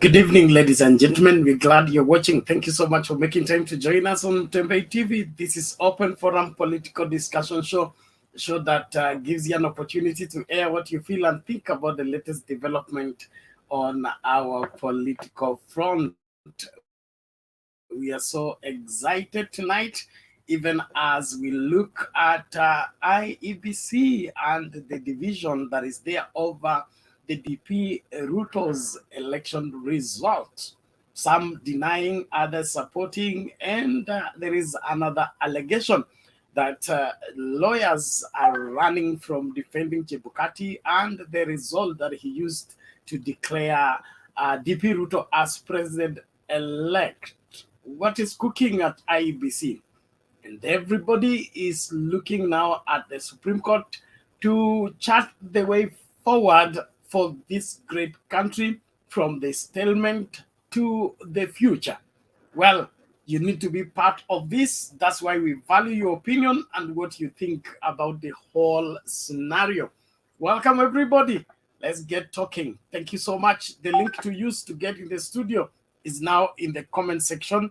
Good evening, ladies and gentlemen. We're glad you're watching. Thank you so much for making time to join us on Tempe TV. This is Open Forum Political Discussion Show that gives you an opportunity to air what you feel and think about the latest development on our political front. We are so excited tonight, even as we look at Iebc and the division that is there over the DP Ruto's election result. Some denying, others supporting, and there is another allegation that lawyers are running from defending Chebukati and the result that he used to declare DP Ruto as president-elect. What is cooking at Iebc? And everybody is looking now at the Supreme Court to chart the way forward for this great country from the stalemate to the future. Well, you need to be part of this. That's why we value your opinion and what you think about the whole scenario. Welcome, everybody. Let's get talking. Thank you so much. The link to use to get in the studio is now in the comment section.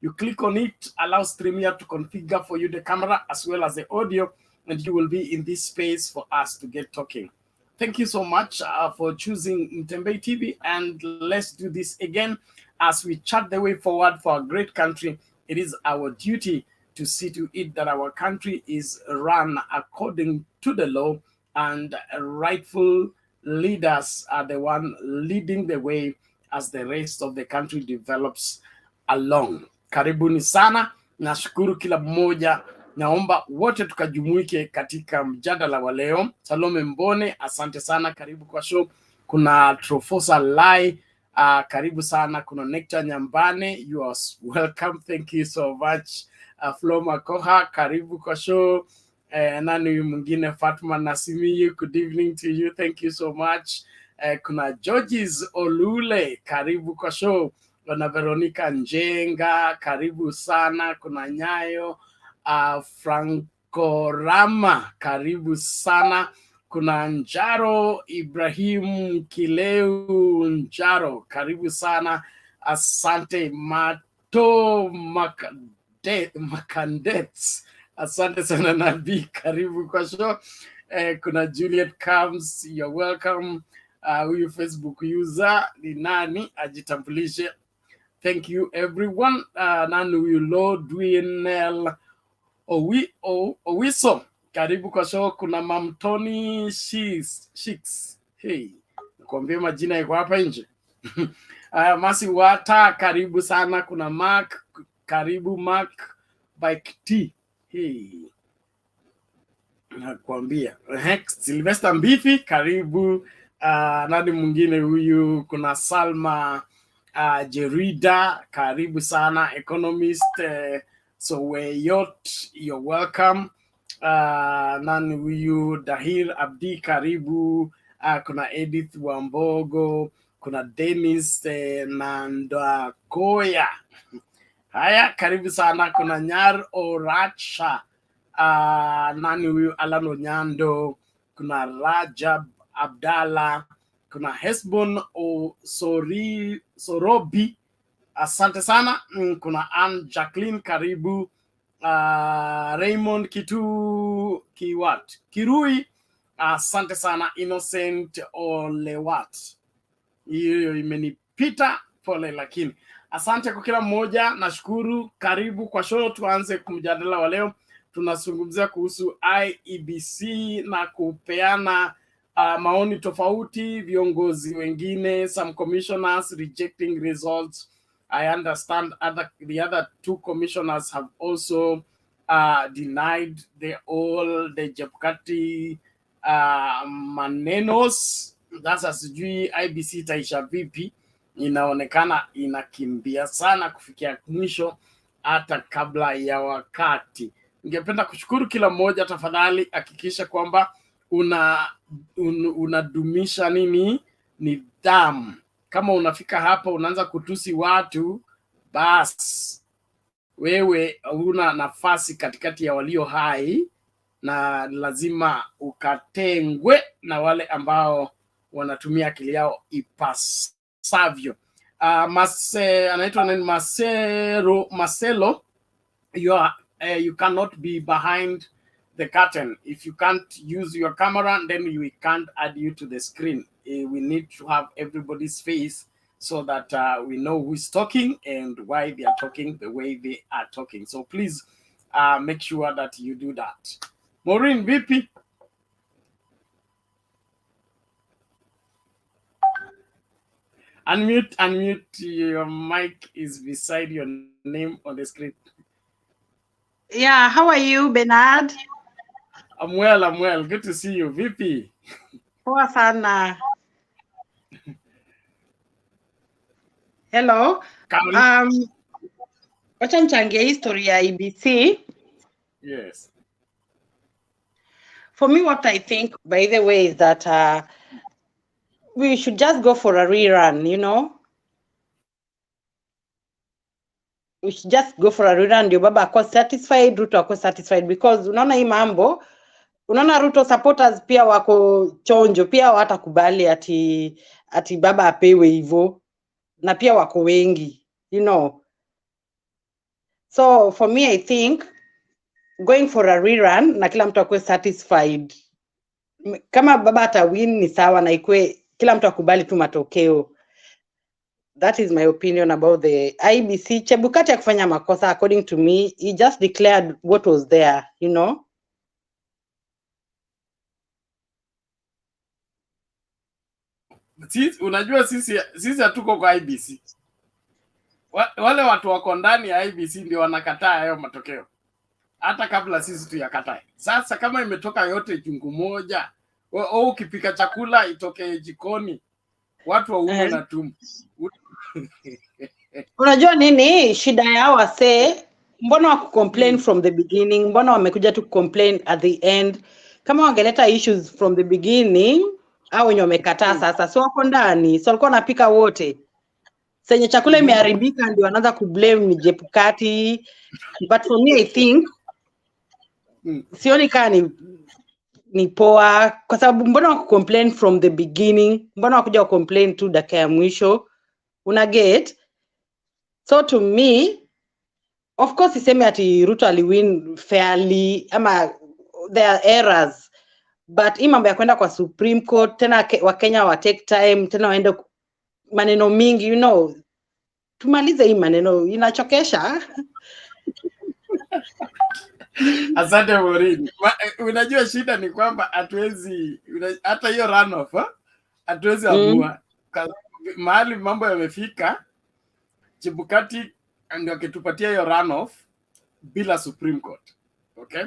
You click on it, allow StreamYard to configure for you the camera as well as the audio, and you will be in this space for us to get talking. Thank you so much for choosing Tempe TV, and let's do this again as we chart the way forward for a great country. It is our duty to see to it that our country is run according to the law, and rightful leaders are the one leading the way as the rest of the country develops along. Karibuni sana, nashukuru kila mmoja. Naomba wote tukajumuike katika mjadala wa leo. Salome Mbone, asante sana, karibu kwa show. Kuna Trofosa Lai, karibu sana. Kuna Nectar Nyambane, you are welcome, thank you so much. Floma Koha, karibu kwa show. Nani mwingine, Fatma Nasimiyu, good evening to you, thank you so much. Kuna Georges Olule, karibu kwa show. Kuna Veronica Njenga, karibu sana. Kuna Nyayo Franco Rama, karibu sana. Kuna Njaro Ibrahim Kileu Njaro, karibu sana. Asante. Mato Makandets, asante sana. Nabi, karibu kwa show. Kuna Juliet Comes, you're welcome. Huyu Facebook user ni nani? Ajitambulishe. Thank you everyone. Nani huyu Lord Dwinel Owiso, karibu kwa show. Kuna Mamtoni Shix. Hey, nakwambia majina yako hapa nje. Masi Wata, karibu sana. Kuna Mark, karibu Mark Bike T. Hey, nakwambia. Sylvester Mbifi, karibu. Nani mwingine huyu? Kuna Salma Jerida, karibu sana. Economist, so you're welcome. Nani huyu? Dahir Abdi, karibu. Kuna Edith Wambogo, kuna Dennis Nandakoya. Haya, karibu sana. Kuna Nyar Oracha, nani huyu? Alan Onyando, kuna Rajab Abdallah, kuna Hesbon Sorobi, asante sana. Kuna Anne Jacqueline, karibu. Raymond Kirui, asante sana. Innocent Olewat, hiyo imenipita, pole lakini asante kwa kila mmoja, nashukuru. Karibu kwa show. Tuanze kumjadala wa leo. Tunazungumzia kuhusu Iebc na kupeana maoni tofauti. Viongozi wengine, some commissioners rejecting results. I understand the other two commissioners have also denied the Chebukati manenos. Sasa sijui Iebc itaisha vipi. Inaonekana inakimbia sana kufikia mwisho hata kabla ya wakati. Ningependa kushukuru kila mmoja. Tafadhali hakikisha kwamba unadumisha nidhamu. Kama unafika hapa unaanza kutusi watu, basi wewe una nafasi katikati ya walio hai, na lazima ukatengwe na wale ambao wanatumia akili yao ipasavyo. anaitwa nani, Marcelo, you cannot be behind the curtain. If you can't use your camera, then we can't add you to the screen. We need to have everybody's face so that we know who's talking and why they are talking the way they are talking. So please make sure that you do that. Maureen, VP. Unmute. Your mic is beside your name on the screen. Yeah, how are you, Bernard? I'm well. Good to see you, VP. Poa sana. Hello. Wacha nichangie history ya Iebc. Yes. For me, what I think, by the way, is that we should just go for a rerun, you know? We should just go for a rerun. Ndio baba ako satisfied, Ruto ako satisfied, because unaona hii mambo, unaona Ruto supporters pia wako chonjo, pia watakubali ati baba apewe hivyo, na pia wako wengi, you know. So for me, I think going for a rerun na kila mtu akue satisfied. Kama baba atawin ni sawa, na ikue kila mtu akubali tu matokeo. That is my opinion about the Iebc. Chebukati akufanya makosa, according to me. He just declared what was there, you know. Unajua sisi hatuko kwa Iebc. Wale watu wako ndani ya Iebc ndio wanakataa hayo matokeo, hata kabla sisi tuyakatae. Sasa kama imetoka yote chungu moja, ukipika chakula itoke jikoni, watu waume na tumbo. Unajua nini shida yao wase? Mbona waku complain from the beginning? Mbona wamekuja tu complain at the end? Kama wangeleta issues from the beginning, au wenye wamekataa sasa, so wako ndani, so walikuwa wanapika wote. Senye chakula imeharibika ndio wanaanza kublame ni Chebukati. But for me, I think sioni kama ni poa, kwa sababu mbona waku complain from the beginning? Mbona wakuja complain tu dakika ya mwisho? Una get? So to me, of course, iseme ati Ruto aliwin fairly, ama there are errors. But hii mambo ya kwenda kwa Supreme Court, tena Wakenya wa take time, tena waende maneno mingi, you know. Tumalize hii maneno, inachokesha. Asante Maureen. Unajua shida ni kwamba hatuwezi, hata hiyo runoff, hatuwezi amua. Mahali mambo yamefika, Chebukati ndio akitupatia hiyo runoff bila Supreme Court. Okay?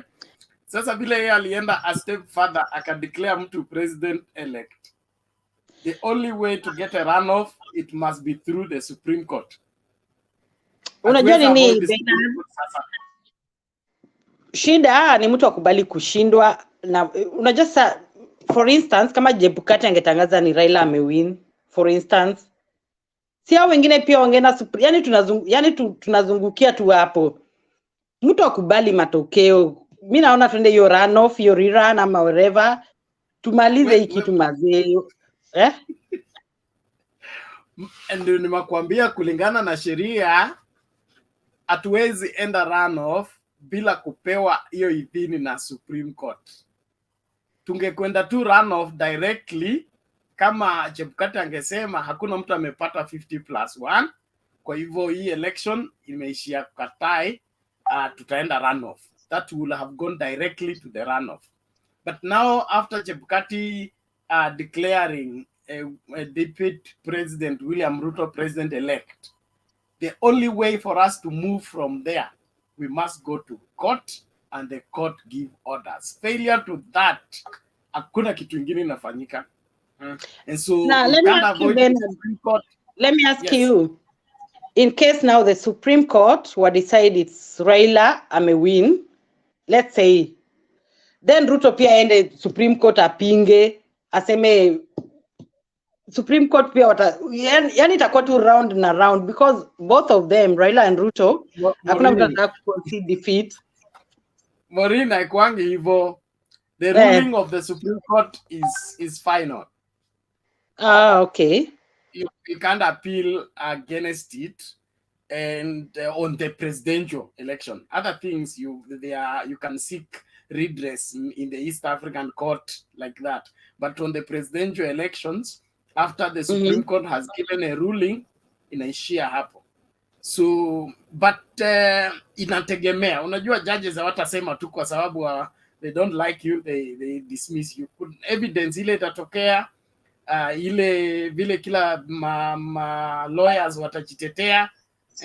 Sasa bila yeye alienda a step further, akadeclare mtu president elect. The only way to get a runoff, it must be through the Supreme Court. Unajua nini? Shida ni mtu akubali kushindwa, na unajua sasa, for instance, kama Chebukati angetangaza ni Raila amewin, for instance, si hao wengine pia wangeenda tunazungukia tu hapo. Mtu akubali matokeo. Mimi naona twende hiyo runoff, hiyo rerun ama whatever, tumalize hii kitu mazee. Ndio nimekwambia kulingana na sheria hatuwezi enda runoff bila kupewa hiyo idhini na Supreme Court. Tungekwenda tu runoff directly kama Chebukati angesema hakuna mtu amepata 50+1, kwa hivyo hii election imeishia kukatai, tutaenda runoff. That will have gone directly to the runoff. But now after Chebukati declaring a deputy president, William Ruto president-elect, the only way for us to move from there, we must go to court and the court give orders. Failure to that, hakuna kitu ingine inafanyika. And so now, let me ask you, in case now the Supreme Court will decide it's Raila amewin, let's say, then Ruto pia ende Supreme Court apinge, aseme Supreme Court pia yani itakuwa tu round na round, because both of them, Raila and Ruto, hakuna mtu anataka concede defeat. Maureen, haikuangi hivyo. The ruling of the Supreme Court is final. Okay. you can't appeal against it, and on the presidential election. Other things you can seek redress in the East African court like that. But on the presidential elections, after the Supreme Court has given a ruling, inaishia hapo. So but inategemea, unajua judges hawatasema tu kwa sababu they don't like you, they dismiss you. Evidence ile itatokea, ile vile kila lawyers watajitetea,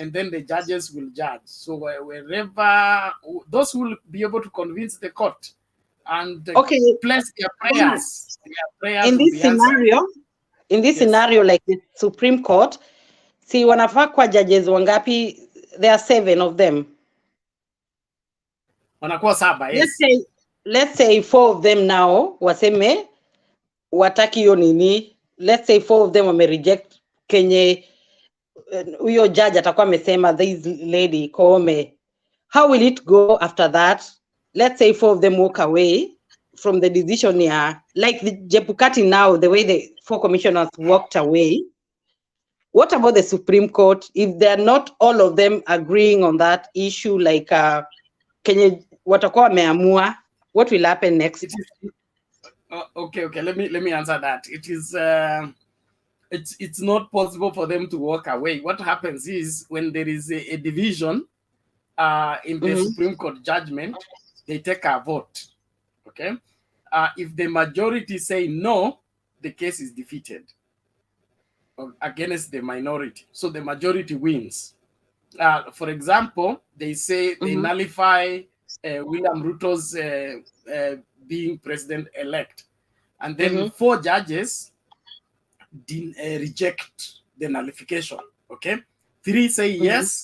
and then the judges will judge. So wherever those will be able to convince the court and place their prayers. In this scenario, scenario like the Supreme Court, see wanafaa kwa judges wangapi? There are 7 of them. Wanakuwa 7, yes. Let's say 4 of them now waseme wataki hiyo nini. Let's say 4 of them wame reject kenye huyo judge atakuwa amesema this lady Koome. How will it go after that? Let's say 4 of them walk away from the decision here, like the Chebukati now, the way the 4 commissioners walked away. What about the Supreme Court? If they're not all of them agreeing on that issue, like kenye watakuwa wameamua, what will happen next? Okay. Let me answer that. It is it's not possible for them to walk away. What happens is when there is a division in the Supreme Court judgment, they take a vote. Okay, if the majority say no, the case is defeated against the minority. So the majority wins. For example, they say they nullify William Ruto's being president-elect. And then 4 judges reject the nullification. Okay, 3 say yes,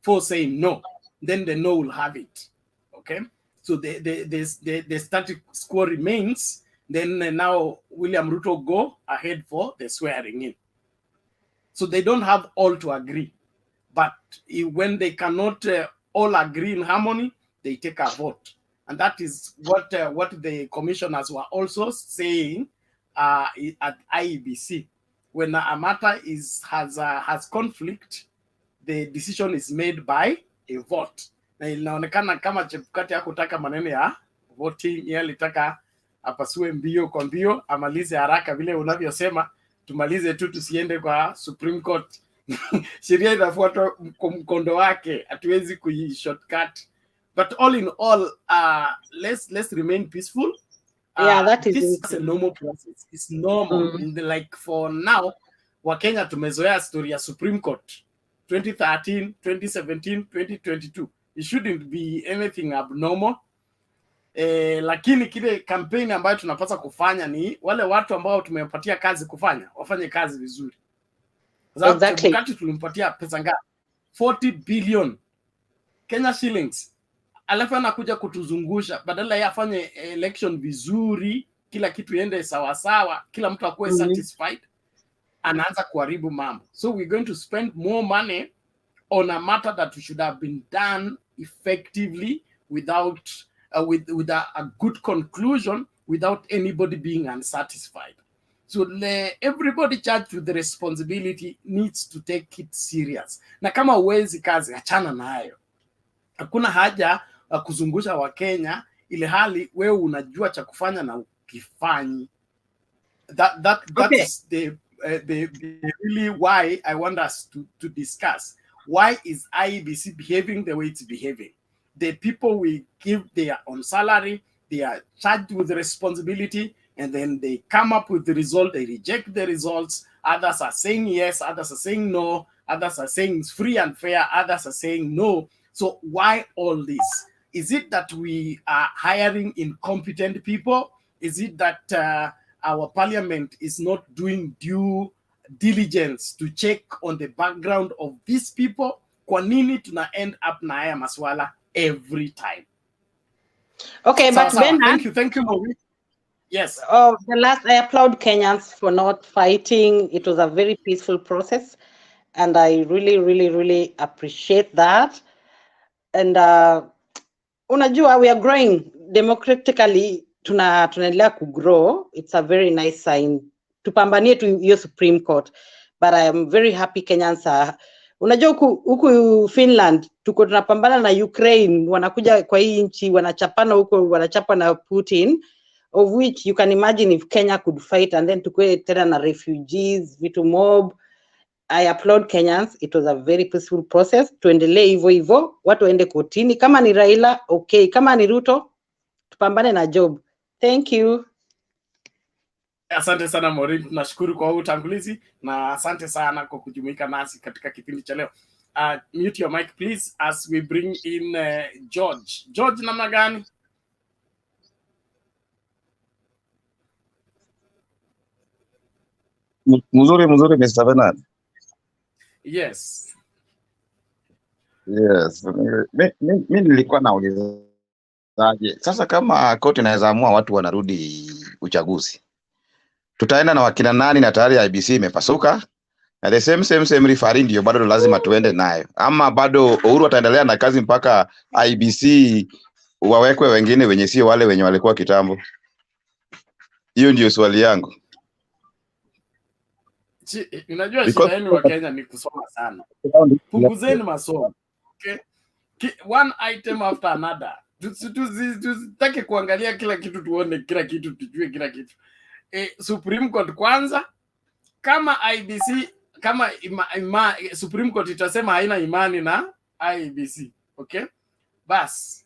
4 say no. Then the no will have it. Okay, so the static quo remains. Then now William Ruto go ahead for the swearing in. So they don't have all to agree. But when they cannot all agree in harmony, they take a vote. And that is what the commissioners were also saying at Iebc. When a matter has conflict, the decision is made by a vote. Na inaonekana kama Chebukati hakutaka maneno ya voting, yeye alitaka apasue mbio kwa mbio, amalize haraka vile unavyosema, tumalize tu tusiende kwa Supreme Court. Sheria inafuata mkondo wake, hatuwezi kuishortcut. But all in all, let's remain peaceful. Yeah, that is this is a normal process. It's normal. Like for now, Wakenya tumezoea story ya Supreme Court 2013, 2017, 2022. It shouldn't be anything abnormal. Lakini kile campaign ambayo tunapaswa kufanya ni wale watu ambao tumewapatia kazi kufanya, wafanye kazi vizuri. Exactly. Wakati tulimpatia pesa ngapi? 40 billion Kenya shillings. Alafu anakuja kutuzungusha, badala ya afanye election vizuri, kila kitu iende sawa sawa, kila mtu akuwe satisfied, anaanza kuharibu mambo. So we're going to spend more money on a matter that should have been done effectively without with a good conclusion, without anybody being unsatisfied. So everybody charged with the responsibility needs to take it serious. Na kama uwezi kazi, achana nayo. Hakuna haja kuzungusha Wakenya ile hali wewe unajua cha kufanya na ukifanyi. That is the really why I want us to discuss. Why is Iebc behaving the way it's behaving? The people we give their own salary, they are charged with the responsibility, and then they come up with the result, they reject the results. Others are saying yes, others are saying no, others are saying it's free and fair, others are saying no. So why all this? Is it that we are hiring incompetent people? Is it that our parliament is not doing due diligence to check on the background of these people? Kwa nini tuna end up na haya maswala every time? Okay, but Ben, thank you, Maureen. Yes. Oh, I applaud Kenyans for not fighting. It was a very peaceful process, and I really, really, really appreciate that. And unajua, we are growing democratically. Tunaendelea kugrow. It's a very nice sign. Tupambanie to your Supreme Court. but I am very happy Kenyans are. Unajua huku Finland tuko tunapambana na Ukraine, wanakuja kwa hii nchi wanachapana huko, wanachapa na Putin, of which you can imagine if Kenya could fight and then tukue tena na refugees vitu mob. I applaud Kenyans, it was a very peaceful process. Tuendelee hivyo hivyo, watu waende kotini. Kama ni Raila, okay. Kama ni Ruto, tupambane na job. Thank you. Asante sana Maureen, tunashukuru kwa utangulizi na asante sana kwa kujumuika nasi katika kipindi cha leo. Mute your mic please as we bring in George. George, namna gani? Mzuri Mr. Bernard. Yes. Yes. Mimi nilikuwa naulizaje. Sasa kama koti inaweza amua watu wanarudi uchaguzi, tutaenda na wakina nani? Na tayari IEBC imepasuka na the same referee ndio bado lazima tuende nayo, ama bado Uhuru ataendelea na kazi mpaka IEBC wawekwe wengine wenye sio wale wenye walikuwa kitambo? Hiyo ndio swali yangu. Unajua shida yenu wa Kenya ni kusoma sana. Punguzeni masomo. Okay? One item after another. Tusitake kuangalia kila kitu, tuone kila kitu, tujue kila kitu. Supreme Court kwanza, kama IEBC, kama Supreme Court itasema haina imani na IEBC, okay? Bas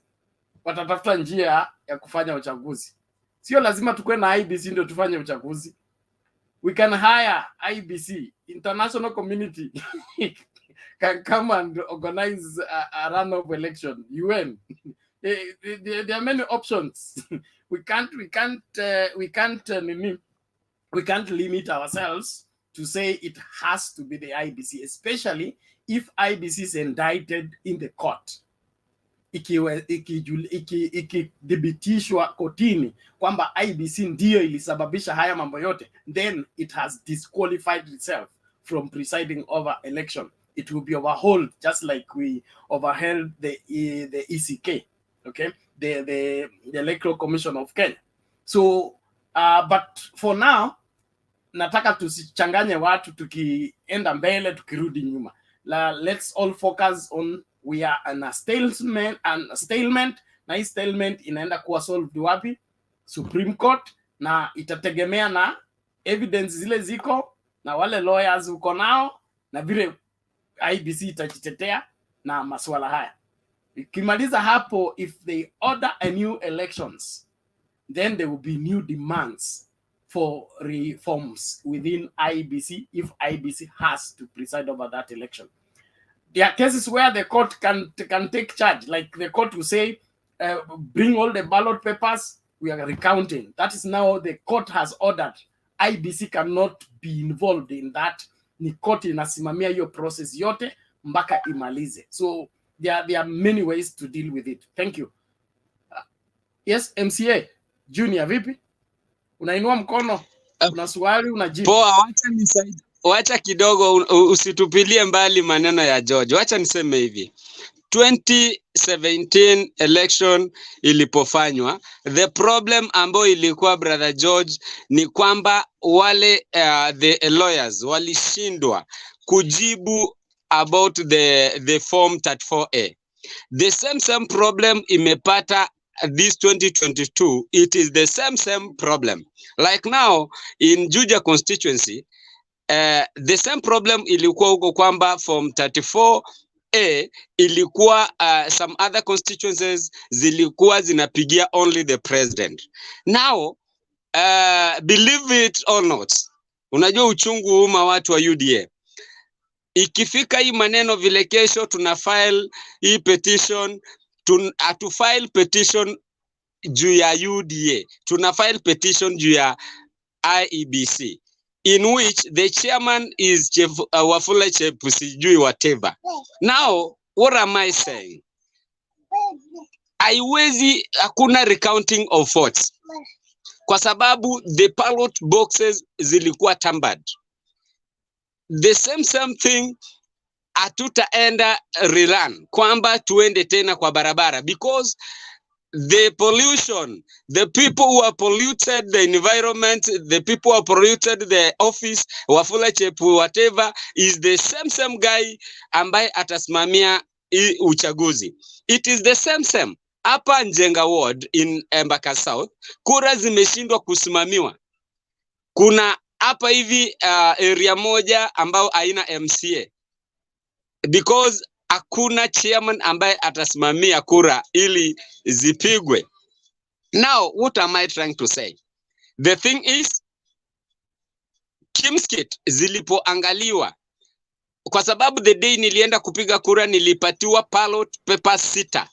watatafuta njia ya kufanya uchaguzi. Sio lazima tukue na IEBC ndio tufanye uchaguzi. We can hire IEBC, international community can come and organize a runoff election. UN. There are many options. We can't limit ourselves to say it has to be the IEBC, especially if IEBC is indicted in the court. Ikidhibitishwa kotini kwamba IEBC ndiyo ilisababisha haya mambo yote, then it has disqualified itself from presiding over election. It will be overhauled just like we overhauled the ECK, okay, the Electoral Commission of Kenya. So but for now nataka tusichanganye watu tukienda mbele tukirudi nyuma. Let's all focus on we are in a stalemate, na hii stalemate inaenda kuwa solved wapi? Supreme Court, na itategemea na evidence zile ziko na wale lawyers uko nao na vile IEBC itajitetea na masuala haya. Ikimaliza hapo, if they order a new elections, then there will be new demands for reforms within IEBC if IEBC has to preside over that election. There are cases where the court can take charge, like the court will say, bring all the ballot papers, we are recounting. That is now the court has ordered. IEBC cannot be involved in that. Ni court inasimamia hiyo process yote mpaka imalize. So there are many ways to deal with it. Thank you. Yes, MCA Junior, vipi? Unainua mkono, una swali, unajibu. Poa, wacha kidogo usitupilie mbali maneno ya George. Wacha niseme hivi. 2017 election ilipofanywa, the problem ambayo ilikuwa brother George ni kwamba wale the lawyers walishindwa kujibu about the form 34A. The same problem imepata this 2022. It is the same problem. Like now in Juja constituency, the same problem ilikuwa huko kwamba form 34A ilikuwa some other constituencies zilikuwa zinapigia only the president. Now believe it or not, unajua uchungu uma watu wa UDA. Ikifika hii maneno vile kesho tuna file hii petition, atu file petition juu ya UDA, tuna file petition juu ya IEBC, in which the chairman is Wafula Chebukati, whatever. Now, what am I saying? Haiwezi hakuna recounting of votes kwa sababu the ballot boxes zilikuwa tampered. The same thing, hatutaenda rerun kwamba tuende tena kwa barabara, because the pollution, the people who have polluted the environment, the people who have polluted the office, Wafula Chepu, whatever, is the same guy ambaye atasimamia uchaguzi. It is the same. Hapa Njenga Ward in Embaka South, kura zimeshindwa kusimamiwa. Kuna hapa hivi area moja ambao haina MCA. Because hakuna chairman ambaye atasimamia kura ili zipigwe. Now, what am I trying to say? The thing is, Kimskit zilipoangaliwa, kwa sababu the day nilienda kupiga kura nilipatiwa ballot papers 6.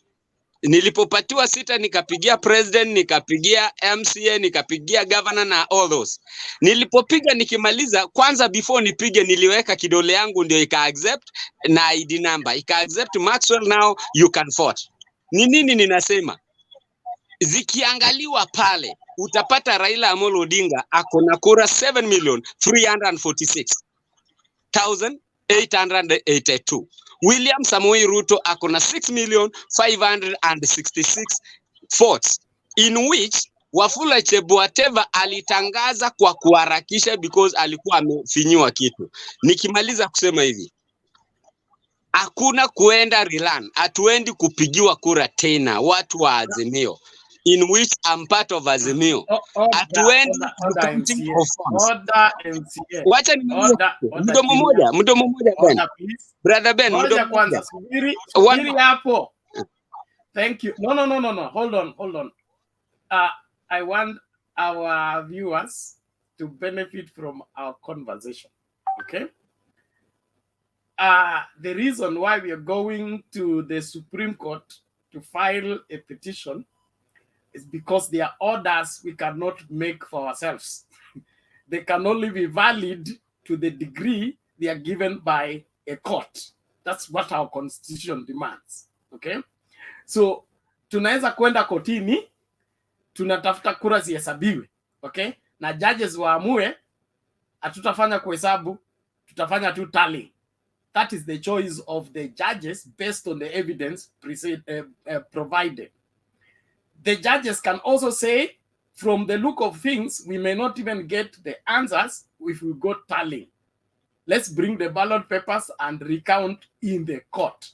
Nilipopatiwa 6 nikapigia president, nikapigia MCA, nikapigia governor na all those. Nilipopiga nikimaliza, kwanza before nipige niliweka kidole yangu ndio ika-accept na ID number. Ika-accept Maxwell, now you can vote. Ni nini ninasema? Zikiangaliwa pale, utapata Raila Amolo Odinga akona kura 7,346,882. William Samoei Ruto akona 6,566 votes, in which Wafula Chebukati alitangaza kwa kuharakisha because alikuwa amefinyiwa kitu. Nikimaliza kusema hivi, hakuna kuenda Rilan, hatuendi kupigiwa kura tena watu wa Azimio, in which I'm part of Azimio. Hatuendi counting of funds. Wacha ni mdomo moja Ben. Brother Ben, mdomo kwanza subiri hapo. Thank you. No. Hold on. I want our viewers to benefit from our conversation. Okay? The reason why we are going to the Supreme Court to file a petition is because there are orders we cannot make for ourselves. They can only be valid to the degree they are given by a court. That's what our constitution demands. Okay? So, tunaweza kwenda kotini, tunatafuta kura zihesabiwe. Okay? Na judges waamue, hatutafanya kuhesabu, tutafanya tu tally. That is the choice of the judges based on the evidence provided. The judges can also say, from the look of things, we may not even get the answers if we go tallying. Let's bring the ballot papers and recount in the court.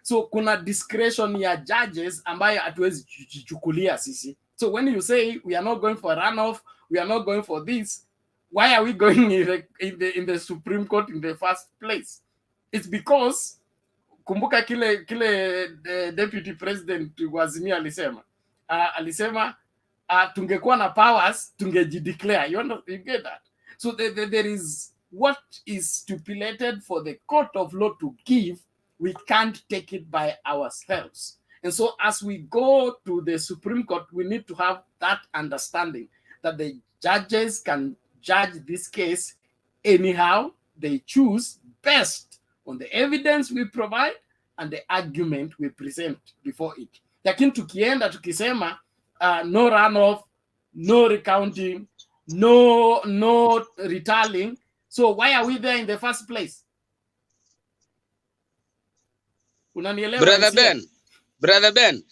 So kuna discretion ya judges ambayo hatuwezi chukulia sisi. So when you say we are not going for runoff, we are not going for this, why are we going in the Supreme Court in the first place? It's because kumbuka kile deputy president wa Azimio alisema tungekuwa na powers tungejideclare. You get that? So there is what is stipulated for the court of law to give. We can't take it by ourselves. And so as we go to the Supreme Court, we need to have that understanding that the judges can judge this case anyhow they choose, based on the evidence we provide and the argument we present before it. Lakini tukienda tukisema no runoff, no recounting, no retallying, so why are we there in the first place? Unanielewa? Brother Ben,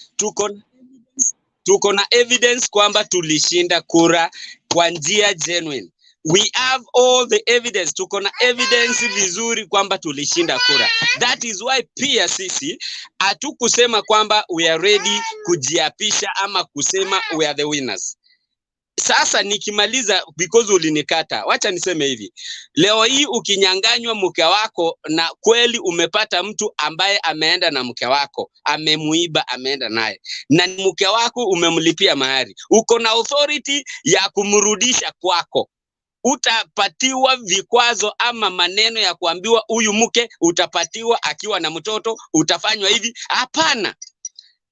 tuko na evidence kwamba tulishinda kura kwa njia genuine. We have all the evidence. Tuko na evidence vizuri kwamba tulishinda kura. That is why pia sisi hatukusema kwamba we are ready kujiapisha ama kusema we are the winners. Sasa nikimaliza, because ulinikata, wacha niseme hivi. Leo hii ukinyanganywa mke wako na kweli umepata mtu ambaye ameenda na mke wako, amemuiba, ameenda naye, na mke wako umemlipia mahari, uko na authority ya kumrudisha kwako. Utapatiwa vikwazo ama maneno ya kuambiwa huyu mke utapatiwa akiwa na mtoto, utafanywa hivi? Hapana.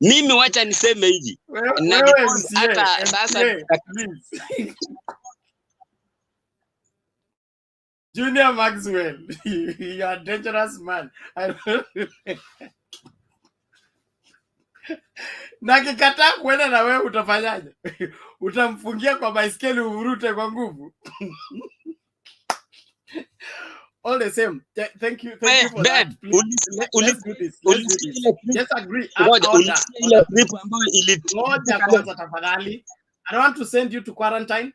Mimi wacha niseme hivi. Na hata sasa Junior Maxwell, you are a dangerous man. Na kikataa kwenda na wewe utafanyaje? Utamfungia kwa baiskeli uvurute kwa nguvu? all the same. Thank you for Ben, that. Please, let's do this. Let's do this. Just agree. Order. Ngoja kwanza tafadhali. I don't want to send you to quarantine.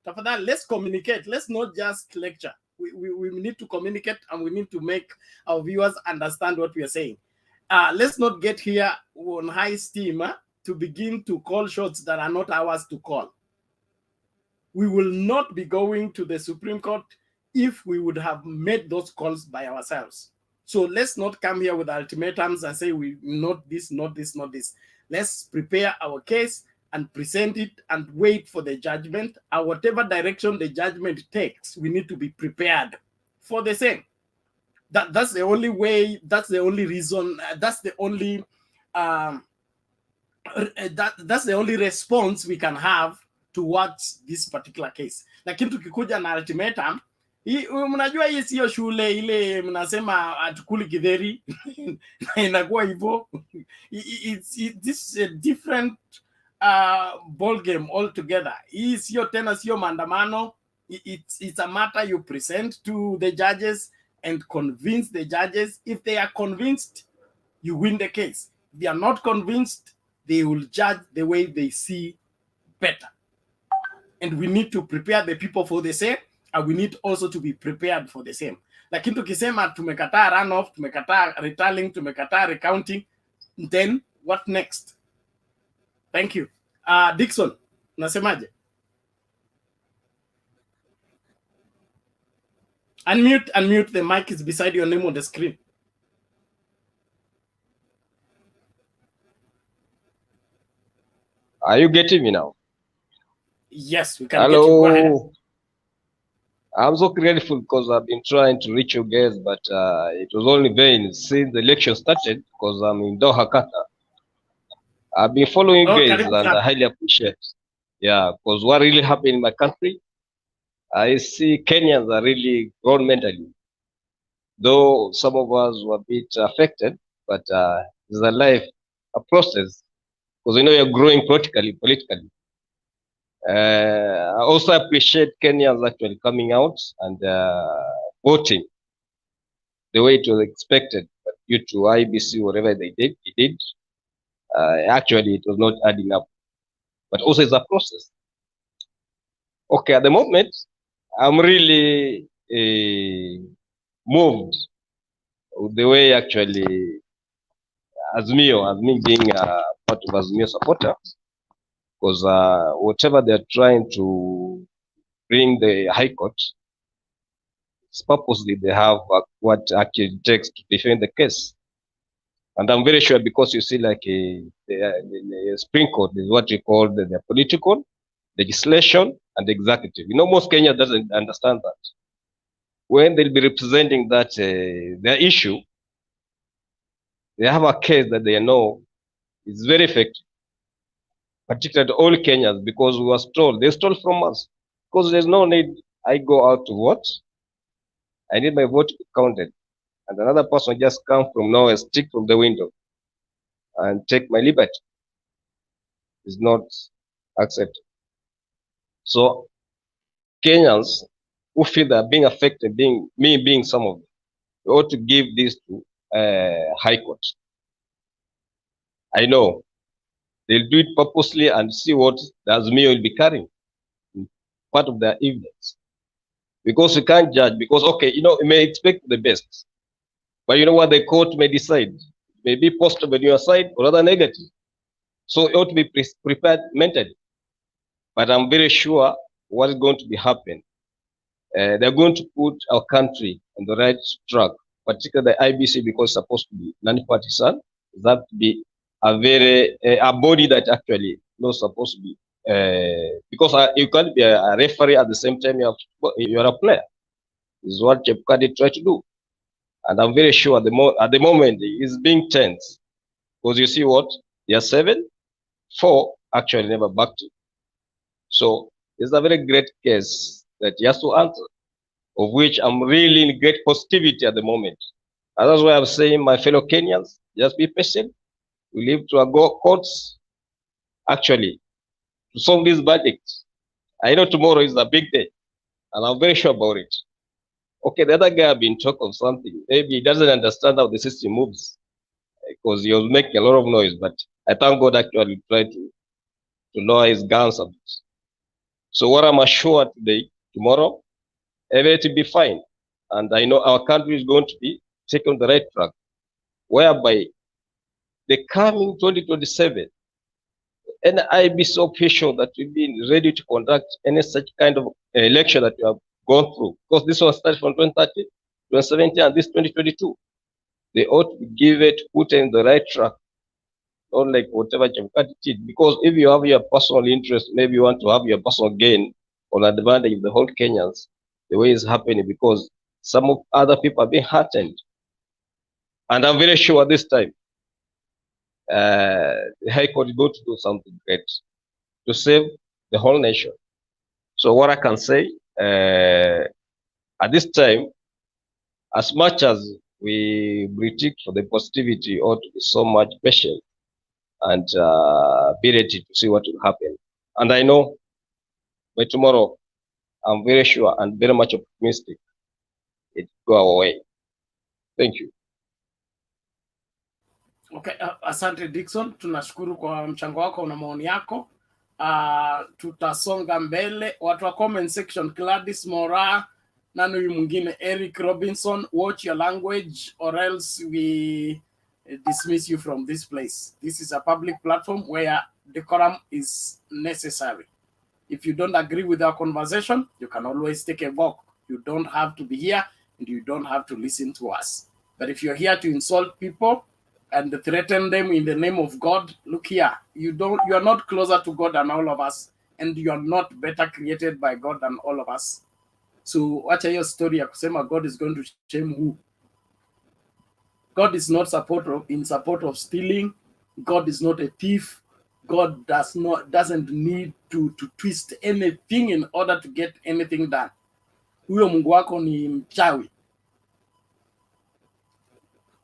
Tafadhali, let's communicate. Let's not just lecture. We need to communicate, and we need to make our viewers understand what we are saying. Let's not get here on high steam to begin to call shots that are not ours to call. We will not be going to the Supreme Court if we would have made those calls by ourselves. So let's not come here with ultimatums and say we not this, not this, not this. Let's prepare our case and present it and wait for the judgment. Whatever direction the judgment takes, we need to be prepared for the same. That's the only way. That's the only reason. That's the only that's the only response we can have towards this particular case. Lakini tukikuja na ultimatum, mnajua hii sio shule ile mnasema atukuli githeri inakuwa hivyo. This is a different ball game altogether. Hii sio tena sio maandamano. It's a matter you present to the judges and convince the judges. If they are convinced, you win the case. If they are not convinced, they will judge the way they see better. And we need to prepare the people for the same, and we need also to be prepared for the same. Lakini tukisema tumekataa runoff, tumekataa retallying, tumekataa recounting, then what next? Thank you. Dixon, unasemaje? Unmute, the mic is beside your name on the screen. Are you getting me now? Yes, we can get you. Go ahead. I'm so grateful because I've been trying to reach you guys, but it was only vain since the election started because I'm in Doha, Qatar. I've been following you guys and I highly appreciate. Yeah, because what really happened in my country, I see Kenyans are really grown mentally. Though some of us were a bit affected, but it's a life, a process, because you're growing politically. I also appreciate Kenyans actually coming out and voting the way it was expected, but due to Iebc, whatever they did, actually it was not adding up. But also it's a process. Okay, at the moment, I'm really moved with the way actually as me being a part of Azmio supporter, because whatever they're trying to bring the High Court, it's purposely they have what actually it takes to defend the case. And I'm very sure because you see like the Supreme Court is what we call the political, legislation, and executive. Most Kenya doesn't understand that. When they'll be representing that their issue, they have a case that they know is very effective, particularly all Kenyans, because we were told, they stole from us. Because there's no need, I go out to vote, I need my vote counted. And another person just come from nowhere, stick from the window, and take my liberty. It's not accepted. So Kenyans who feel they're being affected, being some of them, we ought to give this to High Court. I know they'll do it purposely and see what the Azmio will be carrying, part of their evidence. Because you can't judge, because, okay, you may expect the best, but you know what the court may decide. It may be positive on your side or rather negative. So it ought to be prepared mentally. But I'm very sure what is going to be happening. They're going to put our country on the right track, particularly the Iebc, because it's supposed to be non-partisan. That be a body that actually not supposed to be, because you can't be a referee at the same time you're a player. This is what Chebukati tried to do. And I'm very sure at the moment it's being tense, because you see what, there are 7, 4 actually never backed it. So it's a very great case that he has to answer, of which I'm really in great positivity at the moment. And that's why I'm saying, my fellow Kenyans, just be patient. We live to our courts, actually, to solve these verdicts. I know tomorrow is a big day, and I'm very sure about it. Okay, the other guy have been talk of something. Maybe he doesn't understand how the system moves because he was making a lot of noise. But I thank God actually tried to lower his guns a bit. So what I'm assured today, tomorrow, everything will be fine. And I know our country is going to be taken on the right track, whereby the coming 2027, and I be so official that we've been ready to conduct any such kind of election that we have gone through. Because this one started from 2030, 2017, and this 2022. They ought to give it, put in the right track, not like whatever Chebukati did. Because if you have your personal interest, maybe you want to have your personal gain on advantage of the whole Kenyans, the way it's happening, because some of other people are being heartened. And I'm very sure this time, the High Court is going to do something great to save the whole nation. So what I can say, at this time, as much as we critique for the positivity, ought to be so much patient and be ready to see what will happen. And I know by tomorrow, I'm very sure and very much optimistic it will go our way. Thank you. Okay, asante Dickson, tunashukuru kwa mchango wako na maoni yako. Tutasonga mbele. Watu wa comment section, Gladys Mora, nani huyu mwingine, Eric Robinson, watch your language or else we dismiss you from this place. This is a public platform where decorum is necessary. If you don't agree with our conversation, you can always take a walk. You don't have to be here and you don't have to listen to us. But if you're here to insult people and threaten them in the name of God, look here, you are not closer to God than all of us, and you are not better created by God than all of us. So wacha hiyo story ya kusema God is going to shame who. God is not in support of stealing. God is not a thief. God doesn't need to twist anything in order to get anything done. Huyo Mungu wako ni mchawi.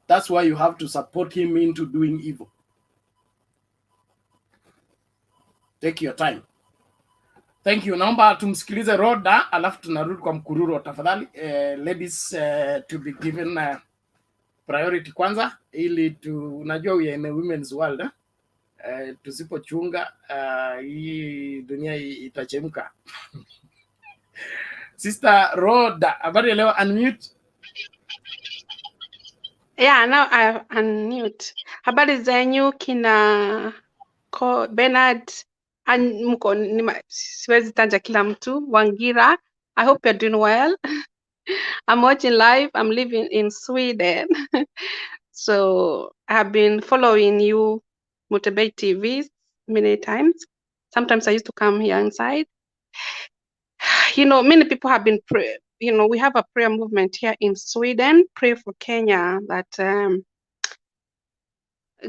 That's why you have to support him into doing evil. Take your time. Thank you. Naomba tumsikilize Roda, alafu tunarudi kwa mkururo tafadhali. Ladies to be given priority kwanza, ili unajua we are in a women's world. Tusipochunga hii dunia itachemka. Sister Roda, habari leo, unmute. Yeah, now I unmute. Habari zenyu kina Bernard mko siwezi tanja kila mtu. Wangira, I hope you're doing well. I'm watching live. I'm living in Sweden. So I have been following you Motivate TV many times. Sometimes I used to come here inside. You know, many people have been praying. You know, we have a prayer movement here in Sweden, Pray for Kenya, that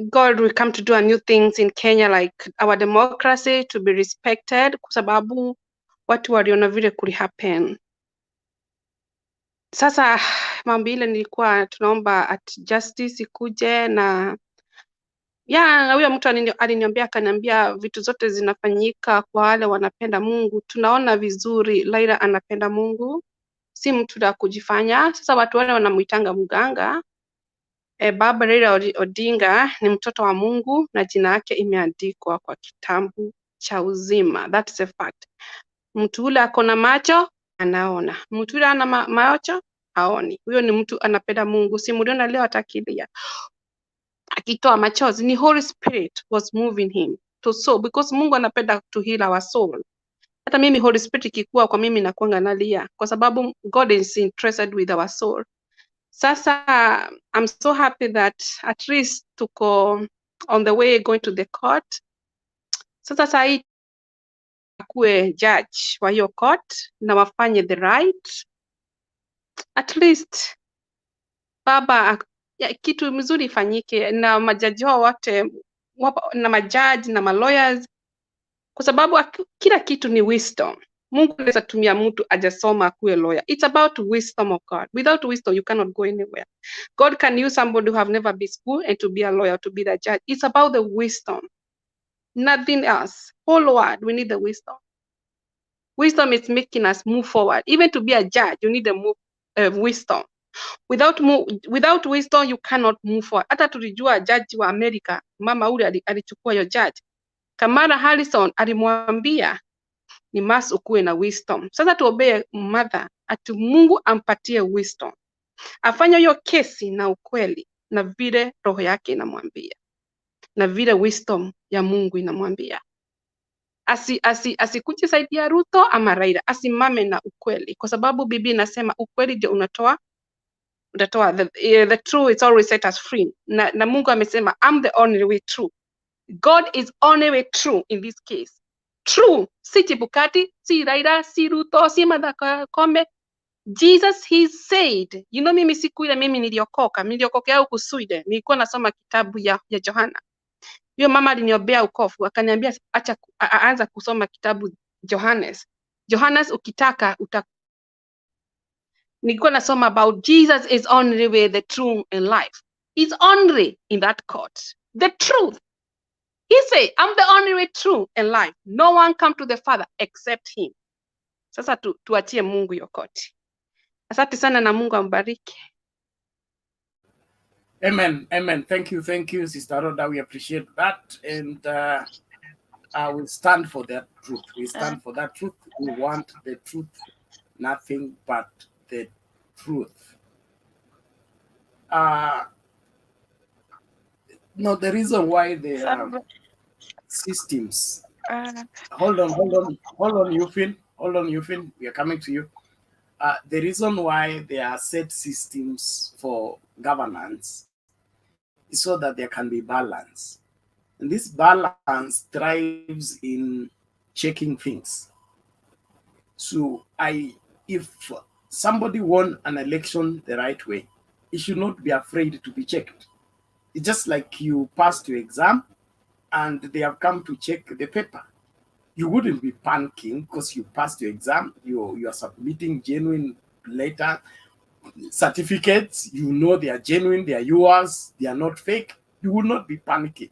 God will come to do a new things in Kenya, like our democracy to be respected, kwa sababu watu waliona vile kuli happen. Sasa mambo ile nilikuwa tunaomba at justice ikuje, na huyo mtu aliniambia akaniambia vitu zote zinafanyika kwa wale wanapenda Mungu. Tunaona vizuri Laila anapenda Mungu, si mtu da kujifanya. Sasa watu wale wanamuitanga mganga. Baba Raila Odinga ni mtoto wa Mungu na jina yake imeandikwa kwa kitabu cha uzima. That's a fact. Mtu ule akona macho anaona, mtu ule ana macho haoni. Huyo ni mtu anapenda Mungu. Si mliona leo atakilia akitoa machozi, ni Holy Spirit was moving him to soul, because Mungu anapenda to heal our soul. Hata mimi Holy Spirit ikikuwa kwa mimi nakuanga nalia, kwa sababu God is interested with our soul. Sasa I'm so happy that at least tuko on the way going to the court. Sasa sai akuwe judge wa hiyo court na wafanye the right. At least baba kitu mzuri ifanyike na majaji wao wote na majaji na lawyers, kwa sababu kila kitu ni wisdom. Mungu anaweza tumia mtu ajasoma kuwe lawyer. It's about wisdom of God. Without wisdom, you cannot go anywhere. God can use somebody who have never been school and to be a lawyer, to be the judge. It's about the wisdom, nothing else. Whole world, we need the wisdom. Wisdom is making us move forward. Even to be a judge, you need wisdom. Without wisdom you cannot move forward. Hata tulijua jaji wa Amerika, mama ule alichukua hiyo judge. Kamala Harrison alimwambia ni must ukuwe na wisdom. Sasa tuobee mother ati Mungu ampatie wisdom, afanye hiyo kesi na ukweli na vile roho yake inamwambia na vile wisdom ya Mungu inamwambia. Asikuje saidi ya Ruto ama Raila, asimame na ukweli, kwa sababu Biblia inasema ukweli ndio unatoa the truth is always set us free. Na Mungu amesema I'm the only way true. God is only way true in this case. True, si Chebukati, si Raila, si Ruto, si Martha Koome. Jesus, he said, you know, mimi siku ile mimi niliokokea huku Sweden, nilikuwa nasoma kitabu ya Yohana. Hiyo mama aliniombea ukofu, akaniambia acha aanza kusoma kitabu Johannes ukitaka nilikuwa nasoma about Jesus is only way, the truth and life. He's only in that court. The truth. He said, I'm the only way, true and life. No one come to the Father except him. Sasa tuachie Mungu hiyo koti. Asante sana na Mungu ambariki. Amen. Amen. Thank you, Sister Rhoda. We appreciate that. And I will stand for that truth. We stand for that truth. We want the truth, nothing but the truth. No, the reason why there are systems. Hold on, Euphin. Hold on, Euphin. We are coming to you. The reason why there are set systems for governance is so that there can be balance. And this balance thrives in checking things. So if somebody won an election the right way, he should not be afraid to be checked. It's just like you passed your exam and they have come to check the paper. You wouldn't be panicking because you passed your exam. You are submitting genuine letter certificates. You know they are genuine, they are yours, they are not fake. You will not be panicking.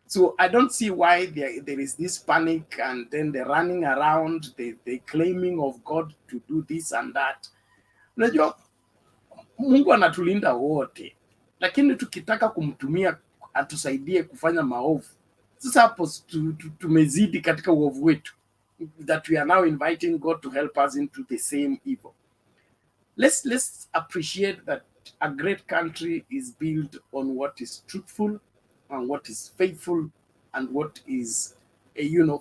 So I don't see why there is this panic and then they're running around, they claiming of God to do this and that. Unajua Mungu anatulinda wote, lakini tukitaka kumtumia atusaidie kufanya maovu, sasa hapo tumezidi katika uovu wetu, that we are now inviting God to help us into the same evil. Let's appreciate that a great country is built on what is truthful and what is faithful and what is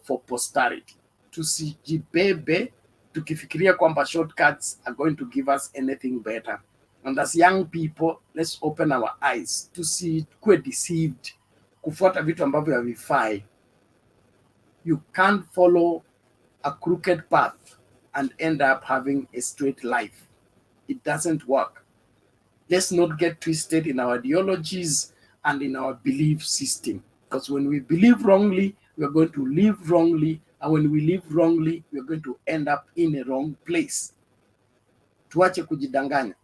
for posterity. Tusijibebe tukifikiria kwamba shortcuts are going to give us anything better. And as young people, let's open our eyes to see deceived kufuata vitu ambavyo havifai. You can't follow a crooked path and end up having a straight life. It doesn't work. Let's not get twisted in our ideologies and in our belief system. Because when we believe wrongly, we are going to live wrongly. And when we live wrongly, we are going to end up in a wrong place. Tuache kujidanganya.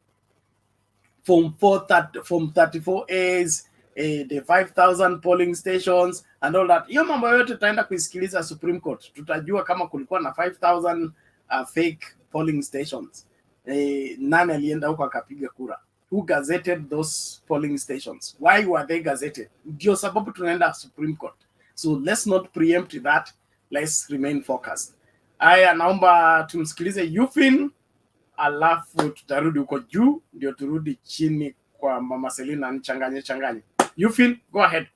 From 34As, the 5,000 polling stations and all that. Hiyo mambo yote tutaenda kuisikiliza Supreme Court. Tutajua kama kulikuwa na 5,000 fake polling stations. Nani alienda huko akapiga kura? Who gazetted those polling stations? Why were they gazetted? Ndio sababu tunaenda Supreme Court. So let's not preempt that. Let's remain focused. Aya, naomba tumsikilize Euphin, alafu tutarudi huko juu ndio turudi chini kwa Mama Selina nichanganye. Euphin, go ahead.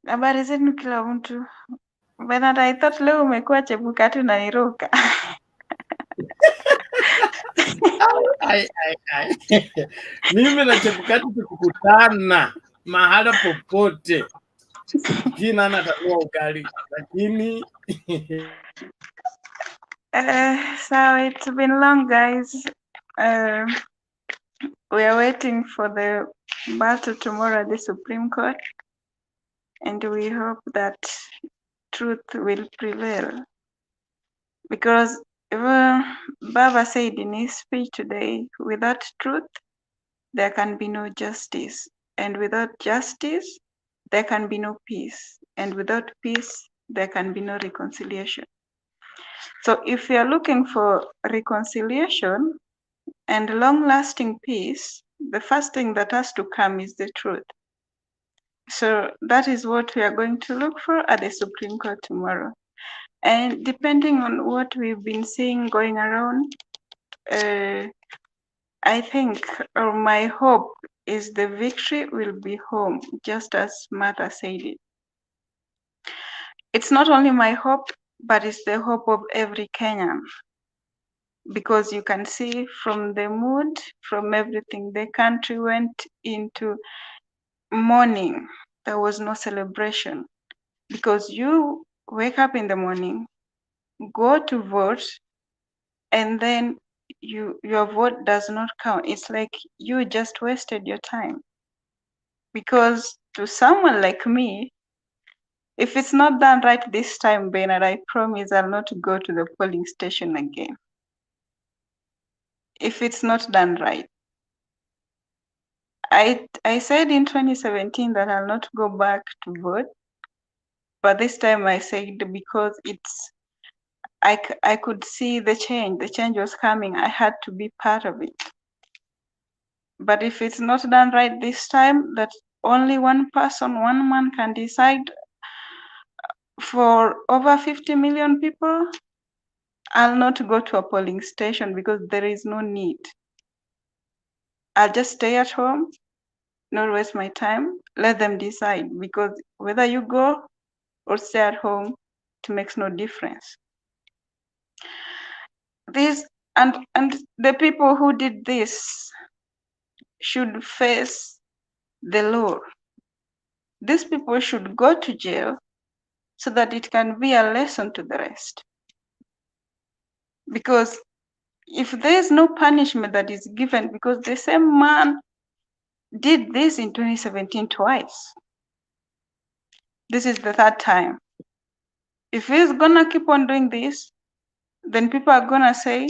Habari zenu kila mtu. Bernard, I thought leo umekuwa Chebukati unaniruka. Mimi na Chebukati tukukutana mahala popote. Jina natanua ugali, lakini So it's been long, guys. We are waiting for the battle tomorrow at the Supreme Court, and we hope that truth will prevail. Because Baba said in his speech today, without truth, there can be no justice. And without justice, there can be no peace. And without peace, there can be no reconciliation. So if we are looking for reconciliation and long-lasting peace, the first thing that has to come is the truth. So that is what we are going to look for at the Supreme Court tomorrow. And depending on what we've been seeing going around, I think, or my hope is the victory will be home, just as Martha said it. It's not only my hope, but it's the hope of every Kenyan. Because you can see from the mood, from everything, the country went into mourning. There was no celebration. Because you wake up in the morning, go to vote, and then your vote does not count. It's like you just wasted your time. Because to someone like me, if it's not done right this time, Bernard, I promise I'll not go to the polling station again. If it's not done right. I said in 2017 that I'll not go back to vote, but this time I said because I could see the change was coming, I had to be part of it. But if it's not done right this time, that only one person, one man can decide for over 50 million people, I'll not go to a polling station because there is no need. I'll just stay at home, not waste my time, let them decide, because whether you go or stay at home, it makes no difference. This and the people who did this should face the law. These people should go to jail so that it can be a lesson to the rest. Because if there is no punishment that is given, because the same man did this in 2017 twice. This is the third time. If he's gonna keep on doing this, then people are gonna say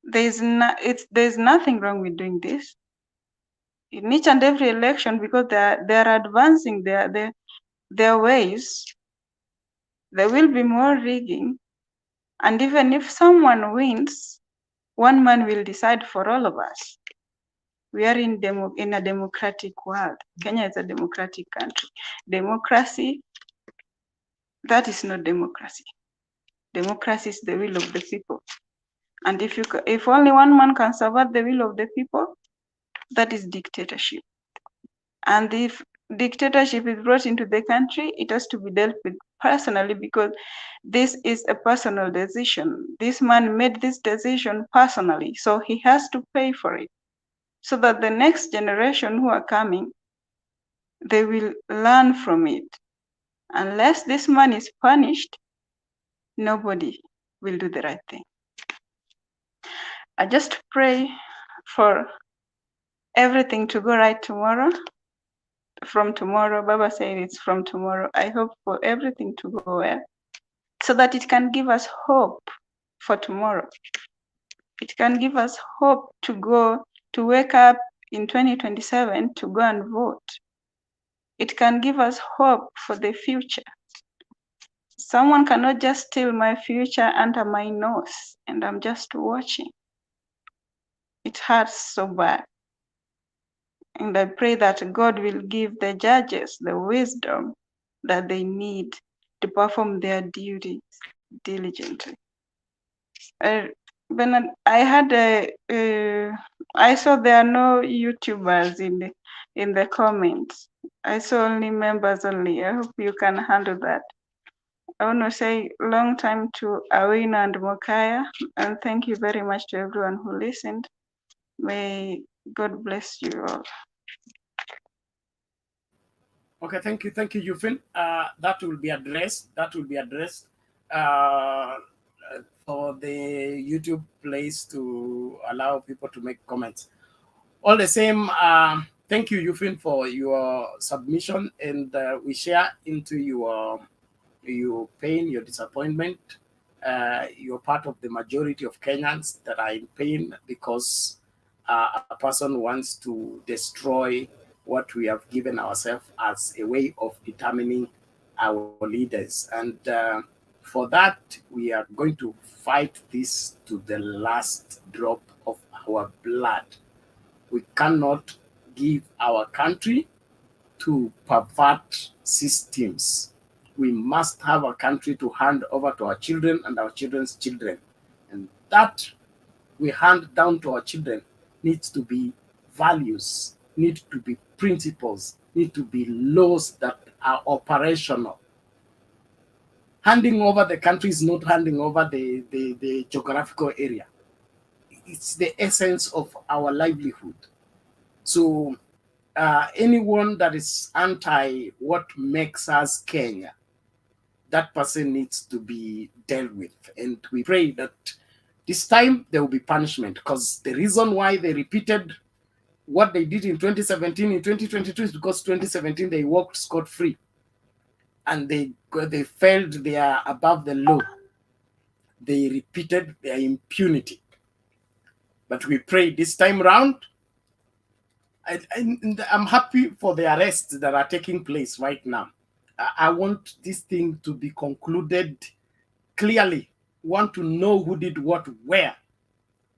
there's nothing wrong with doing this. In each and every election, because they're advancing their ways, there will be more rigging. And even if someone wins, one man will decide for all of us. We are in a democratic world. Kenya is a democratic country. Democracy, that is not democracy. Democracy is the will of the people. And if only one man can subvert the will of the people, that is dictatorship. And if dictatorship is brought into the country, it has to be dealt with personally, because this is a personal decision. This man made this decision personally, so he has to pay for it, so that the next generation who are coming, they will learn from it. Unless this man is punished, nobody will do the right thing. I just pray for everything to go right tomorrow. From tomorrow, Baba said it's from tomorrow. I hope for everything to go well, so that it can give us hope for tomorrow. It can give us hope to wake up in 2027 to go and vote. It can give us hope for the future. Someone cannot just steal my future under my nose, and I'm just watching. It hurts so bad. And I pray that God will give the judges the wisdom that they need to perform their duties diligently. Bernard, I saw there are no YouTubers in the comments. I saw only members only. I hope you can handle that. I want to say long time to Awina and Mokaya, and thank you very much to everyone who listened. May God bless you all. Okay, thank you, Eufin. That will be addressed. For the YouTube place to allow people to make comments. All the same, thank you, Eufin, for your submission, and we share into your pain, your disappointment. You're part of the majority of Kenyans that are in pain because a person wants to destroy what we have given ourselves as a way of determining our leaders. And for that, we are going to fight this to the last drop of our blood. We cannot give our country to pervert systems. We must have a country to hand over to our children and our children's children. And that we hand down to our children needs to be values, need to be principles, need to be laws that are operational. Handing over the country is not handing over the geographical area. It's the essence of our livelihood. So anyone that is anti what makes us Kenya, that person needs to be dealt with. And we pray that this time there will be punishment, because the reason why they repeated what they did in 2017 in 2022 is because 2017 they walked scot-free and they felt they are above the law. They repeated their impunity. But we pray this time around, I'm happy for the arrests that are taking place right now. I want this thing to be concluded clearly. Want to know who did what where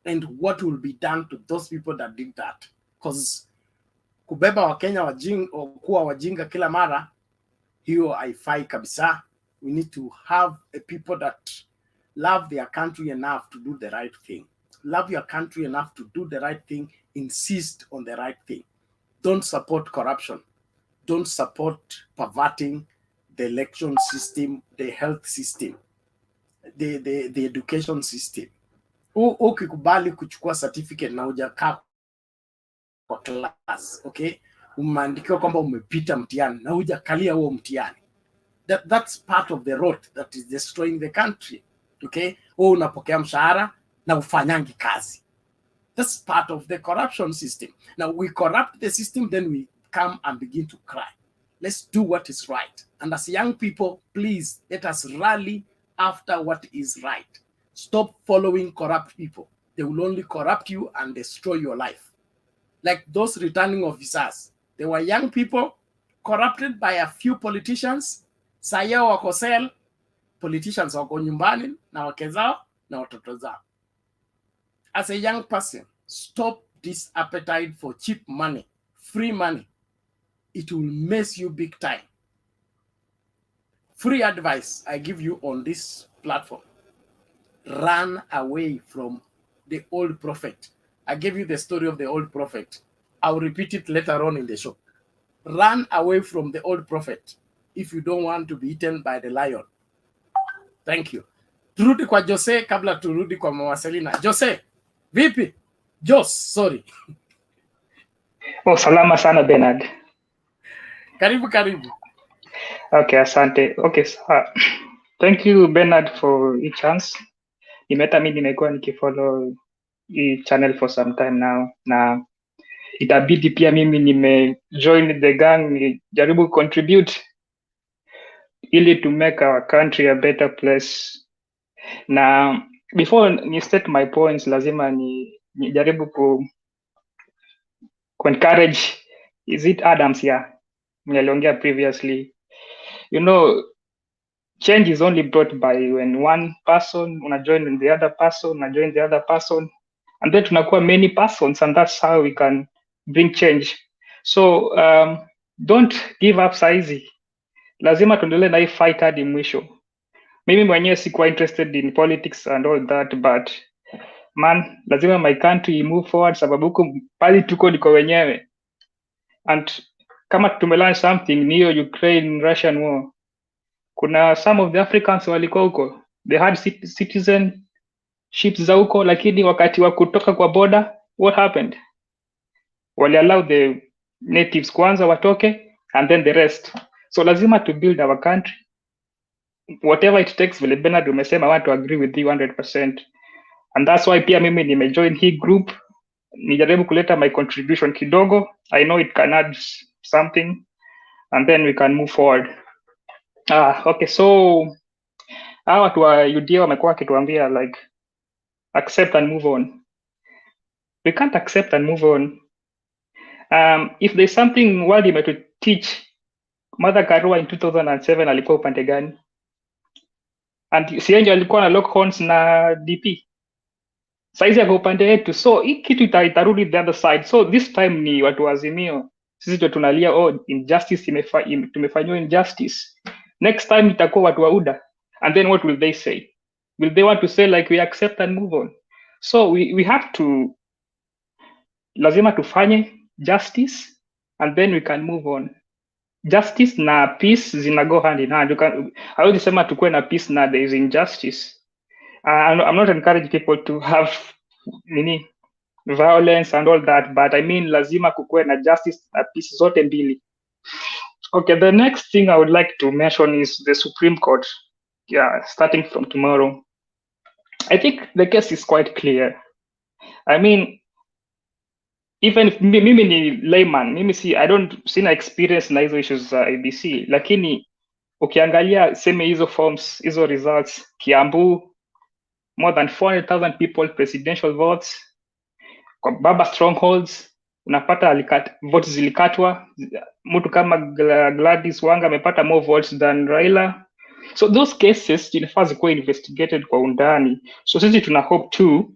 and what will be done to those people that did that. Because kubeba Wakenya kuwa wajinga kila mara, hiyo haifai kabisa. We need to have a people that love their country enough to do the right thing. Love your country enough to do the right thing. Insist on the right thing. Don't support corruption. Don't support perverting the election system, the health system, the education system. Ukikubali kuchukua certificate na hujakaa kwa class, okay? Umeandikiwa kwamba umepita mtihani na hujakalia huo mtihani. That's part of the rot that is destroying the country, okay? Unapokea mshahara na ufanyangi kazi. That's part of the corruption system. Now we corrupt the system, then we come and begin to cry. Let's do what is right. And as young people, please let us rally after what is right. Stop following corrupt people. They will only corrupt you and destroy your life. Like those returning officers. They were young people corrupted by a few politicians. Saya wako sel, politicians wako nyumbani na wake zao na watoto zao. As a young person, stop this appetite for cheap money, free money. It will mess you big time. Free advice I give you on this platform. Run away from the old prophet. I gave you the story of the old prophet. I'll repeat it later on in the show. Run away from the old prophet if you don't want to be eaten by the lion. Thank you. Turudi kwa Jose kabla turudi kwa Mama Selina. Jose, vipi? Sorry. Oh, salama sana Bernard. Karibu. Okay, asante. Okay, so, thank you Bernard for the chance. Nimekuwa nikifollow hii channel for some time now, na itabidi pia mimi join the gang, nijaribu contribute ili to make our country a better place. Na before ni state my points, lazima nijaribu ku encourage, is it Adams niliongea previously. You know, change is only brought by when one person join the other person, join the other person, and then tunakuwa many persons, and that's how we can bring change. So don't give up saizi, lazima tuendelee na hii fight hadi mwisho. Mimi mwenyewe sikuwa interested in politics and all that, but man, lazima my country move forward, sababu huko pali tuko liko wenyewe. And kama tumelearn something ni hiyo Ukraine-Russian war. Kuna some of the Africans walikuwa huko, they had citizenships za huko, lakini wakati wa kutoka kwa border, what happened? Wali allow the natives kwanza watoke and then the rest. So lazima to build our country, whatever it takes. Vile Bernard umesema, I want to agree with you 100%, and that's why pia mimi nimejoin hii group, nijaribu kuleta my contribution kidogo. I know it can add something, and then we can move forward. Okay, so hawa watu wa UDA wamekuwa wakituambia like accept and move on. We can't accept and move on. If there's something world imetu teach, Mother Karua in 2007 alikuwa upande gani? and Sienjo alikuwa na lock horns na DP. Saizi yako upande yetu, so hii kitu itarudi the other side. So this time ni watu wa Azimio, sisi ndio tunalia injustice tumefanywa injustice. Next time itakuwa watu wa UDA, and then what will they say? Will they want to say like we accept and move on? So we have to, lazima tufanye justice and then we can move on. Justice na peace zina go hand in hand. Hawezi sema tukue na peace na there is injustice. I'm not encouraging people to have violence and all that, but I mean lazima kukue na justice na peace zote mbili. Okay, the next thing I would like to mention is the Supreme Court. Yeah, starting from tomorrow. I think the case is quite clear. I mean, even if mimi ni layman, I don't sina experience na hizo issues za ABC, lakini ukiangalia seme hizo forms, hizo results, Kiambu, more than 400,000 people presidential votes, kwa Baba strongholds, unapata votes zilikatwa, mtu kama Gladys Wanga amepata more votes than Raila. So those cases inafaa zikuwa investigated kwa undani. So sisi tuna hope too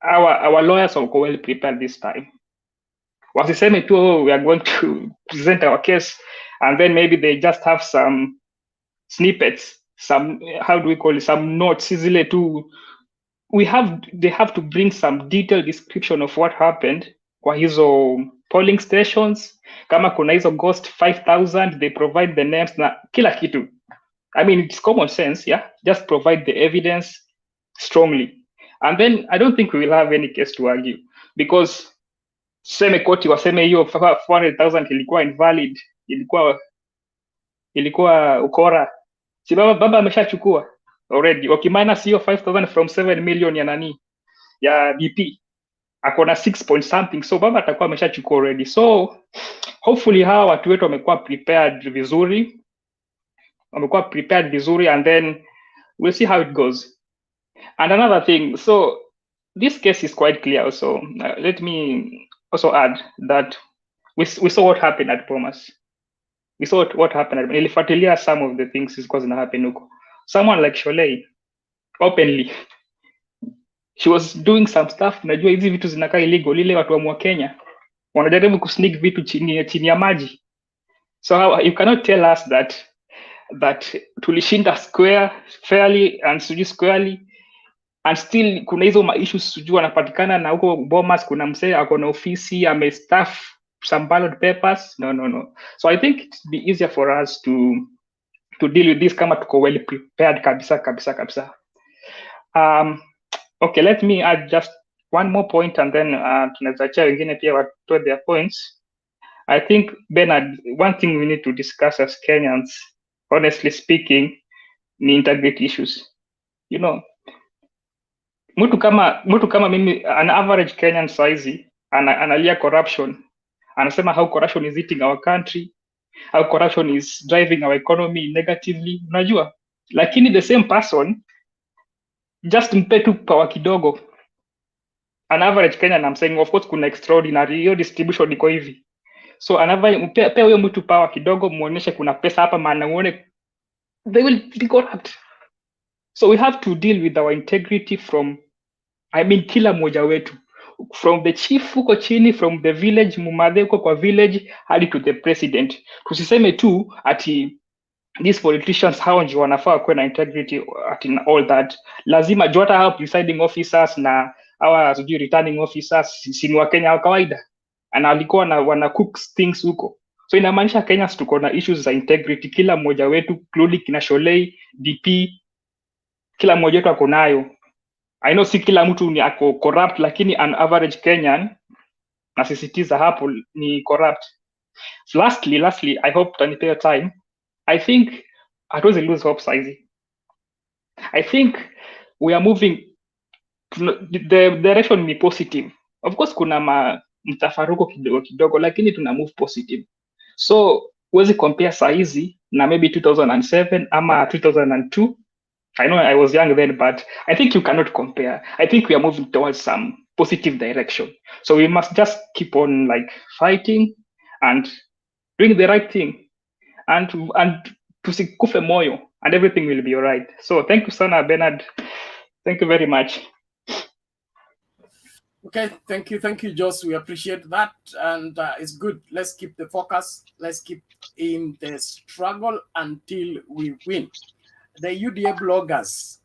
our lawyers are well prepared this time. Wasiseme tu we are going to present our case and then maybe they just have some snippets, some, how do we call it, some notes zile tu. They have to bring some detailed description of what happened kwa hizo polling stations. Kama kuna hizo ghost 5,000, they provide the names na kila kitu. I mean, it's common sense, yeah? Just provide the evidence strongly. And then I don't think we will have any case to argue because seme koti waseme hiyo 400,000 ilikuwa invalid, ilikuwa ukora. Si baba ameshachukua already. Wakiminus hiyo 5,000 from 7 million ya nani? Ya BP. Akona 6 point something. So baba atakuwa ameshachukua already. So hopefully hawa watu wetu wamekuwa prepared vizuri. And then we'll see how it goes. And another thing, so this case is quite clear also. Let me also add that we saw what happened at Bomas. We saw what happened at nilifuatilia some of the things is going to happen huko. Someone like Sholei, openly, she was doing some stuff. Najua hizi vitu zinakaa illegal, ile watu wa Kenya wanajaribu kusneak vitu chini ya maji. So you cannot tell us that tulishinda fairly and squarely and still kuna hizo issues sijui wanapatikana na huko Bomas kuna msee ako na ofisi amestaff some ballot papers. No. So I think it'd be easier for us to deal with this kama tuko well prepared kabisa. Okay, let me add just one more point and then tunaweza cha wengine pia watoe their points. I think, Bernard, one thing we need to discuss as Kenyans, honestly speaking, ni integrity issues. You know, mtu kama mimi, an average Kenyan saizi analia corruption, anasema how corruption is eating our country, how corruption is driving our economy negatively, unajua. Lakini the same person just mpe tu power kidogo. An average Kenyan, I'm saying, of course kuna extraordinary, hiyo distribution iko hivi. So pe huyo mtu power kidogo, muoneshe kuna pesa hapa, maana uone they will be corrupt. So we have to deal with our integrity from, kila mmoja wetu, from the chief huko chini, from the village, mumadhe huko kwa village hadi to the president. Tusiseme tu ati these politicians hao ndio wanafaa kuwa na integrity ati all that. Lazima jota hao presiding officers na hawa returning officers si ni wa Kenya wa kawaida, na walikuwa wana cook things huko. So inamaanisha Kenya tuko na issues za integrity, kila mmoja wetu, including kina Sholei, DP, kila mmoja wetu ako nayo. I know si kila mtu ni ako corrupt, lakini an average Kenyan, nasisitiza hapo, ni corrupt. Lastly, I hope tanipea time. I think hatuwezi lose hope saizi. I think we are moving, the direction ni positive. Of course kuna mtafaruko kidogo, lakini tuna move positive. So huwezi compare saizi na maybe 2007 ama 2002. I know I was young then, but I think you cannot compare. I think we are moving towards some positive direction. So we must just keep on like fighting and doing the right thing, and tusikufe moyo. and everything will be all right. So thank you, Sana Bernard. Thank you very much. Okay, thank you, Joss. We appreciate that, and it's good. Let's keep the focus. Let's keep in the struggle until we win. The UDA bloggers,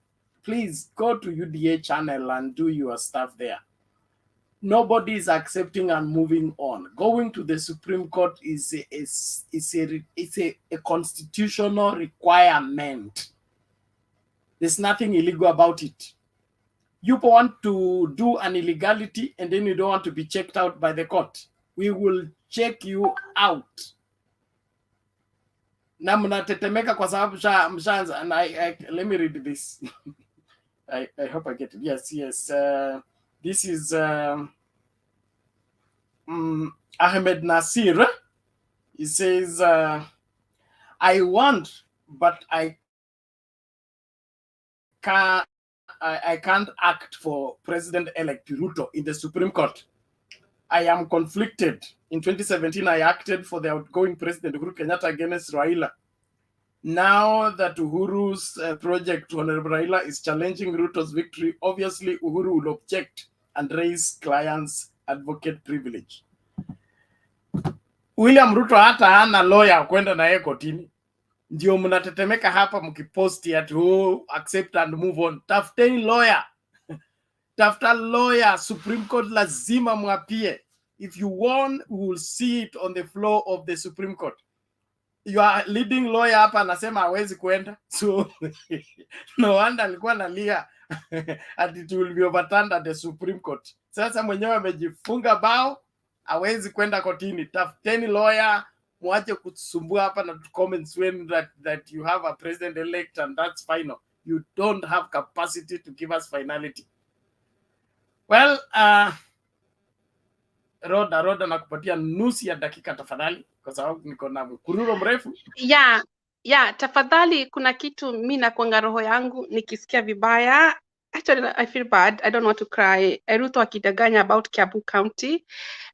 please go to UDA channel and do your stuff there. Nobody is accepting and moving on. Going to the Supreme Court is a constitutional requirement. There's nothing illegal about it. You want to do an illegality and then you don't want to be checked out by the court. We will check you out. Na mnatetemeka kwa sababu mshaanza, and let me read this. I hope I get it. Yes. This is Ahmed Nasir. He says, I want, but I can't act for President-elect Ruto in the Supreme Court. I am conflicted. In 2017, I acted for the outgoing President Uhuru Kenyatta against Raila. Now that Uhuru's project, Honorable Raila, is challenging Ruto's victory, obviously Uhuru will object and raise client's advocate privilege. William Ruto hata hana lawyer kwenda na yeye kotini. Ndio mnatetemeka hapa mkiposti at accept and move on. Tafuteni lawyer. Tafuta lawyer. Supreme Court lazima mwapie. If you won, we will see it on the floor of the Supreme Court. Your leading lawyer hapa anasema hawezi kwenda. So no wonder alikuwa analia and it will be overturned at the Supreme Court. Sasa mwenyewe amejifunga bao, hawezi kwenda kotini. Tafuteni lawyer. Mwache kutusumbua hapa na comments when that you have a president elect and that's final. You don't have capacity to give us finality. Well, Roda nakupatia nusu ya dakika tafadhali kwa sababu niko na mkururo mrefu. Yeah, tafadhali, kuna kitu mimi na kuanga roho yangu nikisikia vibaya. Actually, I feel bad. I don't want to cry. Ruto akidanganya about Kiambu County.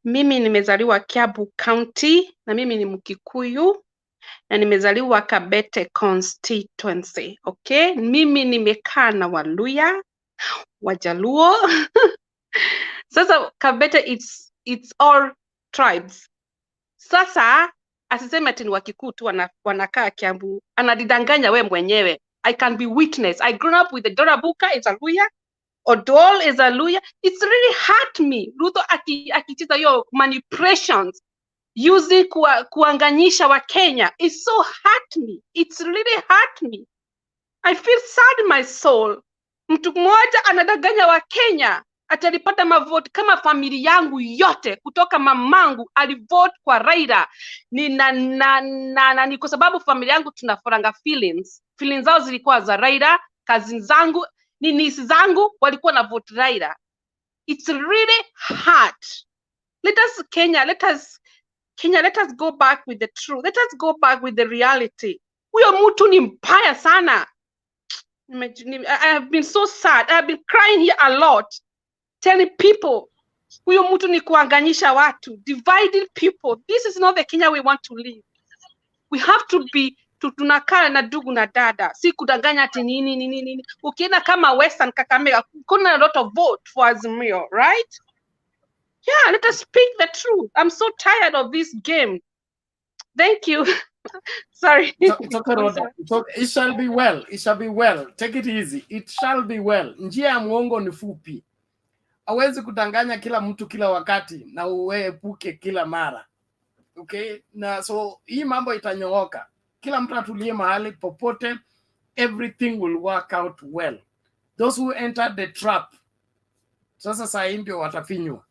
Mimi nimezaliwa Kiambu County na mimi ni Mkikuyu na nimezaliwa Kabete constituency. Okay? Mimi nimekaa na Waluya, Wajaluo. Sasa Kabete it's all tribes. Sasa asiseme ati ni Wakikuyu tu wanakaa Kiambu. Anadidanganya we mwenyewe. I can be witness. I grew up with the Dorabuka is a Luya. Odol is a Luya. It's really hurt me. Ruto akicheza yo manipulations using kuanganyisha wa Kenya. It's so hurt me. It's really hurt me. I feel sad in my soul. Mtu mmoja anadanganya wa Kenya atalipata mavote kama familia yangu yote kutoka mamangu alivote kwa Raila. Ni kwa sababu familia yangu tunaforanga feelings zao zilikuwa za Raila, cousins zangu, niece zangu walikuwa na vote Raila. It's really hard. Let us go back with the truth. Let us go back with the reality. Huyo mtu ni mbaya sana. I have been so sad. I have been crying here a lot. Telling people, huyo mtu ni kuanganyisha watu, dividing people. This is not the Kenya we want to live. We have to be tunakaa na ndugu na dada, si kudanganya ati nini. Ukienda kama Western Kakamega, kuna a lot of vote for Azimio, right? Yeah, let us speak the truth. I'm so tired of this game. Thank you. Sorry. It shall be well. It shall be well. Take it easy. It shall be well. Njia ya mwongo ni fupi. Hawezi kudanganya kila mtu kila wakati na uepuke kila mara. Okay? Na so hii mambo itanyooka. Kila mtu atulie mahali popote. Everything will work out well. Those who entered the trap, sasa saa hii ndio watafinywa.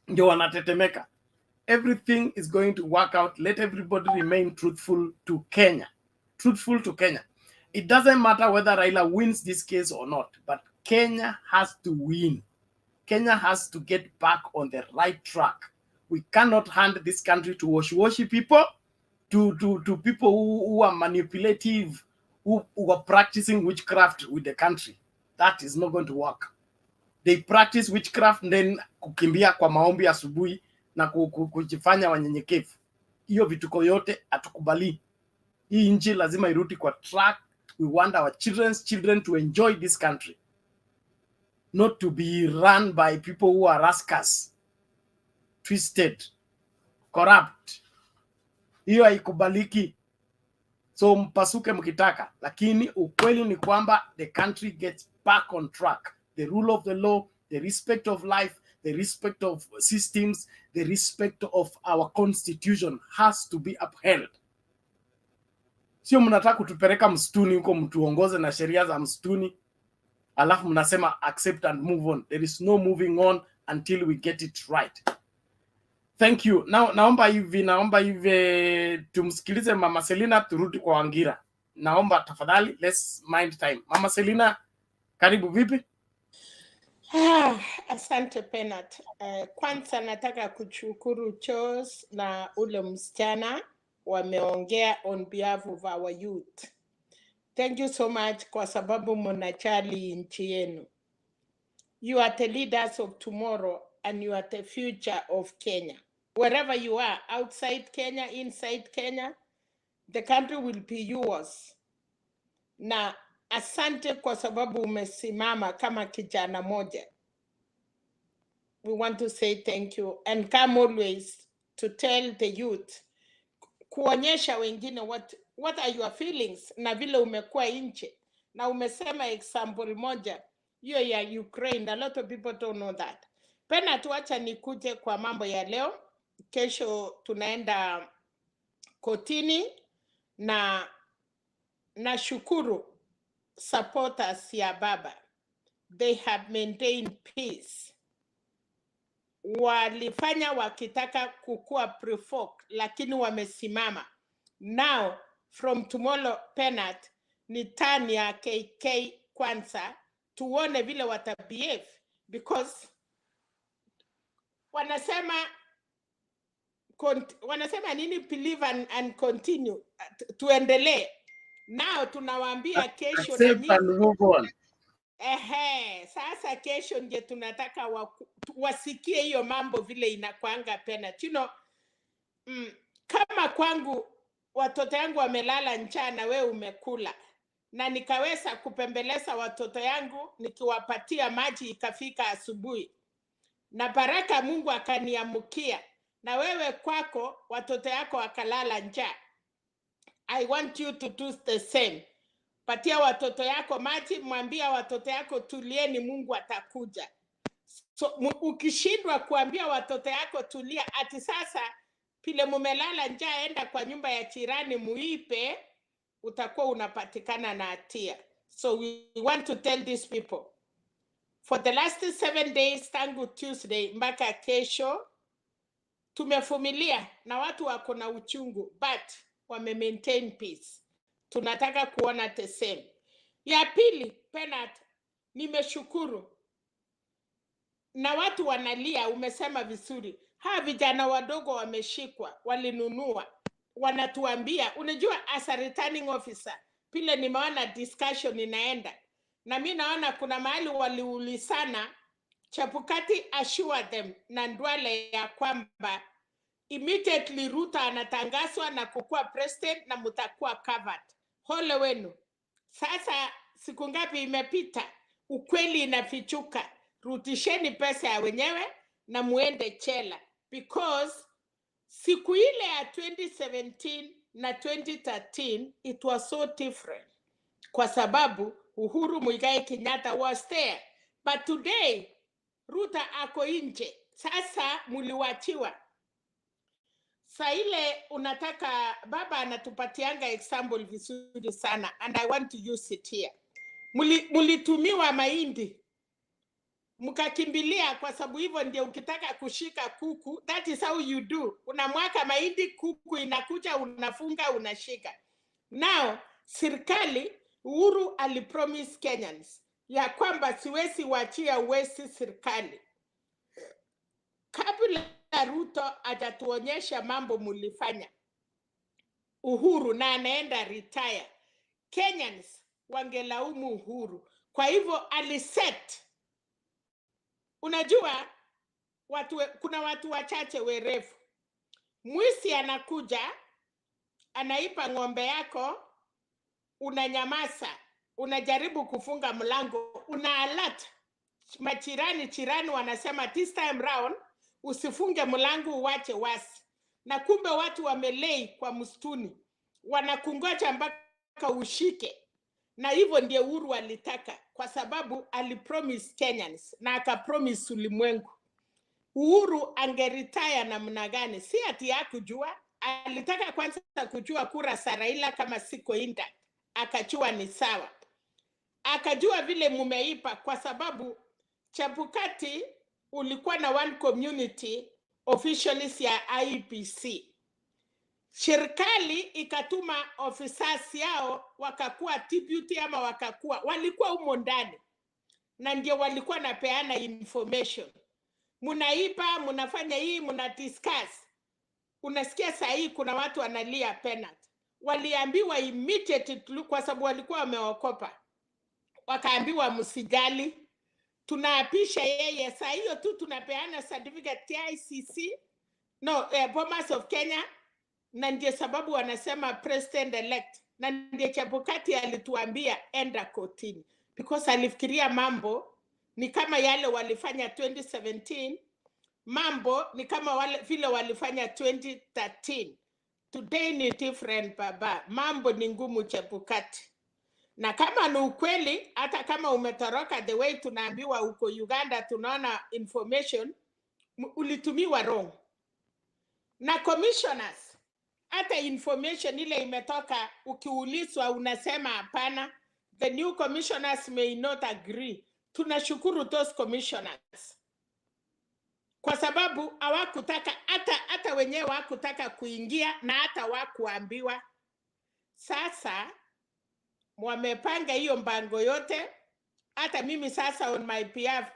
Ndio wanatetemeka. Everything is going to work out. Let everybody remain truthful to Kenya. Truthful to Kenya. It doesn't matter whether Raila wins this case or not, but Kenya has to win. Kenya has to get back on the right track. We cannot hand this country to washi people, to people who are manipulative, who are practicing witchcraft with the country. That is not going to work. They practice witchcraft and then kukimbia kwa maombi asubuhi na kujifanya wanyenyekevu. Hiyo vituko yote atukubali. Hii nchi lazima irudi kwa track We want our children's children to enjoy this country, not to be run by people who are rascals, twisted, corrupt. Hiyo haikubaliki. So mpasuke mkitaka, lakini ukweli ni kwamba the country gets back on track. The rule of the law, the respect of life, the respect of systems, the respect of our constitution has to be upheld. Sio mnataka kutupeleka msituni huko mtuongoze na sheria za msituni, alafu mnasema accept and move on. There is no moving on until we get it right. Thank you. Naomba hivi tumsikilize Mama Selina, turudi kwa Wangira. Naomba tafadhali, let's mind time. Mama Selina, karibu vipi? Asante Penat. Kwanza nataka kushukuru Charles na ule msichana wameongea on behalf of our youth. Thank you so much kwa sababu mnachali nchi yenu. You are the leaders of tomorrow and you are the future of Kenya. Wherever you are, outside Kenya, inside Kenya, the country will be yours. Na asante kwa sababu umesimama kama kijana moja. We want to say thank you and come always to tell the youth, kuonyesha wengine what are your feelings na vile umekuwa nje. Na umesema example moja, hiyo ya Ukraine. A lot of people don't know that. Pena tuacha nikuje kwa mambo ya leo. Kesho tunaenda kotini na shukuru supporters ya baba. They have maintained peace. Walifanya wakitaka kukua provoke, lakini wamesimama. Now from tomorrow Penat ni turn ya KK kwanza, tuone vile watabehave, because wanasema nini, believe and continue, tuendelee. Now tunawaambia kesho Accept and move on. Sasa kesho ndio tunataka wasikie hiyo mambo vile inakwanga Penat. You know, kama kwangu watoto yangu wamelala njaa na wewe umekula, na nikaweza kupembeleza watoto yangu nikiwapatia maji ikafika asubuhi, na baraka Mungu akaniamukia, na wewe kwako watoto yako wakalala njaa. I want you to do the same. Patia watoto yako maji, mwambia watoto yako tulieni, Mungu atakuja. So ukishindwa kuambia watoto yako tulia, ati sasa pile mumelala njaa enda kwa nyumba ya jirani muipe, utakuwa unapatikana na hatia. So we want to tell these people, for the last 7 days tangu Tuesday mpaka kesho tumefumilia na watu wako na uchungu, but wame maintain peace. Tunataka kuona the same. Ya pili, Penat, nimeshukuru na watu wanalia, umesema vizuri. Vijana wadogo wameshikwa, walinunua, wanatuambia, unajua as a returning officer, pile nimeona discussion inaenda, na mimi naona kuna mahali waliulisana, Chebukati assure them na Ndwale ya kwamba immediately Ruto anatangazwa na kukua president na mutakuwa covered. Hole wenu. Sasa siku ngapi imepita, ukweli inafichuka. Rutisheni pesa ya wenyewe na muende chela, because siku ile ya 2017 na 2013 it was so different, kwa sababu Uhuru Muigai Kenyatta was there, but today Ruto ako nje. Sasa muliwachiwa. Sa ile unataka, baba anatupatianga example vizuri sana, and I want to use it here. Mulitumiwa mahindi, mkakimbilia, kwa sababu hivyo ndio ukitaka kushika kuku, that is how you do. Unamwaka mahindi, kuku inakuja, unafunga, unashika. Now serikali, Uhuru alipromise Kenyans ya kwamba siwezi wachia uwezi serikali. Kabla Ruto atatuonyesha mambo mulifanya, Uhuru na anaenda retire, Kenyans wangelaumu Uhuru. Kwa hivyo aliset. Unajua kuna watu wachache werevu. Mwisi anakuja, anaipa ng'ombe yako unanyamaza, unajaribu kufunga mlango, una alert chirani wanasema this time round usifunge mlango uwache wasi, na kumbe watu wamelei kwa msituni wanakungoja mpaka ushike. Na hivyo ndio Uhuru alitaka, kwa sababu alipromise Kenyans na akapromise ulimwengu. Uhuru angeretire namna gani? Si ati hakujua, alitaka kwanza kujua kura za Raila kama siko intact, akajua ni sawa, akajua vile mumeipa, kwa sababu Chebukati ulikuwa na one community officials ya Iebc. Serikali ikatuma officers yao wakakuwa deputy ama walikuwa humo ndani, na ndio walikuwa napeana information. Munaipa, munafanya hii, muna discuss. Unasikia saa hii kuna watu wanalia penalty. Waliambiwa immediately kwa sababu walikuwa wameokopa. Wakaambiwa msijali, tunaapisha yeye saa hiyo tu, tunapeana certificate ya ICC Bomas of Kenya, na ndiye sababu wanasema president elect, na ndiye Chebukati alituambia enda kotini, because alifikiria mambo ni kama yale walifanya 2017, mambo ni kama vile walifanya 2013. Today ni different baba, mambo ni ngumu Chebukati. Na kama ni ukweli, hata kama umetoroka the way tunaambiwa huko Uganda, tunaona information ulitumiwa wrong. Na commissioners, hata information ile imetoka, ukiulizwa unasema hapana. The new commissioners may not agree. Tunashukuru those commissioners, kwa sababu hawakutaka, hata wenyewe hawakutaka kuingia na hata hawakuambiwa. Sasa wamepanga hiyo mpango yote. Hata mimi sasa on my behalf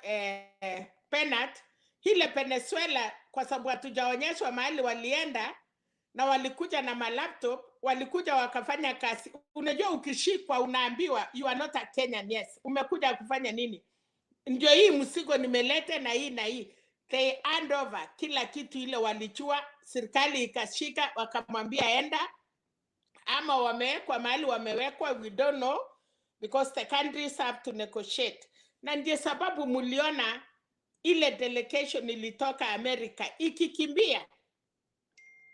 penat ile Venezuela, kwa sababu hatujaonyeshwa mahali walienda, na walikuja na malaptop, walikuja wakafanya kazi. Unajua ukishikwa unaambiwa you are not a Kenyan. Yes, umekuja kufanya nini? Ndio hii msigo nimelete na hii na hii. They hand over kila kitu ile walichua, serikali ikashika, wakamwambia enda, ama wamewekwa mahali wamewekwa, we don't know, because the countries have to negotiate. Na ndiyo sababu muliona ile delegation ilitoka Amerika ikikimbia,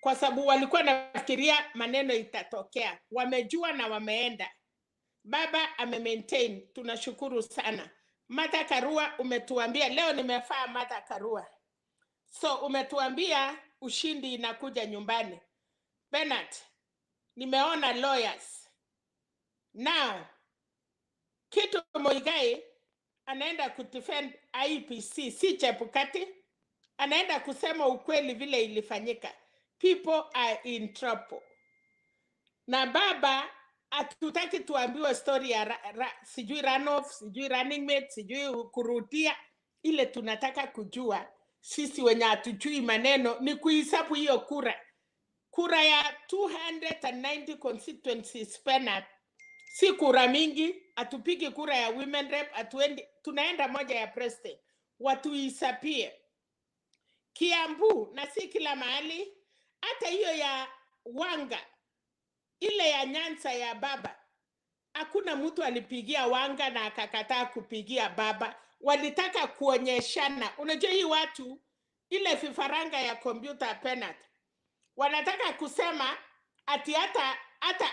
kwa sababu walikuwa nafikiria maneno itatokea. Wamejua na wameenda. Baba ame-maintain, tunashukuru sana. Martha Karua umetuambia, leo nimefaa Martha Karua. So umetuambia ushindi inakuja nyumbani. Bernard, nimeona lawyers. Now, Kitu Moigai anaenda kudefend IEBC, si Chebukati. Anaenda kusema ukweli vile ilifanyika. People are in trouble. Na baba, hatutaki tuambiwe story ya sijui runoff, sijui running mate, sijui kurudia. Ile tunataka kujua, sisi wenye hatujui maneno, ni kuhesabu hiyo kura. Kura ya 290 constituencies penat. Si kura mingi, atupigi kura ya women rep, tunaenda moja ya president. Watu isapie. Kiambu, na si kila mahali, hata hiyo ya Wanga, ile ya Nyanza ya baba, hakuna mtu alipigia Wanga na akakataa kupigia baba. Walitaka kuonyeshana. Unajua hii watu, ile vifaranga ya computer penat, wanataka kusema ati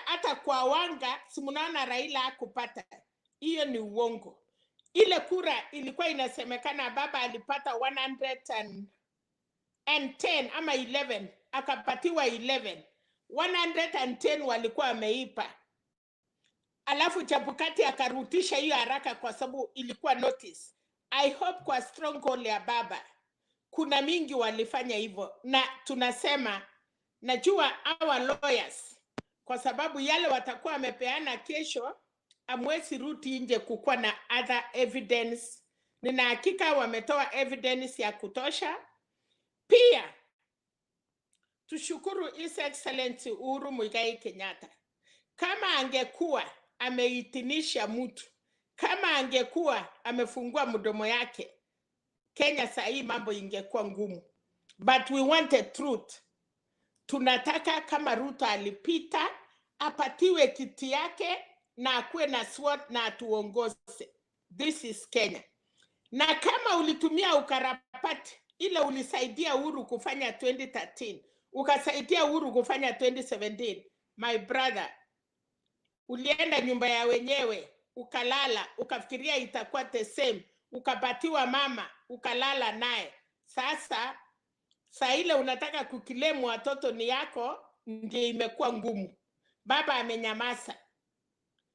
hata kwa Wanga simunaona Raila hakupata. Hiyo ni uongo. Ile kura ilikuwa inasemekana baba alipata 110 ama 11, akapatiwa 11. 110 walikuwa wameipa. Alafu Chebukati akarutisha hiyo haraka kwa sababu ilikuwa notice. I hope kwa stronghold ya baba kuna mingi walifanya hivyo, na tunasema najua our lawyers, kwa sababu yale watakuwa wamepeana kesho, amwezi ruti nje kukuwa na other evidence. Nina hakika wametoa evidence ya kutosha. Pia tushukuru His Excellency Uhuru Muigai Kenyatta. Kama angekuwa ameitinisha mtu, kama angekuwa amefungua mdomo yake, Kenya saa hii mambo ingekuwa ngumu. But we wanted truth. Tunataka kama Ruto alipita, apatiwe kiti yake, na akuwe na SWOT na atuongoze. This is Kenya. Na kama ulitumia ukarabati ile ulisaidia Uhuru kufanya 2013, ukasaidia Uhuru kufanya 2017, my brother, ulienda nyumba ya wenyewe, ukalala, ukafikiria itakuwa the same, ukapatiwa mama, ukalala naye. Sasa saa ile unataka kukilemu watoto ni yako, ndio imekuwa ngumu. Baba amenyamaza.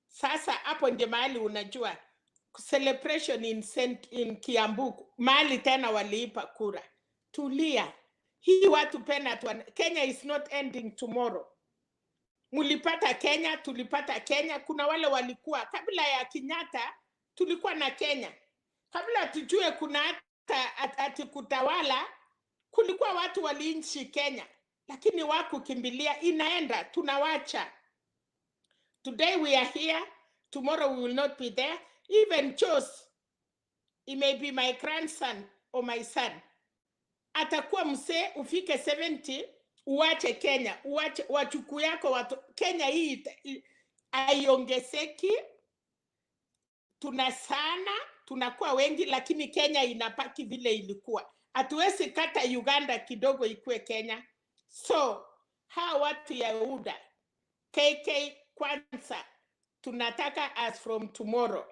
Sasa hapo ndio mahali unajua celebration in Kiambu, mahali tena waliipa kura. Tulia. Hii watu pena Kenya is not ending tomorrow. Mulipata Kenya, tulipata Kenya. Kuna wale walikuwa kabla ya Kenyatta tulikuwa na Kenya. Kabla tujue kuna hata ati kutawala, kulikuwa watu waliinchi Kenya, lakini wakukimbilia inaenda, tunawacha. Today we are here, tomorrow we will not be there. Even chose, it may be my grandson or my son. Atakuwa mse ufike 70, uache Kenya, uache wachuku yako watu. Kenya hii aiongezeki, tuna sana, tunakuwa wengi, lakini Kenya inapaki vile ilikuwa. Hatuwezi kata Uganda kidogo ikue Kenya. So, hawa watu ya UDA, KK kwanza, tunataka as from tomorrow.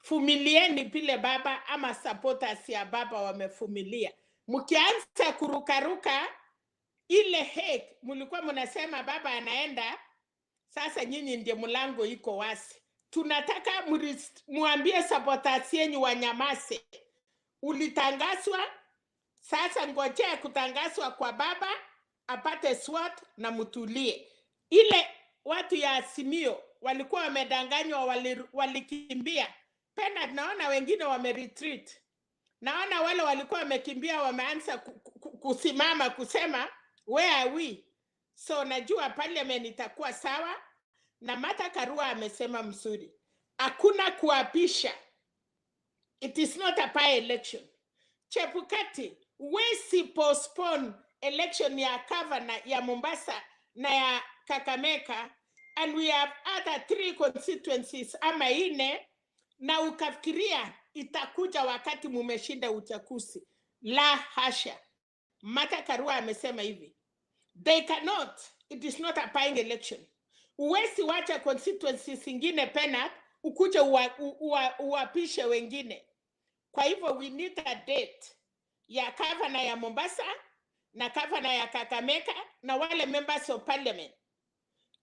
Fumilieni pile baba ama supporters ya baba wamefumilia. Mkianza kurukaruka ile hate, mulikuwa mnasema baba anaenda, sasa nyinyi ndiye mlango iko wasi. Tunataka muambie supporters yenu wanyamase. Ulitangazwa, sasa ngojea kutangazwa kwa baba, apate SWOT na mutulie. Ile watu ya Azimio walikuwa wamedanganywa, walikimbia. Pena naona wengine wameretreat. Naona wale walikuwa wamekimbia wameanza kusimama kusema where are we? So najua parliament itakuwa sawa, na Martha Karua amesema mzuri. Hakuna kuapisha. It is not a by election. Chebukati, wesi postpone election ya governor ya Mombasa na ya Kakamega, and we have other 3 constituencies ama 4, na ukafikiria itakuja wakati mumeshinda uchaguzi. La hasha. Martha Karua amesema hivi. They cannot. It is not a by election. Uwezi wacha constituencies ingine pena ukuje uwapishe wengine. Kwa hivyo we need a date ya governor ya Mombasa na governor ya Kakamega na wale members of parliament.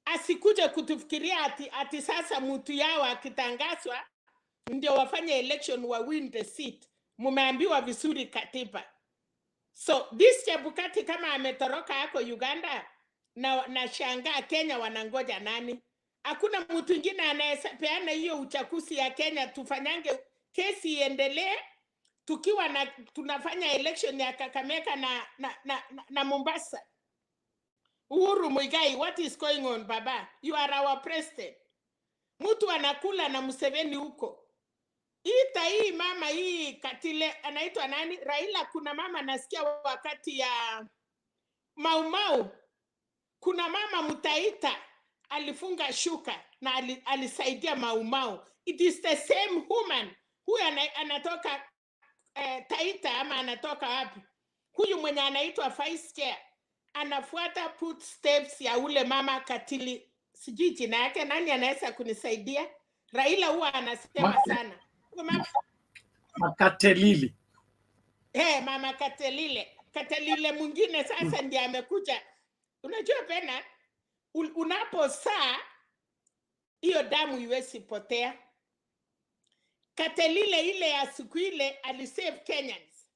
Asikuje kutufikiria ati sasa mtu yao akitangazwa ndio wafanye election wa win the seat. Mumeambiwa vizuri katiba. So this Chebukati kama ametoroka yako Uganda na shangaa Kenya wanangoja nani? Hakuna mtu mwingine anayepeana hiyo uchaguzi ya Kenya. Tufanyange kesi iendelee tukiwa tunafanya election ya Kakamega na Mombasa. Uhuru Muigai, what is going on baba? You are our president. Mtu anakula na Museveni huko. Hii mama hii Katile anaitwa nani? Raila, kuna mama nasikia wakati ya Mau. Kuna mama Mutaita alifunga shuka na alisaidia Mau. It is the same woman. Huyu anatoka Taita ama anatoka wapi? Huyu mwenye anaitwa vice chair anafuata footsteps ya ule mama Katili. Sijui jina yake, nani anaweza kunisaidia? Raila huwa anasema sana. Mama Katelili. Mama Katelile mwingine sasa ndiye amekuja. Unajua pena unaposaa hiyo damu iwezi potea. Katelile ile ya siku ile alisave Kenyans.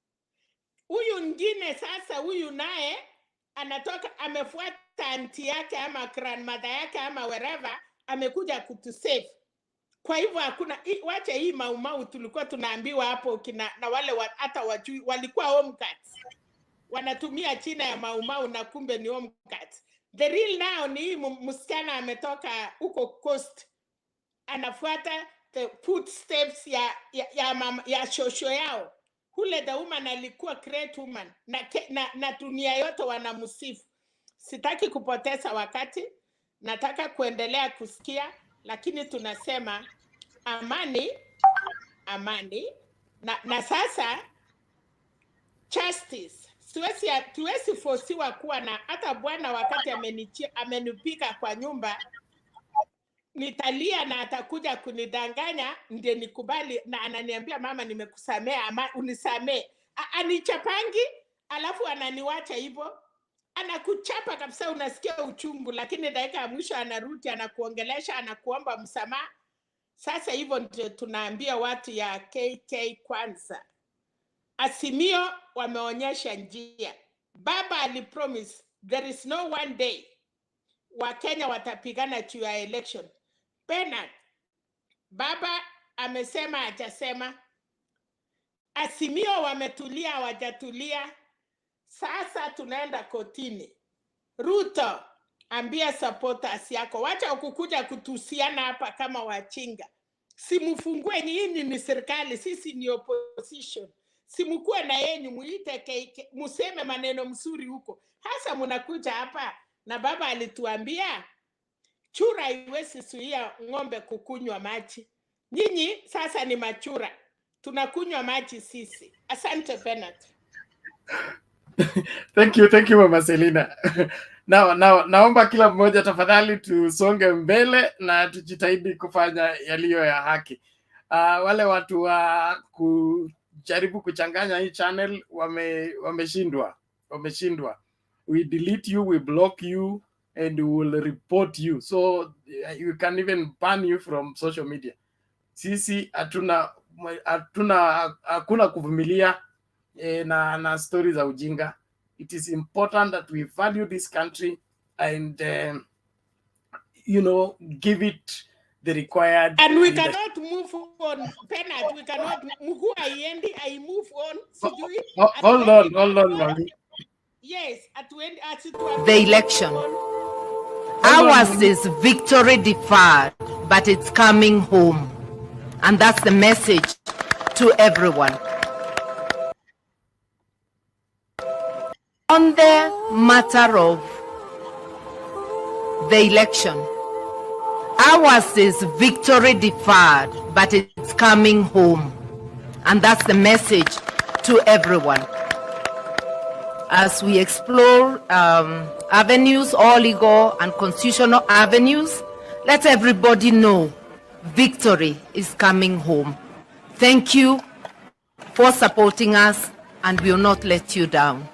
Huyu mwingine sasa, huyu naye anatoka amefuata auntie yake ama grandmother yake ama wherever, amekuja kutusave. Kwa hivyo hakuna wacha hii Mau tulikuwa tunaambiwa hapo na wale hata wajui walikuwa home guards. Wanatumia china ya Mau na kumbe ni home guards. The real now ni hii msichana ametoka huko coast. Anafuata the footsteps ya shosho yao. Hule the woman alikuwa great woman na dunia yote wanamsifu. Sitaki kupoteza wakati. nataka kuendelea kusikia, lakini tunasema amani, amani na sasa justice. Siwezi forsiwa kuwa na hata bwana wakati amenipika kwa nyumba nitalia na atakuja kunidanganya ndiye nikubali, na ananiambia mama nimekusamea ama unisamee. Anichapangi alafu ananiwacha hivyo, anakuchapa kabisa, unasikia uchungu, lakini dakika ya mwisho anarudi anakuongelesha, anakuomba msamaha. Sasa hivyo ndio tunaambia watu ya KK kwanza. Azimio wameonyesha njia. Baba alipromise there is no one day Wakenya watapigana juu ya election. Bernard, baba amesema hajasema. Azimio wametulia hawajatulia. Sasa tunaenda kotini. Ruto, ambia supporters yako wacha kukuja kutusiana hapa kama wachinga. Simufungue, nyinyi ni serikali, sisi ni opposition. Simukue na yenyu muite museme maneno mzuri huko. Hasa munakuja hapa na baba alituambia chura haiwezi zuia ng'ombe kukunywa maji. Nyinyi sasa ni machura. Tunakunywa maji sisi. Asante Bernard. Thank you Mama Selina. Naomba kila mmoja tafadhali tusonge mbele na tujitahidi kufanya yaliyo ya haki. Wale watu wa kujaribu kuchanganya hii channel wameshindwa. We delete you, we block you, and we will report you. So you can even ban you from social media. Sisi hakuna kuvumilia na stories za ujinga. It is important that we value this country and give it the required. And we cannot move on, Bernard. We cannot move on. Hold on, Mommy. Yes, the election. Ours is victory deferred, but it's coming home. And that's the message to everyone. On the matter of the election, ours is victory deferred, but it's coming home. And that's the message to everyone. As we explore avenues, all legal and constitutional avenues, let everybody know victory is coming home. Thank you for supporting us, and we will not let you down.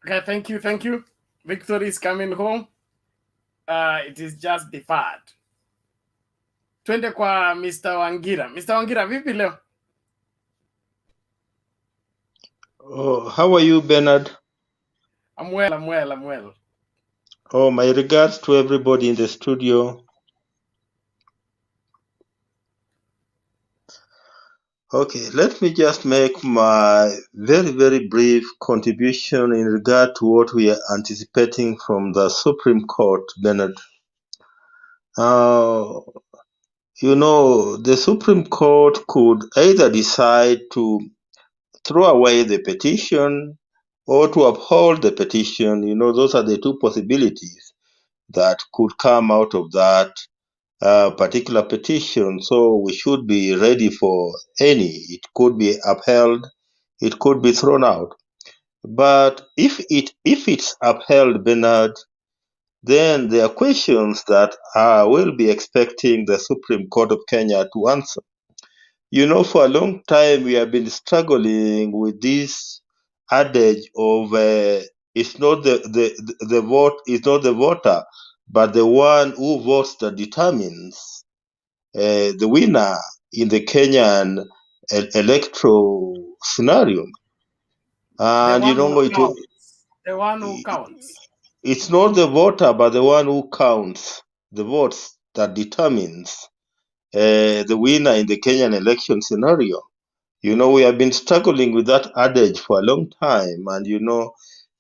Okay, thank you. Victory is coming home. It is just deferred. Twende kwa Mr. Wangira. Mr. Wangira, vipi leo? Oh, how are you, Bernard? I'm well. Oh, my regards to everybody in the studio. Okay, let me just make my very, very brief contribution in regard to what we are anticipating from the Supreme Court, Bernard. The Supreme Court could either decide to throw away the petition or to uphold the petition. Those are the two possibilities that could come out of that particular petition. So we should be ready for any. It could be upheld, it could be thrown out. But if it's upheld, Bernard, then there are questions that I will be expecting the Supreme Court of Kenya to answer. For a long time we have been struggling with this adage of it's not the vote, it's not the voter, but the one who votes that determines the winner in the Kenyan electoral scenario. And the one who counts. It's not the voter, but the one who counts the votes that determines the winner in the Kenyan election scenario. We have been struggling with that adage for a long time, and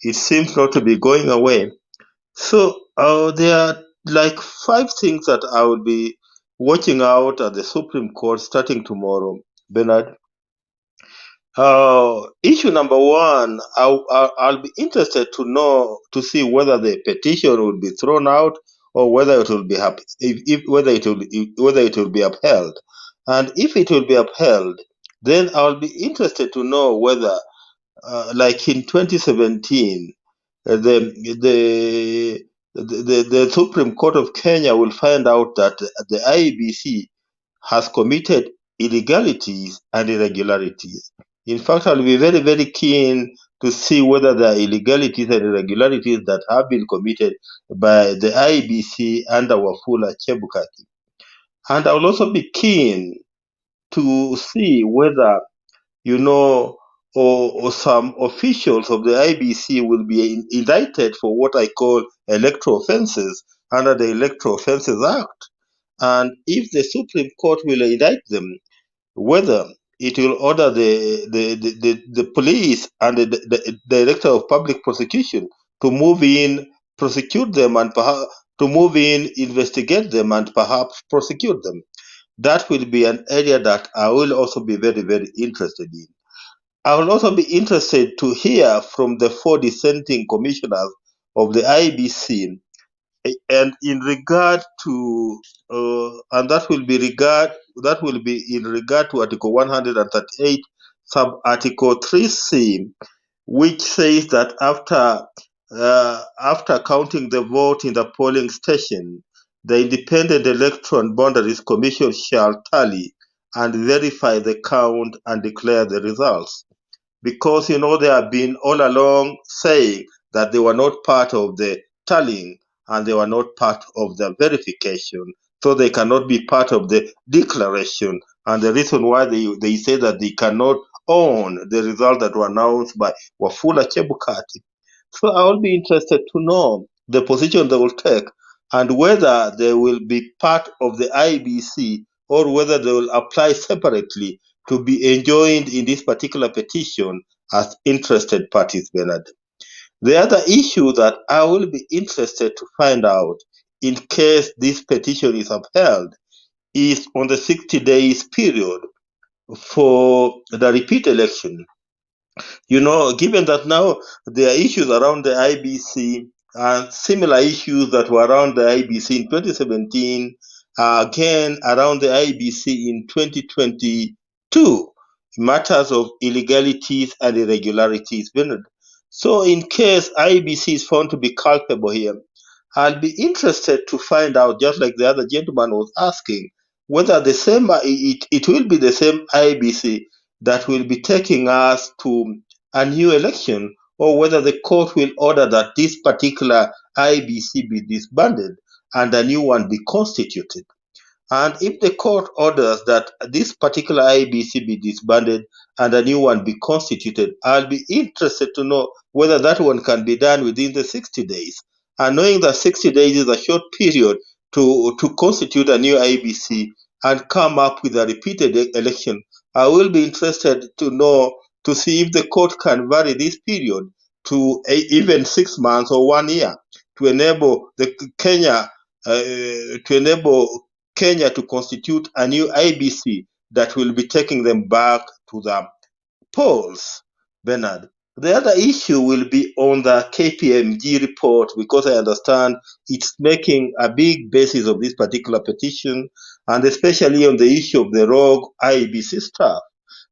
it seems not to be going away. So there are like 5 things that I will be watching out at the Supreme Court starting tomorrow, Bernard. Issue number one, I'll be interested to see whether the petition will be thrown out or whether it will be whether it will be upheld. And if it will be upheld, then I'll be interested to know whether, like in 2017, the Supreme Court of Kenya will find out that the IEBC has committed illegalities and irregularities. In fact, I'll be very, very keen to see whether there are illegalities and irregularities that have been committed by the IEBC under Wafula Chebukati. And I'll also be keen to see whether, or some officials of the IBC will be indicted for what I call electoral offenses under the Electoral Offences Act. And if the Supreme Court will indict them, whether it will order the police and the Director of Public Prosecution to move in, prosecute them, and investigate them, and perhaps prosecute them. That will be an area that I will also be very, very interested in. I will also be interested to hear from the 4 dissenting commissioners of the IBC, and in regard to, and that will be in regard to Article 138, sub-article 3C, which says that after counting the vote in the polling station, the Independent Electoral and Boundaries Commission shall tally and verify the count and declare the results. Because, they have been all along saying that they were not part of the tallying and they were not part of the verification, so they cannot be part of the declaration. And the reason why they say that they cannot own the result that were announced by Wafula Chebukati. So I will be interested to know the position they will take and whether they will be part of the IBC or whether they will apply separately to be enjoined in this particular petition as interested parties, Bernard. The other issue that I will be interested to find out in case this petition is upheld is on the 60 days period for the repeat election. Given that now there are issues around the IBC and similar issues that were around the IBC in 2017, again around the IBC in 2022, matters of illegalities and irregularities. So in case IBC is found to be culpable here, I'll be interested to find out, just like the other gentleman was asking, whether it will be the same IBC that will be taking us to a new election, or whether the court will order that this particular IBC be disbanded and a new one be constituted. And if the court orders that this particular IBC be disbanded and a new one be constituted, I'll be interested to know whether that one can be done within the 60 days. And knowing that 60 days is a short period to constitute a new IBC and come up with a repeated election, I will be interested to see if the court can vary this period to even 6 months or 1 year to enable Kenya to constitute a new IBC that will be taking them back to the polls, Bernard. The other issue will be on the KPMG report, because I understand it's making a big basis of this particular petition, and especially on the issue of the rogue IBC staff.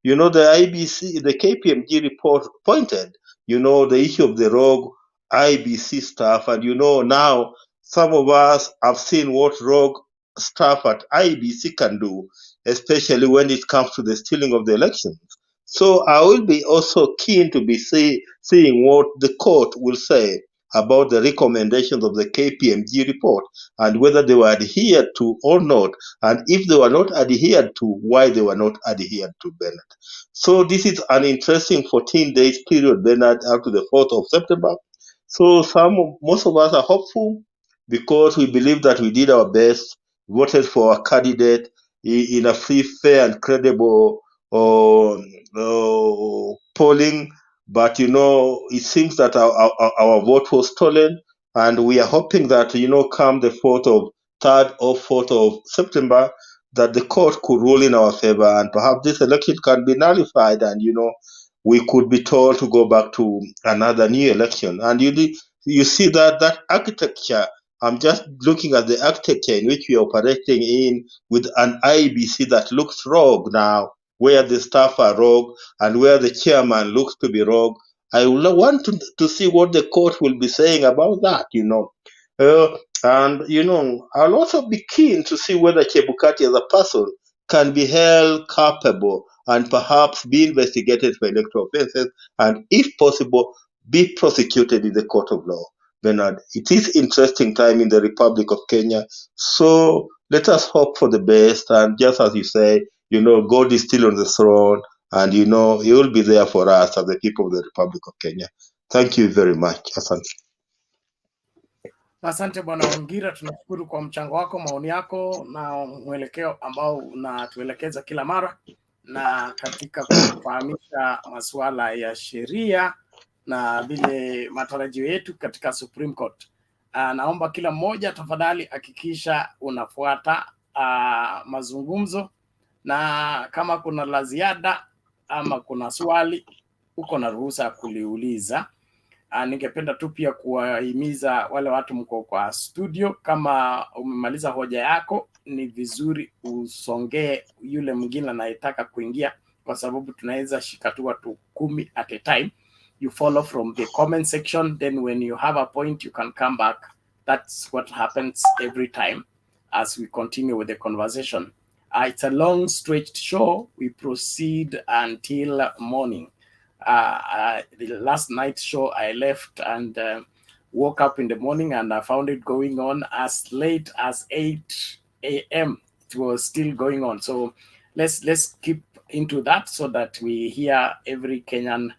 The KPMG report pointed, the issue of the rogue IBC staff, and now some of us have seen what rogue staff at IBC can do, especially when it comes to the stealing of the elections. So I will be also keen to be seeing what the court will say about the recommendations of the KPMG report and whether they were adhered to or not, and if they were not adhered to, why they were not adhered to, Bernard. So this is an interesting 14 days period, Bernard, up to the 4th of September. So most of us are hopeful because we believe that we did our best, voted for a candidate in a free, fair, and credible polling, but it seems that our vote was stolen, and we are hoping that come the 4th of 3rd or 4th of September, that the court could rule in our favor, and perhaps this election can be nullified, and we could be told to go back to another new election. And you see that architecture. I'm just looking at the architecture in which we are operating in, with an Iebc that looks rogue now, where the staff are rogue and where the chairman looks to be rogue. I will want to see what the court will be saying about that, and I'll also be keen to see whether Chebukati as a person can be held culpable and perhaps be investigated for electoral offences, and if possible, be prosecuted in the court of law. Bernard, it is interesting time in the Republic of Kenya, so let us hope for the best, and just as you say, God is still on the throne, and he will be there for us as the people of the Republic of Kenya. Thank you very much. Asante. Asante Bwana Wangira, tunashukuru kwa mchango wako, maoni yako na mwelekeo ambao unatuelekeza kila mara na katika kufahamisha masuala ya sheria na vile matarajio yetu katika Supreme Court. Naomba kila mmoja tafadhali hakikisha unafuata mazungumzo, na kama kuna la ziada ama kuna swali uko na ruhusa kuliuliza. Ningependa tu pia kuwahimiza wale watu mko kwa studio, kama umemaliza hoja yako ni vizuri usongee yule mwingine anayetaka kuingia, kwa sababu tunaweza shika tu watu 10 at a time. You follow from the comment section, then when you have a point you can come back. That's what happens every time as we continue with the conversation. It's a long stretched show. We proceed until morning. The last night show I left and woke up in the morning and I found it going on as late as 8 a.m. It was still going on. So let's keep into that so that we hear every Kenyan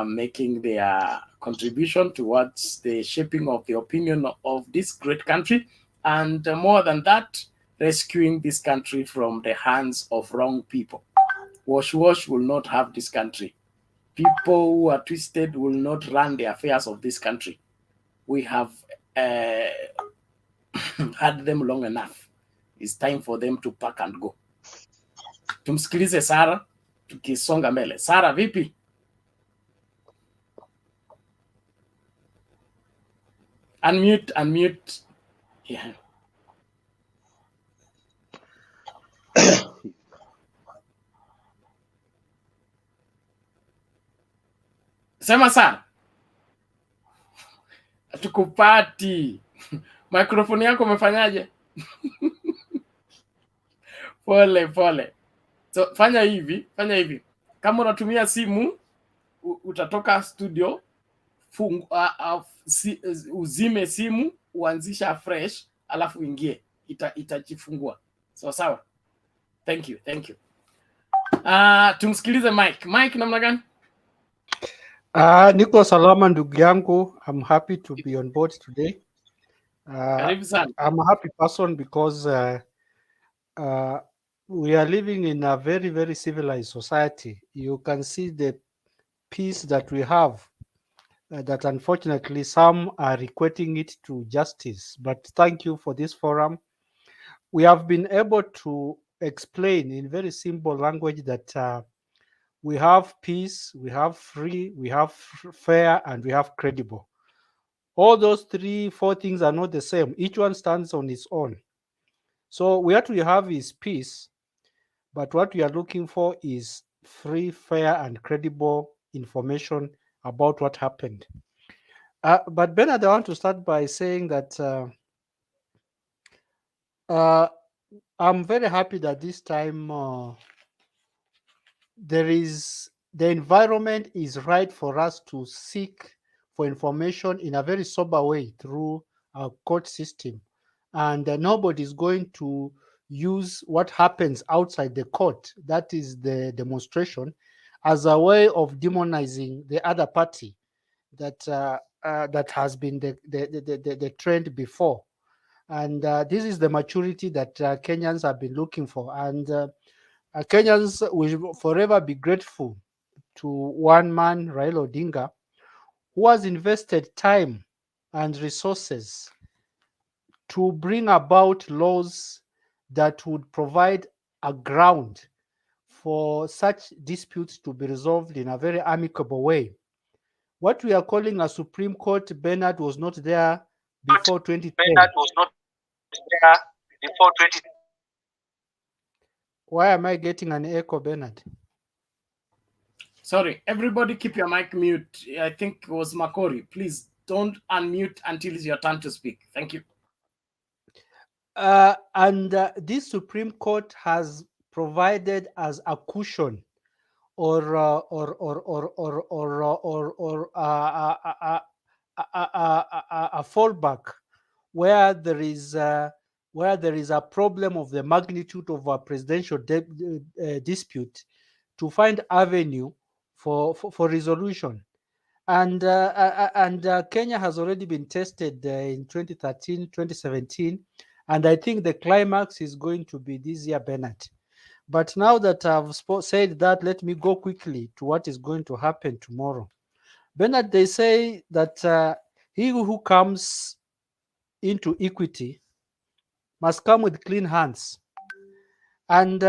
making their contribution towards the shaping of the opinion of this great country, and more than that, rescuing this country from the hands of wrong people. Wash will not have this country. People who are twisted will not run the affairs of this country. We have had them long enough. It's time for them to pack and go. Tumsikilize Sara tukisonga mbele. Sara, vipi? Unmute. Yeah. Sema Sara. Tukupati. Microphone yako umefanyaje? Pole. So fanya hivi. Kama unatumia simu utatoka studio, uzime simu, uanzisha fresh, alafu ingie. Itajifungua. Sawa. Thank you. Tumsikilize Mike namna gani? Niko salama ndugu yangu. I'm happy to be on board today. I'm a happy person because we are living in a very, very civilized society. You can see the peace that we have, that unfortunately some are equating it to justice. But thank you for this forum. We have been able to explain in very simple language that we have peace, we have free, we have fair, and we have credible. All those 3-4 things are not the same. Each one stands on its own. So what we have is peace, but what we are looking for is free, fair, and credible information about what happened. But Bernard, I want to start by saying that I'm very happy that this time the environment is right for us to seek for information in a very sober way through our court system, and nobody is going to use what happens outside the court, that is the demonstration, as a way of demonizing the other party that has been the trend before. And this is the maturity that Kenyans have been looking for, and Kenyans will forever be grateful to one man, Raila Odinga, who has invested time and resources to bring about laws that would provide a ground for such disputes to be resolved in a very amicable way. What we are calling a Supreme Court, Bernard, was not there before 2010. Bernard was not there before 2010. Why am I getting an echo, Bernard? Sorry, everybody keep your mic mute. I think it was Makori. Please don't unmute until it's your turn to speak. Thank you. And this Supreme Court has provided as a cushion or a fallback where there is a problem of the magnitude of a presidential dispute, to find avenue for resolution. And Kenya has already been tested in 2013, 2017, and I think the climax is going to be this year, Bernard. But now that I've said that, let me go quickly to what is going to happen tomorrow. Bernard, they say that he who comes into equity must come with clean hands. And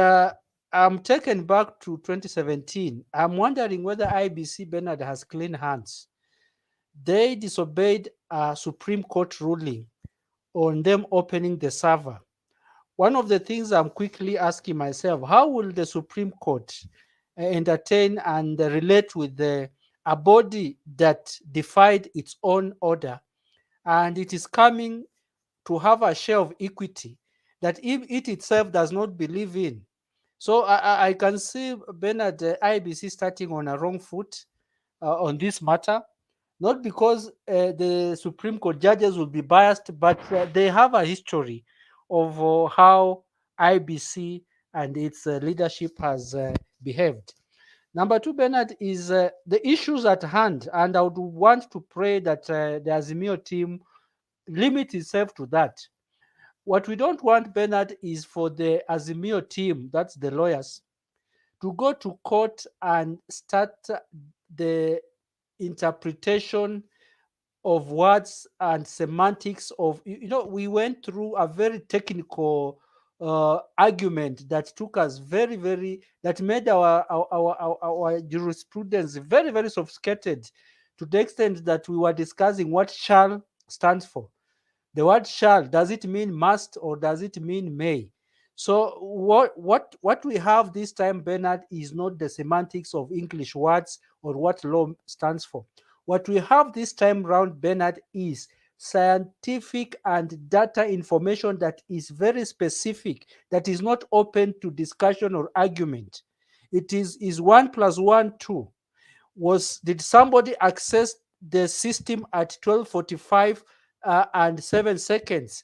I'm taken back to 2017. I'm wondering whether Iebc, Bernard, has clean hands. They disobeyed a Supreme Court ruling on them opening the server. One of the things I'm quickly asking myself, how will the Supreme Court entertain and relate with a body that defied its own order, and it is coming to have a share of equity that it itself does not believe in? So I can see, Bernard, Iebc starting on a wrong foot on this matter, not because the Supreme Court judges will be biased, but they have a history of how Iebc and its leadership has behaved. Number two, Bernard, is the issues at hand, and I would want to pray that the Azimio team limit itself to that. What we don't want, Bernard, is for the Azimio team, that's the lawyers, to go to court and start the interpretation of words and semantics of, we went through a very technical argument that took us that made our jurisprudence very, very sophisticated, to the extent that we were discussing what shall stands for. The word shall, does it mean must or does it mean may? So what we have this time, Bernard, is not the semantics of English words or what law stands for. What we have this time round, Bernard, is scientific and data information that is very specific, that is not open to discussion or argument. It is 1 + 1 2. Did somebody access the system at 12:45 and 7 seconds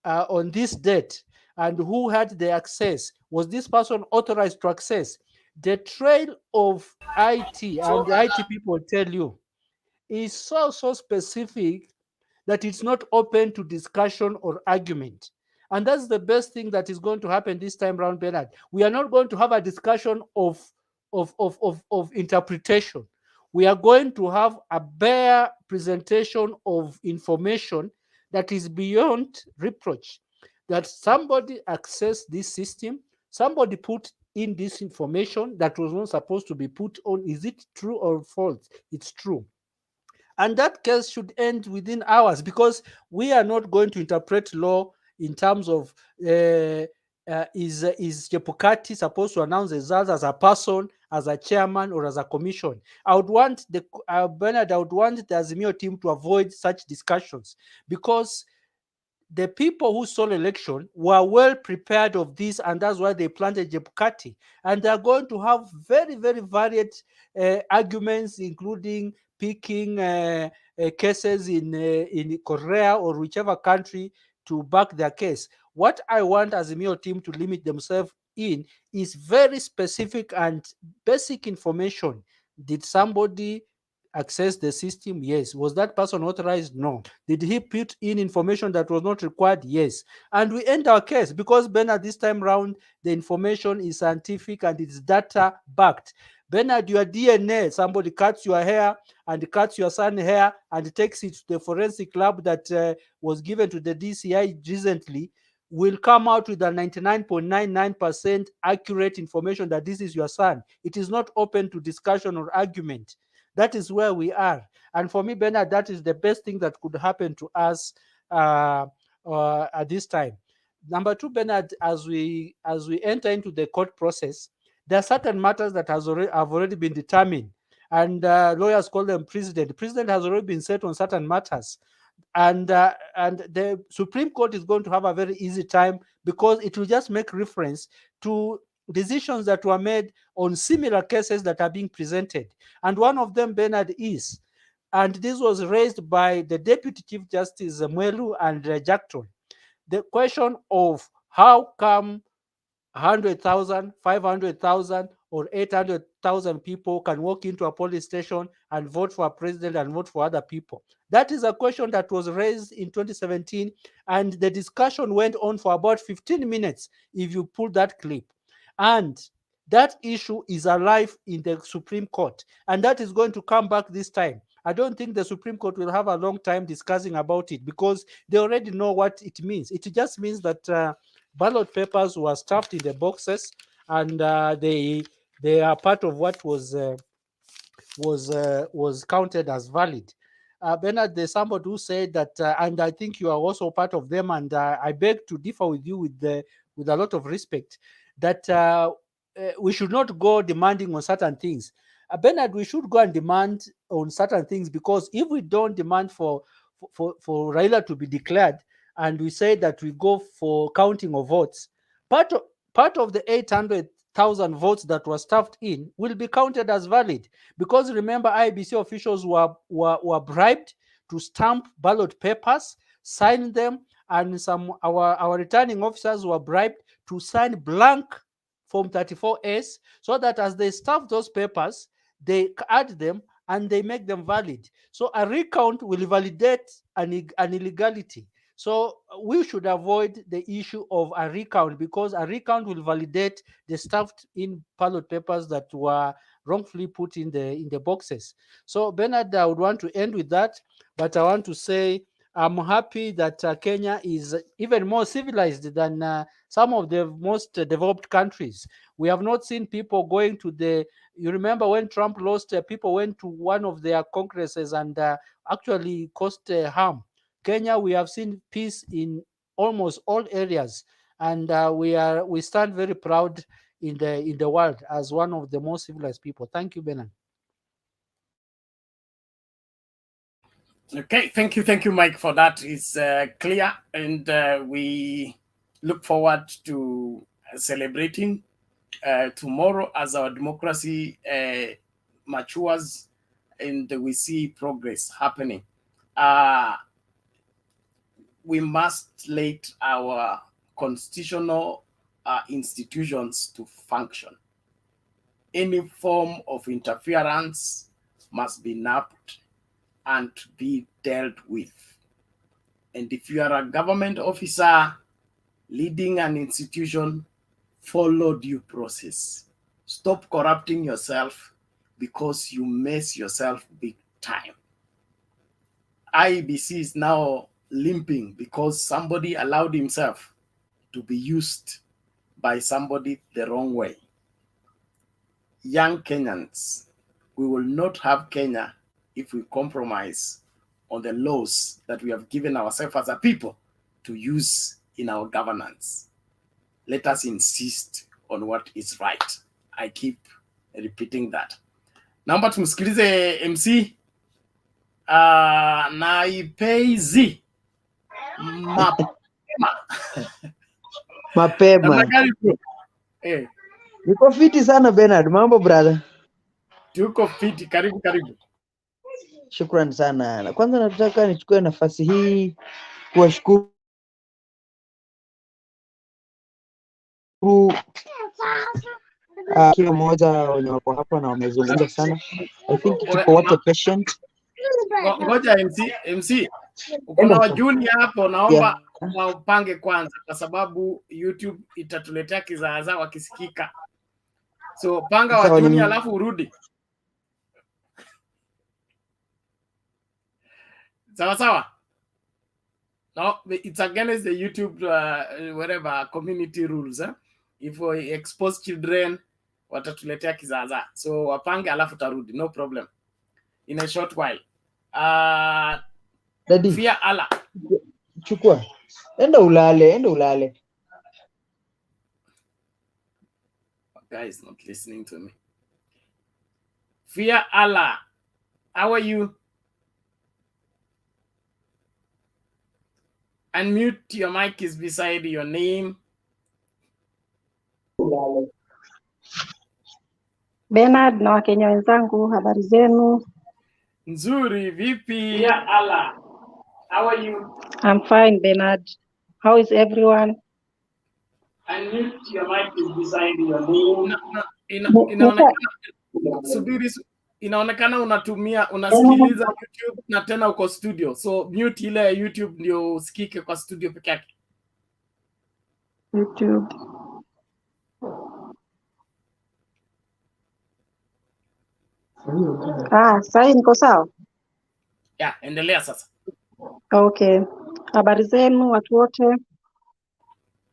on this date? And who had the access? Was this person authorized to access? The trail of IT, and the IT people tell you, is so specific that it's not open to discussion or argument. And that's the best thing that is going to happen this time around, Bernard. We are not going to have a discussion of interpretation. We are going to have a bare presentation of information that is beyond reproach. That somebody accessed this system, somebody put in this information that was not supposed to be put on. Is it true or false? It's true. And that case should end within hours, because we are not going to interpret law in terms of is Chebukati supposed to announce results as a person, as a chairman, or as a commission? I would want Bernard, I would want the Azimio team to avoid such discussions, because the people who stole election were well prepared of this, and that's why they planted Chebukati. And they're going to have very, very varied arguments, including picking cases in Korea or whichever country to back their case. What I want Azimio team to limit themselves in is very specific and basic information. Did somebody access the system? Yes. Was that person authorized? No. Did he put in information that was not required? Yes. And we end our case, because Bernard, this time round, the information is scientific and it's data backed. Bernard, your DNA, somebody cuts your hair and cuts your son's hair and takes it to the forensic lab that was given to the DCI recently, will come out with a 99.99% accurate information that this is your son. It is not open to discussion or argument. That is where we are. And for me, Bernard, that is the best thing that could happen to us at this time. Number two, Bernard, as we enter into the court process, there are certain matters that have already been determined, and lawyers call them precedent. The precedent has already been set on certain matters, and the Supreme Court is going to have a very easy time because it will just make reference to decisions that were made on similar cases that are being presented. And one of them, Bernard, is, and this was raised by the Deputy Chief Justice Mwelu and Jackton, the question of how come 100,000, 500,000, or 800,000 people can walk into a police station and vote for a president and vote for other people. That is a question that was raised in 2017, and the discussion went on for about 15 minutes if you pull that clip. And that issue is alive in the Supreme Court, and that is going to come back this time. I don't think the Supreme Court will have a long time discussing about it because they already know what it means. It just means that ballot papers were stuffed in the boxes, and they are part of what was counted as valid. Bernard, there's somebody who said that, and I think you are also part of them, and I beg to differ with you with a lot of respect, that we should not go demanding on certain things. Bernard, we should go and demand on certain things, because if we don't demand for Raila to be declared, and we say that we go for counting of votes, part of the 800,000 votes that were stuffed in will be counted as valid, because remember, Iebc officials were bribed to stamp ballot papers, sign them, and our returning officers were bribed to sign blank Form 34S, so that as they stuff those papers, they add them and they make them valid. So a recount will validate an illegality. So we should avoid the issue of a recount, because a recount will validate the stuffed in ballot papers that were wrongfully put in the boxes. So Bernard, I would want to end with that, but I want to say I'm happy that Kenya is even more civilized than some of the most developed countries. We have not seen people going to you remember when Trump lost, people went to one of their congresses and actually caused harm. Kenya, we have seen peace in almost all areas, and we stand very proud in the world as one of the most civilized people. Thank you, Bernard. Okay, thank you, Mike, for that. It's clear, and we look forward to celebrating tomorrow as our democracy matures and we see progress happening. We must let our constitutional institutions to function. Any form of interference must be napped and be dealt with. And if you are a government officer leading an institution, follow due process. Stop corrupting yourself, because you mess yourself big time. Iebc is now limping because somebody allowed himself to be used by somebody the wrong way. Young Kenyans, we will not have Kenya if we compromise on the laws that we have given ourselves as a people to use in our governance. Let us insist on what is right. I keep repeating that. Naomba tumsikilize MC Naipeizi mapema. Niko fiti sana Bernard, mambo brother? Tuko fiti, karibu. Shukrani sana. Na kwanza nataka nichukue nafasi hii kuwashukuru kila mmoja wenye wako hapa na wamezungumza sana. I think tuko wote patient. Ngoja MC. Kuna wajuni hapo, naomba upange kwanza, kwa sababu YouTube itatuletea kizaazaa wakisikika. So panga Sawa, wa Juni ni- alafu urudi. Sawa. No, it's against the YouTube whatever community rules. If we expose children, watatuletea kizaza. So wapange alafu tarudi, no problem. In a short while. Daddy, Fear Allah. chukua. Enda ulale. Guys not listening to me. Fear Allah. How are you? Unmute your mic is beside your name. Bernard na Wakenya wenzangu, habari zenu? Nzuri, vipi? Fear Allah. How are you? I'm fine, Bernard. How is everyone? Unmute your mic is beside your name. Inaonekana unasikiliza YouTube na tena uko studio. So mute ile ya YouTube ndio usikike kwa studio peke yake. YouTube. Sasa niko sawa? Yeah, endelea sasa. Okay. Habari zenu watu wote?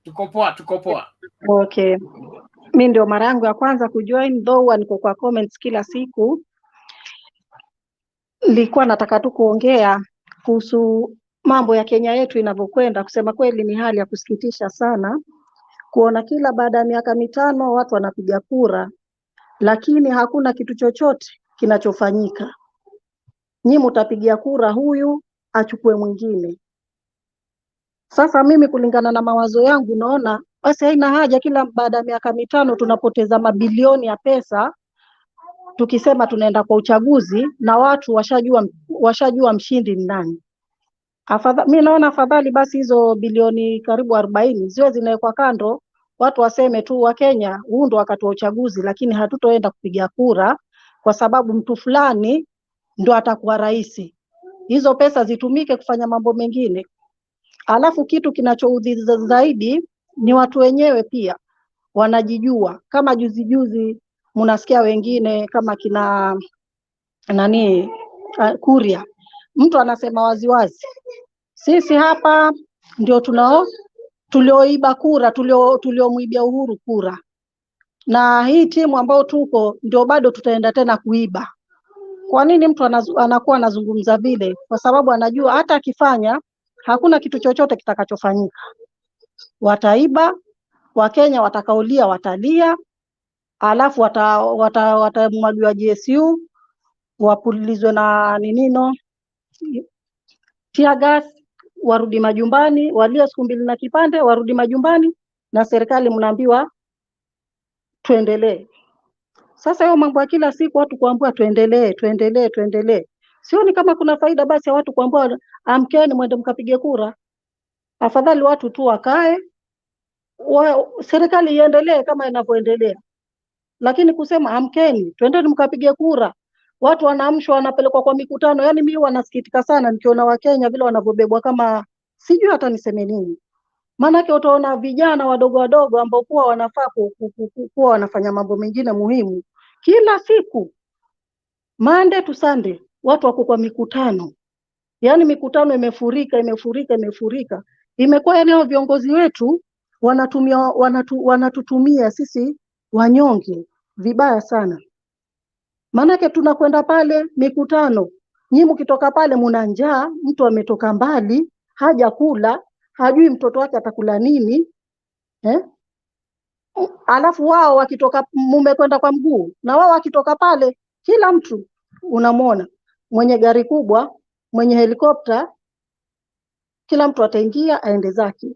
Tuko poa. Okay. Mimi ndio mara yangu ya kwanza kujoin, though niko kwa comments kila siku. Nilikuwa nataka tu kuongea kuhusu mambo ya Kenya yetu inavyokwenda. Kusema kweli ni hali ya kusikitisha sana kuona kila baada ya miaka 5 watu wanapiga kura, lakini hakuna kitu chochote kinachofanyika. Nyinyi mtapigia kura huyu achukue mwingine. Sasa mimi kulingana na mawazo yangu naona basi haina haja kila baada ya miaka 5 tunapoteza mabilioni ya pesa tukisema tunaenda kwa uchaguzi na watu washajua mshindi ni nani. Mimi naona afadhali basi hizo bilioni karibu 40 ziwe zinawekwa kando, watu waseme tu wa Kenya huu ndo wakati wa uchaguzi, lakini hatutoenda kupiga kura kwa sababu mtu fulani ndo atakuwa rais. Hizo pesa zitumike kufanya mambo mengine. Alafu kitu kinachoudhi zaidi ni watu wenyewe pia wanajijua. Kama juzi mnasikia wengine kama kina Kuria, mtu anasema waziwazi, sisi hapa ndio tulioiba kura, tuliomuibia Uhuru kura, na hii timu ambao tuko ndio bado tutaenda tena kuiba. Kwa nini mtu anakuwa anazungumza vile? Kwa sababu anajua hata akifanya hakuna kitu chochote kitakachofanyika. Wataiba, Wakenya watakaulia watalia, alafu watamwagiwa GSU, wapulizwe na tear gas, warudi majumbani, walia siku 2 na kipande, warudi majumbani, na serikali mnaambiwa tuendelee. Sasa hiyo mambo ya kila siku watu kuambiwa tuendelee. Sioni kama kuna faida basi ya watu kuambiwa amkeni mwende mkapige kura. Afadhali watu tu wakae, serikali iendelee kama inavyoendelea. Lakini kusema amkeni twendeni mkapige kura, watu wanaamshwa wanapelekwa kwa mikutano. Yani mimi wanasikitika sana nikiona Wakenya vile wanavyobebwa kama sijui hata niseme nini. Maana utaona vijana wadogo ambao kuwa wanafaa kuwa wanafanya mambo mengine muhimu. Kila siku Monday to Sunday watu wako kwa mikutano. Yani mikutano imefurika. Imekuwa yani viongozi wetu wanatutumia sisi wanyonge vibaya sana. Maanake tunakwenda pale mikutano, nyinyi mkitoka pale mna njaa, mtu ametoka mbali, haja kula, hajui mtoto wake atakula nini. Alafu wao wakitoka mmekwenda kwa mguu, na wao wakitoka pale kila mtu unamwona mwenye gari kubwa, mwenye helikopta, kila mtu ataingia aende zake.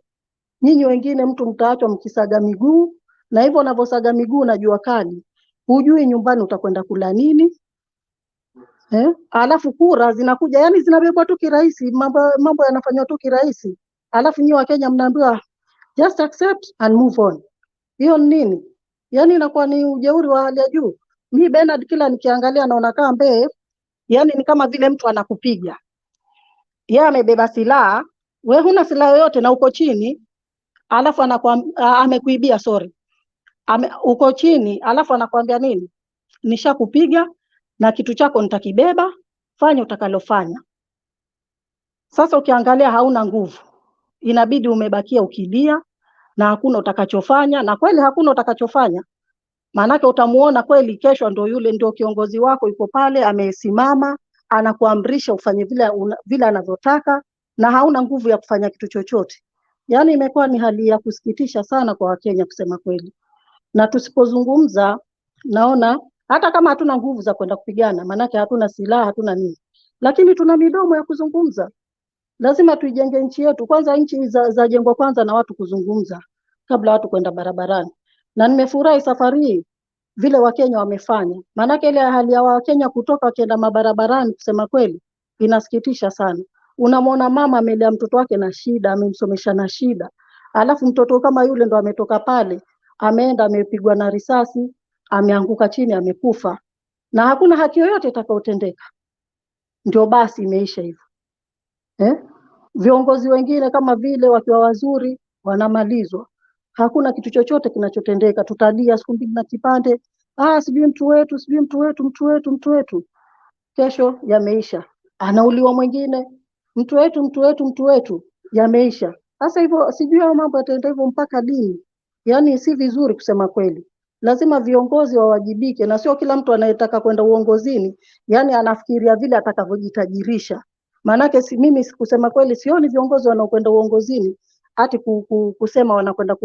Nyinyi wengine mtu mtaachwa mkisaga miguu, na hivyo unavyosaga miguu na jua kali, hujui nyumbani utakwenda kula nini. Alafu kura zinakuja yani zinabebwa tu kirahisi, mambo yanafanywa tu kirahisi. Alafu nyinyi wa Kenya mnaambiwa just accept and move on. Hiyo nini? Yani inakuwa ni ujeuri wa hali ya juu. Mimi Bernard kila nikiangalia naona kama yani ni kama vile mtu anakupiga. Yeye amebeba silaha, wewe huna silaha yoyote na uko chini, alafu anakuwa amekuibia uko chini, alafu anakuambia nini? Nishakupiga na kitu chako nitakibeba, fanya utakalofanya. Sasa ukiangalia hauna nguvu, inabidi umebakia ukilia na hakuna utakachofanya, na kweli hakuna utakachofanya. Maanake utamuona kweli kesho ndio yule ndio kiongozi wako yuko pale amesimama anakuamrisha ufanye vile anavyotaka na hauna nguvu ya kufanya kitu chochote. Yaani imekuwa ni hali ya kusikitisha sana kwa Wakenya kusema kweli. Na tusipozungumza, naona hata kama hatuna nguvu za kwenda kupigana, maanake hatuna silaha, hatuna nini, lakini tuna midomo ya kuzungumza. Lazima tuijenge nchi yetu. Kwanza nchi za jengwa kwanza na watu kuzungumza kabla watu kwenda barabarani. Na nimefurahi safari hii vile Wakenya wamefanya. Maanake ile hali ya Wakenya kutoka wakienda mabarabarani kusema kweli inasikitisha sana. Unamwona mama amelea mtoto wake na shida, amemsomesha na shida. Alafu mtoto kama yule ndo ametoka pale, ameenda amepigwa na risasi, ameanguka chini amekufa. Na hakuna haki yoyote itakayotendeka. Ndio basi imeisha hivyo. Viongozi wengine kama vile wakiwa wazuri wanamalizwa. Hakuna kitu chochote kinachotendeka. Tutalia siku mbili na kipande, sijui mtu wetu. Kesho yameisha. Anauliwa mwingine, mtu wetu, yameisha. Sasa hivyo sijui hao mambo yataenda hivyo mpaka lini? Yaani si vizuri kusema kweli. Lazima viongozi wawajibike na sio kila mtu anayetaka kwenda uongozini, yani anafikiria vile atakavyojitajirisha. Maanake mimi kusema kweli sioni viongozi wanaokwenda uongozini ati kusema wanakwenda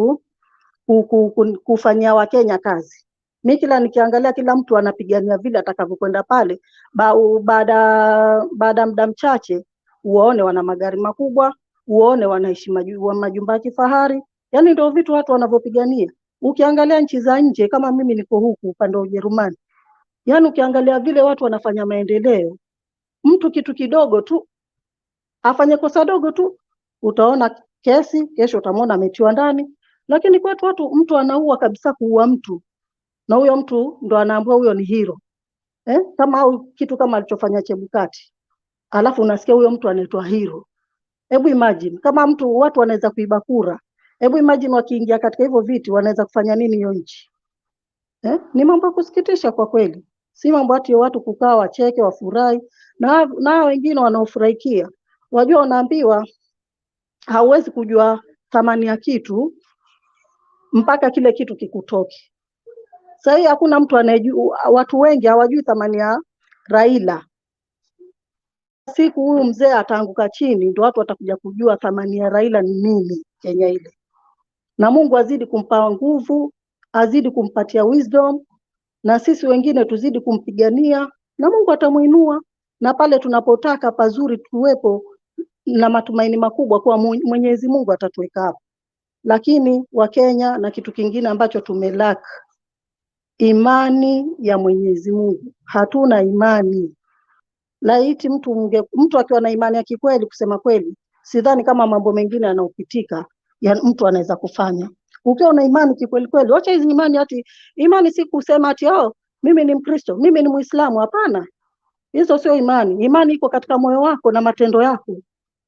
kufanyia Wakenya kazi. Mimi kila nikiangalia kila mtu anapigania vile atakavyokwenda pale, baada muda mchache uone wana magari makubwa, uone wanaishi majumba ya kifahari. Yaani ndio vitu watu wanavyopigania. Ukiangalia nchi za nje kama mimi niko huku upande wa Ujerumani, yaani ukiangalia vile watu wanafanya maendeleo, mtu kitu kidogo tu afanye kosa dogo tu utaona kesi, kesho utamwona ametiwa ndani. Lakini kwetu mtu anaua kabisa, kuua mtu, na huyo mtu ndo anaambiwa huyo ni hero. Kama kitu kama alichofanya Chebukati, alafu unasikia huyo mtu anaitwa hero. Hebu imagine kama watu wanaweza kuiba kura. Hebu imagine wakiingia katika hivyo viti wanaweza kufanya nini hiyo nchi? Ni mambo ya kusikitisha kwa kweli. Si mambo ati watu kukaa wacheke wafurahi, na wengine wanaofurahikia. Wajua unaambiwa hauwezi kujua thamani ya kitu mpaka kile kitu kikutoke. Sasa hii hakuna mtu anayejua, watu wengi hawajui thamani ya Raila. Siku huyu mzee ataanguka chini ndio watu watakuja kujua thamani ya Raila ni nini Kenya ile. Na Mungu azidi kumpa nguvu, azidi kumpatia wisdom, na sisi wengine tuzidi kumpigania na Mungu atamuinua, na pale tunapotaka pazuri tuwepo na matumaini makubwa kwa Mwenyezi Mungu atatuweka hapo. Lakini Wakenya na kitu kingine ambacho tumelaka, imani ya Mwenyezi Mungu. Hatuna imani. Laiti mtu akiwa na imani ya kikweli, kusema kweli, sidhani kama mambo mengine yanayopitika ya mtu anaweza kufanya. Ukiwa na imani kikweli kweli, acha hizi imani si kusema ati mimi ni Mkristo, mimi ni Muislamu, hapana. Hizo sio imani. Imani iko katika moyo wako na matendo yako.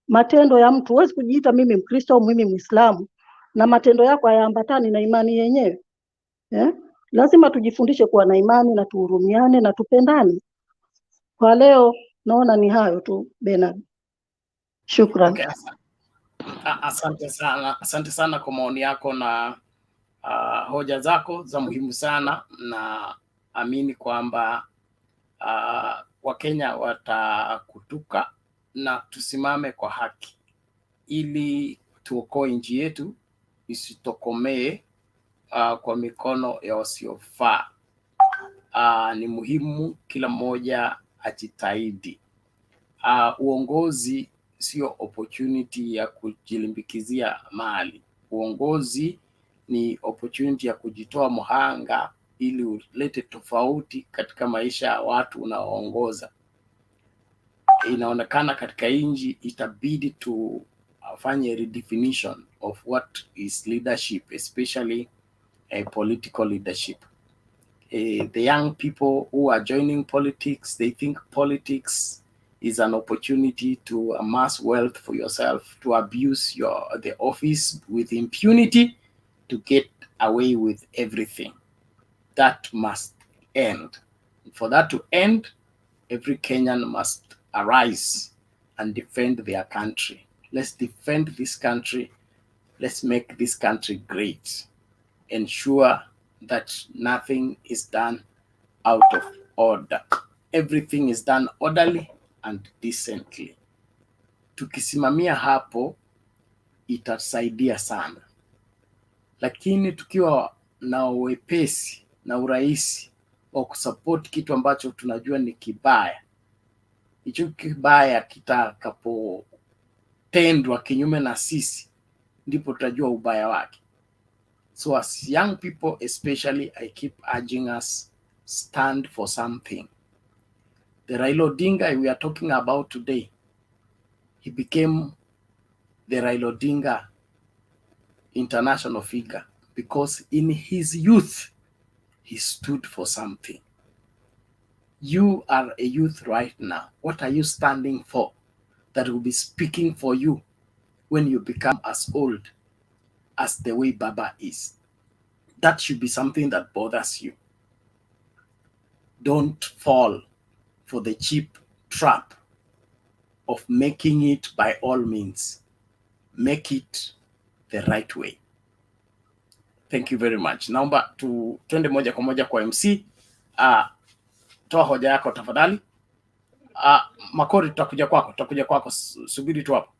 Matendo ya mtu, huwezi kujiita mimi Mkristo au mimi Muislamu na matendo yako hayaambatani na imani yenyewe. Lazima tujifundishe kuwa na imani na tuhurumiane na tupendane. Kwa leo naona ni hayo tu Bernard. Shukrani. Okay, asante sana kwa maoni yako na hoja zako za muhimu sana, na amini kwamba Wakenya watakutuka na tusimame kwa haki ili tuokoe nchi yetu isitokomee kwa mikono ya wasiofaa. Ni muhimu kila mmoja ajitahidi. Uongozi sio opportunity ya kujilimbikizia mali. Uongozi ni opportunity ya kujitoa mhanga ili ulete tofauti katika maisha ya watu unaoongoza. Inaonekana katika nchi itabidi tufanye redefinition of what is leadership, especially political leadership. The young people who are joining politics, they think politics is an opportunity to amass wealth for yourself, to abuse the office with impunity, to get away with everything. That must end. For that to end, every Kenyan must arise and defend their country. Let's defend this country. Let's make this country great. Ensure that nothing is done out of order. Everything is done orderly and decently. Tukisimamia hapo itasaidia sana, lakini tukiwa na wepesi na urahisi wa kusupport kitu ambacho tunajua ni kibaya, hicho kibaya kitakapotendwa kinyume na sisi, ndipo tutajua ubaya wake. So as young people especially, I keep urging us, stand for something. The Raila Odinga we are talking about today, he became the Raila Odinga international figure because in his youth, he stood for something. You are a youth right now. What are you standing for that will be speaking for you when you become as old as the way Baba is? That should be something that bothers you. Don't fall for the cheap trap of making it by all means. Make it the right way. Thank you very much. Naomba twende moja kwa moja kwa MC. Toa hoja yako tafadhali. Makori, tutakuja kwako, subiri tu hapo.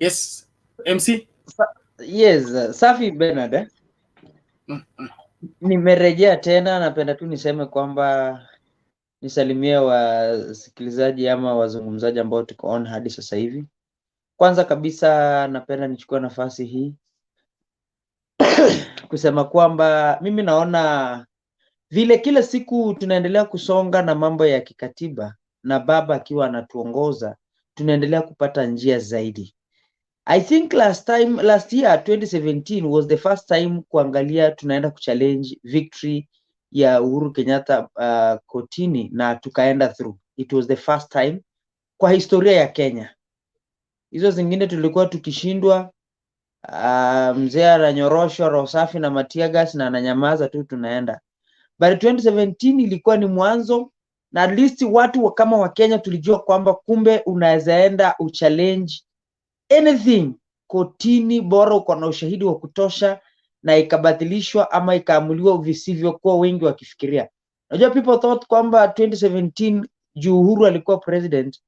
Yes, MC? Yes, safi Bernard. Nimerejea tena, napenda tu niseme kwamba nisalimie wasikilizaji ama wazungumzaji ambao tuko on hadi sasa hivi. Kwanza kabisa napenda nichukue nafasi hii kusema kwamba mimi naona vile kila siku tunaendelea kusonga na mambo ya kikatiba na baba akiwa anatuongoza, tunaendelea kupata njia zaidi. I think last year 2017 was the first time kuangalia tunaenda kuchallenge victory ya Uhuru Kenyatta kotini na tukaenda through. It was the first time kwa historia ya Kenya. Hizo zingine tulikuwa tukishindwa, mzee ananyoroshwa roho safi na matiagas na ananyamaza tu tunaenda. But 2017 ilikuwa ni mwanzo, na at least watu kama wa Kenya tulijua kwamba kumbe unaweza enda uchallenge anything kotini bora uko na ushahidi wa kutosha na ikabatilishwa ama ikaamuliwa visivyokuwa wengi wakifikiria. Unajua people thought kwamba 2017 juu Uhuru alikuwa president,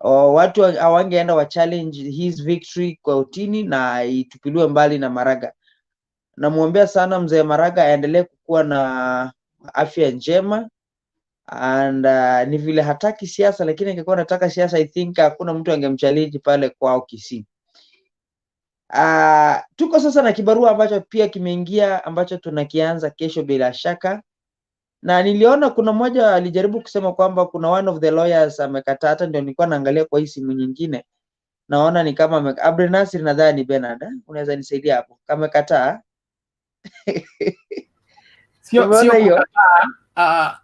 watu hawangeenda wa challenge his victory kotini na itupiliwe mbali na Maraga. Namuombea sana mzee Maraga aendelee kukuwa na afya njema, and ni vile hataki siasa, lakini angekuwa anataka siasa I think hakuna mtu angemchallenge pale kwao Kisii. Tuko sasa na kibarua ambacho pia kimeingia ambacho tunakianza kesho bila shaka, na niliona kuna mmoja alijaribu kusema kwamba kuna one of the lawyers amekataa. Hata ndio nilikuwa naangalia kwa hii simu nyingine, naona ni kama Abdul Nasir, nadhani Bernard, unaweza nisaidia hapo kama kataa. Sio kukataa,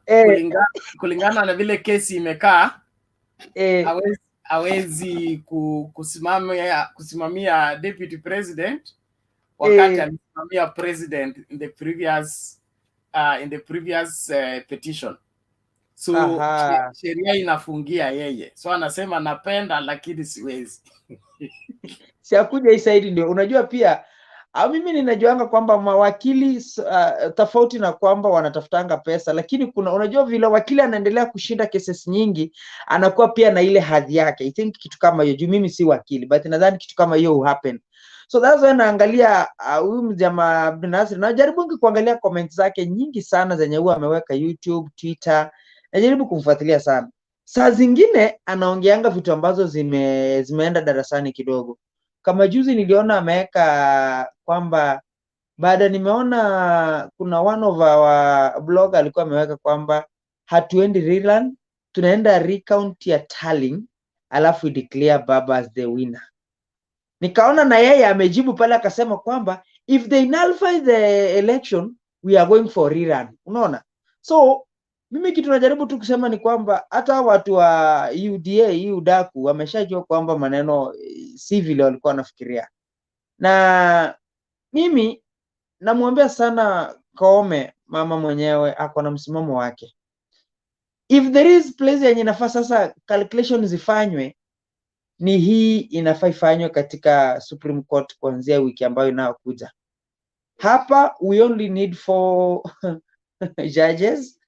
kulingana na vile kesi imekaa, hawezi kusimamia deputy president wakati alisimamia president in the previous petition. So sheria inafungia yeye, so anasema napenda lakini siwezi. Siakuja isaidi. Ndio unajua pia mimi ninajuanga kwamba mawakili tofauti na kwamba wanatafutanga pesa, lakini kuna unajua vile wakili anaendelea kushinda cases nyingi anakuwa pia na ile hadhi yake. I think kitu kama hiyo, juu mimi si wakili, but nadhani kitu kama hiyo happen. So that's why naangalia huyu mjamaa Abdul Nasir, najaribu kuangalia comments zake nyingi sana zenye huwa ameweka YouTube, Twitter, najaribu kumfuatilia sana. Saa zingine anaongeanga vitu ambazo zimeenda darasani kidogo. Kama juzi niliona ameweka kwamba nimeona kuna one of our blog alikuwa ameweka kwamba hatuendi rerun, tunaenda recount ya tallying alafu declare Baba as the winner. Nikaona na yeye amejibu pale akasema kwamba if they nullify the election we are going for rerun. Unaona? So mimi kitu najaribu tu kusema ni kwamba hata watu wa UDA udaku wameshajua kwamba maneno si vile walikuwa wanafikiria. Na mimi namwambia sana Koome, mama mwenyewe ako na msimamo wake. If there is place yenye nafaa sasa calculation zifanywe, ni hii inafaa ifanywe katika Supreme Court kuanzia wiki ambayo inayokuja. Hapa we only need 4 judges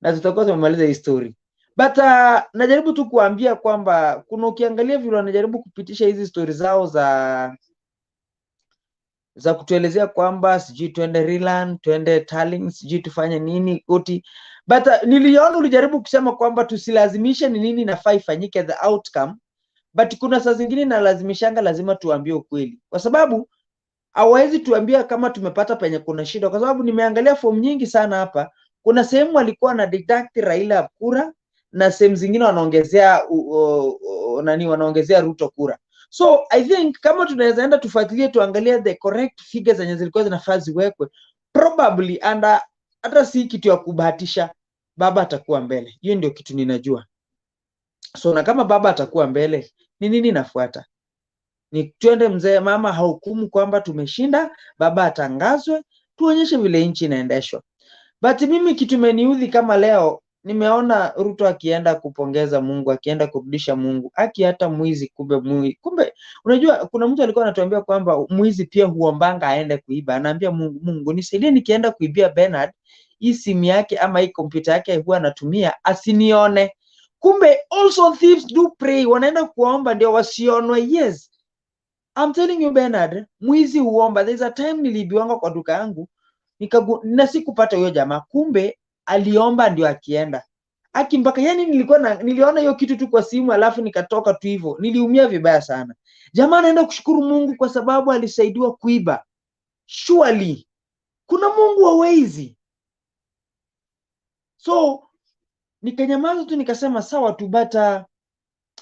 na tutakuwa tumemaliza hii story. But najaribu tu kuambia kwamba kuna, ukiangalia vile wanajaribu kupitisha hizi story zao za kutuelezea kwamba sijui twende Rilan, twende Tarling, sijui tufanye nini koti. But niliona ulijaribu kusema kwamba tusilazimishe ni nini nafaa ifanyike the outcome. But kuna saa zingine na lazimishanga lazima tuambie ukweli. Kwa sababu hawezi tuambia kama tumepata penye kuna shida, kwa sababu nimeangalia form nyingi sana hapa. Kuna sehemu walikuwa na deduct Raila kura na sehemu zingine wanaongezea wanaongezea Ruto kura. So I think kama tunaweza enda tufuatilie tuangalie the correct figures zenye zilikuwa zinafaa ziwekwe, probably hata si kitu ya kubahatisha, baba atakuwa mbele. Hiyo ndio kitu ninajua. So na kama baba atakuwa mbele, ni nini nafuata? Ni twende mzee mama hahukumu kwamba tumeshinda, baba atangazwe, tuonyeshe vile nchi inaendeshwa. But mimi kitu imeniudhi kama leo nimeona Ruto akienda kupongeza Mungu, akienda kurudisha Mungu, hata mwizi kumbe unajua kuna mtu alikuwa anatuambia kwamba mwizi pia huombanga aende kuiba. Anaambia Mungu nisaidie nikienda kuibia Bernard, hii simu yake ama hii kompyuta yake huwa anatumia asinione. Kumbe also thieves do pray, wanaenda kuomba ndio wasionwe. Yes, I'm telling you Bernard, mwizi huomba. There's a time nilibiwanga kwa duka yangu na sikupata huyo jamaa, kumbe aliomba ndio akienda. Mpaka yani niliona hiyo kitu tu kwa simu alafu nikatoka tu hivyo. Niliumia vibaya sana. Jamaa anaenda kushukuru Mungu kwa sababu alisaidiwa kuiba. Surely kuna Mungu wa wezi. So nikanyamaza tu nikasema sawa tu, bata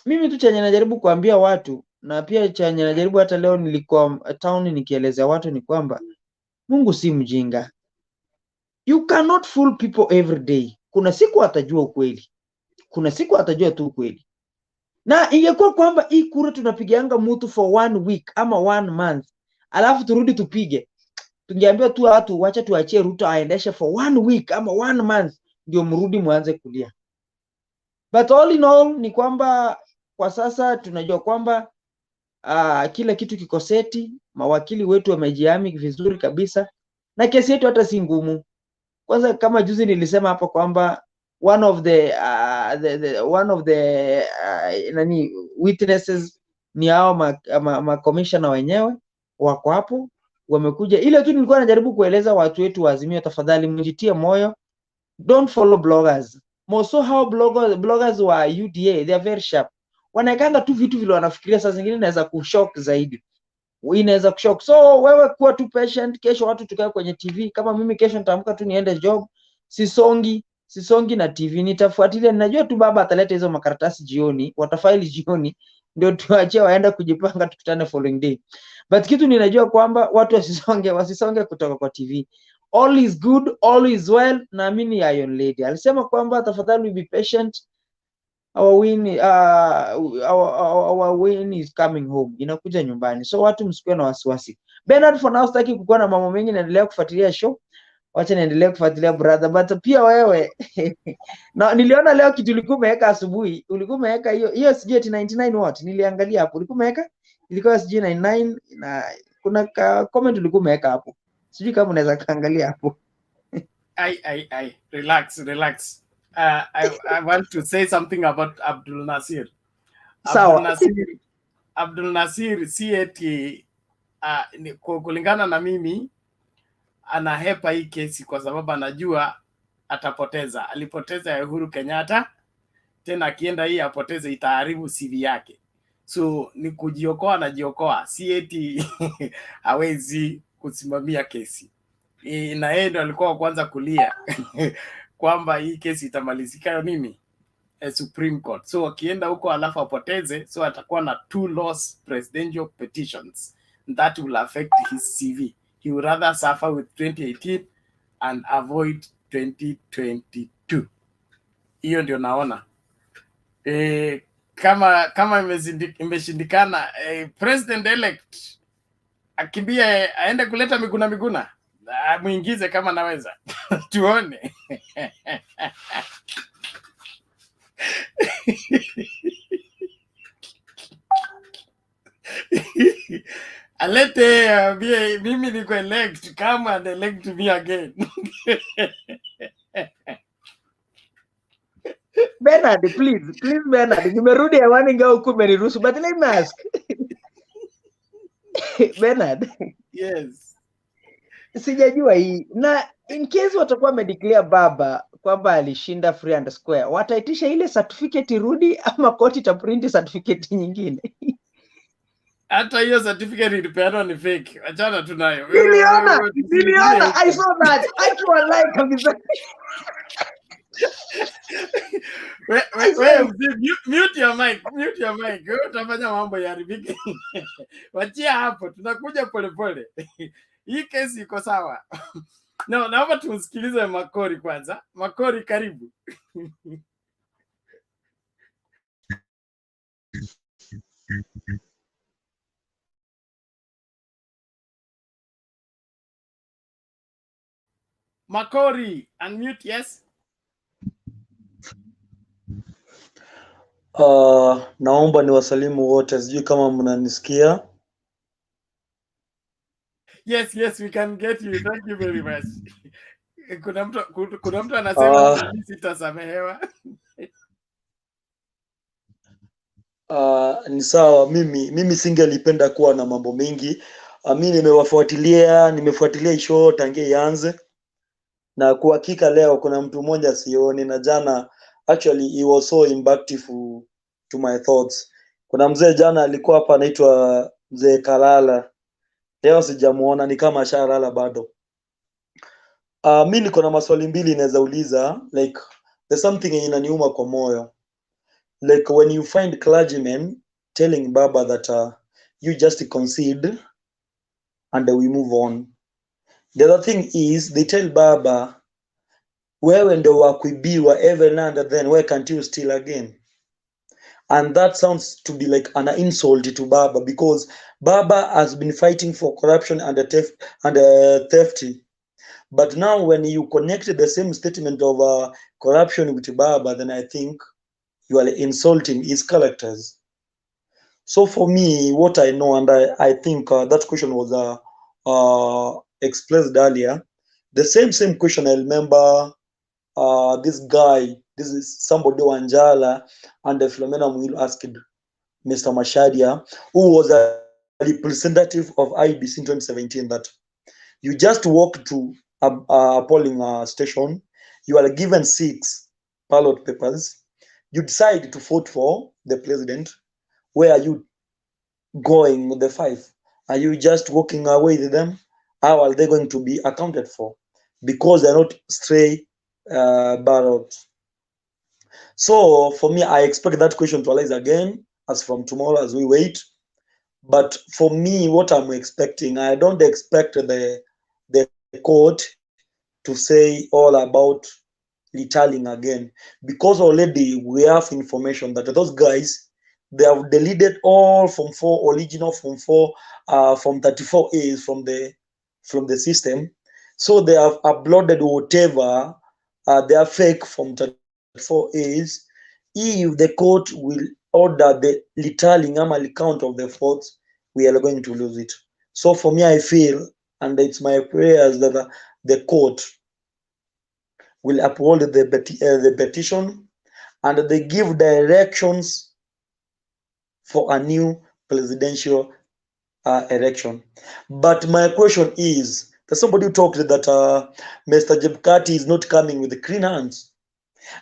mimi tu chenye najaribu kuambia watu, na pia chenye najaribu hata leo nilikuwa town nikielezea watu ni kwamba Mungu si mjinga. You cannot fool people every day. Kuna siku atajua ukweli. Kuna siku atajua tu ukweli. Na ingekuwa kwamba hii kura tunapigianga mtu for 1 week ama 1 month, alafu turudi tupige, tungeambia tu watu wacha tuachie Ruto aendeshe for 1 week ama 1 month ndio mrudi muanze kulia. But all in all ni kwamba kwa sasa tunajua kwamba kila kitu kiko seti, mawakili wetu wamejiami vizuri kabisa na kesi yetu hata si ngumu. Kwanza kama juzi nilisema hapo kwamba one of the witnesses ni hao ma commissioner wenyewe wako hapo wamekuja. Ile tu nilikuwa najaribu kueleza watu wetu wa Azimio, tafadhali mjitie moyo, don't follow bloggers. Moso how bloggers wa UDA, they are very sharp. Wanaekanga tu vitu vile wanafikiria, saa zingine inaweza kushock zaidi. Inaweza kushock. So wewe kuwa tu patient, kesho watu tukae kwenye TV. Kama mimi kesho nitaamka tu niende job, sisongi na TV, nitafuatilia. Ninajua tu baba ataleta hizo makaratasi jioni, watafaili jioni, ndio tuachie waenda kujipanga tukutane following day. But kitu ninajua kwamba watu wasisonge kutoka kwa TV. All is good, all is well. Naamini Iron Lady alisema kwamba tafadhali be patient, our win is coming home, inakuja nyumbani. So watu msikuwe na wasiwasi. Bernard, for now sitaki kukuwa na mambo mengi, naendelea kufuatilia show. Wacha niendelee kufuatilia brother, but pia wewe na niliona leo kitu ulikuwa umeweka asubuhi, ulikuwa umeweka hiyo sijui 99 what, niliangalia hapo ulikuwa umeweka, ilikuwa sijui 99 na kuna comment ulikuwa umeweka hapo, sijui kama unaweza kaangalia hapo. Relax. I want to say something about Abdul Nasir. Abdul Nasir si eti kulingana na mimi anahepa hii kesi kwa sababu anajua atapoteza. Alipoteza ya Uhuru Kenyatta, tena akienda hii apoteze itaharibu CV yake. So ni kujiokoa na jiokoa, si eti hawezi kusimamia kesi. Na yeye ndo alikuwa kwanza kulia kwamba hii kesi itamalizika nini Supreme Court. So akienda huko alafu apoteze, so atakuwa na 2 lost presidential petitions that will affect his CV. He would rather suffer with 2018 and avoid 2022. Hiyo ndio naona. Kama imeshindikana, president elect akimbia aende kuleta Miguna. Muingize kama naweza. Tuone. Alete mimi niko elect, come and elect me again. Bernard, please Bernard, nimerudi hewani ingawa huku umeniruhusu, but let me ask. Bernard. Yes. Sijajua hii. Na in case watakuwa wamedeclare baba kwamba alishinda free and square, wataitisha ile certificate irudi ama koti itaprint certificate nyingine? Hata hiyo certificate ilipeanwa ni fake. Achana tunayo. Niliona, I saw that. Akiwa like kabisa. Mute your mic. Wewe utafanya mambo yaharibike. Wachia hapo, tunakuja polepole. Hii kesi iko sawa. No, naomba tumsikilize Makori kwanza. Makori, karibu. Makori, unmute, yes. Naomba niwasalimu wote, sijui kama mnanisikia. Yes, we can get you. Thank you very much. Kuna mtu anasema sitasamehewa. Ni sawa, mimi singelipenda kuwa na mambo mengi. Mimi nimefuatilia isho tangia ianze, na kwa hakika leo kuna mtu mmoja sioni, na jana actually he was so impactful to my thoughts. Kuna mzee jana alikuwa hapa anaitwa mzee Kalala, leo sijamuona, ni kama ashalala bado. Mimi niko na maswali mbili naweza uliza, like there's something inaniuma kwa moyo. Like when you find clergymen telling baba that you just concede and we move on. The other thing is they tell baba, wewe ndo wa kuibiwa every land, and then why can't you steal again? And that sounds to be like an insult to baba, because baba has been fighting for corruption and theft. But now when you connect the same statement of corruption with baba, then I think you are insulting his characters. So for me, what I know, and I think that question was expressed earlier, the same question I remember. This is somebody Wanjala and the Philomena Mwilu asked Mr. Mashadia, who was a representative of Iebc in 2017, that you just walk to a polling station, you are given 6 ballot papers, you decide to vote for the president. Where are you going with the 5? Are you just walking away with them? How are they going to be accounted for? Because they're not stray ballots. So for me, I expect that question to arise again as from tomorrow as we wait. But for me, what I'm expecting, I don't expect the court to say all about retallying again, because already we have information that those guys, they have deleted all from 4 original from 34 A's from the system. So they have uploaded whatever they are fake from 34 A's. If the court will order the retallying and count of the votes, we are going to lose it. So for me, I feel, and it's my prayers that the court will uphold the petition and they give directions for a new presidential election. But my question is, there's somebody who talked that Mr. Chebukati is not coming with the clean hands.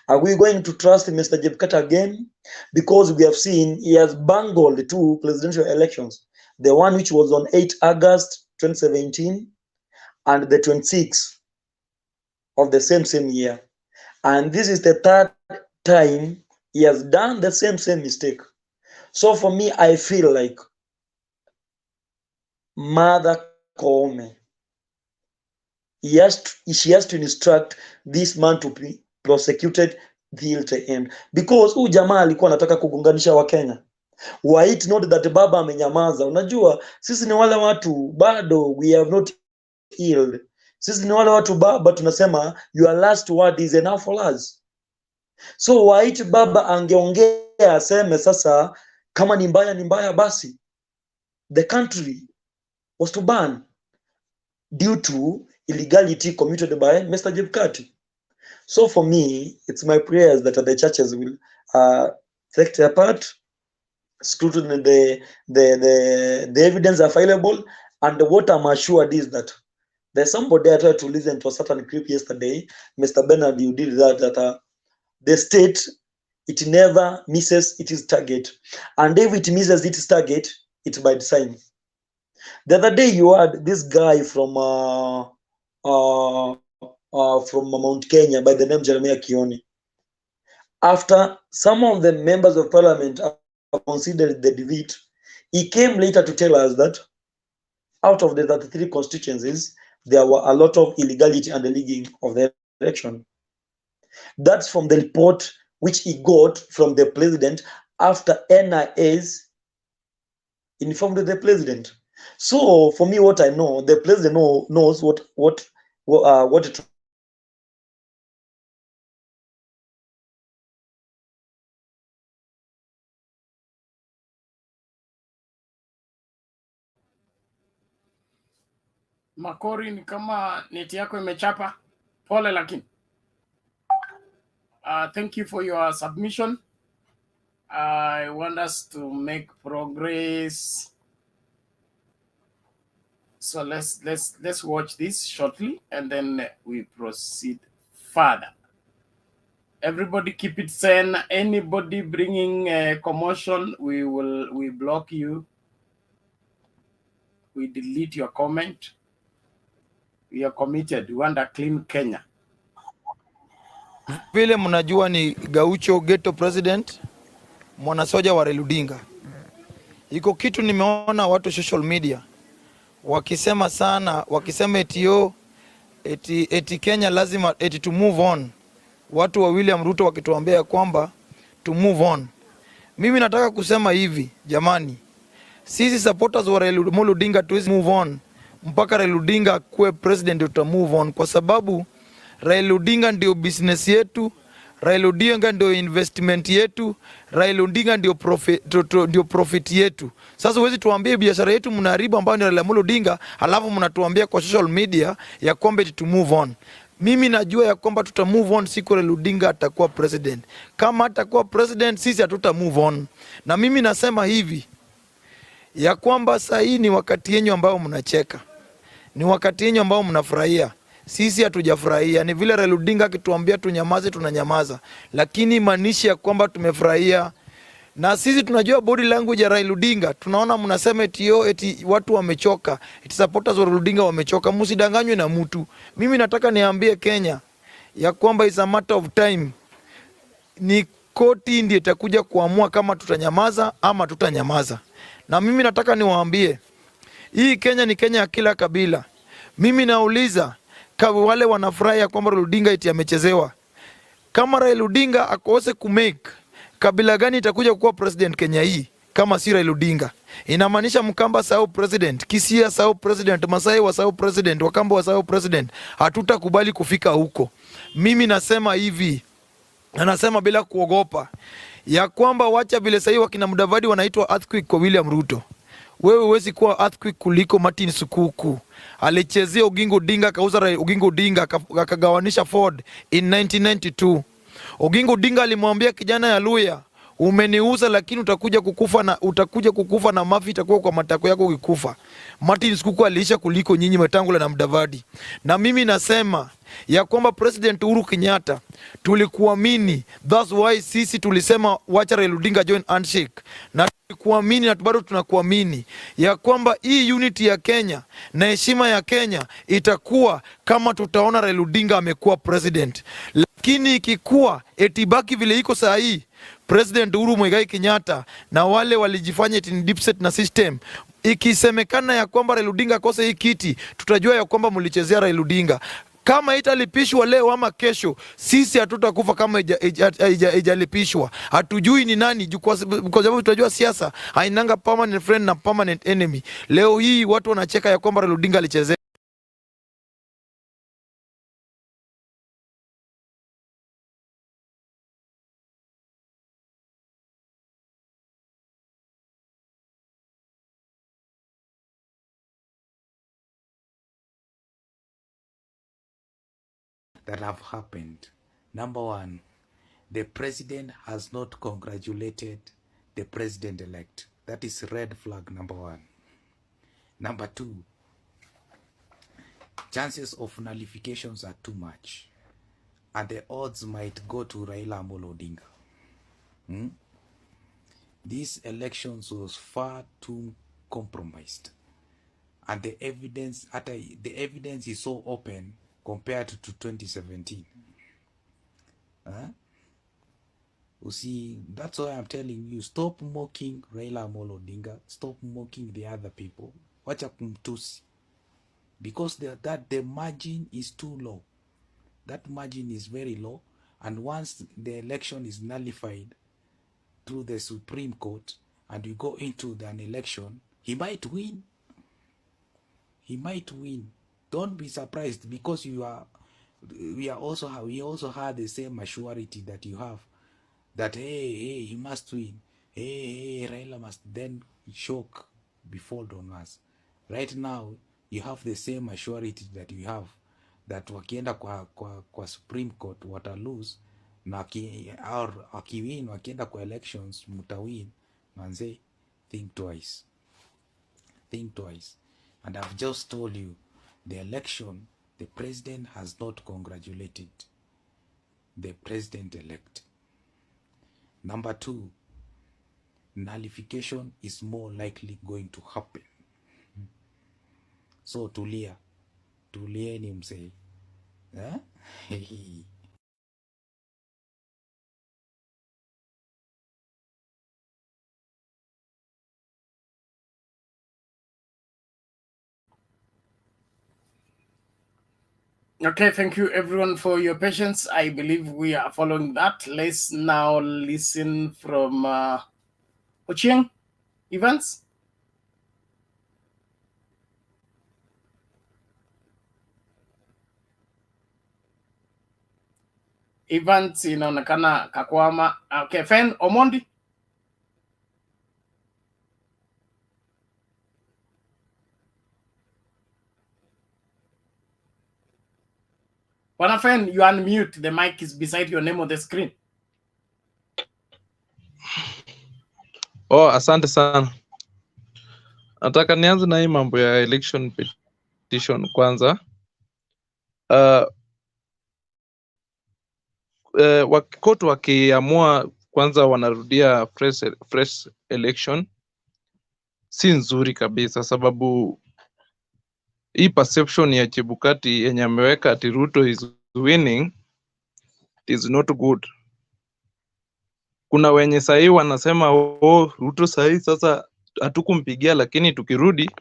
Are we going to trust Mr. Chebukati again? Because we have seen he has bungled 2 presidential elections. The one which was on 8 August 2017 and the 26th of the same year. And this is the 3rd time he has done the same mistake. So for me, I feel like Mother Koome, she has to instruct this man to be prosecuted till the end, because huyu jamaa alikuwa anataka kugunganisha Wakenya. Why it not that baba amenyamaza? Unajua sisi ni wale watu bado we have not healed. Sisi ni wale watu baba tunasema your last word is enough for us. So White baba angeongea aseme sasa kama ni mbaya basi. The country was to ban due to illegality committed by Mr. Chebukati. So for me, it's my prayers that the churches will take their part, scrutiny the evidence available, and what I'm assured is that there's somebody I tried to listen to a certain clip yesterday. Mr. Bernard, you did that the state, it never misses its target, and if it misses its target, it's by design. The other day you had this guy from Mount Kenya by the name Jeremiah Kioni. After some of the members of parliament considered the defeat, he came later to tell us that out of the 33 constituencies, there were a lot of illegality and illegal of the election. That's from the report which he got from the president after NIAs informed the president. So for me, what I know, the president knows what it. Makori, ni kama neti yako imechapa. Pole lakini. Thank you for your submission. I want us to make progress. So let's watch this shortly and then we proceed further. Everybody keep it sane. Anybody bringing a commotion, we block you. We delete your comment. We are committed. We want a clean Kenya. Vile mnajua ni Gaucho ghetto president, mwanasoja wa Reludinga. Iko kitu nimeona watu social media wakisema sana, wakisema eti Kenya lazima eti to move on. Watu wa William Ruto wakituambia kwamba to move on. Mimi nataka kusema hivi, jamani. Sisi supporters wa Raila Odinga tuwezi move on mpaka Raila Odinga kuwe president tuta move on, kwa sababu Raila Odinga ndio business yetu, Raila Odinga ndio investment yetu, Raila Odinga ndio profit yetu. Sasa huwezi tuambie biashara yetu mnaharibu ambayo ni Raila Odinga, alafu mnatuambia kwa social media ya kwamba to move on. Mimi najua ya kwamba tuta move on siku Raila Odinga atakuwa president. Kama atakuwa president, sisi hatuta move on. Na mimi nasema hivi ya kwamba saa hii ni wakati yenyu ambao mnacheka, ni wakati yenyu ambao mnafurahia. Sisi hatujafurahia. Ni vile Raila Odinga akituambia tunyamaze, tunanyamaza, lakini maanishi ya kwamba tumefurahia. Na sisi tunajua body language ya Raila Odinga. Tunaona mnasema eti watu wamechoka, eti supporters wa Raila Odinga wamechoka. Msidanganywe na mtu. Mimi nataka niambie Kenya ya kwamba is a matter of time. Ni koti ndiye itakuja kuamua kama tutanyamaza ama tutanyamaza. Na mimi nataka niwaambie, hii Kenya ni Kenya ya kila kabila. Mimi nauliza wale wanafurahi kwamba Raila Odinga eti amechezewa. Kama Raila Odinga akose kumake, kabila gani itakuja kuwa president Kenya hii kama si Raila Odinga? Inamaanisha Mkamba sawa president, Kisia sawa president, Masai wa sawa president, Wakamba wa sawa president. Hatutakubali kufika huko. Mimi nasema hivi, na nasema bila kuogopa, ya kwamba wacha vile sasa wakina Mudavadi wanaitwa earthquake kwa William Ruto. Wewe huwezi kuwa earthquake kuliko Martin Sukuku. Alichezea Oginga Odinga, kauza Oginga Odinga, akagawanisha Ford in 1992. Oginga Odinga alimwambia kijana ya Luya, umeniuza lakini utakuja kukufa na mafi itakuwa kwa matako yako ukikufa. Martin Sukuku aliisha kuliko nyinyi Wetangula na Mudavadi. Na mimi nasema ya kwamba President Uhuru Kenyatta tulikuamini, that's why sisi tulisema wacha Raila Odinga join handshake, na tulikuamini na bado tunakuamini ya kwamba hii unity ya Kenya na heshima ya Kenya itakuwa kama tutaona Raila Odinga amekuwa president. Lakini ikikuwa etibaki vile iko saa hii, President Uhuru Muigai Kenyatta na wale walijifanya eti ni deep state na system, ikisemekana ya kwamba Raila Odinga kose hii kiti, tutajua ya kwamba mlichezea Raila Odinga. Kama italipishwa leo ama kesho, sisi hatutakufa kama ijalipishwa. Hatujui ni nani, kwa sababu tutajua siasa hainanga permanent friend na permanent enemy. Leo hii watu wanacheka ya kwamba Raila Odinga alichezea that have happened. Number one, the president has not congratulated the president-elect. That is red flag number one. Number two, chances of nullifications are too much, and the odds might go to Raila Amolo Odinga. These elections was far too compromised, and the evidence is so open compared to 2017. You see, that's why I'm telling you, stop mocking Raila Amolo Odinga, stop mocking the other people. Wacha kumtusi. Because the margin is too low. That margin is very low, and once the election is nullified through the Supreme Court and you go into an election, he might win. He might win. Don't be surprised, because we also have the same maturity that you have. That hey, he must win. Hey, Raila must. Then shock befall on us. Right now, you have the same maturity that you have. That wakienda kwa Supreme Court wata lose, na akiwin wakienda kwa elections mutawin. Manze, think twice. Think twice. And I've just told you, the election, the president has not congratulated the president-elect. Number two, nullification is more likely going to happen. So tulia ni msee. Okay, thank you everyone for your patience. I believe we are following that. Let's now listen from Ochieng Evans. Evans inaonekana kakwama. Okay, Fen Omondi. Bwana Fen, you unmute. The mic is beside your name on the screen. Oh, asante sana. Nataka nianze na hii mambo ya election petition kwanza. Wakikotu wakiamua kwanza wanarudia fresh election, si nzuri kabisa, sababu hii perception ya Chebukati yenye ameweka ati Ruto is winning is not good. Kuna wenye sahi wanasema Ruto sahi sasa hatukumpigia, lakini tukirudi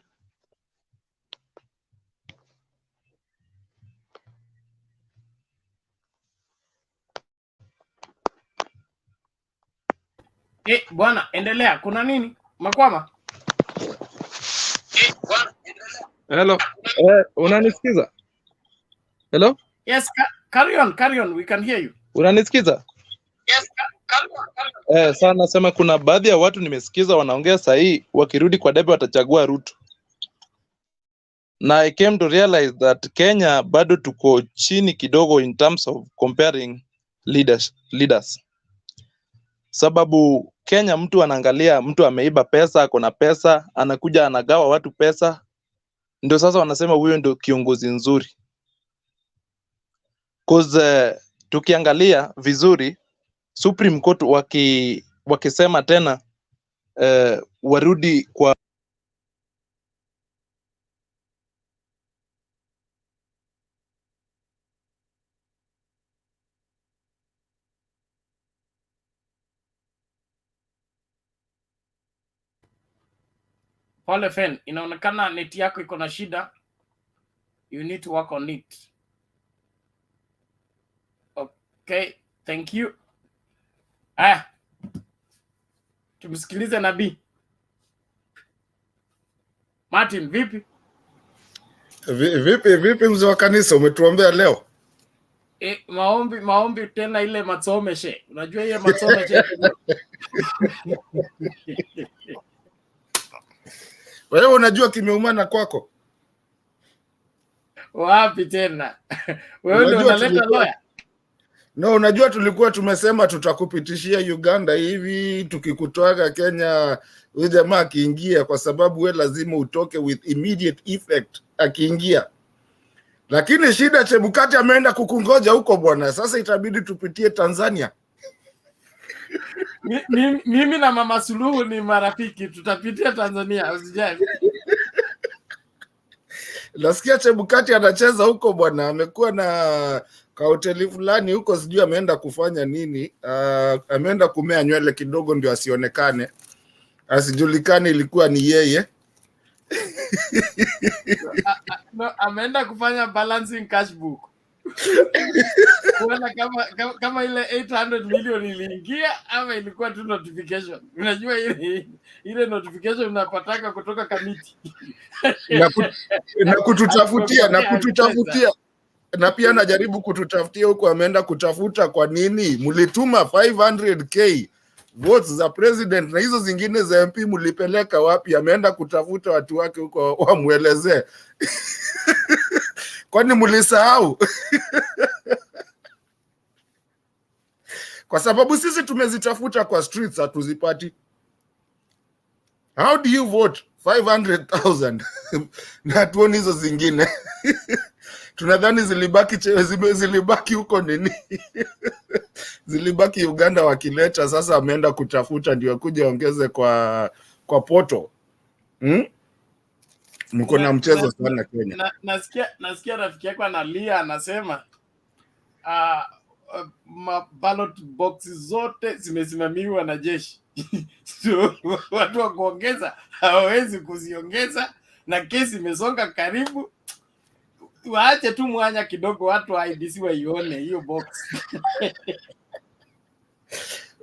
Bwana, endelea. Kuna nini? Makwama? Hello. Unanisikiza? Hello? Yes, carry on. We can hear you. Unanisikiza? Yes, carry on. Sana nasema kuna baadhi ya watu nimesikiza wanaongea sahi wakirudi kwa debe watachagua Ruto. Na I came to realize that Kenya bado tuko chini kidogo in terms of comparing leaders. Sababu Kenya mtu anaangalia mtu ameiba pesa, akona pesa, anakuja anagawa watu pesa. Ndio sasa wanasema huyo ndio kiongozi nzuri. Cause tukiangalia vizuri Supreme Court wakisema tena warudi kwa Pole Fen, inaonekana neti yako iko na shida. You need to work on it. Okay, thank you. Tumsikilize Nabii. Martin, vipi? Vipi mzee wa kanisa, umetuombea leo? Maombi tena ile matsomeshe. Unajua ile matsomeshe. Wewe unajua kimeumana kwako? Wapi tena? Wewe ndio Unajua unaleta lawyer? No, unajua tulikuwa tumesema tutakupitishia Uganda hivi tukikutoaga Kenya, huyu jamaa akiingia, kwa sababu we lazima utoke with immediate effect akiingia. Lakini shida, Chebukati ameenda kukungoja huko bwana. Sasa itabidi tupitie Tanzania. Mimi na Mama Suluhu ni marafiki, tutapitia Tanzania, usijali. Nasikia Chebukati anacheza huko bwana, amekuwa na kahoteli fulani huko, sijui ameenda kufanya nini. Ameenda kumea nywele kidogo ndio asionekane, asijulikane ilikuwa ni yeye. No, ameenda kufanya balancing cash book. Kuona kama ile 800 million iliingia ama ilikuwa tu notification. Unajua ile notification unapataka kutoka kamiti. na kututafutia na pia anajaribu kututafutia huko. Ameenda kutafuta kwa nini mlituma 500k votes za president na hizo zingine za MP mlipeleka wapi? Ameenda kutafuta watu wake huko wamuelezee. Kwani mlisahau? Kwa sababu sisi tumezitafuta kwa streets, hatuzipati. How do you vote 500,000 na tuoni hizo zingine? Tunadhani zilibaki huko nini? Zilibaki Uganda wakileta. Sasa ameenda kutafuta ndio kuja ongeze kwa poto. Mko na mchezo sana Kenya. Nasikia rafiki yako analia, anasema ballot boxes zote zimesimamiwa na jeshi. So, watu wa kuongeza hawawezi kuziongeza na kesi imesonga karibu. Waache tu mwanya kidogo watu wa IEBC waione hiyo box.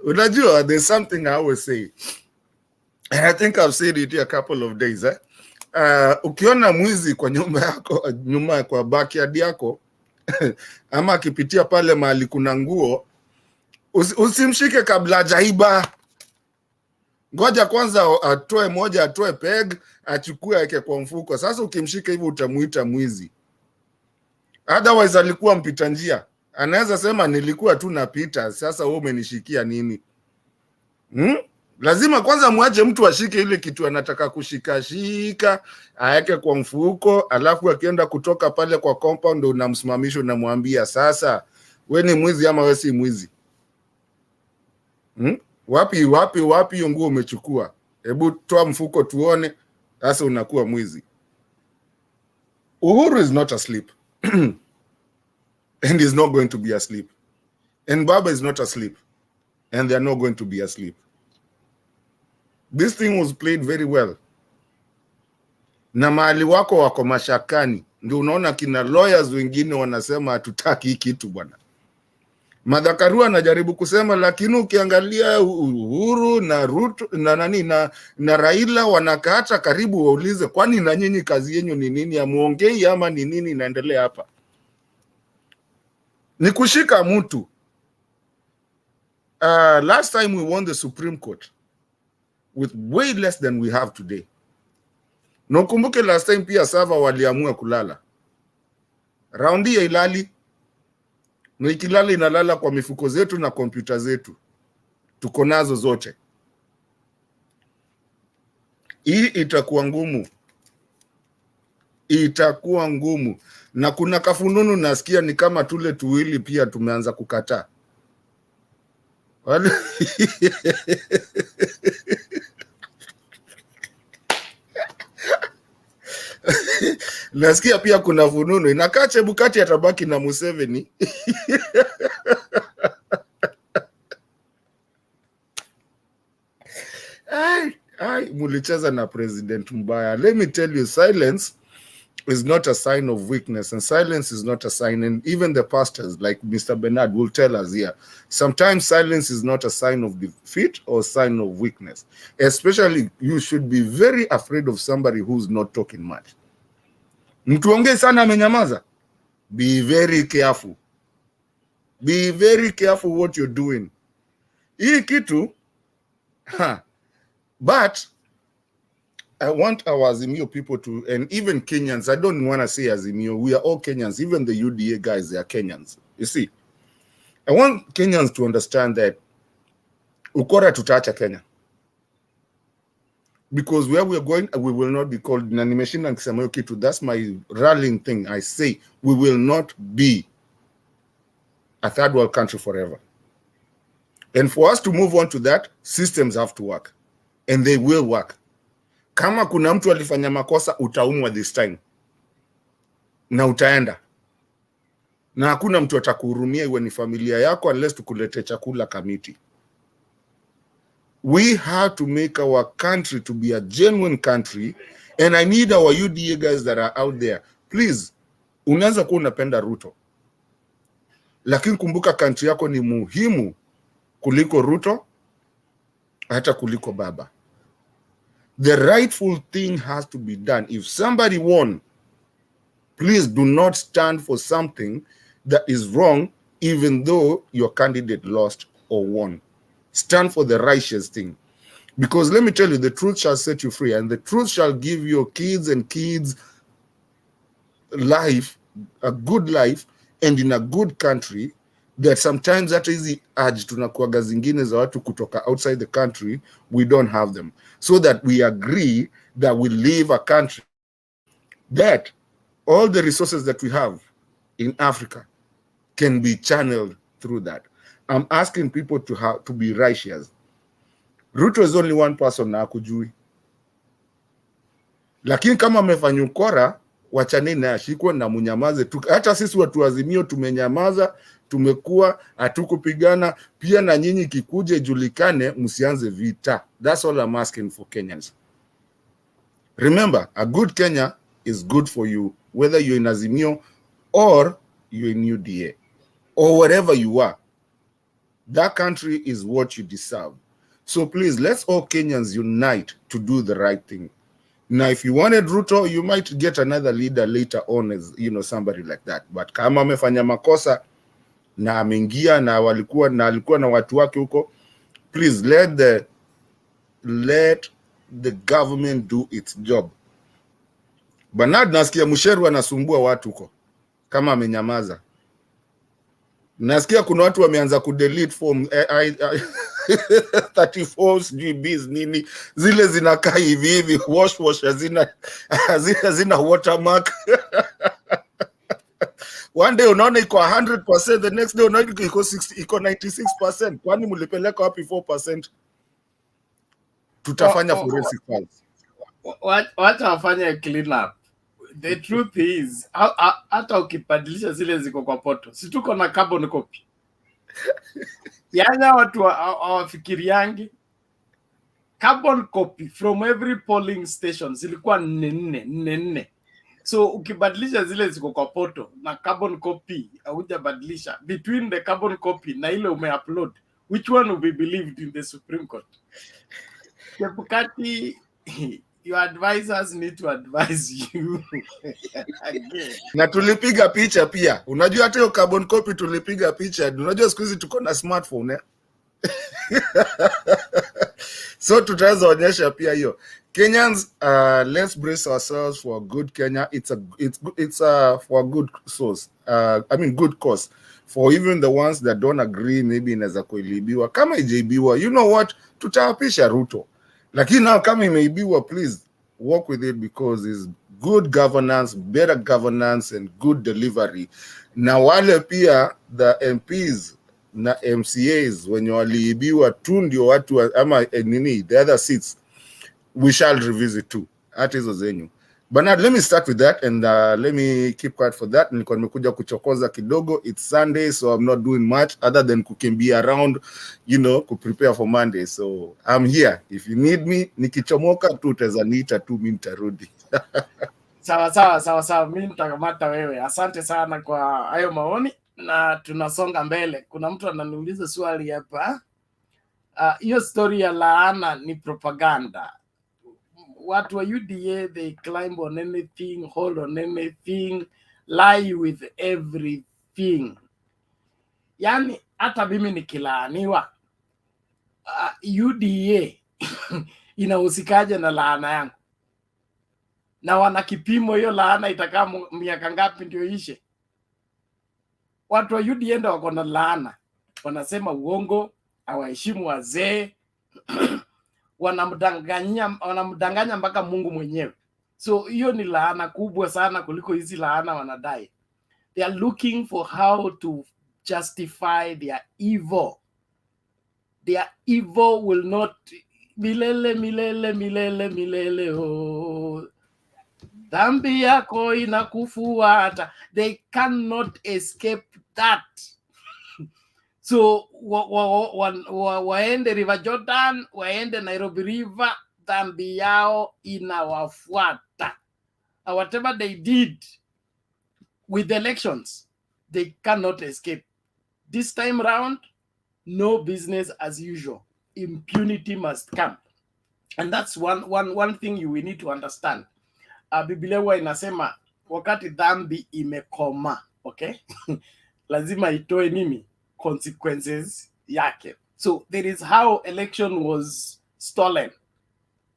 Unajua, there's something I always say, and I think I've said it here a couple of days. Ukiona mwizi kwa nyumba yako, nyuma kwa backyard yako, ama akipitia pale mahali kuna nguo, usimshike kabla hajaiba. Ngoja kwanza atoe moja, atoe peg, achukue yake kwa mfuko. Sasa ukimshika hivyo utamuita mwizi. Otherwise alikuwa mpita njia. Anaweza sema nilikuwa tu napita, sasa wewe umenishikia nini? Lazima kwanza muache mtu ashike ile kitu anataka kushika, aeke kwa mfuko, alafu akienda kutoka pale kwa compound unamsimamisha, unamwambia sasa we ni mwizi ama we si mwizi? Wapi hiyo nguo umechukua? Hebu toa mfuko tuone. Sasa unakuwa mwizi. Uhuru is not asleep. And is not going to be asleep. And Baba is not asleep. And they are not going to be asleep. This thing was played very well. Na mahali wako mashakani. Ndio unaona kina lawyers wengine wanasema hatutaki hii kitu bwana. Martha Karua anajaribu kusema, lakini ukiangalia Uhuru na Ruto na Raila wanakata karibu, waulize kwani na nyinyi kazi yenu ni nini? Amuongei ama ni nini inaendelea hapa? Ni kushika mtu. Last time we won the Supreme Court with way less than we have today. Na ukumbuke last time pia Sava waliamua kulala. Raundi ya ilali. Na ikilala inalala kwa mifuko zetu na kompyuta zetu. Tuko nazo zote. Hii itakuwa ngumu. Itakuwa ngumu. Na kuna kafununu nasikia ni kama tule tuwili pia tumeanza kukataa. Nasikia pia kuna fununu inakaa Chebukati atabaki na Museveni. Mulicheza na president mbaya. Let me tell you, silence is not a sign of weakness, and silence is not a sign, and even the pastors like Mr. Bernard will tell us here, sometimes silence is not a sign of defeat or sign of weakness. Especially, you should be very afraid of somebody who's not talking much. Mtu ongee sana amenyamaza. Be very careful. Be very careful what you're doing. Hii kitu, but I want our Azimio people to, and even Kenyans, I don't want to say Azimio, we are all Kenyans, even the UDA guys, they are Kenyans. You see, I want Kenyans to understand that ukora tutacha Kenya. Because where we're going, we will not be called Nanimeshin and Kisamoyokitu. That's my rallying thing. I say we will not be a third world country forever. And for us to move on to that, systems have to work. And they will work. Kama kuna mtu alifanya makosa, utaumwa this time. Na utaenda. Na hakuna mtu atakuhurumia iwe ni familia yako unless tukulete chakula kamiti. We have to make our country to be a genuine country, and I need our UDA guys that are out there. Please, unaweza kuwa unapenda Ruto, lakini kumbuka country yako ni muhimu kuliko Ruto, hata kuliko baba. The rightful thing has to be done. If somebody won, please do not stand for something that is wrong, even though your candidate lost or won. Stand for the righteous thing. Because let me tell you, the truth shall set you free, and the truth shall give your kids and kids life, a good life, and in a good country. That sometimes that is the urge tunakuaga zingine za watu kutoka outside the country, we don't have them. So that we agree that we live a country that all the resources that we have in Africa can be channeled through that. I'm asking people to be righteous. Ruto is only one person na akujui. Lakini kama amefanya ukora, wachaneni na ashikwe na munyamaze. Hata sisi watu Azimio tumenyamaza, tumekuwa hatukupigana. Pia na nyinyi kikuje julikane, msianze vita. That's all I'm asking for Kenyans. Remember, a good Kenya is good for you, whether you're in Azimio or you're in UDA or wherever you are. That country is what you deserve. So please, let's all Kenyans unite to do the right thing. Now, if you wanted Ruto, you might get another leader later on, as somebody like that. But kama amefanya makosa na ameingia na alikuwa na watu wake huko, please let the government do its job. Bernard, nasikia Musheru anasumbua watu huko kama amenyamaza. Nasikia kuna watu wameanza kudelete form 34 GBs nini, zile zinakaa hivi wash hazina watermark. One day unaona iko 100%, the next day unaona iko 96%. Kwani mlipeleka wapi 4%? Tutafanya forensic files. What wafanya clean up. The truth is, hata ukibadilisha zile ziko kwa poto, si tuko na carbon copy. Yana watu hawafikiriangi. Carbon copy from every polling station zilikuwa 4. So ukibadilisha zile ziko kwa poto na carbon copy hujabadilisha, between the carbon copy na ile umeupload, which one will be believed in the Supreme Court? Chebukati, your advisors need to advise you again. Na tulipiga picha pia. Unajua hata hiyo carbon copy tulipiga picha. Unajua siku hizi tuko na smartphone So tutaweza onyesha pia hiyo. Kenyans, let's brace ourselves for a good Kenya. It's for a good source. Good cause. For even the ones that don't agree, maybe inaweza kuilibiwa. Kama ijaibiwa, you know what? Tutawapisha Ruto. Lakini now kama imeibiwa, please work with it, because it's good governance, better governance, and good delivery. Na wale pia the MPs na MCAs wenye waliibiwa tu ndio watu ama the other seats, we shall revisit too. At hizo zenyu. But now let me start with that, and let me keep quiet for that. Nilikuwa nimekuja kuchokoza kidogo. It's Sunday, so I'm not doing much other than kukimbia around, to prepare for Monday. So I'm here. If you need me, nikichomoka tu utaweza niita tu, mimi nitarudi. Sawa. Mimi nitakamata wewe. Asante sana kwa hayo maoni na tunasonga mbele. Kuna mtu ananiuliza swali hapa. Hiyo story ya laana ni propaganda. Watu wa UDA, they climb on anything, hold on anything, lie with everything. Yani hata mimi nikilaaniwa, UDA inahusikaje na laana yangu? na wana kipimo, hiyo laana itakaa miaka ngapi ndio ishe? Watu wa UDA wako na laana, wanasema uongo, hawaheshimu wazee, wanamdanganya mpaka Mungu mwenyewe. So hiyo ni laana kubwa sana kuliko hizi laana wanadai. They are looking for how to justify their evil. Their evil will not milele milele milele milele oh. Dhambi yako inakufuata. They cannot escape that. So waende River Jordan, waende Nairobi River, dhambi yao inawafuata. And whatever they did with the elections, they cannot escape. This time round, no business as usual. Impunity must come. And that's one thing you will need to understand. Biblia huwa inasema wakati dhambi imekoma, okay? Lazima itoe nini? Consequences yake. So there is how election was stolen.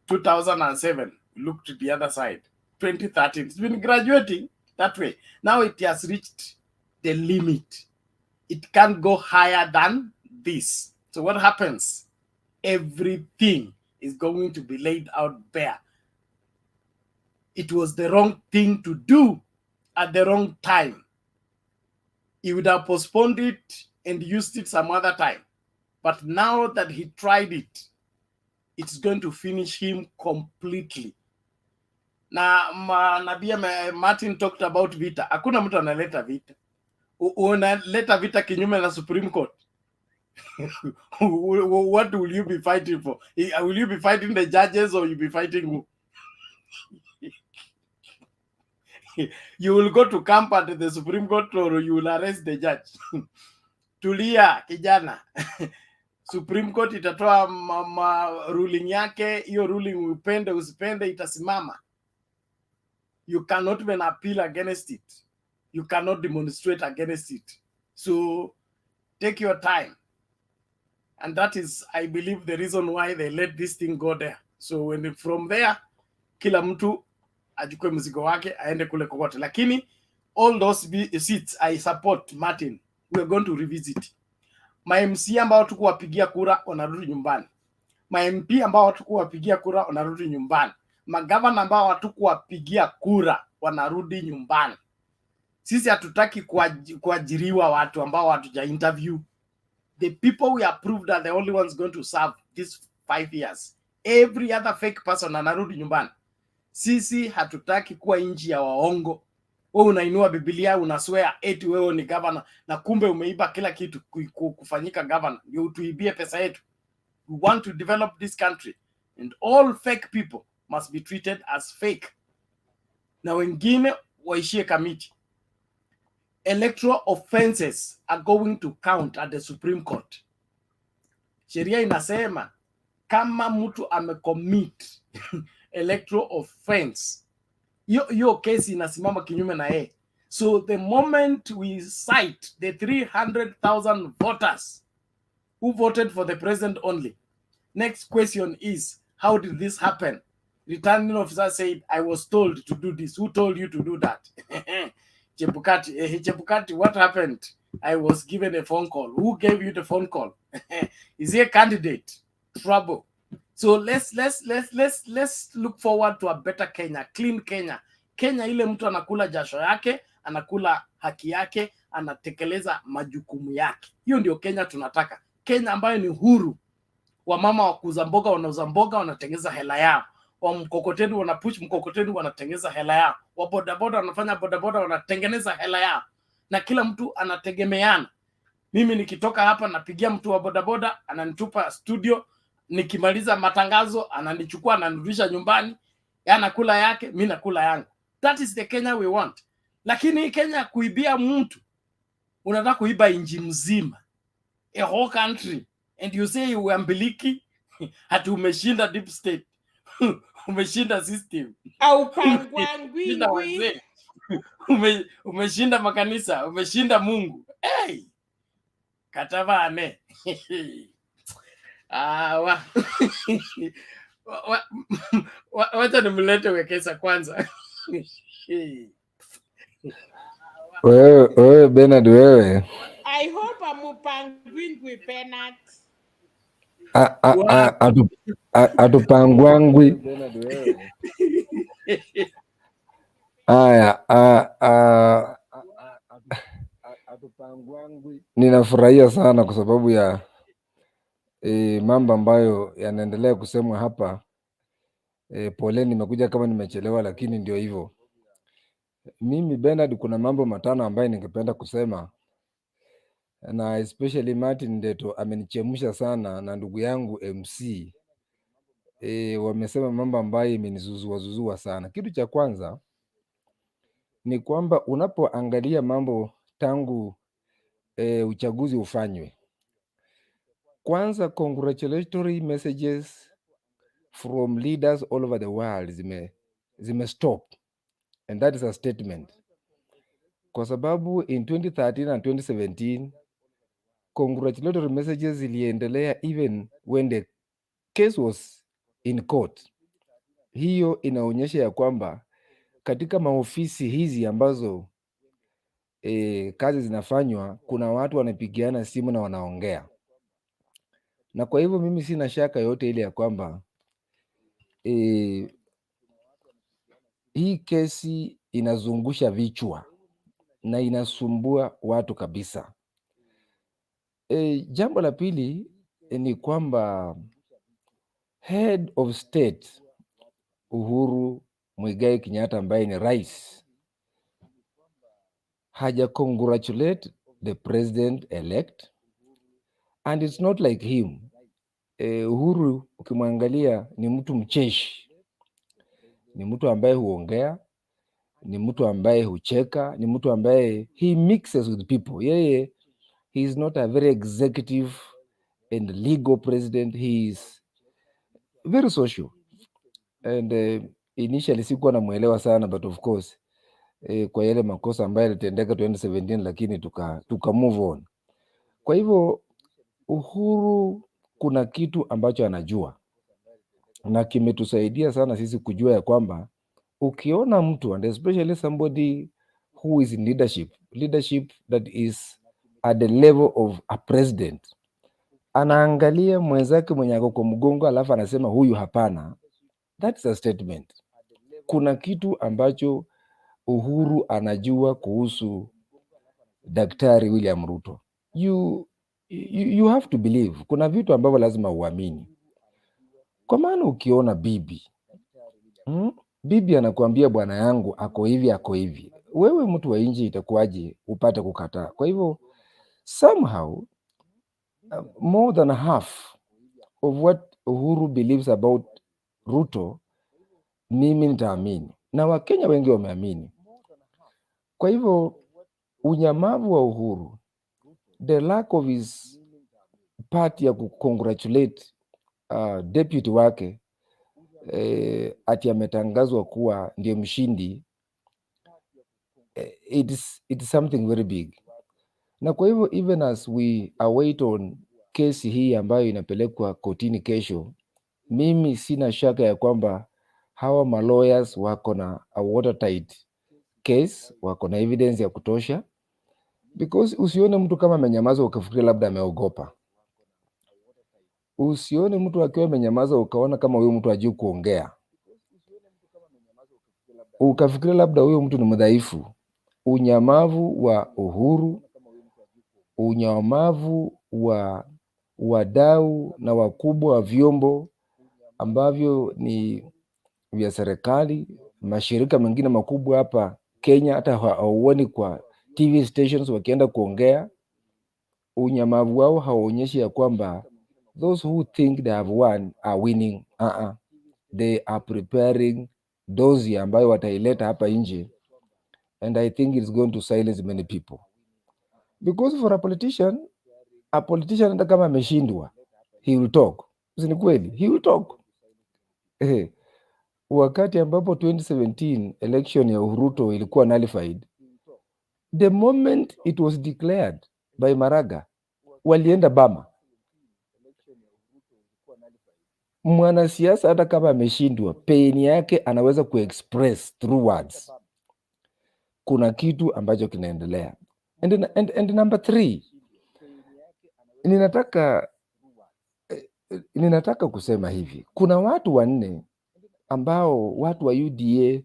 2007, look to the other side. 2013, it's been graduating that way. Now it has reached the limit. It can't go higher than this. So what happens? Everything is going to be laid out bare. It was the wrong thing to do at the wrong time. He would have postponed it and used it some other time. But now that he tried it, it's going to finish him completely. Na Martin talked about vita. Hakuna mtu analeta vita. Unaleta vita kinyume na Supreme Court. What will you be fighting for? Will you be fighting the judges or will you be fighting who? You will go to camp at the Supreme Court or you will arrest the judge. Tulia kijana. Supreme Court itatoa ruling yake, hiyo ruling upende usipende itasimama. You cannot even appeal against it. You cannot demonstrate against it. So take your time. And that is, I believe, the reason why they let this thing go there. So when from there, kila mtu ajukue mzigo wake aende kule kokote. Lakini all those seats I support, Martin, we are going to revisit. Ma MC ambao tukuwapigia kura wanarudi nyumbani. Ma MP ambao tukuwapigia kura wanarudi nyumbani. Magavana ambao hatukuwapigia kura wanarudi nyumbani. Sisi hatutaki kuajiriwa watu ambao hatuja interview. The people we approved are the only ones going to serve these 5 years. Every other fake person anarudi nyumbani. Sisi hatutaki kuwa nchi ya waongo. Wewe unainua Biblia unaswear eti wewe ni governor na kumbe umeiba kila kitu kufanyika governor. You tuibie pesa yetu. We want to develop this country and all fake people must be treated as fake. Na wengine waishie kamiti. Electoral offenses are going to count at the Supreme Court. Sheria inasema kama mtu amecommit electoral offense, hiyo kesi inasimama kinyume na yeye. So the moment we cite the 300,000 voters who voted for the president only, next question is, how did this happen? Returning officer said, I was told to do this. Who told you to do that? Chebukati, what happened? I was given a phone call. Who gave you the phone call? Is he a candidate? Trouble. So let's look forward to a better Kenya, clean Kenya. Kenya ile mtu anakula jasho yake, anakula haki yake, anatekeleza majukumu yake. Hiyo ndio Kenya tunataka. Kenya ambayo ni huru. Wamama wa kuuza mboga wanauza mboga, wanatengeza hela yao. Wa mkokoteni wanapush mkokoteni, wanatengeza hela yao. Wa bodaboda wanafanya bodaboda, wanatengeneza hela yao. Na kila mtu anategemeana. Mimi nikitoka hapa napigia mtu wa bodaboda, ananitupa studio, nikimaliza matangazo ananichukua ananirudisha nyumbani, yeye anakula yake, mimi nakula yangu. That is the Kenya we want. Lakini Kenya kuibia mtu, unataka kuiba nchi mzima, a whole country, and you say you ambiliki hati umeshinda deep state. Umeshinda system au pangwangwingwi umeshinda makanisa, umeshinda Mungu. Hey, katavane. Wacha nimlete Wekesa kwanza. Wewe Bernard, wewe I hope amupangwingwi Bernard. Atupangwangwi. Haya, ninafurahia sana kwa sababu ya mambo ambayo yanaendelea kusemwa hapa. Poleni, nimekuja kama nimechelewa, lakini ndio hivyo. Mimi Bernard, kuna mambo matano ambayo ningependa kusema, na especially Martin Ndeto amenichemsha sana na ndugu yangu MC. Wamesema mambo ambayo imenizuzua sana. Kitu cha kwanza ni kwamba unapoangalia mambo tangu uchaguzi ufanywe, kwanza congratulatory messages from leaders all over the world zime stop, and that is a statement, kwa sababu in 2013 and 2017 congratulatory messages ziliendelea even when the case was in court. Hiyo inaonyesha ya kwamba katika maofisi hizi ambazo kazi zinafanywa, kuna watu wanapigiana simu na wanaongea, na kwa hivyo mimi sina shaka yote ile ya kwamba hii kesi inazungusha vichwa na inasumbua watu kabisa. Jambo la pili ni kwamba head of state Uhuru Muigai Kenyatta ambaye ni rais haja congratulate the president elect, and it's not like him. Uhuru ukimwangalia ni mtu mcheshi, ni mtu ambaye huongea, ni mtu ambaye hucheka, ni mtu ambaye he mixes with people. Yeye he is not a very executive and legal president. He is very social, and initially sikuwa namuelewa sana, but of course kwa yale makosa ambayo yalitendeka 2017, lakini tuka move on. Kwa hivyo Uhuru kuna kitu ambacho anajua na kimetusaidia sana sisi kujua ya kwamba ukiona mtu, and especially somebody who is in leadership that is at the level of a president, anaangalia mwenzake mwenye ako kwa mgongo alafu anasema huyu hapana, that's a statement. Kuna kitu ambacho Uhuru anajua kuhusu Daktari William Ruto. You have to believe. Kuna vitu ambavyo lazima uamini, kwa maana ukiona bibi anakuambia bwana yangu ako hivi, wewe mtu wa nje itakuwaje upate kukataa? Kwa hivyo somehow more than half of what Uhuru believes about Ruto mimi nitaamini, na Wakenya wengi wameamini. Kwa hivyo unyamavu wa Uhuru, the lack of his party ya kucongratulate deputy wake ati ametangazwa kuwa ndiye mshindi, it's something very big. Na kwa hivyo even as we await on kesi hii ambayo inapelekwa kotini kesho, mimi sina shaka ya kwamba hawa malawyers wako na a watertight case, wako na evidence ya kutosha, because usione mtu kama amenyamaza ukafikiria labda ameogopa. Usione mtu akiwa amenyamaza ukaona kama huyo mtu hajui kuongea, ukafikiria labda huyo mtu ni mdhaifu. Unyamavu wa Uhuru, unyamavu wa wadau na wakubwa wa vyombo ambavyo ni vya serikali, mashirika mengine makubwa hapa Kenya, hata hauoni kwa TV stations wakienda kuongea. Unyamavu wao hawaonyeshi ya kwamba those who think they have won are winning. They are preparing dozi ambayo wataileta hapa nje, and I think it's going to silence many people, because for a politician hata kama ameshindwa he will talk. Si kweli? He will talk. Wakati ambapo 2017 election ya Ruto ilikuwa nullified, the moment it was declared by Maraga, walienda Bama. mwanasiasa hata kama ameshindwa, pain yake anaweza kuexpress through words. Kuna kitu ambacho kinaendelea. And number 3, ninataka kusema hivi, kuna watu wanne ambao watu wa UDA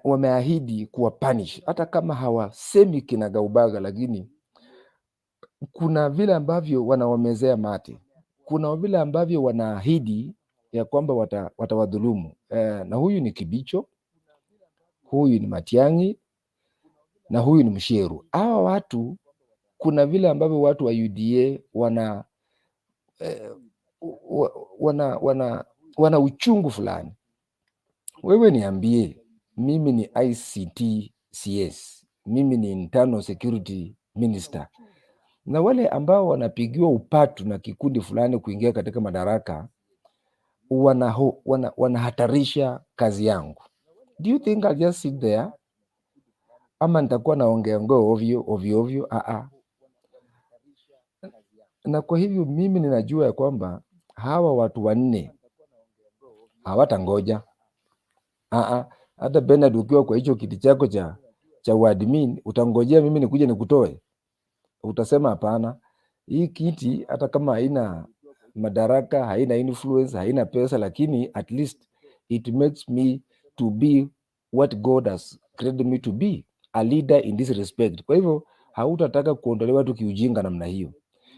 wameahidi kuwa punish, hata kama hawasemi kinagaubaga, lakini kuna vile ambavyo wanawamezea mate, kuna vile ambavyo wanaahidi ya kwamba watawadhulumu. Na huyu ni Kibicho, huyu ni Matiang'i na huyu ni Msheru. Hawa watu kuna vile ambavyo watu wa UDA wana uchungu fulani. Wewe niambie, mimi ni ICT CS, mimi ni internal security minister, na wale ambao wanapigiwa upatu na kikundi fulani kuingia katika madaraka wanahatarisha kazi yangu. Do you think I'll just sit there ama nitakuwa naongea ovyo ovyo? Na kwa hivyo mimi ninajua ya kwamba hawa watu wanne hawatangoja. Hata Bernard, ukiwa kwa hicho kiti chako cha uadmin, utangojea mimi nikuje nikutoe? Utasema hapana, hii kiti hata kama haina madaraka, haina influence, haina pesa, lakini at least it makes me to be what God has created me to be, a leader in this respect. Kwa hivyo hautataka kuondolewa tu kiujinga namna hiyo.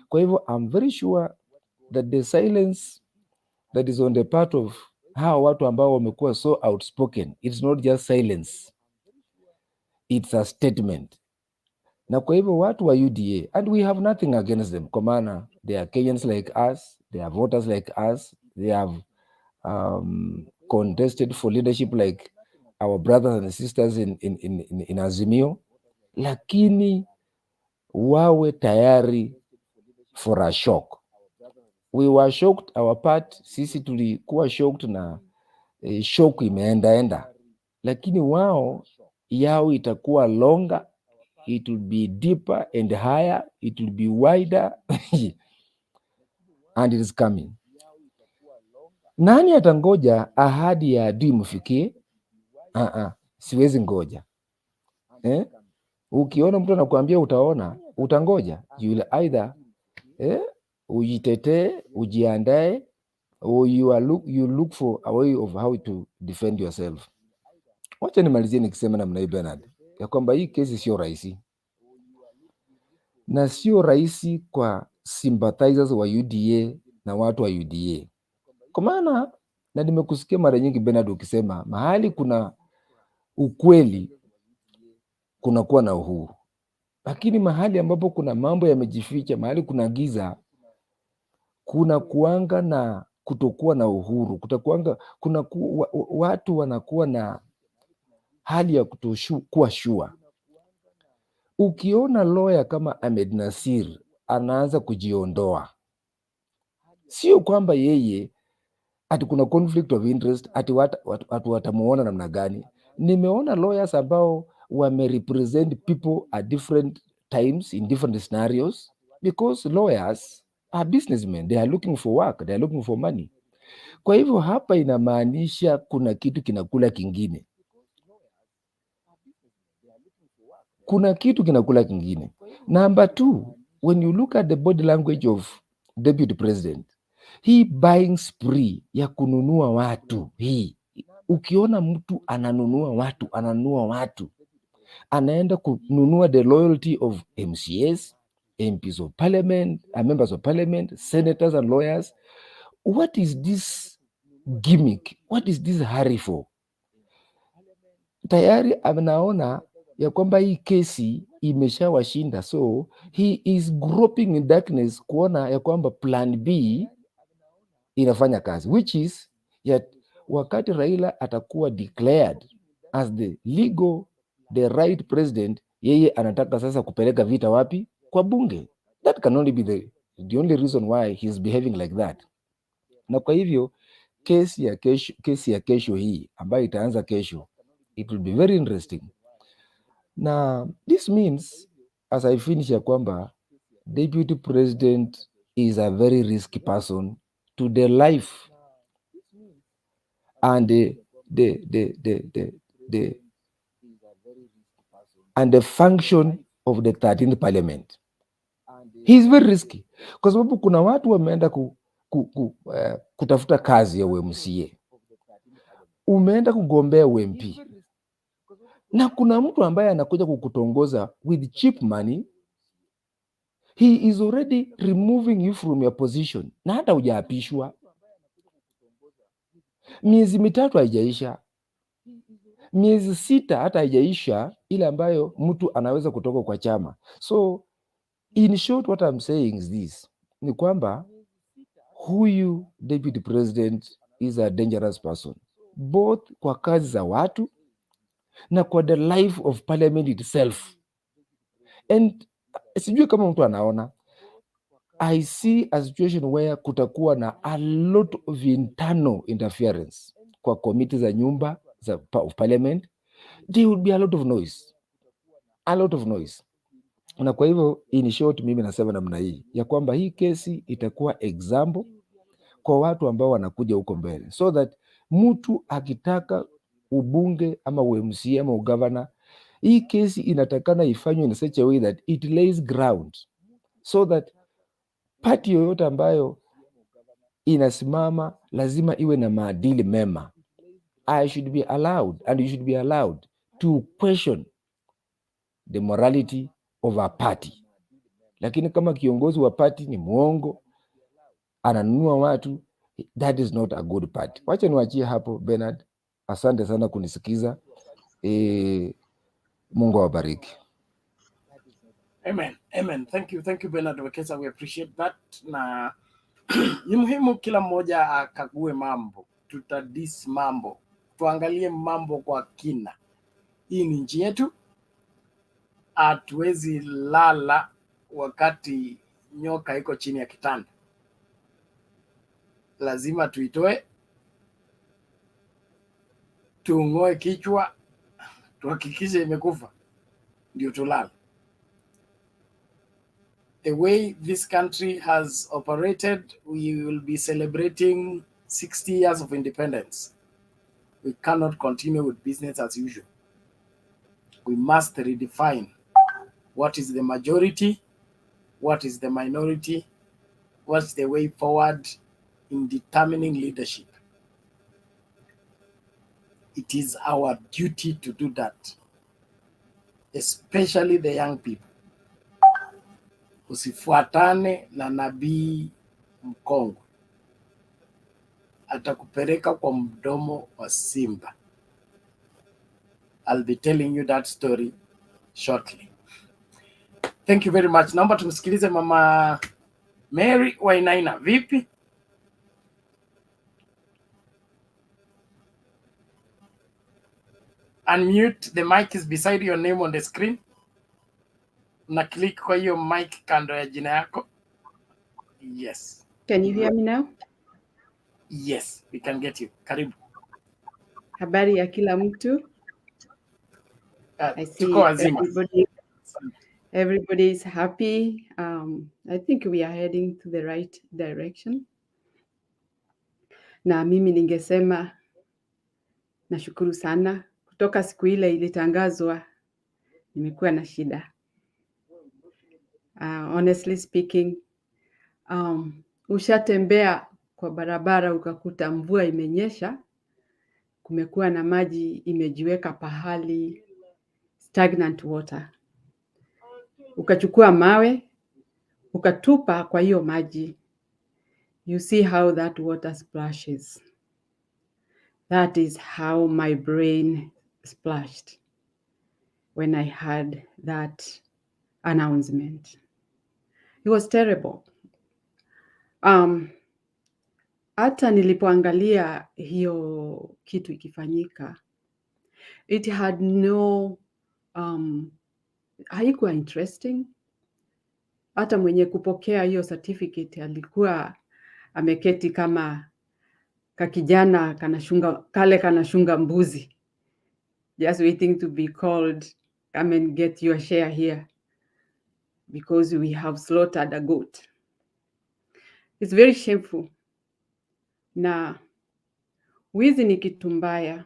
Kwa hivyo I'm very sure that the silence that is on the part of hawa watu ambao wamekuwa so outspoken, it's not just silence, it's a statement. Na kwa hivyo watu wa UDA, and we have nothing against them, kwa maana they are Kenyans like us, they are voters like us, they have contested for leadership like our brothers and sisters in Azimio, lakini wawe tayari for a shock. We were shocked our part, sisi tulikuwa shocked na shock imeenda, lakini wao yao itakuwa longer, it will be deeper and higher, it will be wider and it is coming. Nani atangoja ahadi ya adui mfikie? Siwezi ngoja. Ukiona mtu anakuambia utaona, utangoja. You will either ujitetee, ujiandae, or you look for a way of how to defend yourself. Wacha nimalizie nikisema namna hii, Bernard, ya kwamba hii kesi sio rahisi, na sio rahisi kwa sympathizers wa UDA na watu wa UDA, kwa maana na nimekusikia mara nyingi Bernard ukisema mahali kuna ukweli kunakuwa na uhuru, lakini mahali ambapo kuna mambo yamejificha, mahali kuna giza, kuna kuanga na kutokuwa na uhuru, watu wanakuwa na hali ya kutokuwa sure. Ukiona lawyer kama Ahmed Nasir anaanza kujiondoa, sio kwamba yeye ati kuna conflict of interest, ati watu watamuona namna gani. Nimeona lawyers ambao wamerepresent people at different times in different scenarios, because lawyers are businessmen, they are looking for work, they are looking for money. Kwa hivyo hapa inamaanisha kuna kitu kinakula kingine, kuna kitu kinakula kingine. Number 2, when you look at the body language of deputy president, hii buying spree ya kununua watu, hii ukiona mtu ananunua watu, anaenda kununua the loyalty of MCAs, MPs of parliament, members of parliament, senators and lawyers. What is this gimmick? What is this hurry for? Tayari anaona ya kwamba hii kesi imeshawashinda, so he is groping in darkness kuona ya kwamba plan B inafanya kazi, which is yet wakati Raila atakuwa declared as the right president, yeye anataka sasa kupeleka vita wapi? Kwa bunge. That can only be the only reason why he is behaving like that. Na kwa hivyo kesi ya kesho hii ambayo itaanza kesho, it will be very interesting. Na this means, as I finish, ya kwamba deputy president is a very risky person to the life and the function of the 13th parliament. He is very risky kwa sababu kuna watu wameenda kutafuta kazi ya UMCA, umeenda kugombea UMP, na kuna mtu ambaye anakuja kukutongoza with cheap money. He is already removing you from your position, na hata hujaapishwa. Miezi mitatu haijaisha, miezi 6 hata haijaisha ile ambayo mtu anaweza kutoka kwa chama. So in short, what I'm saying is this, ni kwamba huyu deputy president is a dangerous person, both kwa kazi za watu na kwa the life of parliament itself. And sijui kama mtu anaona, I see a situation where kutakuwa na a lot of internal interference kwa committee za nyumba of parliament. There will be a lot of noise. Na kwa hivyo in short, mimi nasema namna hii ya kwamba hii kesi itakuwa example kwa watu ambao wanakuja huko mbele, so that mtu akitaka ubunge ama UMCA ama ugavana, hii kesi inatakana ifanywe in such a way that it lays ground, so that party yoyote ambayo inasimama lazima iwe na maadili mema. I should be allowed and you should be allowed to question the morality of a party. Lakini kama kiongozi wa party ni mwongo, ananunua watu, that is not a good party. Wacha niwachie hapo Bernard. Asante sana kunisikiza. Mungu awabariki. Amen. Thank you Bernard Wekesa, we appreciate that. Na ni muhimu kila mmoja akague mambo, tutadis mambo, tuangalie mambo kwa kina. Hii ni nchi yetu, hatuwezi lala wakati nyoka iko chini ya kitanda. Lazima tuitoe, tuung'oe kichwa, tuhakikishe imekufa, ndio tulala. The way this country has operated, we will be celebrating 60 years of independence. We cannot continue with business as usual. We must redefine what is the majority, what is the minority, what's the way forward in determining leadership. It is our duty to do that, especially the young people. Usifuatane na nabii mkongwe, atakupeleka kwa mdomo wa simba. I'll be telling you that story shortly. Thank you very much. Naomba tumsikilize Mama Mary Wainaina. Vipi? Unmute, the mic is beside your name on the screen. Na click kwa hiyo mic kando ya jina yako. Yes. Can you hear me now? Yes, we can get you. Karibu. Habari ya kila mtu. I see everybody is happy. I think we are heading to the right direction. Na mimi ningesema nashukuru sana. Kutoka siku ile ilitangazwa, nimekuwa na shida. Honestly speaking, ushatembea kwa barabara ukakuta mvua imenyesha, kumekuwa na maji imejiweka pahali, stagnant water. Ukachukua mawe, ukatupa kwa hiyo maji. You see how that water splashes. That is how my brain splashed when I heard that announcement. It was terrible. Hata nilipoangalia hiyo kitu ikifanyika, it had no haikuwa interesting. Hata mwenye kupokea hiyo certificate alikuwa ameketi kama kakijana kanashunga mbuzi, just waiting to be called, come and get your share here because we have slaughtered a goat. It's very shameful. Na wizi ni kitu mbaya,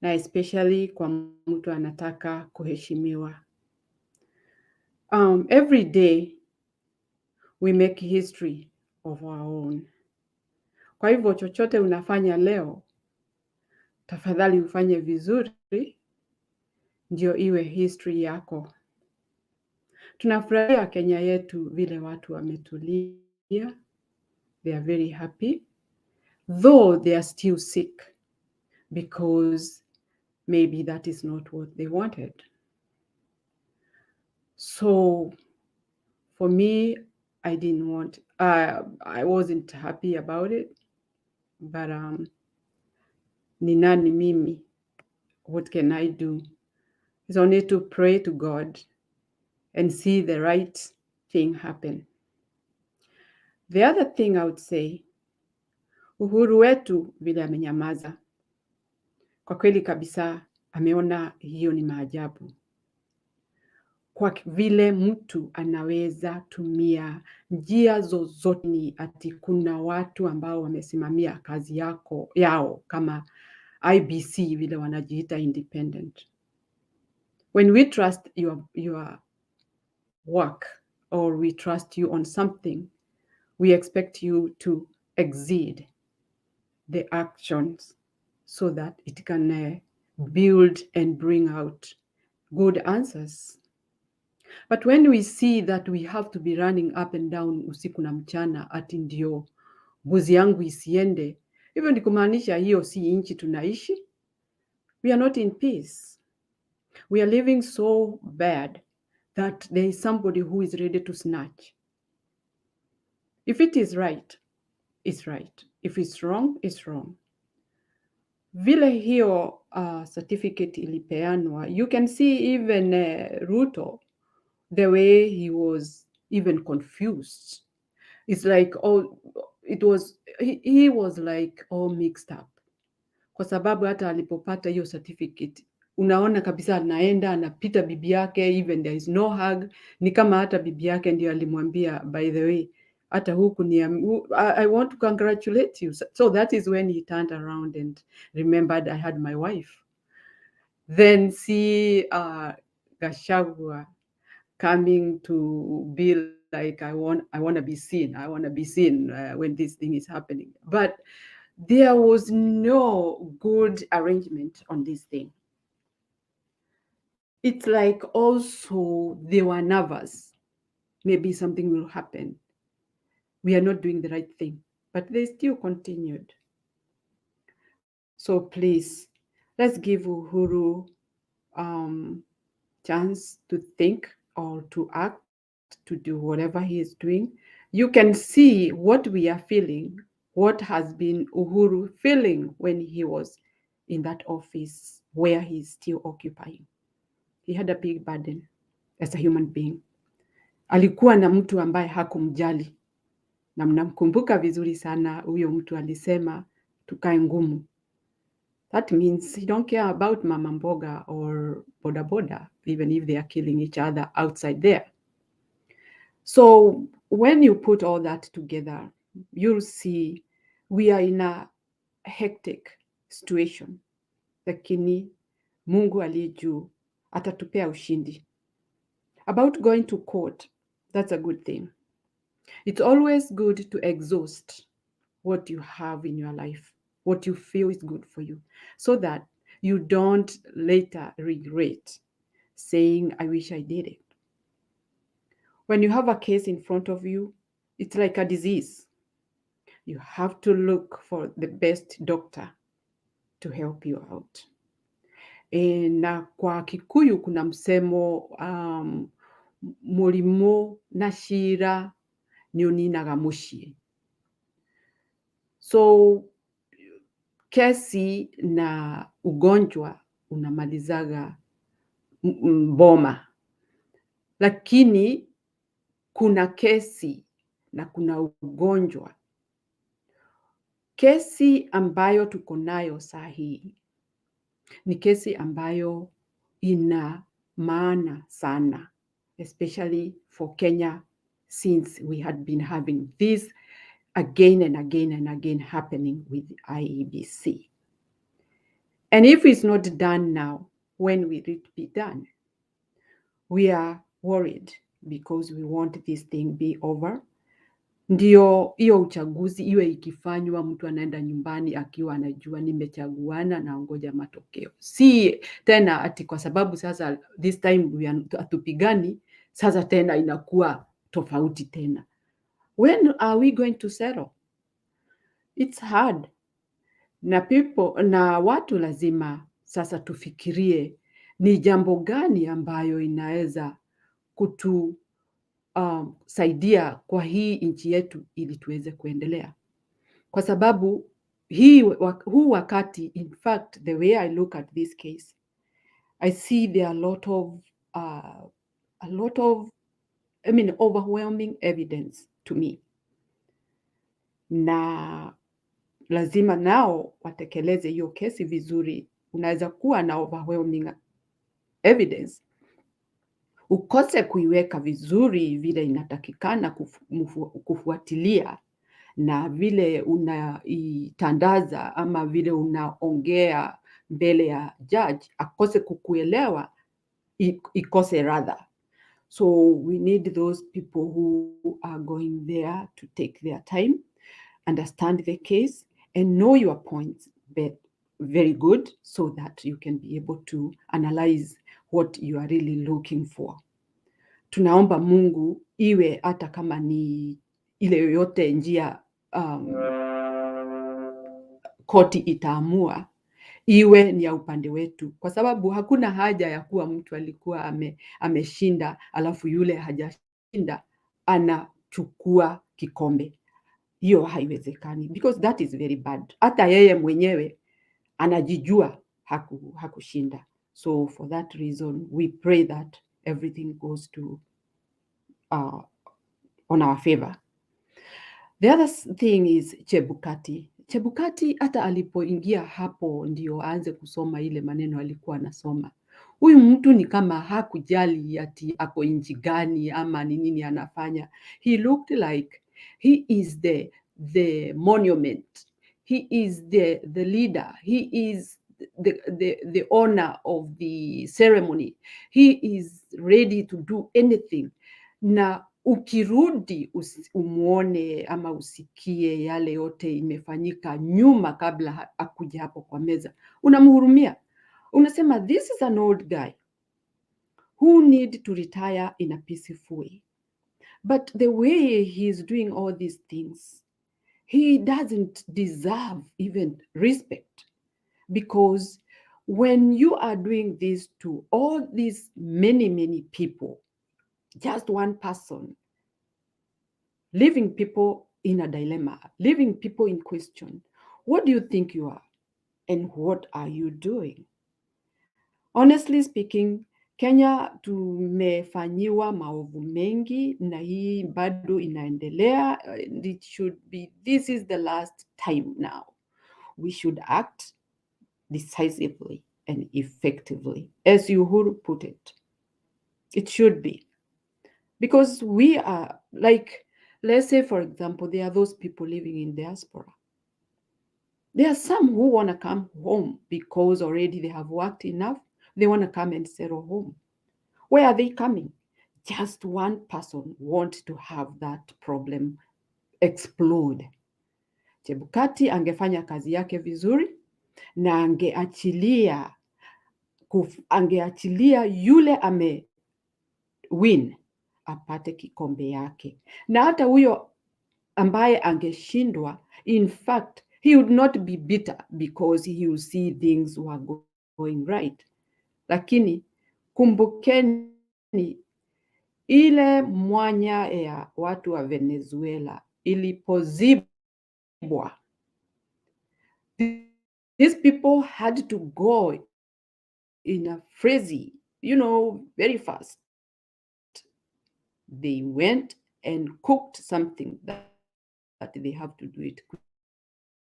na especially kwa mtu anataka kuheshimiwa. Every day we make history of our own. Kwa hivyo chochote unafanya leo, tafadhali ufanye vizuri, ndio iwe history yako. Tunafurahia Kenya yetu vile watu wametulia. They are very happy, though they are still sick, because maybe that is not what they wanted. So for me, I didn't want, I wasn't happy about it, but ni nani mimi? What can I do? It's only to pray to God and see the right thing happen. The other thing I would say, Uhuru wetu vile amenyamaza, kwa kweli kabisa ameona hiyo ni maajabu. Kwa vile mtu anaweza tumia njia zozote, ni ati kuna watu ambao wamesimamia kazi yao kama Iebc vile wanajiita independent. When we trust your work, or we trust you on something, we expect you to exceed the actions so that it can build and bring out good answers. But when we see that we have to be running up and down usiku na mchana ati ndio buzi yangu isiende, hivyo ni kumaanisha hiyo si nchi tunaishi. We are not in peace. We are living so bad that there is somebody who is ready to snatch. If it is right, it's right. If it's wrong, it's wrong. Vile hiyo certificate ilipeanwa, you can see even Ruto, the way he was even confused. It's like, he was like all mixed up. Kwa sababu hata alipopata hiyo certificate, unaona kabisa anaenda anapita bibi yake, even there is no hug. Ni kama hata bibi yake ndio alimwambia, by the way, hata huku ni I want to congratulate you. So that is when he turned around and remembered, I had my wife. Then see Gachagua coming to be like, I want to be seen. I want to be seen when this thing is happening. But there was no good arrangement on this thing. It's like also they were nervous. Maybe something will happen. We are not doing the right thing, but they still continued. So please, let's give Uhuru chance to think or to act, to do whatever he is doing. You can see what we are feeling, what has been Uhuru feeling when he was in that office where he's still occupying. He had a big burden as a human being. Alikuwa na mtu ambaye hakumjali, na mnamkumbuka vizuri sana huyo mtu alisema tukae ngumu. That means he don't care about mama mboga or boda boda, even if they are killing each other outside there. So when you put all that together, you'll see we are in a hectic situation. Lakini Mungu aliye juu atatupea ushindi. About going to court, that's a good thing. It's always good to exhaust what you have in your life, what you feel is good for you, so that you don't later regret saying, I wish I did it. When you have a case in front of you, it's like a disease. You have to look for the best doctor to help you out. Na kwa Kikuyu kuna msemo, mulimo na shira ni uninaga mushie. So kesi na ugonjwa unamalizaga boma, lakini kuna kesi na kuna ugonjwa. Kesi ambayo tuko nayo sahi ni kesi ambayo ina maana sana, especially for Kenya, since we had been having this again and again and again happening with IEBC. And if it's not done now, when will it be done? We are worried because we want this thing be over. Ndio hiyo uchaguzi iwe ikifanywa, mtu anaenda nyumbani akiwa anajua nimechaguana na ngoja matokeo. Si tena ati kwa sababu sasa this time hatupigani, sasa tena inakuwa tofauti tena. When are we going to settle? It's hard. Na watu lazima sasa tufikirie ni jambo gani ambayo inaweza saidia kwa hii nchi yetu ili tuweze kuendelea. Kwa sababu huu wakati, in fact, the way I look at this case, I see there are a lot of overwhelming evidence to me. Na lazima nao watekeleze hiyo kesi vizuri. Unaweza kuwa na overwhelming evidence, ukose kuiweka vizuri vile inatakikana kufuatilia, na vile unaitandaza ama vile unaongea mbele ya judge akose kukuelewa, ikose radha. So we need those people who are going there to take their time, understand the case, and know your points very good, so that you can be able to analyze what you are really looking for. Tunaomba Mungu iwe hata kama ni ile yoyote njia koti itaamua, iwe ni ya upande wetu, kwa sababu hakuna haja ya kuwa mtu alikuwa ameshinda alafu yule hajashinda anachukua kikombe. Hiyo haiwezekani, because that is very bad. Hata yeye mwenyewe anajijua hakushinda. So for that reason, we pray that everything goes to on our favor. The other thing is Chebukati. Chebukati hata alipoingia hapo ndio aanze kusoma ile maneno alikuwa anasoma. Huyu mtu ni kama hakujali ati ako nchi gani ama ni nini anafanya. He looked like he is the monument. He is the leader. He is the owner of the ceremony. He is ready to do anything. Na ukirudi umuone ama usikie yale yote imefanyika nyuma kabla akuja hapo kwa meza, unamhurumia. Unasema this is an old guy who need to retire in a peaceful way. But the way he is doing all these things, he doesn't deserve even respect, because when you are doing this to all these many people, just one person, leaving people in a dilemma, leaving people in question, what do you think you are and what are you doing? Honestly speaking, Kenya tumefanyiwa maovu mengi na hii bado inaendelea. It should be, this is the last time now. We should act decisively and effectively, as Uhuru put it. It should be. Because we are like, let's say for example, there are those people living in diaspora. There are some who want to come home because already they have worked enough. They want to come and settle home. Where are they coming? Just one person wants to have that problem explode. Chebukati angefanya kazi yake vizuri na angeachilia yule win apate kikombe yake. Na hata huyo ambaye angeshindwa, in fact, he would not be bitter because he will see things were going right. Lakini kumbukeni ile mwanya ya watu wa Venezuela ilipozibwa, these people had to go in a frenzy, very fast. They went and cooked something that they have to do it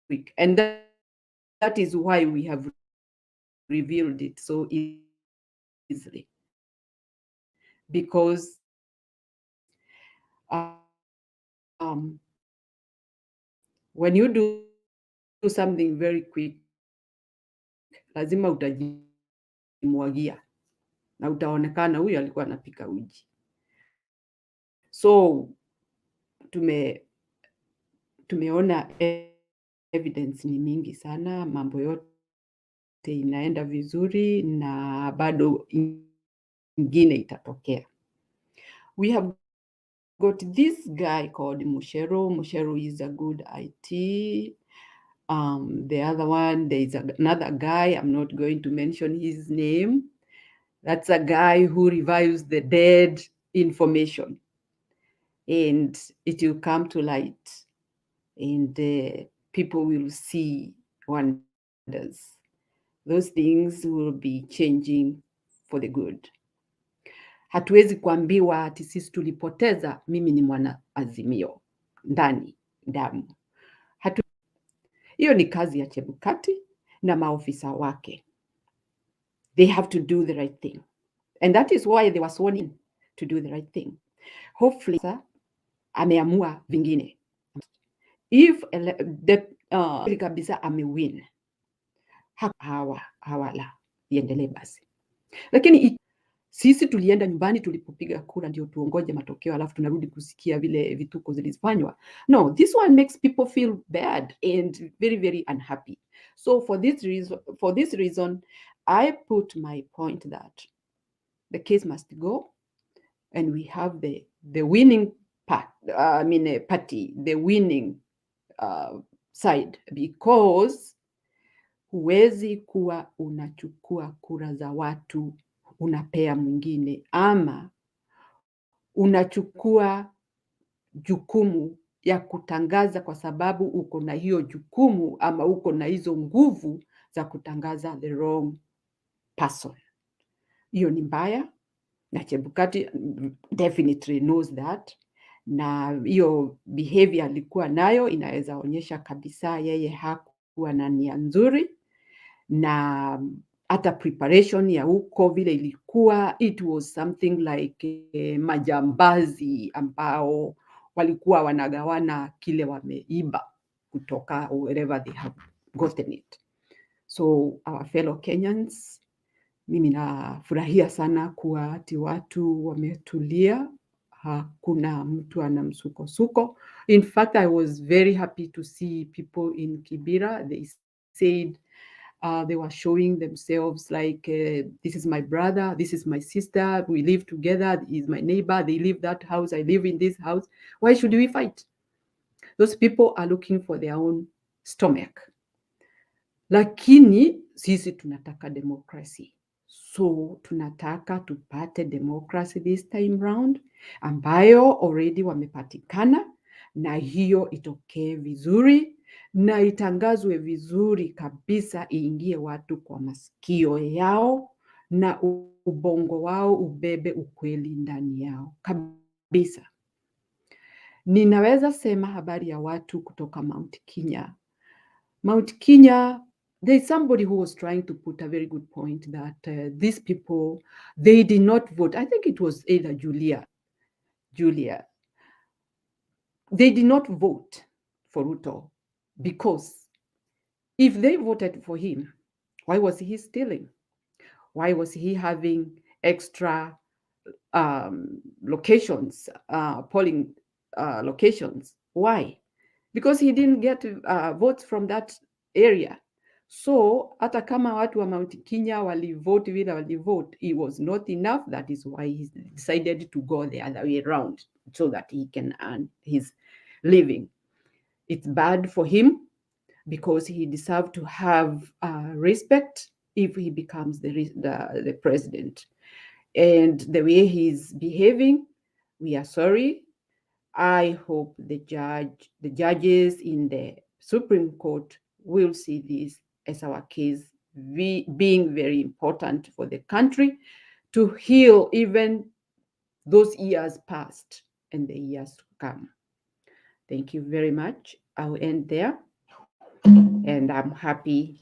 quick. And that is why we have revealed it so easily. Because when you do something very quick, lazima utajimwagia na utaonekana huyu alikuwa anapika uji. So tumeona evidence ni mingi sana, mambo yote inaenda vizuri na bado ingine itatokea. We have got this guy called Mushero. Mushero is a good IT. The other one, there is another guy, I'm not going to mention his name. That's a guy who revives the dead information, and it will come to light, and people will see wonders. Those things will be changing for the good. Hatuwezi kuambiwa ati sisi tulipoteza, mimi ni mwana Azimio ndani damu. Hiyo ni kazi ya Chebukati na maofisa wake. They have to do the right thing, and that is why they were sworn in to do the right thing. Hopefully ameamua vingine. If kabisa amewin, hawala iendelee basi. Lakini sisi tulienda nyumbani tulipopiga kura ndio tuongoje matokeo alafu tunarudi kusikia vile vituko zilifanywa. No, this one makes people feel bad and very, very unhappy. So for this reason, I put my point that the case must go and we have the winning party, the winning side, because huwezi kuwa unachukua kura za watu unapea mwingine, ama unachukua jukumu ya kutangaza kwa sababu uko na hiyo jukumu ama uko na hizo nguvu za kutangaza the wrong person. Hiyo ni mbaya, na Chebukati definitely knows that, na hiyo behavior alikuwa nayo inaweza onyesha kabisa yeye hakuwa na nia nzuri, na hata preparation ya huko vile ilikuwa, it was something like majambazi ambao walikuwa wanagawana kile wameiba kutoka wherever they have gotten it. So our fellow Kenyans, mimi nafurahia sana kuwa ati watu wametulia, hakuna mtu ana msukosuko. In fact, I was very happy to see people in Kibera. They said they were showing themselves like, this is my brother, this is my sister, we live together, he is my neighbor, they live that house, I live in this house. Why should we fight? Those people are looking for their own stomach. Lakini sisi tunataka democracy. So tunataka tupate democracy this time round, ambayo already wamepatikana, na hiyo itokee vizuri na itangazwe vizuri kabisa, iingie watu kwa masikio yao na ubongo wao ubebe ukweli ndani yao kabisa. Ninaweza sema habari ya watu kutoka Mount Kenya. Mount Kenya, there is somebody who was trying to put a very good point that these people, they did not vote. I think it was either Julia. They did not vote for Ruto because if they voted for him, why was he stealing? Why was he having extra locations, polling locations? Why? Because he didn't get votes from that area. So hata kama watu wa Mount Kenya walivote vile walivote, it was not enough. That is why he decided to go the other way around so that he can earn his living. It's bad for him because he deserves to have respect if he becomes the president. And the way he's behaving, we are sorry. I hope the judges in the Supreme Court will see this as our case being very important for the country to heal even those years past and the years to come. Thank you very much. I'll end there. And I'm happy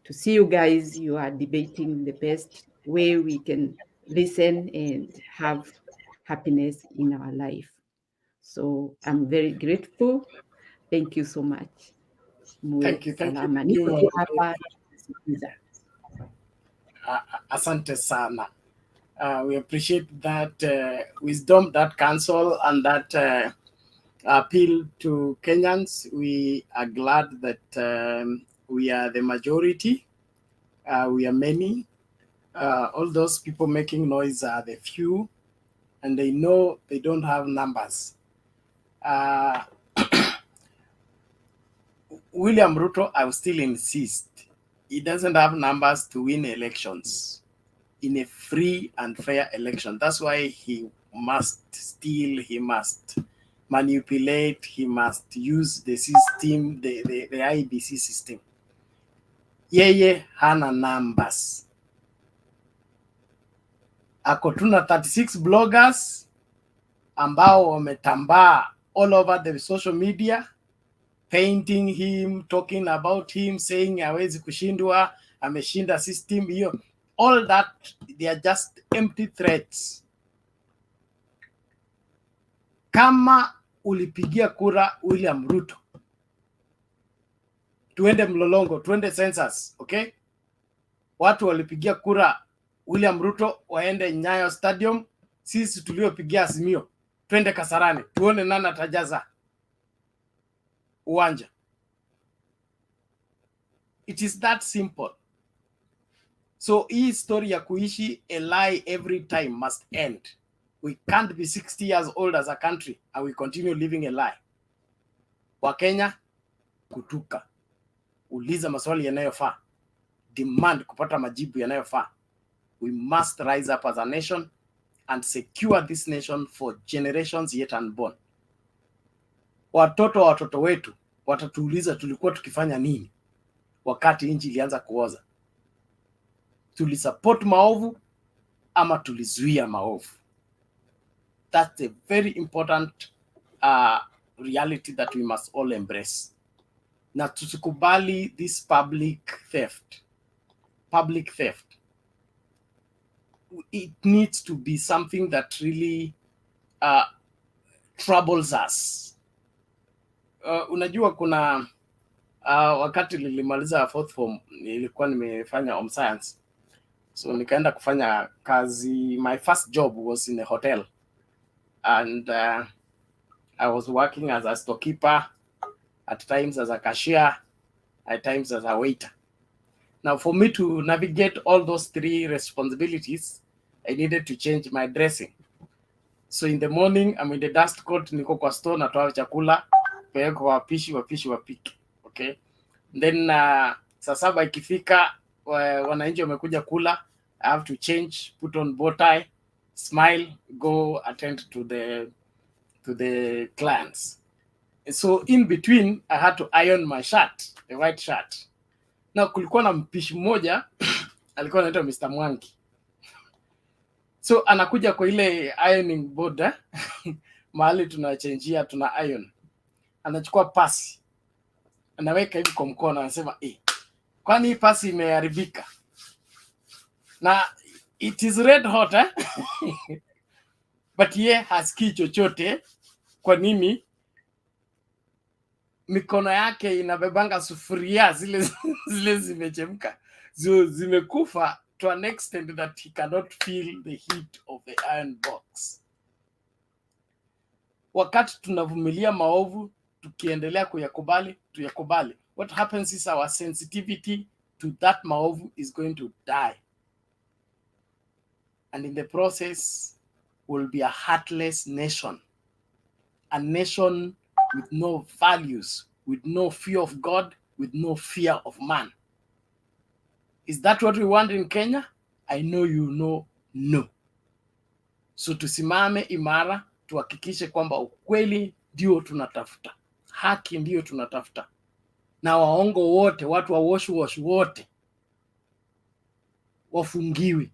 to see you guys. You are debating the best way we can listen and have happiness in our life. So I'm very grateful Thank you so much. Muwe Thank you salama. Niko tu hapa kusikiliza. Asante sana. We appreciate that wisdom, that counsel, and that appeal to Kenyans. We are glad that we are the majority. We are many. All those people making noise are the few, and they know they don't have numbers. William Ruto, I will still insist, he doesn't have numbers to win elections in a free and fair election. That's why he must steal, he must manipulate, he must use the system, the Iebc system. Yeye hana numbers. Ako tuna 36 bloggers ambao wametambaa all over the social media, painting him, talking about him, saying hawezi kushindwa, ameshinda system hiyo. All that, they are just empty threats. Kama ulipigia kura William Ruto, tuende mlolongo, tuende census, okay? Watu walipigia kura William Ruto waende Nyayo Stadium, sisi tuliopigia Azimio twende Kasarani, tuone nani atajaza uwanja. It is that simple. So hii story ya kuishi a lie every time must end. We can't be 60 years old as a country and we continue living a lie. Wakenya, kutuka. Uliza maswali yanayofaa. Demand kupata majibu yanayofaa. We must rise up as a nation and secure this nation for generations yet unborn. Watoto wetu watatuuliza tulikuwa tukifanya nini wakati nchi ilianza kuoza. Tulisupport maovu ama tulizuia maovu. That's a very important reality that we must all embrace. Na tusikubali this public theft. Public theft. It needs to be something that really troubles us. Unajua kuna wakati nilimaliza fourth form, nilikuwa nimefanya home science. So nikaenda kufanya kazi. My first job was in a hotel. And I was working as a storekeeper, at times as a cashier, at times as a waiter. Now, for me to navigate all those three responsibilities, I needed to change my dressing. So in the morning, I'm in the dust coat, niko kwa store, natoa chakula, peleka wapishi wapike. Okay? Then saa saba ikifika, wananchi wamekuja kula, I have to change, put on bow tie, smile, go attend to the clients. So in between, I had to iron my shirt, the white shirt. Now kulikuwa na mpishi mmoja alikuwa anaitwa Mr. Mwangi. So anakuja kwa ile ironing board mahali tunachangia, tuna iron. Anachukua pasi, anaweka hivi kwa mkono, anasema kwani hii pasi imeharibika? Na it is red hot but ye hasikii chochote. Kwa nini? Mikono yake inabebanga sufuria zile zimechemka, zimekufa to an extent that he cannot feel the heat of the iron box. Wakati tunavumilia maovu, tukiendelea tuyakubali, what happens is our sensitivity to that maovu is going to die. And in the process, we'll be a heartless nation. A nation with no values, with no fear of God, with no fear of man. Is that what we want in Kenya? I know you know no. So tusimame imara, tuhakikishe kwamba ukweli ndio tunatafuta. Haki ndio tunatafuta. Na waongo wote, watu wa wash wote wafungiwi.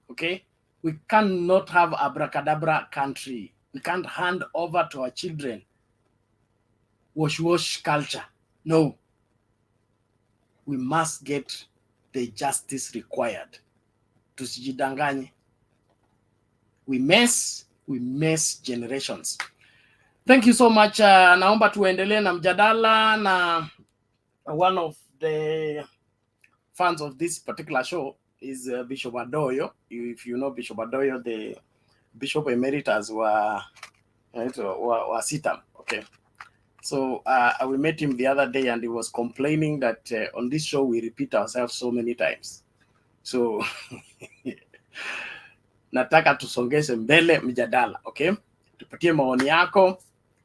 Okay? We cannot have abracadabra country. We can't hand over to our children wash culture. No. We must get the justice required. Tusijidanganye. We mess generations. Thank you so much. Naomba tuendelee na mjadala, na one of the fans of this particular show is Bishop Adoyo. If you know Bishop Adoyo, the Bishop Emeritus wa Sitam. Okay. So we met him the other day and he was complaining that on this show we repeat ourselves so many times. So nataka tusongeze mbele mjadala, okay? Tupatie maoni yako,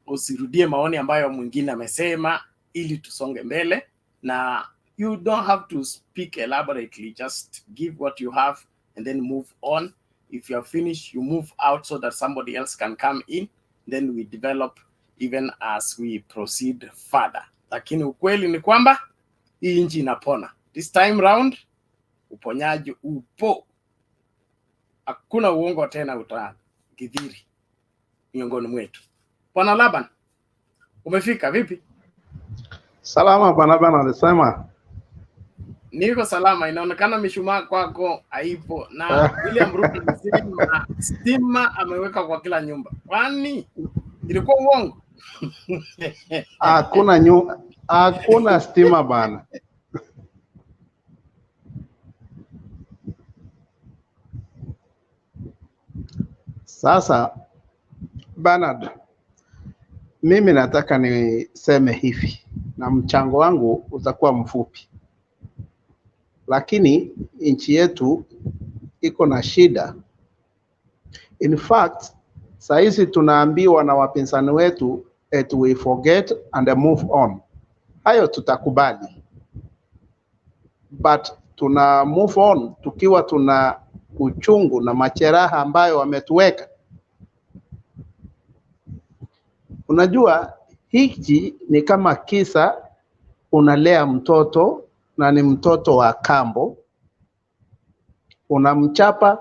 usirudie maoni ambayo mwingine amesema, ili tusonge mbele. Na you don't have to speak elaborately, just give what you have and then move on. If you are finished, you move out so that somebody else can come in, then we develop even as we proceed further. Lakini ukweli ni kwamba hii nchi inapona. This time round uponyaji upo. Hakuna uongo tena utakithiri miongoni mwetu. Bwana Laban, umefika vipi? Salama bwana alisema. Niko salama, inaonekana mishumaa kwako haipo, na William Ruto anasema stima ameweka kwa kila nyumba. Kwani ilikuwa uongo? Hakuna stima bana. Sasa Bernard, mimi nataka niseme hivi, na mchango wangu utakuwa mfupi, lakini nchi yetu iko na shida. In fact, saizi tunaambiwa na wapinzani wetu that we forget and move on. Hayo tutakubali, but tuna move on tukiwa tuna uchungu na majeraha ambayo wametuweka. Unajua hiki ni kama kisa, unalea mtoto na ni mtoto wa kambo, unamchapa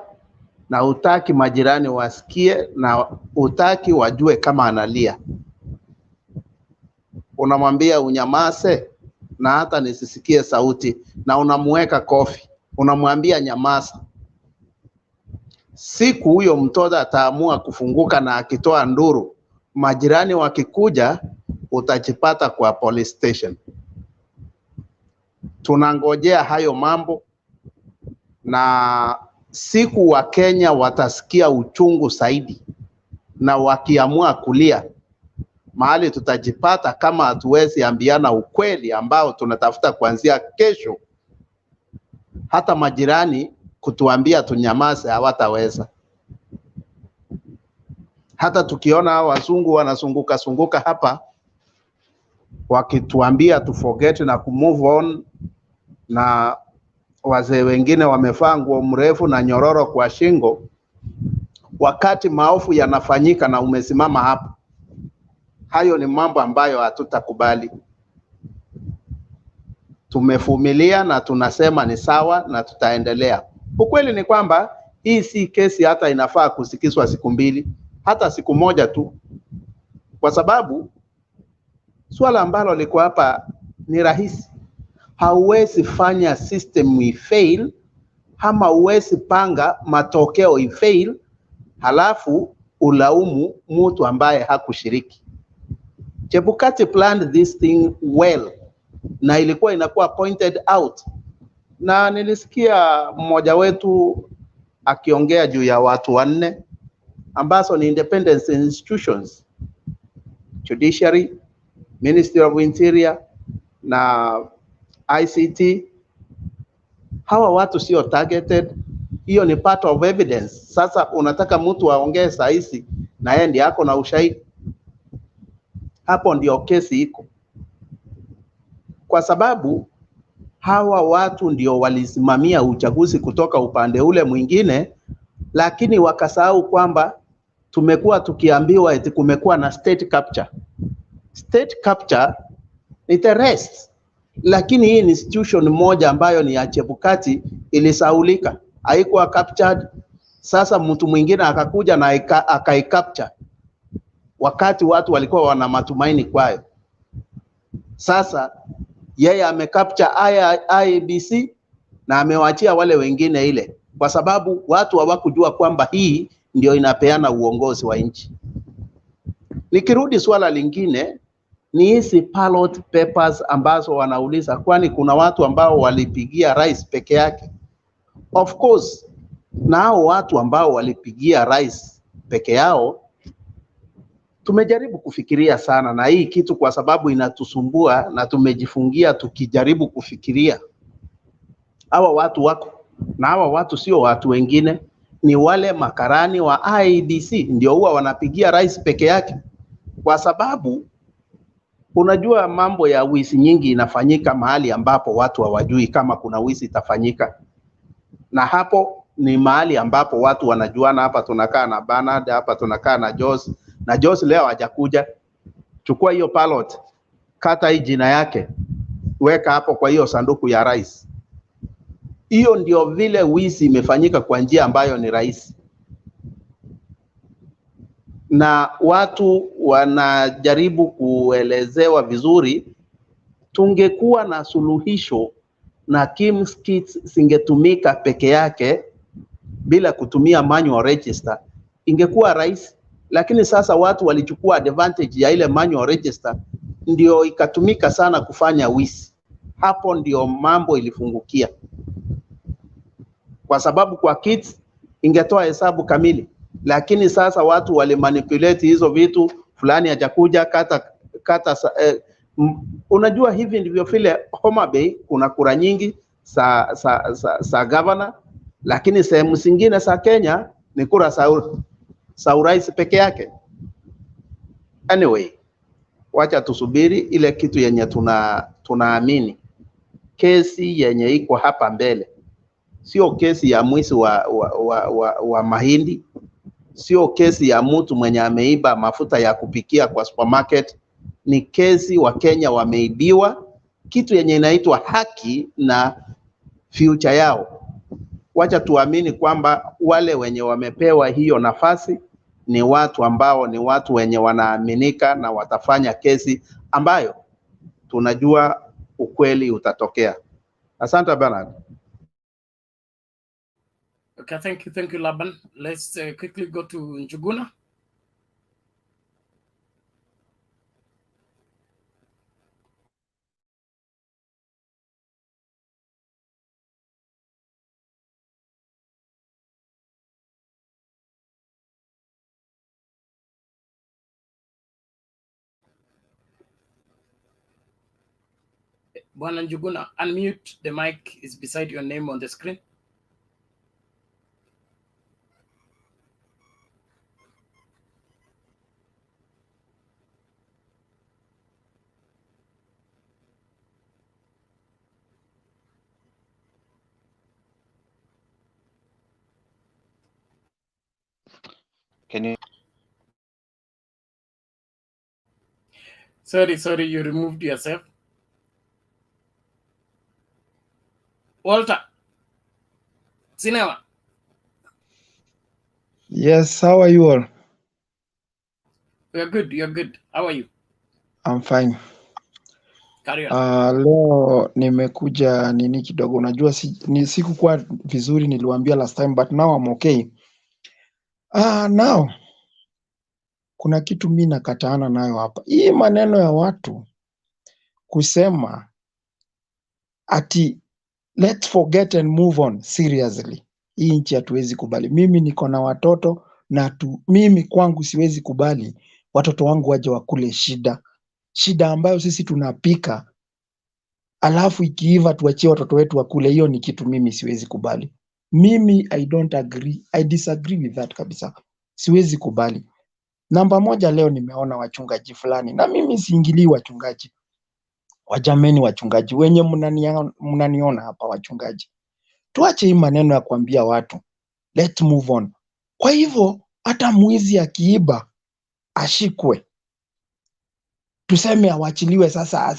na utaki majirani wasikie na utaki wajue kama analia. Unamwambia unyamaze na hata nisisikie sauti, na unamuweka kofi, unamwambia nyamaza. Siku huyo mtoto ataamua kufunguka na akitoa nduru, majirani wakikuja utajipata kwa police station. Tunangojea hayo mambo, na siku wa Kenya watasikia uchungu zaidi, na wakiamua kulia, mahali tutajipata kama hatuwezi ambiana ukweli ambao tunatafuta kuanzia kesho. Hata majirani kutuambia tunyamaze hawataweza. Hata tukiona wazungu wanazunguka hapa wakituambia tu forget na kumove on, na wazee wengine wamevaa nguo mrefu na nyororo kwa shingo, wakati maofu yanafanyika na umesimama hapa, hayo ni mambo ambayo hatutakubali. Tumevumilia na tunasema ni sawa na tutaendelea. Ukweli ni kwamba hii si kesi hata inafaa kusikizwa siku mbili, hata siku moja tu, kwa sababu swala ambalo liko hapa ni rahisi. Hauwezi fanya system ifail, ama uwezi panga matokeo ifail, halafu ulaumu mtu ambaye hakushiriki. Chebukati planned this thing well, na ilikuwa inakuwa pointed out, na nilisikia mmoja wetu akiongea juu ya watu wanne ambazo ni independent institutions: judiciary, Ministry of Interior na ICT. Hawa watu sio targeted, hiyo ni part of evidence. Sasa unataka mtu aongee sahihi na yeye ndiye ako na ushahidi? Hapo ndio kesi iko, kwa sababu hawa watu ndio walisimamia uchaguzi kutoka upande ule mwingine, lakini wakasahau kwamba tumekuwa tukiambiwa eti kumekuwa na state capture. State capture ni the rest, lakini hii institution moja ambayo ni ya Chebukati ilisaulika, haikuwa captured. Sasa mtu mwingine akakuja na akaicapture wakati watu walikuwa wana matumaini kwayo. Sasa yeye amecapture Iebc na amewachia wale wengine ile, kwa sababu watu hawakujua kwamba hii ndio inapeana uongozi wa nchi. Nikirudi swala lingine ni hizi ballot papers ambazo wanauliza, kwani kuna watu ambao walipigia rais peke yake? Of course, nao watu ambao walipigia rais peke yao tumejaribu kufikiria sana na hii kitu, kwa sababu inatusumbua na tumejifungia tukijaribu kufikiria. Hawa watu wako na hawa watu sio watu wengine, ni wale makarani wa Iebc ndio huwa wanapigia rais peke yake, kwa sababu unajua mambo ya wizi nyingi inafanyika mahali ambapo watu hawajui kama kuna wizi itafanyika, na hapo ni mahali ambapo watu wanajuana. Hapa tunakaa na Bernard, hapa tunakaa na Jos, na Jos leo hajakuja. Chukua hiyo ballot, kata hii jina yake, weka hapo kwa hiyo sanduku ya rais. Hiyo ndio vile wizi imefanyika kwa njia ambayo ni rahisi, na watu wanajaribu kuelezewa vizuri. Tungekuwa na suluhisho na Kim's kits singetumika peke yake bila kutumia manual register, ingekuwa rahisi. Lakini sasa watu walichukua advantage ya ile manual register, ndio ikatumika sana kufanya wizi. Hapo ndio mambo ilifungukia, kwa sababu kwa kits ingetoa hesabu kamili, lakini sasa watu walimanipulate hizo vitu. Fulani hajakuja, kata unajua hivi ndivyo vile Homa Bay kuna kura nyingi sa governor, lakini sehemu zingine za Kenya ni kura sa urais peke yake. Anyway, wacha tusubiri ile kitu yenye tunaamini. Kesi yenye iko hapa mbele sio kesi ya mwizi wa mahindi, sio kesi ya mtu mwenye ameiba mafuta ya kupikia kwa supermarket. Ni kesi wa Kenya wameibiwa kitu yenye inaitwa haki na future yao. Wacha tuamini kwamba wale wenye wamepewa hiyo nafasi ni watu ambao ni watu wenye wanaaminika na watafanya kesi ambayo tunajua ukweli utatokea. Asante Bernard. Okay, thank you Laban. Let's quickly go to Njuguna. Bwana Njuguna, unmute the mic, is beside your name on the screen. Can you? Sorry, you removed yourself. Walter, Cinema. Yes, how are you all? You're good. How are you? I'm fine. Carry on. Leo nimekuja nini kidogo, unajua sikukuwa vizuri, niliwaambia last time, but now I'm okay. Now kuna kitu mimi nakataana nayo hapa. Hii maneno ya watu kusema ati let's forget and move on, seriously. Hii nchi hatuwezi kubali. Mimi niko na watoto na mimi kwangu siwezi kubali watoto wangu waje wakule shida ambayo sisi tunapika, alafu ikiiva tuachie watoto wetu wakule. Hiyo ni kitu mimi siwezi kubali. Mimi I don't agree, I disagree with that kabisa. Siwezi kubali. Namba moja, leo nimeona wachungaji fulani, na mimi siingilii wachungaji. Wajameni wachungaji wenye mnaniona hapa, wachungaji, tuache hii maneno ya kuambia watu let's move on. Kwa hivyo hata mwizi akiiba ashikwe, tuseme awachiliwe sasa,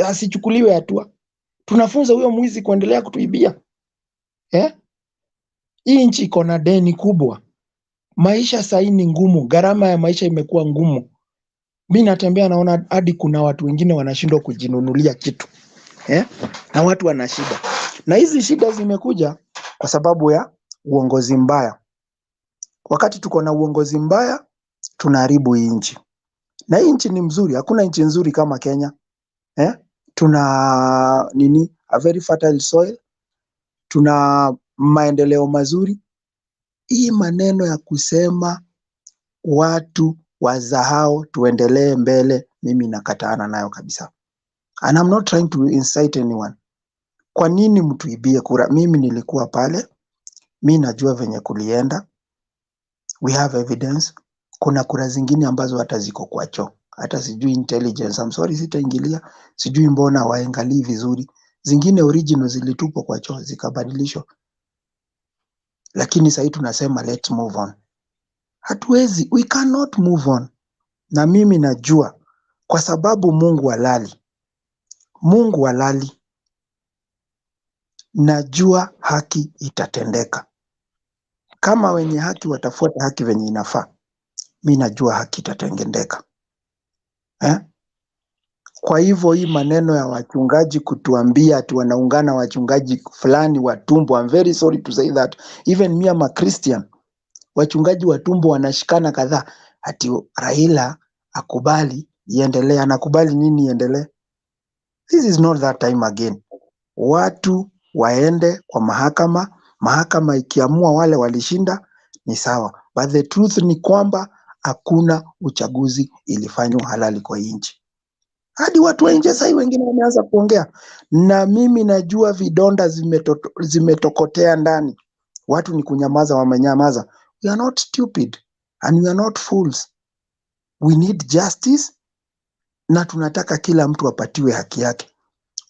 asichukuliwe hatua. Tunafunza huyo mwizi kuendelea kutuibia. Hii nchi iko na deni kubwa. Maisha sasa ni ngumu, gharama ya maisha imekuwa ngumu. Mimi natembea naona hadi kuna watu wengine wanashindwa kujinunulia kitu. Na watu wana shida. Na hizi shida zimekuja kwa sababu ya uongozi mbaya. Wakati tuko na uongozi mbaya, tunaharibu hii nchi. Na hii nchi ni mzuri, hakuna nchi nzuri kama Kenya. Tuna nini? A very fertile soil. Tuna maendeleo mazuri. Hii maneno ya kusema watu wazahau tuendelee mbele, mimi nakataana nayo kabisa. And I'm not trying to incite anyone. Kwa nini mtuibie kura? Mimi nilikuwa pale, mi najua venye kulienda. We have evidence. Kuna kura zingine ambazo hata ziko kwa choo, hata sijui intelligence, I'm sorry sitaingilia, sijui mbona waangalii vizuri. Zingine original zilitupwa kwa choo zikabadilishwa, lakini sasa tunasema let's move on. Hatuwezi, we cannot move on. Na mimi najua kwa sababu Mungu halali, Mungu halali, najua haki itatendeka. Kama wenye haki watafuata haki venye inafaa, mi najua haki itatendeka. Kwa hivyo hii maneno ya wachungaji kutuambia ati wanaungana wachungaji fulani wa tumbo, I'm very sorry to say that. Even me I'm a Christian. Wachungaji wa tumbo wanashikana kadhaa ati Raila akubali iendelee. Anakubali nini iendelee? This is not that time again. Watu waende kwa mahakama, mahakama ikiamua wale walishinda ni sawa, but the truth ni kwamba hakuna uchaguzi ilifanywa halali kwa nchi. Hadi watu wa nje sasa wengine wameanza kuongea, na mimi najua vidonda zimetokotea ndani. Watu ni kunyamaza, wamenyamaza. We are not stupid and we are not fools. We need justice, na tunataka kila mtu apatiwe haki yake.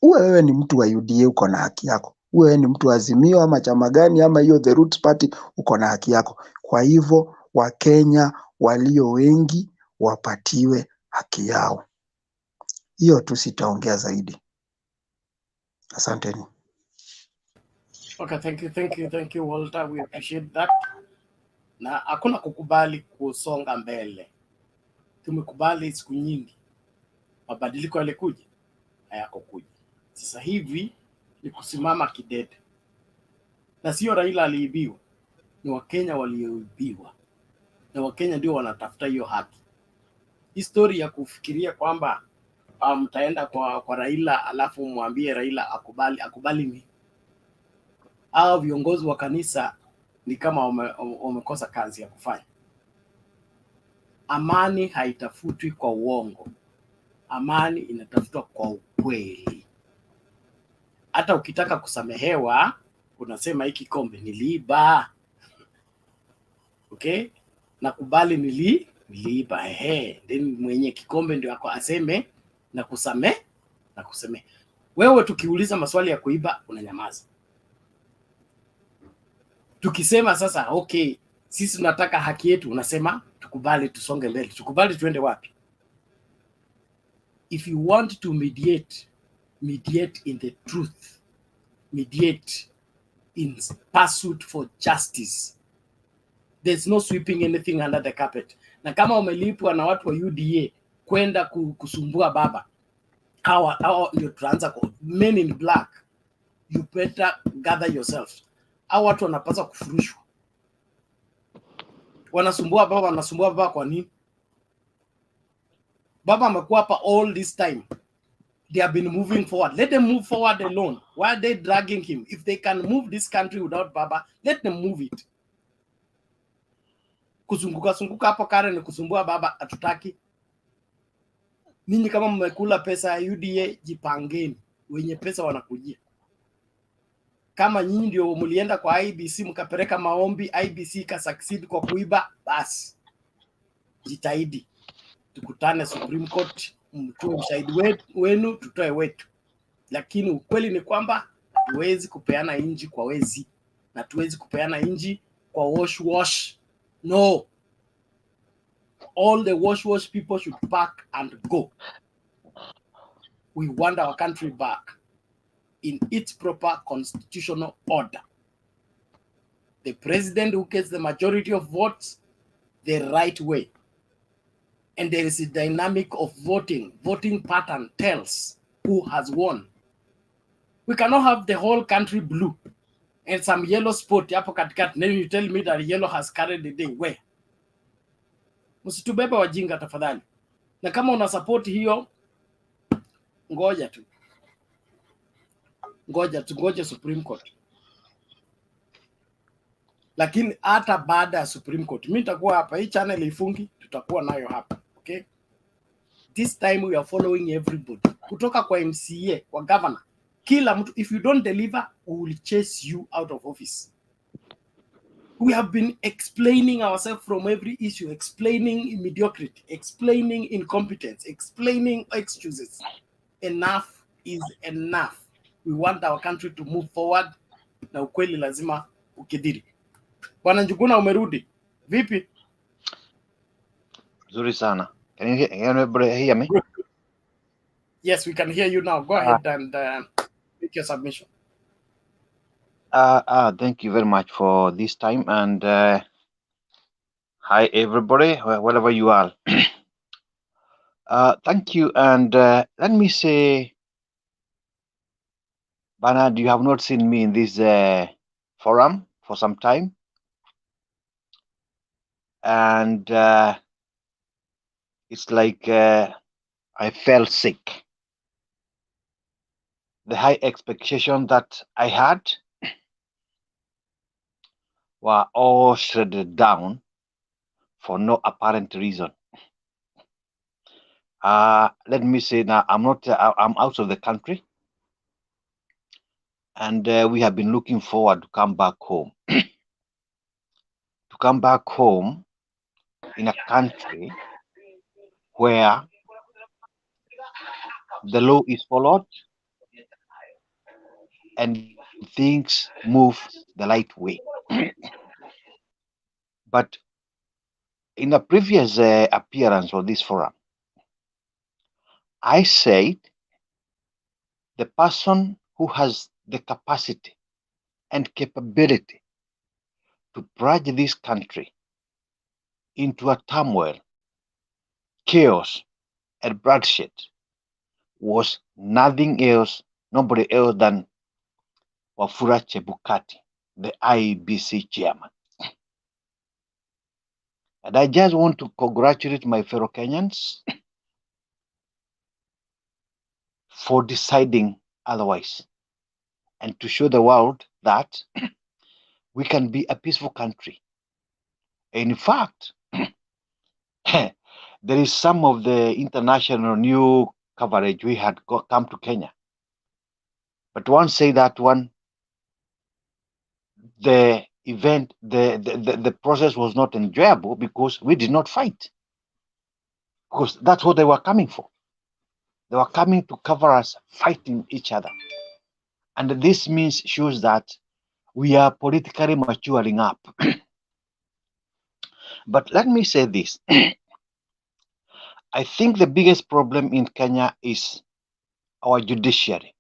Uwe wewe ni mtu wa UDA uko na haki yako. Uwe wewe ni mtu wa Azimio ama chama gani ama hiyo the Roots Party uko na haki yako. Kwa hivyo Wakenya walio wengi wapatiwe haki yao. Hiyo tu, sitaongea zaidi. Asanteni. Okay, thank you Walter, we appreciate that. Na hakuna kukubali kusonga mbele. Tumekubali siku nyingi. Mabadiliko yalikuja, hayakokuja. Sasa hivi ni kusimama kidete. Na sio Raila aliibiwa, ni Wakenya walioibiwa. Na Wakenya ndio wanatafuta hiyo haki. History ya kufikiria kwamba mtaenda kwa Raila alafu mwambie Raila akubali ni hao viongozi wa kanisa ni kama wamekosa kazi ya kufanya. Amani haitafutwi kwa uongo. Amani inatafutwa kwa ukweli. Hata ukitaka kusamehewa, unasema hiki kombe niliiba. Okay? Nakubali niliiba. Then mwenye kikombe ndio ako aseme na kusamehe. Wewe tukiuliza maswali ya kuiba unanyamaza. Tukisema sasa okay, sisi tunataka haki yetu, unasema tukubali tusonge mbele. Tukubali tuende wapi? If you want to mediate in the truth. Mediate in pursuit for justice. There's no sweeping anything under the carpet. Na kama umelipwa na watu wa UDA kwenda kusumbua baba, hawa ndio tuanza kwa men in black. You better gather yourself. Hao watu wanapaswa kufurushwa. Wanasumbua baba kwa nini? Baba amekuwa hapa all this time. They have been moving forward. Let them move forward alone. Why are they dragging him? If they can move this country without Baba, let them move it. Sunguka hapo Karen ni kusumbua baba, hatutaki. Ninyi kama mmekula pesa ya UDA, jipangeni. Wenye pesa wanakujia. Kama nyinyi ndio mlienda kwa IEBC mkapeleka maombi, IEBC ka succeed kwa kuiba, basi jitahidi. Tukutane Supreme Court, mtoe ushahidi wenu, tutoe wetu. Lakini ukweli ni kwamba hatuwezi kupeana inji kwa wezi, na tuwezi kupeana inji kwa wash. No. All the wash people should pack and go. We want our country back in its proper constitutional order. The president who gets the majority of votes the right way. And there is a dynamic of voting. Voting pattern tells who has won. We cannot have the whole country blue and some yellow spot hapo katikati. Then you tell me that yellow has carried the day. Where? Msitubebe wajinga tafadhali. na kama una support hiyo, ngoja Supreme Court. Lakini hata baada ya Supreme Court, mimi nitakuwa hapa, hii channel ifungi, tutakuwa nayo hapa, okay? This time we are following everybody, kutoka kwa MCA, kwa governor, kila mtu. If you don't deliver, we will chase you out of office. We have been explaining ourselves from every issue, explaining mediocrity, explaining incompetence, explaining excuses. Enough is enough. We want our country to move forward, na ukweli lazima ukidiri. Bwana Njuguna, umerudi vipi? Nzuri sana. Can you hear me? Yes, we can hear you now. Go ahead and make your submission. Thank you very much for this time, and hi everybody, wherever you are. Thank you, and let me say, Bernard, you have not seen me in this forum for some time, and it's like I felt sick. The high expectation that I had were all shredded down for no apparent reason. Let me say now, I'm out of the country, and we have been looking forward to come back home. To come back home in a country where the law is followed and things move the right way. But in a previous appearance of this forum, I said the person who has the capacity and capability to plunge this country into a turmoil, chaos, and bloodshed was nothing else, nobody else than Wafula Chebukati, the Iebc chairman. And I just want to congratulate my fellow Kenyans for deciding otherwise, and to show the world that we can be a peaceful country. In fact, there is some of the international new coverage we had come to Kenya. But one say that the event, the process was not enjoyable because we did not fight. Because that's what they were coming for. They were coming to cover us fighting each other. And this shows that we are politically maturing up. But let me say this. I think the biggest problem in Kenya is our judiciary.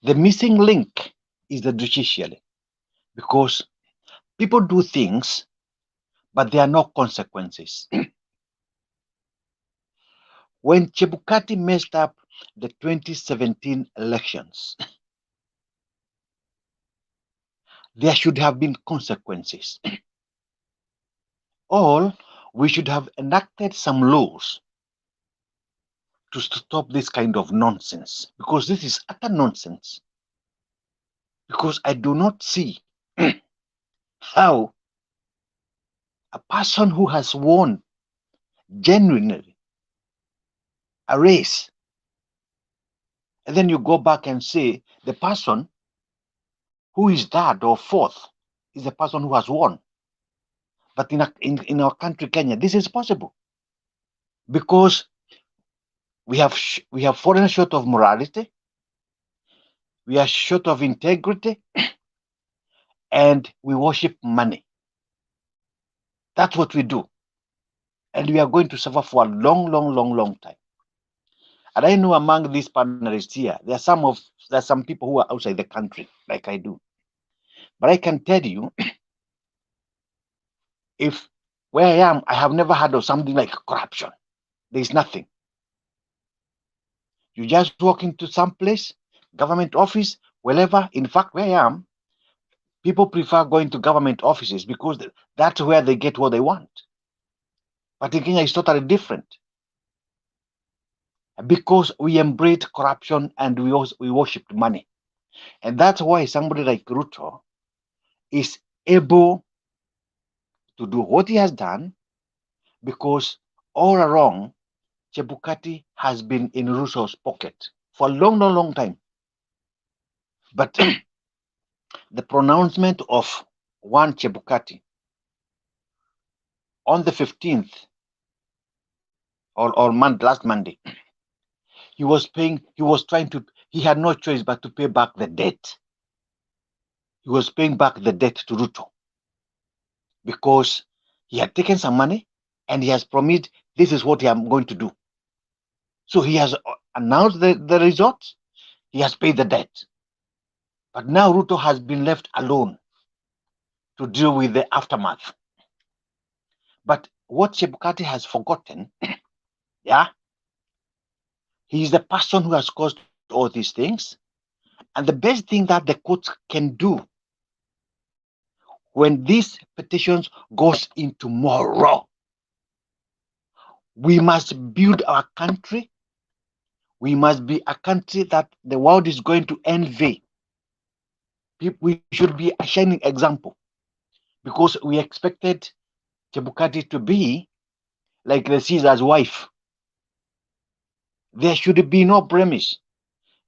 The missing link is the judiciary, because people do things, but there are no consequences. When Chebukati messed up the 2017 elections, there should have been consequences. Or we should have enacted some laws to stop this kind of nonsense, because this is utter nonsense. Because I do not see how a person who has won genuinely a race, and then you go back and say the person who is third or fourth is the person who has won. But in our country, Kenya, this is possible, because we have fallen short of morality, we are short of integrity, and we worship money. That's what we do, and we are going to suffer for a long time. And I know among these panelists here, there are some people who are outside the country, like I do. But I can tell you, if where I am, I have never heard of something like corruption. There is nothing. You just walk into some place, government office, wherever. In fact, where I am, people prefer going to government offices because that's where they get what they want. But in Kenya, it's totally different because we embraced corruption and we worshipped money. And that's why somebody like Ruto is able to do what he has done, because all along, Chebukati has been in Ruto's pocket for a long, long, long time. But the pronouncement of one Chebukati on the 15th or last Monday, he had no choice but to pay back the debt. He was paying back the debt to Ruto because he had taken some money and he has promised, this is what I'm going to do. So he has announced the results. He has paid the debt. But now Ruto has been left alone to deal with the aftermath. But what Chebukati has forgotten, yeah, he is the person who has caused all these things. And the best thing that the courts can do when these petitions goes in tomorrow, we must build our country. We must be a country that the world is going to envy. We should be a shining example, because we expected Chebukati to be like the Caesar's wife. There should be no blemish.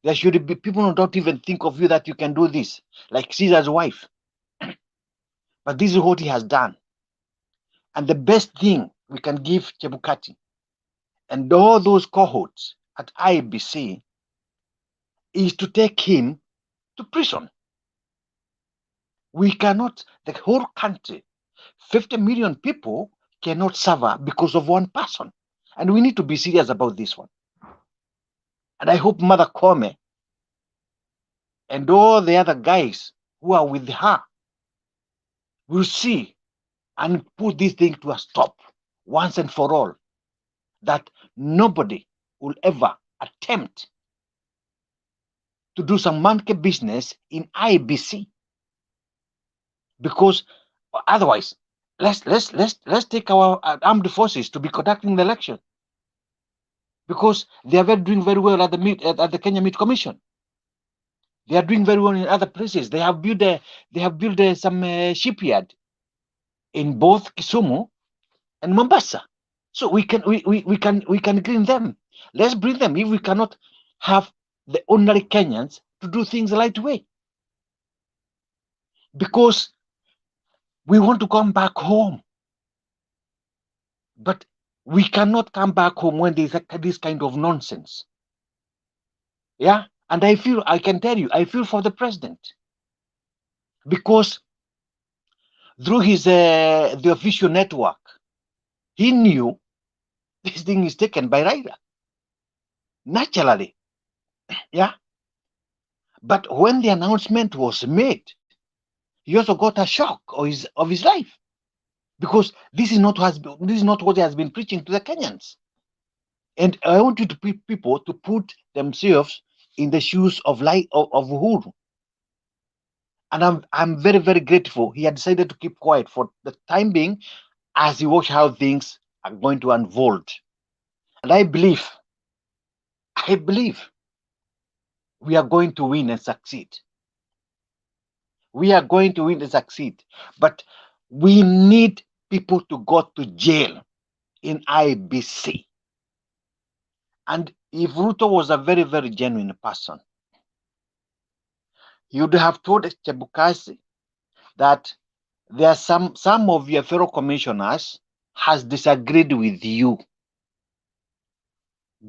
There should be people who don't even think of you that you can do this, like Caesar's wife. But this is what he has done. And the best thing we can give Chebukati and all those cohorts at Iebc is to take him to prison. We cannot, the whole country, 50 million people cannot suffer because of one person. And we need to be serious about this one. And I hope Mother Kome and all the other guys who are with her will see and put this thing to a stop once and for all, that nobody will ever attempt to do some monkey business in Iebc, because otherwise, let's take our armed forces to be conducting the election, because they are doing very well at the Kenya Meat Commission. They are doing very well in other places. They have built some shipyard in both Kisumu and Mombasa. So we can green them. Let's bring them. If we cannot have the ordinary Kenyans to do things the right way, because we want to come back home, but we cannot come back home when there's this kind of nonsense. Yeah, and I can tell you, I feel for the president, because through his the official network, he knew this thing is taken by Raila naturally. Yeah, but when the announcement was made, he also got a shock of his life, because this is not what he has been preaching to the Kenyans. And I want you to people to put themselves in the shoes of Uhuru. And I'm very, very grateful he had decided to keep quiet for the time being as he watched how things are going to unfold. And I believe we are going to win and succeed. We are going to win and succeed. But we need people to go to jail in Iebc. And if Ruto was a very, very genuine person, he would have told Chebukati that there are some of your fellow commissioners has disagreed with you.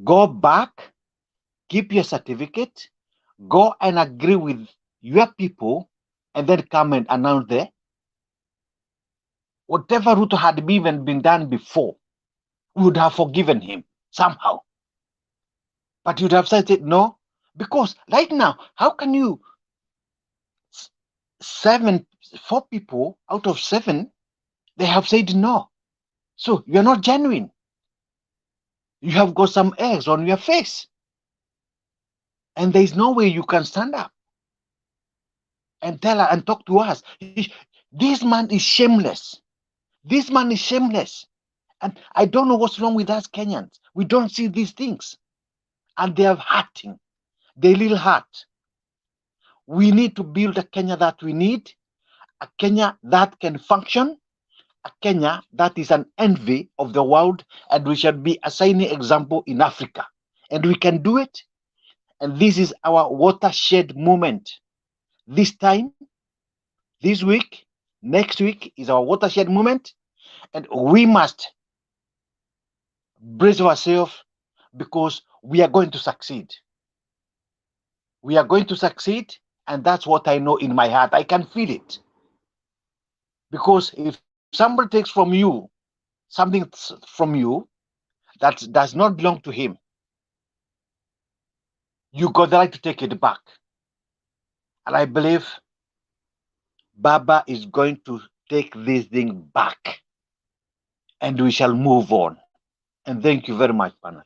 Go back, keep your certificate, go and agree with your people, and then come and announce there. Whatever Ruto had even been done before, we would have forgiven him somehow. But you'd have said it, no, because right now, how can you 4 people out of 7, they have said no. So you're not genuine. You have got some eggs on your face. And there's no way you can stand up and tell her and talk to us. This man is shameless. This man is shameless. And I don't know what's wrong with us Kenyans. We don't see these things. And they are hurting. They little hurt. We need to build a Kenya that we need, a Kenya that can function, a Kenya that is an envy of the world, and we should be a shining example in Africa. And we can do it. And this is our watershed moment. This time, this week, next week is our watershed moment. And we must brace ourselves because we are going to succeed. We are going to succeed. And that's what I know in my heart. I can feel it. Because if somebody takes from you something from you that does not belong to him, you got the right to take it back. And I believe Baba is going to take this thing back. And we shall move on. And thank you very much, Bernard.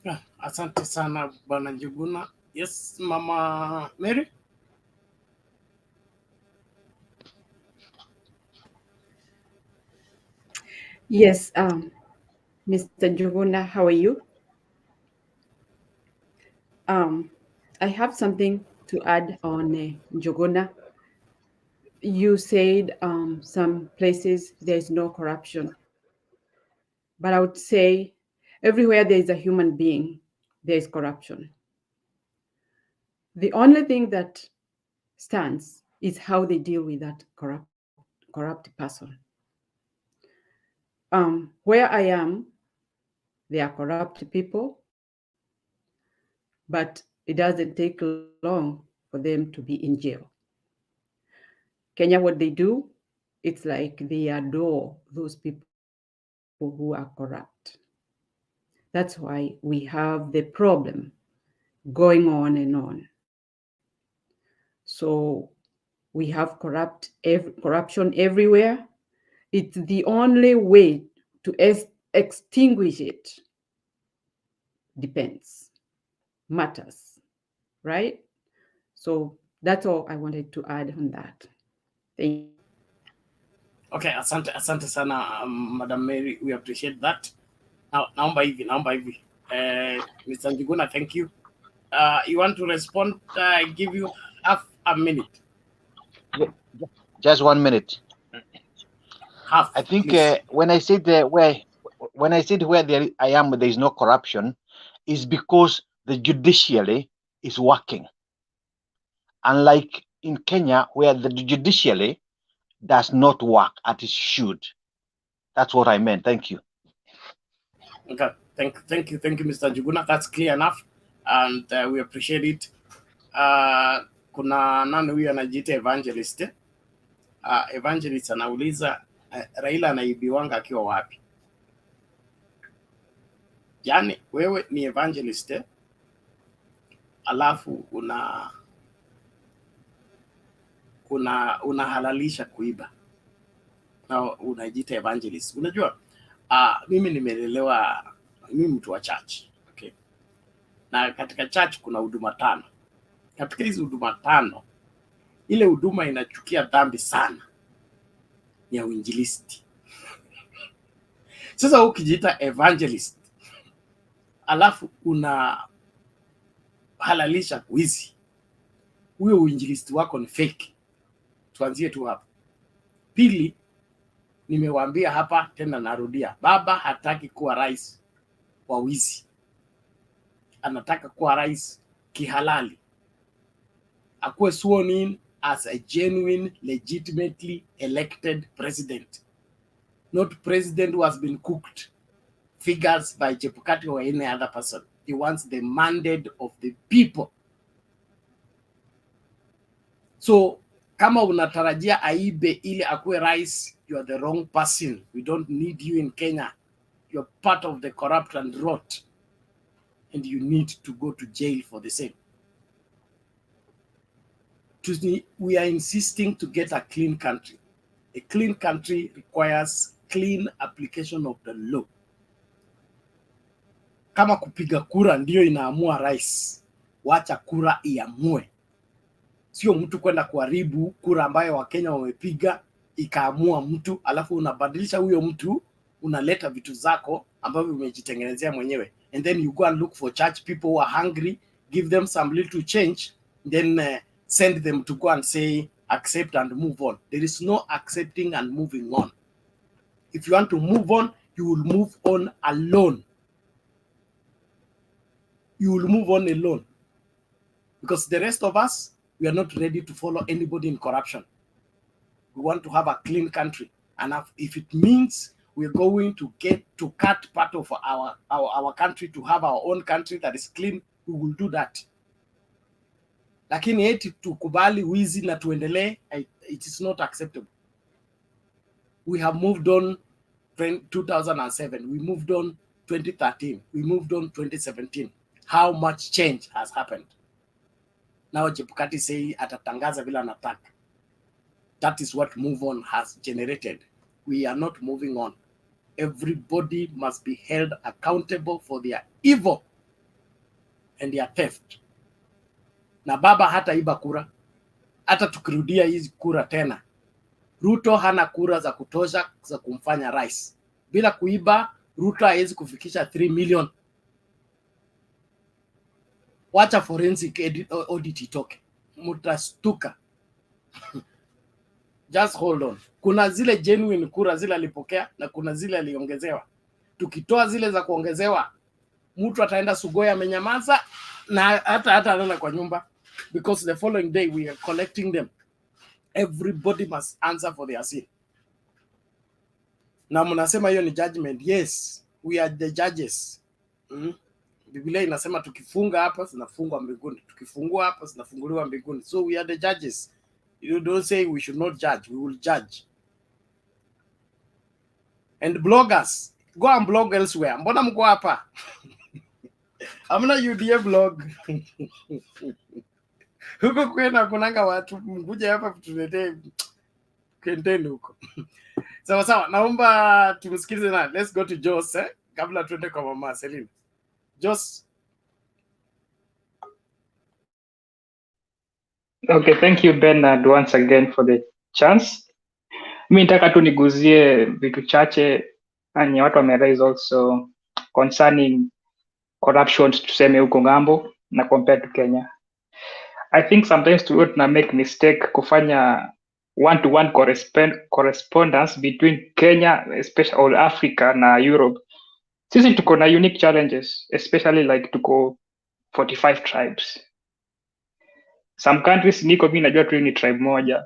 Yeah, asante sana Bwana Njuguna. Yes, Mama Mary? Yes, Mr. Njuguna, how are you? I have something to add on Njuguna. You said some places there's no corruption. But I would say everywhere there is a human being, there is corruption. The only thing that stands is how they deal with that corrupt person. Where I am, there are corrupt people, but it doesn't take long for them to be in jail. Kenya, what they do, it's like they adore those people who are corrupt. That's why we have the problem going on and on. So we have corruption everywhere. It's the only way to extinguish it. Depends, matters, right? So that's all I wanted to add on that. Thank you. Okay, asante sana Madam Mary, we appreciate that. Now, naomba hivi. Mr. Njuguna, thank you. You want to respond? I give you half a minute. Just 1 minute. Half. I think please. when I said where I am, there is no corruption, is because the judiciary is working. Unlike in Kenya, where the judiciary does not work as it should. That's what I meant. Thank you. Okay, thank you, Mr. Njuguna. That's clear enough, and we appreciate it. Kuna nani huyu anajiita evangelist? Evangelist anauliza Raila anaibiwanga akiwa wapi? Yani wewe ni evangelist alafu unahalalisha kuiba na unajiita evangelist. Unajua mimi nimelelewa, mimi mtu wa church, okay? Na katika church kuna huduma 5. Katika hizi huduma 5, ile huduma inachukia dhambi sana ya uinjilisti. Sasa ukijiita evangelist alafu unahalalisha kuizi, huyo uinjilisti wako ni fake. Tuanzie tu hapa. Pili, nimewaambia hapa tena narudia, Baba hataki kuwa rais wa wizi. Anataka kuwa rais kihalali. Akuwe sworn in as a genuine, legitimately elected president. Not president who has been cooked figures by Chebukati or any other person. He wants the mandate of the people. So, kama unatarajia aibe ili akuwe rais, you are the wrong person. We don't need you in Kenya. You're part of the corrupt and rot. And you need to go to jail for the same. We are insisting to get a clean country. A clean country requires clean application of the law. Kama kupiga kura ndio inaamua rais, wacha kura iamue. Sio mtu kwenda kuharibu kura ambayo Wakenya wamepiga ikaamua mtu, alafu unabadilisha huyo mtu, unaleta vitu zako ambavyo umejitengenezea mwenyewe, and then you go and look for church people who are hungry, give them some little change, then send them to go and say accept and move on. There is no accepting and moving on. If you want to move on, you will move on alone. You will move on alone, because the rest of us, we are not ready to follow anybody in corruption. We want to have a clean country, and if it means we're going to get to cut part of our country to have our own country that is clean, we will do that. Lakini eti tukubali wizi na tuendelee, it is not acceptable. We have moved on 2007, we moved on 2013, we moved on 2017. How much change has happened? Now Chebukati say atatangaza vile anataka. That is what move on has generated. We are not moving on. Everybody must be held accountable for their evil and their theft. Na baba hata iba kura, hata tukirudia hizi kura tena, Ruto hana kura za kutosha za kumfanya rais. Bila kuiba, Ruto hawezi kufikisha 3 million. Wacha forensic audit itoke, mutastuka. Just hold on. Kuna zile genuine kura zile alipokea na kuna zile aliongezewa. Tukitoa zile za kuongezewa, mtu ataenda Sugoya amenyamaza na hata analala kwa nyumba, because the following day we are collecting them. Everybody must answer for their sin. Na mnasema hiyo ni judgment. Yes, we are the judges. Biblia inasema tukifunga hapa zinafungwa mbinguni, tukifungua hapa zinafunguliwa mbinguni. So we are the judges. You don't say we should not judge, we will judge. And bloggers, go and blog elsewhere. Mbona mko hapa? Hamna UDA blog. Huko kwena kunanga watu, mkuje hapa tuletee kenteni huko. Sawa, naomba tumsikilize na let's go to Jos kabla tuende kwa mama Selina. Jos. Okay, thank you Bernard once again for the chance. Mimi nataka tu niguzie vitu chache ani watu wameraise also concerning corruption tuseme huko ngambo na compared to Kenya. I think sometimes tuna make mistake kufanya one-to-one correspondence between Kenya, especially all Africa na Europe. Sisi tuko na unique challenges, especially like tuko 45 tribes. Some countries niko mimi najua tu ni tribe moja.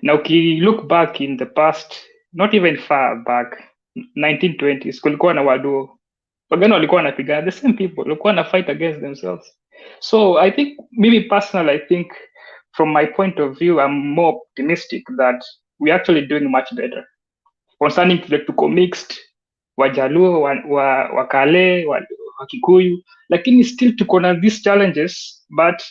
Now uki look back in the past, not even far back, 1920s, kulikuwa na Waduo. Wagani walikuwa wanapigana, the same people, walikuwa na fight against themselves. So I think, maybe personally, I think from my point of view, I'm more optimistic that we're actually doing much better. Concerning to the tuko mixed, Wajaluo, Wakale, Wakikuyu, lakini still tuko na these challenges, but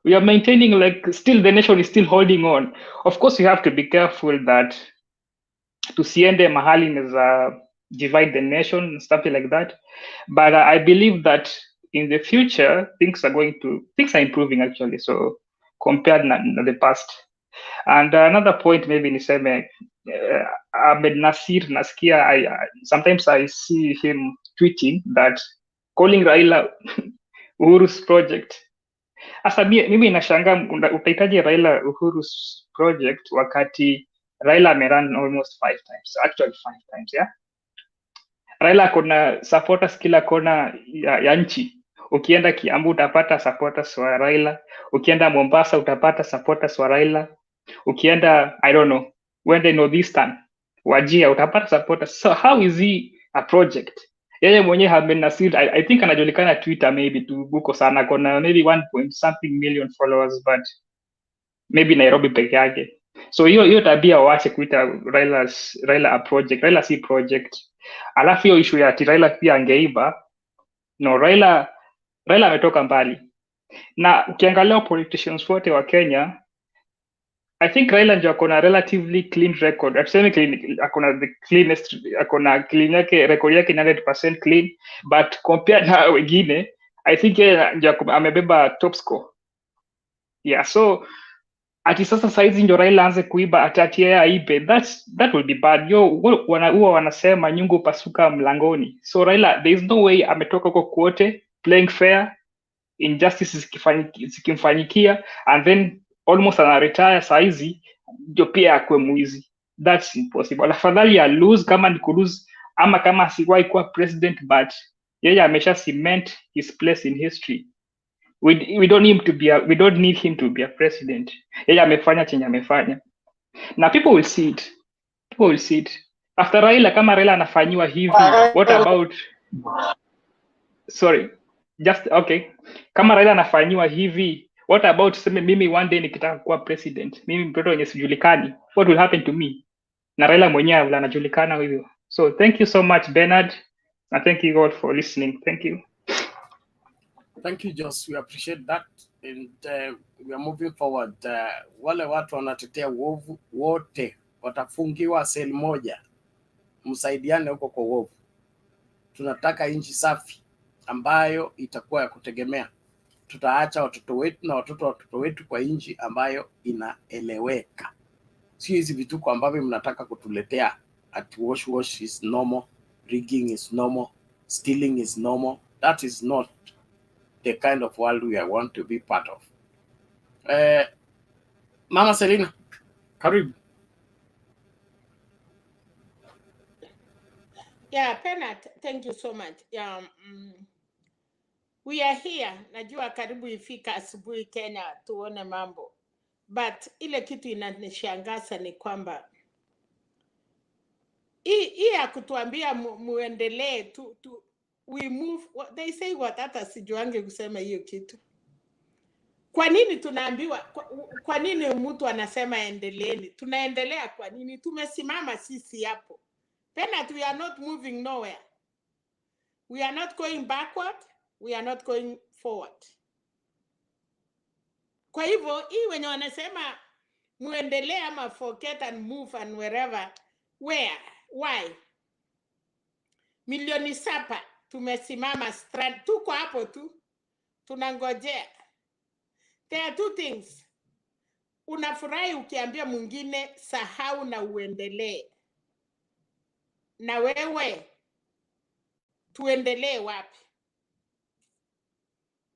we are maintaining, like, still the nation is still holding on. Of course, we have to be careful that tusiende mahali neza divide the nation, stuff like that. But I believe that in the future, things are improving actually. So compared to the past. And another point maybe niseme, Ahmed Nasir nasikia, sometimes I see him tweeting that calling Raila Uhuru's project. Asa mimi nashangaa utahitaji Raila Uhuru's project wakati Raila amerun almost 5 times, actually 5 times, yeah. Raila kuna supporters kila kona ya nchi. Ukienda Kiambu utapata supporters wa Raila, ukienda Mombasa utapata supporters wa Raila, ukienda I don't know, wende Northeastern, Wajir utapata supporters. So how is he a project? Yeye mwenyewe Ahmed Nasir, I think anajulikana Twitter maybe tu buko sana, kona maybe 1.something million followers, but maybe Nairobi peke yake. So hiyo tabia waache kuita Raila a project. Raila si project. Alafu hiyo issue ya ati Raila pia angeiba. No, Raila ametoka mbali. Na ukiangalia politicians wote wa Kenya, I think Raila ndio akona relatively clean record. Atuseme clean, akona the cleanest, akona clean yake, record yake 100% clean, but compared na wengine, I think yeye ndio amebeba top score. Yeah, so ati sasa saizi ndio Raila aanze kuiba ati yeye aibe. That will be bad. Huwa wanasema nyungu pasuka mlangoni. So Raila, there is no way ametoka huko kwote playing fair, injustice zikimfanyikia, and then almost ana retire saizi ndio pia akwe mwizi. That's impossible. Afadhali ya lose kama ni kulose, ama kama asiwahi kuwa president, but yeye amesha cement his place in history. We don't need him to be a president. Yeye amefanya chenye amefanya, na people will see it after Raila. Kama Raila anafanyiwa hivi, what about kama Raila anafanyiwa hivi, what about sema mimi one day nikitaka kuwa president, mimi mtoto wenye sijulikani, what will happen to me? Na Raila mwenyewe anajulikana hivyo. So thank you so much Bernard, and thank you all for listening. Thank you. Thank you, Joss. We appreciate that, and we are moving forward. Wale watu wanatetea uovu wote watafungiwa seli moja, msaidiane huko kwa uovu. Tunataka nchi safi ambayo itakuwa ya kutegemea. Tutaacha watoto wetu na watoto wetu kwa nchi ambayo inaeleweka. Sio hizi vituko ambavyo mnataka kutuletea, at wash is normal, rigging is normal, stealing is normal. That is not the kind of world we want to be part of. Mama Selina, karibu. Yeah, Penat, thank you so much. We are here. Najua karibu ifika asubuhi Kenya tuone mambo. But ile kitu inanishangaza ni kwamba hii ya kutuambia muendelee we move, they say what, hata sijuange kusema hiyo kitu. Kwa nini tunaambiwa, kwa nini mtu anasema endeleeni? Tunaendelea kwa nini? Tumesimama sisi hapo. Penat, we are not moving nowhere. We are not going backward, we are not going forward. Kwa hivyo hii wenye wanasema muendelee ama forget and move and wherever, where, why? Milioni 7 tumesimama strand, tuko hapo tu tunangojea. There are two things. Unafurahi ukiambia mwingine sahau na uendelee. Na wewe tuendelee wapi?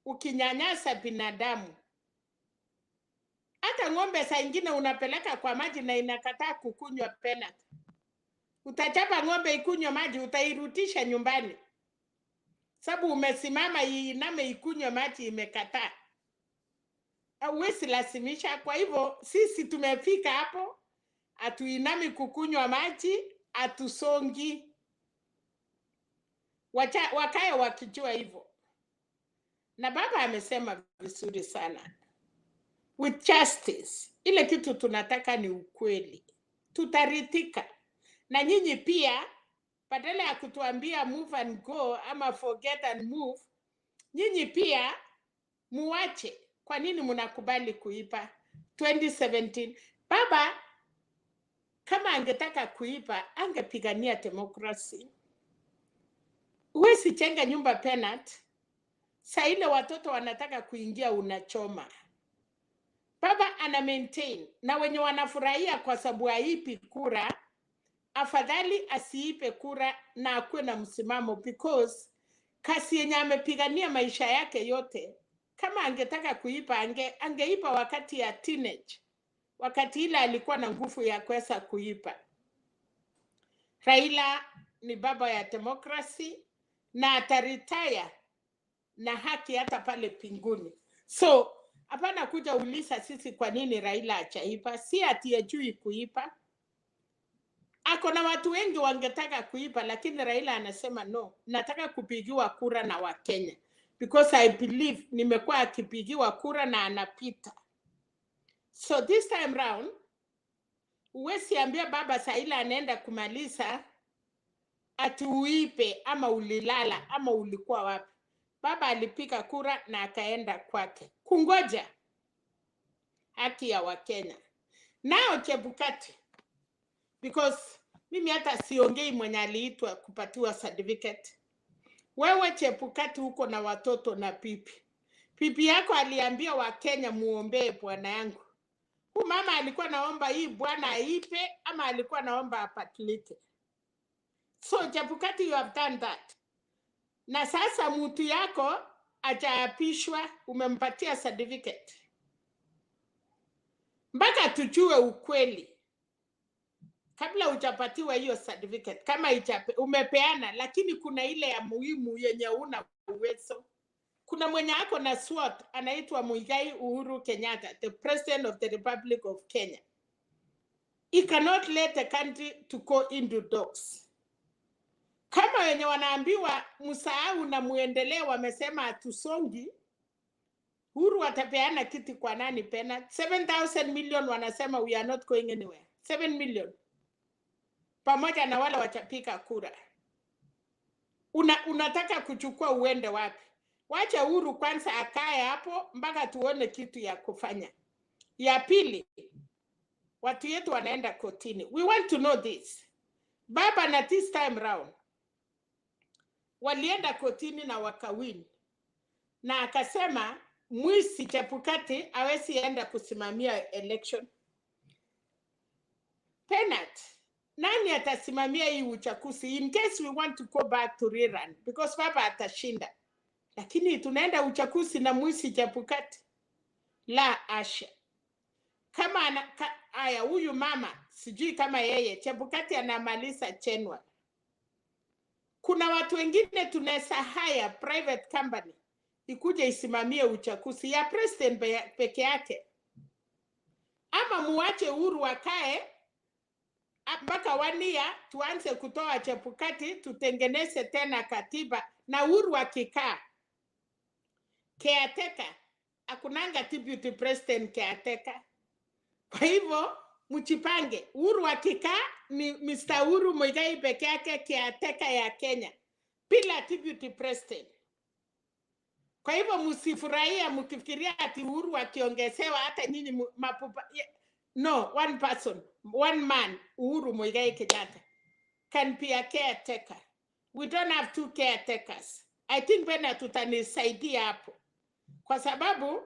Ukinyanyasa binadamu, hata ng'ombe saa ingine unapeleka kwa maji na inakataa kukunywa Penat. Utachapa ng'ombe ikunywe maji, utairutisha nyumbani. Sababu umesimama iname ikunywe maji imekataa. Huwezi lazimisha. Kwa hivyo sisi tumefika hapo, atuinami kukunywa maji, atusongi. Wakae wakijua hivyo. Na baba amesema vizuri sana. With justice, ile kitu tunataka ni ukweli. Tutaritika. Na nyinyi pia, badala ya kutuambia move and go ama forget and move, nyinyi pia muache. Kwa nini mnakubali kuipa? 2017 baba kama angetaka kuipa angepigania demokrasi. Huwezi chenga nyumba Penat, saa ile watoto wanataka kuingia unachoma. Baba ana maintain, na wenye wanafurahia kwa sababu haipi kura, afadhali asiipe kura na akuwe na msimamo, because kasi yenye amepigania maisha yake yote, kama angetaka kuipa angeipa wakati ya teenage, wakati ile alikuwa na nguvu ya kuweza kuipa. Raila ni baba ya demokrasi na ataretire na haki hata pale pinguni. So hapana kuja uliza sisi kwa nini Raila achaipa. Si ati hajui kuipa. Ako na watu wengi wangetaka kuipa, lakini Raila anasema no, nataka kupigiwa kura na Wakenya, because I believe nimekuwa akipigiwa kura na anapita. So this time round, uwezi ambia baba Saila anaenda kumaliza ati uipe ama ulilala ama ulikuwa wapi. Baba alipiga kura na akaenda kwake kungoja haki ya Wakenya. Nao Chebukati, because mimi hata siongei mwenye aliitwa kupatiwa certificate. Wewe Chebukati uko na watoto na pipi. Pipi yako aliambia Wakenya muombee bwana yangu. Huyu mama alikuwa naomba hii bwana aipe ama alikuwa naomba apatilike? So Chebukati, you have done that. Na sasa mtu yako ajaapishwa, umempatia certificate. Mpaka tujue ukweli kabla hujapatiwa hiyo certificate. Kama umepeana, lakini kuna ile ya muhimu yenye una uwezo. Kuna mwenye ako na SWOT anaitwa Muigai Uhuru Kenyatta, the President of the Republic of Kenya. He cannot let the country to go into dogs. Kama wenye wanaambiwa msahau na muendelee wamesema hatusongi, Uhuru atapeana kiti kwa nani pena? 7,000 million wanasema we are not going anywhere. 7 million. Pamoja na wale wachapika kura. Unataka kuchukua uende wapi? Wacha Uhuru kwanza akae hapo mpaka tuone kitu ya kufanya. Ya pili, watu yetu wanaenda kotini. We want to know this. Baba na this time round walienda kotini na wakawin. Na akasema mwisi Chebukati hawezi enda kusimamia election. Penat, nani atasimamia hii uchaguzi in case we want to go back to rerun? Because baba atashinda. Lakini tunaenda uchaguzi na mwisi Chebukati. La asha. Kama aya huyu mama, sijui kama yeye, Chebukati anamaliza January. Kuna watu wengine tunaweza hire private company ikuje isimamie uchaguzi ya president peke yake. Ama muache Uhuru wakae mpaka 1 year tuanze kutoa Chebukati, tutengeneze tena katiba na Uhuru akikaa. Caretaker, akunanga deputy president caretaker. Kwa hivyo mchipange, Uhuru akikaa ni Mr. Uhuru Muigai peke yake caretaker ya Kenya bila deputy president. Kwa hivyo msifurahia mkifikiria ati Uhuru akiongezewa hata nyinyi mapupa. No, one person, one man, Uhuru Muigai Kenyatta can be a caretaker. We don't have 2 caretakers. I think pena tutanisaidia hapo. Kwa sababu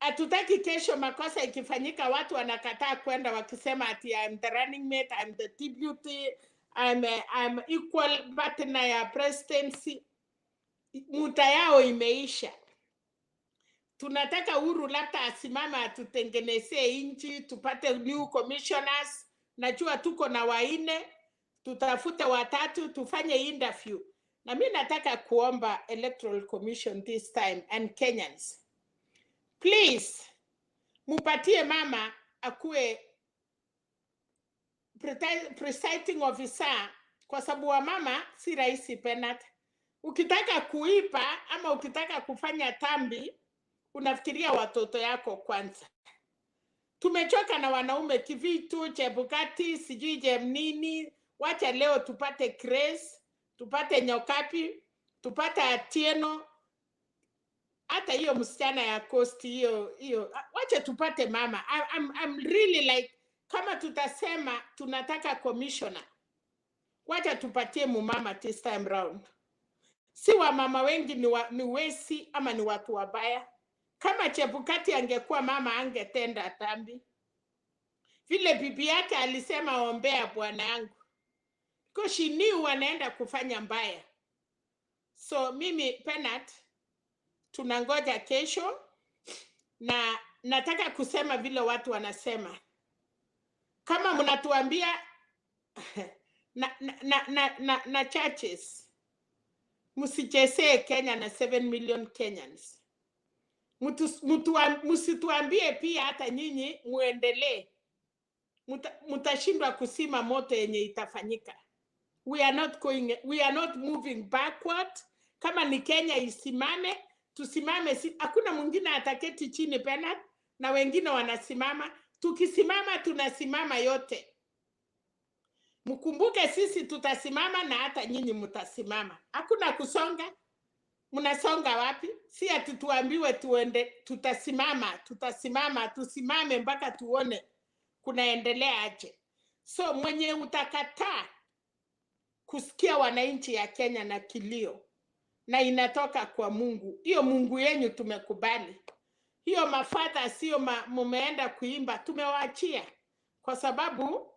hatutaki kesho makosa ikifanyika watu wanakataa kwenda wakisema ati I'm the running mate, I'm the deputy, I'm equal partner ya presidency. Muda yao imeisha. Tunataka Uhuru labda asimama atutengenezee nchi, tupate new commissioners. Najua tuko na 4, tutafute 3, tufanye interview. Na mimi nataka kuomba Electoral Commission this time and Kenyans. Please, mupatie mama akue presiding officer kwa sababu wa mama si rahisi Penat. Ukitaka kuipa ama ukitaka kufanya tambi, unafikiria watoto yako kwanza. Tumechoka na wanaume Kivitu, Chebukati, sijui Jemnini. Wacha leo tupate Grace, tupate Nyokapi, tupate Atieno. Hata hiyo msichana ya Coast hiyo. Wacha tupate mama. I'm really like, kama tutasema tunataka commissioner, wacha tupatie mumama this time round. Si wa mama wengi ni wesi ama ni watu wabaya. Kama Chebukati angekuwa mama angetenda tambi. Vile bibi yake alisema ombea bwana yangu. Because she knew wanaenda kufanya mbaya. So mimi Penat tunangoja kesho na nataka kusema vile watu wanasema. Kama mnatuambia na churches, msichezee Kenya na 7 million Kenyans. Msituambie pia hata nyinyi muendelee. Mutashindwa kusima moto yenye itafanyika. We are not moving backward. Kama ni Kenya isimame, tusimame. Hakuna mwingine ataketi chini Penat na wengine wanasimama. Tukisimama tunasimama yote. Mkumbuke sisi tutasimama na hata nyinyi mtasimama. Hakuna kusonga. Mnasonga wapi? Si ati tuambiwe tuende, tusimame mpaka tuone kunaendelea aje. So mwenye utakataa kusikia wananchi ya Kenya na kilio na inatoka kwa Mungu, hiyo Mungu yenyu tumekubali. hiyo mafadha sio mumeenda kuimba, tumewaachia kwa sababu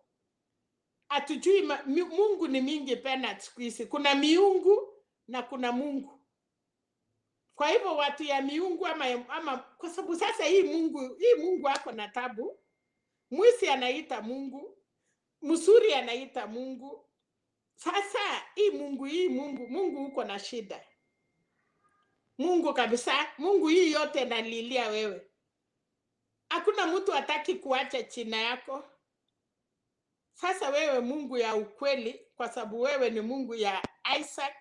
hatujui Mungu ni mingi Bernard siku hizi. Kuna miungu na kuna Mungu. Kwa hivyo watu ya miungu ama kwa sababu sasa hii Mungu ako na tabu. Mwisi anaita Mungu, Msuri anaita Mungu. Sasa hii Mungu uko na shida. Mungu kabisa, Mungu hii yote nalilia wewe. Hakuna mtu hataki kuacha china yako. Sasa wewe Mungu ya ukweli, kwa sababu wewe ni Mungu ya Isaac,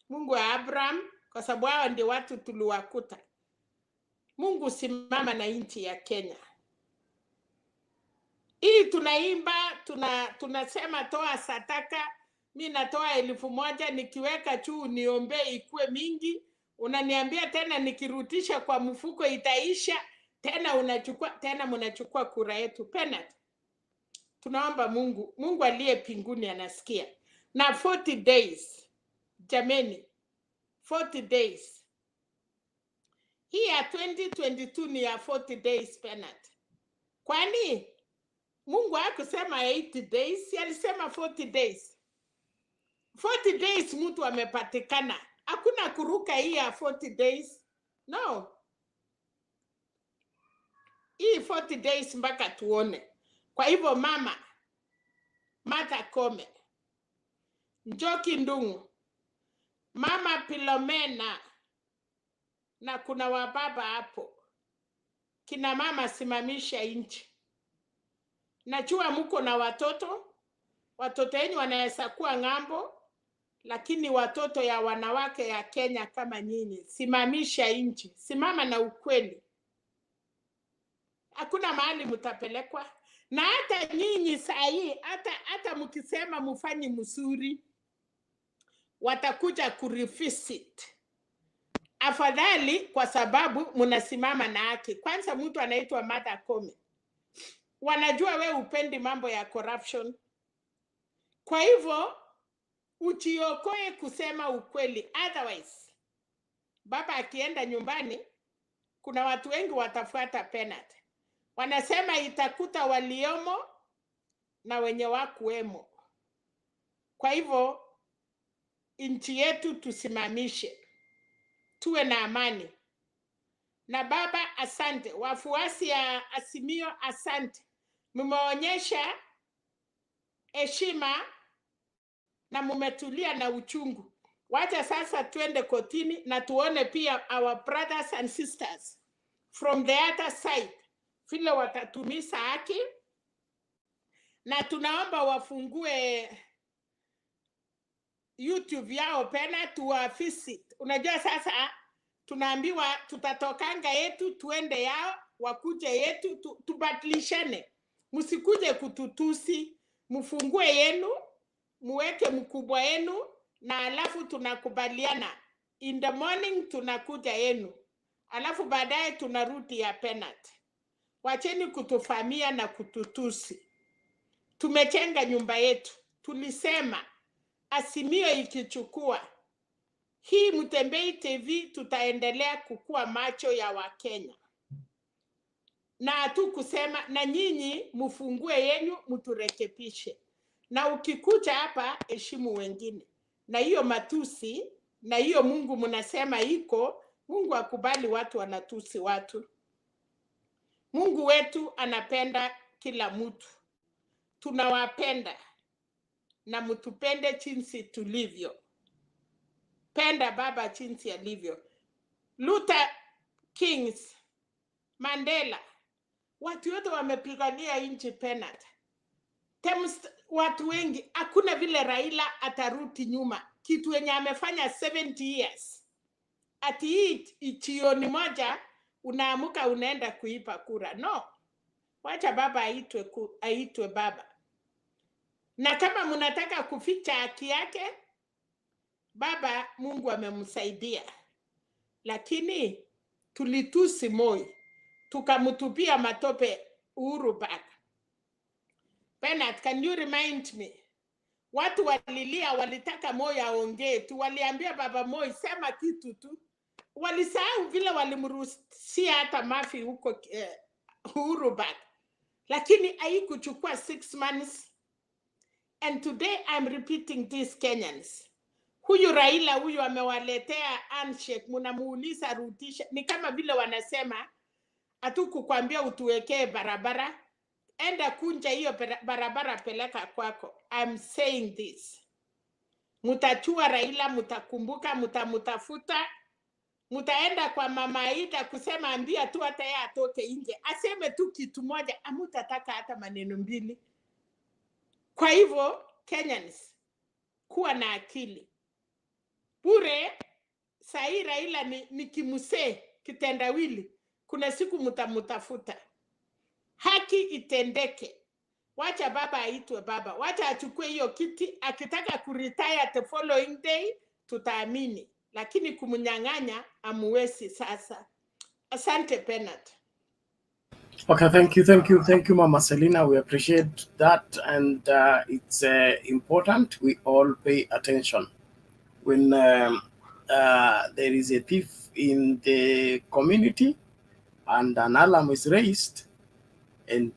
Mungu ya Abraham, kwa sababu hao ndio watu tuliwakuta. Mungu simama na nchi ya Kenya. Hii tunaimba, tunasema toa sataka, mimi natoa 1,000 nikiweka juu niombe ikue mingi, unaniambia tena nikirutisha kwa mfuko itaisha, tena mnachukua kura yetu. Penat. Tunaomba Mungu aliye pinguni anasikia. Na 40 days. Jameni, 40 days. Hii ya 2022 ni ya 40 days Penat. Kwani Mungu hakusema 80 days, alisema 40 days. 40 days mtu amepatikana. Hakuna kuruka hii ya 40 days. No. Hii 40 days mpaka tuone. Kwa hivyo mama, Martha Koome, Njoki Ndung'u, mama Philomena, na kuna wababa hapo. Kina mama simamisha nchi. Najua mko na watoto wenyu wanaweza kuwa ng'ambo, lakini watoto ya wanawake ya Kenya kama nyinyi, simamisha nchi, simama na ukweli. Hakuna mahali mtapelekwa. Na hata nyinyi saa hii, hata mkisema mfanyi mzuri, watakuja kurevisit. Afadhali kwa sababu mnasimama na haki. Kwanza mtu anaitwa Martha Koome. Wanajua we upendi mambo ya corruption. Kwa hivyo ujiokoe kusema ukweli. Otherwise, baba akienda nyumbani, kuna watu wengi watafuata penalty. Wanasema itakuta waliomo na wenye wakuwemo. Kwa hivyo nchi yetu tusimamishe. Tuwe na amani. Na baba asante. Wafuasi ya Azimio asante. Mmeonyesha heshima na mmetulia na uchungu. Wacha sasa tuende kotini na tuone pia our brothers and sisters from the other side vile watatumiza haki, na tunaomba wafungue YouTube yao pena tuwavisit. Unajua sasa tunaambiwa tutatokanga yetu tuende yao, wakuje yetu tubadilishane. Msikuje kututusi, mfungue yenu, muweke mkubwa yenu, na alafu tunakubaliana. In the morning tunakuja yenu, alafu baadaye tunarudi ya penalty. Wacheni kutufamia na kututusi. Tumechenga nyumba yetu. Tulisema Azimio ikichukua hii Mtembei TV, tutaendelea kukua macho ya Wakenya. Na tu kusema na nyinyi mfungue yenu, mturekebishe. Na ukikuja hapa heshimu wengine. Na hiyo matusi, na hiyo Mungu mnasema iko, Mungu akubali watu wanatusi watu. Mungu wetu anapenda kila mtu. Tunawapenda na mtupende jinsi tulivyo. Penda baba jinsi alivyo. Luther Kings, Mandela, watu wote wamepigania nchi penalty. Watu wengi, hakuna vile Raila atarudi nyuma. Kitu yenye amefanya 70 years. Ati hii jioni moja unaamuka unaenda kuipa kura. No. Wacha baba aitwe baba. Na kama mnataka kuficha haki yake, baba Mungu amemsaidia. Lakini tulitusi Moi, tukamtupia matope Uhuru back. Bernard, can you remind me? Watu walilia, walitaka Moi aongee tu, waliambia baba Moi sema kitu tu. walisahau vile walimruhusia hata Mafi huko Uhuru Park, lakini haikuchukua 6 months. And today I'm repeating this, Kenyans. Huyu Raila huyu amewaletea handshake, munamuuliza rutisha. Ni kama vile wanasema hatukukwambia utuwekee barabara, enda kunja hiyo barabara peleka kwako. I'm saying this. Mutachua Raila, mutakumbuka, mutamutafuta, mutaenda kwa Mama Aida kusema ambia tu hata yeye atoke nje. Aseme tu kitu moja, amutataka hata maneno mbili. Kwa hivyo, Kenyans, kuwa na akili. Bure, sahi Raila ni kimuse, kitendawili. Kuna siku mutamutafuta. Haki itendeke. Wacha baba aitwe baba. Wacha achukue hiyo kiti. Akitaka kuretire the following day, tutaamini. Lakini kumunyang'anya amuwezi sasa. Asante Bernard. Okay, thank you, Mama Selina. We appreciate that, and it's important we all pay attention when there is a thief in the community and an alarm is raised, and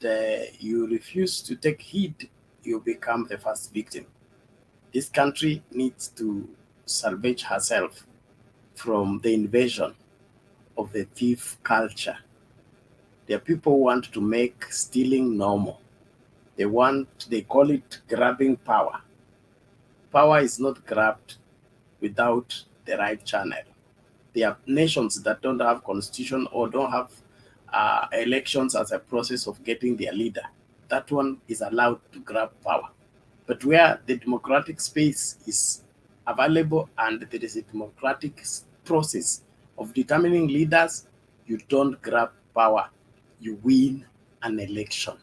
you refuse to take heed, you become the first victim. This country needs to salvage herself from the invasion of the thief culture. There are people who want to make stealing normal. They call it grabbing power. Power is not grabbed without the right channel. There are nations that don't have constitution or don't have elections as a process of getting their leader. That one is allowed to grab power. But where the democratic space is available and there is a democratic process of determining leaders, you don't grab power, you win an election.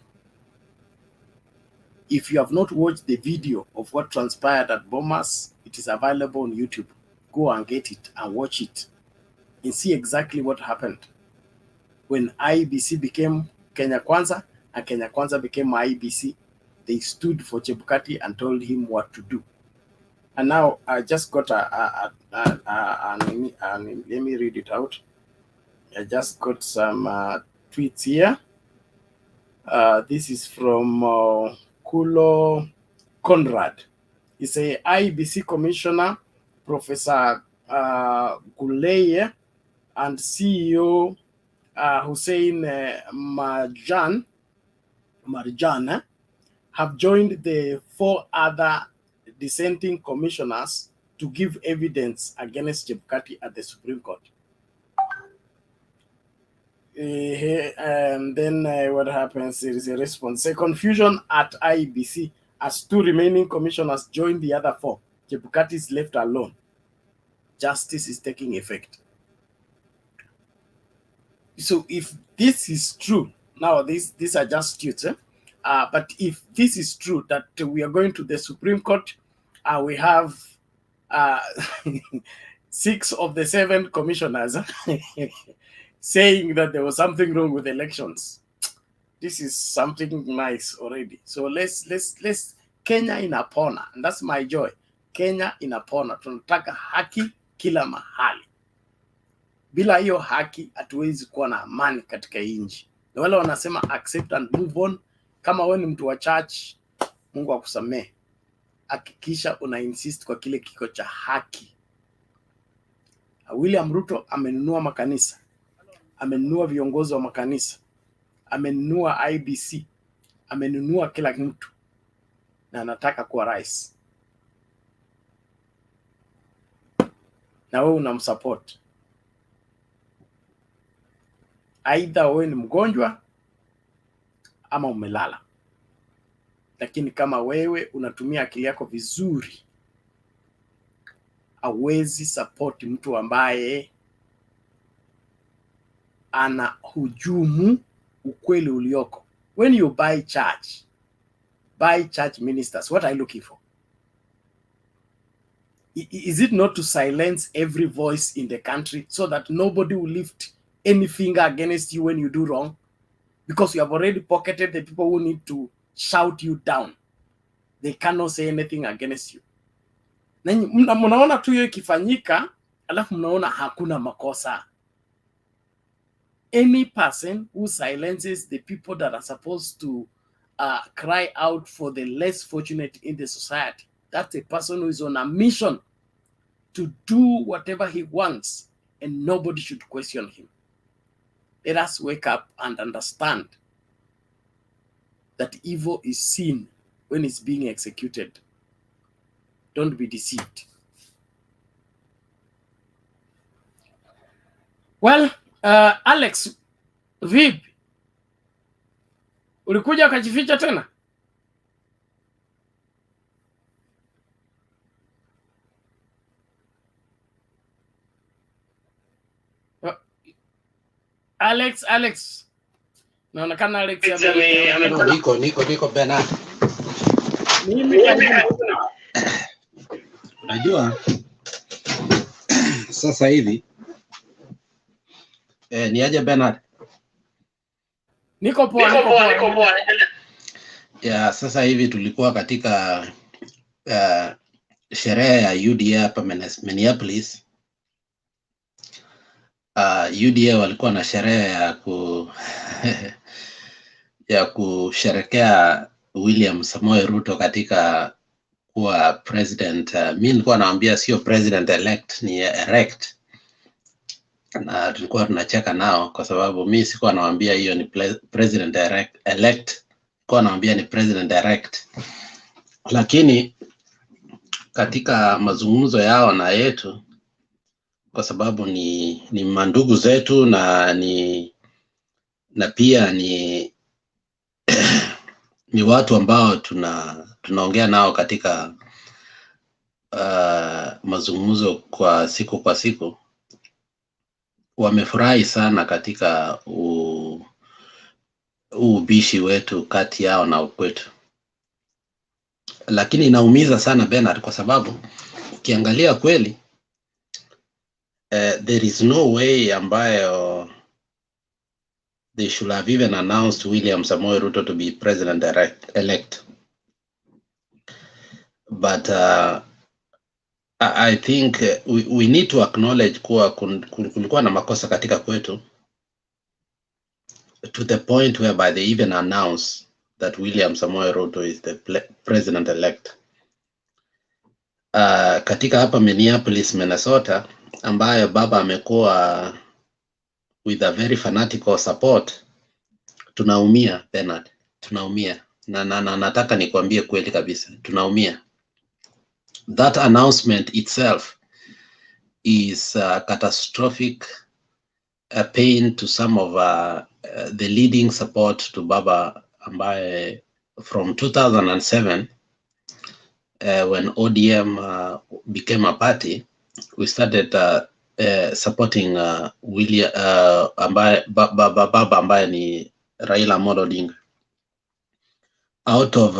If you have not watched the video of what transpired at Bomas, it is available on YouTube. Go and get it and watch it and see exactly what happened. When Iebc became Kenya Kwanza and Kenya Kwanza became Iebc, they stood for Chebukati and told him what to do. And now I just got let me read it out. I just got some tweets here. This is from Kulo Conrad. He's a Iebc Commissioner, Professor Guleye, and CEO Hussein Marjan have joined the 4 other dissenting commissioners to give evidence against Chebukati at the Supreme Court. And then what happens? There is a response. A confusion at Iebc as 2 remaining commissioners join the other 4. Chebukati is left alone. Justice is taking effect. So if this is true, now these are just tweets, but if this is true that we are going to the Supreme Court, we have 6 of the 7 commissioners saying that there was something wrong with elections. This is something nice already. So let's Kenya inapona, and that's my joy. Kenya inapona. Tunataka haki kila mahali. Bila hiyo haki hatuwezi kuwa na amani katika nchi. Na wale wanasema accept and move on, kama wewe ni mtu wa church, Mungu akusamee. Hakikisha una insist kwa kile kiko cha haki. William Ruto amenunua makanisa, amenunua viongozi wa makanisa, amenunua Iebc, amenunua kila mtu, na anataka kuwa rais. Na wewe unamsupport. Aidha wewe ni mgonjwa ama umelala. Lakini kama wewe unatumia akili yako vizuri, hauwezi support mtu ambaye ana hujumu ukweli ulioko. When you buy church ministers, what are you looking for? Is it not to silence every voice in the country so that nobody will lift any finger against you when you do wrong? Because you have already pocketed the people who need to shout you down. They cannot say anything against you. Na mnaona tu hiyo ikifanyika, alafu mnaona hakuna makosa. Any person who silences the people that are supposed to cry out for the less fortunate in the society, that's a person who is on a mission to do whatever he wants, and nobody should question him. Let us wake up and understand that evil is seen when it's being executed. Don't be deceived. Well, Alex, vipi? Ulikuja ukajificha tena? Alex. Naonekana Alex niko Bernard. Mimi Unajua sasa hivi ni aje Bernard? Niko poa. Ya sasa hivi tulikuwa katika sherehe ya UDA hapa Minneapolis. UDA walikuwa na sherehe ya kusherekea William Samoei Ruto katika kuwa president. Mimi nilikuwa naambia sio president elect, ni erect. Na tulikuwa tunacheka nao kwa sababu mimi sikuwa naambia hiyo ni president elect, nilikuwa naambia ni president direct. Lakini katika mazungumzo yao na yetu, kwa sababu ni mandugu zetu na pia ni watu ambao tunaongea nao katika mazungumzo kwa siku, wamefurahi sana katika ubishi wetu kati yao na kwetu. Lakini inaumiza sana Bernard, kwa sababu ukiangalia kweli there is no way ambayo they should have even announced William Samoei Ruto to be president elect. But I think we need to acknowledge kuwa kulikuwa na makosa katika kwetu, to the point whereby they even announce that William Samoei Ruto is the president elect. Katika hapa Minneapolis, Minnesota, ambayo baba amekuwa with a very fanatical support, tunaumia Bernard, tunaumia. Na nataka nikwambie kweli kabisa, tunaumia. That announcement itself is catastrophic, a pain to some of the leading support to baba, ambaye from 2007 when ODM became a party, we started supporting William ambaye baba ambaye ni Raila Amolo Odinga. Out of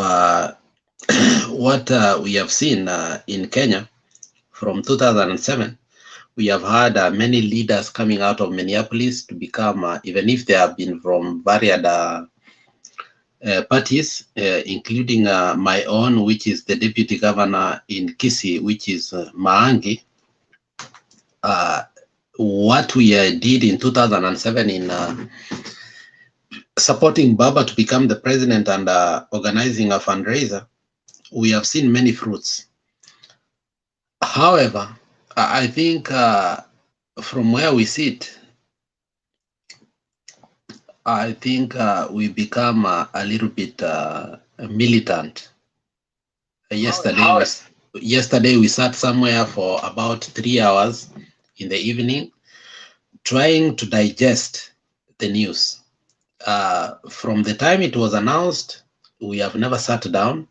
what we have seen in Kenya from 2007, we have had many leaders coming out of Minneapolis to become, even if they have been from varied parties, including my own, which is the deputy governor in Kisii, which is Maangi. What we did in 2007 in supporting Baba to become the president and organizing a fundraiser, we have seen many fruits. However, I think from where we sit, I think we become a little bit militant. Yesterday we sat somewhere for about 3 hours in the evening trying to digest the news. From the time it was announced, we have never sat down.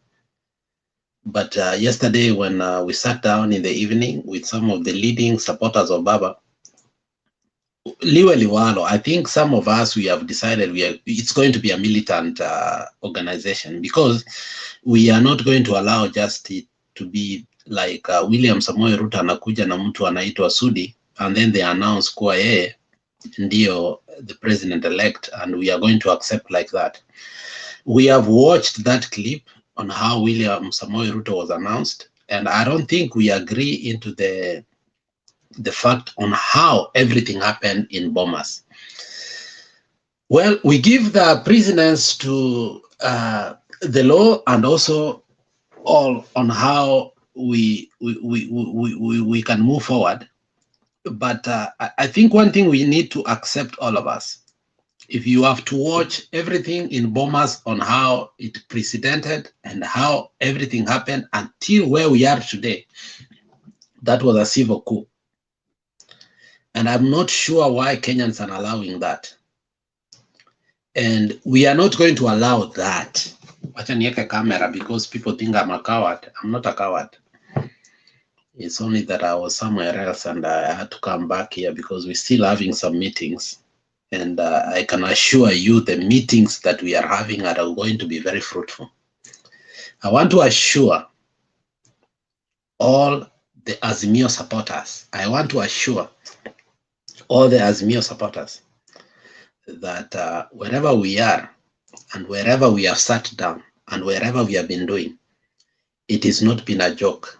But yesterday when we sat down in the evening with some of the leading supporters of Baba, I think some of us, we have decided it's going to be a militant organization, because we are not going to allow just it to be like William Samoei Ruto anakuja na mtu anaitwa Sudi, and then they announce kuwa yeye ndio the president elect, and we are going to accept like that. We have watched that clip on how William Samoei Ruto was announced, and I don't think we agree into the the fact on how everything happened in Bomas. Well, we give the precedence to the law and also all on how we can move forward. But I think one thing we need to accept, all of us, if you have to watch everything in Bomas on how it precedented and how everything happened until where we are today, that was a civil coup. And I'm not sure why Kenyans are allowing that. And we are not going to allow that. Wacha niweke camera because people think I'm a coward. I'm not a coward. It's only that I was somewhere else and I had to come back here because we're still having some meetings. And I can assure you the meetings that we are having are going to be very fruitful. I want to assure all the Azimio supporters, I want to assure all the Azimio supporters that wherever we are and wherever we have sat down and wherever we have been doing, it has not been a joke.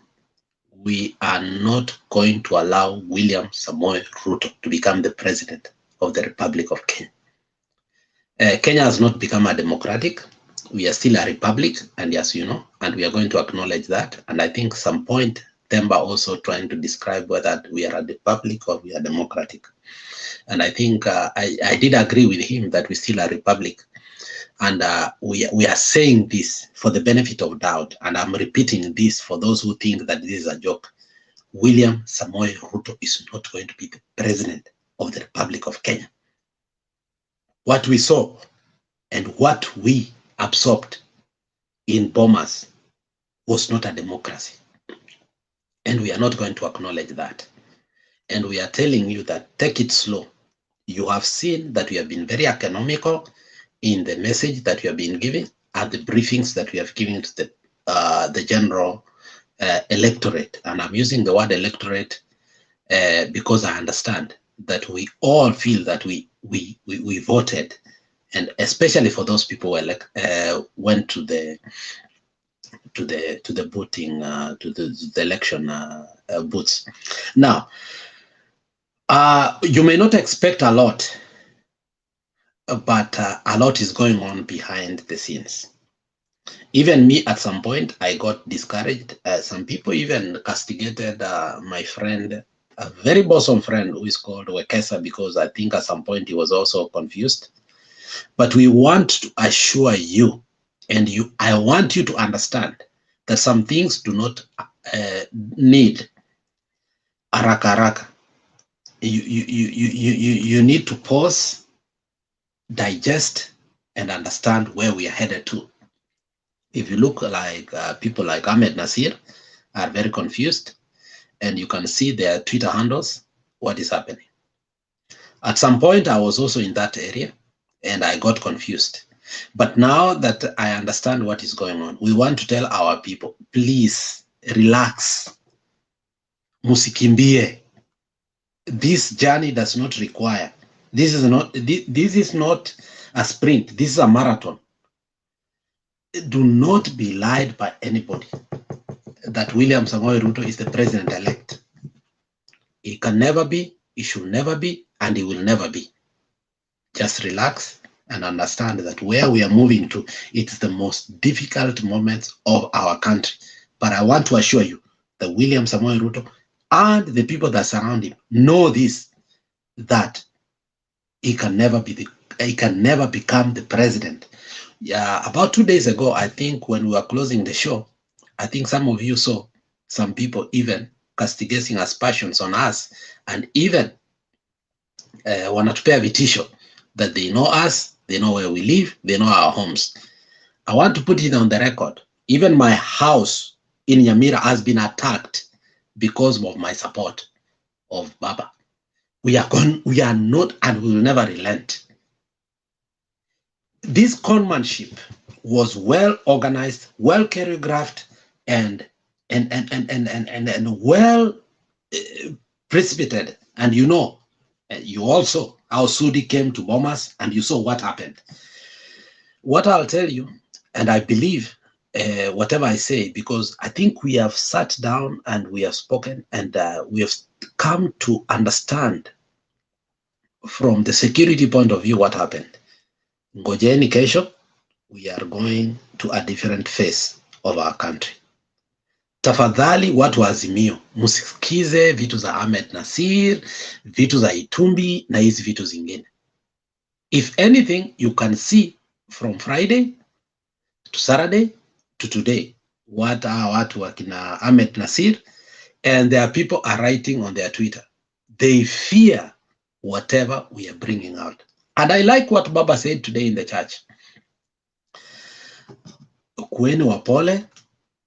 We are not going to allow William Samoei Ruto to become the president of the Republic of Kenya. Kenya has not become a democratic. We are still a republic, and as you know, and we are going to acknowledge that. And I think some point Themba also trying to describe whether we are a republic or we are democratic. And I think I did agree with him that we're still a republic. And we are saying this for the benefit of doubt. And I'm repeating this for those who think that this is a joke. William Samoei Ruto is not going to be the president of the Republic of Kenya. What we saw and what we absorbed in Bomas was not a democracy. And we are not going to acknowledge that. And we are telling you that take it slow. You have seen that we have been very economical in the message that we have been giving and the briefings that we have given to the general electorate. And I'm using the word electorate because I understand that we all feel that we voted, and especially for those people who went to the voting to the election booths. Now, you may not expect a lot, but a lot is going on behind the scenes. Even me, at some point, I got discouraged. Some people even castigated my friend, a very bosom friend who is called Wekesa, because I think at some point he was also confused. But we want to assure you, and I want you to understand that some things do not need haraka. You need to pause, digest, and understand where we are headed to. If you look like people like Ahmed Nasir are very confused, and you can see their Twitter handles, what is happening. At some point, I was also in that area, and I got confused. But now that I understand what is going on, we want to tell our people, please relax. Musikimbie. This journey does not require. This is not a sprint. This is a marathon. Do not be lied by anybody that William Samoei Ruto is the president-elect. He can never be, he should never be, and he will never be. Just relax and understand that where we are moving to, it's the most difficult moments of our country. But I want to assure you that William Samoei Ruto and the people that surround him know this, that he can never become the president. Yeah, about 2 days ago, I think when we were closing the show, I think some of you saw some people even castigating aspersions on us, and even wanatupea vitisho that they know us, they know where we live, they know our homes. I want to put it on the record. Even my house in Nyamira has been attacked because of my support of Baba. We are not, and we will never relent. This conmanship was well organized, well choreographed, and well precipitated. And you know, you also how Sudi came to Bomas, and you saw what happened. What I'll tell you, and I believe whatever I say, because I think we have sat down and we have spoken, and we have come to understand from the security point of view what happened. Ngojeni kesho, we are going to a different phase of our country. Tafadhali watu wa Azimio, msikize vitu za Ahmed Nasir, vitu za Itumbi na hizi vitu zingine. If anything, you can see from Friday to Saturday to today, what are watu wakina Ahmed Nasir, and their people are writing on their Twitter. They fear whatever we are bringing out. And I like what Baba said today in the church. Kuweni wapole.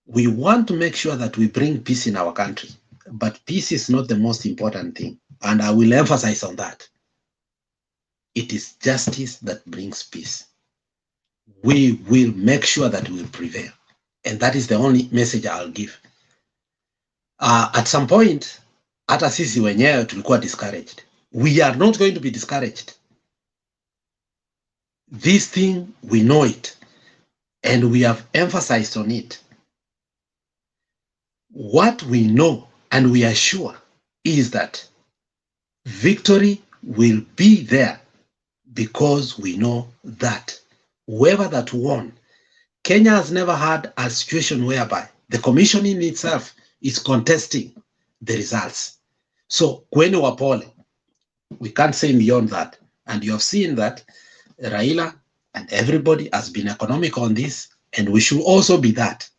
We want to make sure that we bring peace in our country, but peace is not the most important thing. And I will emphasize on that. It is justice that brings peace. We will make sure that we will prevail. And that is the only message I'll give. At some point, hata sisi wenyewe tulikuwa discouraged. We are not going to be discouraged. This thing, we know it. And we have emphasized on it. What we know and we are sure is that victory will be there, because we know that whoever that won, Kenya has never had a situation whereby the commission in itself is contesting the results. So, kweni wapole, we can't say beyond that. And you have seen that Raila and everybody has been economic on this, and we should also be that.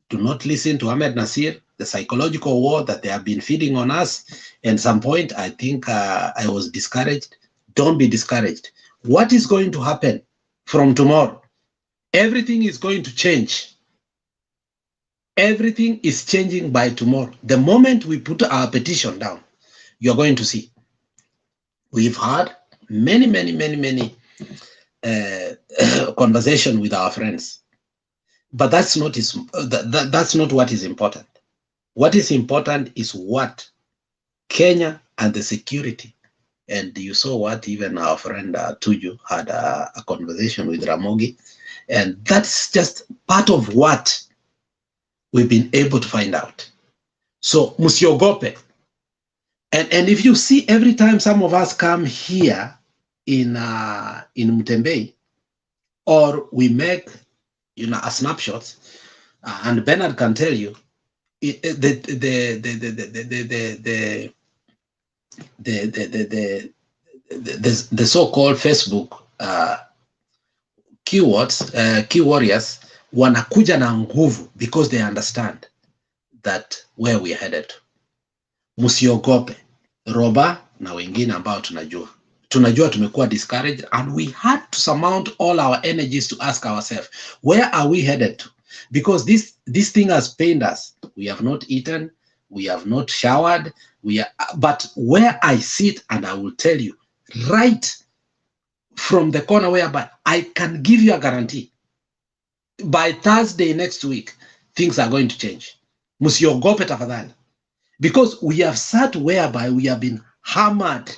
Do not listen to Ahmed Nasir, the psychological war that they have been feeding on us. At some point, I think I was discouraged. Don't be discouraged. What is going to happen from tomorrow? Everything is going to change. Everything is changing by tomorrow. The moment we put our petition down, you're going to see. We've had many conversations with our friends. But that's not what is important. What is important is what Kenya and the security. And you saw what even our friend Tuju had a conversation with Ramogi. And that's just part of what we've been able to find out. So, musiogope. And if you see every time some of us come here in Mutembei, or we make a snapshot, and Bernard can tell you the so-called Facebook key warriors wanakuja na nguvu, because they understand that where we are headed. Musiogope. Roba na wengine ambao tunajua tumekuwa discouraged, and we had to surmount all our energies to ask ourselves, where are we headed to? Because this thing has pained us. We have not eaten, we have not showered, but where I sit, and I will tell you right from the corner whereby I can give you a guarantee, by Thursday next week, things are going to change. Musiogope tafadhali. Because we have sat whereby we have been hammered,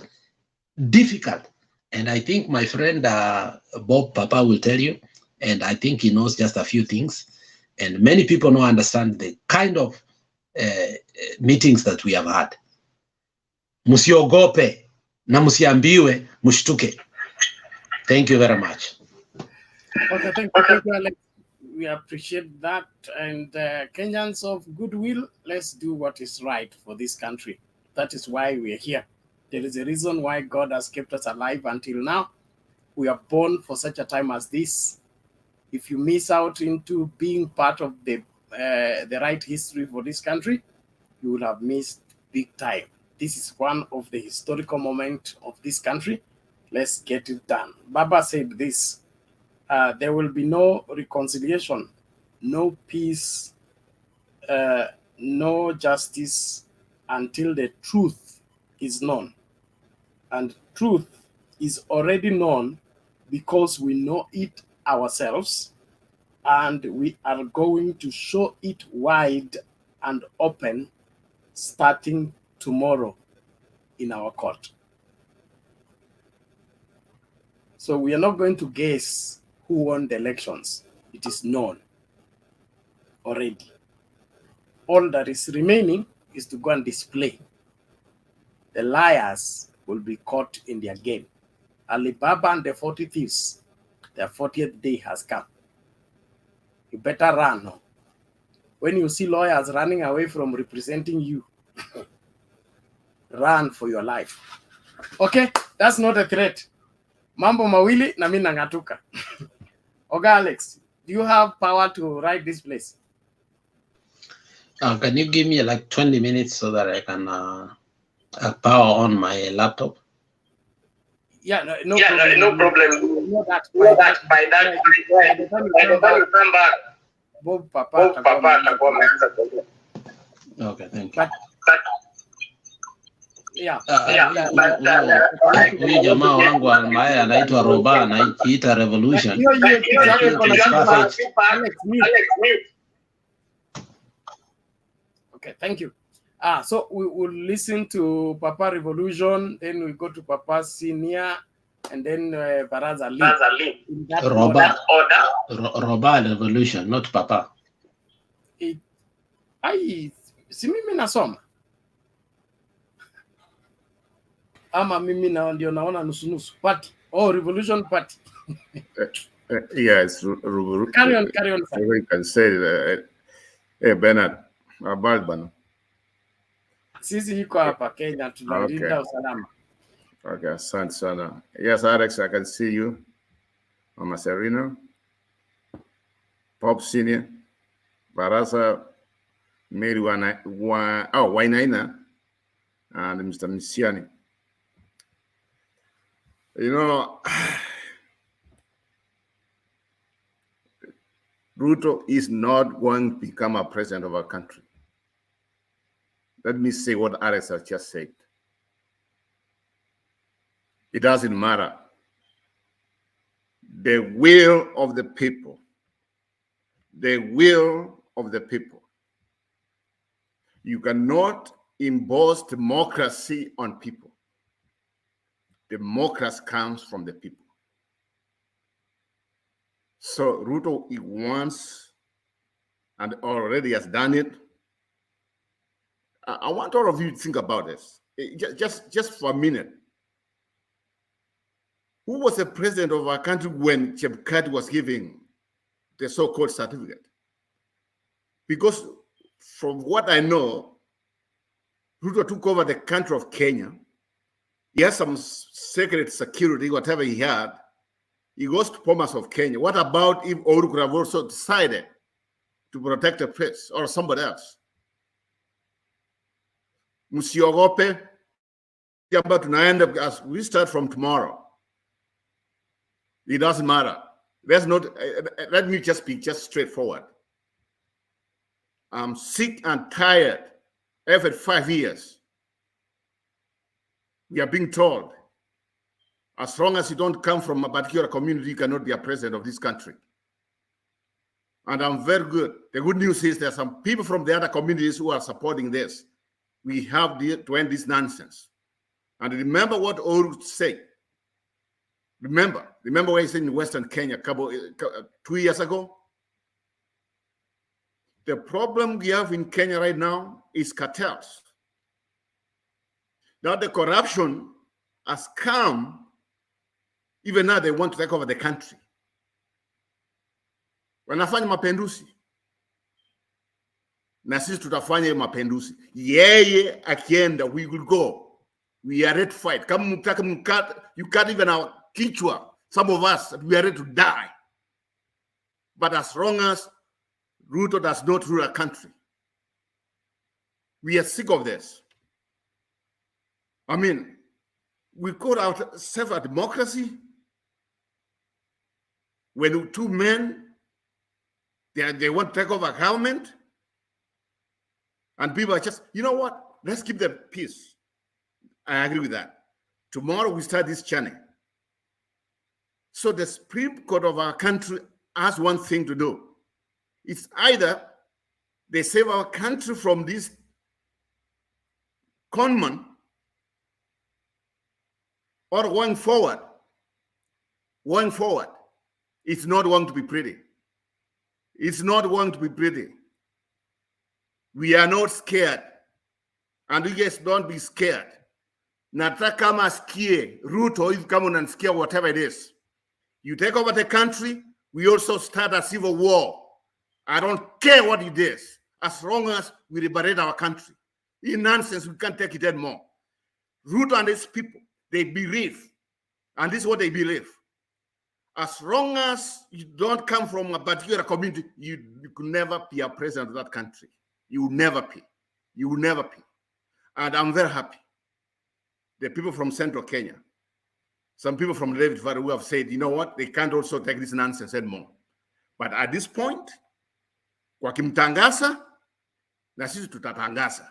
difficult. And I think my friend Bob Papa will tell you, and I think he knows just a few things. And many people don't understand the kind of meetings that we have had. Musiogope na musiambiwe mushtuke. Thank you very much. Okay, thank you, Alex. We appreciate that. And Kenyans of goodwill, let's do what is right for this country. That is why we are here. There is a reason why God has kept us alive until now. We are born for such a time as this. If you miss out into being part of the right history for this country, you will have missed big time. This is one of the historical moments of this country. Let's get it done. Baba said this. There will be no reconciliation, no peace, no justice until the truth is known. And truth is already known because we know it ourselves, and we are going to show it wide and open starting tomorrow in our court. So we are not going to guess who won the elections. It is known. already. All that is remaining is to go and display. The liars will be caught in their game. Alibaba and the 40 thieves, their 40th day has come. You better run. When you see lawyers running away from representing you, run for your life. Okay, that's not a threat. Mambo mawili na mimi nangatuka. Oga Alex, do you have power to write this place? Can you give me like 20 minutes so that I can power on my laptop? Yeah, no Yeah, problem. no problem. You know that By that, by the time you come back, Bob Papa atakuwa ameanza kuongea. Okay, thank you. But yeah. Huyu jamaa wangu ambaye anaitwa Roba anaita revolution. Okay, thank you. So we will listen to Papa Revolution, then we go to Papa Senior, and then Baraza Lee. Roba revolution, not Papa. Si mimi nasoma ama mimi ndio naona nusu party. Oh, revolution party. Yes, carry on. We can say, hey Bernard, habari bana. Sisi iko hapa Kenya tunalinda usalama. Okay, asante sana. Yes, Alex, I can see you. Mama Serena, Pop Senior, Barasa, Mary Wainaina, and Mr. Misiani. You know, Ruto is not going to become a president of our country. Let me say what Alex has just said. It doesn't matter. The will of the people. The will of the people. You cannot impose democracy on people. Democracy comes from the people. So Ruto, he wants, and already has done it. I want all of you to think about this, just for a minute. Who was the president of our country when Chebukati was giving the so-called certificate? Because from what I know, Ruto took over the country of Kenya. He has some secret security, whatever he had. He goes to Bomas of Kenya. What about if Uhuru could have also decided to protect the press or somebody else? Musiogope, as we start from tomorrow. It doesn't matter. Let's not. Let me just be straightforward. I'm sick and tired. Every 5 years, we are being told, as long as you don't come from a particular community, you cannot be a president of this country. And I'm very good. The good news is there are some people from the other communities who are supporting this. We have to end this nonsense. And remember what Uhuru said. Remember what he said in Western Kenya 2 years ago? The problem we have in Kenya right now is cartels. Now the corruption has come, even now they want to take over the country. Wanafanya mapinduzi. Na sisi tutafanya mapinduzi. Yeye akienda, we will go. We are ready to fight. Kama mtaka you can't even our kichwa. Some of us, we are ready to die. But as long as Ruto does not rule a country, we are sick of this. I mean, we call ourselves a democracy when two men, they want to take over government, and people are just, you know what? Let's keep the peace. I agree with that. Tomorrow we start this journey. So the Supreme Court of our country has one thing to do. It's either they save our country from this conman, or going forward, it's not going to be pretty. It's not going to be pretty. We are not scared. And you guys don't be scared. Nataka kama skie, Ruto, if come on and scare whatever it is. You take over the country, we also start a civil war. I don't care what it is, as long as we liberate our country. In nonsense, we can't take it anymore. Ruto and his people, they believe, and this is what they believe. As long as you don't come from a particular community, you could never be a president of that country. You will never be. You will never be. And I'm very happy. The people from Central Kenya, some people from David Valley who have said, you know what, they can't also take this nonsense anymore. But at this point, wakimtangaza, na sisi tutatangaza.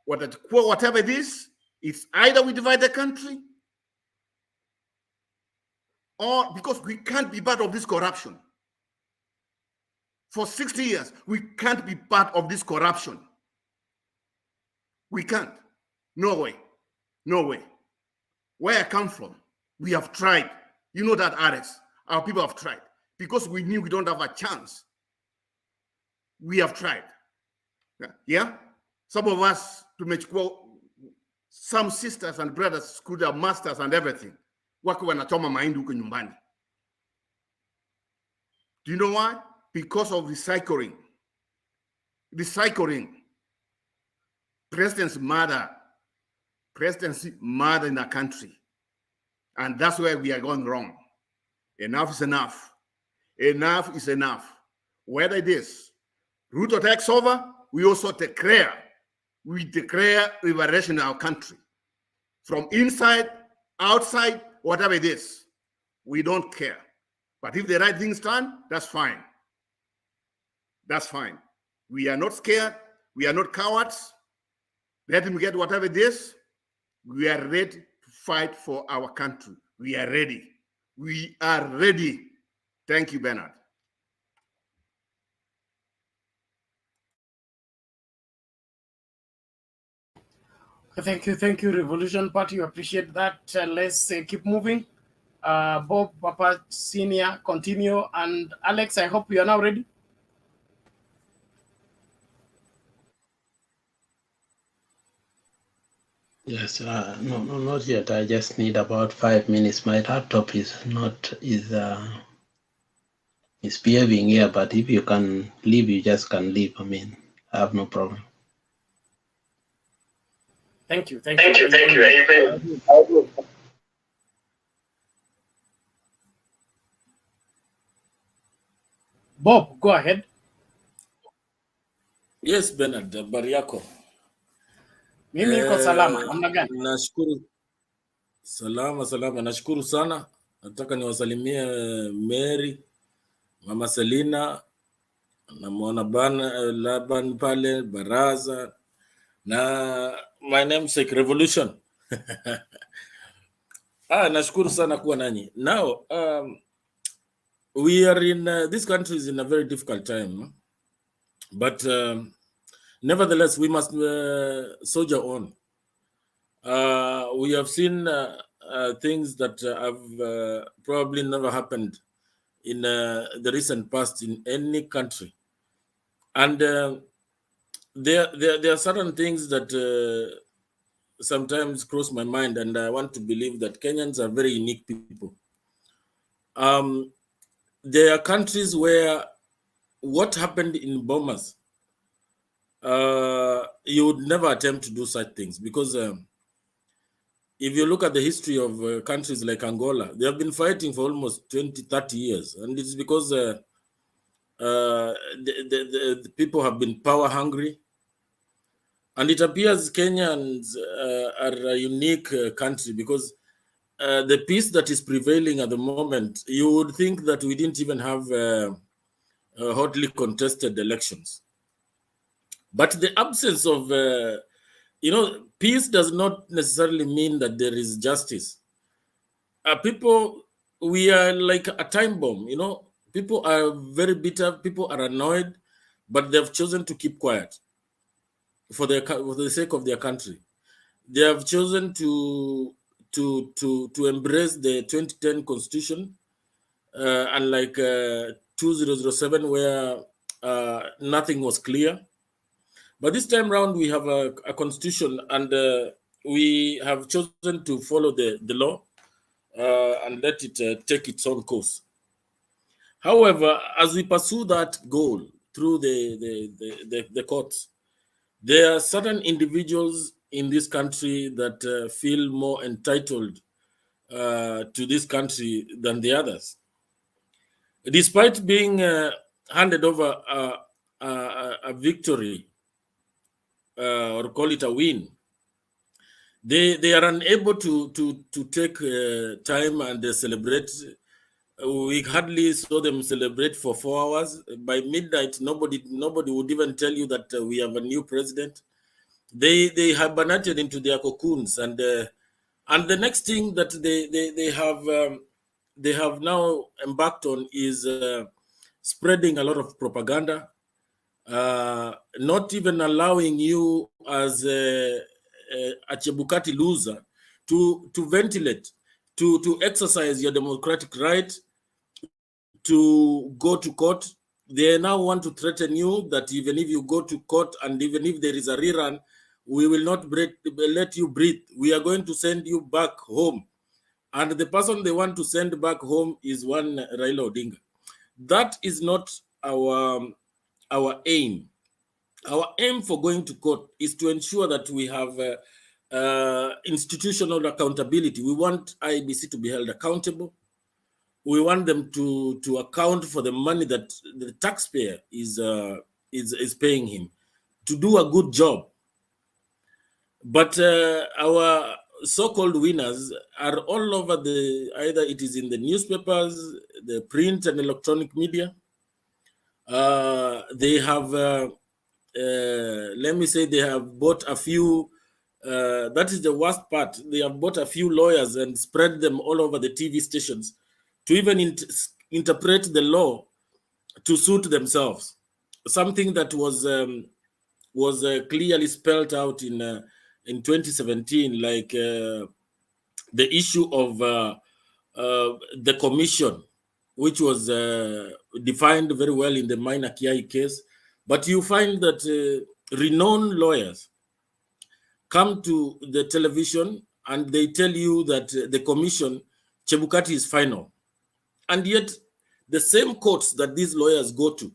Whatever it is, it's either we divide the country, or because we can't be part of this corruption. For 60 years, we can't be part of this corruption. We can't. No way. No way. Where I come from, we have tried. You know that, Alex. Our people have tried. Because we knew we don't have a chance. We have tried. Yeah? Some of us, some sisters and brothers could have masters and everything. Wako wanachoma mahindi huko nyumbani. Do you know why? Because of recycling. Recycling. Presidency matter in a country. And that's where we are going wrong. Enough is enough. Enough is enough. Whether it is Ruto takes over, we also declare liberation in our country. From inside, outside, whatever it is, we don't care. But if the right thing's done, that's fine. That's fine. We are not scared. We are not cowards. Let him get whatever it is. We are ready to fight for our country. We are ready. We are ready. Thank you, Bernard. Thank you, Revolution Party. We appreciate that. Let's keep moving. Bob, Papa, Senior, continue. And Alex, I hope you are now ready. Yes, no, not yet. I just need about 5 minutes. My laptop is behaving here, but if you can leave, you just can leave. I mean, I have no problem. Thank you. Bob, go ahead. Yes, Bernard, habari yako? Mimi niko salama. Namna gani? Nashukuru. Salama. Nashukuru sana. Nataka niwasalimie Mary, Mama Selina, namwona Laban pale, Baraza, na my namesake Revolution. Nashukuru sana kuwa nanyi. Now, we are in, this country is in a very difficult time, but nevertheless, we must soldier on. We have seen things that have probably never happened in the recent past in any country. And there are certain things that sometimes cross my mind, and I want to believe that Kenyans are very unique people. There are countries where what happened in Bomas, you would never attempt to do such things, because if you look at the history of countries like Angola, they have been fighting for almost 20-30 years, and it's because the people have been power hungry. And it appears Kenyans are a unique country, because the peace that is prevailing at the moment, you would think that we didn't even have hotly contested elections. But the absence of, peace does not necessarily mean that there is justice. People, we are like a time bomb, People are very bitter, people are annoyed, but they've chosen to keep quiet for the sake of their country. They have chosen to embrace the 2010 constitution, unlike 2007, where nothing was clear. But this time round, we have a constitution, and we have chosen to follow the law and let it take its own course. However, as we pursue that goal through the courts, there are certain individuals in this country that feel more entitled to this country than the others. Despite being handed over a victory, or call it a win, they are unable to take time and celebrate. We hardly saw them celebrate for 4 hours. By midnight, nobody would even tell you that we have a new president. They hibernated into their cocoons, and the next thing that they have now embarked on is spreading a lot of propaganda, not even allowing you as a Chebukati loser to ventilate, to exercise your democratic right to go to court. They now want to threaten you that even if you go to court and even if there is a rerun, we will not let you breathe. We are going to send you back home. And the person they want to send back home is one Raila Odinga. That is not our aim. Our aim for going to court is to ensure that we have institutional accountability. We want Iebc to be held accountable. We want them to account for the money that the taxpayer is paying him to do a good job. But our so-called winners are all over either it is in the newspapers, the print and electronic media. They have, let me say, they have bought a few, that is the worst part. They have bought a few lawyers and spread them all over the TV stations to even interpret the law to suit themselves. Something that was clearly spelled out in 2017, like the issue of the commission, which was defined very well in the minor Kiai case. But you find that renowned lawyers come to the television and they tell you that the commission, Chebukati, is final. And yet the same courts that these lawyers go to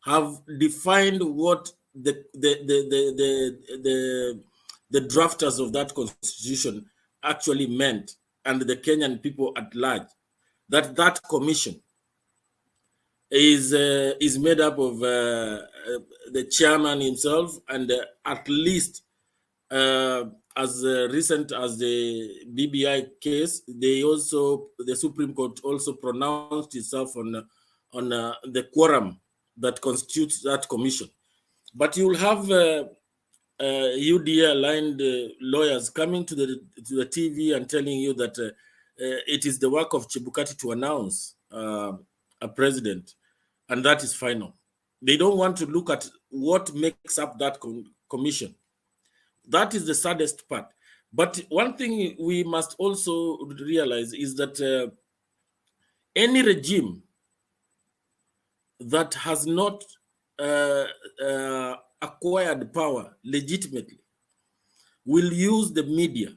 have defined what the drafters of that constitution actually meant, and the Kenyan people at large, that commission is made up of the chairman himself, and at least as recent as the BBI case, the Supreme Court also pronounced itself on the quorum that constitutes that commission. But you'll have UDA-aligned lawyers coming to the TV and telling you that it is the work of Chebukati to announce a president, and that is final. They don't want to look at what makes up that commission. That is the saddest part. But one thing we must also realize is that any regime that has not acquired power legitimately will use the media,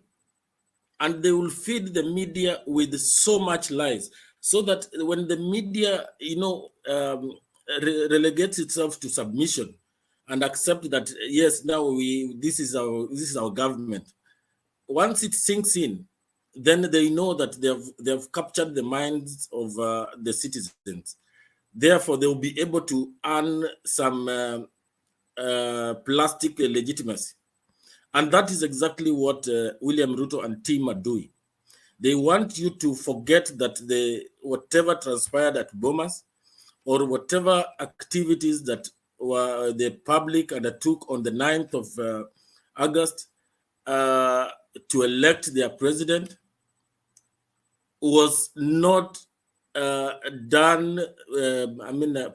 and they will feed the media with so much lies, so that when the media, relegates itself to submission and accept that yes, now this is our government. Once it sinks in, then they know that they have captured the minds of the citizens. Therefore, they will be able to earn some plastic legitimacy. And that is exactly what William Ruto and team are doing. They want you to forget that whatever transpired at Bomas, or whatever activities that were the public undertook on the 9th of August to elect their president, was not done,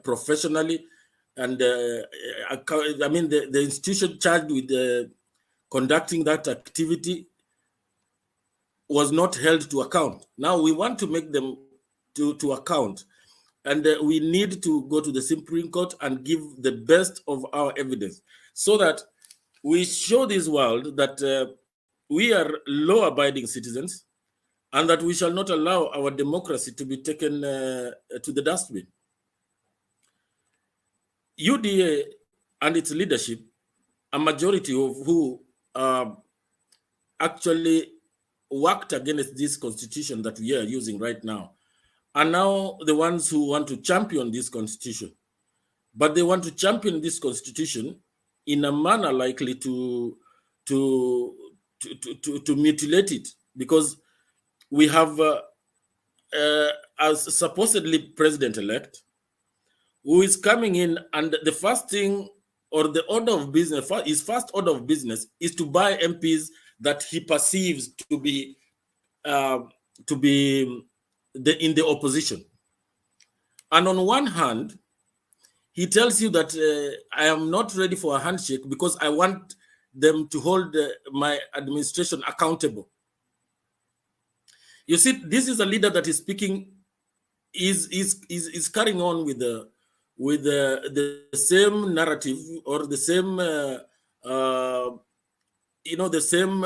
professionally. And the institution charged with conducting that activity was not held to account. Now we want to make them to account, and we need to go to the Supreme Court and give the best of our evidence. so that we show this world that we are law-abiding citizens and that we shall not allow our democracy to be taken to the dustbin. UDA and its leadership, a majority of who actually worked against this constitution that we are using right now, are now the ones who want to champion this constitution. But they want to champion this constitution in a manner likely to mutilate it, because we have a supposedly president-elect who is coming in, and the first thing, or the order of business, his first order of business is to buy MPs that he perceives to be in the opposition. And on one hand, he tells you that I am not ready for a handshake because I want them to hold my administration accountable. You see, this is a leader that is speaking, is carrying on with the same narrative, or the same the same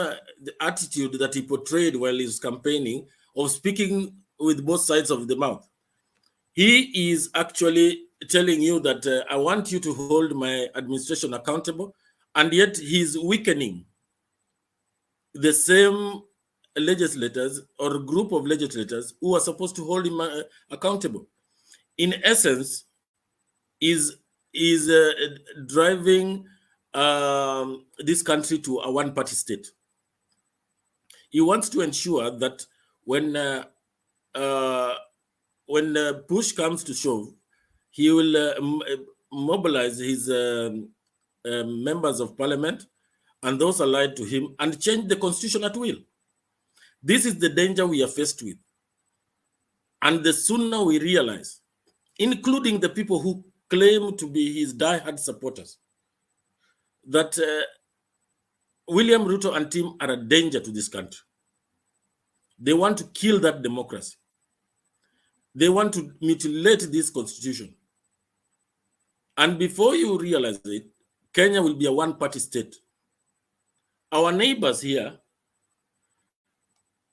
attitude that he portrayed while he was campaigning, of speaking with both sides of the mouth. He is actually telling you that I want you to hold my administration accountable, and yet he's weakening the same legislators or group of legislators who are supposed to hold him accountable. In essence, is driving this country to a one-party state. He wants to ensure that when push comes to shove, he will mobilize his members of parliament and those allied to him and change the constitution at will. This is the danger we are faced with. And the sooner we realize, including the people who claim to be his diehard supporters, that William Ruto and team are a danger to this country. They want to kill that democracy. They want to mutilate this constitution. And before you realize it, Kenya will be a one-party state. Our neighbors here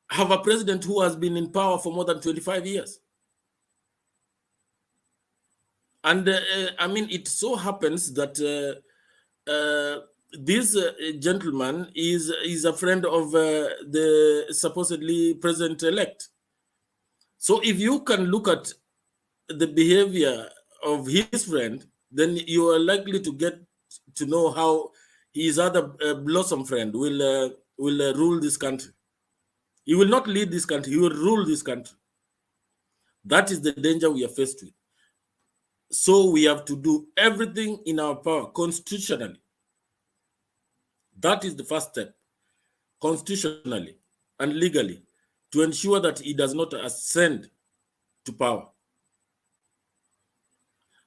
have a president who has been in power for more than 25 years. And I mean, it so happens that this gentleman is a friend of the supposedly president-elect. So if you can look at the behavior of his friend, then you are likely to get to know how his other blossom friend will rule this country. He will not lead this country, he will rule this country. That is the danger we are faced with. So we have to do everything in our power constitutionally. That is the first step, constitutionally and legally, to ensure that he does not ascend to power.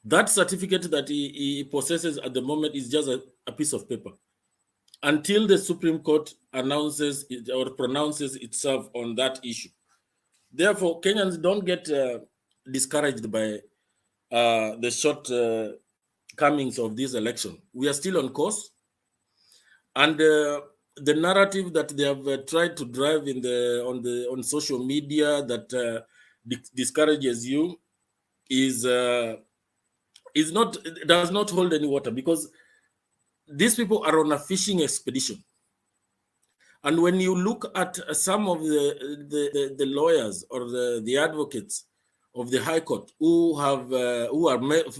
That certificate that he possesses at the moment is just a piece of paper, until the Supreme Court announces it or pronounces itself on that issue. Therefore, Kenyans don't get discouraged by the shortcomings of this election. We are still on course, and the narrative that they have tried to drive on social media that discourages you does not hold any water, because these people are on a fishing expedition. And when you look at some of the lawyers or the advocates of the High Court who are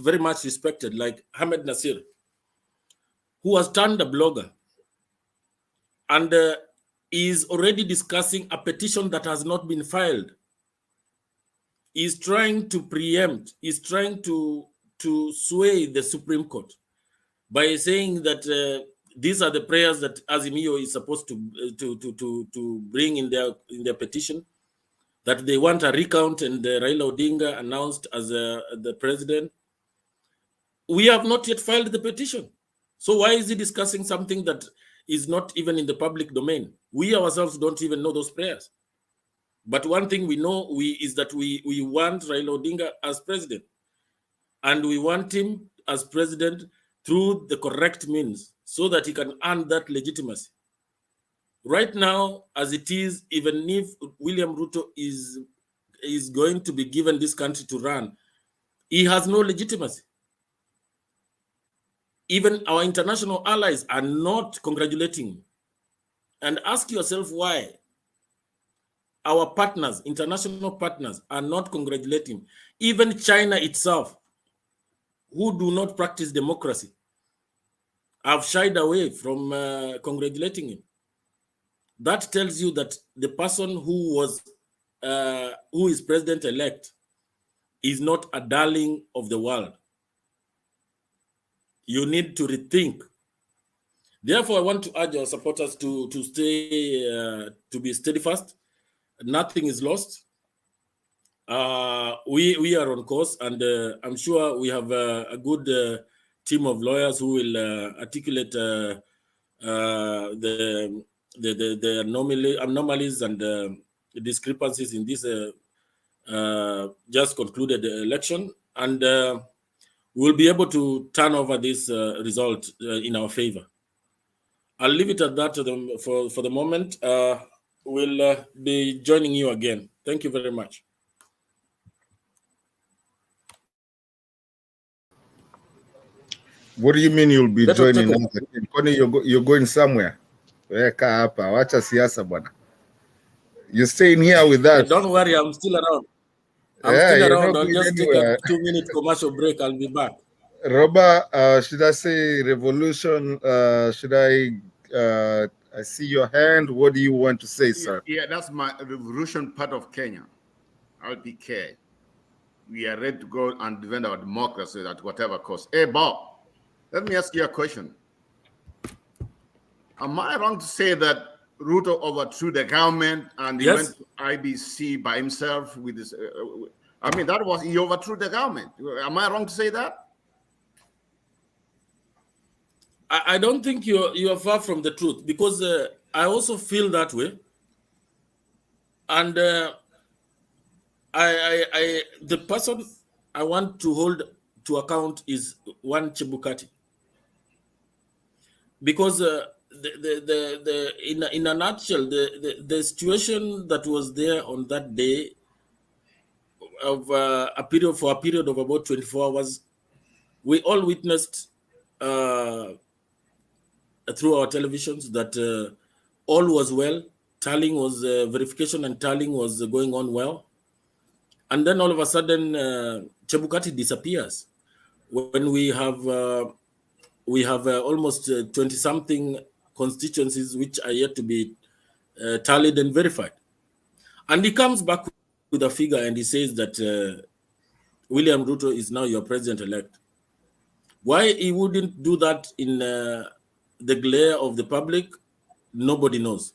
very much respected, like Ahmed Nasir, who has turned a blogger and is already discussing a petition that has not been filed. He's trying to preempt, he's trying to sway the Supreme Court by saying that these are the prayers that Azimio is supposed to bring in their petition, that they want a recount, and Raila Odinga announced as the president. We have not yet filed the petition. So why is he discussing something that is not even in the public domain? We ourselves don't even know those prayers. But one thing we know is that we want Raila Odinga as president. And we want him as president through the correct means so that he can earn that legitimacy. Right now, as it is, even if William Ruto is going to be given this country to run, he has no legitimacy. Even our international allies are not congratulating him. And ask yourself why our partners, international partners, are not congratulating him. Even China itself, who do not practice democracy, have shied away from congratulating him. That tells you that the person who is president-elect is not a darling of the world. You need to rethink. Therefore, I want to urge our supporters to stay, to be steadfast. Nothing is lost. We are on course, and I'm sure we have a good team of lawyers who will articulate the anomalies and discrepancies in this just concluded election, and we'll be able to turn over this result in our favor. I'll leave it at that for the moment. We'll be joining you again. Thank you very much. What do you mean you'll be joining us again? Kwani you're going somewhere? Weka hapa, wacha siasa bwana. You're staying here with us. Don't worry, I'm still around. I'll just take a 2-minute commercial break. I'll be back. Roba, should I say revolution? Should I see your hand? What do you want to say, sir? Yeah, that's my revolution part of Kenya. LPK. We are ready to go and defend our democracy at whatever cost. Hey, Bob, let me ask you a question. Am I wrong to say that Ruto overthrew the government and he went to Iebc by himself with his? I mean, he overthrew the government. Am I wrong to say that? I don't think you are far from the truth, because I also feel that way, and the person I want to hold to account is one Chebukati, because in a nutshell, the situation that was there on that day of a period of about 24 hours, we all witnessed through our televisions that all was well. Tallying was verification and tallying was going on well, and then all of a sudden Chebukati disappears when we have almost 20-something constituencies which are yet to be tallied and verified, and he comes back with a figure and he says that William Ruto is now your president-elect. Why he wouldn't do that in the glare of the public, nobody knows.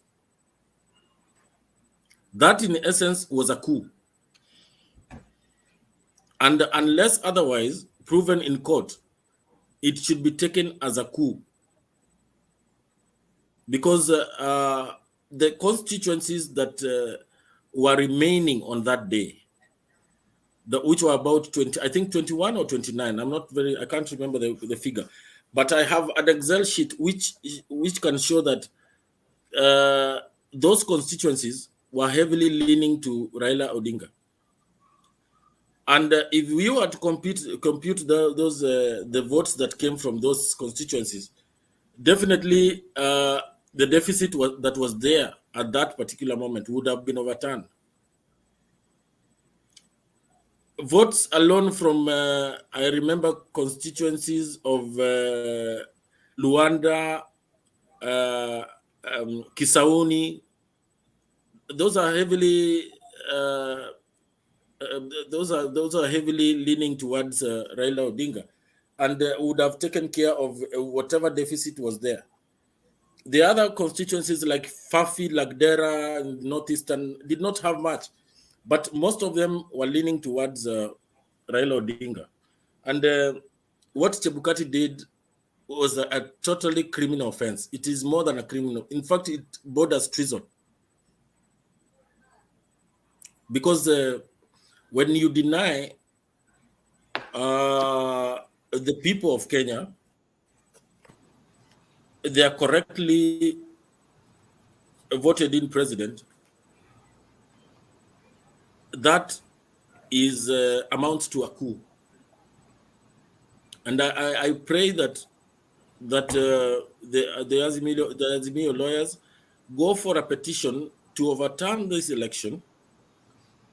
That, in essence, was a coup. And unless otherwise proven in court, it should be taken as a coup. Because the constituencies that were remaining on that day, which were about 20, I think 21 or 29, I can't remember the figure. But I have an Excel sheet which can show that those constituencies were heavily leaning to Raila Odinga. And if we were to compute the votes that came from those constituencies, definitely the deficit that was there at that particular moment would have been overturned. Votes alone from, I remember constituencies of Luanda, Kisauni, those are heavily leaning towards Raila Odinga, and would have taken care of whatever deficit was there. The other constituencies like Fafi, Lagdera, and Northeastern did not have much, but most of them were leaning towards Raila Odinga. And what Chebukati did was a totally criminal offense. It is more than a criminal. In fact, it borders treason. Because when you deny the people of Kenya they are correctly voted in president, that is amounts to a coup. And I pray that the Azimio lawyers go for a petition to overturn this election,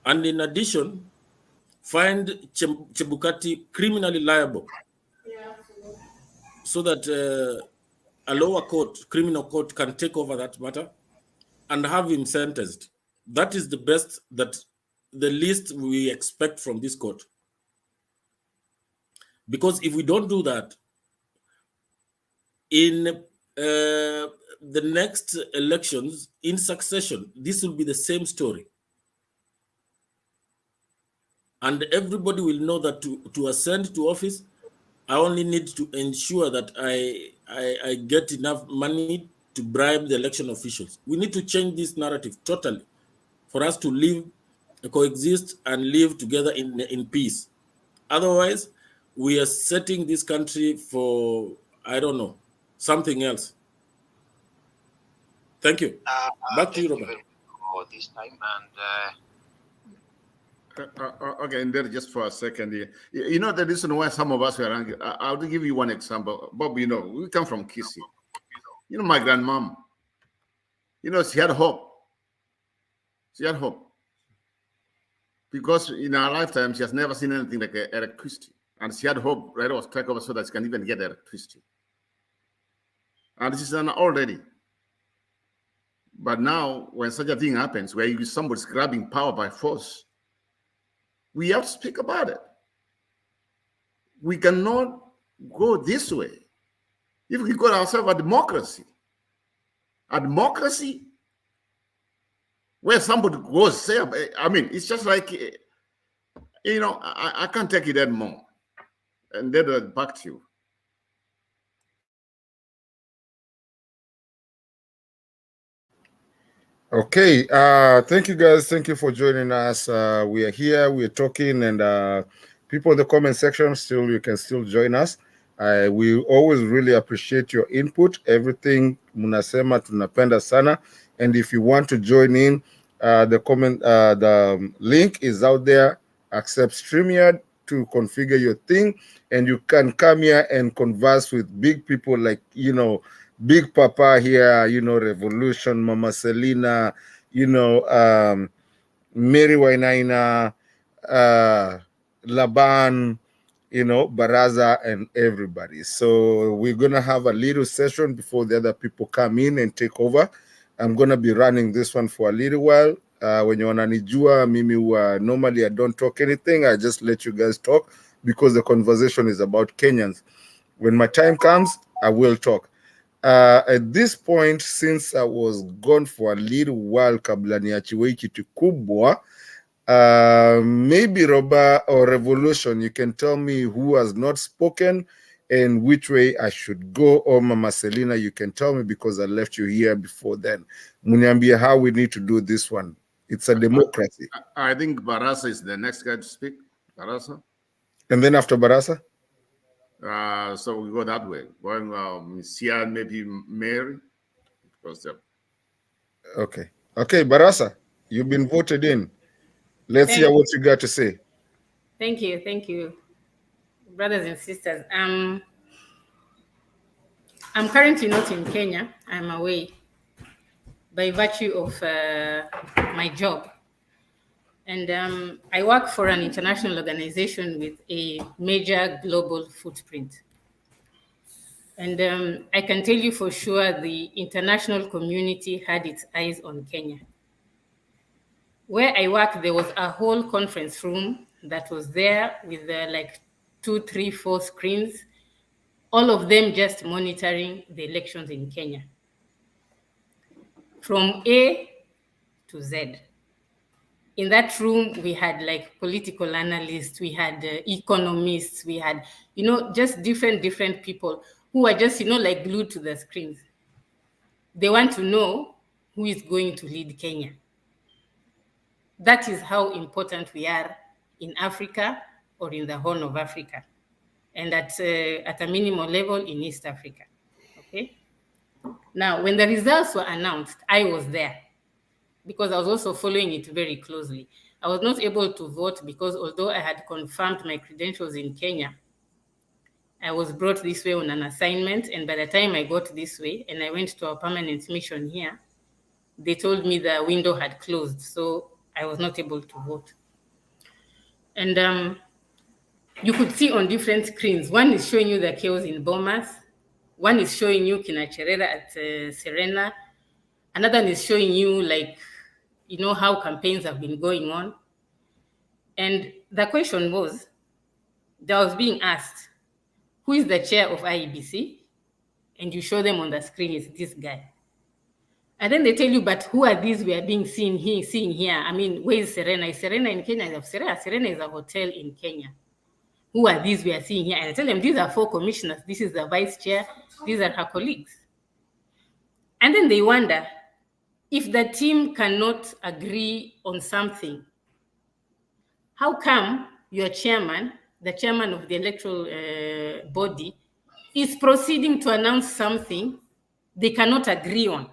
and in addition, find Chebukati criminally liable, so that a lower court, criminal court, can take over that matter and have him sentenced. That is the best, the least we expect from this court. Because if we don't do that, in the next elections in succession, this will be the same story. And everybody will know that to ascend to office, I only need to ensure that I get enough money to bribe the election officials. We need to change this narrative totally for us to live, coexist, and live together in peace. Otherwise, we are setting this country for, I don't know, something else. Thank you. Back to you, Robert. For this time, and okay, and there just for a second here. You know the reason why some of us were angry. I'll give you one example. Bob, you know, we come from Kisi. You know, my grandmom, you know, she had hope. She had hope. Because in her lifetime, she has never seen anything like electricity. And she had hope right was take over so that she can even get electricity. And this is an already. But now, when such a thing happens, where somebody's grabbing power by force, we have to speak about it. We cannot go this way. If we call ourselves a democracy where somebody goes, say, I mean, it's just like, you know, I can't take it anymore. And then back to you. Okay, thank you guys. Thank you for joining us. We are here, we are talking, and people in the comment section, you can still join us. We always really appreciate your input. Everything munasema tunapenda sana. And if you want to join in, the link is out there. Accept StreamYard to configure your thing, and you can come here and converse with big people like, you know, Big Papa here, you know, Revolution, Mama Selina, you know, Mary Wainaina, Laban, you know, Baraza, and everybody. So we're going to have a little session before the other people come in and take over. I'm going to be running this one for a little while. When you wananijua, mimi normally I don't talk anything. I just let you guys talk because the conversation is about Kenyans. When my time comes, I will talk. At this point, since I was gone for a little while kabla niachiwe kitu kubwa, maybe Roba or Revolution, you can tell me who has not spoken and which way I should go, or Mama Selina, you can tell me because I left you here before then. Muniambia how we need to do this one. It's a democracy. I think Barasa is the next guy to speak. Barasa. And then after Barasa? So we go that way. Going Sia, maybe Mary. Okay. Okay, Barasa, you've been voted in. Let's hear what you got to say. Thank you, brothers and sisters. I'm currently not in Kenya. I'm away by virtue of my job. And I work for an international organization with a major global footprint. And I can tell you for sure the international community had its eyes on Kenya. Where I work, there was a whole conference room that was there with like 2, 3, 4 screens, all of them just monitoring the elections in Kenya. From A to Z. In that room, we had like political analysts, we had economists, we had, you know, just different people who are just, you know, like glued to the screens. They want to know who is going to lead Kenya. That is how important we are in Africa or in the Horn of Africa, and at a minimal level in East Africa, okay? Now, when the results were announced, I was there because I was also following it very closely. I was not able to vote because although I had confirmed my credentials in Kenya, I was brought this way on an assignment, and by the time I got this way and I went to a permanent mission here, they told me the window had closed, so I was not able to vote. And you could see on different screens, one is showing you the chaos in Bomas, one is showing you Kinacherera at Serena, another one is showing you like, you know, how campaigns have been going on. And the question was, that was being asked, who is the chair of Iebc? And you show them on the screen, it's this guy. And then they tell you, but who are these we are being seen here? I mean, where is Serena? Is Serena in Kenya? Serena is a hotel in Kenya. Who are these we are seeing here? And I tell them, these are 4 commissioners. This is the vice chair. These are her colleagues. And then they wonder, if the team cannot agree on something, how come your chairman, the chairman of the electoral body, is proceeding to announce something they cannot agree on?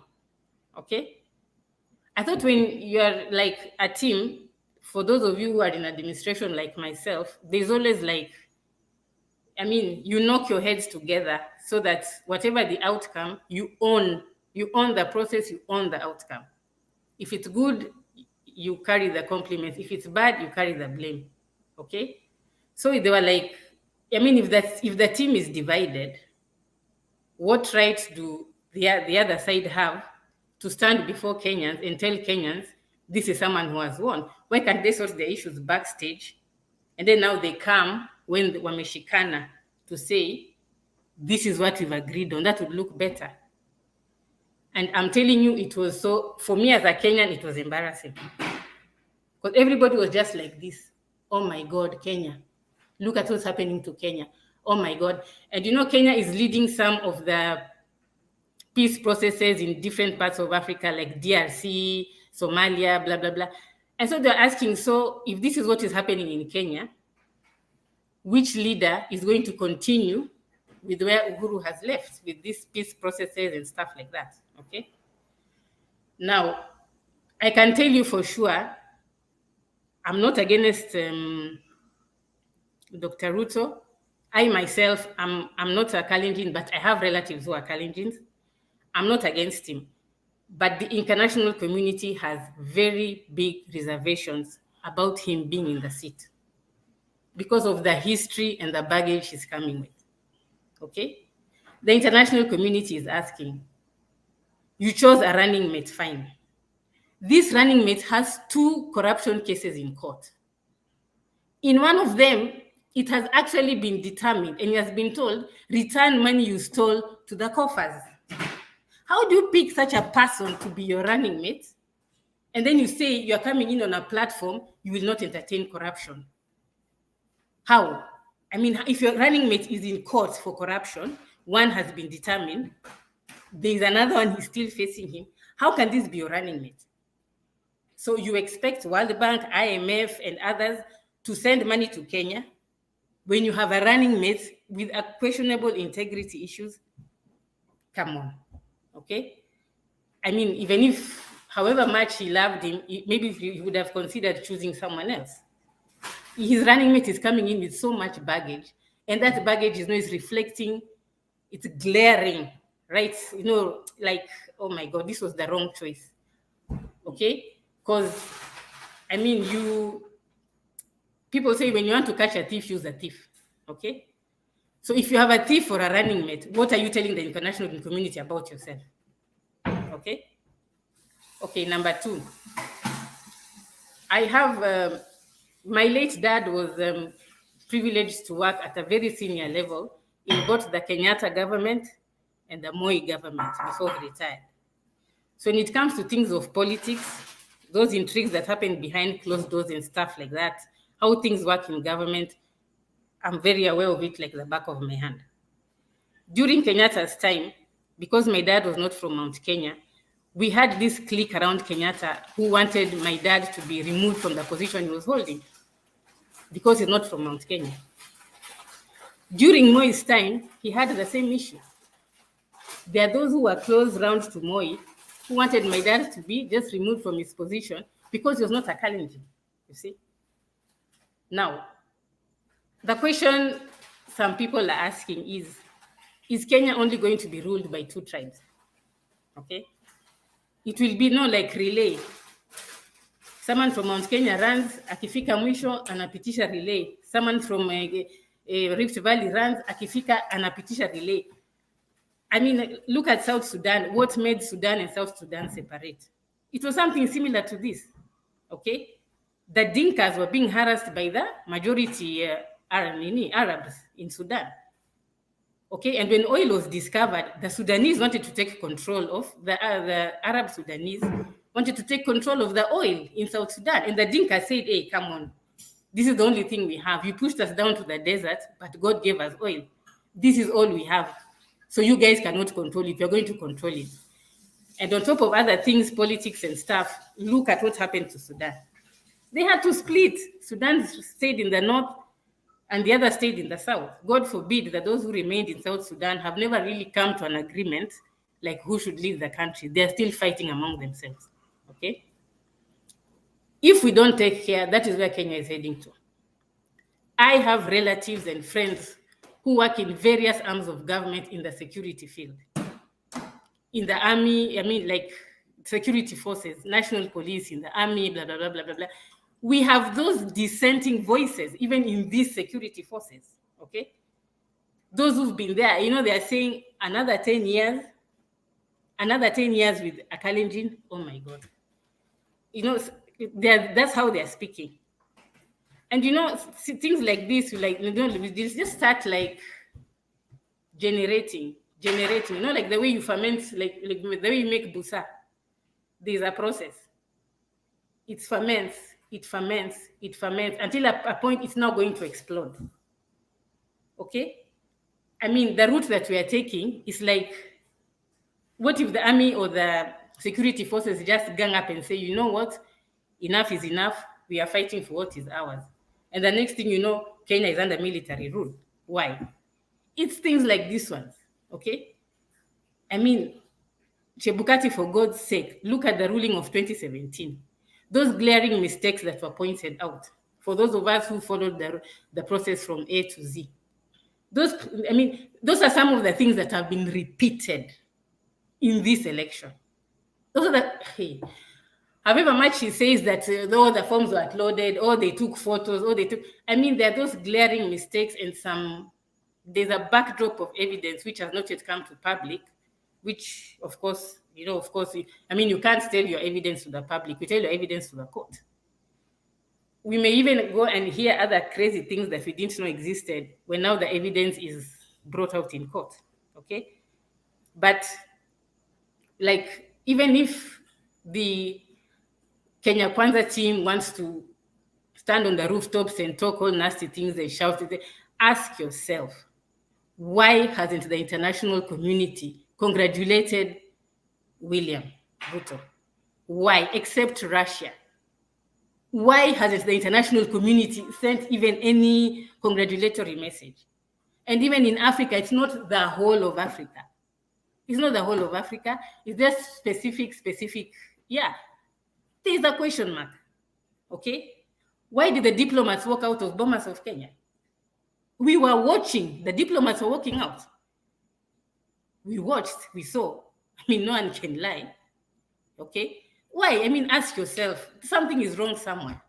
Okay? I thought when you are like a team, for those of you who are in administration like myself, there's always like, I mean, you knock your heads together so that whatever the outcome, you own the process, you own the outcome. If it's good, you carry the compliments. If it's bad, you carry the blame. Okay? So they were like, I mean, if the team is divided, what rights do the other side have to stand before Kenyans and tell Kenyans, this is someone who has won? Why can't they sort the issues backstage? And then now they come when wameshikana to say, this is what we've agreed on. That would look better. And I'm telling you, it was so, for me as a Kenyan, it was embarrassing. Because everybody was just like this. Oh my God, Kenya. Look at what's happening to Kenya. Oh my God. And you know, Kenya is leading some of the peace processes in different parts of Africa, like DRC, Somalia, blah, blah, blah. And so they're asking, so if this is what is happening in Kenya, which leader is going to continue with where Uhuru has left, with these peace processes and stuff like that, okay? Now, I can tell you for sure, I'm not against Dr. Ruto. I myself, I'm not a Kalenjin, but I have relatives who are Kalenjins. I'm not against him. But the international community has very big reservations about him being in the seat because of the history and the baggage he's coming with, okay? The international community is asking, you chose a running mate, fine. This running mate has 2 corruption cases in court. In one of them, it has actually been determined and he has been told, return money you stole to the coffers. How do you pick such a person to be your running mate? And then you say you're coming in on a platform, you will not entertain corruption. How? I mean, if your running mate is in court for corruption, one has been determined, there's another one who's still facing him. How can this be your running mate? So you expect World Bank, IMF, and others to send money to Kenya when you have a running mate with a questionable integrity issues? Come on, okay? I mean, even if, however much he loved him, maybe he would have considered choosing someone else. His running mate is coming in with so much baggage, and that baggage is reflecting, it's glaring, right? You know, like, oh my God, this was the wrong choice, okay? Because, I mean, people say when you want to catch a thief, use a thief, okay? So if you have a thief or a running mate, what are you telling the international community about yourself, okay? Okay, number 2. I have, my late dad was privileged to work at a very senior level in both the Kenyatta government and the Moi government before he retired. So when it comes to things of politics, those intrigues that happen behind closed doors and stuff like that, how things work in government, I'm very aware of it like the back of my hand. During Kenyatta's time, because my dad was not from Mount Kenya, we had this clique around Kenyatta who wanted my dad to be removed from the position he was holding because he's not from Mount Kenya. During Moi's time, he had the same issue. There are those who were close round to Moi, who wanted my dad to be just removed from his position because he was not a Kalenjin, you see. Now, the question some people are asking is Kenya only going to be ruled by 2 tribes? Okay. It will be no like relay. Someone from Mount Kenya runs, akifika mwisho anapitisha relay. Someone from Rift Valley runs, akifika anapitisha relay. I mean, look at South Sudan. What made Sudan and South Sudan separate? It was something similar to this, okay? The Dinkas were being harassed by the majority Arabs in Sudan, okay? And when oil was discovered, the Sudanese wanted to take control of, the Arab Sudanese wanted to take control of the oil in South Sudan. And the Dinka said, hey, come on, this is the only thing we have. You pushed us down to the desert, but God gave us oil. This is all we have. So you guys cannot control it. You're going to control it. And on top of other things, politics and stuff, look at what happened to Sudan. They had to split. Sudan stayed in the north and the other stayed in the south. God forbid that those who remained in South Sudan have never really come to an agreement like who should lead the country. They're still fighting among themselves, okay? If we don't take care, that is where Kenya is heading to. I have relatives and friends who work in various arms of government in the security field. In the army, I mean, like security forces, national police, in the army, blah, blah, blah, blah, blah, blah. We have those dissenting voices, even in these security forces, okay? Those who've been there, you know, they are saying another 10 years with a Kalenjin, oh my God. You know, that's how they're speaking. And you know, things like this, like, you know, just start like generating, you know, like the way you ferment, like the way you make busa. There's a process. It ferments until a point it's now going to explode. Okay? I mean, the route that we are taking is like, what if the army or the security forces just gang up and say, you know what, enough is enough, we are fighting for what is ours. And the next thing you know, Kenya is under military rule. Why? It's things like this ones, okay? I mean, Chebukati, for God's sake, look at the ruling of 2017. Those glaring mistakes that were pointed out, for those of us who followed the process from A to Z. Those are some of the things that have been repeated in this election. Those are the, hey, however much he says that all the forms were uploaded, or they took photos, or they took, I mean, there are those glaring mistakes and there's a backdrop of evidence which has not yet come to public, which, of course, you know, I mean, you can't tell your evidence to the public, you tell your evidence to the court. We may even go and hear other crazy things that we didn't know existed when now the evidence is brought out in court, okay? But, like, even if the Kenya Kwanza team wants to stand on the rooftops and talk all nasty things and shout, ask yourself, why hasn't the international community congratulated William Ruto? Why? Except Russia. Why hasn't the international community sent even any congratulatory message? And even in Africa, it's not the whole of Africa. It's not the whole of Africa. It's just specific. Yeah, there's a question mark, okay? Why did the diplomats walk out of Bomas of Kenya? We were watching, the diplomats were walking out. We watched, we saw. I mean, no one can lie, okay? Why? I mean, ask yourself, something is wrong somewhere.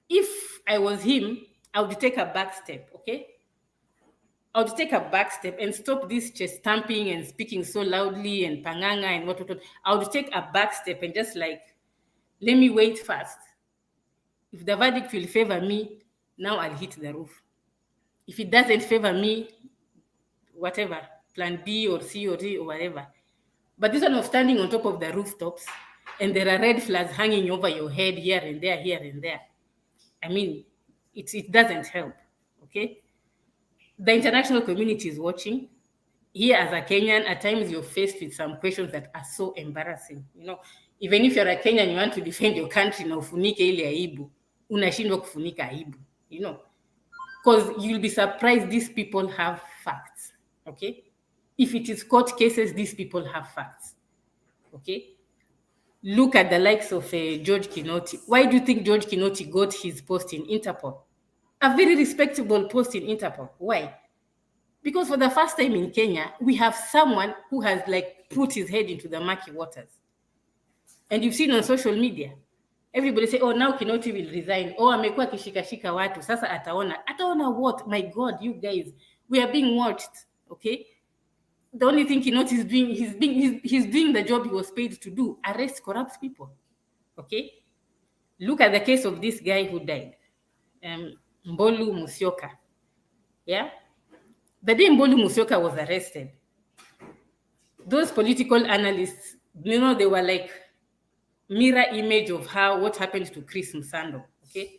If I was him, I would take a back step, okay? I would take a back step and stop this chest stamping and speaking so loudly and panganga and what. I would take a back step and just like, let me wait first. If the verdict will favor me, now I'll hit the roof. If it doesn't favor me, whatever, plan B or C or D or whatever. But this one of standing on top of the rooftops and there are red flags hanging over your head here and there. I mean, it doesn't help, okay? The international community is watching. Here as a Kenyan, at times you're faced with some questions that are so embarrassing. You know, even if you're a Kenyan, you want to defend your country na ufunike ile aibu, unashindwa kufunika aibu, you know, because you'll be surprised these people have facts, okay? If it is court cases, these people have facts. Okay? Look at the likes of George Kinoti. Why do you think George Kinoti got his post in Interpol? A very respectable post in Interpol. Why? Because for the first time in Kenya, we have someone who has like put his head into the murky waters. And you've seen on social media, everybody say, oh, now Kinoti will resign. Oh, amekuwa kishikashika watu. Sasa ataona. Ataona what? My God, you guys, we are being watched. Okay? The only thing Kinoti is doing, he's doing the job he was paid to do. Arrest corrupt people. Okay? Look at the case of this guy who died. Mbolu Musyoka. Yeah? The day Mbolu Musyoka was arrested, those political analysts, you know, they were like mirror image of what happened to Chris Musando, okay?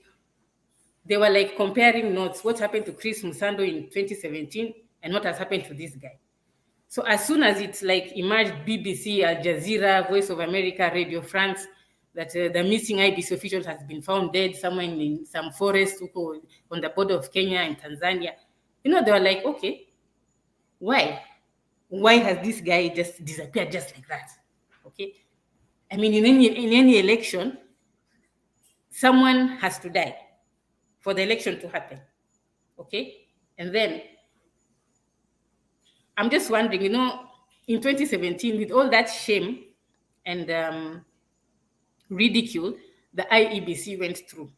They were like comparing notes, what happened to Chris Musando in 2017 and what has happened to this guy. So as soon as it's like emerged, BBC, Al Jazeera, Voice of America, Radio France, that the missing Iebc official has been found dead somewhere in some forest on the border of Kenya and Tanzania, you know, they were like, okay, why? Why has this guy just disappeared just like that? Okay. I mean, in any election, someone has to die for the election to happen. Okay. And then I'm just wondering, you know, in 2017, with all that shame and ridicule the Iebc went through,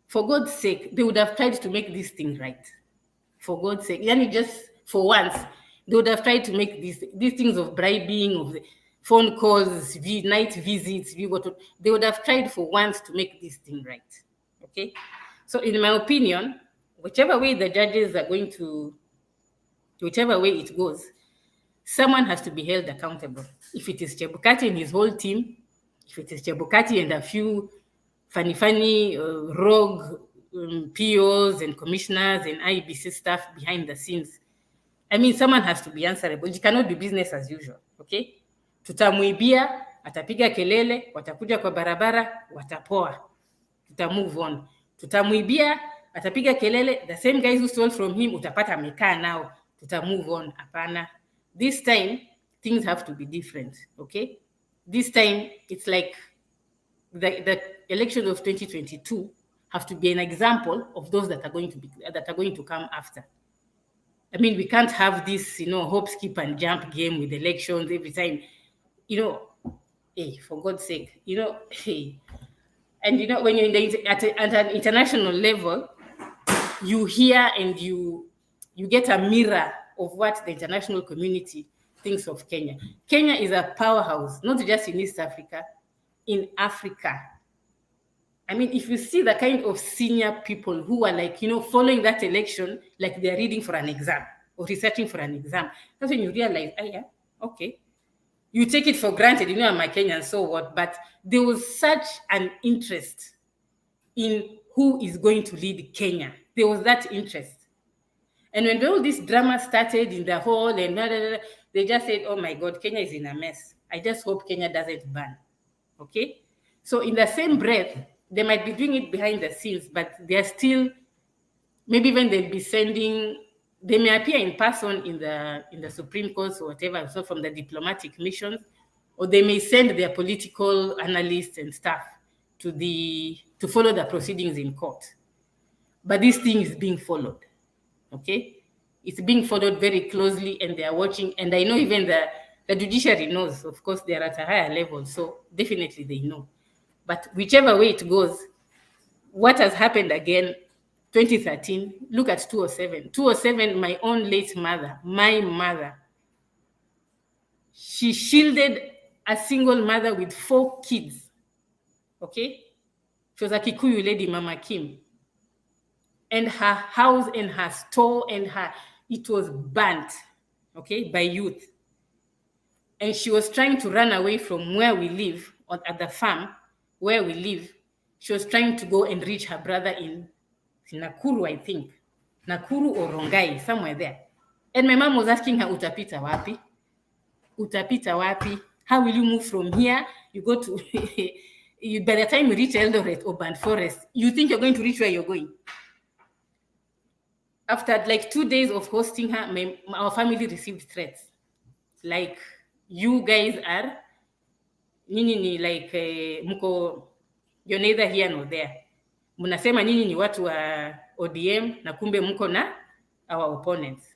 for God's sake, they would have tried to make this thing right. For God's sake, yani just for once, they would have tried to make these things of bribing, of the phone calls, night visits, they would have tried for once to make this thing right. Okay? So in my opinion, whichever way the judges are going to, whichever way it goes, someone has to be held accountable. If it is Chebukati and his whole team, if it is Chebukati and a few funny, rogue POs and commissioners and Iebc staff behind the scenes, I mean, someone has to be answerable. It cannot be business as usual, okay? Tutamuibia, atapiga kelele, watakuja kwa barabara, watapoa. Tutamove on. Tutamuibia, atapiga kelele, the same guys who stole from him, utapata amekaa nao. Tutamove on. Apana. This time, things have to be different, okay? This time, it's like the elections of 2022 have to be an example of those that are going to come after. I mean, we can't have this, you know, hop, skip, and jump game with elections every time. You know, hey, for God's sake, you know, hey. And, you know, when you're at an international level, you hear and you get a mirror of what the international community thinks of Kenya. Kenya is a powerhouse, not just in East Africa, in Africa. I mean, if you see the kind of senior people who are like, you know, following that election, like they're reading for an exam or researching for an exam, that's when you realize, oh yeah, okay. You take it for granted, you know, I'm a Kenyan, so what? But there was such an interest in who is going to lead Kenya. There was that interest. And when all this drama started in the hall and blah, blah, blah, they just said, oh my God, Kenya is in a mess. I just hope Kenya doesn't burn, okay? So in the same breath, they might be doing it behind the scenes, but they're still, maybe when they'll be sending, they may appear in person in the Supreme Court or whatever, so from the diplomatic missions, or they may send their political analysts and staff to follow the proceedings in court. But this thing is being followed, okay? It's being followed very closely and they are watching, and I know even the judiciary knows, of course, they're at a higher level, so definitely they know. But whichever way it goes, what has happened again, 2013, look at 207. 207, my own late mother, my mother, she shielded a single mother with 4 kids, okay? She was a Kikuyu lady, Mama Kim. And her house and her store and it was burnt, okay, by youth. And she was trying to run away from where we live, or at the farm, where we live. She was trying to go and reach her brother in Nakuru, I think. Nakuru or Rongai, somewhere there. And my mom was asking her, utapita wapi? Utapita wapi? How will you move from here? You go to, by the time you reach Eldoret or Band Forest, you think you're going to reach where you're going. After like 2 days of hosting her, our family received threats. Like, you guys are, nini like, mko, you're neither here nor there. Mnasema nini ni watu wa ODM na kumbe mko na our opponents.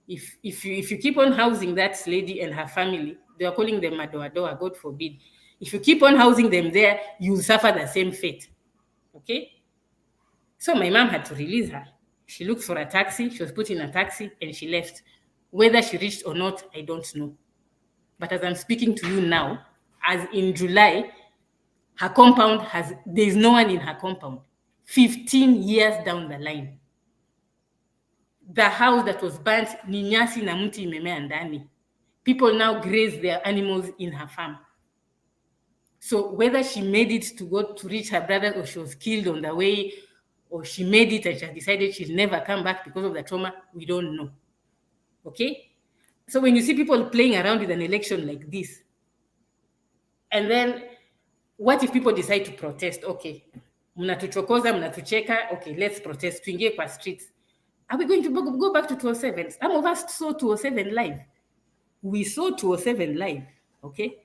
If you keep on housing that lady and her family, they are calling them madoadoa, God forbid. If you keep on housing them there, you'll suffer the same fate. Okay? So my mom had to release her. She looked for a taxi, she was put in a taxi, and she left. Whether she reached or not, I don't know. But as I'm speaking to you now, as in July, her compound there's no one in her compound. 15 years down the line. The house that was burnt, ni nyasi na mti imemea ndani. People now graze their animals in her farm. So whether she made it to go to reach her brother, or she was killed on the way, or she made it and she decided she'll never come back because of the trauma, we don't know. Okay? So when you see people playing around with an election like this, and then what if people decide to protest? Okay, mnatuchokoza, mnatucheka, okay, let's protest, tuingie kwa streets. Are we going to go back to 2007? Some of us saw 2007 live. We saw 2007 live, okay?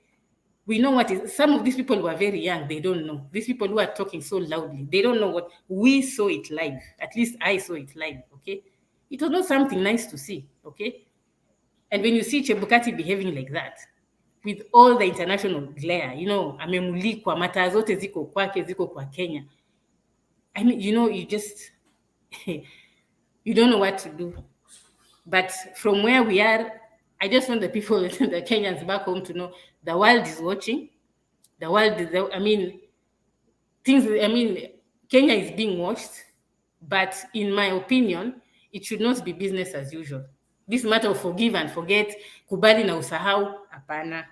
We know what is, some of these people who are very young, they don't know. These people who are talking so loudly, they don't know what, we saw it live. At least I saw it live, okay? It was not something nice to see, okay? And when you see Chebukati behaving like that, with all the international glare, you know, amemulikwa, mataa zote ziko kwake, ziko kwa Kenya. I mean, you know, you just, you don't know what to do. But from where we are, I just want the people, the Kenyans back home to know the world is watching. The world is, I mean, Kenya is being watched, but in my opinion, it should not be business as usual. This matter of forgive and forget, kubali na usahau, hapana.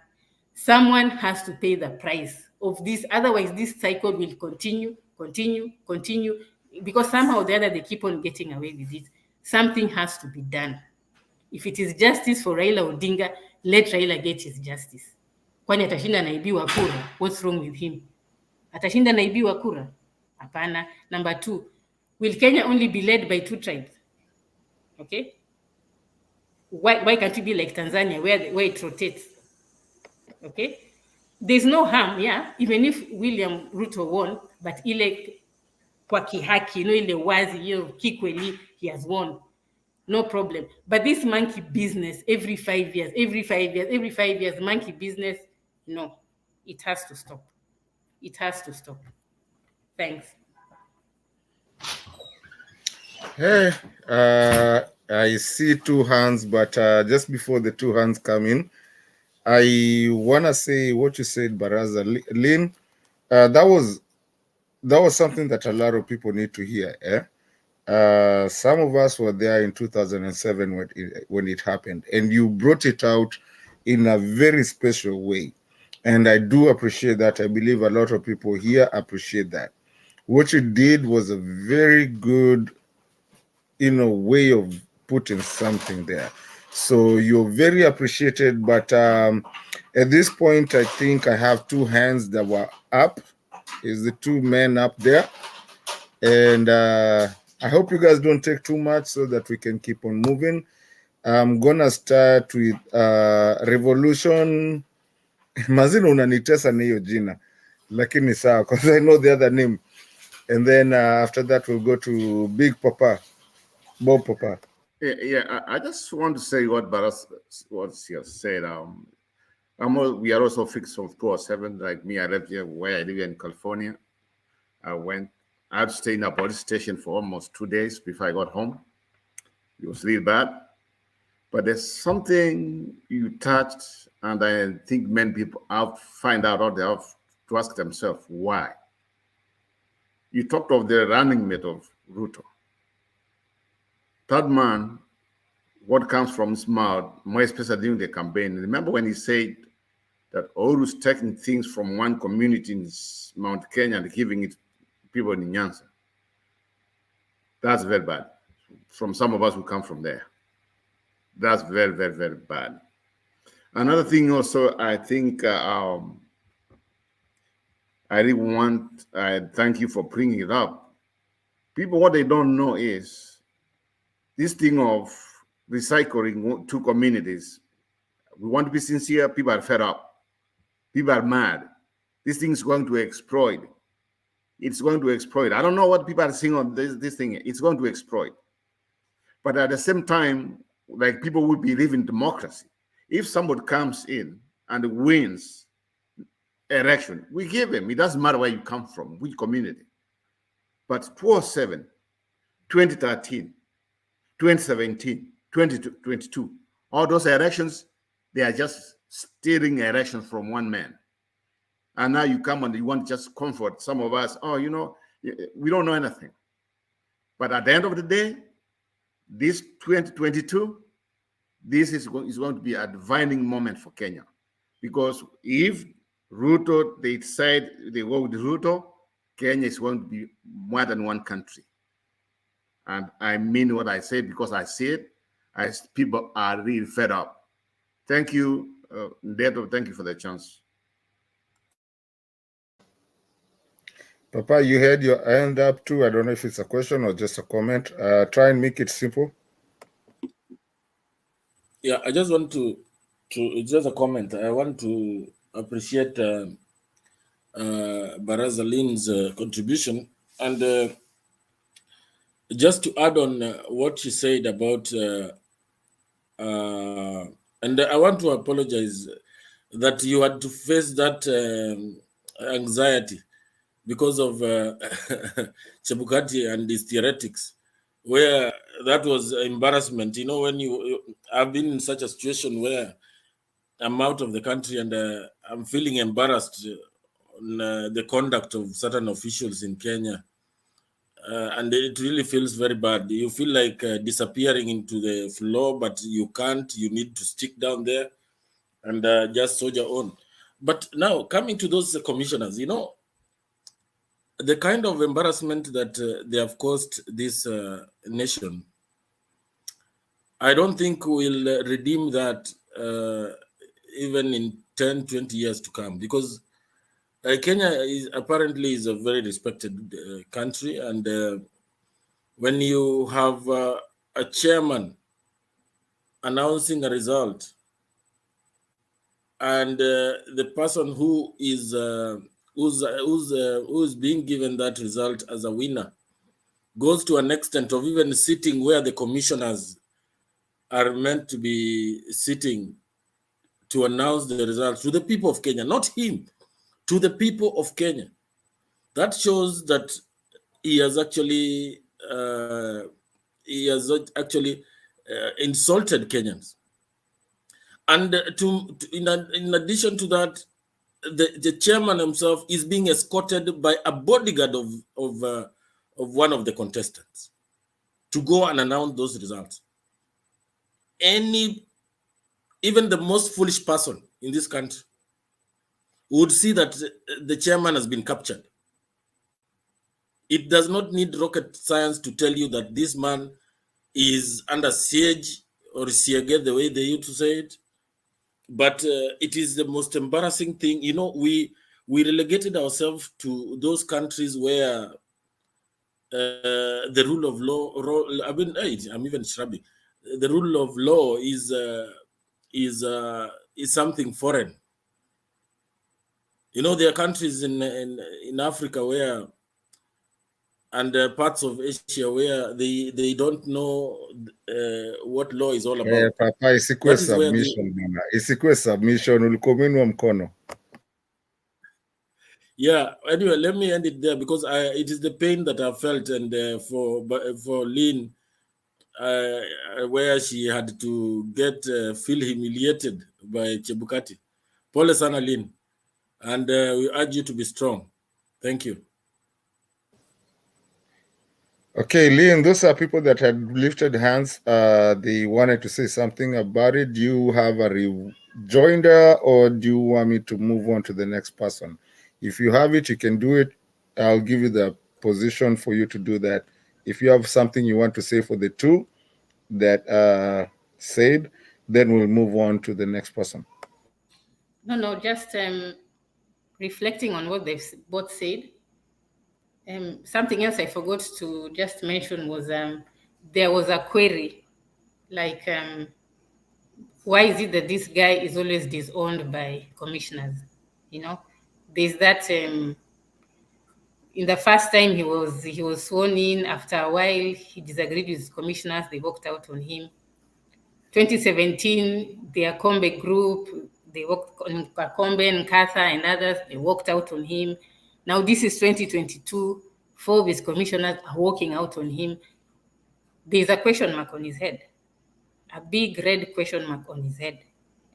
Someone has to pay the price of this. Otherwise, this cycle will continue, because somehow or the other, they keep on getting away with it. Something has to be done. If it is justice for Raila Odinga, let Raila get his justice. Kwani atashinda naibiwa kura? What's wrong with him? Atashinda naibiwa kura? Hapana. Number 2, will Kenya only be led by 2 tribes? Okay? Why can't it be like Tanzania, where it rotates? Okay? There's no harm, yeah, even if William Ruto won, but ile kwa kihaki, you know, ile wazi, you know, kikweli, he has won. No problem. But this monkey business, every 5 years, monkey business, no, it has to stop. It has to stop. Thanks. Hey, I see 2 hands, but just before the 2 hands come in, I want to say what you said, Baraza. Lynn, that was something that a lot of people need to hear. Some of us were there in 2007 when it happened, and you brought it out in a very special way. And I do appreciate that. I believe a lot of people here appreciate that. What you did was a very good, way of putting something there. So you're very appreciated. But at this point, I think I have 2 hands that were up. Is the 2 men up there? And I hope you guys don't take too much so that we can keep on moving. I'm gonna start with Revolution. Mazina unanitesa na hiyo jina, lakini sawa, because I know the other name. And then after that, we'll go to Big Papa, Bob Papa. Yeah, I just want to say what Baras he has said. We are also fixed on 207. Like me, I live here where I live in California. I've stayed in a police station for almost 2 days before I got home. It was really bad. But there's something you touched, and I think many people find out, or they have to ask themselves why. You talked of the running mate of Ruto. That man, what comes from his mouth, more especially during the campaign. Remember when he said that Oru's taking things from one community in Mount Kenya and giving it to people in Nyanza? That's very bad. From some of us who come from there. That's very, very, very bad. Another thing also, I think I thank you for bringing it up. People, what they don't know is this thing of recycling two communities. We want to be sincere. People are fed up. People are mad. This thing is going to exploit. It's going to exploit. I don't know what people are saying on this thing. It's going to exploit. But at the same time, like, people will believe in democracy. If somebody comes in and wins election, we give him. It doesn't matter where you come from, which community. But 2007, 2013, 2017, 2022, all those elections, they are just stealing elections from one man. And now you come and you want to just comfort some of us. Oh, you know, we don't know anything. But at the end of the day, this 2022, this is going to be a defining moment for Kenya. Because if Ruto, they decide they go with Ruto, Kenya is going to be more than one country. And I mean what I say because I see it, as people are really fed up. Thank you, Ndeto, thank you for the chance. Papa, you had your hand up too. I don't know if it's a question or just a comment. Try and make it simple. Yeah, I just want to it's just a comment. I want to appreciate Baraza Lynn's contribution, and just to add on what she said about, and I want to apologize that you had to face that anxiety because of Chebukati and his theoretics, where that was embarrassment. You know, when I've been in such a situation where I'm out of the country and I'm feeling embarrassed on the conduct of certain officials in Kenya. And it really feels very bad. You feel like disappearing into the floor, but you can't. You need to stick down there and just soldier on. But now, coming to those commissioners, you know, the kind of embarrassment that they have caused this nation, I don't think we'll redeem that even in 10, 20 years to come, because Kenya is apparently a very respected country, and when you have a chairman announcing a result, and the person who is who's being given that result as a winner goes to an extent of even sitting where the commissioners are meant to be sitting to announce the results to the people of Kenya, not him, to the people of Kenya. That shows that he has actually insulted Kenyans. And in addition to that, the chairman himself is being escorted by a bodyguard of one of the contestants to go and announce those results. Even the most foolish person in this country would see that the chairman has been captured. It does not need rocket science to tell you that this man is under siege, or siege, the way they used to say it. But it is the most embarrassing thing. You know, we relegated ourselves to those countries where the rule of law, I'm even shrubby. The rule of law is something foreign. You know, there are countries in Africa where, and parts of Asia where they don't know what law is all about. Papa, isikuwe submission, mama. Isikuwe submission, ulikominwa mkono. Yeah, anyway, let me end it there, because it is the pain that I felt, and for Lynn, where she had to feel humiliated by Chebukati. Pole sana, Lynn, and we urge you to be strong. Thank you. Okay, Lynn, those are people that had lifted hands. They wanted to say something about it. Do you have a rejoinder, or do you want me to move on to the next person? If you have it, you can do it. I'll give you the position for you to do that. If you have something you want to say for the two that said, then we'll move on to the next person. No, just reflecting on what they've both said. Something else I forgot to just mention was there was a query, like, why is it that this guy is always disowned by commissioners? You know, there's that, in the first time he was sworn in, after a while, he disagreed with his commissioners, they walked out on him. 2017, the Akombe group, they worked on Akombe and Katha and others, they walked out on him. Now this is 2022, 4 of his commissioners are walking out on him. There's a question mark on his head, a big red question mark on his head.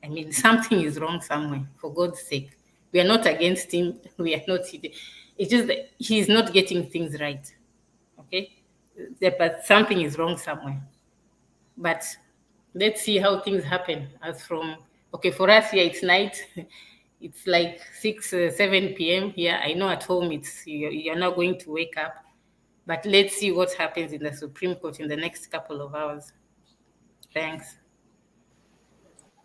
I mean, something is wrong somewhere, for God's sake. We are not against him, we are not, it's just that he's not getting things right, okay? But something is wrong somewhere. But let's see how things happen. As from, okay, for us here, it's night. It's like 6, 7 p.m. here. I know at home you're not going to wake up. But let's see what happens in the Supreme Court in the next couple of hours. Thanks.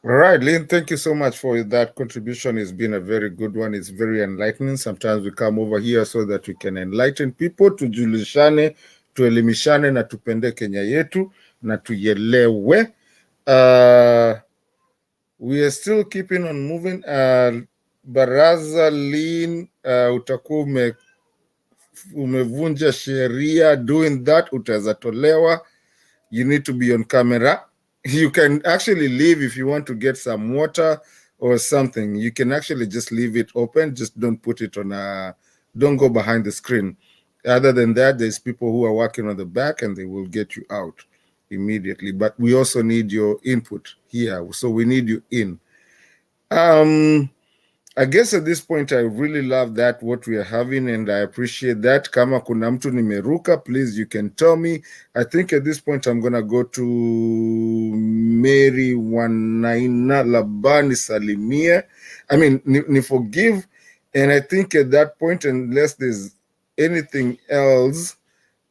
All right, Lynn, thank you so much for that contribution. It's been a very good one. It's very enlightening. Sometimes we come over here so that we can enlighten people, tujulishane, tuelimishane na tupende Kenya yetu na tuyelewe. We are still keeping on moving. Baraza Lynn, utakuwa umevunja sheria. Doing that, utaweza tolewa. You need to be on camera. You can actually leave if you want to get some water or something. You can actually just leave it open. Just don't put it on don't go behind the screen. Other than that, there's people who are working on the back and they will get you out immediately. But we also need your input here. So we need you in. I guess at this point, I really love that what we are having, and I appreciate that. Kama kuna mtu nimeruka, please, you can tell me. I think at this point, I'm going to go to Mary Wanaina Labani Salimia. I mean, ni forgive. And I think at that point, unless there's anything else,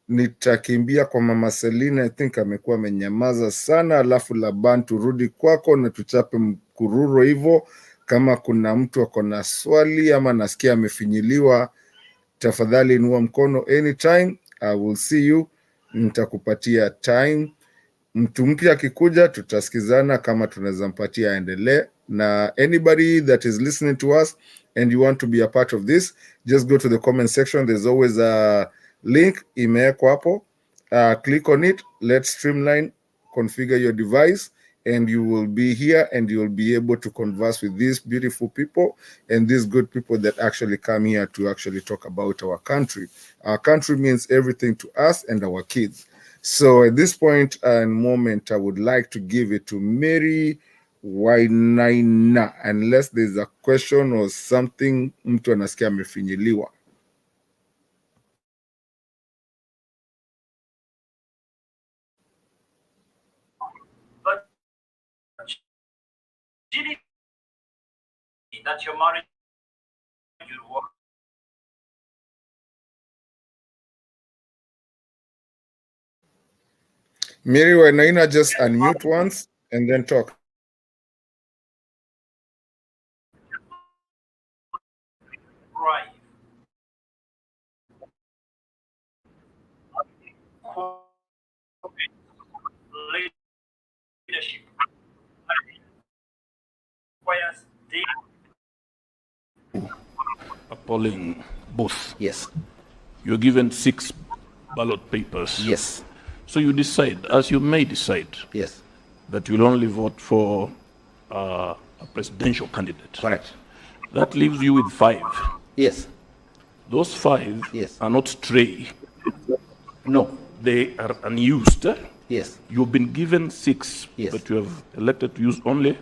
nitakimbia kwa Mama Selina. I think amekuwa amenyamaza sana. Alafu Laban, turudi kwako na tuchape mkururo hivyo. Kama kuna mtu ako na swali ama nasikia amefinyiliwa, tafadhali inua mkono anytime. I will see you. Nitakupatia time. Mtu mpya akikuja tutasikizana kama tunaweza mpatia aendelee. Na anybody that is listening to us and you want to be a part of this, just go to the comment section. There's always a link imewekwa hapo. Click on it. Let's streamline, configure your device, and you will be here and you will be able to converse with these beautiful people and these good people that actually come here to actually talk about our country. Our country means everything to us and our kids. So at this point and moment, I would like to give it to Mary Wainaina, unless there's a question or something mtu anasikia amefinyiliwa. That your marriage will work. Mary Wainaina, just unmute once and then talk. Right. Leadership requires polling booth. Yes. You're given 6 ballot papers. Yes. So you decide, as you may decide, yes, that you'll only vote for a presidential candidate. Correct. That leaves you with 5. Yes. Those 5 yes. are not stray. No. They are unused. Yes. You've been given 6, yes, but you have elected to use only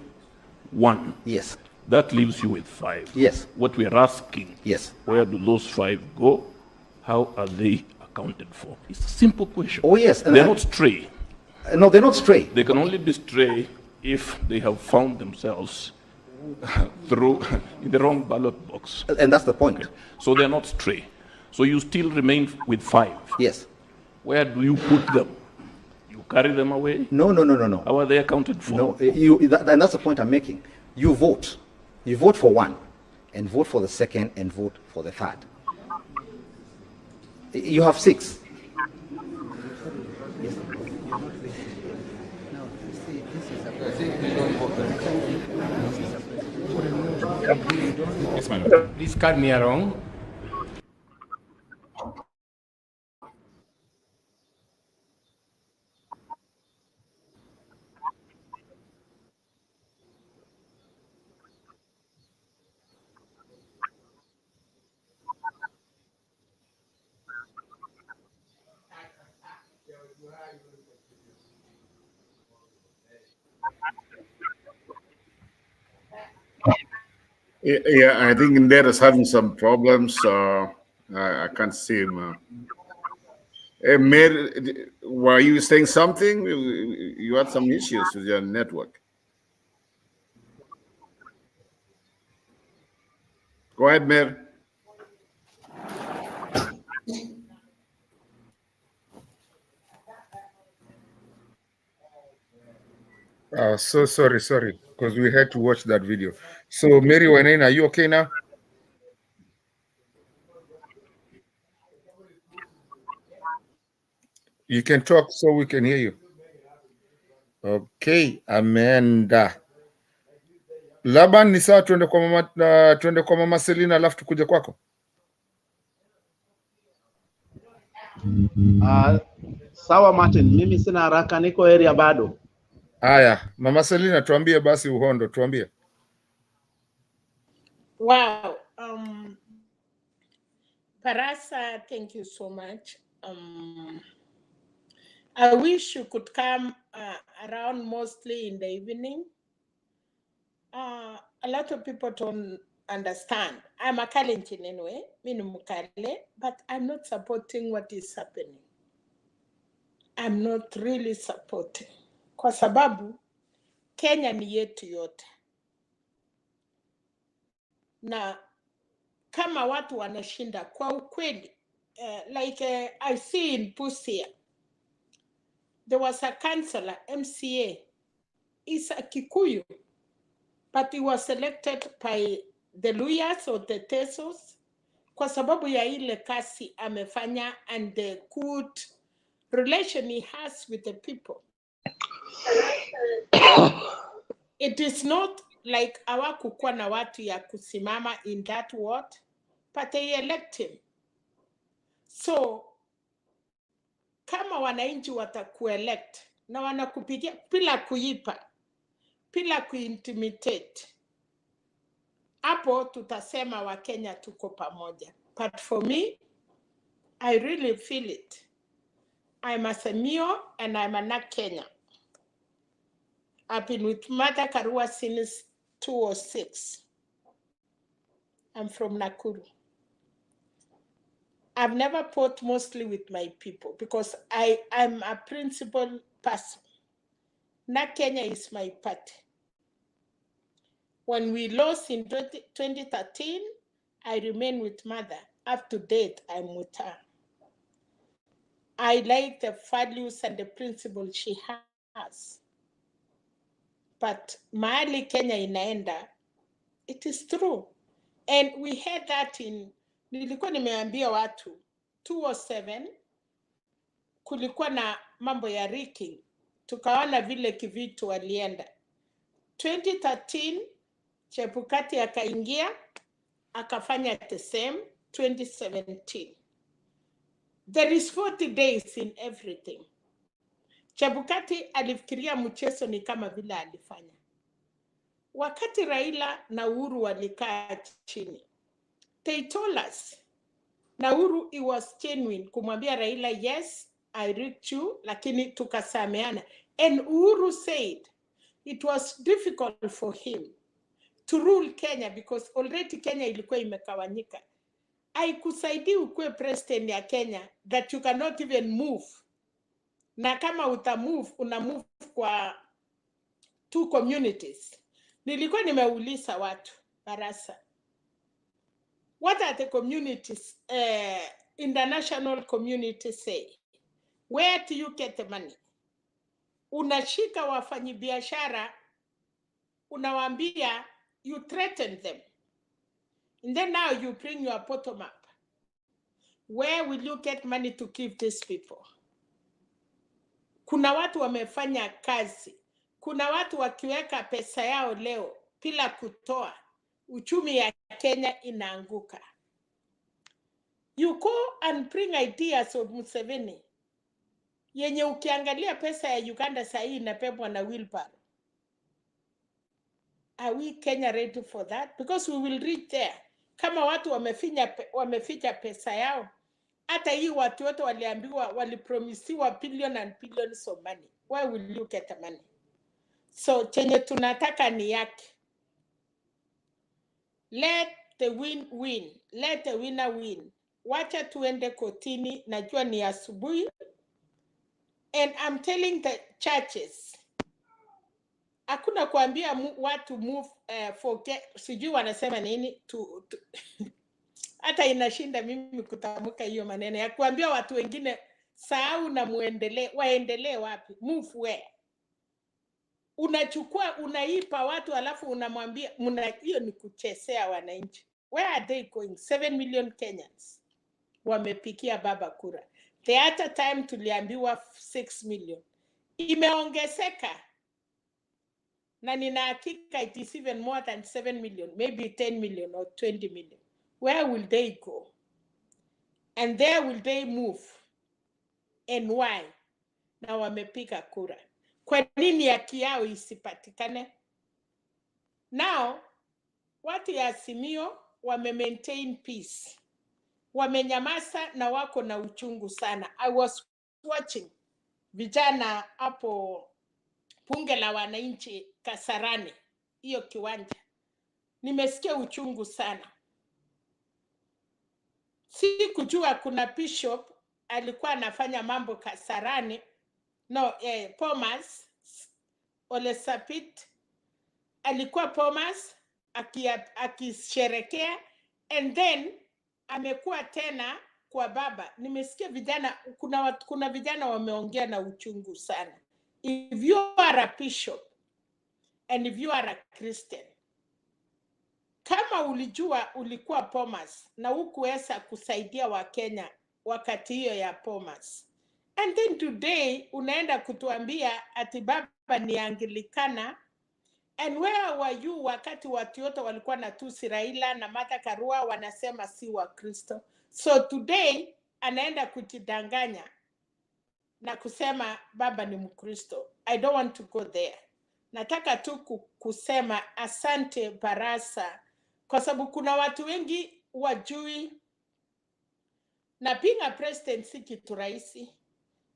1. Yes. That leaves you with 5. Yes. What we are asking, yes, where do those 5 go? How are they accounted for? It's a simple question. Oh, yes. They're not stray. No, they're not stray. They can only be stray if they have found themselves through in the wrong ballot box. And that's the point. Okay. So they're not stray. So you still remain with 5. Yes. Where do you put them? You carry them away? No, no, no, no, no. How are they accounted for? No, and that's the point I'm making. You vote. You vote for 1, and vote for the 2nd, and vote for the 3rd. You have 6. Yes. Yes, my lord. Please cut me along. Yeah, I think Ndera is having some problems. I can't see him. Mayor, were you saying something? You had some issues with your network. Go ahead, Mayor. So sorry, because we had to watch that video. So, Mary Wanene, are you okay now? You can talk so we can hear you. Okay, Amanda. Laban, ni sawa tuende kwa mama Selina alafu tukuje kwako. Sawa Martin, mimi sina haraka, niko area bado. Haya, mama Selina, tuambie basi uhondo, tuambie. Wow. Parasa, thank you so much. I wish you could come around mostly in the evening. A lot of people don't understand. I'm a Kalenjin anyway, but I'm not supporting what is happening. I'm not really supporting. Kwa sababu, Kenya ni yetu yote. Na kama watu wanashinda kwa ukweli, I see in Busia, there was a councillor, MCA, is a Kikuyu, but he was selected by the Luyas or the Tesos kwa sababu ya ile kasi amefanya and the good relation he has with the people. It is not like hawakukuwa na watu ya kusimama in that ward, but they elect him. So, kama wananchi watakuelect na wanakupigia bila kuipa, bila kuintimidate, hapo tutasema Wakenya tuko pamoja. But for me, I really feel it. I'm a Semio and I'm a Kenya. I've been with Mother Karua since 2006. I'm from Nakuru. I've never fought mostly with my people because I'm a principled person. Kenya is my party. When we lost in 2013, I remain with Mother. Up to date, I'm with her. I like the values and the principles she has. But mahali Kenya inaenda, it is true. And we had that nilikuwa nimeambia watu, 2007, kulikuwa na mambo ya rigging. Tukaona vile Kivitu walienda. 2013, Chebukati akaingia, akafanya the same. 2017. There is 40 days in everything. Chebukati alifikiria mchezo ni kama vile alifanya. Wakati Raila na Uhuru walikaa chini, they told us, na Uhuru, it was genuine, kumwambia Raila, yes, I rigged you, lakini tukasameana. And Uhuru said it was difficult for him to rule Kenya because already Kenya ilikuwa imekawanyika. Haikusaidii ukue president ya Kenya that you cannot even move. Na kama utamove, unamove kwa two communities. Nilikuwa nimeuliza watu, Barasa, what are the communities, international community say? Where do you get the money? Unashika wafanyibiashara, unawaambia, you threaten them. And then now you bring your bottom up. Where will you get money to give these people? Kuna watu wamefanya kazi. Kuna watu wakiweka pesa yao leo bila kutoa, uchumi ya Kenya inaanguka. You go and bring ideas of Museveni yenye ukiangalia pesa ya Uganda saa hii inapepwa na wheelbarrow. Are we Kenya ready for that? Because we will reach there. Kama watu wameficha pesa yao, hata hii watu wote waliambiwa, walipromisiwa billion and billions of money. Why will you get the money? So chenye tunataka ni yake. Let the win. Let the winner win. Wacha tuende kotini, najua ni asubuhi. And I'm telling the churches, hakuna kuambia watu move, forget, sijui wanasema nini, hata inashinda mimi kutamka hiyo maneno ya kuambia watu wengine sahau na waendelee wapi? Move where? Unachukua, unaipa watu alafu unamwambia, hiyo ni kuchezea wananchi. Where are they going? 7 million Kenyans wamepikia baba kura. The other time tuliambiwa 6 million. Imeongezeka. Na nina hakika it is even more than 7 million, maybe 10 million or 20 million. Where will they go? And there will they move? And why? Na wamepiga kura. Kwa nini haki yao isipatikane? Now, watu ya Azimio wame-maintain peace. Wamenyamaza na wako na uchungu sana. I was watching vijana hapo bunge la wananchi Kasarani, hiyo kiwanja. Nimesikia uchungu sana. Si kujua kuna bishop alikuwa anafanya mambo Kasarani. No, Bomas, Ole Sapit, alikuwa Bomas, akisherekea, and then amekuwa tena kwa baba. Nimesikia vijana, kuna vijana wameongea na uchungu sana. If you are a bishop and if you are a Christian, kama ulijua ulikuwa Bomas na hukuweza kusaidia Wakenya wakati hiyo ya Bomas, and then today unaenda kutuambia ati baba ni Anglikana, and where were you wakati watu wote walikuwa na tusi Raila na Martha Karua wanasema si wa Kristo? So today anaenda kujidanganya na kusema baba ni Mkristo. I don't want to go there. Nataka tu kusema asante Barasa, kwa sababu kuna watu wengi wajui na being a president si kitu rahisi.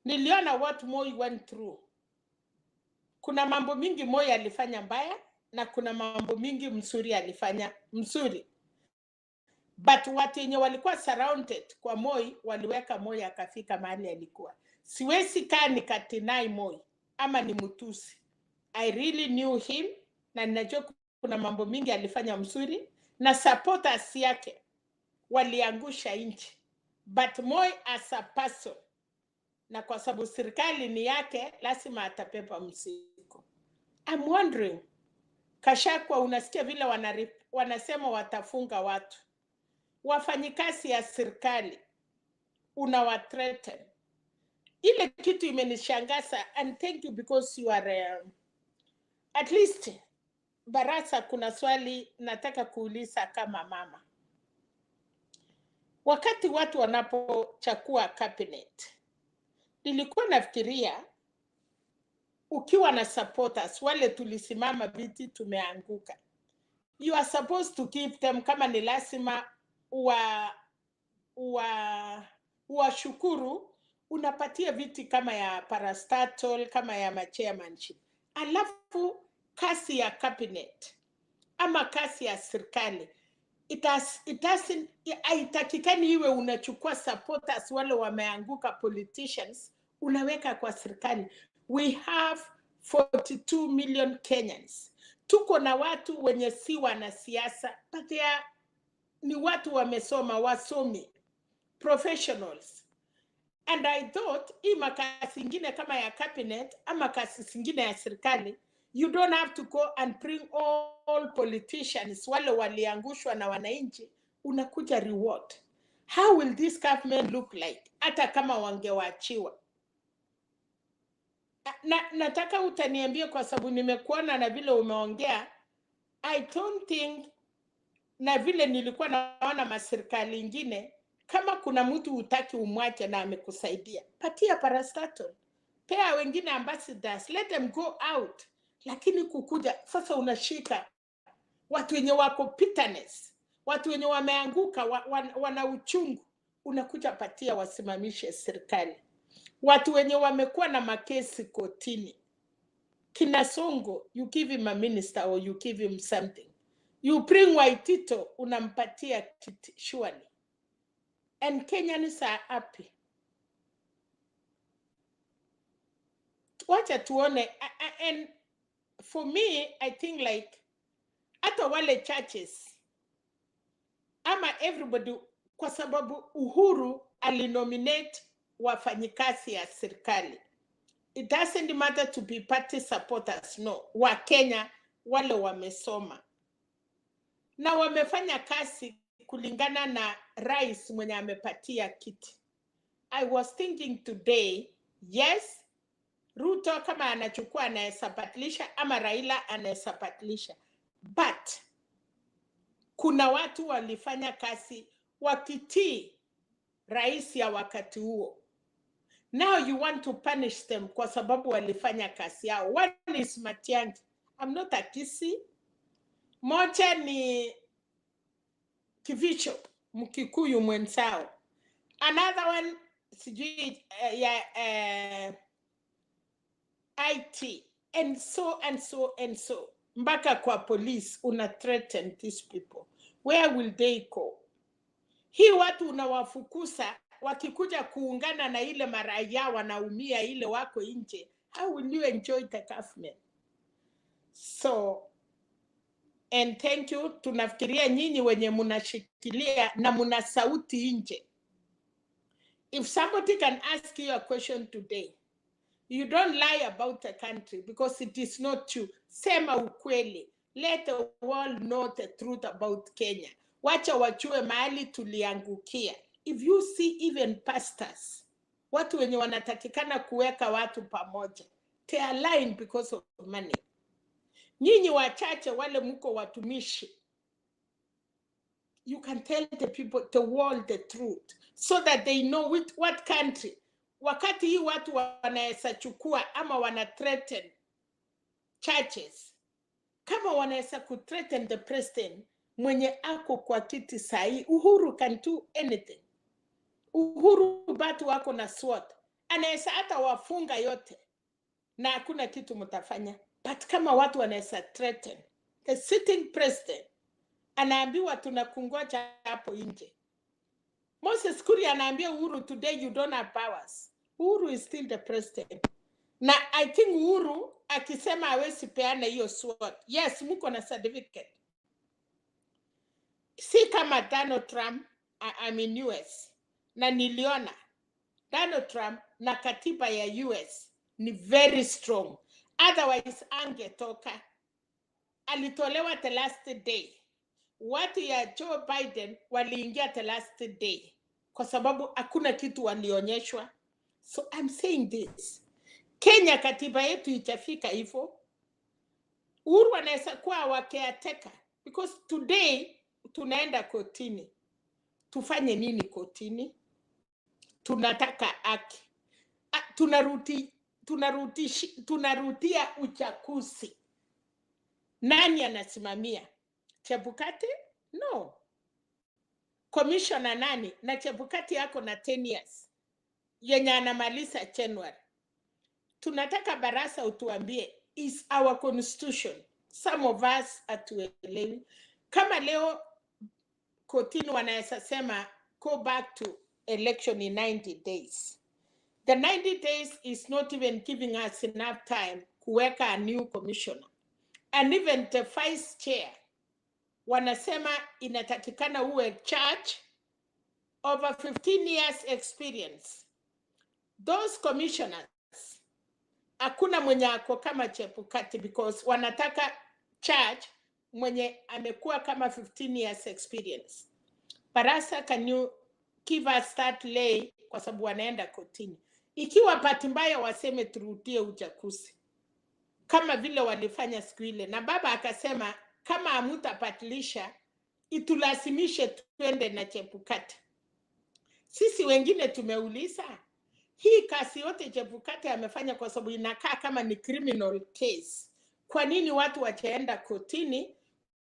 Niliona what Moi went through. Kuna mambo mingi Moi alifanya mbaya na kuna mambo mingi mzuri alifanya mzuri. But watu wenye walikuwa surrounded kwa Moi waliweka Moi akafika mahali alikuwa. Siwezi kaa nikatinai Moi ama ni mtusi. I really knew him na ninajua kuna mambo mingi alifanya mzuri na supporters yake waliangusha nchi. But Moi as a person, na kwa sababu serikali ni yake, lazima atapepa mzigo. I'm wondering, Kashakwa, unasikia vile wanasema watafunga watu. Wafanyikazi ya serikali unawathreaten. Ile kitu imenishangaza, and thank you because you are at least Barasa, kuna swali nataka kuuliza kama mama. Wakati watu wanapochagua cabinet, nilikuwa nafikiria ukiwa na supporters wale tulisimama viti tumeanguka, you are supposed to give them, kama ni lazima shukuru, unapatia viti kama ya parastatal, kama ya chairmanship. Alafu kasi ya cabinet ama kasi ya serikali, haitakikani iwe unachukua supporters wale wameanguka politicians unaweka kwa serikali. We have 42 million Kenyans. Tuko na watu wenye si wanasiasa, but ni watu wamesoma, wasomi, professionals. And I thought hii makasi ingine kama ya cabinet ama kasi zingine ya serikali, you don't have to go and bring all politicians wale waliangushwa na wananchi, unakuja reward. How will this government look like hata kama wangewachiwa? Nataka utaniambie kwa sababu nimekuona na vile umeongea. I don't think na vile nilikuwa naona maserikali ingine, kama kuna mtu hutaki umwache na amekusaidia, patia parastatal, pea wengine ambassadors, let them go out. Lakini kukuja sasa unashika watu wenye wako bitterness, watu wenye wameanguka, wana uchungu, unakuja patia wasimamishe serikali. Watu wenye wamekuwa na makesi kotini, kina Songo, you give him a minister or you give him something. You bring Waitito, unampatia kiti, surely. And Kenyans are happy. Wacha tuone, and for me, I think like, hata wale churches, ama everybody, kwa sababu Uhuru alinominate wafanyikazi ya serikali. It doesn't matter to be party supporters, no. Wa Kenya wale wamesoma na wamefanya kazi kulingana na rais mwenye amepatia kiti. I was thinking today, yes, Ruto kama anachukua anaweza badilisha, ama Raila anaweza badilisha, but kuna watu walifanya kazi wakitii rais ya wakati huo. Now you want to punish them kwa sababu walifanya kazi yao. One is Matiang'i. I'm not a kisi. Moja ni Kivicho, Mkikuyu mwenzao. Another one, sijui IT. And so and so and so. Mpaka kwa police, una threaten these people. Where will they go? Hii watu unawafukuza, wakikuja kuungana na ile maraia wanaumia ile wako nje. How will you enjoy the government? So, and thank you. Tunafikiria nyinyi wenye munashikilia na muna sauti nje. If somebody can ask you a question today, you don't lie about the country because it is not true. Sema ukweli. Let the world know the truth about Kenya. Wacha wachue mahali tuliangukia. If you see even pastors, watu wenye wanatakikana kuweka watu pamoja, they are lying because of money. Nyinyi wachache wale mko watumishi, you can tell the people, the world, the truth, so that they know what country. Wakati hii watu wanaweza chukua ama wana threaten churches, kama wanaweza kuthreaten the president mwenye ako kwa kiti sahi, Uhuru can do anything. Uhuru batu wako na sword, anaweza hata wafunga yote na hakuna kitu mtafanya. But kama watu wanaweza threaten the sitting president, anaambiwa tunakungoja hapo nje. Moses Kuria anaambia Uhuru, today you don't have powers. Uhuru is still the president. Na I think Uhuru akisema hawezi peana hiyo sword, yes, mko na certificate. Si kama Donald Trump, I'm in US. Na niliona Donald Trump na katiba ya US ni very strong. Otherwise angetoka. Alitolewa the last day. Watu ya Joe Biden waliingia the last day kwa sababu hakuna kitu walionyeshwa. So I'm saying this. Kenya katiba yetu itafika hivyo. Uhuru anaweza kuwa wakeateka because today tunaenda kotini. Tufanye nini kotini? Tunataka haki. Tunarudia uchaguzi. Nani anasimamia? Chebukati? No. Commissioner nani? Na Chebukati yako na 10 years. Yenye anamaliza January. Tunataka barasa utuambie, is our constitution. Some of us atuelewi. Kama leo kotini wanaweza sema go back to election in 90 days. The 90 days is not even giving us enough time kuweka a new commissioner. And even the vice chair, wanasema inatakikana uwe judge over 15 years experience. Those commissioners, hakuna mwenye ako kama Chebukati because wanataka judge mwenye amekuwa kama 15 years experience. Barasa, can you give us that lay kwa sababu wanaenda kotini? Ikiwa bahati mbaya waseme turudie uchaguzi kama vile walifanya siku ile, na baba akasema kama hamtabadilisha itulazimishe twende na Chebukati. Sisi wengine tumeuliza hii kasi yote Chebukati amefanya kwa sababu inakaa kama ni criminal case. Kwa nini watu wachaenda kotini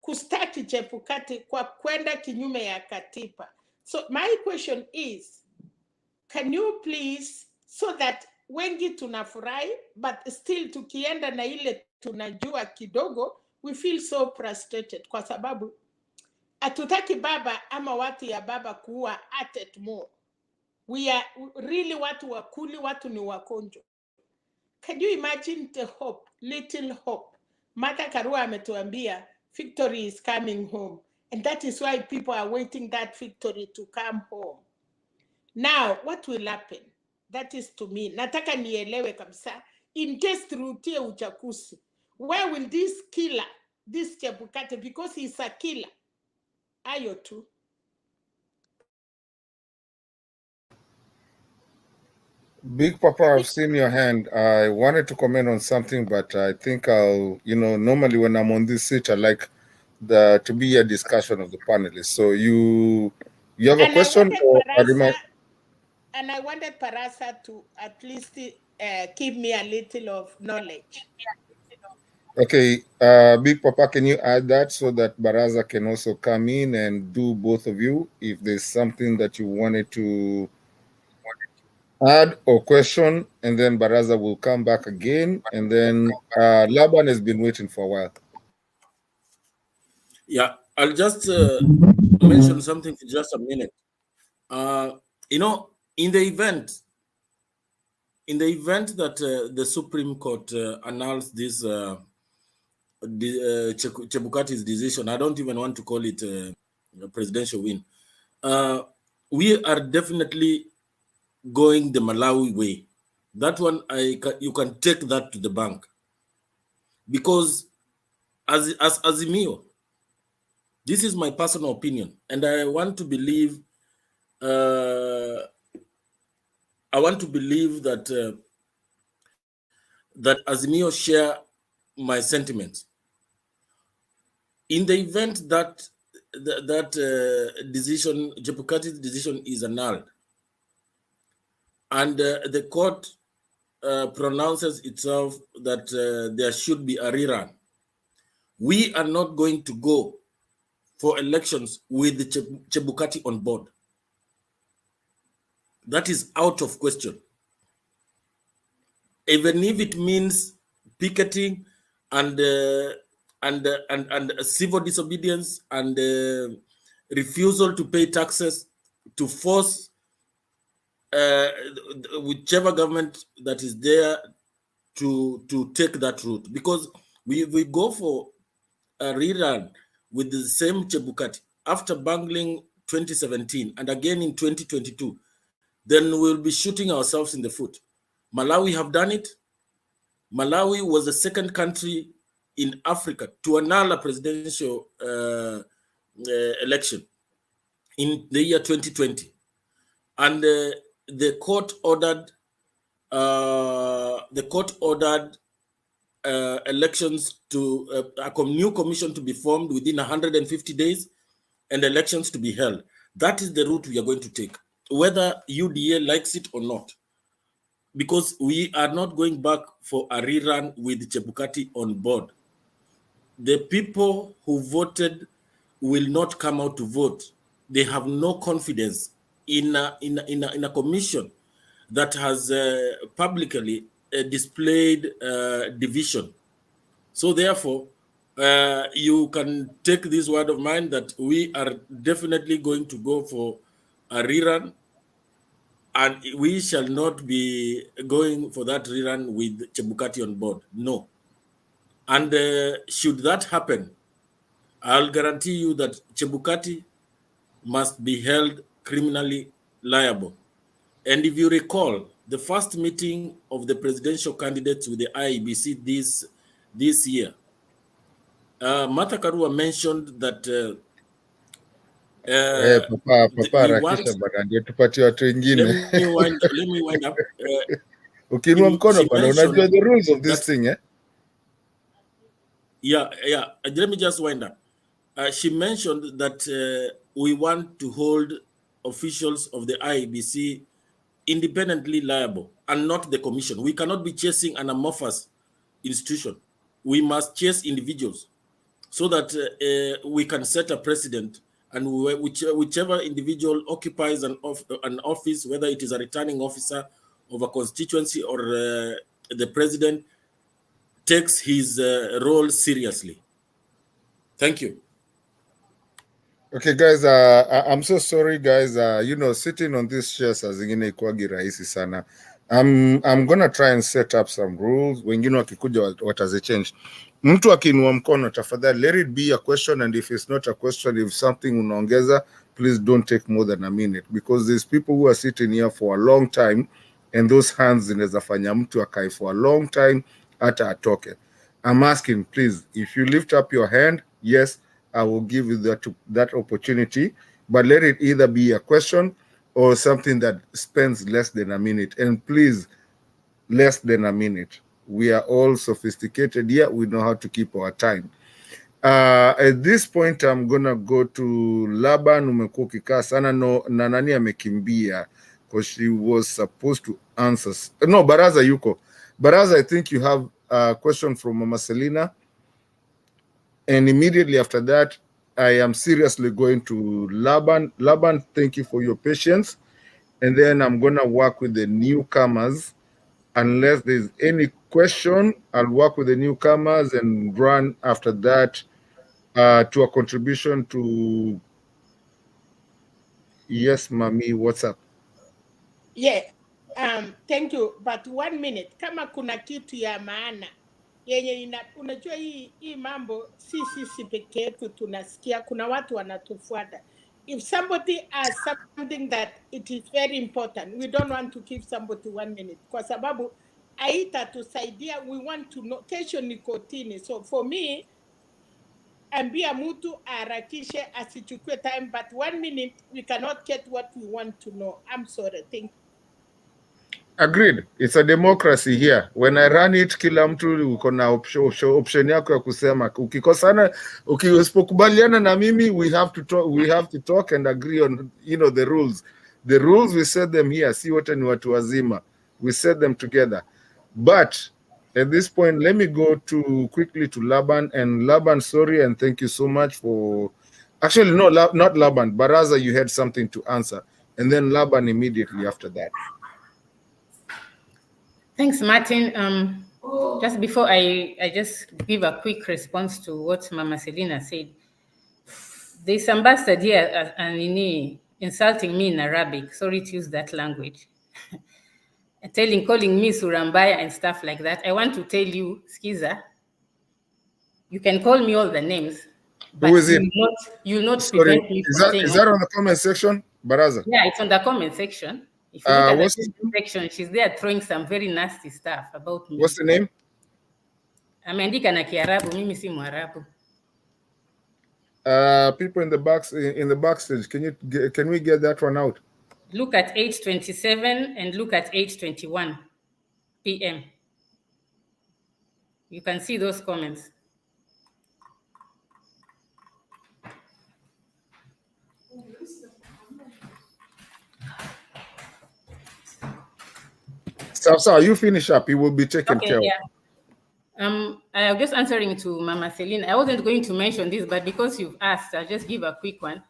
kustaki Chebukati kwa kwenda kinyume ya katiba? So my question is, can you please, so that wengi tunafurahi but still tukienda na ile tunajua kidogo, we feel so frustrated kwa sababu hatutaki baba ama watu ya baba kuwa at it more. We are really watu wakuli, watu ni wakonjo. Can you imagine the hope, little hope? Martha Karua ametuambia victory is coming home, and that is why people are waiting that victory to come home. Now, what will happen? That is to me. Nataka nielewe kabisa. In case turutie uchaguzi, where will this killer, this Chebukati, because he's a killer, ayo tu. Big Papa, I've seen your hand. I wanted to comment on something, but I think I'll, normally when I'm on this seat, I like to be a discussion of the panelists. So you have a question or a remark? And I wanted Parasa to at least give me a little of knowledge. Okay, Big Papa, can you add that so that Baraza can also come in and do both of you if there's something that you wanted to add or question, and then Baraza will come back again, and then Laban has been waiting for a while. Yeah, I'll just mention something for just a minute. In the event that the Supreme Court announced this Chebukati's decision, I don't even want to call it a presidential win. We are definitely going the Malawi way. That one, you can take that to the bank, because as Azimio, this is my personal opinion, and I want to believe that that Azimio share my sentiments. In the event that decision, Chebukati's decision, is annulled, and the court pronounces itself that there should be a rerun, we are not going to go for elections with the Chebukati on board. That is out of question. Even if it means picketing and civil disobedience and refusal to pay taxes to force whichever government that is there to take that route, because we go for a rerun with the same Chebukati after bungling 2017 and again in 2022, then we'll be shooting ourselves in the foot. Malawi have done it. Malawi was the second country in Africa to annul a presidential election in the year 2020, and the court ordered elections to a new commission to be formed within 150 days and elections to be held. That is the route we are going to take, whether UDA likes it or not, because we are not going back for a rerun with Chebukati on board. The people who voted will not come out to vote. They have no confidence in a commission that has publicly displayed division. So therefore, you can take this word of mine that we are definitely going to go for a rerun, and we shall not be going for that rerun with Chebukati on board. No. And should that happen, I'll guarantee you that Chebukati must be held criminally liable. And if you recall, the first meeting of the presidential candidates with the Iebc this year, Martha Karua mentioned that Papa harakisha bana, ndio tupatie watu wengine. Let me wind up. Ukiinua mkono bana, unajua the rules of this thing, eh? Yeah. Let me just wind up. she mentioned that we want to hold officials of the IEBC independently liable and not the commission. We cannot be chasing an amorphous institution. We must chase individuals so that we can set a precedent, and whichever individual occupies an office, whether it is a returning officer of a constituency or the president, takes his role seriously. Thank you. Okay, guys, I'm so sorry, guys. You know, sitting on this chair saa zingine ikuagi rahisi sana. I'm gonna try and set up some rules. Wengine wakikuja watazichange. Mtu akiinua mkono tafadhali, let it be a question, and if it's not a question, if something unaongeza, please don't take more than a minute, because there's people who are sitting here for a long time, and those hands zinaweza fanya mtu akae for a long time hata atoke. I'm asking, please, if you lift up your hand, yes, I will give you that opportunity, but let it either be a question or something that spends less than a minute. And please, less than a minute. We are all sophisticated here. We know how to keep our time. At this point, I'm gonna go to Laban. Umekuwa ukikaa sana na nani amekimbia, because she was supposed to answer. No, Baraza yuko. Baraza, I think you have a question from Mama Selina. And immediately after that, I am seriously going to Laban. Laban, thank you for your patience. And then I'm going to work with the newcomers. Unless there's any question, I'll work with the newcomers and run after that to a contribution to... Yes, Mami, what's up? Yeah, thank you. But 1 minute, kama kuna kitu ya maana yenye unajua hii mambo sisi peke yetu tunasikia, kuna watu wanatufuata. If somebody has something that it is very important, we don't want to give somebody 1 minute, kwa sababu haitatusaidia. We want to know, kesho ni kotini. So for me, ambia mtu aharakishe, asichukue time, but 1 minute we cannot get what we want to know. I'm sorry. Thank you. Agreed. It's a democracy here. When I run it, kila mtu uko na option yako ya kusema. Ukikosana, usipokubaliana na mimi, we have to talk and agree on, you know, the rules. The rules, we set them here. Si wote ni watu wazima. We set them together. But at this point, let me go quickly to Laban. And Laban, sorry, and thank you so much for... Actually, no, not Laban. Baraza, you had something to answer. And then Laban immediately after that. Thanks, Martin. Just before I just give a quick response to what Mama Selina said. There's some bastard here insulting me in Arabic. Sorry to use that language. Calling me Surambaya and stuff like that. I want to tell you, Skiza, you can call me all the names, but who is it? You'll not prevent me from saying... Is that on the comment section, Baraza? Yeah, it's on the comment section. If you look at the comment section, she's there throwing some very nasty stuff about me. What's the name? Ameandika na Kiarabu, mimi si Mwarabu. People in the backstage, can we get that one out? Look at 8:27 and look at 8:21 p.m. You can see those comments. So you finish up. You will be taken care of. I'm just answering to Mama Selina. I wasn't going to mention this, but because you've asked, I'll just give a quick one.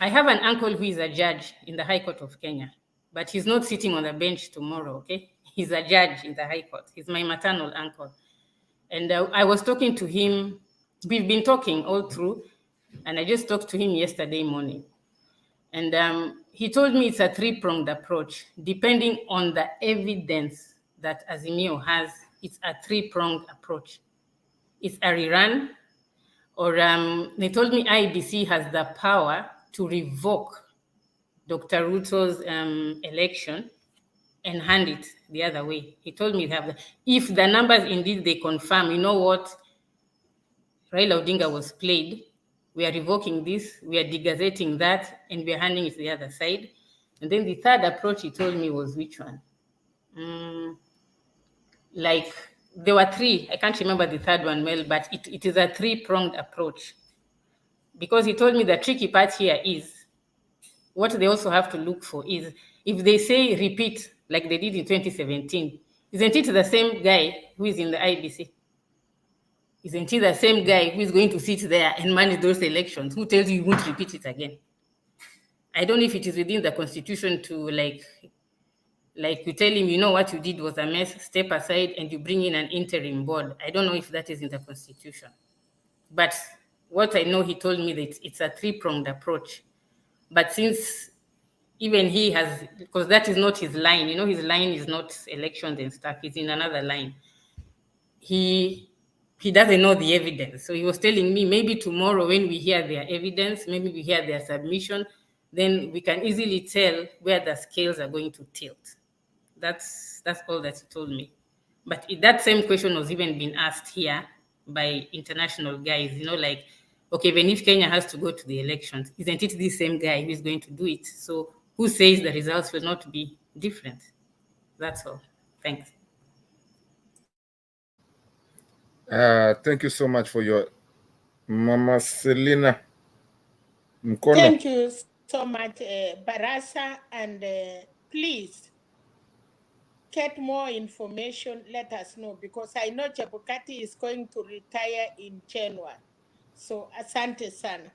I have an uncle who is a judge in the High Court of Kenya, but he's not sitting on the bench tomorrow, okay? He's a judge in the High Court. He's my maternal uncle. And I was talking to him. We've been talking all through, and I just talked to him yesterday morning. And he told me it's a three-pronged approach. Depending on the evidence that Azimio has, it's a three-pronged approach. It's a rerun, or they told me Iebc has the power to revoke Dr. Ruto's election and hand it the other way. He told me if the numbers indeed they confirm, you know what, Raila Odinga was played, we are revoking this, we are degazetting that, and we are handing it to the other side. And then the third approach he told me was which one? Like there were three. I can't remember the third one well, but it is a three-pronged approach. Because he told me the tricky part here is, what they also have to look for is, if they say repeat, like they did in 2017, isn't it the same guy who is in the Iebc? Isn't he the same guy who is going to sit there and manage those elections? Who tells you you won't repeat it again? I don't know if it is within the constitution to like you tell him, you know what you did was a mess, step aside, and you bring in an interim board. I don't know if that is in the constitution. But what I know, he told me that it's a three-pronged approach. But since even he has, because that is not his line, you know, his line is not elections and stuff, it's in another line. He doesn't know the evidence. So he was telling me, maybe tomorrow when we hear their evidence, maybe we hear their submission, then we can easily tell where the scales are going to tilt. That's all that he told me. But that same question was even being asked here by international guys, you know, like, okay, even if Kenya has to go to the elections, isn't it the same guy who is going to do it? So who says the results will not be different? That's all. Thanks. Thank you so much for your Mama Selina Mkono. Thank you so much, Barasa, and please get more information, let us know, because I know Chebukati is going to retire in January. So asante sana.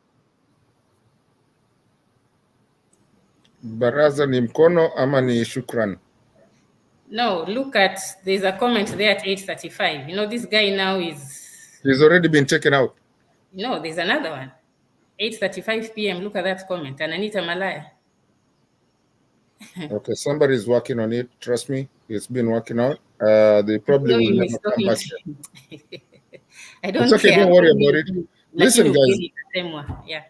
Baraza ni mkono ama ni shukran? No, look at, there's a comment there at 8:35. You know, this guy now is... He's already been taken out. No, there's another one. 8:35 p.m. Look at that comment. Ananita Malaya. Okay, somebody's working on it. Trust me, it's been working out. They probably will never come back here. I don't it's okay, care. Don't worry about it. Listen, guys. Yeah.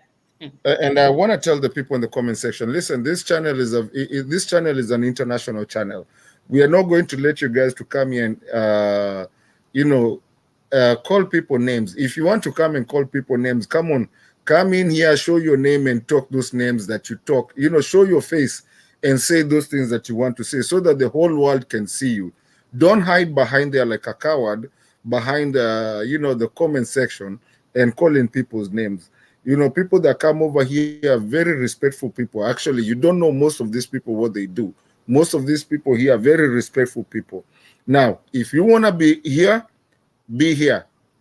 And I want to tell the people in the comment section, listen, this channel is an international channel. We are not going to let you guys to come here and call people names. If you want to come and call people names, come on, come in here, show your name and talk those names that you talk. You know, show your face and say those things that you want to say so that the whole world can see you. Don't hide behind there like a coward behind the comment section and calling people's names. You know, people that come over here are very respectful people. Actually, you don't know most of these people what they do. Most of these people here are very respectful people. Now, if you want to be here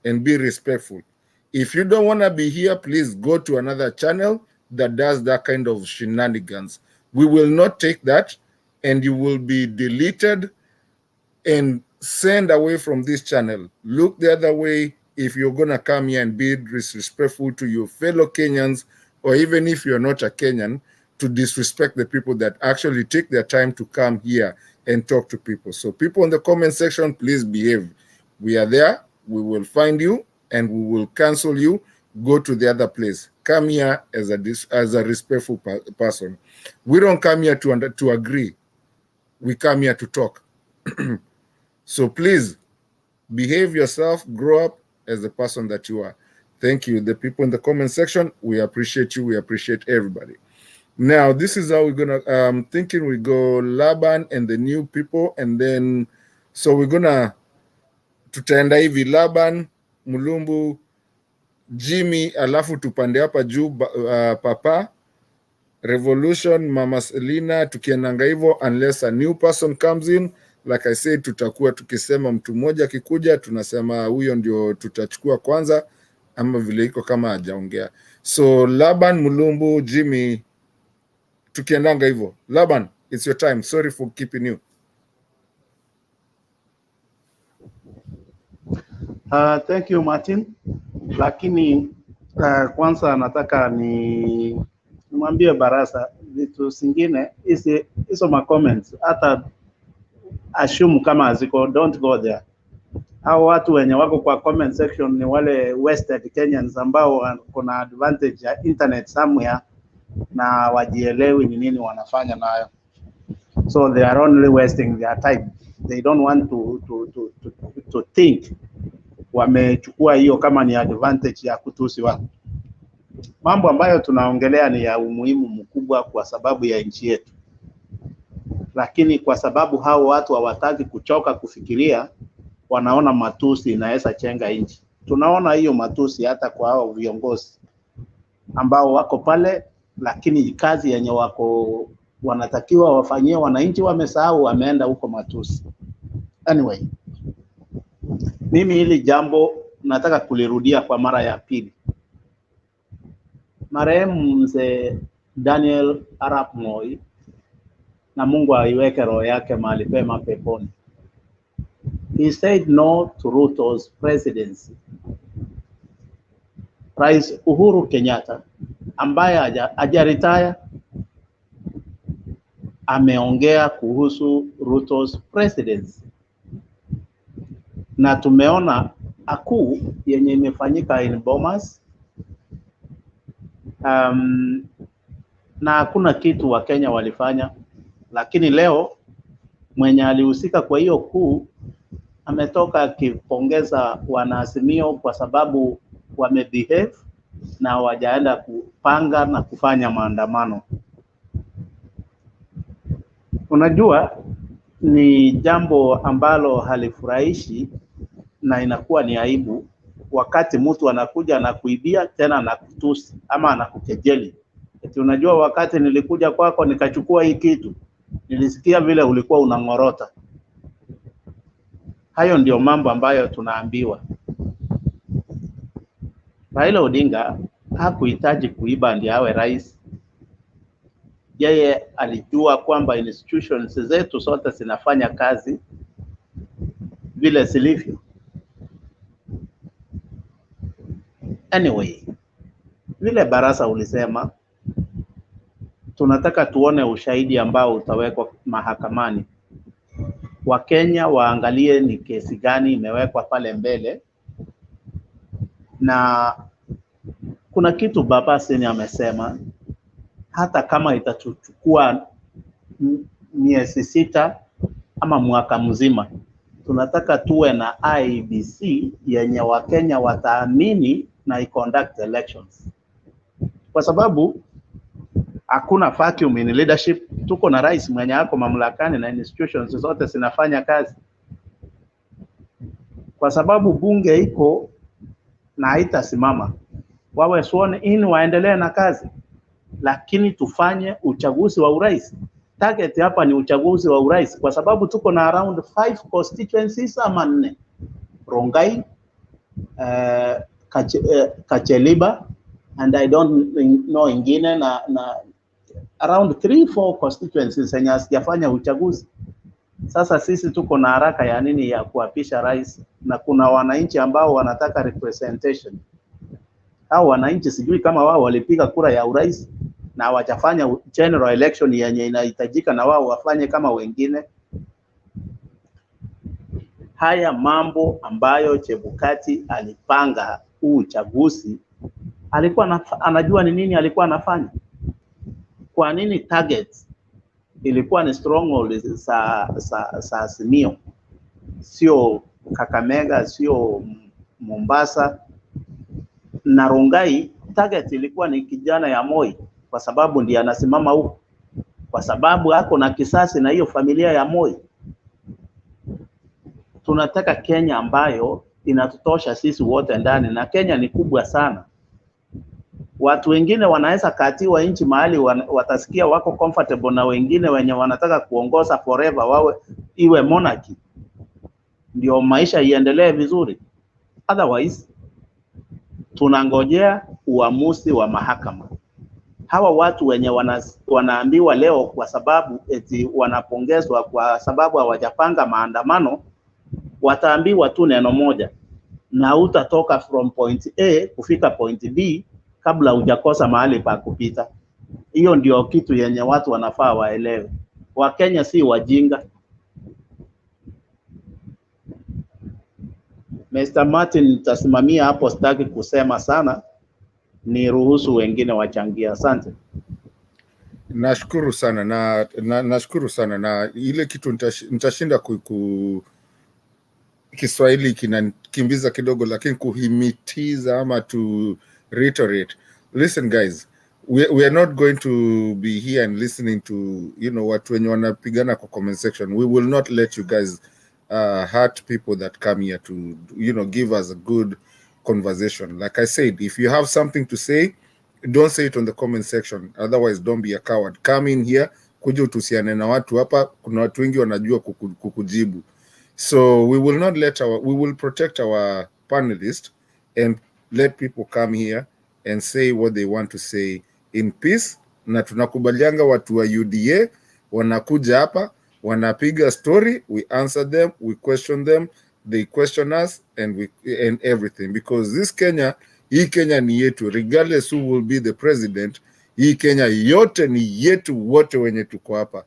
and be respectful. If you don't want to be here, please go to another channel that does that kind of shenanigans. We will not take that, and you will be deleted and sent away from this channel. Look the other way if you're going to come here and be disrespectful to your fellow Kenyans, or even if you're not a Kenyan, to disrespect the people that actually take their time to come here and talk to people. So people in the comment section, please behave. We are there. We will find you and we will cancel you. Go to the other place. Come here as a respectful person. We don't come here to agree. We come here to talk. So please behave yourself, grow up as the person that you are. Thank you. The people in the comment section, we appreciate you. We appreciate everybody. Now, this is how we're going to, thinking we go Laban and the new people. And then, so we're going to, tutaenda hivi Laban, Mulumbu, Jimmy, alafu tupande hapa juu Papa, Revolution, Mama Selina, tukiendanga hivyo, unless a new person comes in. Like I said, tutakuwa tukisema mtu mmoja akikuja, tunasema huyo ndio tutachukua kwanza, ama vile iko kama hajaongea. So Laban, Mulumbu, Jimmy, tukiendanga hivyo. Laban, it's your time. Sorry for keeping you. Thank you Martin. Lakini kwanza nataka nimwambie Barasa vitu zingine hizo ma comments hata assume kama haziko, don't go there. Hao watu wenye wako kwa comment section ni wale wasted Kenyans ambao kuna advantage ya internet somewhere na wajielewi ni nini wanafanya nayo. So they are only wasting their time. They don't want to think. Wamechukua hiyo kama ni advantage ya kutusi watu. Mambo ambayo tunaongelea ni ya umuhimu mkubwa kwa sababu ya nchi yetu. Lakini kwa sababu hao watu hawataki kuchoka kufikiria, wanaona matusi inaweza chenga nchi. Tunaona hiyo matusi hata kwa hao viongozi ambao wako pale, lakini kazi yenye wako wanatakiwa wafanyie wananchi wamesahau, wameenda huko matusi. Anyway, mimi hili jambo nataka kulirudia kwa mara ya pili. Marehemu mzee Daniel Arap Moi, na Mungu aiweke roho yake mahali pema peponi, he said no to Ruto's presidency. Rais Uhuru Kenyatta ambaye hajaretire ameongea kuhusu Ruto's presidency, na tumeona akuu yenye imefanyika in Bomas, na hakuna kitu wa Kenya walifanya, lakini leo mwenye alihusika kwa hiyo kuu ametoka akipongeza wanaazimio kwa sababu wamebehave na wajaenda kupanga na kufanya maandamano. Unajua ni jambo ambalo halifurahishi na inakuwa ni aibu wakati mtu anakuja na kuibia tena na kutusi ama anakukejeli. Eti unajua wakati nilikuja kwako nikachukua hii kitu, nilisikia vile ulikuwa unangorota. Hayo ndio mambo ambayo tunaambiwa. Raila Odinga hakuhitaji kuiba ndiye awe rais. Yeye alijua kwamba institutions zetu zote zinafanya kazi vile zilivyo. Anyway, vile Barasa ulisema, tunataka tuone ushahidi ambao utawekwa mahakamani. Wakenya waangalie ni kesi gani imewekwa pale mbele, na kuna kitu Baba Seni amesema, hata kama itachukua miezi 6 ama mwaka mzima, tunataka tuwe na Iebc yenye Wakenya wataamini na i-conduct elections, kwa sababu hakuna vacuum in leadership. Tuko na rais mwenye ako mamlakani na institutions zote zinafanya kazi, kwa sababu bunge iko na haitasimama. Wawe sworn in waendelee na kazi, lakini tufanye uchaguzi wa urais. Target hapa ni uchaguzi wa urais, kwa sababu tuko na around 5 constituencies ama 4. Rongai, Kacheliba, and I don't know ingine, na around 3-4 constituencies zenye hazijafanya uchaguzi. Sasa sisi tuko na haraka ya nini ya kuapisha rais, na kuna wananchi ambao wanataka representation. Hao wananchi sijui kama wao walipiga kura ya urais na hawajafanya general election yenye inahitajika na wao wafanye kama wengine. Haya mambo ambayo Chebukati alipanga huu uchaguzi, alikuwa anajua ni nini alikuwa anafanya. Kwa nini target ilikuwa ni stronghold za Azimio, sio Kakamega, sio Mombasa na Rongai? Target ilikuwa ni kijana ya Moi, kwa sababu ndiye anasimama huko, kwa sababu ako na kisasi na hiyo familia ya Moi. Tunataka Kenya ambayo inatutosha sisi wote ndani, na Kenya ni kubwa sana. Watu wengine wanaweza katiwa nchi mahali watasikia wako comfortable, na wengine wenye wanataka kuongoza forever wawe iwe monarchy ndio maisha iendelee vizuri. Otherwise tunangojea uamuzi wa mahakama. Hawa watu wenye wanaambiwa leo kwa sababu eti wanapongezwa kwa sababu hawajapanga maandamano, wataambiwa tu neno moja, na utatoka from point A kufika point B kabla hujakosa mahali pa kupita. Hiyo ndio kitu yenye watu wanafaa waelewe. Wakenya si wajinga. Mr. Martin, nitasimamia hapo, sitaki kusema sana, ni ruhusu wengine wachangia. Asante. Nashukuru sana na nashukuru sana, na ile kitu nitashinda Kiswahili kinakimbiza kidogo, lakini kuhimitiza ama to reiterate. Listen guys, we are not going to be here and listening to watu wenye wanapigana kwa comment section. We will not let you guys hurt people that come here to, you know, give us a good conversation. Like I said, if you have something to say, don't say it on the comment section. Otherwise, don't be a coward. Come in here, kuja utusiane na watu hapa. Kuna watu wengi wanajua kukujibu. So we will protect our panelists and let people come here and say what they want to say in peace. Na tunakubalianga watu wa UDA wanakuja hapa, wanapiga story, we answer them, we question them, they question us, and everything, because this Kenya, hii Kenya ni yetu, regardless who will be the president. Hii Kenya yote ni yetu wote wenye tuko hapa,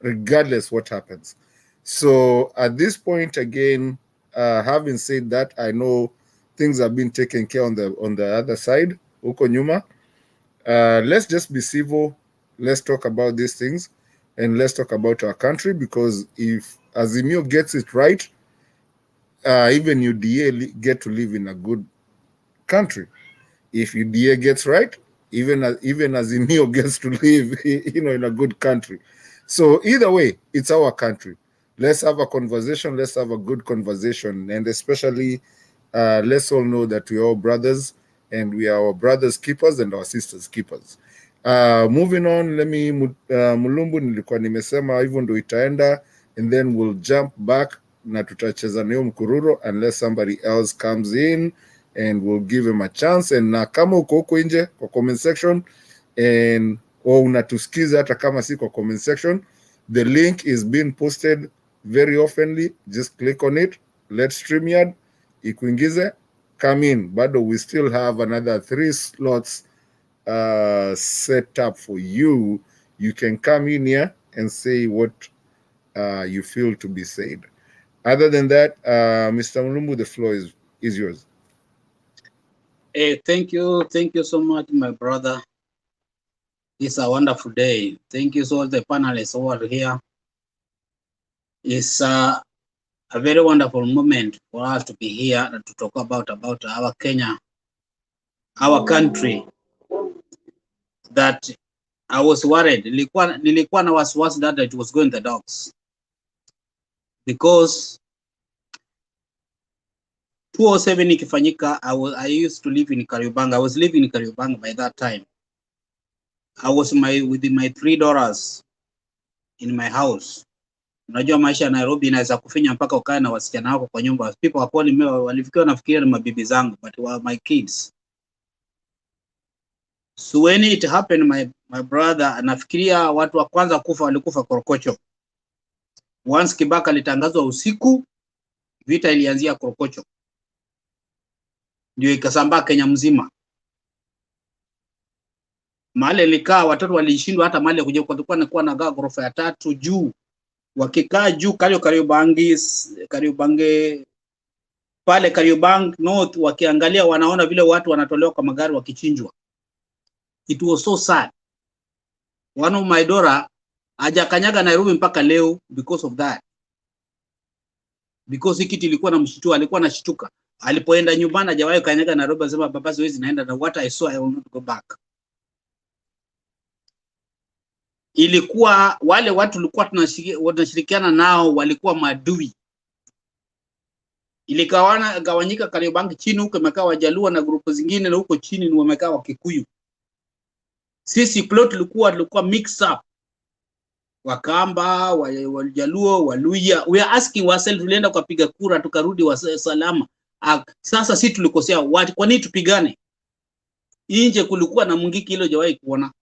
regardless what happens. So at this point again, having said that, I know things have been taken care on the other side, huko nyuma. Let's just be civil. Let's talk about these things, and let's talk about our country, because if Azimio gets it right, even UDA get to live in a good country. If UDA gets right, even Azimio gets to live, you know, in a good country. So either way, it's our country. Let's have a conversation. Let's have a good conversation, and especially let's all know that we are all brothers, and we are our brothers' keepers and our sisters' keepers. Moving on, let me Mulumbu nilikuwa nimesema hivyo ndo itaenda, and then we'll jump back na tutacheza nayo mkururo unless somebody else comes in, and we'll give him a chance. And na kama uko huko nje kwa comment section and unatusikiza hata kama si kwa comment section, the link is being posted very oftenly. Just click on it, let StreamYard ikuingize, come in. Bado we still have another 3 slots set up for you. You can come in here and say what you feel to be said. Other than that, Mr. Mulumbu, the floor is yours. Thank you so much, my brother. It's a wonderful day. Thank you so all the panelists over here. It's a very wonderful moment for us to be here and to talk about our Kenya, our country. That I was worried. Nilikuwa na wasiwasi that it was going the dogs, because 2007 ikifanyika, I used to live in Kariobangi. I was living in Kariobangi by that time. I was with my 3 daughters in my house. Unajua maisha ya Nairobi inaweza kufinya mpaka ukae na wasichana wako kwa nyumba. People were calling me, walifikiria nafikiria ni mabibi zangu, but were my kids. So when it happened, my brother, anafikiria watu wa kwanza kufa walikufa Korokocho. Once Kibaka litangazwa usiku, vita ilianzia Korokocho, ndio ikasambaa Kenya mzima. Mahali likaa watoto walishindwa hata mahali kuja, kulikuwa na ghorofa ya 3 juu. Wakikaa juu Kariobangi pale Kariobangi North, wakiangalia wanaona vile watu wanatolewa kwa magari wakichinjwa. It was so sad. One of my daughter hajakanyaga Nairobi mpaka leo because of that. Because hiki ilikuwa na mshtua, alikuwa anashtuka. Alipoenda nyumbani hajawahi kanyaga Nairobi, asema baba siwezi naenda, na what I saw I will not go back. Ilikuwa wale watu tulikuwa tunashirikiana nao walikuwa maadui. Gawanyika Kariobangi chini huko imekaa Wajaluo na grupu zingine, na huko chini ni wamekaa Wakikuyu. Sisi plot tulikuwa mix up. Wakamba, Wajaluo, Waluya. We are asking ourselves, tulienda kupiga kura tukarudi salama. Sasa sisi tulikosea watu, kwa nini tupigane? Nje kulikuwa na Mungiki hilo jawahi kuona.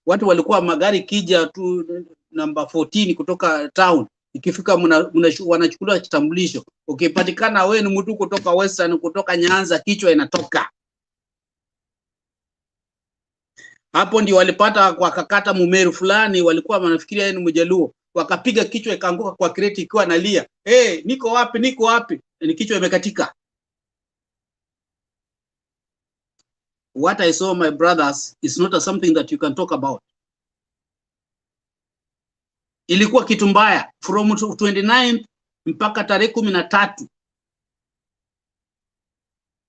Watu walikuwa magari kija tu number 14 kutoka town, ikifika wanachukuliwa kitambulisho. Ukipatikana wewe ni mtu kutoka Western, kutoka Nyanza, kichwa inatoka. Hapo ndio walipata kwa kakata Mumeru fulani, walikuwa wanafikiria yeye ni Mjaluo, wakapiga kichwa ikaanguka kwa kreti ikiwa analia. Niko wapi? Niko wapi? Ni kichwa imekatika. What I saw, my brothers, is not something that you can talk about. Ilikuwa kitu mbaya from 29 mpaka tarehe 13.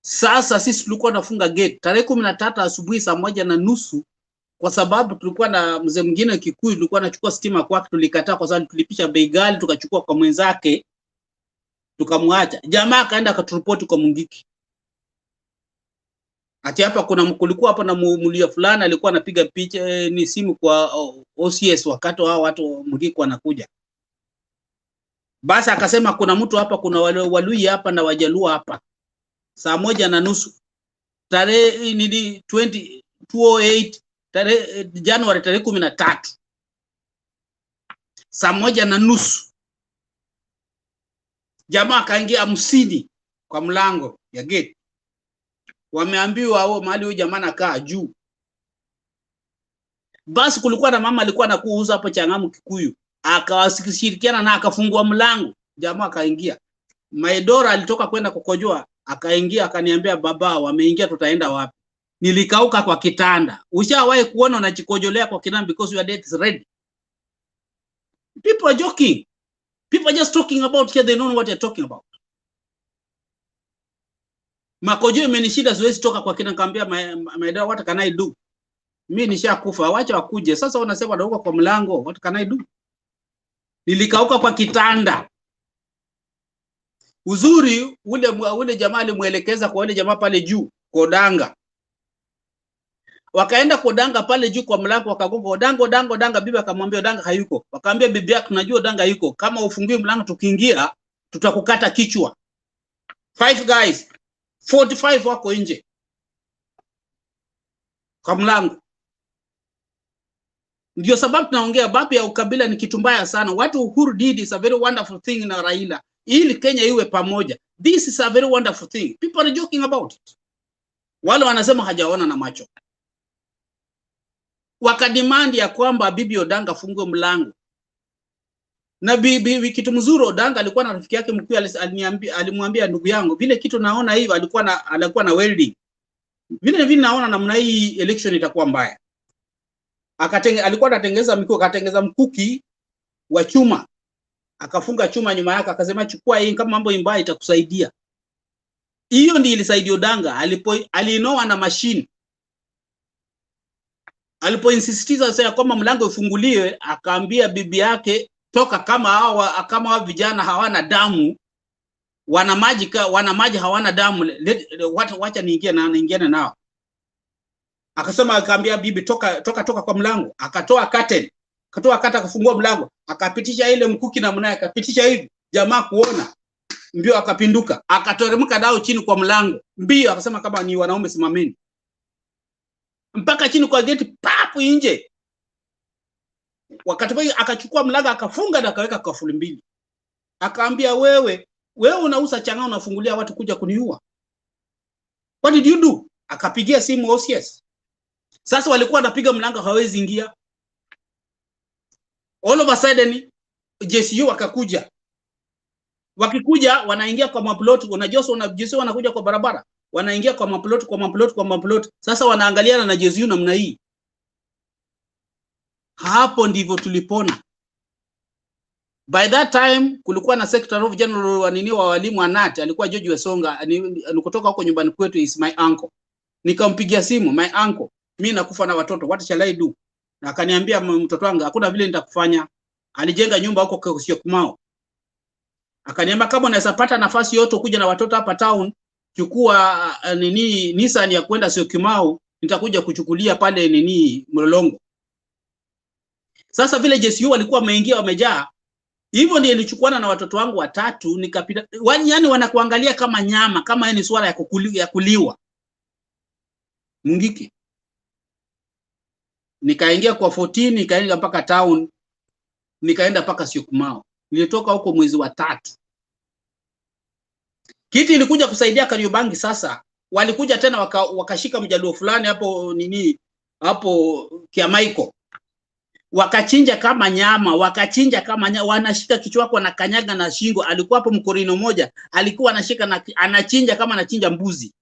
Sasa sisi tulikuwa nafunga gate tarehe 13 asubuhi saa 1:30, kwa sababu tulikuwa na mzee mwingine Kikuyu, tulikuwa tunachukua stima kwake, tulikataa kwa sababu tulipisha bei ghali, tukachukua kwa mwenzake tukamwacha. Jamaa akaenda akaturipoti kwa Mungiki. Ati hapa kulikuwa hapa na mulia fulani alikuwa anapiga picha ni simu kwa OCS wakati hao watu Mungiki wanakuja. Basi akasema kuna mtu hapa, kuna Waluhya hapa na Wajaluo hapa. Saa 1:30 tarehe 2008 tarehe Januari tarehe 13. Saa 1:30 jamaa akaingia 50 kwa mlango ya gate. Wameambiwa hao mahali huyo jamaa anakaa juu. Basi kulikuwa na mama alikuwa anakuuza hapo Changamu Kikuyu. Akawashirikiana na akafungua mlango. Jamaa akaingia. Maedora alitoka kwenda kukojoa, akaingia akaniambia, baba wameingia, tutaenda wapi? Nilikauka kwa kitanda. Ushawahi kuona unachikojolea kwa kitanda because your date is ready? People are joking. People are just talking about here, they don't know what they're talking about. Makojo imenishida, siwezi toka kwa kina, nikamwambia Maedora, what can I do? Mimi nishakufa, wacha wakuje. Sasa wanasema ndio kwa mlango, what can I do? Nilikauka kwa kitanda. Uzuri ule jamaa alimuelekeza kwa wale jamaa pale juu Kodanga. Wakaenda Kodanga pale juu kwa mlango, wakagonga Odanga. Bibi akamwambia Odanga hayuko. Wakaambia bibi yake, tunajua Odanga yuko, kama ufungie mlango tukiingia tutakukata kichwa. 5 guys 45 wako nje kwa mlango. Ndio sababu tunaongea babu ya ukabila ni kitu mbaya sana. Watu Uhuru did is a very wonderful thing na Raila, ili Kenya iwe pamoja. This is a very wonderful thing. People are joking about it. Wale wanasema hajaona na macho. Wakademand ya kwamba bibi Odanga fungue mlango. Na bibi kitu mzuri, Odanga alikuwa na rafiki yake mkuu, alimwambia ndugu yangu, vile kitu naona hivi, alikuwa na welding. Vile naona namna hii election itakuwa mbaya. Alikuwa anatengeneza mkuki wa chuma. Akafunga chuma nyuma yake, akasema chukua hii, kama mambo mbaya itakusaidia. Hiyo ndiyo ilisaidia Odanga. Alinoa na machine. Alipoinsisitiza sasa kwamba mlango ufunguliwe, akaambia bibi yake, toka, kama hao vijana hawana damu, wana maji hawana damu, wacha niingiane nao. Akasema, akaambia bibi, toka kwa mlango. Akatoa curtain, akafungua mlango, akapitisha ile mkuki na mnaye, akapitisha hivi, jamaa kuona mbio, akapinduka, akateremka dao chini kwa mlango mbio, akasema kama ni wanaume simameni, mpaka chini kwa gate, papu nje. Wakati wake akachukua mlango, akafunga na akaweka kafuli mbili. Akaambia, wewe unauza changao, unafungulia watu kuja kuniua. What did you do? Akapigia simu OCS. Sasa walikuwa wanapiga mlango, hawezi ingia. All of a sudden JCU wakakuja. Wakikuja wanaingia kwa maplot, JCU wanakuja kwa barabara, wanaingia kwa maplot. Sasa wanaangaliana na JCU namna hii. Hapo ndivyo tulipona. By that time kulikuwa na Secretary of General wa walimu Anat, alikuwa George Wesonga, nikutoka huko nyumbani kwetu, is my uncle. Nikampigia simu, my uncle, mimi nakufa na watoto, what shall I do? Na akaniambia, mtoto wangu, hakuna vile nitakufanya. Alijenga nyumba huko kwa Syokimau. Akaniambia, kama unaweza pata nafasi yote kuja na watoto hapa town, chukua Nissan ya kwenda Syokimau, nitakuja kuchukulia pale Mlolongo. Sasa vile JCU walikuwa wameingia wamejaa, hivyo ndio nilichukuana na watoto wangu watatu, nikapita. Yani wanakuangalia kama nyama, kama ni swala ya kuliwa. Mungiki. Nikaingia kwa 14, nikaenda mpaka town, nikaenda mpaka Syokimau. Nilitoka huko mwezi wa 3. Kiti ilikuja kusaidia Kariobangi. Sasa walikuja tena wakashika mjaluo fulani hapo Kiamaiko. Wakachinja kama nyama, wanashika kichwa wako na kanyaga na shingo. Alikuwa hapo mkorino moja, alikuwa anashika na anachinja kama anachinja mbuzi.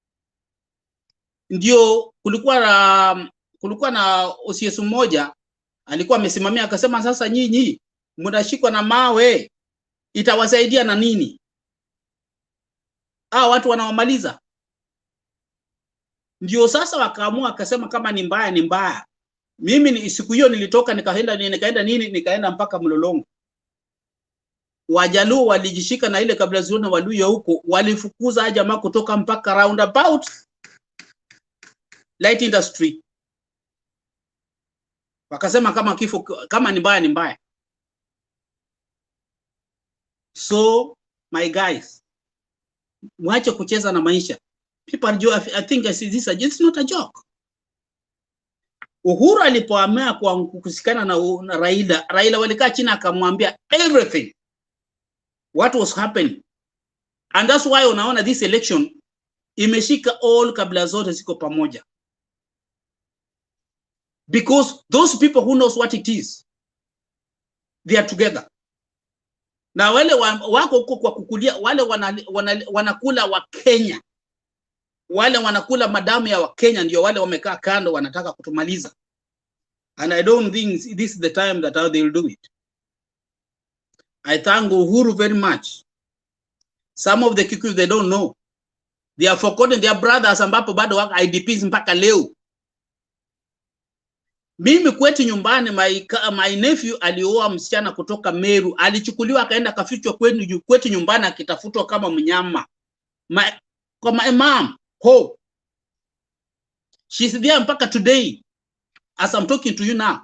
Ndio kulikuwa na OCS mmoja alikuwa amesimamia, akasema, sasa nyinyi mnashikwa na mawe, itawasaidia na nini? Watu wanawamaliza. Ndio sasa wakaamua, akasema kama ni mbaya ni mbaya. Mimi siku hiyo nilitoka nikaenda mpaka Mlolongo. Wajaluo walijishika na ile kabila zote Waluya huko, walifukuza jamaa kutoka mpaka roundabout light industry. Wakasema kama kifo kama ni mbaya ni mbaya. So my guys, mwache kucheza na maisha. People I think I see this it's not a joke. Uhuru alipoamua kusikana na Raila walikaa chini akamwambia everything what was happening. And that's why unaona this election imeshika all kabila zote ziko pamoja. Because those people who knows what it is, they are together. Na wale wako huko kwa kukulia, wale wanakula wa Kenya, wale wanakula madamu ya wa Kenya, ndio wale wamekaa kando wanataka kutumaliza. And I don't think this is the time that they will do it. I thank Uhuru very much. Some of the Kikuyu, they don't know. They are forgotten their brothers ambapo bado wako IDPs mpaka leo. Mimi kwetu nyumbani my nephew alioa msichana kutoka Meru, alichukuliwa akaenda kafichwa kwetu nyumbani akitafutwa kama mnyama. My mom, she's there mpaka today as I'm talking to you now.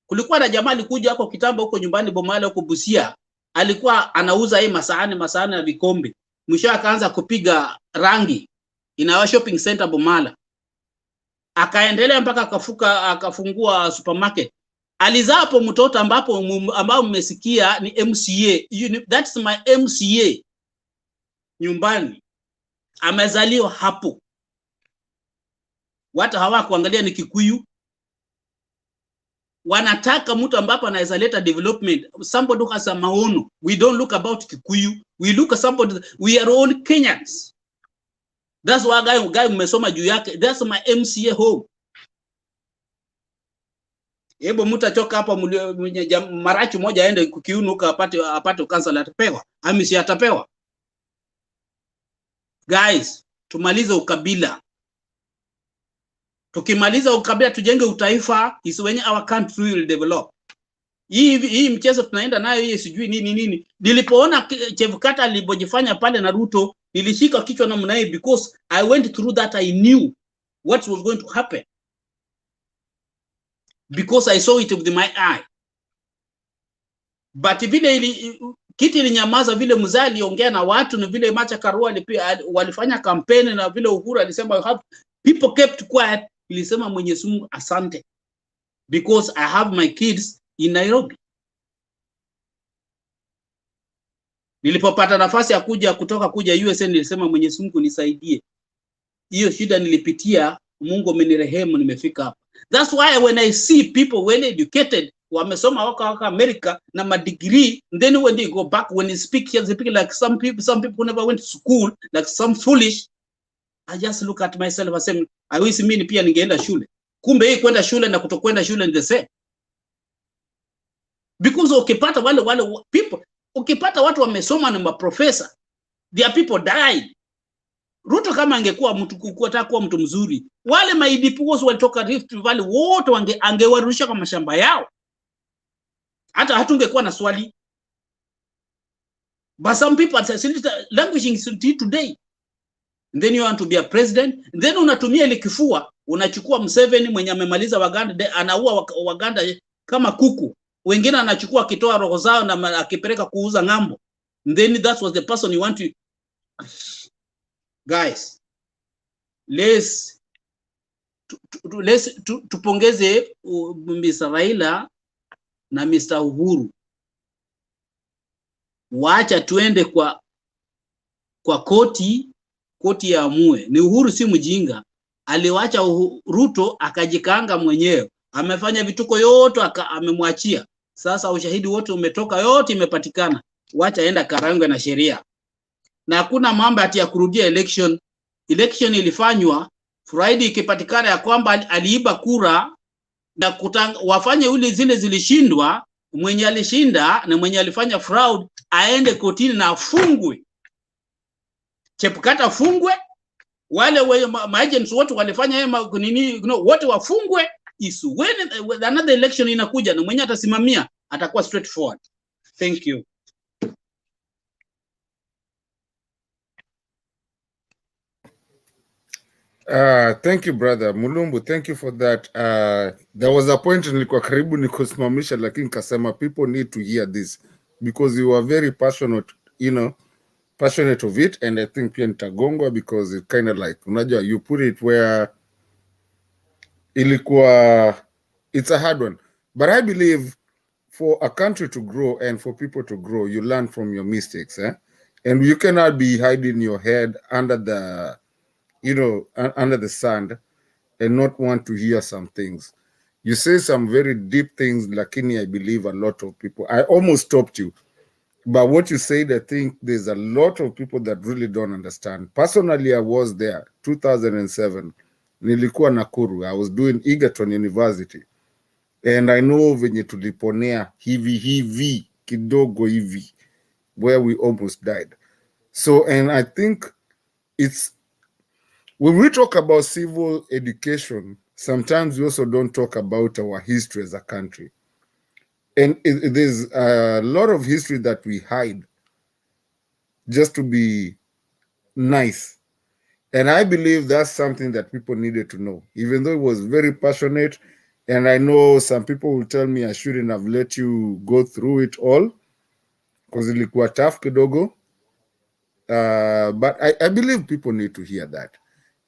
Kulikuwa na jamaa alikuja hapo kitambo huko nyumbani Bomala huko Busia, alikuwa anauza hii masahani na vikombe. Mwisho akaanza kupiga rangi in shopping center Bomala. Akaendelea mpaka akafungua supermarket. Alizaa hapo mtoto ambao mmesikia ni MCA. That's my MCA. Nyumbani. Amezaliwa hapo. Watu hawakuangalia ni Kikuyu. Wanataka mtu ambapo anaweza leta development. Somebody who has a maono. We don't look about Kikuyu. We look at somebody. We are all Kenyans. That's why guy umesoma juu yake. That's my MCA home. Hebu mtu achoka hapa Marachu moja aende kukiunuka apate kansala atapewa. Amisi atapewa. Guys, tumalize ukabila. Tukimaliza ukabila tujenge utaifa, is when our country will develop. Hii mchezo tunaenda nayo hii sijui nini. Nilipoona Chebukati alipojifanya pale na Ruto, nilishika kichwa na mnae because I went through that. I knew what was going to happen. Because I saw it with my eye. But vile kiti ilinyamaza, vile mzee aliongea na watu, na vile Macha Karua walifanya kampeni, na vile Uhuru alisema people kept quiet, ilisema Mwenyezi Mungu asante. Because I have my kids in Nairobi. Nilipopata nafasi ya kutoka USA, nilisema Mwenyezi Mungu nisaidie. Hiyo shida nilipitia, Mungu amenirehemu, nimefika hapa. That's why when I see people well educated, wamesoma wako America na madegree, then when they go back, when they speak here, they speak like some people who never went to school, like some foolish. I just look at myself and say, I wish mimi pia ningeenda shule. Kumbe hii kwenda shule na kutokwenda shule ni the same. Because ukipata wale people, ukipata watu wamesoma na maprofesa, their people died. Ruto kama angekuwa mtu kuwa mtu mzuri, wale maidipos walitoka Rift Valley wote angewarudisha kwa mashamba yao. Hata hatungekuwa na swali. But some people are languishing today. And then you want to be a president, and then unatumia ile kifua, unachukua Museveni mwenye amemaliza Waganda, anaua Waganda kama kuku. Wengine anachukua akitoa roho zao na akipeleka kuuza ng'ambo. And then that was the person you want to. Guys, let's tupongeze Mr. Raila na Mr. Uhuru. Waacha tuende kwa koti ya amue. Ni Uhuru si mjinga. Aliwacha Ruto akajikanga mwenyewe. Amefanya vituko yote amemwachia. Sasa ushahidi wote umetoka, yote imepatikana. Wacha enda karangwe na sheria. Na hakuna mambo ati ya kurudia election. Election ilifanywa Friday, ikipatikana ya kwamba aliiba kura na wafanye ule zile zilishindwa, mwenye alishinda na mwenye alifanya fraud aende kotini na afungwe. Chebukati afungwe, wale maagents wote walifanya wote wafungwe. Is when another election inakuja na mwenye atasimamia atakuwa straightforward. Thank you. Thank you, brother Mulumbu. Thank you for that. There was a point nilikuwa karibu nikusimamisha, lakini kasema people need to hear this because you are very passionate, passionate of it, and I think pia nitagongwa because it kind of like, unajua, you put it where ilikuwa, it's a hard one, but I believe for a country to grow and for people to grow, you learn from your mistakes, and you cannot be hiding your head under the under the sand and not want to hear some things. You say some very deep things, lakini I believe a lot of people, I almost stopped you, but what you said, I think there's a lot of people that really don't understand. Personally, I was there, 2007, nilikuwa Nakuru, I was doing Egerton University, and I know venye tuliponea hivi kidogo hivi, where we almost died. So, and I think it's, when we talk about civil education, sometimes we also don't talk about our history as a country. And there's a lot of history that we hide just to be nice. And I believe that's something that people needed to know, even though it was very passionate. And I know some people will tell me I shouldn't have let you go through it all because ilikuwa tough kidogo. But I believe people need to hear that.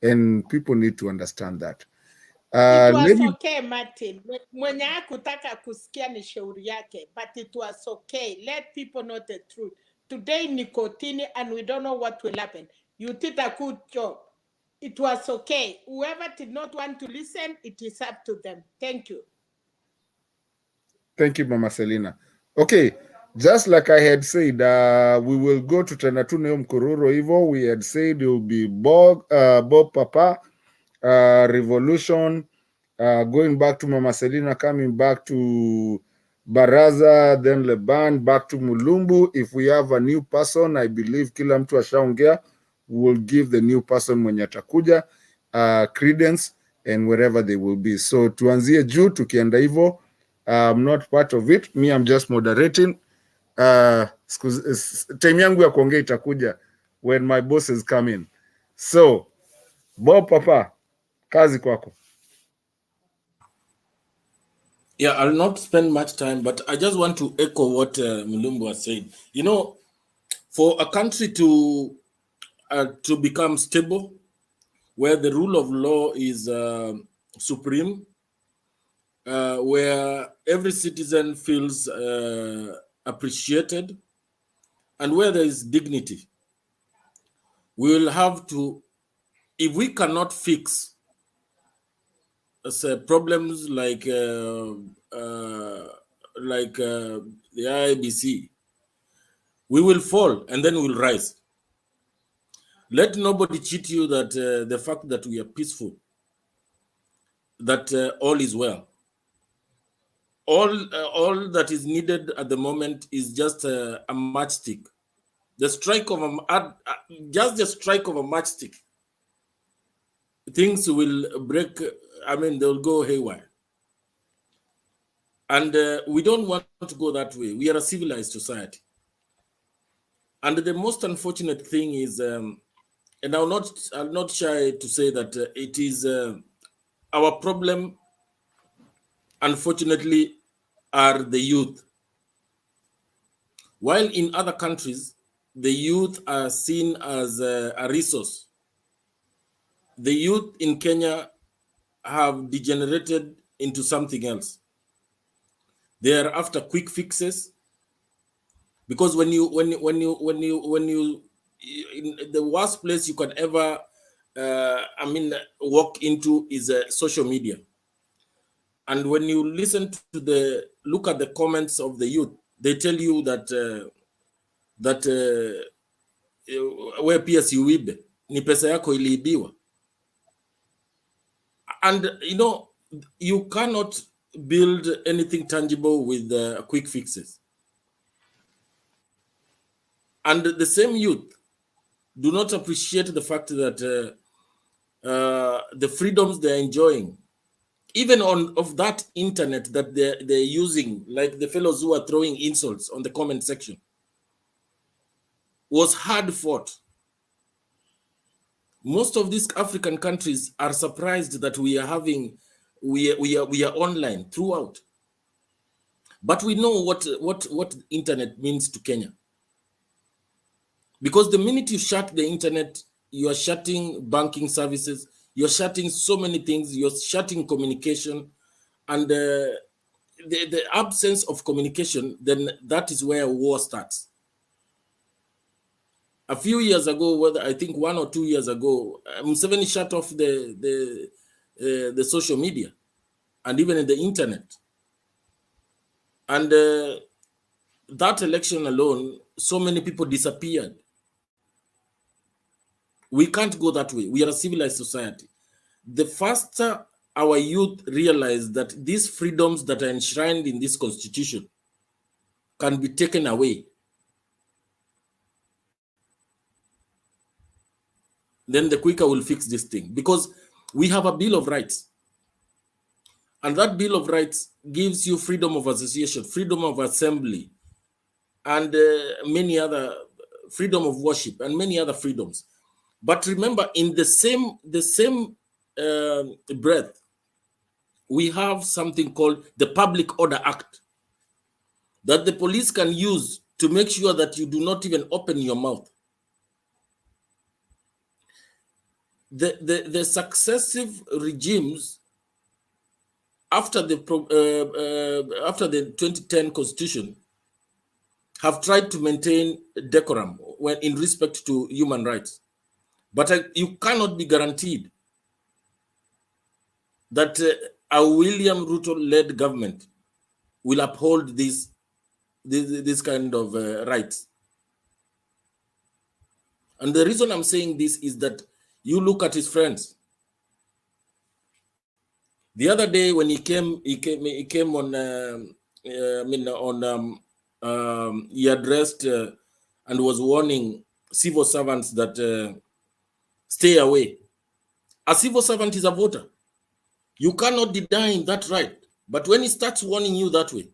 And people need to understand that. It was Lady, okay, Martin. Mwenye hakutaka kusikia ni shauri yake, but it was okay. Let people know the truth. Today ni kotini and we don't know what will happen. You did a good job. It was okay. Whoever did not want to listen, it is up to them. Thank you. thank you, Mama Selina. Okay, just like I had said, we will go to Tenatune Mkururo Ivo. We had said it will be Bob Papa, Revolution, going back to Mama Selina, coming back to Baraza, then Leban, back to Mulumbu. If we have a new person, I believe kila mtu ashaongea, we will give the new person mwenye atakuja credence and wherever they will be. So tuanzie juu tukienda hivyo. I'm not part of it. Me, I'm just moderating. Time yangu ya kuongea itakuja when my bosses come in. So, Bob Papa, kazi kwako. Yeah, I'll not spend much time, but I just want to echo what Mulumbu was saying. You know, for a country to become stable, where the rule of law is supreme, where every citizen feels appreciated, and where there is dignity, we will have to, if we cannot fix problems like the Iebc, we will fall and then we'll rise. Let nobody cheat you that the fact that we are peaceful, that all is well. All that is needed at the moment is just a matchstick. The strike of just the strike of a matchstick. Things will break. I mean, they'll go haywire. And we don't want to go that way. We are a civilized society. And the most unfortunate thing is, and I'm not shy to say that it is our problem, unfortunately, are the youth. While in other countries, the youth are seen as a resource. The youth in Kenya have degenerated into something else. They are after quick fixes, because when you in the worst place you can ever walk into is social media. And when you listen to look at the comments of the youth, they tell you that where PS Iebc ni pesa yako iliibiwa. And you cannot build anything tangible with quick fixes. And the same youth do not appreciate the fact that the freedoms they're enjoying even of that internet that they're using, like the fellows who are throwing insults on the comment section, was hard fought. Most of these African countries are surprised that we are online throughout. But we know what internet means to Kenya. Because the minute you shut the internet, you are shutting banking services, you're shutting so many things, you're shutting communication, and the absence of communication, then that is where war starts. A few years ago, I think 1 or 2 years ago, Museveni shut off the social media and even the internet. And that election alone, so many people disappeared. We can't go that way. We are a civilized society. The faster our youth realize that these freedoms that are enshrined in this constitution can be taken away, then the quicker we'll fix this thing. Because we have a Bill of Rights. And that Bill of Rights gives you freedom of association, freedom of assembly, and many other, freedom of worship, and many other freedoms. But remember, in the same breath, we have something called the Public Order Act that the police can use to make sure that you do not even open your mouth. The successive regimes after the 2010 constitution have tried to maintain decorum when in respect to human rights, but you cannot be guaranteed that a William Ruto-led government will uphold this kind of rights. And the reason I'm saying this is that you look at his friends. The other day when he came on, he addressed and was warning civil servants that stay away. A civil servant is a voter. You cannot deny him that right. But when he starts warning you that way,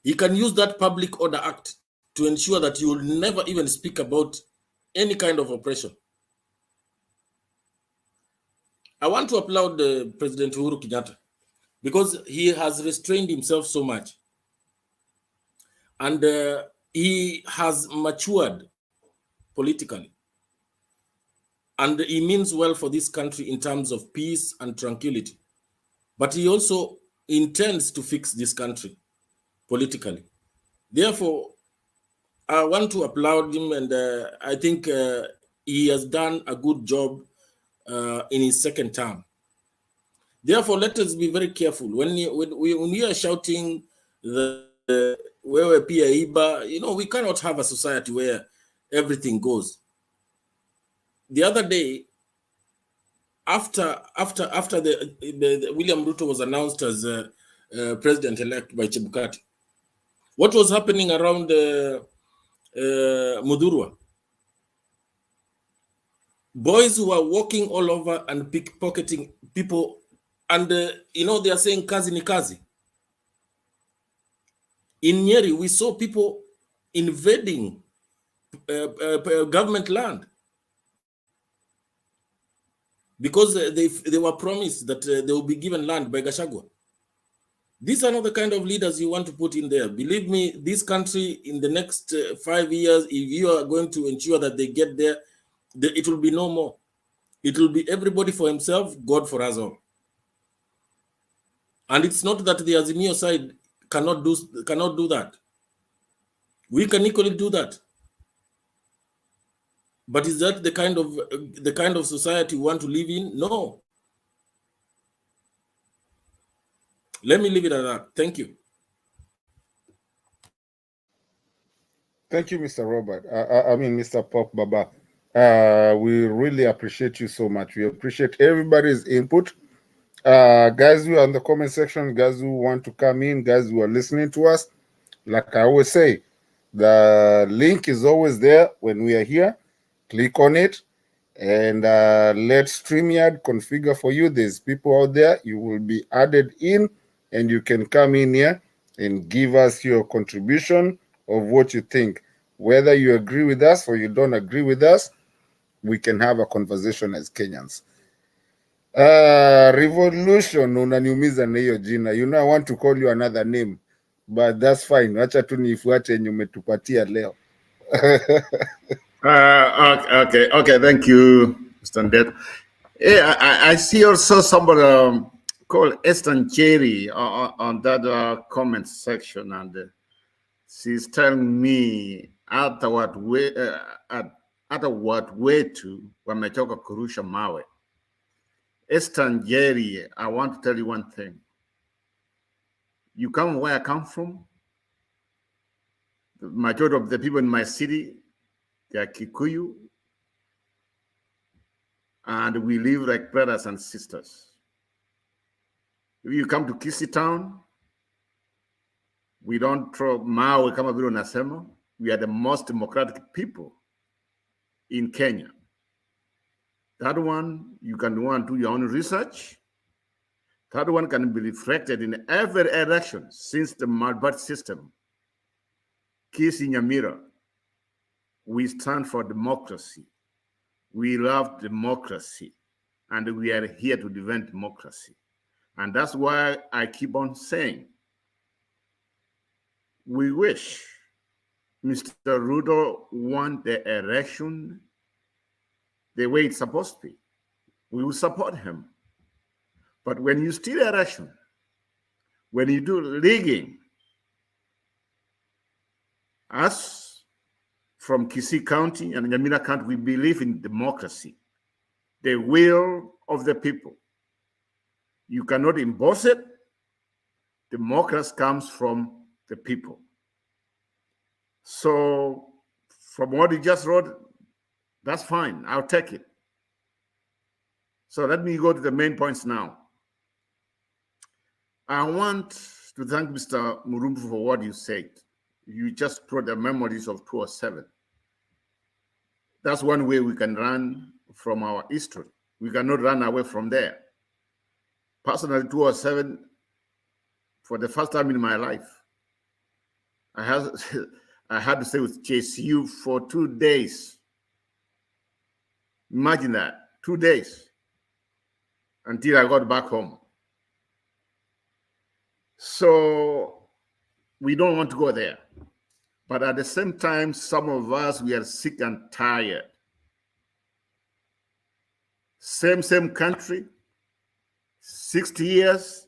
he can use that Public Order Act to ensure that you will never even speak about any kind of oppression. I want to applaud President Uhuru Kenyatta because he has restrained himself so much. And he has matured politically. And he means well for this country in terms of peace and tranquility. But he also intends to fix this country politically. Therefore, I want to applaud him, and I think he has done a good job in his second term. Therefore, let us be very careful. When we are shouting wewe pia iba, we cannot have a society where everything goes. The other day, after the William Ruto was announced as president-elect by Chebukati, what was happening around Mudurwa? Boys who are walking all over and pickpocketing people, and they are saying kazi ni kazi. In Nyeri, we saw people invading government land because they were promised that they will be given land by Gachagua. These are not the kind of leaders you want to put in there. Believe me, this country in the next 5 years, if you are going to ensure that they get there, it will be no more. It will be everybody for himself, God for us all. And it's not that the Azimio side cannot do that. We can equally do that. But is that the kind of society we want to live in? No. Let me leave it at that. Thank you. Thank you, Mr. Robert. Mr. Pop Baba. We really appreciate you so much. We appreciate everybody's input. Guys who are in the comment section, guys who want to come in, guys who are listening to us, like I always say, the link is always there when we are here. Click on it. And let StreamYard configure for you. There's people out there. You will be added in, and you can come in here and give us your contribution of what you think. Whether you agree with us or you don't agree with us, we can have a conversation as Kenyans. Revolution, unaniumiza na hiyo jina. You know, I want to call you another name, but that's fine. Wacha tu nifuate yenye umetupatia leo. Okay. Thank you, Mr. Ndet. Yeah, I see also somebody called Eston Jerry on that comment section, and she's telling me hata watu wetu wametoka kurusha mawe. Eston Jerry, I want to tell you one thing. You come where I come from, the majority of the people in my city, they are Kikuyu, and we live like brothers and sisters. If you come to Kisii town, we don't throw mawe kama vile unasema. We are the most democratic people in Kenya. That one, you can go and do your own research. That one can be reflected in every election since the Malbat system. Kisii Nyamira, we stand for democracy. We love democracy, and we are here to defend democracy. And that's why I keep on saying, we wish Mr. Ruto won the election the way it's supposed to be. We will support him. But when you steal election, when you do rigging, us from Kisii County and Nyamira County, we believe in democracy, the will of the people. You cannot impose it. Democracy comes from the people. So from what you just wrote, that's fine. I'll take it. So let me go to the main points now. I want to thank Mr. Murumbu for what you said. You just brought the memories of 2007. That's one way we can run from our history. We cannot run away from there. Personally, 2007, for the first time in my life, I had to stay with JCU for 2 days. Imagine that, 2 days, until I got back home. So we don't want to go there. But at the same time, some of us, we are sick and tired. Same country, 60 years.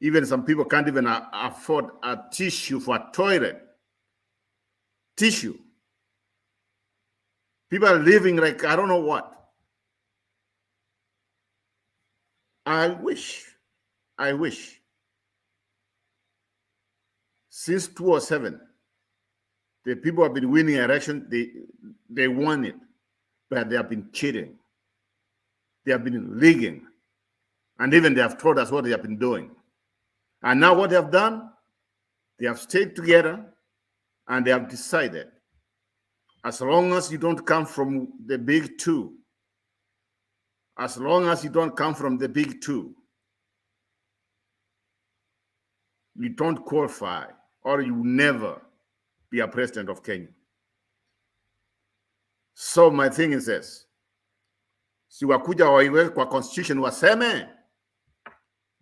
Even some people can't even afford a tissue for a toilet. Tissue. People are living like I don't know what. I wish. Since 2007, the people have been winning election. They won it, but they have been cheating. They have been rigging, and even they have told us what they have been doing. And now what they have done, they have stayed together, and they have decided, as long as you don't come from the big two, you don't qualify, or you will never be a president of Kenya. So my thing is this. Si wakuja waiwe kwa constitution waseme,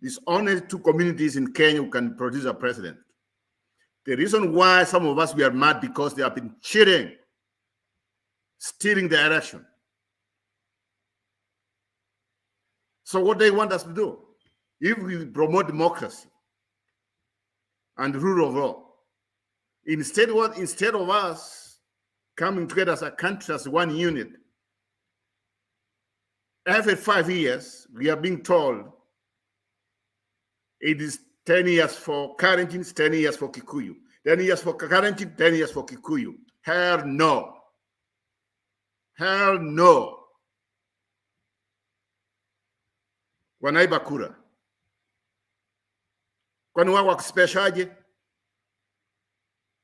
there's only 2 communities in Kenya who can produce a president. The reason why some of us, we are mad because they have been cheating, stealing the election. So what they want us to do, if we promote democracy and rule of law, instead of us coming together as a country, as one unit, every 5 years, we are being told it is 10 years for Karenjin, 10 years for Kikuyu. 10 years for Karenjin, 10 years for Kikuyu. Hell no. Hell no. Wanaiba kura. Kwani wao wakisipeshaje?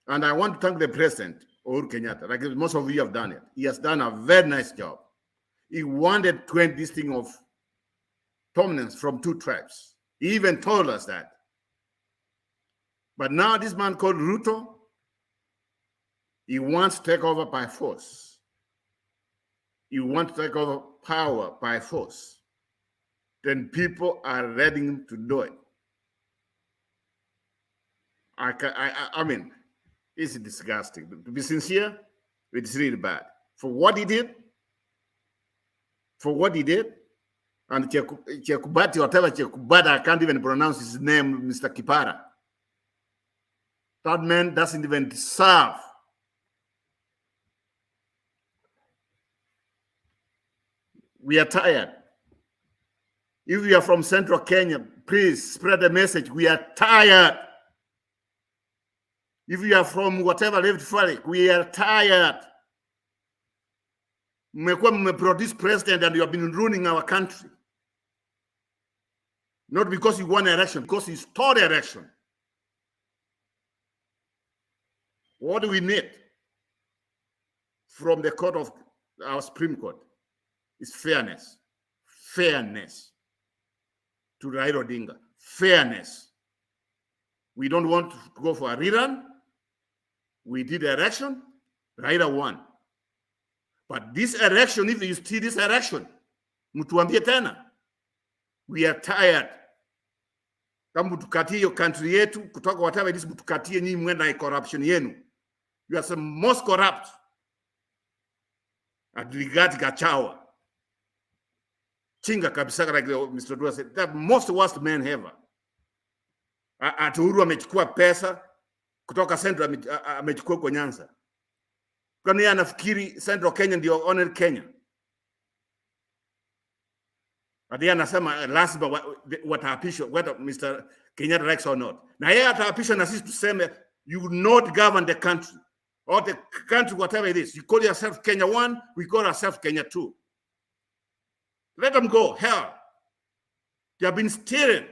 And I want to thank the president. Uhuru Kenyatta, like most of you have done it. He has done a very nice job. He wanted to end this thing of dominance from two tribes. He even told us that. But now this man called Ruto, he wants to take over by force. He wants to take over power by force. Then people are ready to do it. I mean, it's disgusting. To be sincere, it's really bad. For what he did, and Chebukati, whatever Chebukati, I can't even pronounce his name, Mr. Kipara. That man doesn't even deserve. We are tired. If you are from Central Kenya, please spread the message. We are tired. If you are from whatever Rift Valley, we are tired. Mmekuwa produce president and you have been ruining our country. Not because you won election, because you stole the election. What do we need from the court of our Supreme Court? Is fairness. Fairness. To Raila Odinga. Fairness. We don't want to go for a rerun. We did the election. Raila won. But this election, if you see this election, mtuambie tena. We are tired. Kama mtukatie hiyo country yetu, kutoka whatever it is, mtukatie nyinyi mwenda na corruption yenu. You are the most corrupt. Adrigati Gachawa. Chinga kabisa, like Mr. Dua said, the most worst man ever. Uhuru amechukua pesa kutoka Central, amechukua kwa Nyanza. Kwani yeye anafikiri Central Kenya ndio honor Kenya? Baadaye anasema lazima wataapishwa whether Mr. Kenyatta likes or not. Na yeye ataapishwa na sisi tuseme you will not govern the country or the country whatever it is. You call yourself Kenya 1, we call ourselves Kenya 2. Let them go. Hell, they have been stealing.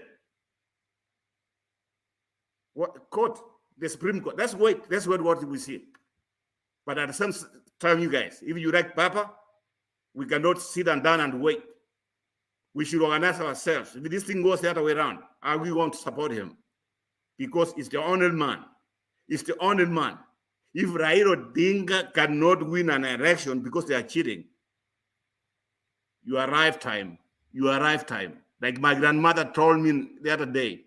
What court? The Supreme Court. That's what we see. But at the same time, you guys, if you like Papa, we cannot sit down and wait. We should organize ourselves. If this thing goes the other way around, we want to support him because it's the honored man. It's the honored man. If Raila Odinga cannot win an election because they are cheating, you arrive time. Like my grandmother told me the other day,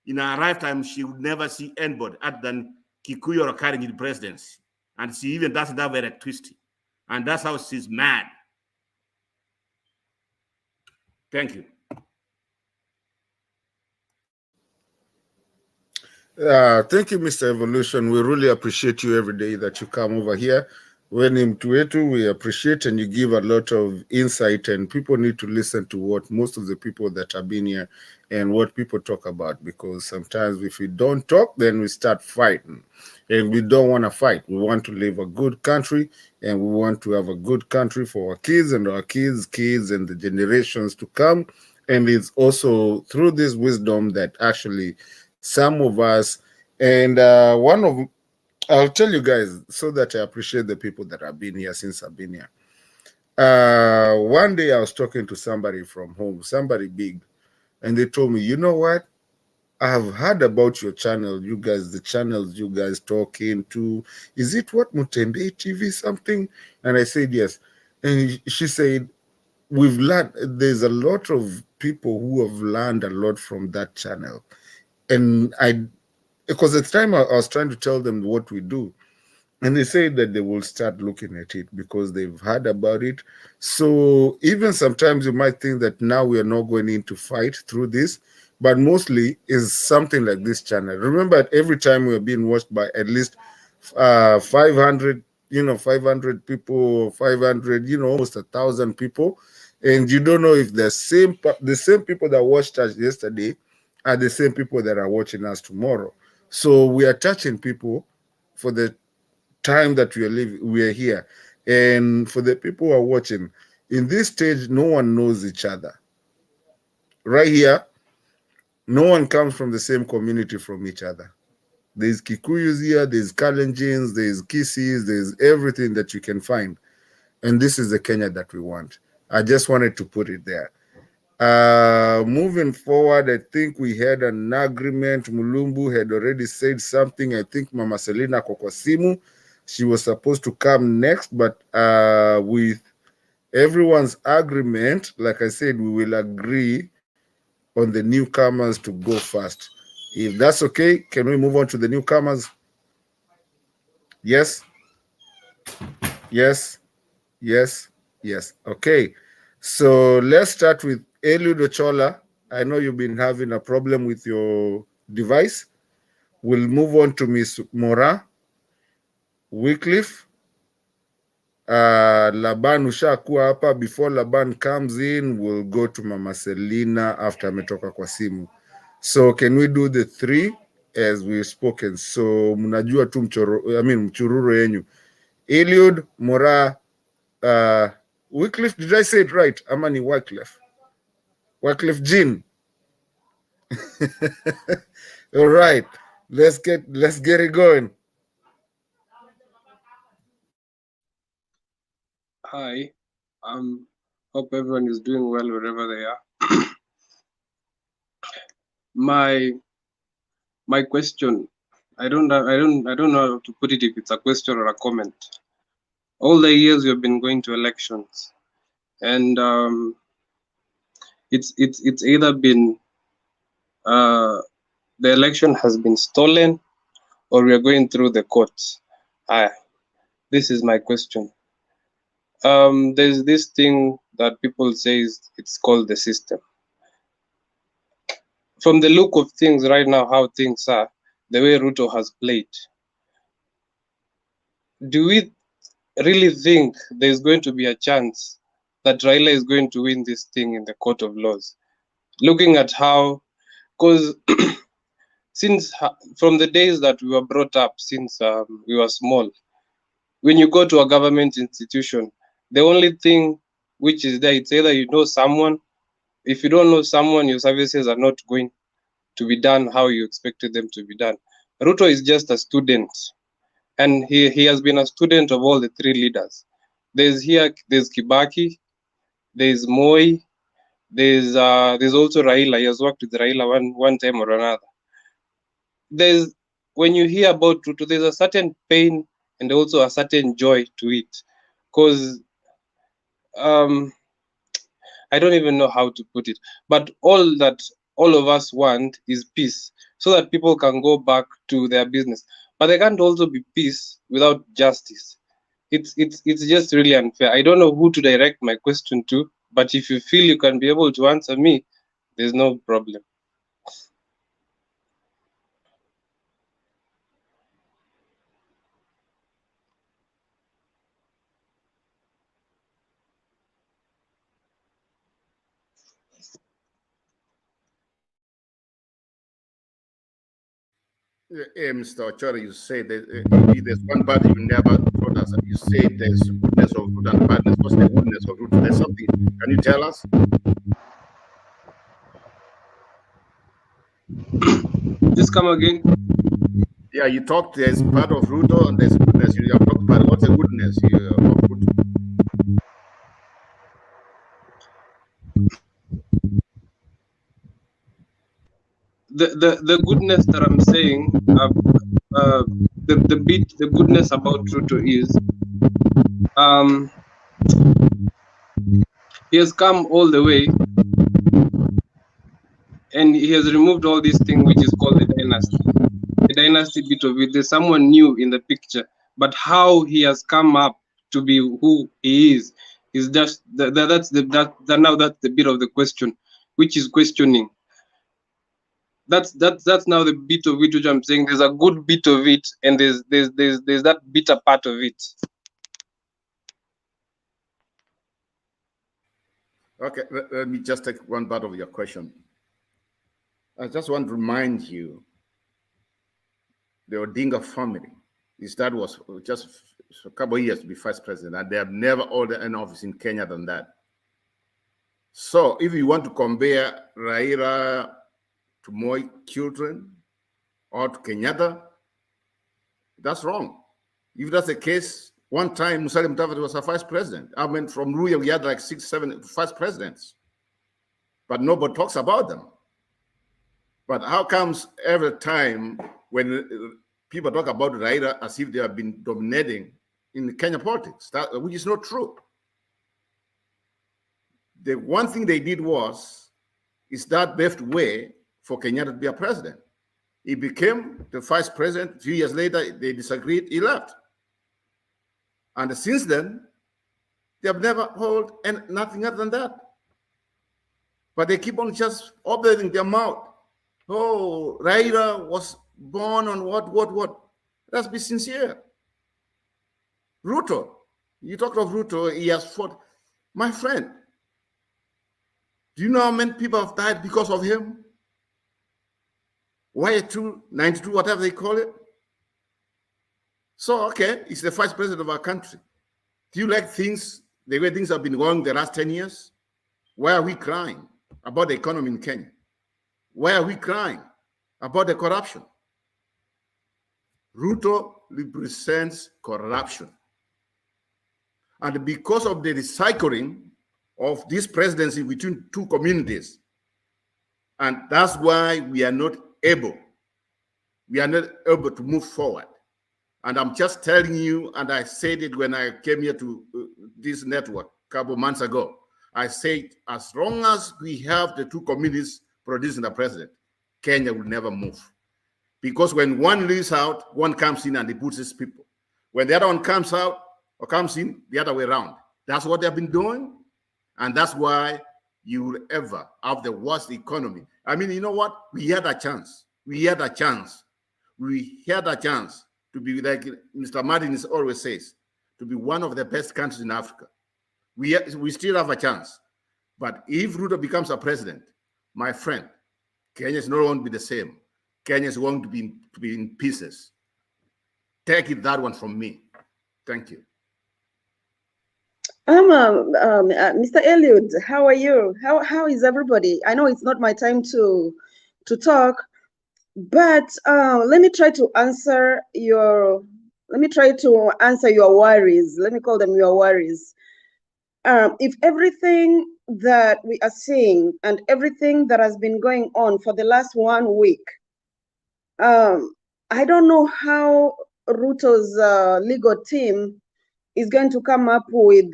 in her lifetime, she would never see anybody other than Kikuyu or Karen in the presidency. And she even doesn't have electricity. And that's how she's mad. Thank you. Thank you, Mr. Evolution. We really appreciate you every day that you come over here. When in Tuetu, we appreciate and you give a lot of insight, and people need to listen to what most of the people that have been here and what people talk about, because sometimes if we don't talk, then we start fighting, and we don't want to fight. We want to live a good country, and we want to have a good country for our kids and our kids' kids and the generations to come. And it's also through this wisdom that actually some of us, and I'll tell you guys so that I appreciate the people that have been here since I've been here. One day I was talking to somebody from home, somebody big, and they told me, you know what? I've heard about your channel, you guys, the channels you guys talking to. Is it what, Mutembei TV something? And I said, yes. And she said, we've learned, there's a lot of people who have learned a lot from that channel. And because at the time I was trying to tell them what we do, and they say that they will start looking at it because they've heard about it. So even sometimes you might think that now we are not going into fight through this, but mostly is something like this channel. Remember, every time we are being watched by at least 500, 500 people, 500, almost 1,000 people, and you don't know if the same people that watched us yesterday are the same people that are watching us tomorrow. So we are touching people for the time that we are here. And for the people who are watching, in this stage, no one knows each other. Right here, no one comes from the same community from each other. There's Kikuyus here, there's Kalenjins, there's Kisis, there's everything that you can find. And this is the Kenya that we want. I just wanted to put it there. Moving forward, I think we had an agreement. Mulumbu had already said something. I think Mama Selina Kokosimu, she was supposed to come next, but with everyone's agreement, like I said, we will agree on the newcomers to go first. If that's okay, can we move on to the newcomers? Yes? Yes? Yes? Yes. Okay. So let's start with Eliud Ochola. I know you've been having a problem with your device. We'll move on to Miss Mora, Wycliffe, Laban ushakuwa hapa. Before Laban comes in, we'll go to Mama Selina after ametoka kwa simu. So can we do the three as we've spoken? So mnajua tu mchururo yenyu. Eliud, Mora, Wycliffe, did I say it right? Amani Wycliffe. Wycliffe Jean. All right, let's get it going. Hi, hope everyone is doing well wherever they are. My question, I don't know how to put it, if it's a question or a comment. All the years we've been going to elections, and it's either been the election has been stolen, or we are going through the courts. This is my question. There's this thing that people say it's called the system. From the look of things right now, how things are, the way Ruto has played, do we really think there's going to be a chance that Raila is going to win this thing in the court of laws? Looking at how, because since from the days that we were brought up, since we were small, when you go to a government institution, the only thing which is there, it's either you know someone. If you don't know someone, your services are not going to be done how you expected them to be done. Ruto is just a student, and he has been a student of all the three leaders. There's Kibaki, there's Moi, there's also Raila. He has worked with Raila one time or another. When you hear about Ruto, there's a certain pain and also a certain joy to it, because I don't even know how to put it, but all that all of us want is peace, so that people can go back to their business. But there can't also be peace without justice. It's just really unfair. I don't know who to direct my question to, but if you feel you can be able to answer me, there's no problem. Mr. Ochora, you say that there's one part you never told us. You say there's goodness of Ruto and badness. What's the goodness of Ruto? There's something. Can you tell us? Just come again. Yeah, you talked. There's part of Ruto and there's goodness. You have talked about what's the goodness of Ruto. The goodness that I'm saying, the goodness about Ruto is he has come all the way and he has removed all this thing which is called the dynasty bit of it. There's someone new in the picture, but how he has come up to be who he is just that's the bit of the question, which is questioning. That's now the bit of it which I'm saying. There's a good bit of it, and there's that bitter part of it. Okay, let me just take one part of your question. I just want to remind you, the Odinga family, his dad was just a couple of years to be vice president, and they have never held an office in Kenya than that. So if you want to compare Raila to Moi children or to Kenyatta, That's wrong. If that's the case, one time Musalia Mudavadi was a vice president. I mean, from Ruya, we had like 6, 7 vice presidents, but nobody talks about them. But how comes every time when people talk about Raila as if they have been dominating in Kenya politics, which is not true. The one thing they did is that paved way for Kenyatta to be a president. He became the vice president. A few years later, they disagreed, he left. And since then, they have never held nothing other than that. But they keep on just opening their mouth. Oh, Raila was born on what? Let's be sincere. Ruto, you talked of Ruto, he has fought. My friend, do you know how many people have died because of him? Y2, 92, whatever they call it. So, okay, he's the vice president of our country. Do you like things, the way things have been going the last 10 years? Why are we crying about the economy in Kenya? Why are we crying about the corruption? Ruto represents corruption. And because of the recycling of this presidency between two communities, and that's why we are not able to move forward. And I'm just telling you, and I said it when I came here to this network a couple months ago, I said, as long as we have the two communities producing a president, Kenya will never move. Because when one leaves out, one comes in and he puts his people. When the other one comes out or comes in, the other way around. That's what they've been doing. And that's why you will ever have the worst economy. I mean, you know what? We had a chance. We had a chance to be, like Mr. Martin always says, to be one of the best countries in Africa. We still have a chance. But if Ruto becomes a president, my friend, Kenya is not going to be the same. Kenya is going to be in pieces. Take it, that one from me. Thank you. Mr. Elliot, how are you? How is everybody? I know it's not my time to talk, but let me try to answer your worries. Let me call them your worries. If everything that we are seeing and everything that has been going on for the last 1 week, I don't know how Ruto's legal team is going to come up with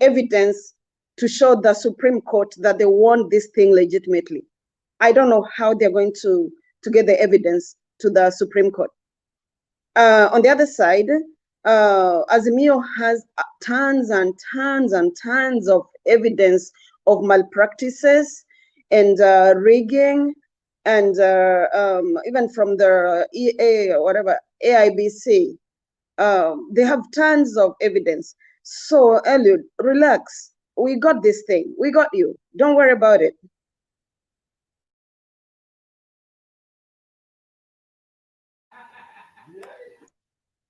evidence to show the Supreme Court that they won this thing legitimately. I don't know how they're going to get the evidence to the Supreme Court. On the other side, Azimio has tons and tons and tons of evidence of malpractices and rigging, and even from the EA or whatever, AIBC. They have tons of evidence. So, Eliud, relax. We got this thing. We got you. Don't worry about it.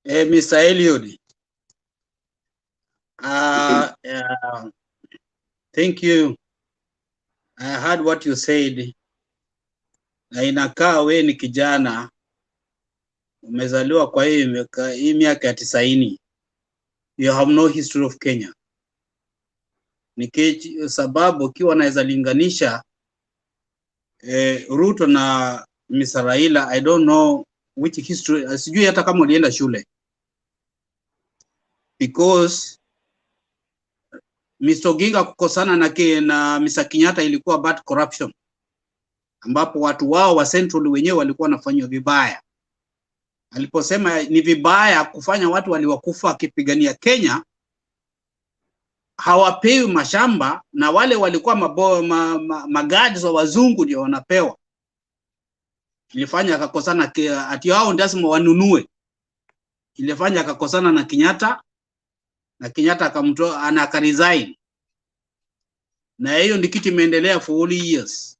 Mr. Eliud, thank you. I heard what you said. Na inakaa we ni kijana umezaliwa kwa hii miaka ya 90. You have no history of Kenya. Ni sababu ukiwa naweza linganisha Ruto na Mr. Raila, I don't know which history, sijui hata kama ulienda shule. Because Mr. Oginga kukosana na Mr. Kenyatta ilikuwa bad corruption, ambapo watu wao wa Central wenyewe walikuwa wanafanywa vibaya. Aliposema ni vibaya kufanya watu waliwakufa akipigania Kenya, hawapewi mashamba, na wale walikuwa magadi wa wazungu ndio wanapewa. Ilifanya akakosana ati hao ndasema wanunue. Ilifanya akakosana na Kenyatta, na Kenyatta akamtoa anaresign. Na hiyo ndio kitu imeendelea for all years.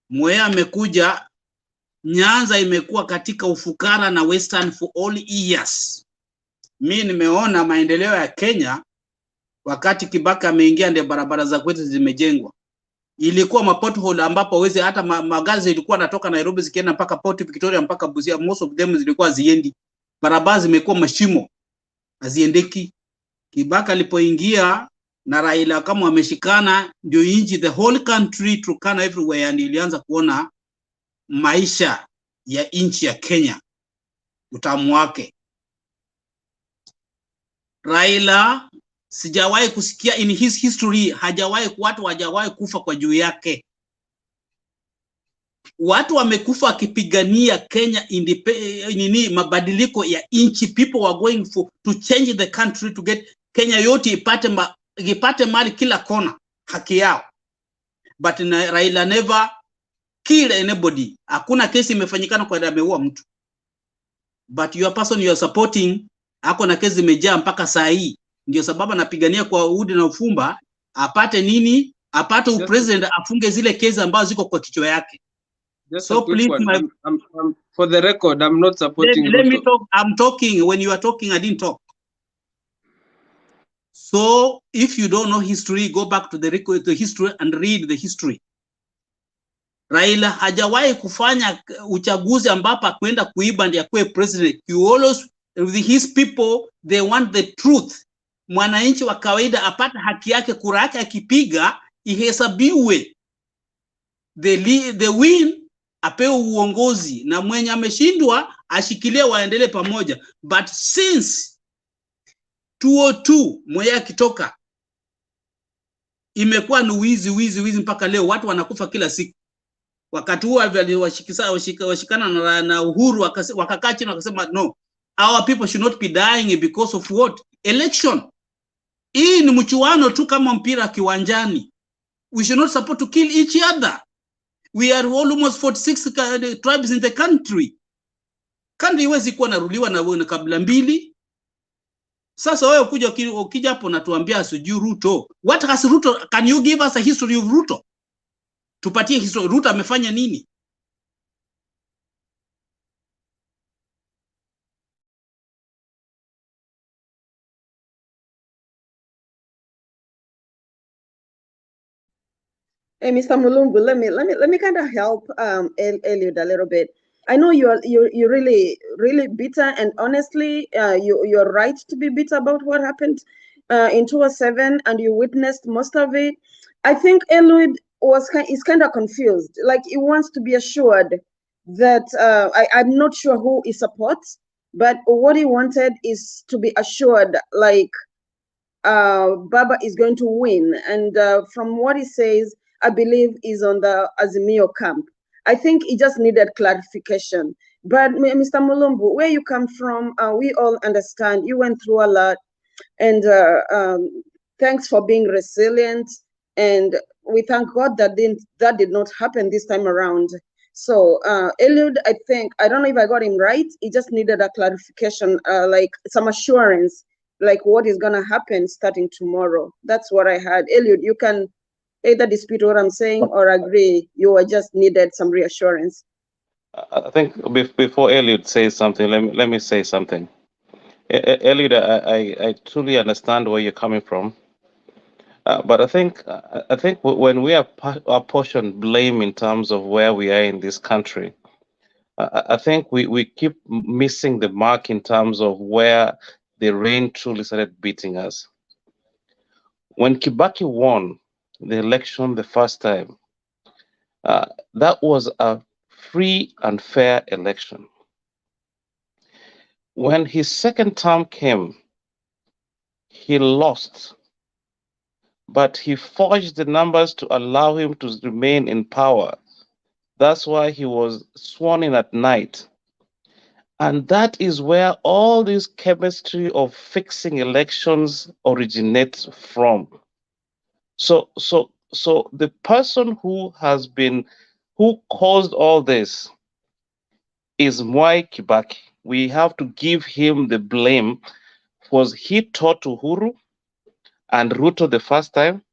Mwea amekuja, Nyanza imekuwa katika ufukara na Western for all years. Mimi nimeona maendeleo ya Kenya wakati Kibaki ameingia, ndio barabara za kwetu zimejengwa. ilikuwa mapothole ambapo wezi hata magari zilikuwa natoka Nairobi zikienda mpaka Port Victoria mpaka Busia, most of them zilikuwa ziendi. Barabara zimekuwa mashimo, haziendeki. Kibaki alipoingia na Raila kama wameshikana, ndio inji the whole country Turkana everywhere, and ilianza kuona maisha ya inchi ya Kenya, utamu wake. Raila sijawahi kusikia in his history, watu hajawahi kufa kwa juu yake. Watu wamekufa wakipigania Kenya mabadiliko ya inchi. People were going to change the country to get Kenya yote ipate mali kila kona, haki yao. But Raila never kill anybody. Hakuna kesi imefanyikana kwa ameua mtu. But your person you are supporting ako na kesi imejaa mpaka saa hii. Ndio sababu anapigania kwa udi na ufumba apate nini? Apate upresident afunge zile kesi ambazo ziko kwa kichwa yake. So please, for the record, I'm not supporting. Let me talk. I'm talking. When you are talking, I didn't talk. So if you don't know history, go back to the history and read the history. Raila hajawahi kufanya uchaguzi ambapo akwenda kuiba ndiye akue president. You always, his people, they want the truth. Mwananchi wa kawaida apate haki yake, kura yake akipiga ihesabiwe. The win apewe uongozi, na mwenye ameshindwa ashikilie waendelee pamoja. But since 2002 mwenye akitoka imekuwa ni wizi mpaka leo, watu wanakufa kila siku. Wakati huo washikana na Uhuru wakakaa chini wakasema no, our people should not be dying because of what? Election. Hii ni mchuano tu kama mpira kiwanjani. We should not support to kill each other. We are almost 46 tribes in the country. Country iwezi kuwa naruliwa na kabila mbili. Sasa wewe ukija hapo na tuambia sijui Ruto. What has Ruto? Can you give us a history of Ruto? Tupatie history. Ruto amefanya nini? Hey, Mr. Mulumbu, let me kind of help Eliud a little bit. I know you're really bitter, and honestly, you're right to be bitter about what happened in 2007, and you witnessed most of it. I think Eliud is kind of confused. Like, he wants to be assured that I'm not sure who he supports, but what he wanted is to be assured, like, Baba is going to win. And from what he says, I believe is on the Azimio camp. I think he just needed clarification. But Mr. Mulumbu, where you come from, we all understand. You went through a lot, and thanks for being resilient. And we thank God that did not happen this time around. So Eliud, I don't know if I got him right. He just needed a clarification, like some assurance, like what is gonna happen starting tomorrow. That's what I had. Eliud, you can either dispute what I'm saying or agree. You just needed some reassurance. I think before Eliud says something, let me say something. Eliud, I truly understand where you're coming from, but I think when we apportion blame in terms of where we are in this country, I think we keep missing the mark in terms of where the rain truly started beating us. When Kibaki won the election the first time, that was a free and fair election. When his second term came, he lost, but he forged the numbers to allow him to remain in power. That's why he was sworn in at night. And that is where all this chemistry of fixing elections originates from. So the person who caused all this is Mwai Kibaki. We have to give him the blame, because he taught Uhuru and Ruto the first time.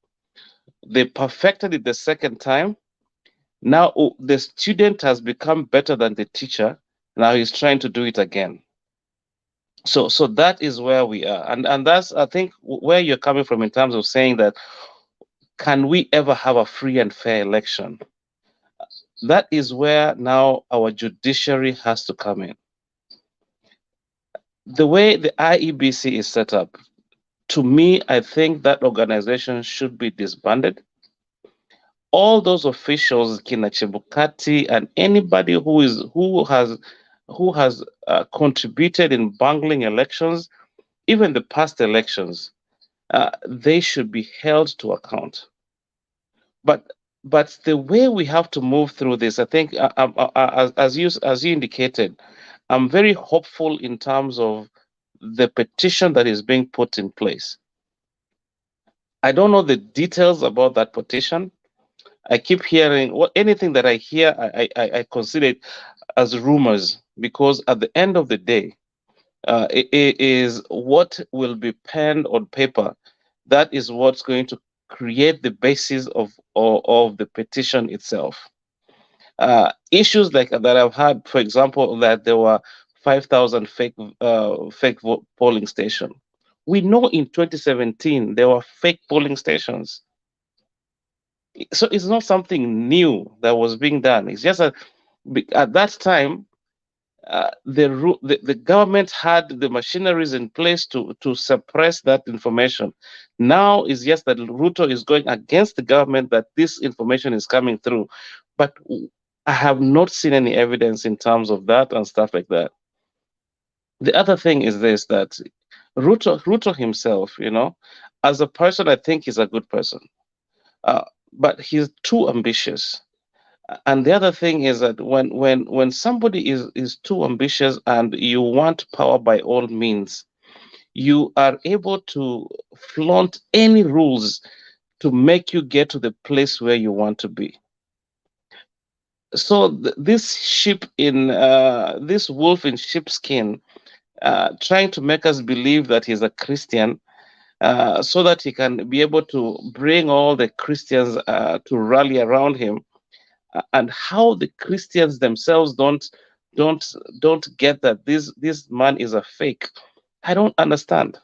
They perfected it the second time. Now the student has become better than the teacher. Now he's trying to do it again. So that is where we are. And that's, I think, where you're coming from in terms of saying that can we ever have a free and fair election? That is where now our judiciary has to come in. The way the Iebc is set up, to me, I think that organization should be disbanded. All those officials, Kina Chebukati, and anybody who has contributed in bungling elections, even the past elections, they should be held to account. But the way we have to move through this, I think, as you indicated, I'm very hopeful in terms of the petition that is being put in place. I don't know the details about that petition. I keep hearing anything that I hear, I consider it as rumors, because at the end of the day, it is what will be penned on paper. That is what's going to create the basis of the petition itself. Issues like that I've had, for example, that there were 5,000 fake polling stations. We know in 2017 there were fake polling stations. So it's not something new that was being done. It's just that at that time, the government had the machineries in place to suppress that information. Now it's just that Ruto is going against the government that this information is coming through. But I have not seen any evidence in terms of that and stuff like that. The other thing is this, that Ruto himself, as a person, I think he's a good person. But he's too ambitious. And the other thing is that when somebody is too ambitious and you want power by all means, you are able to flaunt any rules to make you get to the place where you want to be. So this wolf in sheepskin, trying to make us believe that he's a Christian, so that he can be able to bring all the Christians to rally around him, and how the Christians themselves don't get that this man is a fake. I don't understand.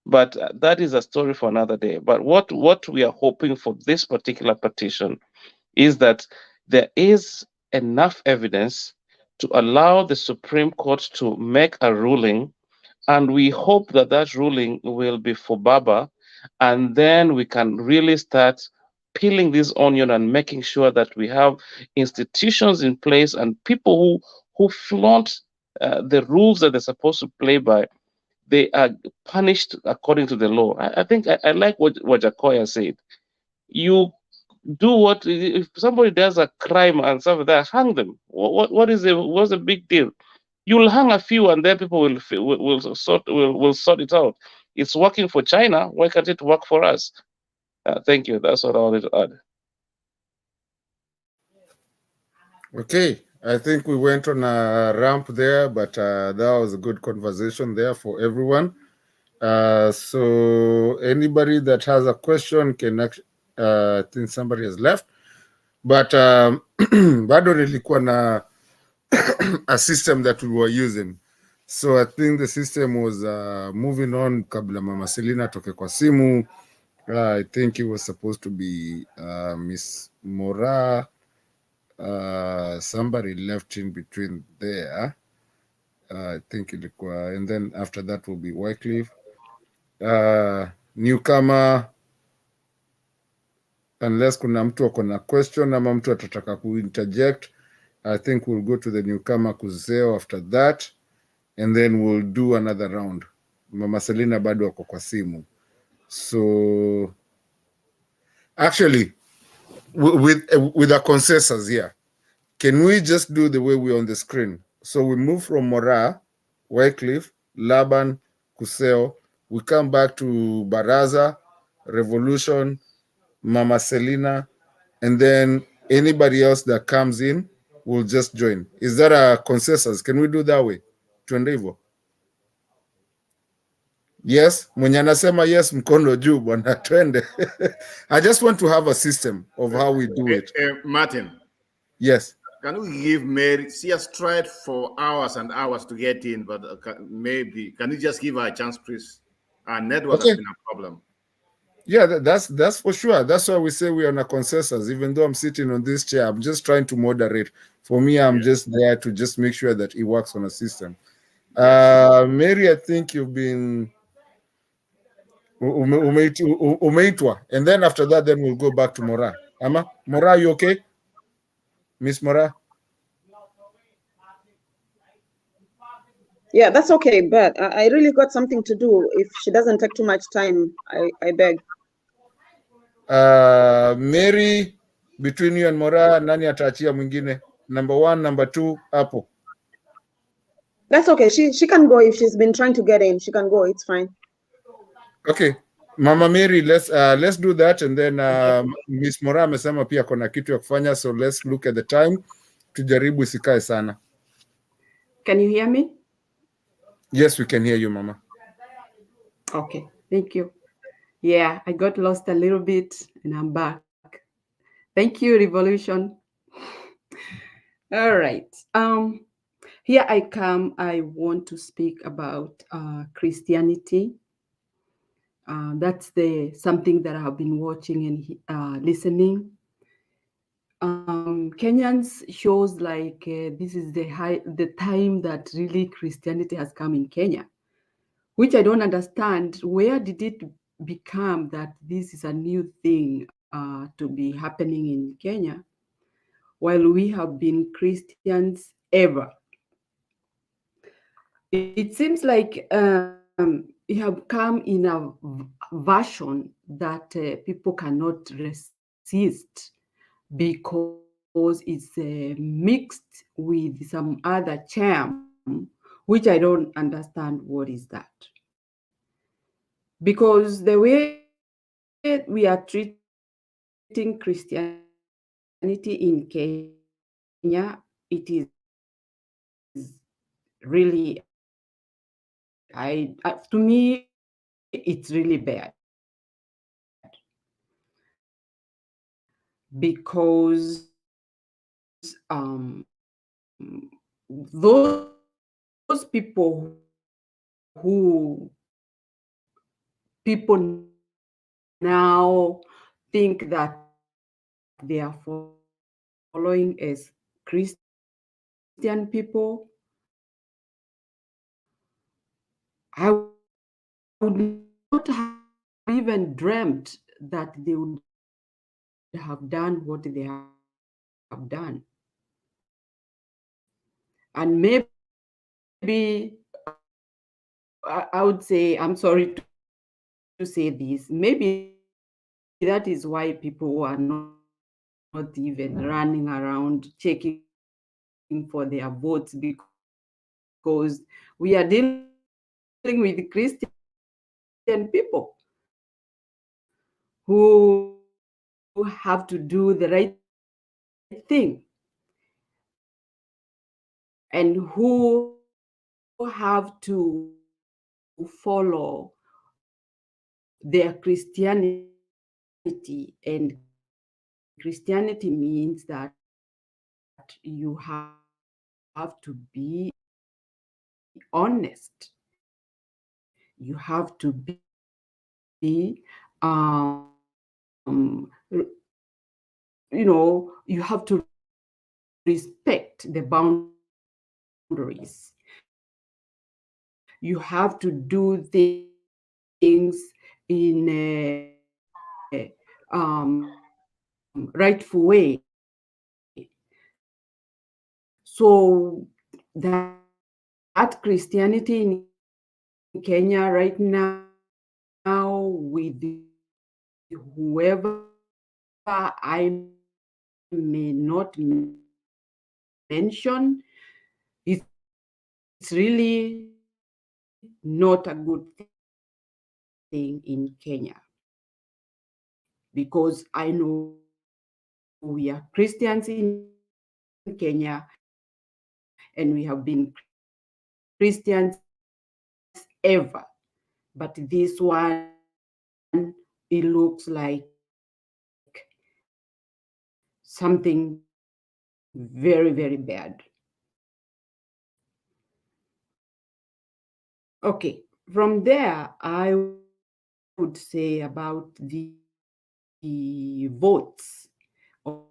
But that is a story for another day. But what we are hoping for this particular petition is that there is enough evidence to allow the Supreme Court to make a ruling, and we hope that that ruling will be for Baba, and then we can really start peeling this onion and making sure that we have institutions in place and people who flaunt the rules that they're supposed to play by, they are punished according to the law. I think I like what Jacoya said. You do if somebody does a crime and stuff like that, hang them. What's the big deal? You'll hang a few and then people will sort it out. It's working for China. Why can't it work for us? Thank you. That's what I wanted to add. Okay, I think we went on a ramp there, but that was a good conversation there for everyone. So anybody that has a question can I think somebody has left, but bado nilikuwa na a system that we were using. So I think the system was moving on kabla Mama Selina toke kwa simu. I think it was supposed to be Miss Mora. Somebody left in between there. I think ilikuwa, and then after that will be Wycliffe. Newcomer, unless kuna mtu ako na question ama mtu atataka ku-interject, I think we'll go to the newcomer Kuzeo after that, and then we'll do another round. Mama Selina bado ako kwa simu. So actually, with a consensus here, can we just do the way we're on the screen? So we move from Mora, Wycliffe, Laban, Kuseo. We come back to Baraza, Revolution, Mama Selina, and then anybody else that comes in will just join. Is that a consensus? Can we do that way? Tuende hivyo? Yes, mwenye anasema yes, mkono juu bwana, twende. I just want to have a system of how we do it. Martin. Yes. Can we give Mary? She has tried for hours and hours to get in, but can you just give her a chance, please? Our network has been a problem. Yeah, that's for sure. That's why we say we're on a consensus. Even though I'm sitting on this chair, I'm just trying to moderate. For me, I'm just there to just make sure that it works on a system. Mary, I think you've been umeitwa, and then after that, then we'll go back to Mora. Ama, Mora, you okay? Miss Mora? Yeah, that's okay, but I really got something to do. If she doesn't take too much time, I beg. Mary, between you and Mora, nani ataachia mwingine? Number 1, number 2, hapo. That's okay. She can go if she's been trying to get in. She can go. It's fine. Okay. Mama Mary, let's do that, and then Miss Mora amesema pia kuna kitu ya kufanya, so let's look at the time. Tujaribu isikae sana. Can you hear me? Yes, we can hear you, Mama. Okay, thank you. Yeah, I got lost a little bit and I'm back. Thank you, Revolution. All right. Here I come. I want to speak about Christianity. That's something that I have been watching and listening. Kenyans shows like this is the time that really Christianity has come in Kenya, which I don't understand. Where did it become that this is a new thing to be happening in Kenya, while we have been Christians ever? It seems like it have come in a version that people cannot resist because it's mixed with some other charm, which I don't understand what is that. Because the way we are treating Christianity in Kenya, it is really, to me, it's really bad. Because those people who people now think that they are following as Christian people, I would not have even dreamt that they would have done what they have done. And maybe I would say, I'm sorry to say this, maybe that is why people are not even running around checking for their votes, because we are dealing with Christian people who have to do the right thing and who have to follow their Christianity. And Christianity means that you have to be honest. You have to be you have to respect the boundaries. You have to do things in a rightful way. So that Christianity in Kenya right now, with whoever I may not mention, it's really not a good thing in Kenya, because I know we are Christians in Kenya and we have been Christians ever, but this one, it looks like something very, very bad. Okay, from there, I would say about the votes of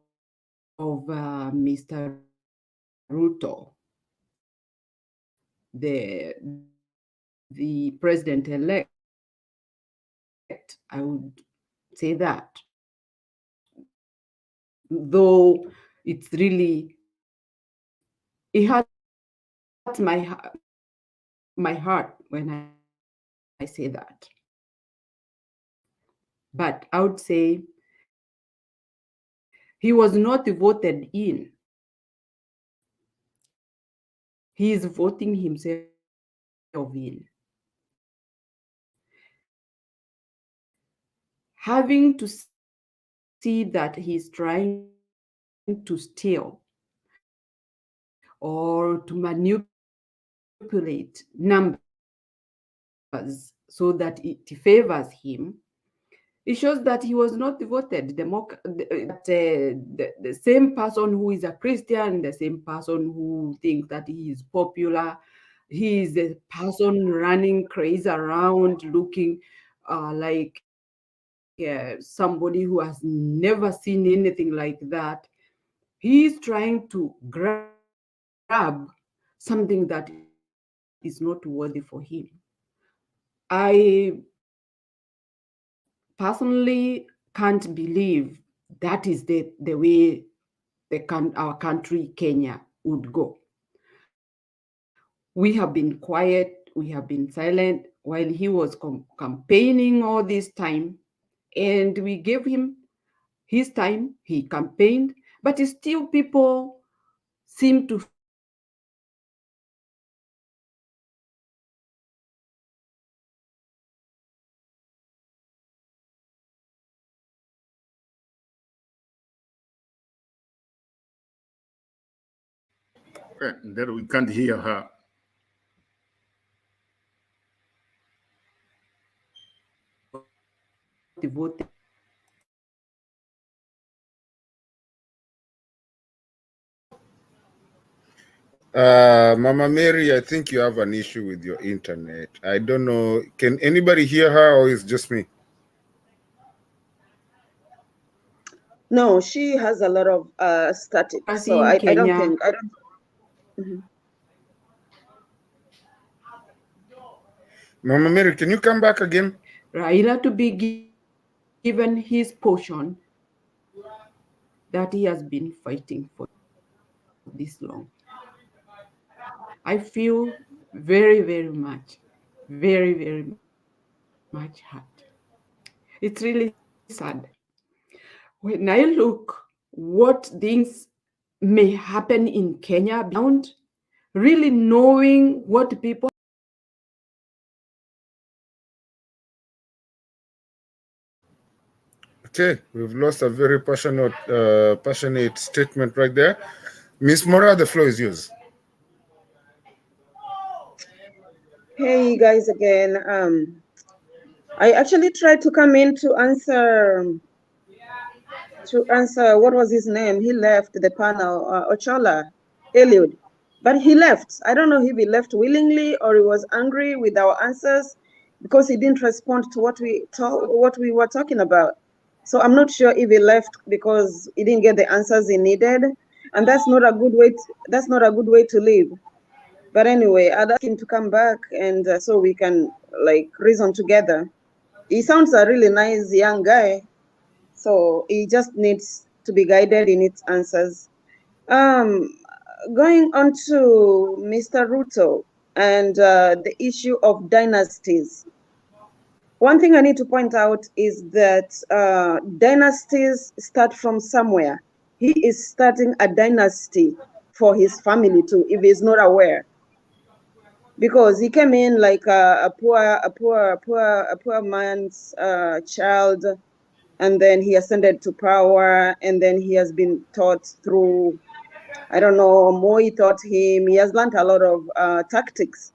Mr. Ruto, the president-elect, I would say that. Though it's really, it hurts my heart when I say that. But I would say he was not voted in. He is voting himself in. Having to see that he's trying to steal or to manipulate numbers so that it favors him, it shows that he was not voted. The same person who is a Christian, the same person who thinks that he is popular, he is a person running crazy around looking like somebody who has never seen anything like that. He is trying to grab something that is not worthy for him. I personally can't believe that is the way our country, Kenya, would go. We have been quiet, we have been silent while he was campaigning all this time, and we gave him his time, he campaigned, but still people seem to that we can't hear her. vote. Mama Mary, I think you have an issue with your internet. I don't know. Can anybody hear her, or is it just me? No, she has a lot of static, so I don't think. Mhm. Mama Mary, can you come back again? Raila to be given his portion that he has been fighting for this long. I feel very, very much hurt. It's really sad. When I look what things may happen in Kenya beyond really knowing what people Okay, we've lost a very passionate statement right there. Miss Mora, the floor is yours. Hey guys again. I actually tried to come in to answer what was his name. He left the panel, Ochola, Eliud, but he left. I don't know if he left willingly or he was angry with our answers because he didn't respond to what we were talking about. So I'm not sure if he left because he didn't get the answers he needed, and that's not a good way. That's not a good way to live. But anyway, I'd ask him to come back and so we can like reason together. He sounds a really nice young guy, so he just needs to be guided in its answers. Going on to Mr. Ruto and the issue of dynasties. One thing I need to point out is that dynasties start from somewhere. He is starting a dynasty for his family too, if he's not aware. Because he came in like a poor man's child, and then he ascended to power, and then he has been taught through, I don't know, Moi taught him. He has learned a lot of tactics.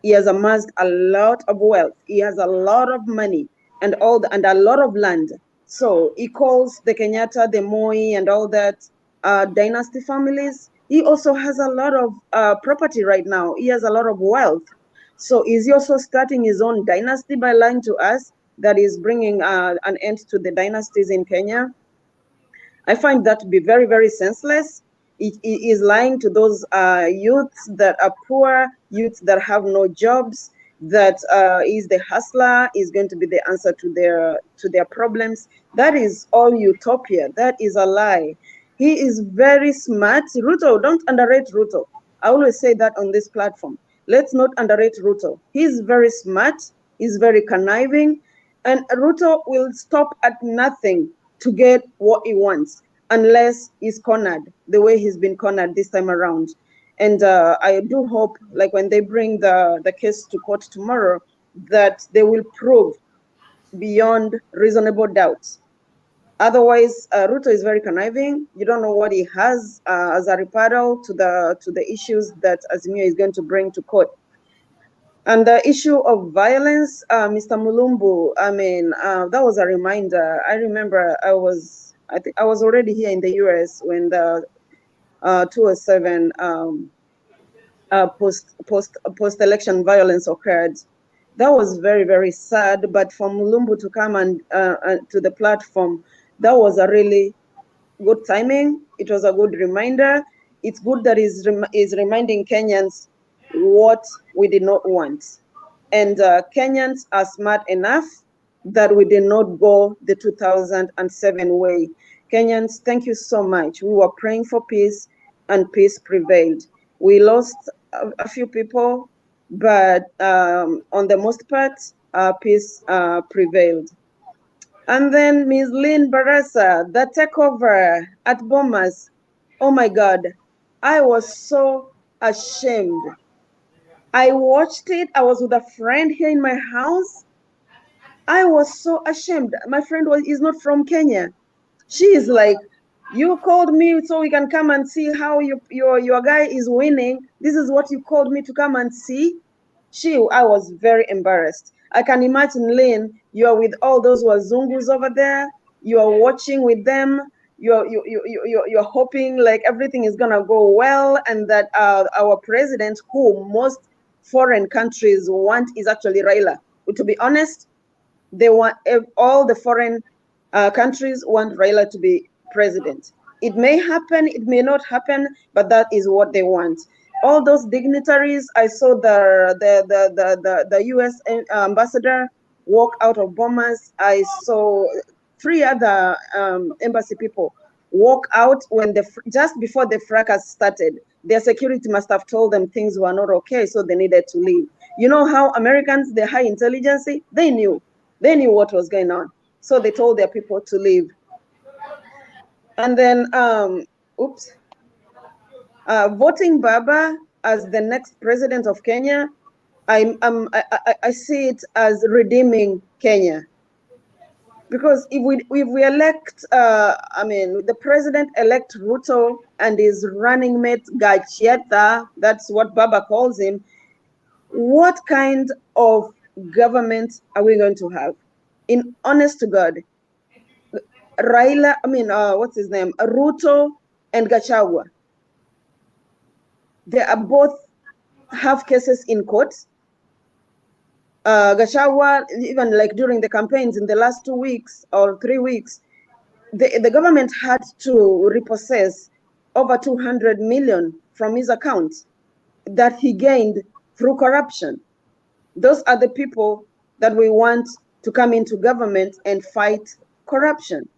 He has amassed a lot of wealth. He has a lot of money and a lot of land. So he calls the Kenyatta, the Moi, and all that dynasty families. He also has a lot of property right now. He has a lot of wealth. So is he also starting his own dynasty by lying to us that is bringing an end to the dynasties in Kenya. I find that to be very, very senseless. It is lying to those youths that are poor, youths that have no jobs, that is the hustler, is going to be the answer to their problems. That is all utopia. That is a lie. He is very smart. Ruto, don't underrate Ruto. I always say that on this platform. Let's not underrate Ruto. He's very smart. He's very conniving. And Ruto will stop at nothing to get what he wants, unless he's cornered the way he's been cornered this time around. And I do hope, like when they bring the case to court tomorrow, that they will prove beyond reasonable doubt. Otherwise, Ruto is very conniving. You don't know what he has as a rebuttal to the issues that Azimio is going to bring to court. And the issue of violence, Mr. Mulumbu, I mean, that was a reminder. I remember I think I was already here in the US when the 207 post-election violence occurred. That was very, very sad. But for Mulumbu to come and to the platform, that was a really good timing. It was a good reminder. It's good that is reminding Kenyans what we did not want. And Kenyans are smart enough that we did not go the 2007 way. Kenyans, thank you so much. We were praying for peace and peace prevailed. We lost a few people, but on the most part, peace prevailed. And then Ms. Lynn Barasa, the takeover at Bomas. Oh my God, I was so ashamed. I watched it. I was with a friend here in my house. I was so ashamed. My friend is not from Kenya. She is like, you called me so we can come and see how your guy is winning. This is what you called me to come and see. I was very embarrassed. I can imagine, Lynn, you are with all those wazungus over there. You are watching with them. You're hoping like everything is gonna go well, and that our president, who most foreign countries want, is actually Raila. But to be honest, they want all the foreign countries want Raila to be president. It may happen, it may not happen, but that is what they want. All those dignitaries, I saw the U.S. ambassador walk out of Bomas. I saw 3 other embassy people walk out when just before the fracas started. Their security must have told them things were not okay, so they needed to leave. You know how Americans, the high intelligence, they knew what was going on, so they told their people to leave. And then, voting Baba as the next president of Kenya, I see it as redeeming Kenya. Because if we elect, the president-elect Ruto and his running mate Gacheta, that's what Baba calls him, what kind of government are we going to have? In honest to God, Raila, what's his name? Ruto and Gachagua. They are both have cases in court. Gachagua, even like during the campaigns in the last 2 weeks or 3 weeks, the government had to repossess over 200 million from his account that he gained through corruption. Those are the people that we want to come into government and fight corruption.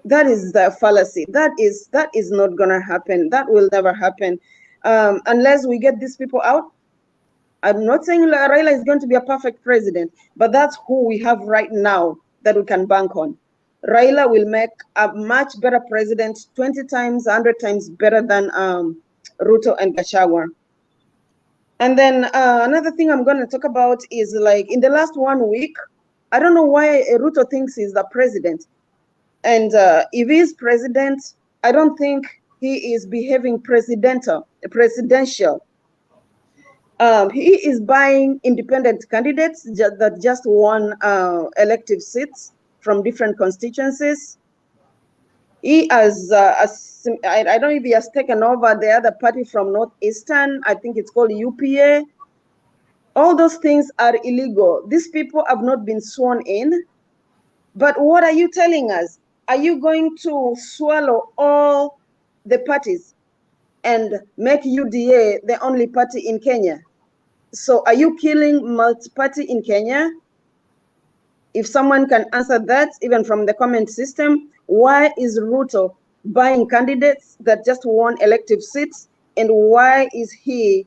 That is the fallacy. That is not gonna happen. That will never happen unless we get these people out. I'm not saying Raila is going to be a perfect president, but that's who we have right now that we can bank on. Raila will make a much better president, 20 times, 100 times better than Ruto and Gachagua. And then another thing I'm going to talk about is, like, in the last 1 week, I don't know why Ruto thinks he's the president. And if he's president, I don't think he is behaving presidential. He is buying independent candidates that just won elective seats from different constituencies. He has, I don't know if he has taken over the other party from Northeastern. I think it's called UPA. All those things are illegal. These people have not been sworn in. But what are you telling us? Are you going to swallow all the parties and make UDA the only party in Kenya? So are you killing multi-party in Kenya? If someone can answer that, even from the comment system, why is Ruto buying candidates that just won elective seats? And why is he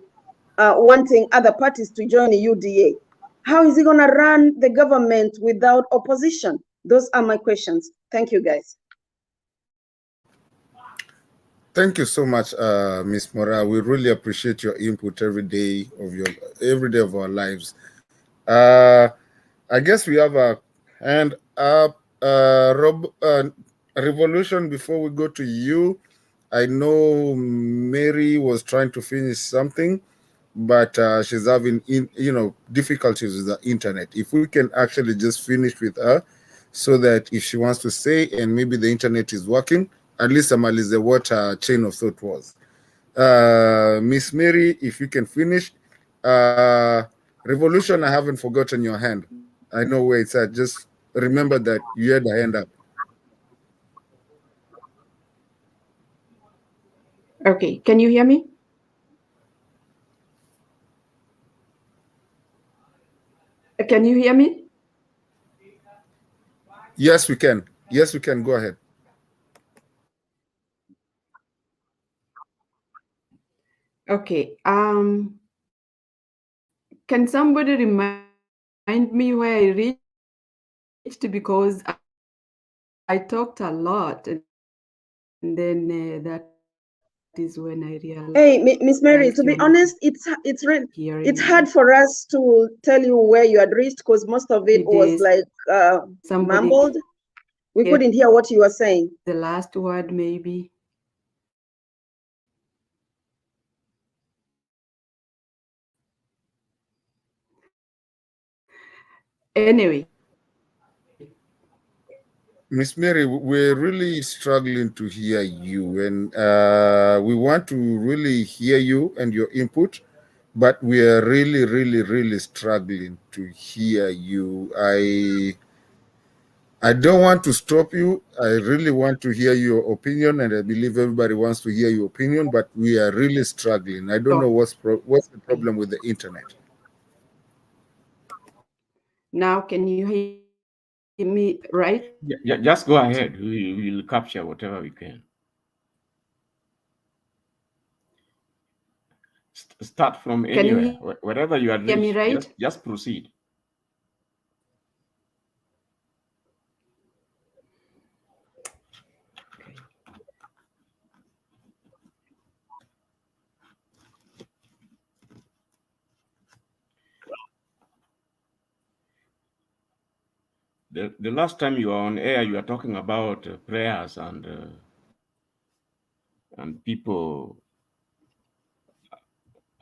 wanting other parties to join the UDA? How is he going to run the government without opposition? Those are my questions. Thank you, guys. Thank you so much, Ms. Mora. We really appreciate your input every day of our lives. I guess we have a hand up. Revolution, before we go to you, I know Mary was trying to finish something, but she's having difficulties with the internet. If we can actually just finish with her, so that if she wants to say and maybe the internet is working, at least Amalize what her chain of thought was. Miss Mary, if you can finish. Revolution, I haven't forgotten your hand. I know where it's at. Just remember that you had a hand up. Okay, can you hear me? Can you hear me? Yes, we can. Yes, we can. Go ahead. Okay. Can somebody remind me where I reached, because I talked a lot, and then that is when I realized. Hey, Miss Mary, to be honest, it's hard for us to tell you where you had reached, because most of it was like mumbled. We couldn't hear what you were saying. The last word, maybe. Anyway. Miss Mary, we're really struggling to hear you, and we want to really hear you and your input, but we are really, really, really struggling to hear you. I don't want to stop you. I really want to hear your opinion, and I believe everybody wants to hear your opinion, but we are really struggling. I don't know what's the problem with the internet. Now, can you hear me right? Yeah, just go ahead. We will capture whatever we can. Start from anywhere, wherever you are reached. Me right? Just proceed. The last time you were on air, you were talking about prayers and people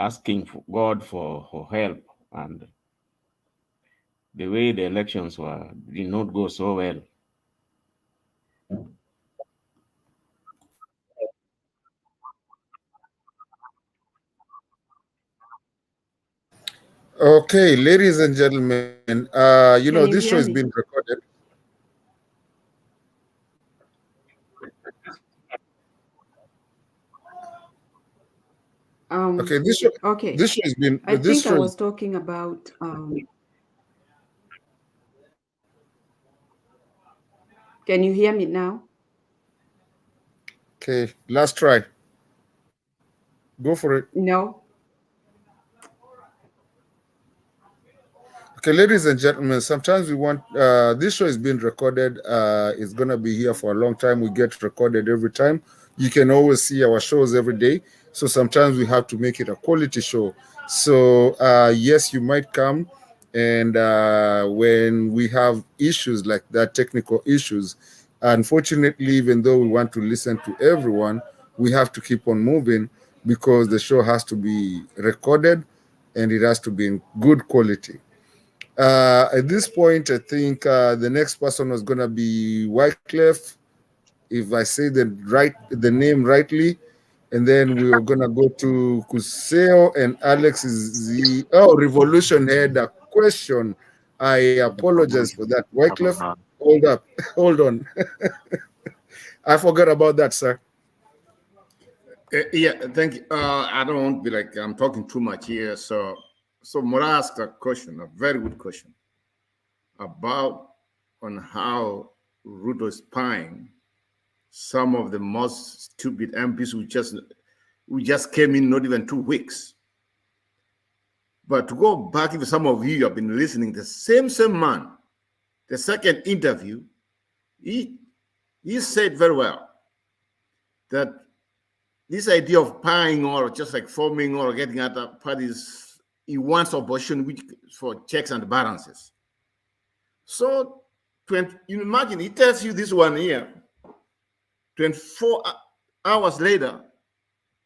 asking for God for help, and the way the elections did not go so well. Okay, ladies and gentlemen, this show is being recorded. Okay, this show has been. I think I was talking about. Can you hear me now? Okay, last try. Go for it. No. Okay, ladies and gentlemen, sometimes we want, this show is being recorded. It's going to be here for a long time. We get recorded every time. You can always see our shows every day. So sometimes we have to make it a quality show. So yes, you might come. And when we have issues like that, technical issues, unfortunately, even though we want to listen to everyone, we have to keep on moving because the show has to be recorded and it has to be in good quality. At this point, I think the next person was going to be Wycliffe, if I say the name rightly. and then we are gonna go to Kuseo and Alex is the Revolution had a question. I apologize for that. Wycliffe, hold up, hold on. I forgot about that, sir. Yeah, thank you. I don't want to be like I'm talking too much here. So Mora asked a question, a very good question, about on how Ruto is spying some of the most stupid MPs who just came in not even 2 weeks. But to go back, if some of you have been listening, the same man, the second interview, he said very well that this idea of spying or just like forming or getting other parties, he wants opposition for checks and balances. So you imagine, he tells you this one here, 24 hours later,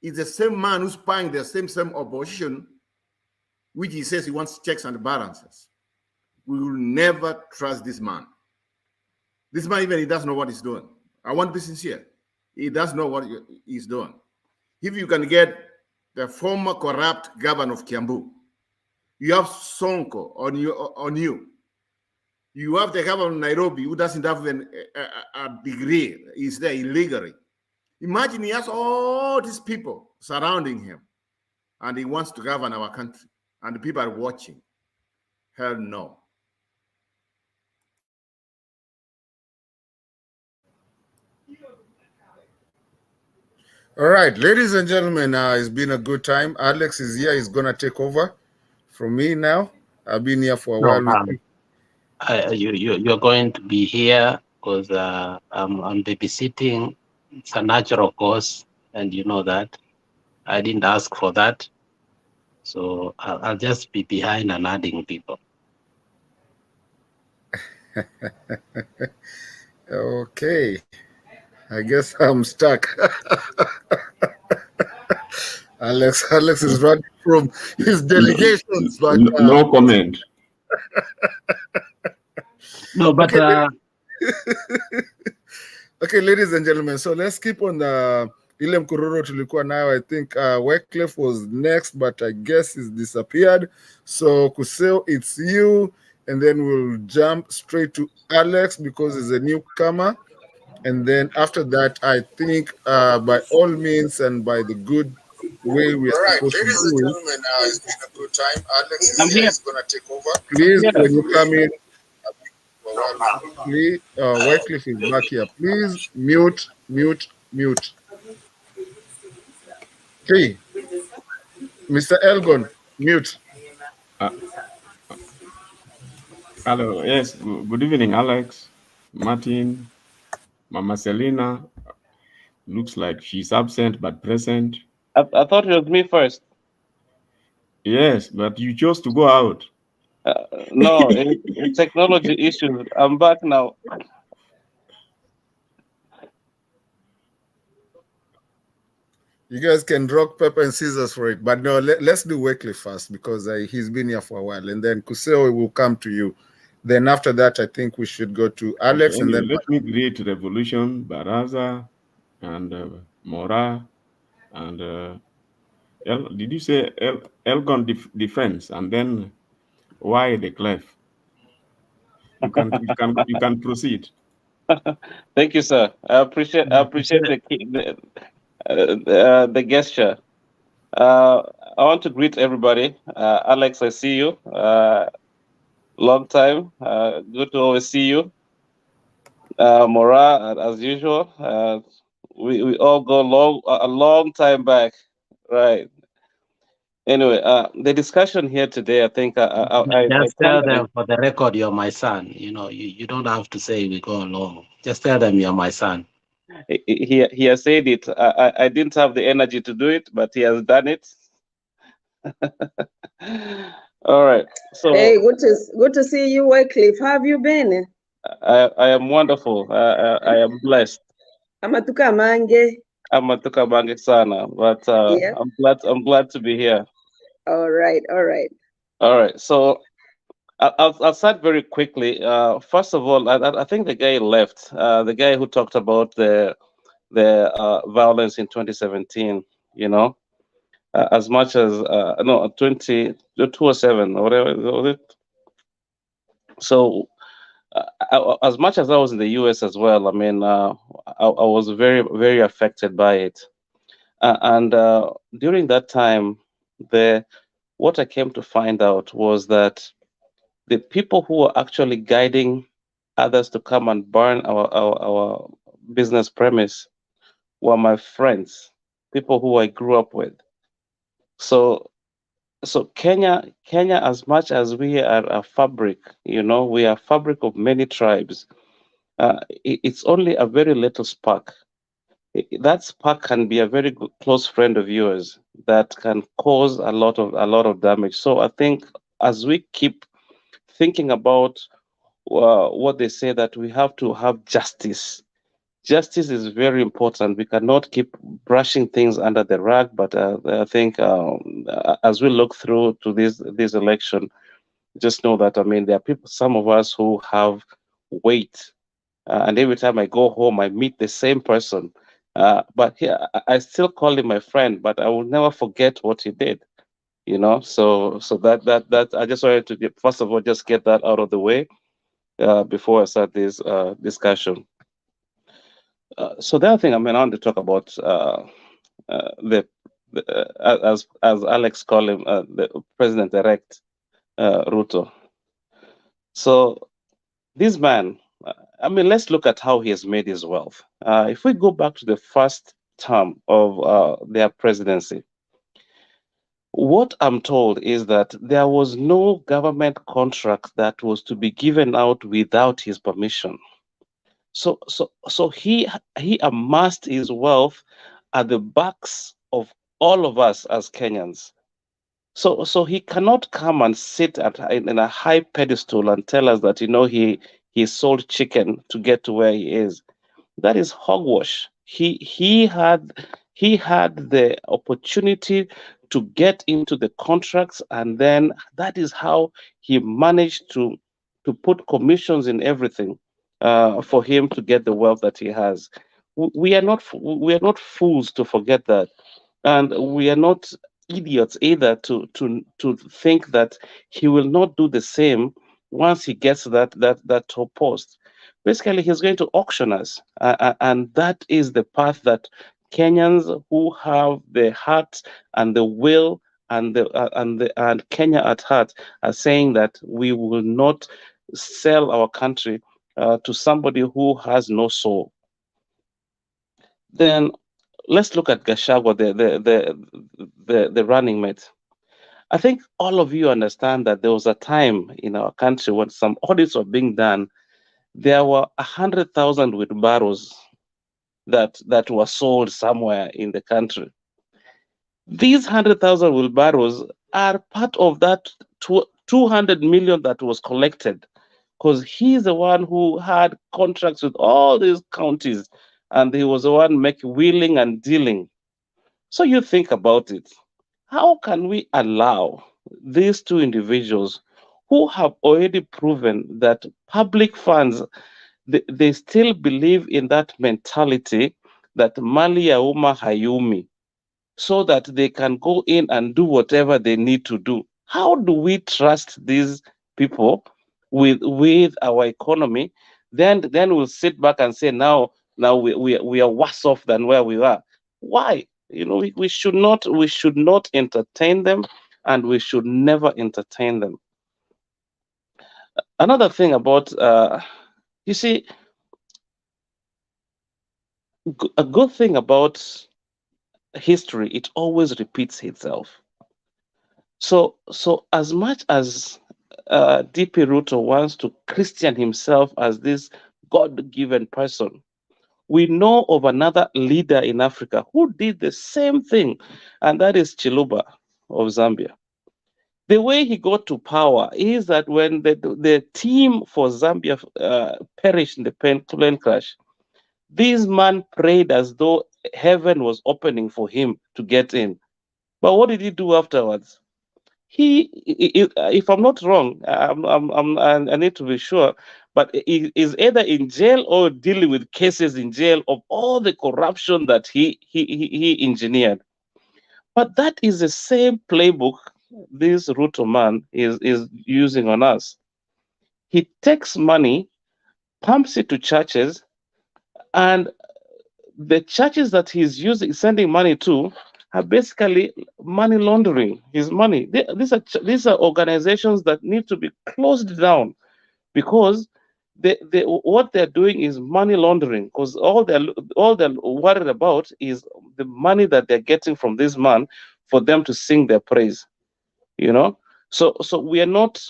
is the same man who's spying the same opposition, which he says he wants checks and balances. We will never trust this man. This man, even he doesn't know what he's doing. I want to be sincere. He doesn't know what he's doing. If you can get the former corrupt governor of Kiambu, you have Sonko on you. You have the governor of Nairobi who doesn't have even a degree. He's there illegally. Imagine he has all these people surrounding him and he wants to govern our country and the people are watching. Hell no. All right, ladies and gentlemen, it's been a good time. Alex is here. He's going to take over from me now. I've been here for a while. You're going to be here because I'm babysitting. It's a natural course, and you know that. I didn't ask for that. So I'll just be behind and adding people. Okay. I guess I'm stuck. Alex is running from his delegations, but no comment. No, but okay, ladies and gentlemen, so let's keep on the Ilem Kururo tulikuwa now. I think Wycliffe was next, but I guess he's disappeared. So Kuseo, it's you, and then we'll jump straight to Alex because he's a newcomer. And then after that, I think by all means and by the good way we are supposed to do it. Ladies and gentlemen, it's been a good time. Alex is going to take over. Please, when you come in, please, Wycliffe is back here. Please mute. Okay. Mr. Elgon, mute. Hello, yes, good evening, Alex, Martin, Mama Selena. Looks like she's absent but present. I thought it was me first. Yes, but you chose to go out. No, it's technology issues. I'm back now. You guys can rock, paper, and scissors for it. But no, let's do Wycliffe first because he's been here for a while. And then Kuseo will come to you. Then after that, I think we should go to Alex. Okay, and then let me greet Revolution, Baraza, and Mora, and did you say Elgon defense? And then why the clef? You can proceed. Thank you, sir. I appreciate the gesture. I want to greet everybody. Alex, I see you. Long time. Good to always see you. Mora, as usual. We all go a long time back, right? Anyway, the discussion here today, I think just tell them for the record, you're my son. You know, you don't have to say we go along. Just tell them you're my son. He has said it. I didn't have the energy to do it, but he has done it. All right. So hey, good to see you, Wycliffe. How have you been? I am wonderful. I am blessed. Amatuka mange. Amatuka mange sana, but yeah. I'm glad to be here. All right. So I'll start very quickly. First of all, I think the guy left. The guy who talked about the violence in 2017. you know, as much as no 207 or whatever was it. So as much as I was in the US as well, I mean, I was very, very affected by it. And during that time, what I came to find out was that the people who were actually guiding others to come and burn our business premise were my friends, people who I grew up with. So Kenya, as much as we are a fabric, you know, we are a fabric of many tribes. It's only a very little spark. That spark can be a very good, close friend of yours that can cause a lot of damage. So I think as we keep thinking about what they say, that we have to have justice. Justice is very important. We cannot keep brushing things under the rug. But I think as we look through to this election, just know that, I mean, there are people, some of us who have weight, and every time I go home, I meet the same person. But here, I still call him my friend, but I will never forget what he did. You know, so that I just wanted to first of all just get that out of the way before I start this discussion. So the other thing, I mean, I want to talk about as Alex called him, the president-elect Ruto. So this man, I mean, let's look at how he has made his wealth. If we go back to the first term of their presidency, what I'm told is that there was no government contract that was to be given out without his permission. So he amassed his wealth at the backs of all of us as Kenyans. So he cannot come and sit in a high pedestal and tell us that, you know, he sold chicken to get to where he is. That is hogwash. He had the opportunity to get into the contracts, and then that is how he managed to put commissions in everything for him to get the wealth that he has. We are not fools to forget that, and we are not idiots either to think that he will not do the same once he gets that top post. Basically, he's going to auction us, and that is the path that Kenyans who have the heart and the will and Kenya at heart are saying that we will not sell our country to somebody who has no soul. Then let's look at Gachagua, the running mate. I think all of you understand that there was a time in our country when some audits were being done. There were 100,000 wheelbarrows that were sold somewhere in the country. These 100,000 wheelbarrows are part of that 200 million that was collected, because he's the one who had contracts with all these counties, and he was the one wheeling and dealing. So you think about it. How can we allow these two individuals who have already proven that public funds, they still believe in that mentality that mali ya umma hayumi, so that they can go in and do whatever they need to do? How do we trust these people with our economy? Then we'll sit back and say now we are worse off than where we were. Why? You know, we should not entertain them, and we should never entertain them. Another thing about you see, a good thing about history, it always repeats itself. So as much as DP Ruto wants to Christian himself as this God-given person, we know of another leader in Africa who did the same thing, and that is Chiluba of Zambia. The way he got to power is that when the team for Zambia perished in the plane crash, this man prayed as though heaven was opening for him to get in. But what did he do afterwards? He, if I'm not wrong, I need to be sure, but he is either in jail or dealing with cases in jail of all the corruption that he engineered. But that is the same playbook this Ruto man is using on us. He takes money, pumps it to churches, and the churches that he's sending money to are basically money laundering his money. These are organizations that need to be closed down, because what they're doing is money laundering, because all they're worried about is the money that they're getting from this man for them to sing their praise. So we are not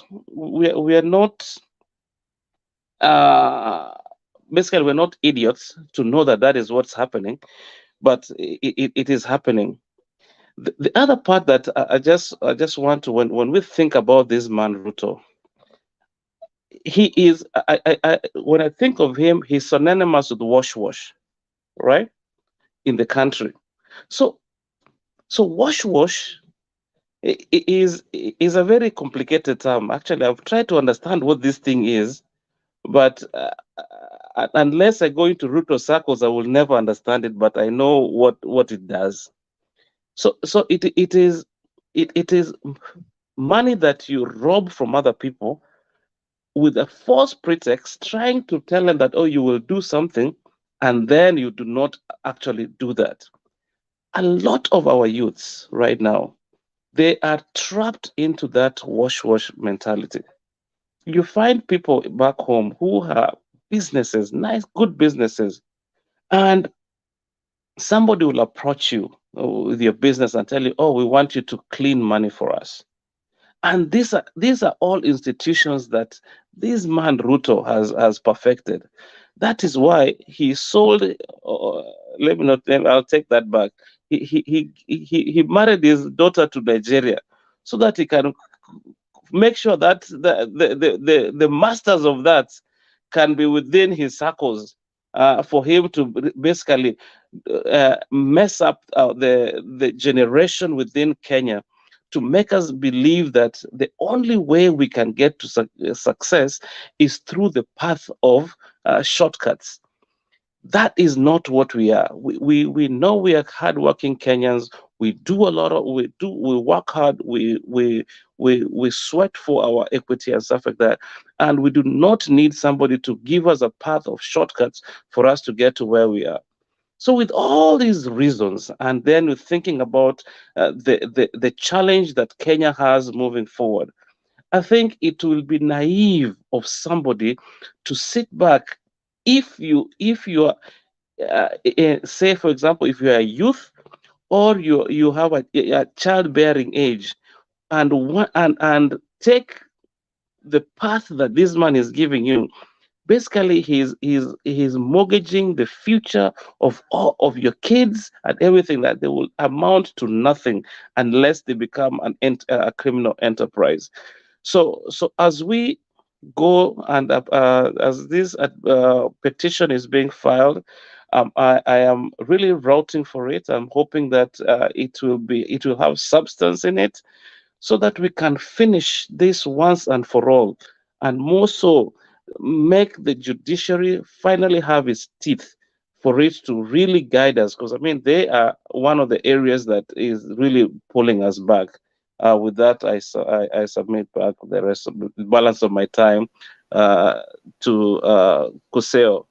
basically, we're not idiots to know that is what's happening, but it is happening. The other part that I just want to, when we think about this man Ruto, he is, when I think of him, he's synonymous with wash, right, in the country. So wash is a very complicated term. Actually, I've tried to understand what this thing is, but unless I go into Ruto circles, I will never understand it. But I know what it does. So it is money that you rob from other people with a false pretext, trying to tell them that, oh, you will do something, and then you do not actually do that. A lot of our youths right now, they are trapped into that wash mentality. You find people back home who have businesses, nice, good businesses, and somebody will approach you with your business and tell you, oh, we want you to clean money for us. And these are all institutions that this man Ruto has perfected. That is why he sold. Let me not. I'll take that back. He married his daughter to Nigeria so that he can make sure that the masters of that can be within his circles, for him to basically mess up the generation within Kenya, to make us believe that the only way we can get to success is through the path of shortcuts. That is not what we are. We know we are hardworking Kenyans. We do a lot of we work hard. We sweat for our equity and stuff like that, and we do not need somebody to give us a path of shortcuts for us to get to where we are. So with all these reasons, and then with thinking about the challenge that Kenya has moving forward, I think it will be naive of somebody to sit back. If you are, say for example, if you are a youth, or you have a childbearing age, and take the path that this man is giving you, basically he's mortgaging the future of all of your kids and everything, that they will amount to nothing unless they become a criminal enterprise. So as we go, and as this petition is being filed, I am really rooting for it. I'm hoping that it will have substance in it, so that we can finish this once and for all, and more so make the judiciary finally have its teeth for it to really guide us, because I mean they are one of the areas that is really pulling us back. With that, I submit back the rest of the balance of my time to Kuseo.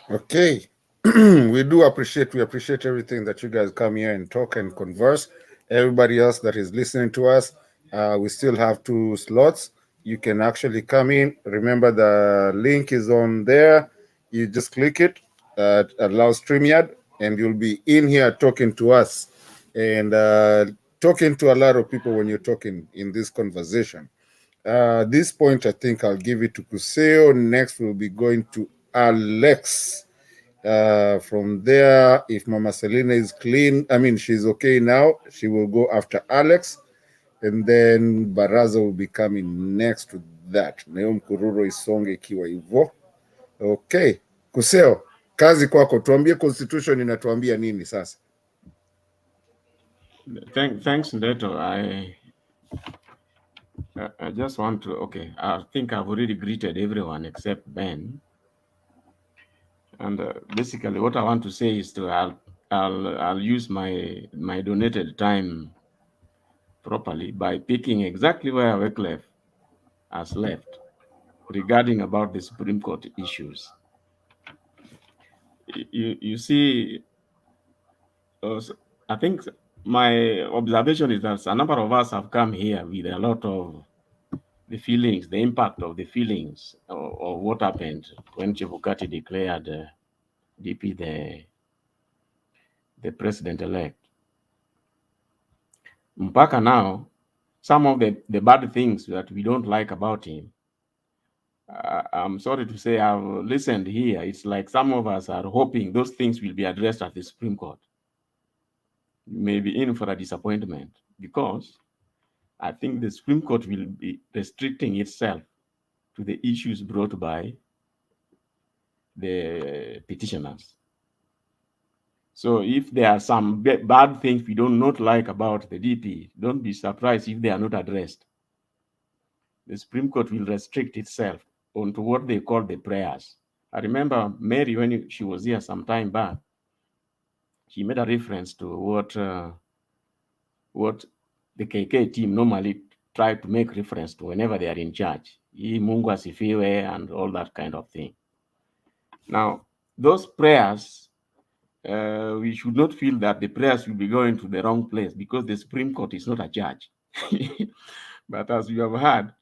Okay. we appreciate everything that you guys come here and talk and converse. Everybody else that is listening to us, we still have 2 slots. You can actually come in. Remember, the link is on there. You just click it, allow StreamYard, and you'll be in here talking to us and talking to a lot of people when you're talking in this conversation. This point, I think I'll give it to Kuseo. Next, we'll be going to Alex. From there, if Mama Selena is clean, I mean, she's okay now, she will go after Alex, and then Baraza will be coming next to that. Naom Kururo isonge ikiwa hivyo. Okay, Kuseo, kazi kwako, tuambie constitution inatuambia nini sasa? Thanks, Ndeto. I just want to, okay, I think I've already greeted everyone except Ben. And basically what I want to say is to I'll use my donated time properly by picking exactly where Wycliffe has left regarding about the Supreme Court issues. You see, I think my observation is that a number of us have come here with a lot of the feelings, the impact of the feelings of what happened when Chebukati declared DP the president-elect. Mpaka now, some of the bad things that we don't like about him, I'm sorry to say, I've listened here. It's like some of us are hoping those things will be addressed at the Supreme Court. You may be in for a disappointment because I think the Supreme Court will be restricting itself to the issues brought by the petitioners. So if there are some bad things we do not like about the DP, don't be surprised if they are not addressed. The Supreme Court will restrict itself onto what they call the prayers. I remember Mary, when she was here some time back, she made a reference to what the KK team normally try to make reference to whenever they are in charge. Mungu asifiwe and all that kind of thing. Now, those prayers, we should not feel that the prayers will be going to the wrong place because the Supreme Court is not a judge. But as you have heard,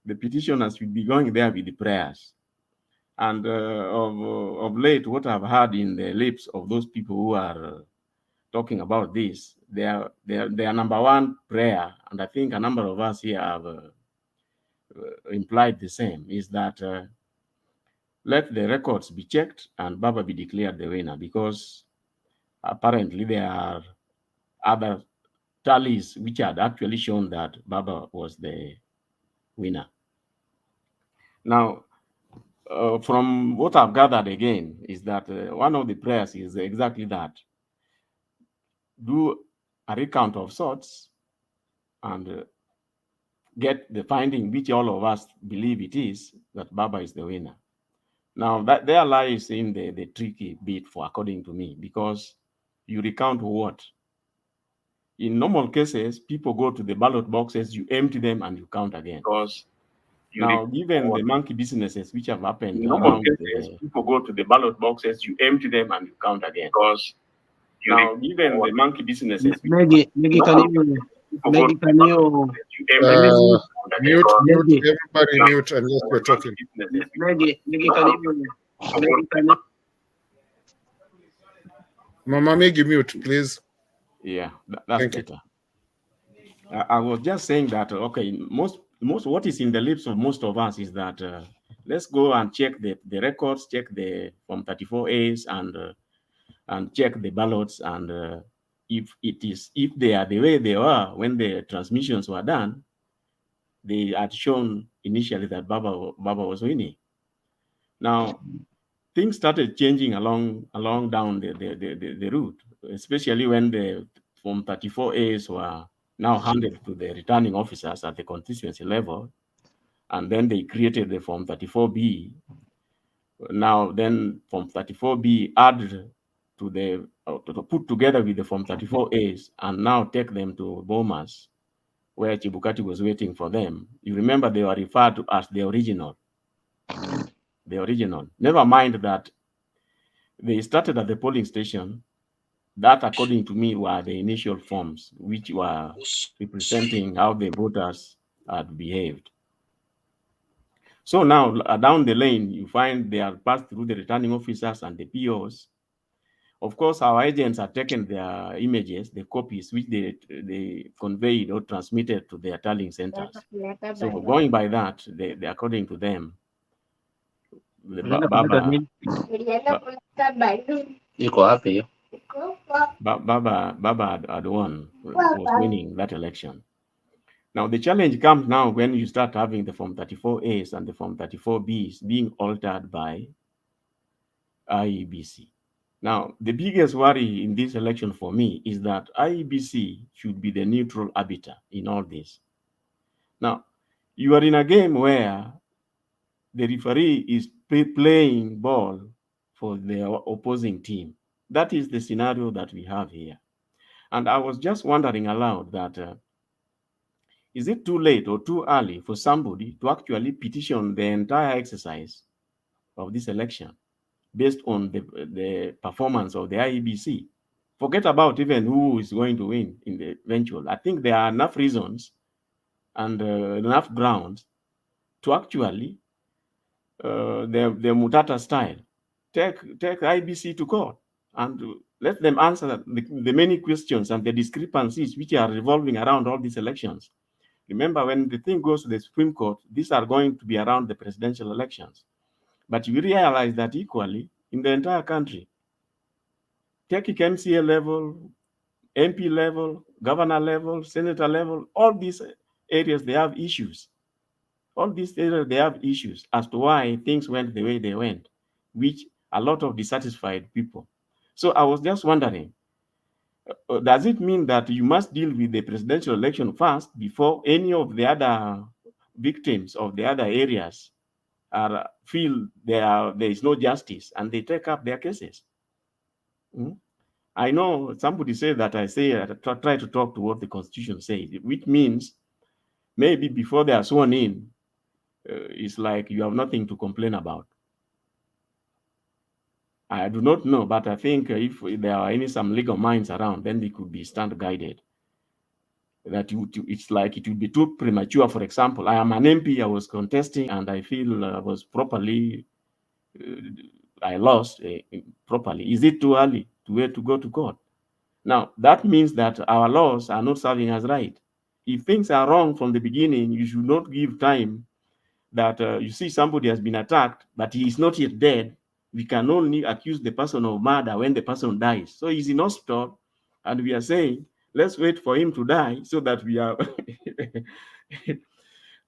the petitioners will be going there with the prayers. And of late, what I've heard in the lips of those people who are talking about this, their number one prayer, and I think a number of us here have implied the same, is that let the records be checked and Baba be declared the winner, because apparently there are other tallies which had actually shown that Baba was the winner. Now, from what I've gathered again is that one of the prayers is exactly that. Do a recount of sorts and get the finding which all of us believe it is, that Baba is the winner. Now, that there lies in the tricky bit, for according to me, because you recount what? In normal cases, people go to the ballot boxes, you empty them, and you count again. Because Now, given the monkey businesses which have happened in normal around cases, people go to the ballot boxes, you empty them and you count again. Because now, given the monkey businesses, Maggie, can you, Maggie, can you, Mute, everybody mute unless we're talking. Maggie, can you, Mama Maggie, mute, please. Yeah, that's better. I was just saying that, okay, most what is in the lips of most of us is that let's go and check the records, check the Form 34As, and check the ballots, and if they are the way they are when the transmissions were done, they had shown initially that Baba was winning. Now, things started changing along down the route, especially when the Form 34As were now handed to the returning officers at the constituency level, and then they created the Form 34B. Now, then Form 34B added to the to put together with the Form 34As, and now take them to Bomas, where Chebukati was waiting for them. You remember they were referred to as the original. The original. Never mind that they started at the polling station. That, according to me, were the initial forms, which were representing how the voters had behaved. So now, down the lane, you find they are passed through the returning officers and the POs. Of course, our agents are taking their images, the copies, which they conveyed or transmitted to their tallying centers. So going by that, they according to them, the Baba had won, was winning that election. Now, the challenge comes now when you start having the Form 34As and the Form 34Bs being altered by Iebc. Now, the biggest worry in this election for me is that Iebc should be the neutral arbiter in all this. Now, you are in a game where the referee is playing ball for the opposing team. That is the scenario that we have here. And I was just wondering aloud that is it too late or too early for somebody to actually petition the entire exercise of this election based on the performance of the Iebc? Forget about even who is going to win in the eventual. I think there are enough reasons and enough grounds to actually, the Mutata style, take Iebc to court and let them answer the many questions and the discrepancies which are revolving around all these elections. Remember, when the thing goes to the Supreme Court, these are going to be around the presidential elections. But you realize that equally in the entire country, take it MCA level, MP level, governor level, senator level, all these areas, they have issues. All these areas, they have issues as to why things went the way they went, which a lot of dissatisfied people. So I was just wondering, does it mean that you must deal with the presidential election first before any of the other victims of the other areas feel there is no justice and they take up their cases? I know somebody said that I try to talk to what the Constitution says, which means maybe before they are sworn in, it's like you have nothing to complain about. I do not know, but I think if there are some legal minds around, then they could be stand guided. That it's like it would be too premature. For example, I am an MP, I was contesting, and I feel I was properly, I lost properly. Is it too early to go to court? Now, that means that our laws are not serving us right. If things are wrong from the beginning, you should not give time that you see somebody has been attacked, but he is not yet dead. We can only accuse the person of murder when the person dies. So he's in hospital, and we are saying, let's wait for him to die so that we are...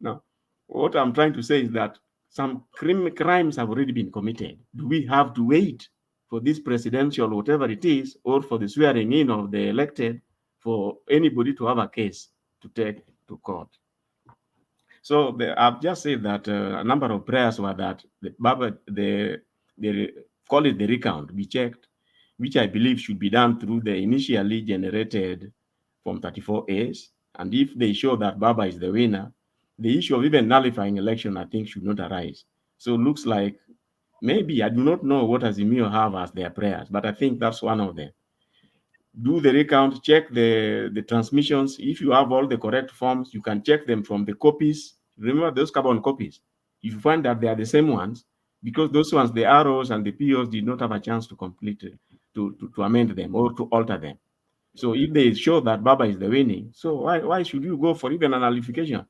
Now, what I'm trying to say is that some crimes have already been committed. Do we have to wait for this presidential, whatever it is, or for the swearing in of the elected, for anybody to have a case to take to court? So I've just said that a number of prayers were that they call it the recount be checked, which I believe should be done through the initially generated Form 34As. And if they show that Baba is the winner, the issue of even nullifying election, I think, should not arise. So it looks like maybe, I do not know what Azimio have as their prayers, but I think that's one of them. Do the recount, check the transmissions. If you have all the correct forms, you can check them from the copies. Remember those carbon copies. If you find that they are the same ones, because those ones, the arrows and the POs did not have a chance to complete it, to amend them or to alter them. So if they show that Baba is the winning, so why should you go for even a nullification?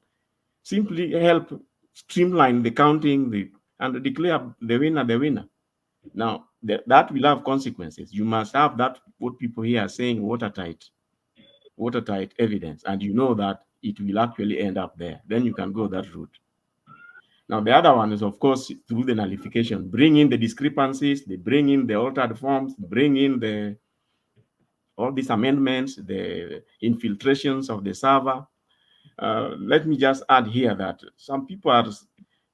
Simply help streamline the counting and declare the winner the winner. Now, that will have consequences. You must have that, what people here are saying, watertight evidence, and you know that it will actually end up there. Then you can go that route. Now, the other one is, of course, through the nullification. Bring in the discrepancies, they bring in the altered forms, bring in all these amendments, the infiltrations of the server. Let me just add here that some people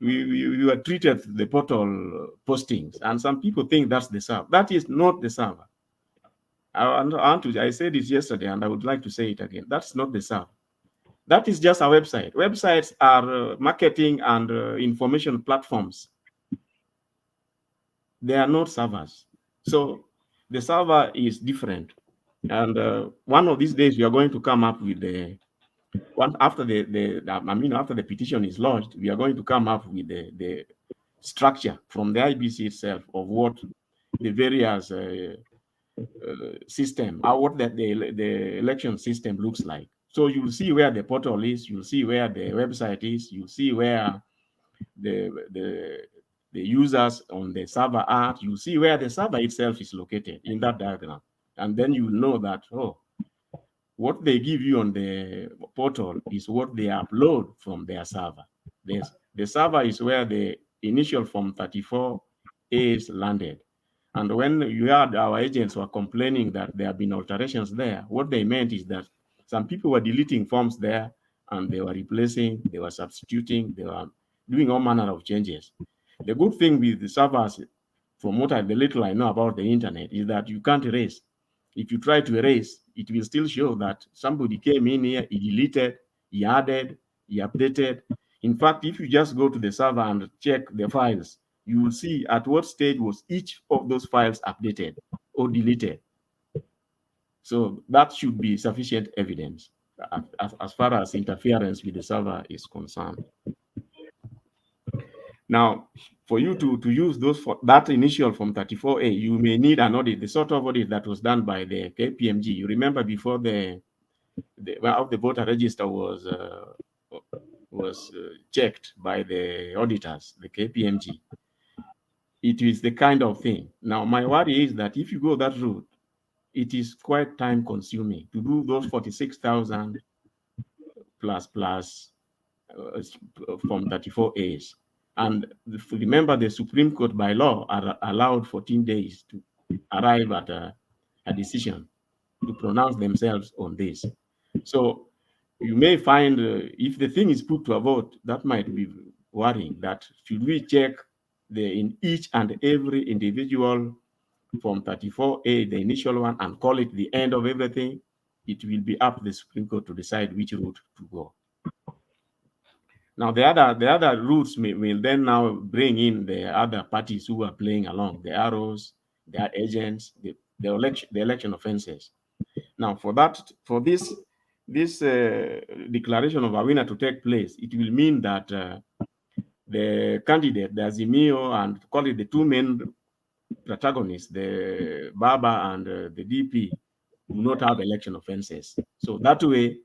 we were treated the portal postings, and some people think that's the server. That is not the server. I said it yesterday, and I would like to say it again. That's not the server. That is just a website. Websites are marketing and information platforms. They are not servers. So the server is different. And one of these days, we are going to come up with after the petition is lodged, we are going to come up with the structure from the Iebc itself of what the various system, what the election system looks like. So you'll see where the portal is, you'll see where the website is, you'll see where the users on the server are, you'll see where the server itself is located in that diagram. And then you'll know that, what they give you on the portal is what they upload from their server. The server is where the initial Form 34 is landed. And when you heard our agents were complaining that there have been alterations there, what they meant is that some people were deleting forms there, and they were replacing, they were substituting, they were doing all manner of changes. The good thing with the servers from the little I know about the internet, is that you can't erase. If you try to erase, it will still show that somebody came in here, he deleted, he added, he updated. In fact, if you just go to the server and check the files, you will see at what stage was each of those files updated or deleted. So that should be sufficient evidence as far as interference with the server is concerned. Now, for you to use that initial Form 34A, you may need an audit, the sort of audit that was done by the KPMG. You remember before the voter register was checked by the auditors, the KPMG. It is the kind of thing. Now, my worry is that if you go that route, it is quite time consuming to do those 46,000 plus Form 34As. And remember, the Supreme Court by law are allowed 14 days to arrive at a decision to pronounce themselves on this. So you may find if the thing is put to a vote, that might be worrying. That should we check in each and every individual Form 34A, the initial one, and call it the end of everything? It will be up to the Supreme Court to decide which route to go. Now, the other routes will then now bring in the other parties who are playing along, the arrows, their agents, the election offenses. Now, for this declaration of a winner to take place, it will mean that the candidate, the Azimio, and call it the two main protagonists, the Baba and the DP, do not have election offenses. So that way,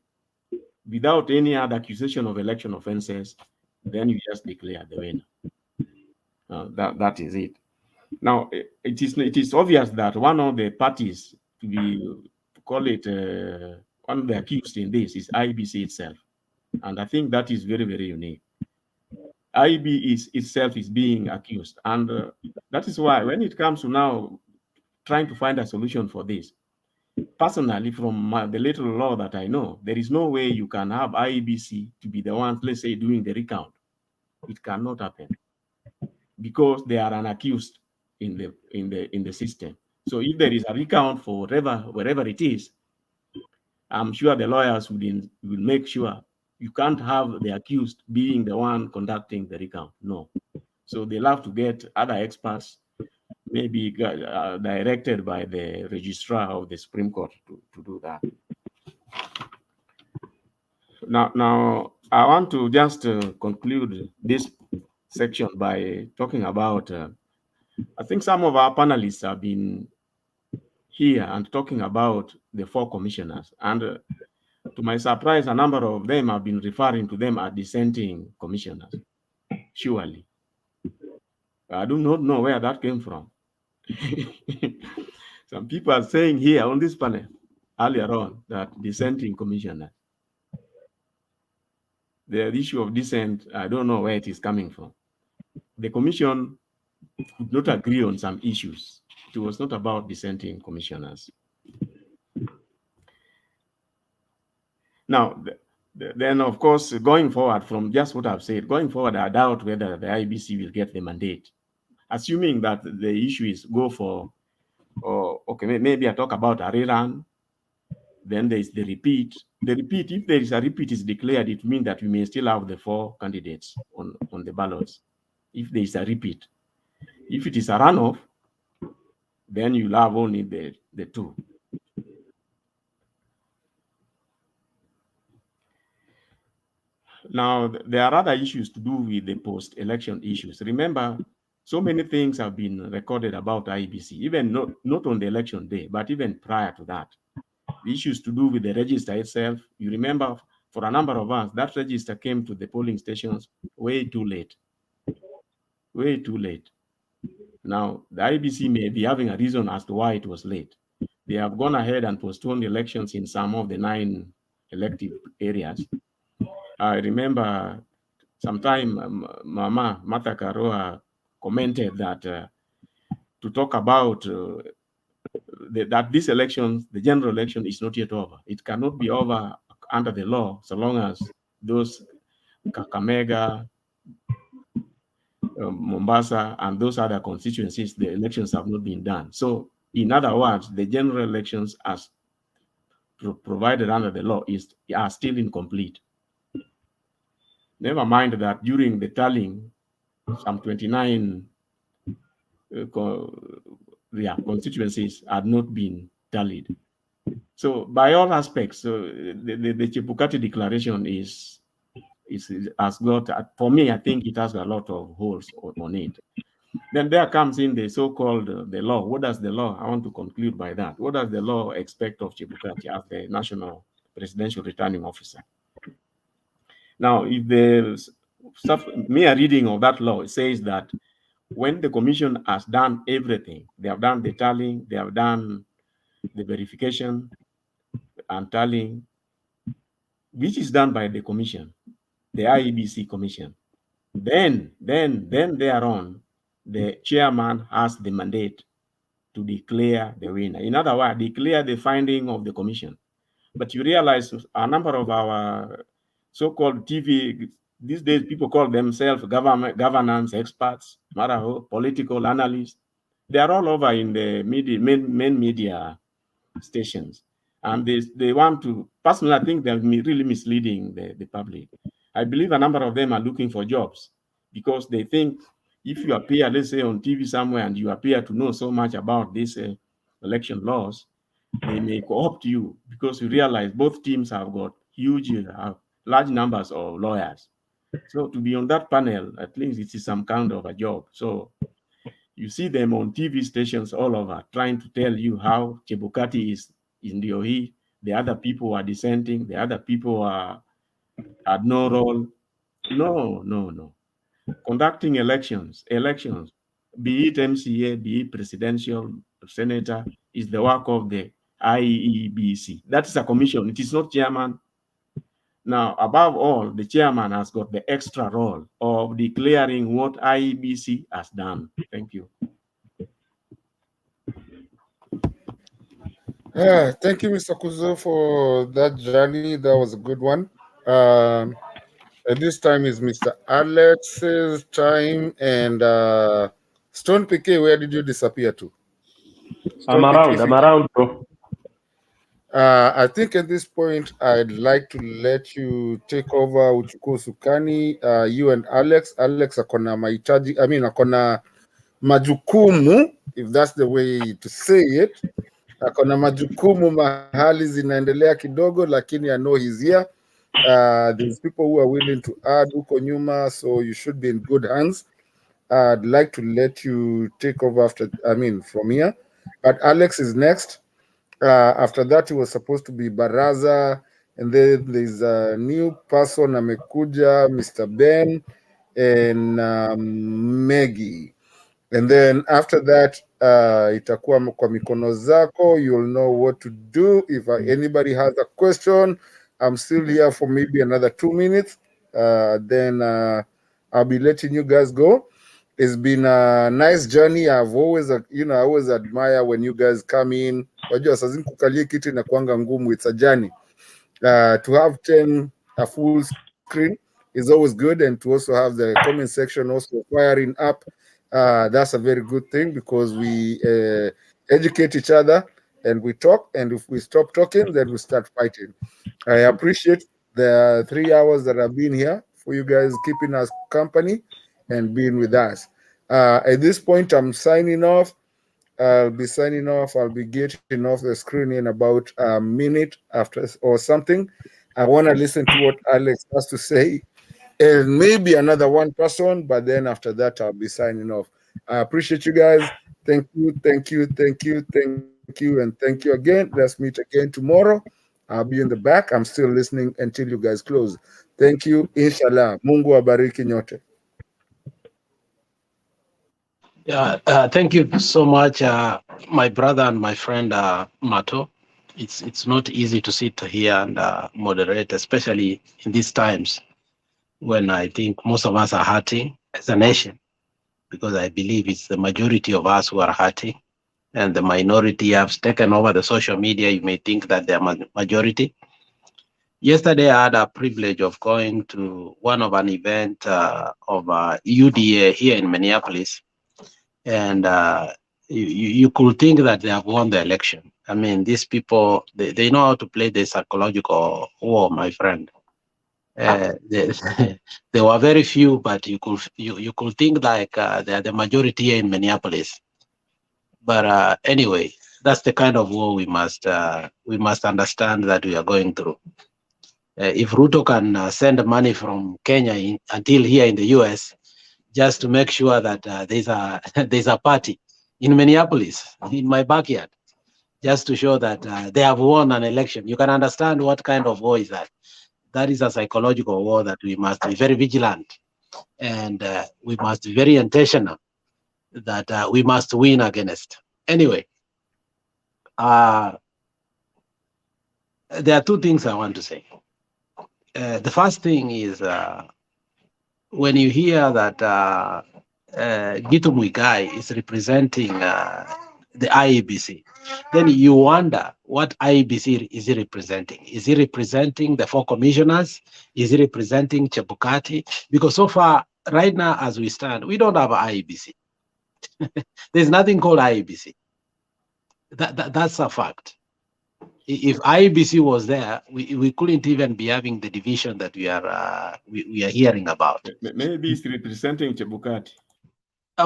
without any other accusation of election offenses, then you just declare the winner. That is it. Now, it is obvious that one of the parties one of the accused in this is Iebc itself, and I think that is very, very unique. Iebc itself is being accused, and that is why when it comes to now trying to find a solution for this, personally, from the little law that I know, there is no way you can have Iebc to be the one, let's say, doing the recount. It cannot happen because they are an accused in the system. So if there is a recount for wherever it is, I'm sure the lawyers will make sure you can't have the accused being the one conducting the recount. No. So they'll have to get other experts, maybe directed by the registrar of the Supreme Court to do that. Now I want to just conclude this section by talking about, I think some of our panelists have been here and talking about the 4 commissioners. And to my surprise, a number of them have been referring to them as dissenting commissioners. Surely. I do not know where that came from. Some people are saying here on this panel earlier on that dissenting commissioner. The issue of dissent, I don't know where it is coming from. The commission could not agree on some issues. It was not about dissenting commissioners. Now, then, of course, going forward from just what I've said, going forward, I doubt whether the Iebc will get the mandate. Assuming that the issue is go for, okay, maybe I talk about a rerun, then there is the repeat. The repeat, if there is a repeat is declared, it means that we may still have the 4 candidates on the ballots. If there is a repeat. If it is a runoff, then you'll have only the 2. Now, there are other issues to do with the post-election issues. Remember, so many things have been recorded about Iebc, even not on the election day, but even prior to that. The issues to do with the register itself. You remember, for a number of us, that register came to the polling stations way too late. Way too late. Now, the Iebc may be having a reason as to why it was late. They have gone ahead and postponed elections in some of the 9 elective areas. I remember sometime Mama Martha Karua commented that to talk about that this election, the general election, is not yet over. It cannot be over under the law so long as those Kakamega, Mombasa, and those other constituencies, the elections have not been done. So, in other words, the general elections as provided under the law are still incomplete. Never mind that during the tallying, some 29 constituencies had not been tallied. So, by all aspects, the Chebukati declaration has got, for me, I think it has a lot of holes on it. Then there comes in the so-called the law. What does the law? I want to conclude by that. What does the law expect of Chebukati as the national presidential returning officer? Now, if the mere reading of that law says that when the commission has done everything, they have done the tallying, they have done the verification and tallying, which is done by the commission, the Iebc commission. Then thereon, the chairman has the mandate to declare the winner. In other words, declare the finding of the commission. But you realize a number of our so-called TV, these days people call themselves governance experts, political analysts. They are all over in the media, main media stations. And they want to, personally, I think they're really misleading the public. I believe a number of them are looking for jobs because they think if you appear, let's say, on TV somewhere and you appear to know so much about these election laws, they may co-opt you because you realize both teams have got large numbers of lawyers. So to be on that panel, at least it is some kind of a job. So you see them on TV stations all over trying to tell you how Chebukati is in the OE, the other people are dissenting, the other people had no role. No. Conducting elections, be it MCA, be it presidential, senator, is the work of the Iebc. That is a commission. It is not chairman. Now, above all, the chairman has got the extra role of declaring what Iebc has done. Thank you. Yeah, thank you, Mr. Kuzo, for that journey. That was a good one. At this time is Mr. Alex's time, and Stone PK, where did you disappear to? I'm around, bro. I think at this point, I'd like to let you take over Uchuko Sukani, you and Alex. Alex akona mahitaji, akona majukumu, if that's the way to say it. Akona majukumu mahali zinaendelea kidogo, lakini I know he's here. There's people who are willing to add huko nyuma, so you should be in good hands. I'd like to let you take over from here. But Alex is next. After that, it was supposed to be Baraza, and then there's a new person, amekuja, Mr. Ben, and Maggie. And then after that, itakuwa kwa mikono zako. You'll know what to do. If anybody has a question, I'm still here for maybe another 2 minutes. Then I'll be letting you guys go. It's been a nice journey. I've always, I always admire when you guys come in. Wajua saa zingine kukalia kiti na kuanga ngumu. It's a journey. To have a full screen is always good, and to also have the comment section also firing up. That's a very good thing because we educate each other and we talk, and if we stop talking, then we start fighting. I appreciate the 3 hours that I've been here for you guys, keeping us company and being with us. At this point, I'm signing off. I'll be signing off. I'll be getting off the screen in about a minute after or something. I want to listen to what Alex has to say, and maybe another one person, but then after that, I'll be signing off. I appreciate you guys. Thank you, and thank you again. Let's meet again tomorrow. I'll be in the back. I'm still listening until you guys close. Thank you. Inshallah. Mungu abariki nyote. Yeah, thank you so much, my brother and my friend Mato. It's not easy to sit here and moderate, especially in these times when I think most of us are hurting as a nation, because I believe it's the majority of us who are hurting, and the minority have taken over the social media. You may think that they are majority. Yesterday, I had a privilege of going to one of an event of UDA here in Minneapolis, and you could think that they have won the election. I mean, these people, they know how to play the psychological war, my friend. There were very few, but you could think like they are the majority here in Minneapolis. But anyway, that's the kind of war we must understand that we are going through. If Ruto can send money from Kenya until here in the US, just to make sure that there's a party in Minneapolis, in my backyard, just to show that they have won an election, you can understand what kind of war is that. That is a psychological war that we must be very vigilant, and we must be very intentional that we must win against. Anyway, there are two things I want to say. The first thing is when you hear that Gitu Muigai is representing the Iebc, then you wonder what Iebc is he representing. Is he representing the 4 commissioners? Is he representing Chebukati? Because so far, right now, as we stand, we don't have Iebc. There's nothing called Iebc. That's a fact. If Iebc was there, we couldn't even be having the division that we are hearing about. Maybe he's representing Chebukati.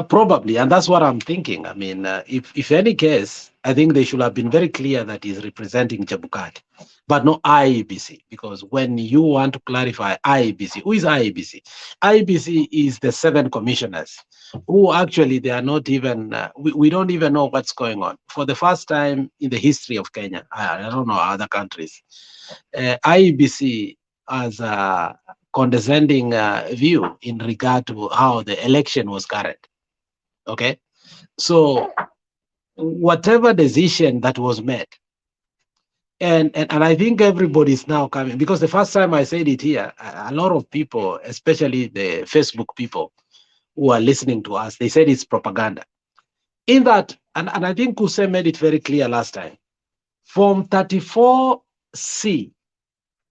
Probably, and that's what I'm thinking. I mean, if any case, I think they should have been very clear that he's representing Chebukati, but not Iebc, because when you want to clarify Iebc, who is Iebc? Iebc is the 7 commissioners who actually they are not even, we don't even know what's going on. For the first time in the history of Kenya, I don't know other countries, Iebc has a condescending view in regard to how the election was carried. Okay, so whatever decision that was made, and I think everybody's now coming, because the first time I said it here, a lot of people, especially the Facebook people who are listening to us, they said it's propaganda. In that, and I think Kuse made it very clear last time, from 34C,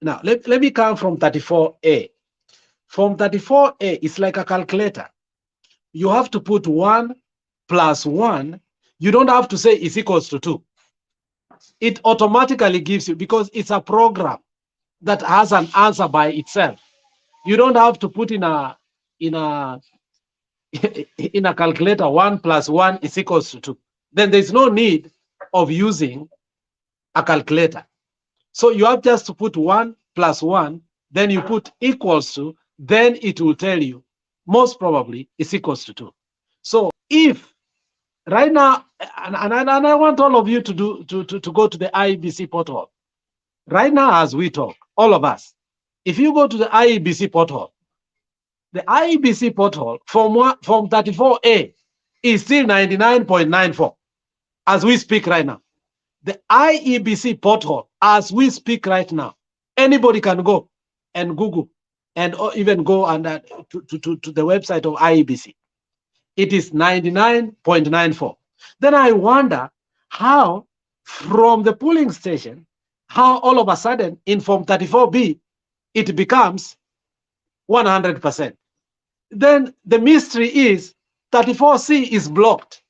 now let me come from 34A. From 34A, it's like a calculator. You have to put 1 plus 1. You don't have to say is equals to 2. It automatically gives you, because it's a program that has an answer by itself. You don't have to put in a calculator 1 plus 1 is equals to 2. Then there's no need of using a calculator. So you have just to put 1 plus 1, then you put equals to, then it will tell you most probably is equals to 2. So if right now, and I want all of you to go to the Iebc portal. Right now, as we talk, all of us, if you go to the Iebc portal, the Iebc portal from 34A is still 99.94 as we speak right now. The Iebc portal, as we speak right now, anybody can go and Google and even go to the website of Iebc. It is 99.94. Then I wonder how, from the polling station, how all of a sudden in Form 34B, it becomes 100%. Then the mystery is 34C is blocked.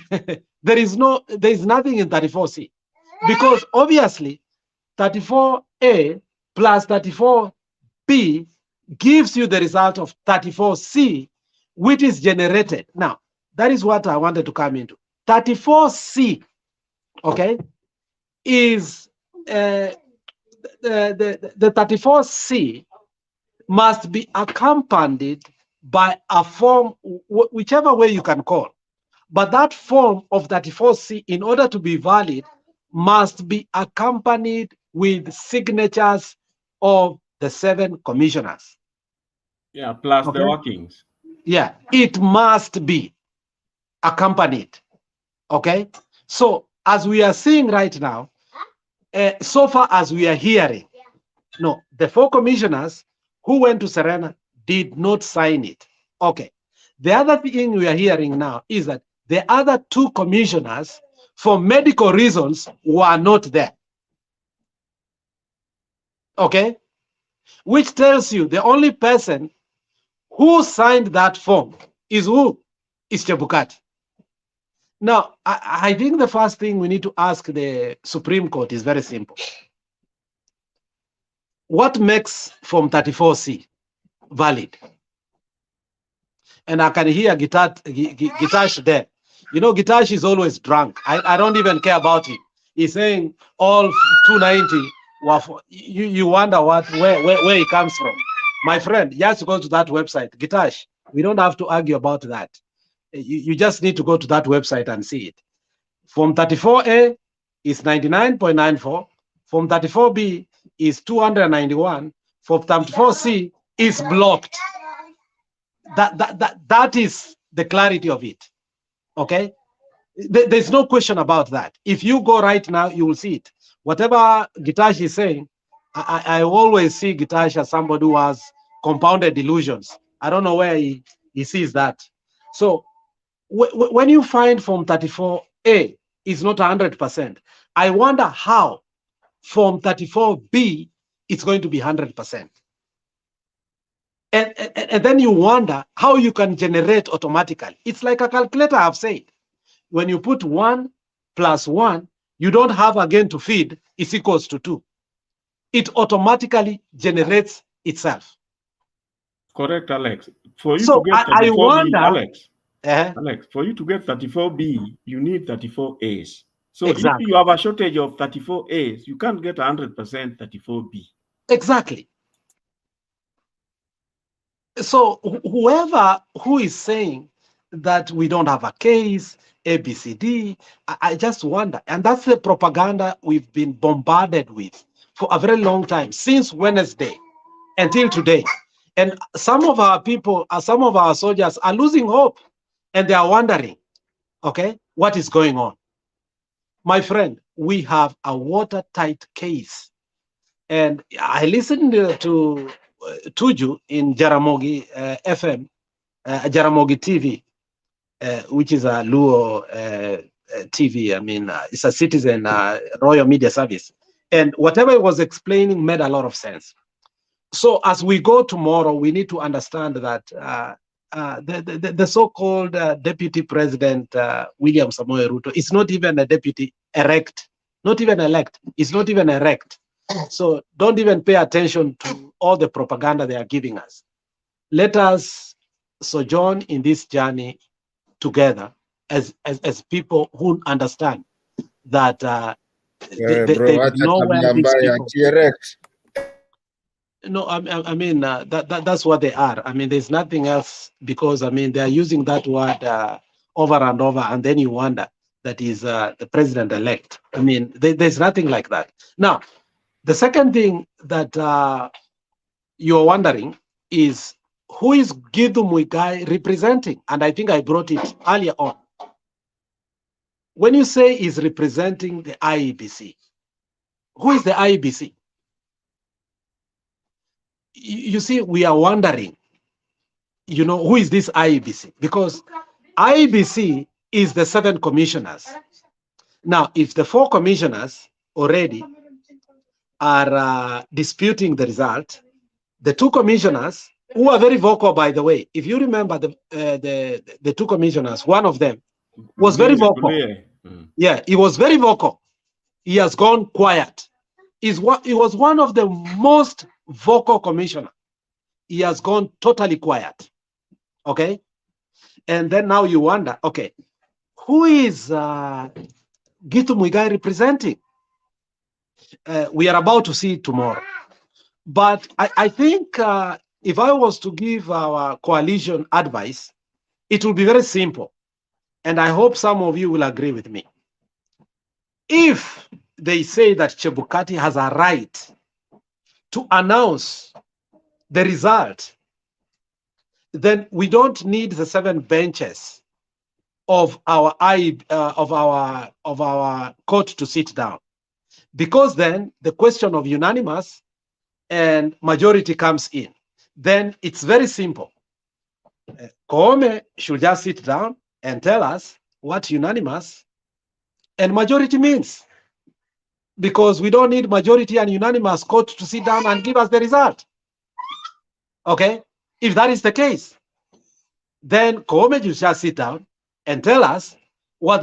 There is nothing in 34C, because obviously 34A plus 34B gives you the result of 34C, which is generated. Now, that is what I wanted to come into. 34C, okay, is the 34C must be accompanied by a form, whichever way you can call. But that form of 34C, in order to be valid, must be accompanied with signatures of the 7 commissioners. Yeah, plus the workings. Yeah, it must be accompanied. Okay, so as we are seeing right now, so far as we are hearing, no, the 4 commissioners who went to Serena did not sign it. Okay, the other thing we are hearing now is that the other 2 commissioners, for medical reasons, were not there. okay? Which tells you the only person who signed that form is who? Is Chebukati. Now, I think the first thing we need to ask the Supreme Court is very simple. What makes Form 34C valid? And I can hear Gitash there. You know, Gitash is always drunk. I don't even care about it. He's saying all 290 were for, you wonder where he comes from. My friend, you have to go to that website. Gitash, we don't have to argue about that. You just need to go to that website and see it. Form 34A is 99.94. Form 34B is 291. Form 34C is blocked. That is the clarity of it. Okay? There's no question about that. If you go right now, you will see it. Whatever Gitash is saying, I always see Gitash as somebody who has compounded delusions. I don't know where he sees that. So when you find Form 34A is not 100%, I wonder how Form 34B is going to be 100%. And then you wonder how you can generate automatically. It's like a calculator, I've said. When you put 1 plus 1, you don't have again to feed, is equals to 2. It automatically generates itself. Correct, Alex. For you So to get I 34B, wonder, Alex, for you to get 34B, you need 34As. So Exactly. if you have a shortage of 34As, you can't get 100% 34B. Exactly. So whoever who is saying that we don't have a case, ABCD, I just wonder. And that's the propaganda we've been bombarded with for a very long time, since Wednesday until today. And some of our people, some of our soldiers are losing hope, and they are wondering, okay, what is going on? My friend, we have a watertight case. And I listened to Tuju in Jaramogi FM, Jaramogi TV, which is a Luo TV. I mean, it's a Citizen Royal Media Service. And whatever he was explaining made a lot of sense. So as we go tomorrow, we need to understand that the so-called Deputy President William Samoei Ruto is not even a deputy erect, not even elect, it's not even erect. So don't even pay attention to all the propaganda they are giving us. Let us sojourn in this journey together as people who understand that they know where these people. No, I mean that's what they are. I mean, there's nothing else, because I mean they are using that word over and over, and then you wonder that is the president-elect. I mean, there's nothing like that. Now, the second thing that you're wondering is who is Githu Muigai representing? And I think I brought it earlier on. When you say he's representing the Iebc, who is the Iebc? You see, we are wondering, you know, who is this Iebc? Because Iebc is the 7 commissioners. Now, if the 4 commissioners already are disputing the result, the 2 commissioners, who are very vocal, by the way, if you remember the 2 commissioners, one of them was very vocal. Yeah, he was very vocal. He has gone quiet. He was one of the most vocal commissioner. He has gone totally quiet. Okay? And then now you wonder, okay, who is Githu Muigai representing? We are about to see it tomorrow. But I think if I was to give our coalition advice, it will be very simple. And I hope some of you will agree with me. If they say that Chebukati has a right to announce the result, then we don't need the 7 benches of our court to sit down, because then the question of unanimous and majority comes in. Then it's very simple. Koome should just sit down and tell us what unanimous and majority means. because we don't need majority and unanimous court to sit down and give us the result. Okay, if that is the case, then Koome should just sit down and tell us what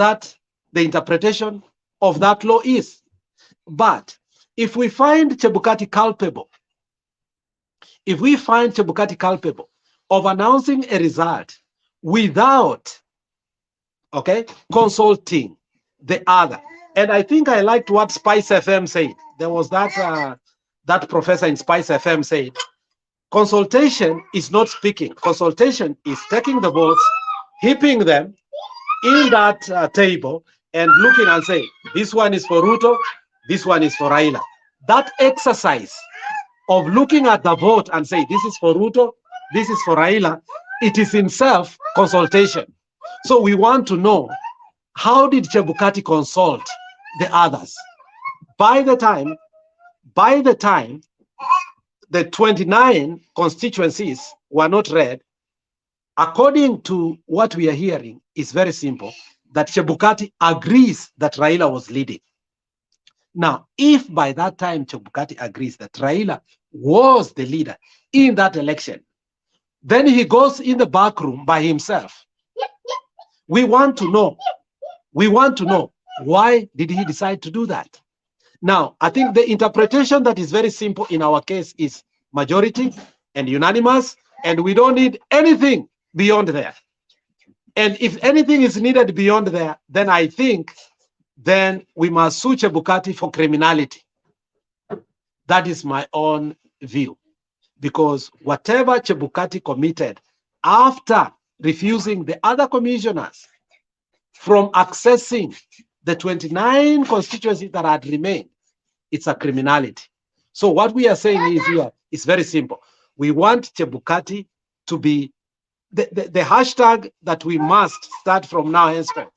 the interpretation of that law is. But if we find Chebukati culpable, of announcing a result without, okay, consulting the other, and I think I liked what Spice FM said. There was that that professor in Spice FM said, consultation is not speaking. Consultation is taking the votes, heaping them in that table, and looking and saying, this one is for Ruto, this one is for Raila. That exercise of looking at the vote and say, this is for Ruto, this is for Raila, it is in self consultation. So we want to know, how did Chebukati consult the others? By the time the 29 constituencies were not read, according to what we are hearing, is very simple, that Chebukati agrees that Raila was leading. Now, if by that time Chebukati agrees that Raila was the leader in that election, then he goes in the back room by himself. We want to know why did he decide to do that? Now, I think the interpretation that is very simple in our case is majority and unanimous, and we don't need anything beyond there. And if anything is needed beyond there, then I think then we must sue Chebukati for criminality. That is my own view. Because whatever Chebukati committed after refusing the other commissioners from accessing the 29 constituencies that had remained, it's a criminality. So what we are saying is here is very simple. We want Chebukati to be the hashtag that we must start from now henceforth.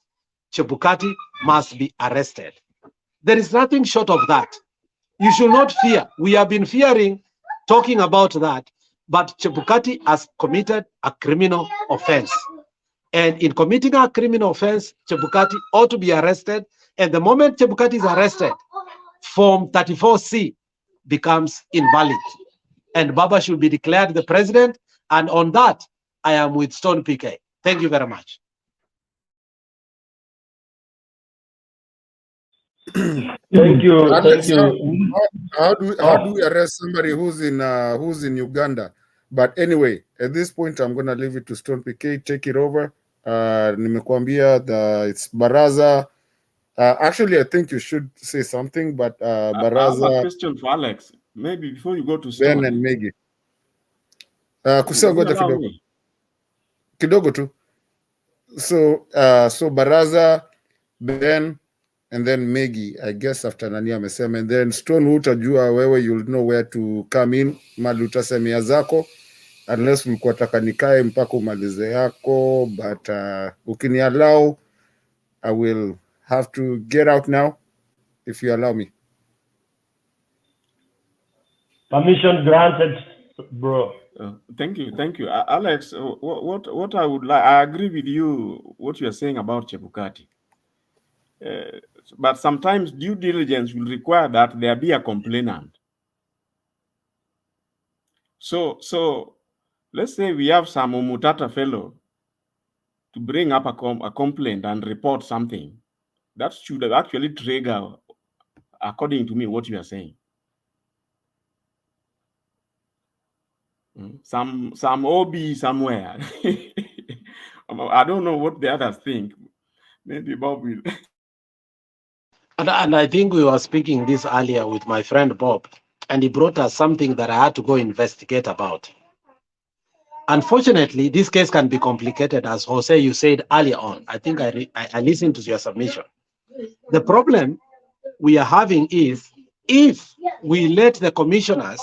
Chebukati must be arrested. There is nothing short of that. You should not fear. We have been fearing talking about that, but Chebukati has committed a criminal offense. And in committing a criminal offense, Chebukati ought to be arrested. And the moment Chebukati is arrested, Form 34C becomes invalid. And Baba should be declared the president. And on that, I am with Stone PK. Thank you very much. Thank you. Alex, Thank you. how do we arrest somebody who's in Uganda? But anyway, at this point, I'm gonna leave it to Stone PK. Take it over. Nimekuambia it's Baraza. Actually, I think you should say something, but Baraza. I have a question for Alex. Maybe before you go to Stone. Ben and Maggie. Kusema ngoja kidogo. Kidogo tu. So Baraza, Ben, and then Maggie, I guess after nani amesema, and then Stone utajua wewe, you'll know where to come in, mali utasemea zako, unless ulikuwa taka nikae mpaka umalize yako, but ukini allow, I will have to get out now, if you allow me. Permission granted, bro. Thank you, Alex. What I would like, I agree with you what you are saying about Chebukati. But sometimes due diligence will require that there be a complainant. So let's say we have some Umutata fellow to bring up a complaint and report something. That should actually trigger, according to me, what you are saying. Some OB somewhere. I don't know what the others think. Maybe Bob will. And I think we were speaking this earlier with my friend Bob, and he brought us something that I had to go investigate about. Unfortunately, this case can be complicated, as Jose, you said earlier on. I think I listened to your submission. The problem we are having is, if we let the commissioners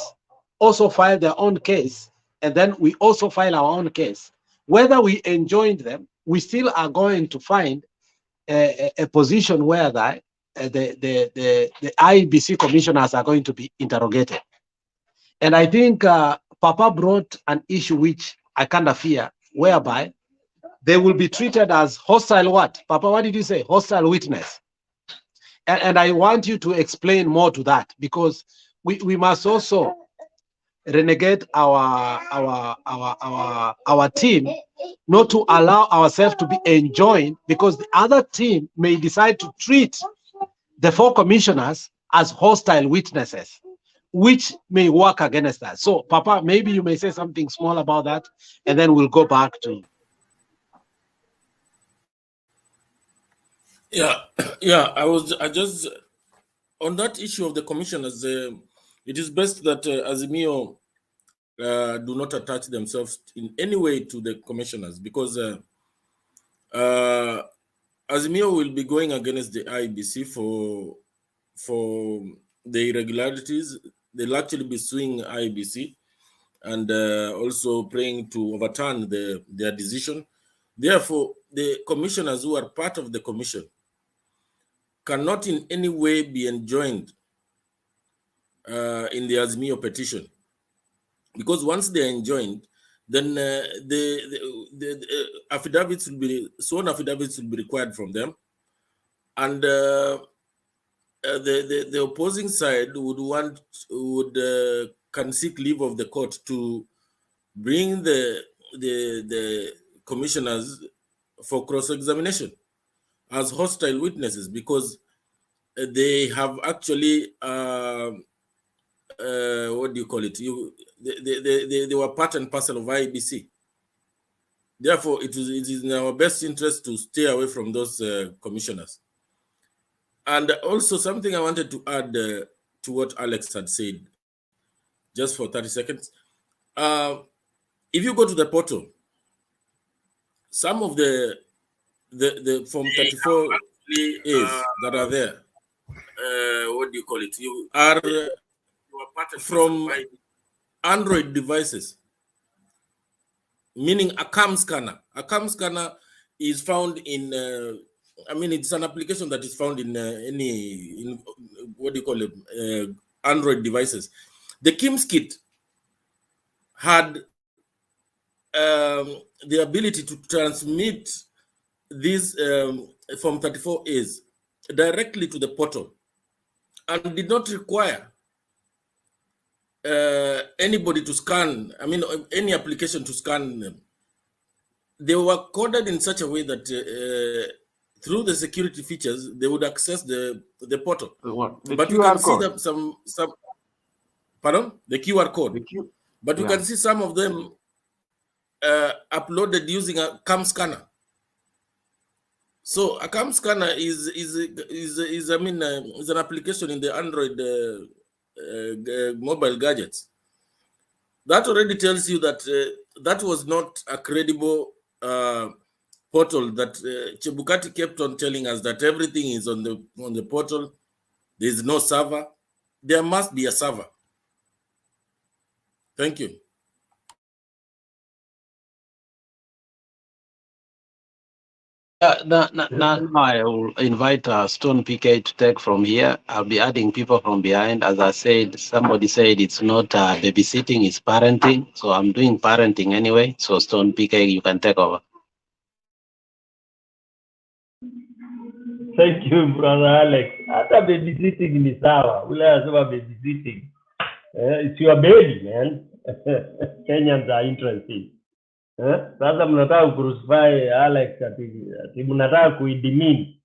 also file their own case, and then we also file our own case, whether we enjoin them, we still are going to find a position where the Iebc commissioners are going to be interrogated. And I think Papa brought an issue which I kind of fear, whereby they will be treated as hostile what? Papa, what did you say? Hostile witness. And I want you to explain more to that, because we must also renegade our team, not to allow ourselves to be enjoined, because the other team may decide to treat the 4 commissioners as hostile witnesses, which may work against us. So, Papa, maybe you may say something small about that, and then we'll go back to you. Yeah. I just on that issue of the commissioners. It is best that Azimio do not attach themselves in any way to the commissioners, because Azimio will be going against the Iebc for the irregularities. They'll actually be suing Iebc and also praying to overturn their decision. Therefore, the commissioners who are part of the commission cannot in any way be enjoined in the Azimio petition, because once they are enjoined, then the affidavits will be sworn affidavits will be required from them, and the opposing side can seek leave of the court to bring the commissioners for cross-examination as hostile witnesses, because they have actually what do you call it? They were part and parcel of Iebc. Therefore, it is in our best interest to stay away from those commissioners. And also, something I wanted to add to what Alex had said, just for 30 seconds. If you go to the portal, some of the Form 34 A's that are there, what do you call it? You are from Android devices, meaning a cam scanner. A cam scanner is found in, it's an application that is found in what do you call it, Android devices. The KIMS kit had the ability to transmit these Form 34As directly to the portal, and did not require anybody to scan, any application to scan them. They were coded in such a way that through the security features, they would access the portal. But you can see that some pardon? The QR code. You can see some of them uploaded using a cam scanner. So a cam scanner is an application in the Android mobile gadgets. That already tells you that that was not a credible portal. That Chebukati kept on telling us that everything is on the portal. There is no server. There must be a server. Thank you. Now I will invite Stone PK to take from here. I'll be adding people from behind. As I said, somebody said it's not babysitting, it's parenting. So I'm doing parenting anyway. So Stone PK, you can take over. Thank you, Brother Alex. Hata babysitting ni sawa. Ule anasema babysitting. It's your baby, man. Kenyans are interesting. Sasa mnataka kucrucify Alex ati mnataka kuidimini.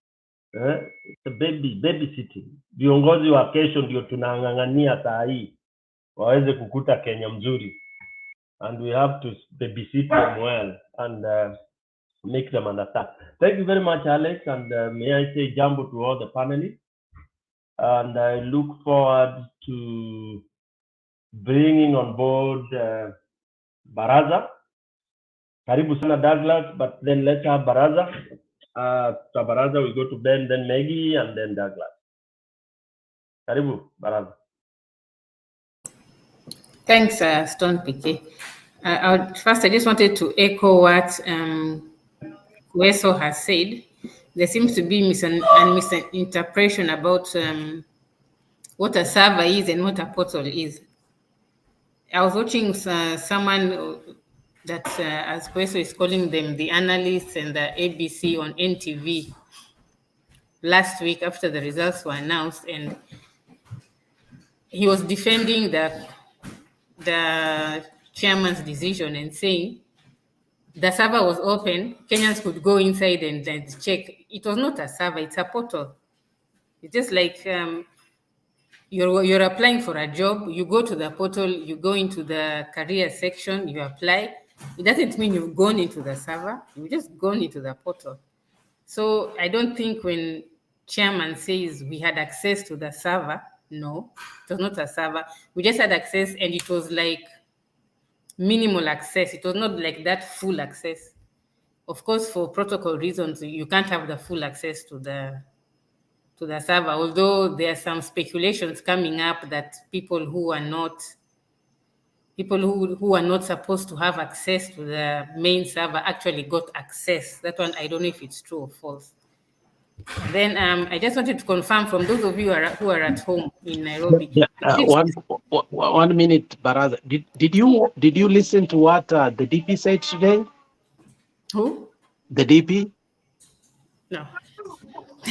It's a babysitting. Viongozi wa kesho ndio tunang'ang'ania saa hii waweze kukuta Kenya mzuri, and we have to babysit them well and make them understand. Thank you very much, Alex, and may I say jambo to all the panelists, and I look forward to bringing on board Baraza. Karibu sana Douglas, but then let's have Baraza. After Baraza, we go to Ben, then Maggie, and then Douglas. Karibu, Baraza. Thanks, Stone PK. First, I just wanted to echo what Kueso has said. There seems to be a misinterpretation about what a server is and what a portal is. I was watching someone that, as Kueso is calling them, the analysts and the ABC on NTV. last week after the results were announced, and he was defending the chairman's decision and saying the server was open, Kenyans could go inside and check. It was not a server, it's a portal. It's just like you're applying for a job, you go to the portal, you go into the career section, you apply. It doesn't mean you've gone into the server, you've just gone into the portal. So I don't think when chairman says we had access to the server, no, it was not a server. We just had access, and it was like minimal access. It was not like that full access. Of course, for protocol reasons, you can't have the full access to the server, although there are some speculations coming up that people who are not supposed to have access to the main server actually got access. That one, I don't know if it's true or false. Then I just wanted to confirm from those of you who are at home in Nairobi. Yeah, 1 minute, Baraza. Did you listen to what the DP said today? Who? The DP? No.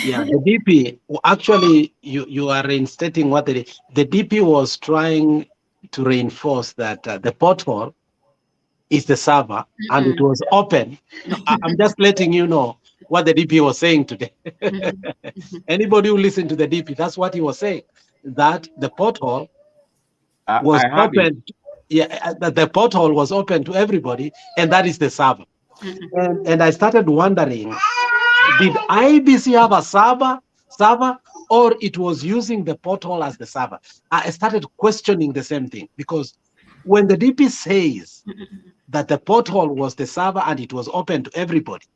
Yeah, the DP, actually, you are reinstating what the DP was trying to reinforce that the portal is the server and it was open. No, I'm just letting you know what the DP was saying today. Anybody who listened to the DP, that's what he was saying, that the portal was open. Yeah, the portal was open to everybody, and that is the server. And I started wondering, did IEBC have a server, or it was using the portal as the server? I started questioning the same thing, because when the DP says that the portal was the server and it was open to everybody,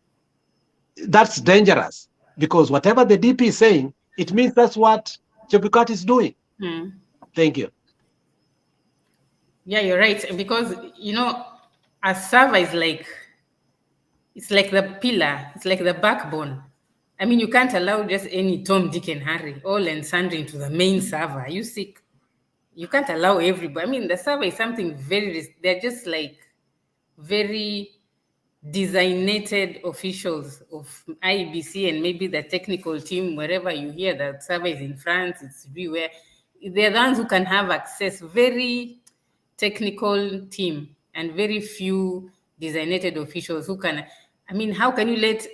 that's dangerous, because whatever the DP is saying, it means that's what Chebukati is doing. Thank you. Yeah, you're right, because a server is like, it's like the pillar, it's like the backbone. I mean, you can't allow just any Tom, Dick, and Harry, all and sundry, into the main server. Are you sick? You can't allow everybody. I mean, the server is something they're just like very designated officials of IEBC and maybe the technical team, wherever you hear that server is in France, it's everywhere. They're the ones who can have access, very technical team, and very few designated officials who can. I mean, how can you let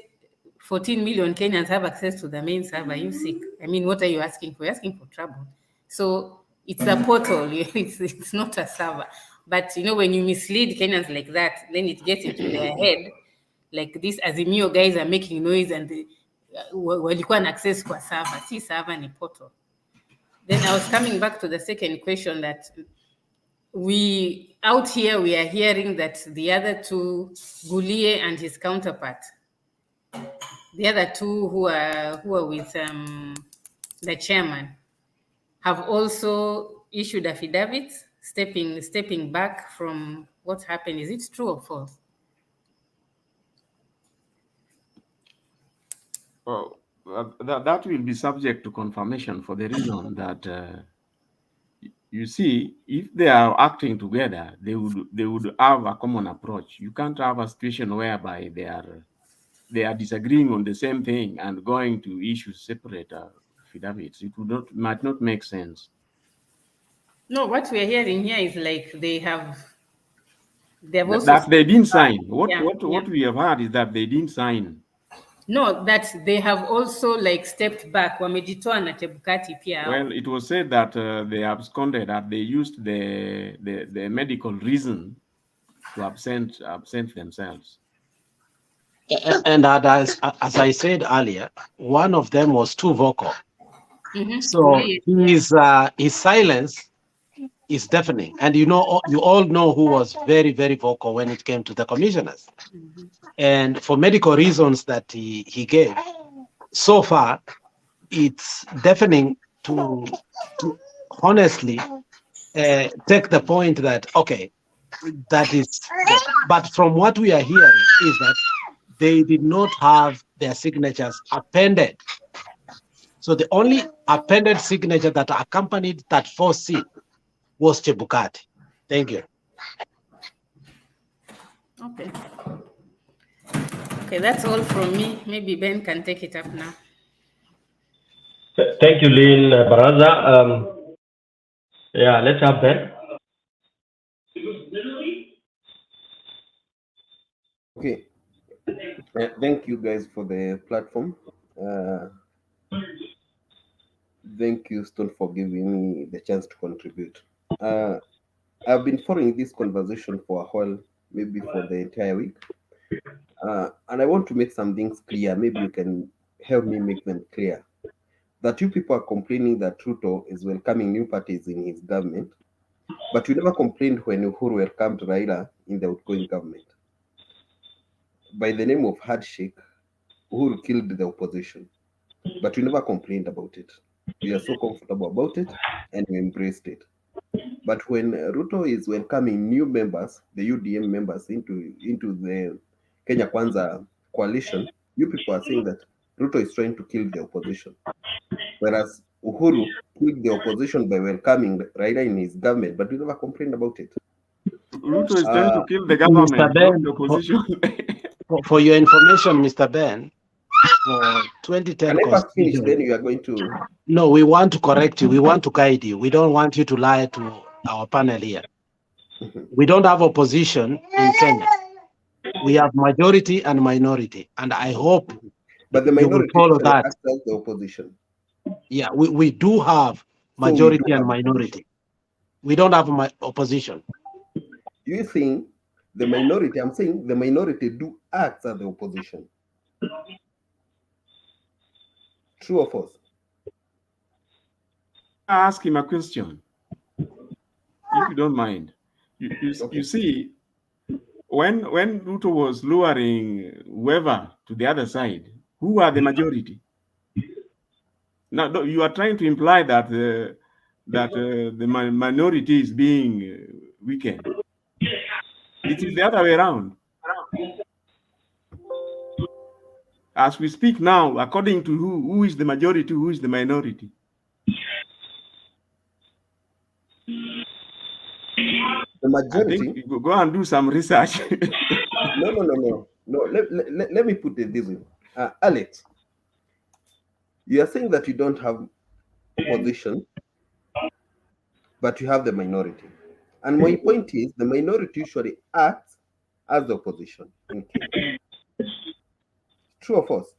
14 million Kenyans have access to the main server? Are you sick? I mean, what are you asking for? You're asking for trouble. So it's a portal, it's not a server. But when you mislead Kenyans like that, then it gets into their head, like these Azimio guys are making noise and walikuwa na access kwa server. Si server ni portal. Then I was coming back to the second question, that we are hearing that the other two, Gulie and his counterpart, the other two who are with the chairman, have also issued affidavits stepping back from what happened. Is it true or false? Well, that will be subject to confirmation, for the reason that you see, if they are acting together, they would have a common approach. You can't have a situation whereby they are disagreeing on the same thing and going to issue separate affidavits. It might not make sense. No, what we are hearing here is like they have also that they didn't sign. What we have heard is that they didn't sign. No, that they have also like stepped back. Wamejitoa na Chebukati pia. Well, it was said that they absconded, that they used the medical reason to absent themselves. And as I said earlier, one of them was too vocal. So his silence is deafening. And you all know who was very, very vocal when it came to the commissioners. And for medical reasons that he gave, so far, it's deafening to honestly take the point that, okay, that is, but from what we are hearing is that they did not have their signatures appended. So the only appended signature that accompanied that 4C was Chebukati. Thank you. Okay, that's all from me. Maybe Ben can take it up now. Thank you, Lynn Baraza. Yeah, let's have Ben. Okay. Thank you guys for the platform. Thank you, Stone, for giving me the chance to contribute. I've been following this conversation for a while, maybe for the entire week. And I want to make some things clear. Maybe you can help me make them clear. That you people are complaining that Ruto is welcoming new parties in his government, but you never complained when Uhuru welcomed Raila in the outgoing government. By the name of handshake, Uhuru killed the opposition, but you never complained about it. You are so comfortable about it, and you embraced it. But when Ruto is welcoming new members, the UDM members, into the Kenya Kwanza coalition, you people are saying that Ruto is trying to kill the opposition. Whereas Uhuru killed the opposition by welcoming Raila in his government, but you never complained about it. Ruto is trying to kill the government, Mr. Ben, not the opposition. for your information, Mr. Ben, for 2010 Can I first finish, constitution. then you are going to... No, we want to correct you. We want to guide you. We don't want you to lie to our panel here. We don't have opposition in Kenya. We have majority and minority, and I hope but the you will minority follow that. acts as the opposition. Yeah, we do have majority and minority. We don't have opposition. You think the minority, I'm saying the minority do act as the opposition. True or false? Ask him a question, if you don't mind. You see, when Ruto was luring whoever to the other side, who are the majority? Now you are trying to imply that the minority is being weakened. It is the other way around. As we speak now, according to who is the majority, who is the minority? The majority. I think go and do some research. No. Let me put it this way. Alex, you are saying that you don't have opposition, but you have the minority. And my point is, the minority usually acts as the opposition in Kenya. True or false?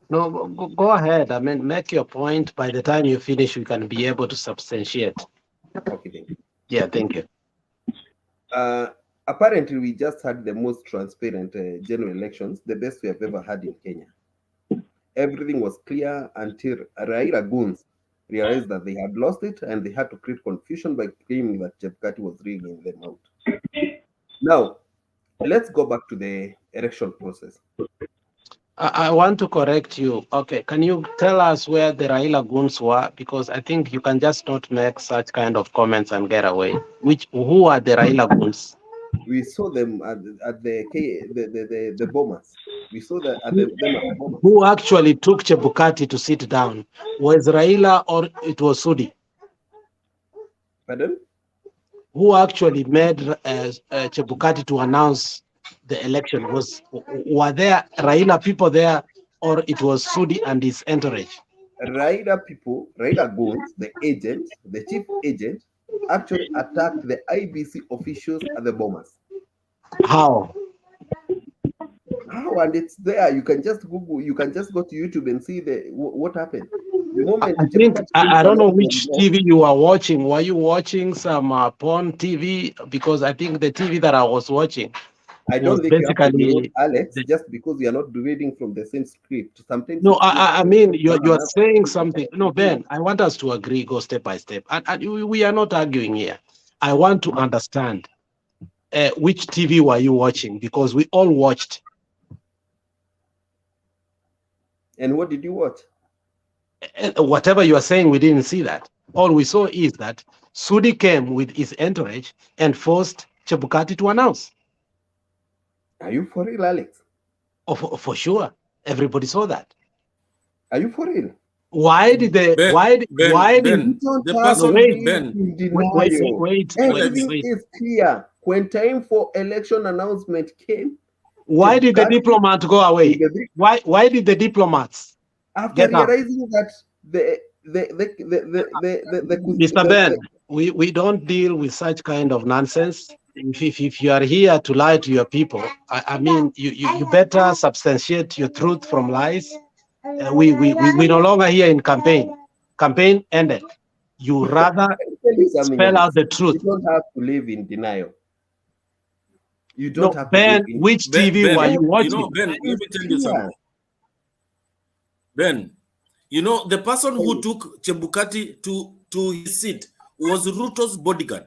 No, go ahead. I mean, make your point. By the time you finish, we can be able to substantiate. Okay, thank you. Yeah, thank you. Apparently, we just had the most transparent general elections, the best we have ever had in Kenya. Everything was clear until Raila goons realized that they had lost it, and they had to create confusion by claiming that Chebukati was rigging them out. Now, let's go back to the election process. I want to correct you. Okay, can you tell us where the Raila goons were? Because I think you can just not make such kind of comments and get away. Who are the Raila goons? We saw them at the bombers. We saw them at the bombers. Who actually took Chebukati to sit down? Was Raila or it was Sudi? Pardon? Who actually made Chebukati to announce the election? Were there Raila people there, or it was Sudi and his entourage? Raila people, Raila goons, the agent, the chief agent, actually attacked the Iebc officials at the bombers. How? How? And it's there. You can just Google. You can just go to YouTube and see what happened. The moment I think I don't know which TV you are watching. Were you watching some porn TV? Because I think the TV that I was watching, I don't think basically you have to Alex, just because you are not reading from the same script. Sometimes no, I mean you're saying something. No, Ben, I want us to agree, go step by step, and we are not arguing here. I want to understand which TV were you watching, because we all watched. And what did you watch? Whatever you are saying, we didn't see that. All we saw is that Sudi came with his entourage and forced Chebukati to announce. Are you for real, Alex? Oh, for sure. Everybody saw that. Are you for real? Why did they? Ben, why did the person wait? Everything is clear. When time for election announcement came, why did the diplomat go away? Why did the diplomats After Get up. realizing that Mr. Ben, we don't deal with such kind of nonsense. If you are here to lie to your people, I mean, you better substantiate your truth from lies. We no longer here in campaign. Campaign ended. You rather spell out the truth. You don't have to live in denial. You No, don't have to Ben, live in which TV Ben, were you watching? you know, Ben, let me tell you something. Ben, you know, the person who took Chebukati to his seat was Ruto's bodyguard.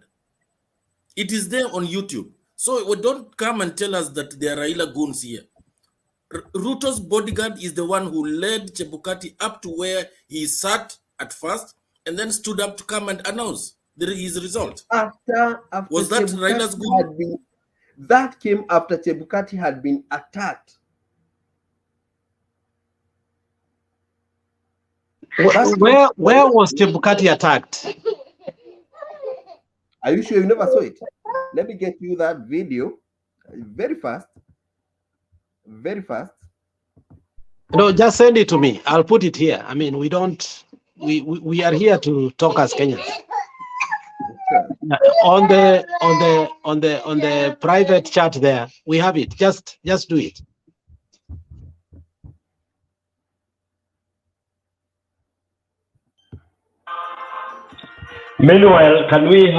It is there on YouTube. So don't come and tell us that there are Raila goons here. Ruto's bodyguard is the one who led Chebukati up to where he sat at first and then stood up to come and announce his result. After was that Chebukati Raila's goon? That came after Chebukati had been attacked. Where was Chebukati attacked? Are you sure you never saw it? Let me get you that video very fast. Very fast. No, just send it to me. I'll put it here. I mean, we are here to talk as Kenyans. On the private chat there, we have it. Just do it. Meanwhile, can we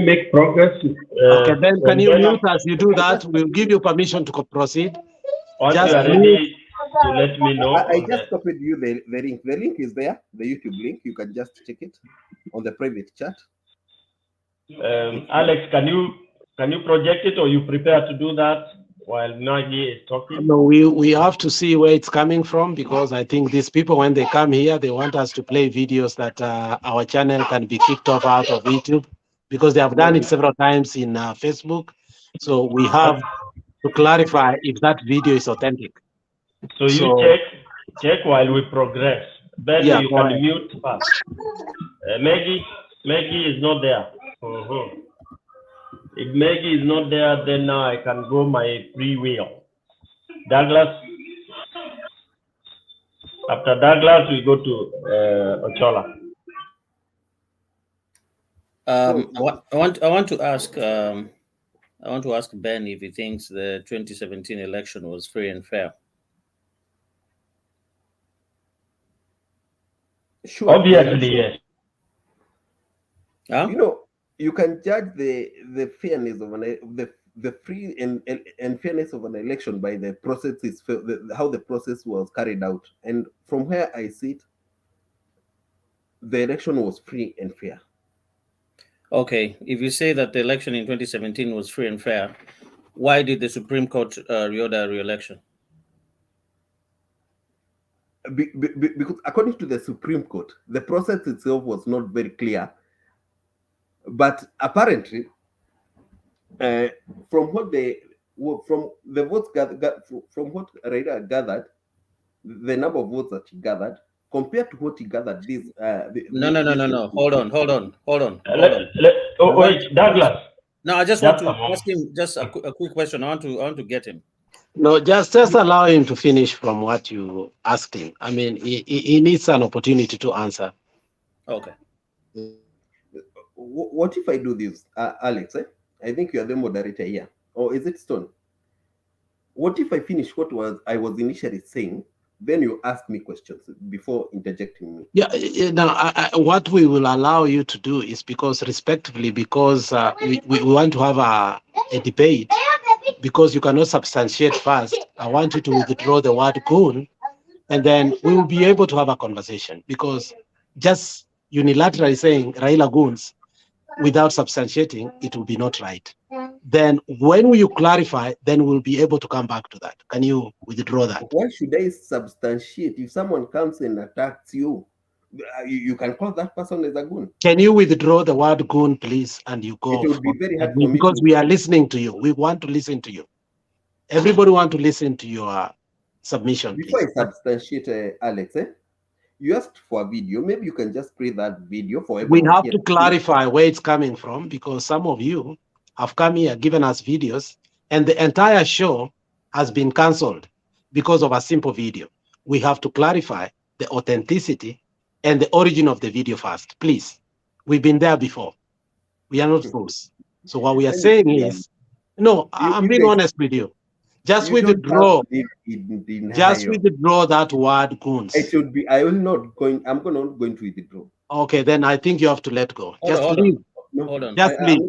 make progress? Okay, Ben, can you mute as you do that? We'll give you permission to proceed. Once Just you are ready to let me know. I just copied you the link. The link is there, the YouTube link. You can just check it on the private chat. Alex, can you project it, or you prepare to do that while Nagy is talking? No, we have to see where it's coming from, because I think these people, when they come here, they want us to play videos that our channel can be kicked off out of YouTube, because they have done it several times in Facebook. So we have to clarify if that video is authentic. So you check while we progress. Ben, Yeah, you go can ahead. mute first. Maggie is not there. If Maggie is not there, then now I can go my free will. Douglas. After Douglas, we go to Ochola. I want to ask Ben if he thinks the 2017 election was free and fair. Sure. Obviously, yes. You know, you can judge the fairness of the free and fairness of an election by the process how the process was carried out. And from where I sit, the election was free and fair. Okay, if you say that the election in 2017 was free and fair, why did the Supreme Court reorder re-election? Because according to the Supreme Court, the process itself was not very clear. But apparently, from what the votes from what Raila gathered, the number of votes that he gathered compared to what he gathered, No. Hold on. Wait, Douglas. No, I just want to ask him just a quick question. I want to get him. No, just allow him to finish from what you asked him. I mean, he needs an opportunity to answer. Okay. What if I do this, Alex? I think you are the moderator here, or is it Stone? What if I finish what I was initially saying, then you ask me questions before interjecting me? Yeah. Now, what we will allow you to do is because we want to have a debate. Because you cannot substantiate first, I want you to withdraw the word goon, and then we will be able to have a conversation. Because just unilaterally saying Raila goons without substantiating, it will be not right. Then when you clarify, then we'll be able to come back to that. Can you withdraw that? Why should I substantiate? If someone comes and attacks you, you can call that person as a goon. Can you withdraw the word goon, please? And you go. It would be very hard for me because we are listening to you. We want to listen to you. Everybody wants to listen to your submission. Before please. I substantiate, Alex, you asked for a video. Maybe you can just play that video for We everyone. have to clarify where it's coming from, because some of you have come here, given us videos, and the entire show has been cancelled because of a simple video. We have to clarify the authenticity and the origin of the video first, please. We've been there before. We are not fools. So what we are saying is, no, I'm being honest with you. Just withdraw. Just withdraw that word goons. It should be. I will not going. I'm not going to withdraw. Okay, then I think you have to let go. Just Hold leave. No, Hold on. Just leave.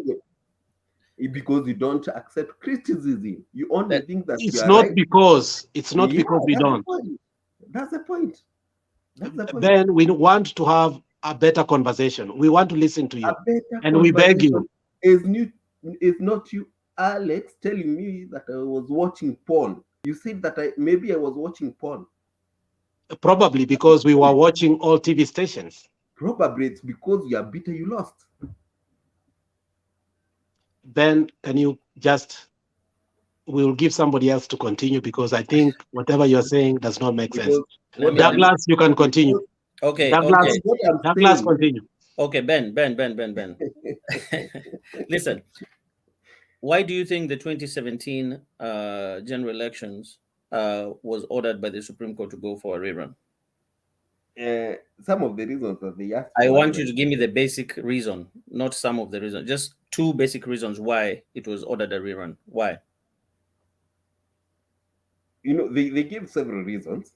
Because you don't accept criticism. You only think that It's you are not right. because it's not because we that's the don't. point. That's the point. That's the point. Then we want to have a better conversation. We want to listen to you, A better and we beg you. Is not you, Alex, telling me that I was watching porn. You said that maybe I was watching porn. Probably because we were watching all TV stations. Probably it's because you are bitter you lost. Then can you just, we'll give somebody else to continue, because I think whatever you're saying does not make sense. Douglas, you can continue. Okay. Douglas, Okay. Douglas, continue. Okay, Ben. Listen, why do you think the 2017 general elections was ordered by the Supreme Court to go for a rerun? Some of the reasons that they asked. I want you to give me the basic reason, not some of the reasons, just two basic reasons why it was ordered a rerun. Why? You know, they gave several reasons.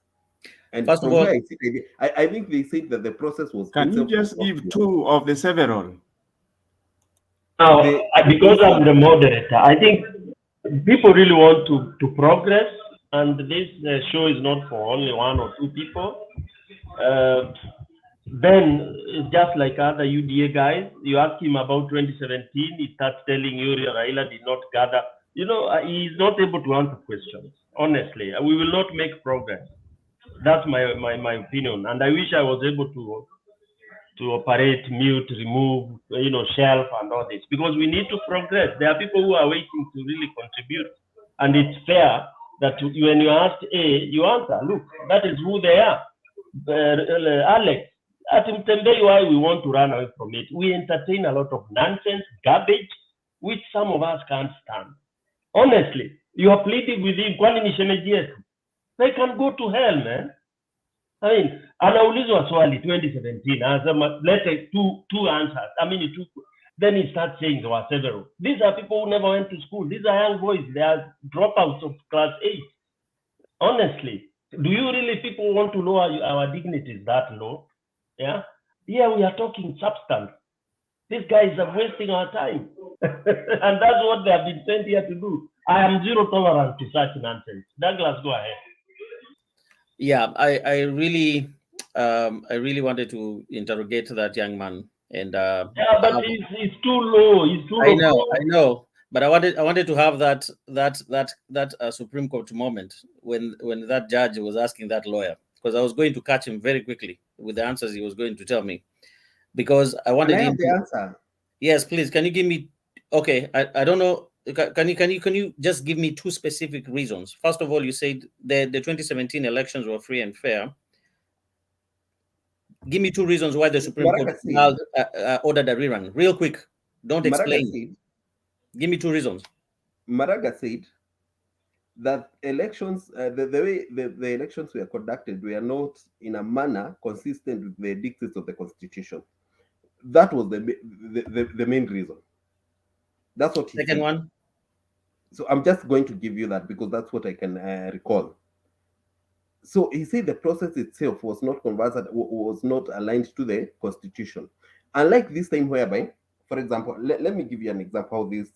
And first of all, I think they said that the process was. Can you just give two of the several? Now, because I'm the moderator, I think people really want to progress, and this show is not for only one or two people. Ben is just like other UDA guys. You ask him about 2017, he starts telling you Raila did not gather. You know, he is not able to answer questions. Honestly, we will not make progress. That's my opinion, and I wish I was able to operate, mute, remove, shelf and all this, because we need to progress. There are people who are waiting to really contribute, and it's fair that when you ask A, you answer. Look, that is who they are. Alex, at Mtembei, why we want to run away from it? We entertain a lot of nonsense, garbage, which some of us can't stand. Honestly, you are pleading with him, kwani ni shemeji yetu. They can go to hell, man. I mean, anaulizwa swali 2017, anasema let's two answers. I mean, then he starts saying there were several. These are people who never went to school. These are young boys. They are dropouts of class 8. Honestly, do you really people want to lower our dignities that low? Yeah. Here we are talking substance. These guys are wasting our time. And that's what they have been sent here to do. I am zero tolerance to such nonsense. Douglas, go ahead. Yeah, I really wanted to interrogate that young man, and yeah, but it's too low. It's too low. I know, but I wanted to have that Supreme Court moment when that judge was asking that lawyer, because I was going to catch him very quickly with the answers he was going to tell me, because I wanted him the answer. Yes, please. Can you give me? Okay, I don't know. Can you just give me two specific reasons? First of all, you said the 2017 elections were free and fair. Give me two reasons why the Supreme Court ordered a rerun. Real quick. Don't explain. Give me two reasons. Maraga said that elections, the way the elections were conducted were not in a manner consistent with the dictates of the Constitution. That was the main reason. That's what he Second said. one. So I'm just going to give you that because that's what I can recall. So he said the process itself was not was not aligned to the Constitution. Unlike this time whereby, for example, let me give you an example how these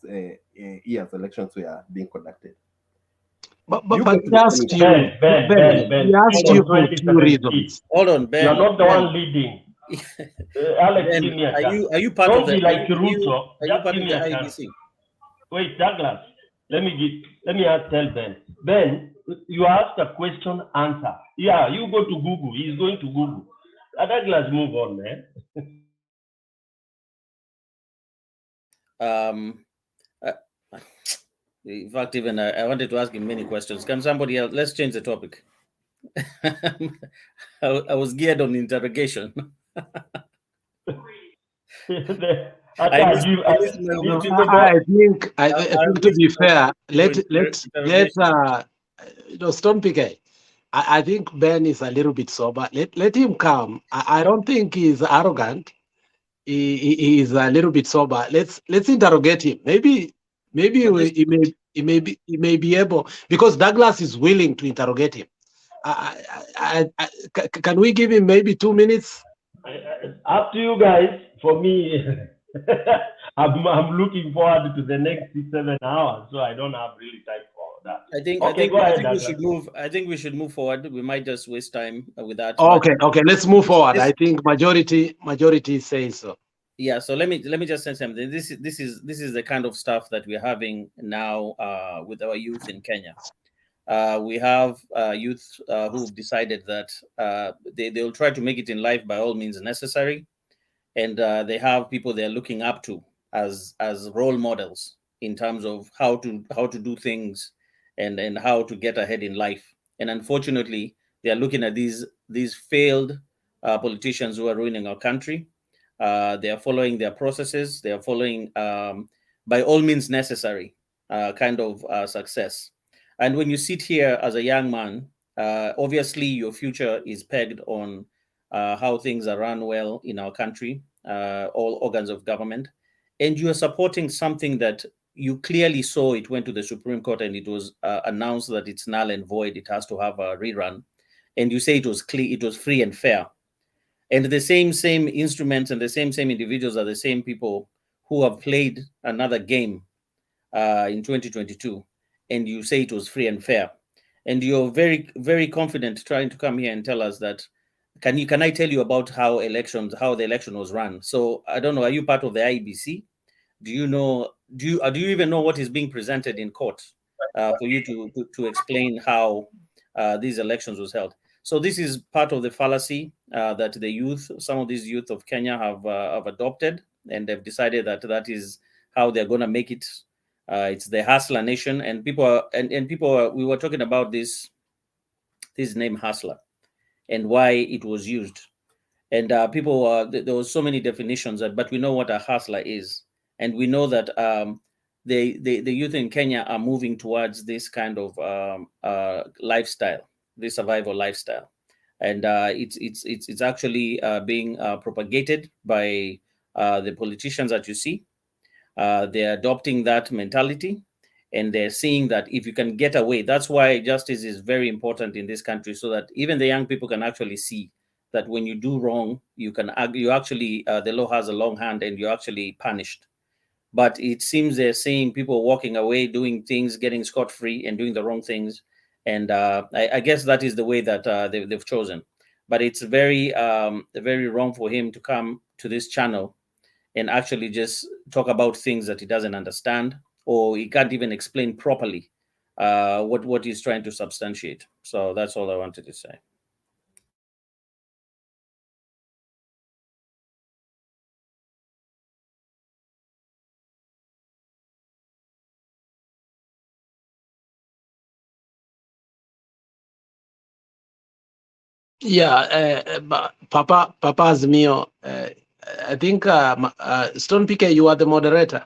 year's elections were being conducted. But he asked you, Ben, he asked you for two reasons. Hold on, Ben. You're not the one leading. Alex, Ben, give me a chance. are you part Don't of the be like Ruto? Ruto. Are you part of the Iebc? Wait, Douglas. Let me tell Ben. Ben, you asked a question, answer. Yeah, you go to Google. He's going to Google. Douglas, move on, man. In fact, even I wanted to ask him many questions. Can somebody else? Let's change the topic. I was geared on interrogation. I think to be fair, let Stone PK, I think Ben is a little bit sober. Let him come. I don't think he's arrogant. He is a little bit sober. Let's interrogate him. Maybe he may be able, because Douglas is willing to interrogate him. Can we give him maybe 2 minutes? Up to you guys. For me, I'm looking forward to the next 6-7 hours, so I don't have really time for that. I think we should move. I think we should move forward. We might just waste time with that. Okay, let's move forward. I think majority says so. Yeah, so let me just say something. This is the kind of stuff that we're having now with our youth in Kenya. We have youth who've decided that they'll try to make it in life by all means necessary, and they have people they're looking up to as role models in terms of how to do things and how to get ahead in life. And unfortunately, they are looking at these failed politicians who are ruining our country. They are following their processes. They are following by all means necessary kind of success. And when you sit here as a young man, obviously your future is pegged on how things are run well in our country, all organs of government, and you are supporting something that you clearly saw it went to the Supreme Court and it was announced that it's null and void. It has to have a rerun, and you say it was clear, it was free and fair. And the same instruments and the same individuals are the same people who have played another game in 2022, and you say it was free and fair. And you're very, very confident trying to come here and tell us that, can I tell you about how the election was run? So I don't know, are you part of the Iebc? Do you even know what is being presented in court for you to explain how these elections was held? So this is part of the fallacy that some of these youth of Kenya have adopted, and they've decided that is how they're going to make it. It's the hustler nation, and we were talking about this name hustler and why it was used, and there was so many definitions, but we know what a hustler is, and we know that the youth in Kenya are moving towards this kind of lifestyle, this survival lifestyle, and it's actually being propagated by the politicians that you see. They're adopting that mentality, and they're seeing that if you can get away, that's why justice is very important in this country, so that even the young people can actually see that when you do wrong, you actually the law has a long hand and you're actually punished. But it seems they're seeing people walking away, doing things, getting scot-free and doing the wrong things. And I guess that is the way that they've chosen. But it's very, very wrong for him to come to this channel and actually just talk about things that he doesn't understand, or he can't even explain properly what he's trying to substantiate. So that's all I wanted to say. Yeah, Papa Azmio, I think Stone PK, you are the moderator.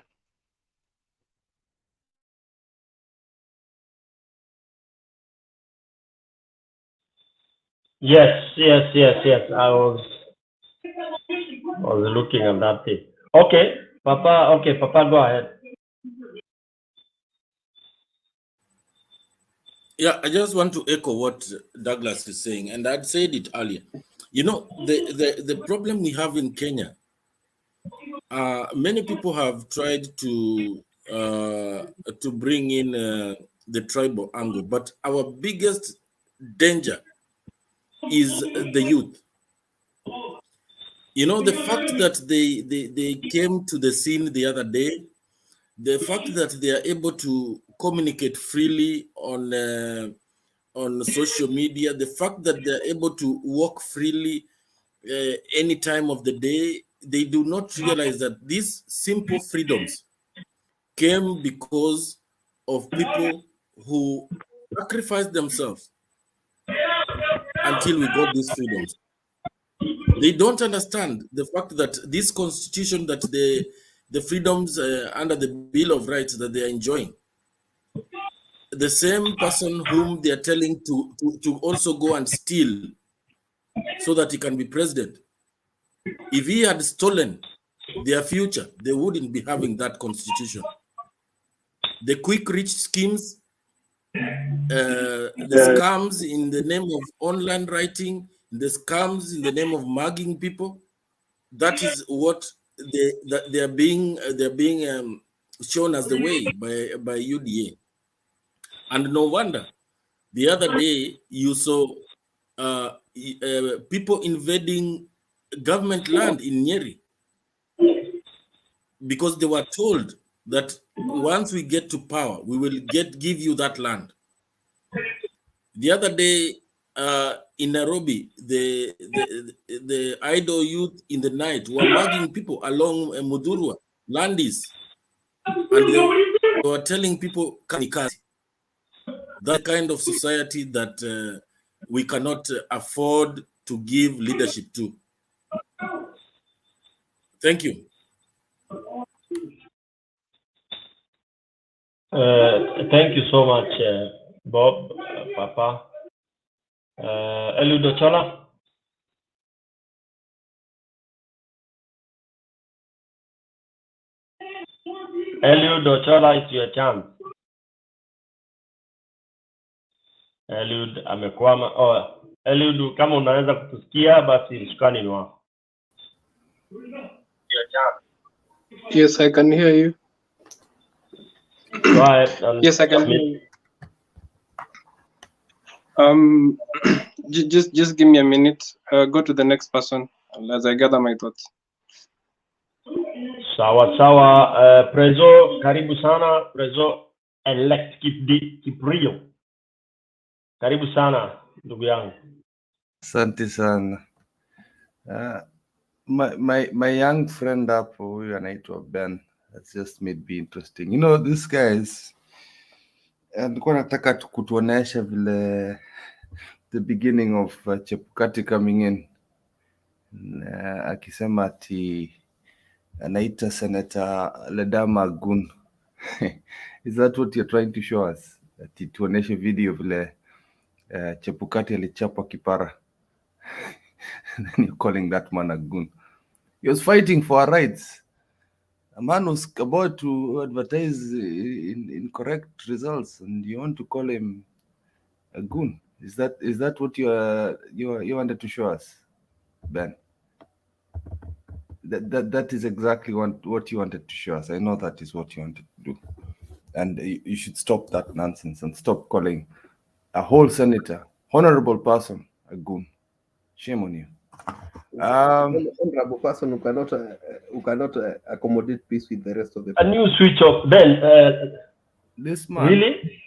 Yes. I was looking at that thing. Okay, Papa, go ahead. Yeah, I just want to echo what Douglas is saying, and I'd said it earlier. You know, the problem we have in Kenya, many people have tried to bring in the tribal angle, but our biggest danger is the youth. You know, the fact that they came to the scene the other day, the fact that they are able to communicate freely on social media, the fact that they're able to walk freely any time of the day, they do not realize that these simple freedoms came because of people who sacrificed themselves until we got these freedoms. They don't understand the fact that this constitution, that the freedoms under the Bill of Rights that they are enjoying, the same person whom they are telling to also go and steal so that he can be president, if he had stolen their future, they wouldn't be having that constitution. The quick rich schemes, the scams in the name of online writing, the scams in the name of mugging people, that is what they're being shown as the way by UDA. And no wonder, the other day you saw people invading government land in Nyeri because they were told that once we get to power, we will give you that land. The other day in Nairobi, the idle youth in the night were mugging people along Mudurwa, Landis, and they were telling people, that kind of society that we cannot afford to give leadership to. Thank you. Thank you so much, Bob, Papa. Eliud Ochola. Eliud Ochola, it's your chance. Eliud amekwama. Oh, Eliud, kama unaweza kutusikia basi mshikani ni wako. Your chance. Yes, I can hear you. Go ahead. Yes, I can hear you. Just give me a minute. Go to the next person as I gather my thoughts. Sawa sawa. Prezo, karibu sana. Prezo elect Kiprio. Karibu sana ndugu yangu. Asante sana. My young friend hapo huyu anaitwa Ben has just made me interesting. You know, this guys alikuwa nataka kutuonesha vile the beginning of Chebukati coming in akisema ati anaita Senator Ledama Gun. Is that what you're trying to show us? Ati tuoneshe video vile Chebukati alichapa kipara. And then you're calling that man a goon. He was fighting for our rights. A man was about to advertise incorrect results, and you want to call him a goon? Is that what you wanted to show us, Ben? That is exactly what you wanted to show us. I know that is what you wanted to do, and you should stop that nonsense and stop calling a whole senator, honorable person, a goon. Shame on you. Honorable person who cannot accommodate peace with the rest of the people. A new switch off, Ben. This man, really?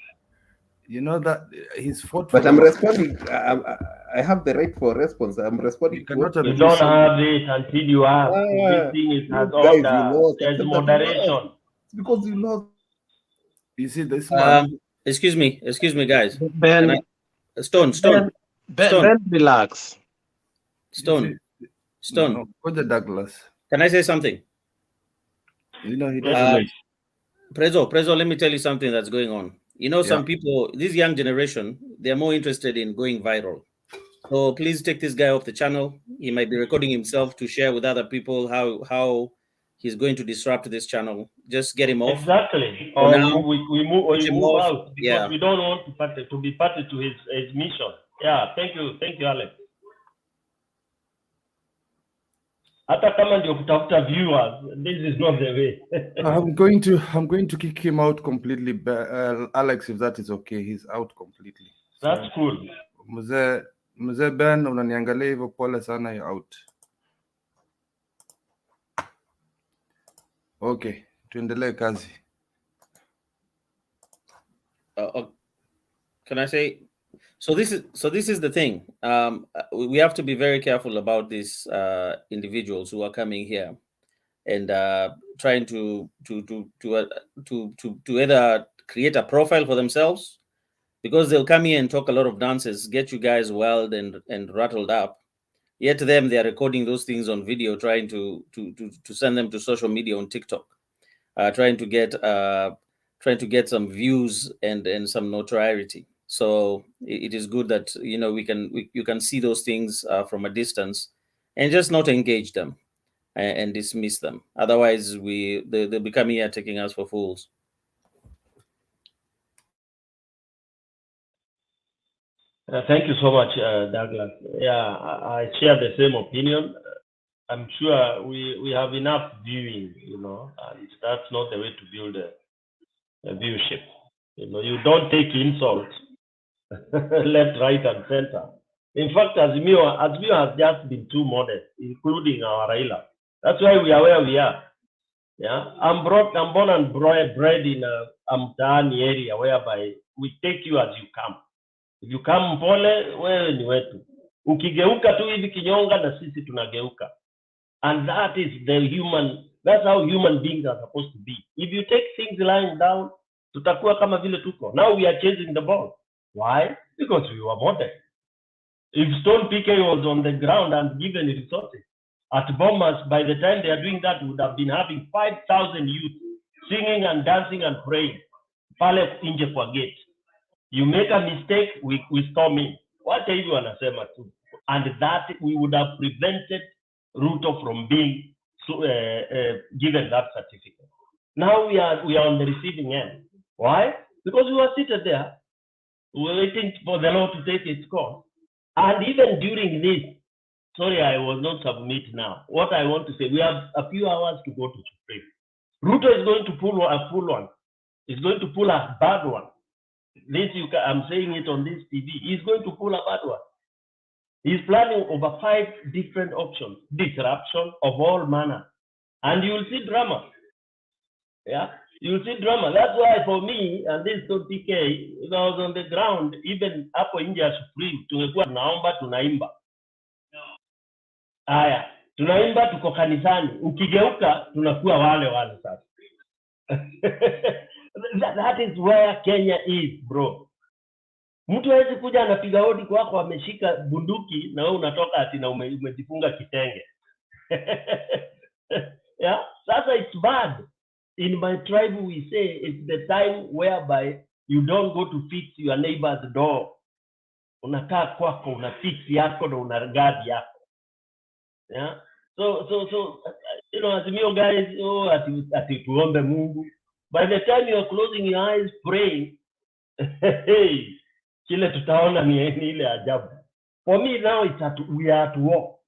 You know that he's fought. But I'm responding. I have the right for a response. I'm responding. You don't have it until you ask. This thing is has order. There's moderation. It's because you lost. You see this man. Excuse me, guys. Ben, Stone. Ben, relax. Stone. No, Douglas. Can I say something? You know he doesn't. Prezo, let me tell you something that's going on. You know, some people, this young generation, they're more interested in going viral. So please take this guy off the channel. He might be recording himself to share with other people how he's going to disrupt this channel. Just get him off. Exactly. For or now, we move out because we don't want to be party to his mission. Yeah, thank you, Alex. Hata kama ndio kutafuta viewers, this is not the way. I'm going to kick him out completely, Alex, if that is okay. He's out completely. That's cool. Mzee Ben, unaniangalia hivyo, pole sana, you're out. Okay, tuendelee kazi. Can I say? So this is the thing. We have to be very careful about these individuals who are coming here and trying to either create a profile for themselves, because they'll come here and talk a lot of nonsense, get you guys wild and rattled up. Yet to them, they are recording those things on video, trying to send them to social media on TikTok, trying to get trying to get some views and some notoriety. So it is good that you can see those things from a distance and just not engage them and dismiss them. Otherwise, they'll become here taking us for fools. Thank you so much, Douglas. Yeah, I share the same opinion. I'm sure we have enough viewing, and that's not the way to build a viewership. You don't take insults left, right, and center. In fact, Azimio has just been too modest, including our Raila. That's why we are where we are. Yeah, I'm born and bred in a mtaani area whereby we take you as you come. If you come mpole, wewe ni wetu. Ukigeuka tu hivi kinyonga na sisi tunageuka. And that's how human beings are supposed to be. If you take things lying down, tutakuwa kama vile tuko. Now we are chasing the ball. Why? Because we were modest. If Stone PK was on the ground and given resources, at Bomas, by the time they are doing that, we would have been having 5,000 youth singing and dancing and praying. Pale nje kwa gate. You make a mistake, we storm in. Wacha hivyo wanasema tu. And that we would have prevented Ruto from being given that certificate. Now we are on the receiving end. Why? Because we were seated there, waiting for the law to take its course. And even during this, sorry, I will not submit now. What I want to say, we have a few hours to go to Supreme. Ruto is going to pull a full one. He's going to pull a bad one. I'm saying it on this TV. He's going to pull a bad one. He's planning over 5 different options, disruption of all manner. And you will see drama. Yeah, you will see drama. That's why for me, and this is PK, if I was on the ground, even hapo nje ya Supreme, tungekuwa tunaomba, tunaimba. Haya, tunaimba, tuko kanisani. Ukigeuka, tunakuwa wale sasa. That is where Kenya is, bro. Mtu hawezi kuja anapiga hodi kwako ameshika bunduki na wewe unatoka ati na umejifunga kitenge. Yeah, sasa it's bad. In my tribe we say it's the time whereby you don't go to fix your neighbor's door. Unakaa kwako, una fix yako na una guard yako. Yeah. So Azimio guys, ati tuombe Mungu. By the time you are closing your eyes praying, hey, kile tutaona ni ile ajabu. For me now we are at war.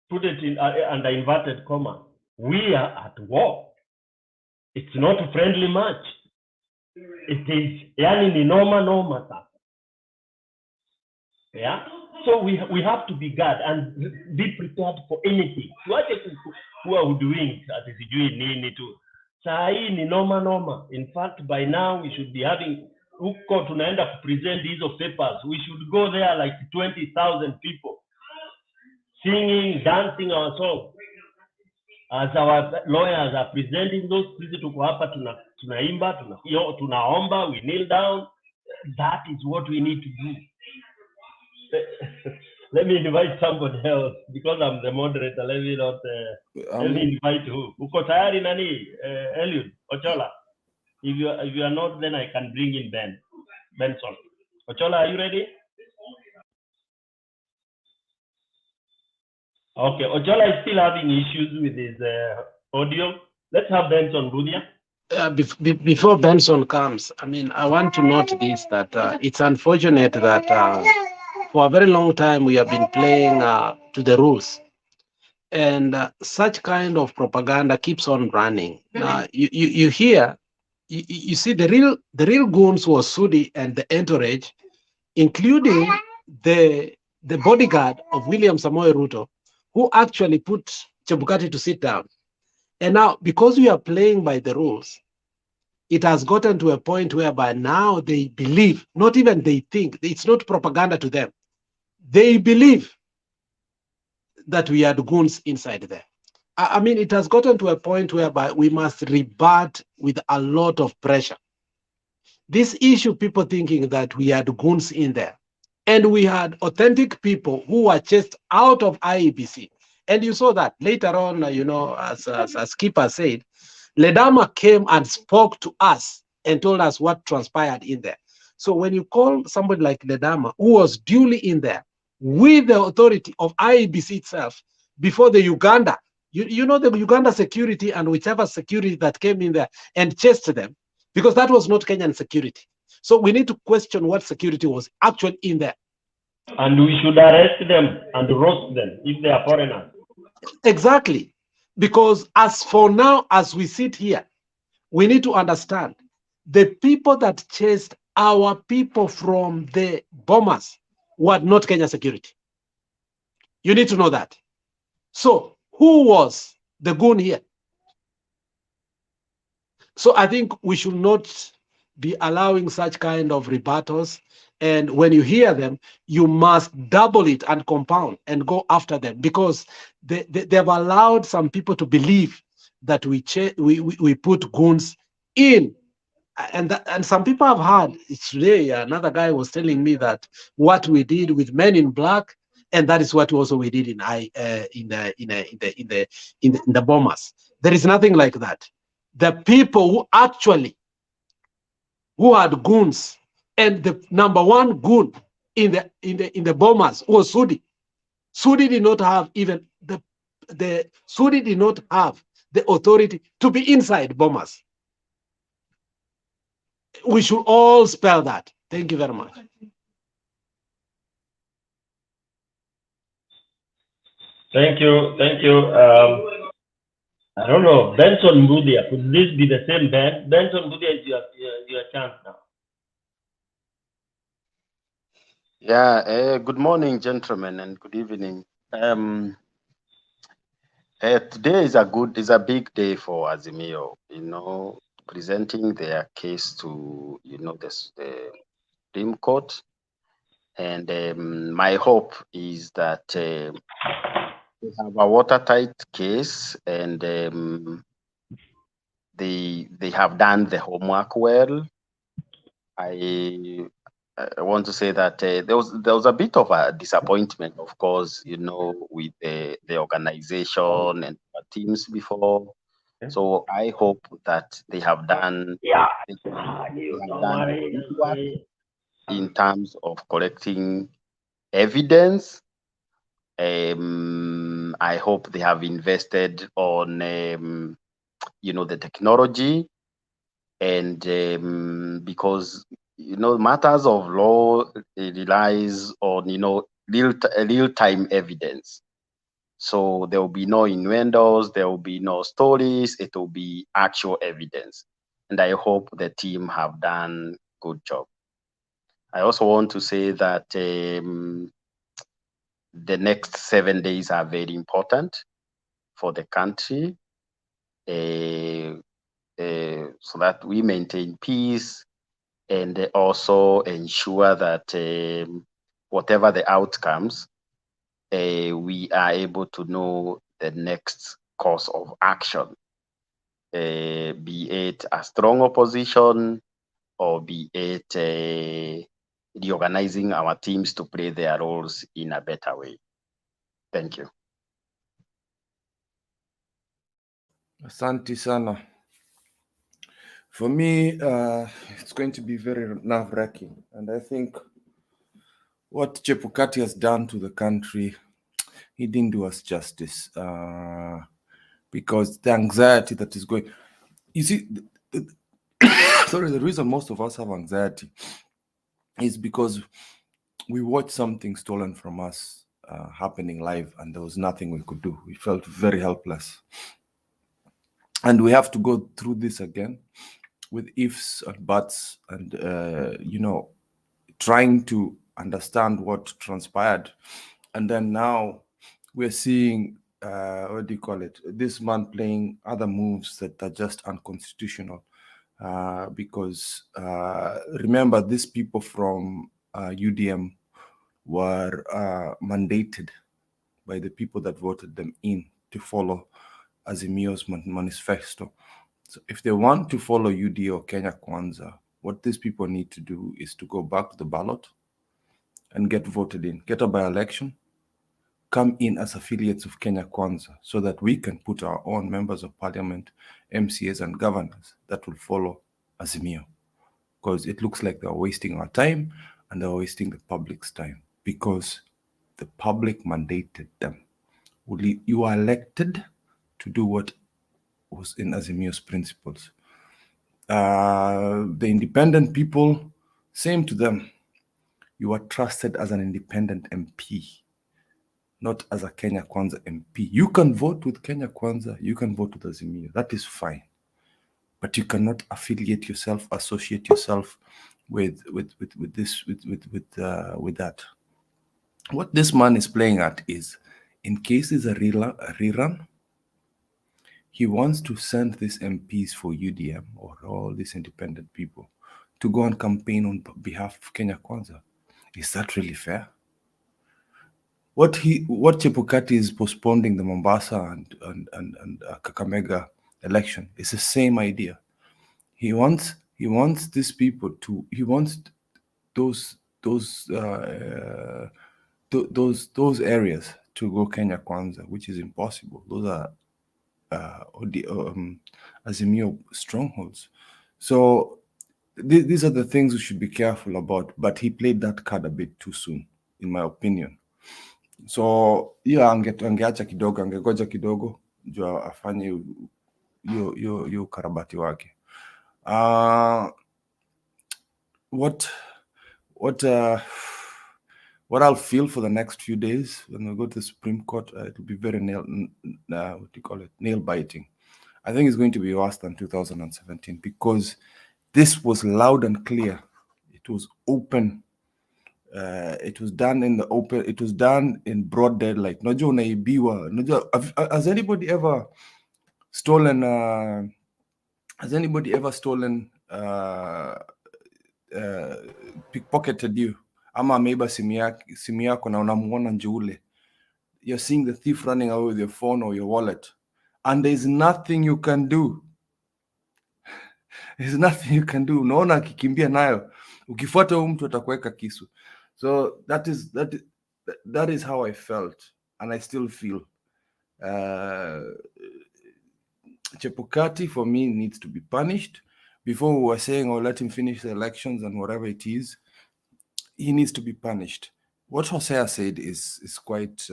Put it in under inverted comma. We are at war. It's not a friendly match. It is yani ni noma sasa. Yeah. So we have to be guard and be prepared for anything. Who are doing ati sijui nini tu. Saa hii ni noma. In fact, by now we should be having huko tunaenda present hizo papers. We should go there like 20,000 people singing, dancing our song. As our lawyers are presenting those, sisi tuko hapa tunaimba, tunaomba, we kneel down. That is what we need to do. Let me invite somebody else because I'm the moderator. Let me invite who? Uko tayari nani? Eliud Ochola. If you are not, then I can bring in Benson. Ochola, are you ready? Okay, Ochola is still having issues with his audio. Let's have Benson Budia. Before Benson comes, I mean, I want to note this, that it's unfortunate that for a very long time we have been playing to the rules. And such kind of propaganda keeps on running. You hear, you see the real goons was Sudi and the entourage, including the bodyguard of William Samoei Ruto, who actually put Chebukati to sit down. And now, because we are playing by the rules, it has gotten to a point whereby now they believe, not even they think, it's not propaganda to them. They believe that we had goons inside there. I mean, it has gotten to a point whereby we must rebut with a lot of pressure. This issue, people thinking that we had goons in there. And we had authentic people who were chased out of Iebc. And you saw that later on, as Skipper said, Ledama came and spoke to us and told us what transpired in there. So when you call somebody like Ledama, who was duly in there with the authority of IEBC itself, before the Uganda, you know the Uganda security and whichever security that came in there and chased them, because that was not Kenyan security. So we need to question what security was actually in there. And we should arrest them and roast them if they are foreigners. Exactly. Because as for now, as we sit here, we need to understand the people that chased our people from the bombers were not Kenya security. You need to know that. So who was the goon here? So I think we should not be allowing such kind of rebuttals. And when you hear them, you must double it and compound and go after them, because they've allowed some people to believe that we put goons in. And some people have heard, today another guy was telling me that what we did with Men in Black, and that is what also we did in the bombers. There is nothing like that. The people who had goons, and the number one goon in the bombers was Sudi. Sudi did not have even Sudi did not have the authority to be inside bombers. We should all spell that. Thank you very much. Thank you. Thank you. I don't know. Benson Budia. Could this be the same Ben? Benson Budia is your chance now. Yeah, good morning, gentlemen, and good evening. Today is a big day for Azimio, presenting their case to, the Supreme Court. And my hope is that they have a watertight case, and they have done the homework well. I want to say that there was a bit of a disappointment, of course, with the organization and teams before. So I hope that they have done good work in terms of collecting evidence. I hope they have invested on the technology, and because matters of law relies on real-time evidence. So there will be no innuendos, there will be no stories, it will be actual evidence. And I hope the team have done good job. I also want to say that the next 7 days are very important for the country, so that we maintain peace and also ensure that whatever the outcomes, we are able to know the next course of action, be it a strong opposition or be it reorganizing our teams to play their roles in a better way. Thank you. Asante sana. For me, it's going to be very nerve-wracking. And I think what Chebukati has done to the country, he didn't do us justice. Because the anxiety that is going... You see, sorry, the reason most of us have anxiety is because we watched something stolen from us happening live, and there was nothing we could do. We felt very helpless. And we have to go through this again with ifs and buts, and trying to understand what transpired. And then now we're seeing what do you call it, this man playing other moves that are just unconstitutional, because remember, these people from UDM were mandated by the people that voted them in to follow Azimio's manifesto. So if they want to follow UD or Kenya Kwanza, what these people need to do is to go back to the ballot and get voted in, get a by-election, come in as affiliates of Kenya Kwanza so that we can put our own members of parliament, MCAs and governors that will follow Azimio. Because it looks like they're wasting our time and they're wasting the public's time because the public mandated them. You are elected to do what was in Azimio's principles. The independent people, same to them. You are trusted as an independent MP, not as a Kenya Kwanza MP. You can vote with Kenya Kwanza, you can vote with Azimio. That is fine. But you cannot affiliate yourself, associate yourself with that. What this man is playing at is, in case it's a rerun, he wants to send these MPs for UDM or all these independent people to go and campaign on behalf of Kenya Kwanza. Is that really fair? What Chebukati is postponing the Mombasa and Kakamega election is the same idea. He wants these people to. He wants those areas to go Kenya Kwanza, which is impossible. Those are Azimio strongholds. So these are the things we should be careful about. But he played that card a bit too soon, in my opinion. So yeah, angeacha kidogo, angegoja kidogo ndio afanye hiyo karabati wake. What I'll feel for the next few days when we go to the Supreme Court, it will be very nail biting. I think it's going to be worse than 2017 because this was loud and clear. It was open. It was done in the open. It was done in broad daylight. Has anybody ever stolen? Pickpocketed you? Ama ameiba simu yako na unamuona nje. You're seeing the thief running away with your phone or your wallet, and there's nothing you can do. There's nothing you can do. Unaona akikimbia nayo, ukifuata huyu mtu atakuweka kisu. So that is how I felt, and I still feel. Chebukati for me needs to be punished. Before we were saying, oh, let him finish the elections and whatever it is, he needs to be punished. What Hosea said is quite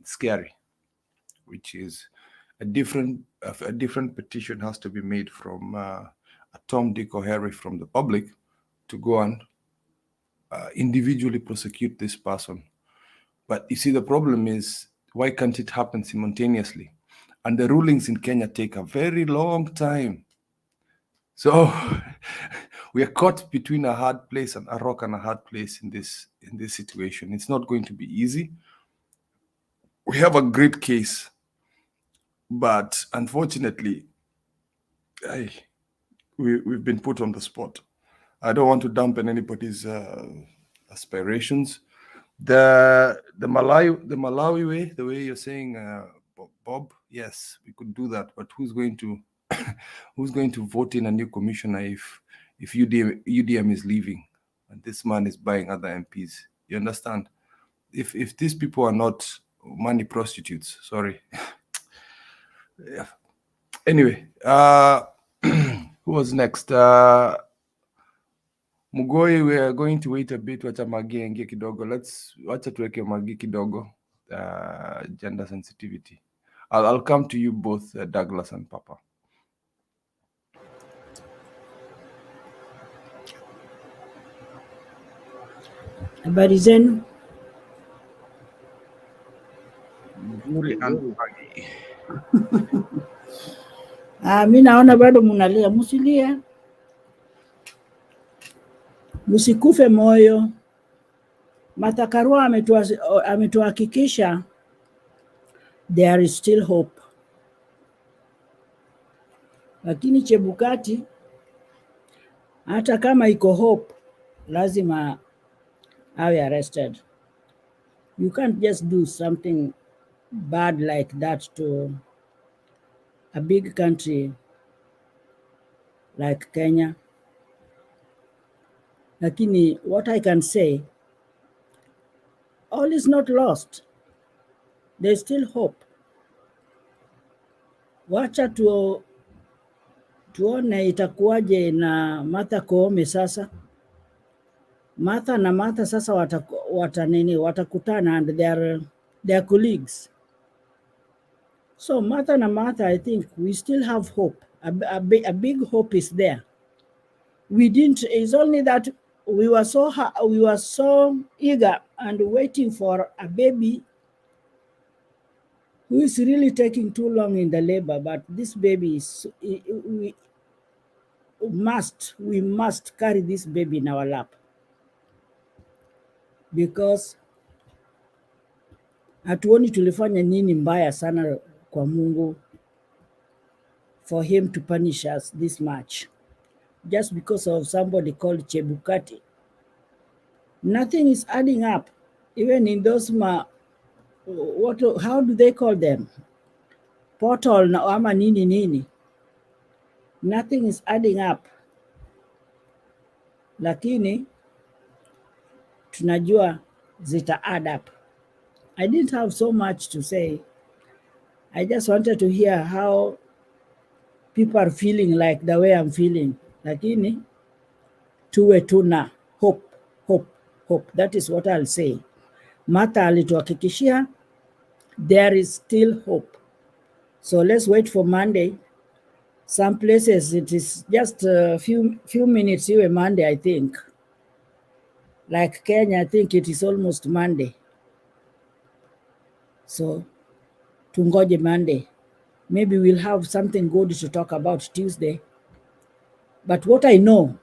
scary, which is a different petition has to be made from a Tom, Dick, or Harry from the public to go and individually prosecute this person. But you see, the problem is, why can't it happen simultaneously? And the rulings in Kenya take a very long time. So we are caught between a hard place and a rock and a hard place in this situation. It's not going to be easy. We have a great case, but unfortunately, we've been put on the spot. I don't want to dampen anybody's aspirations. The Malawi way, the way you're saying, Bob, yes, we could do that. But who's going to vote in a new commissioner if UDM is leaving and this man is buying other MPs? You understand? If these people are not money prostitutes, sorry. Yeah. Anyway, who was next? Mugoi, we are going to wait a bit. Wacha Magi aingie kidogo. Wacha tuweke Magi kidogo. Gender sensitivity. I'll come to you both, Douglas and Papa. Habari zenu? Mzuri and Magi. Mi naona bado munalia, musilie. Musikufe moyo. Martha Karua ametuhakikisha there is still hope. Lakini Chebukati, hata kama iko hope, lazima awe arrested. You can't just do something bad like that to a big country like Kenya. Lakini what I can say, all is not lost. There's still hope. Wacha tuone itakuwaje na Martha Koome sasa. Martha sasa watakutana and their colleagues. So Martha, I think we still have hope. A big hope is there. It's only that we were so eager and waiting for a baby who is really taking too long in the labor, but this baby is, we must carry this baby in our lap, because hatuoni tulifanya nini mbaya sana kwa Mungu for him to punish us this much just because of somebody called Chebukati. Nothing is adding up, even in those how do they call them? Portal na ama nini. Nothing is adding up. Lakini tunajua zita add up. I didn't have so much to say. I just wanted to hear how people are feeling like the way I'm feeling. Lakini tuwe tuna hope. That is what I'll say. Martha alituhakikishia there is still hope. So let's wait for Monday. Some places it is just a few minutes iwe Monday, I think. Like Kenya, I think it is almost Monday. So tungoje Monday. Maybe we'll have something good to talk about Tuesday. But what I know,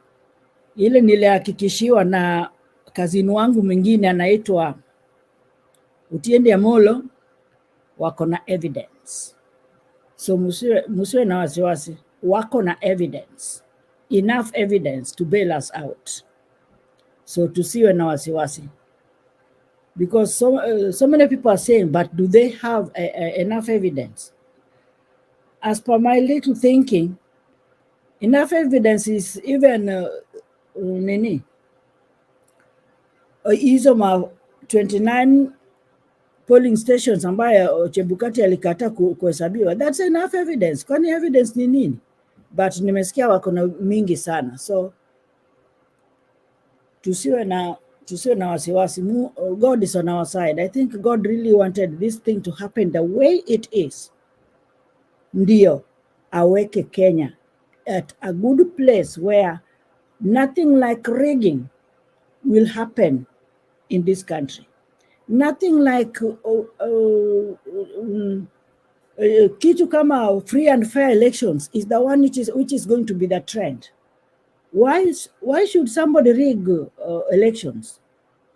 ile nilihakikishiwa na kazini wangu mwingine anaitwa Utiende Amolo, wako na evidence. So musiwe na wasiwasi, wako na evidence. Enough evidence to bail us out. So tusiwe na wasiwasi. Because so many people are saying, but do they have enough evidence? As per my little thinking, enough evidence is even hizo 29 polling stations ambayo Chebukati alikataa kuhesabiwa. That's enough evidence. Kwani evidence ni nini? But nimesikia wako na mingi sana. So tusiwe na wasiwasi. God is on our side. I think God really wanted this thing to happen the way it is. Ndio aweke Kenya at a good place where nothing like rigging will happen in this country. Nothing like kitu kama free and fair elections is the one which is going to be the trend. Why should somebody rig elections?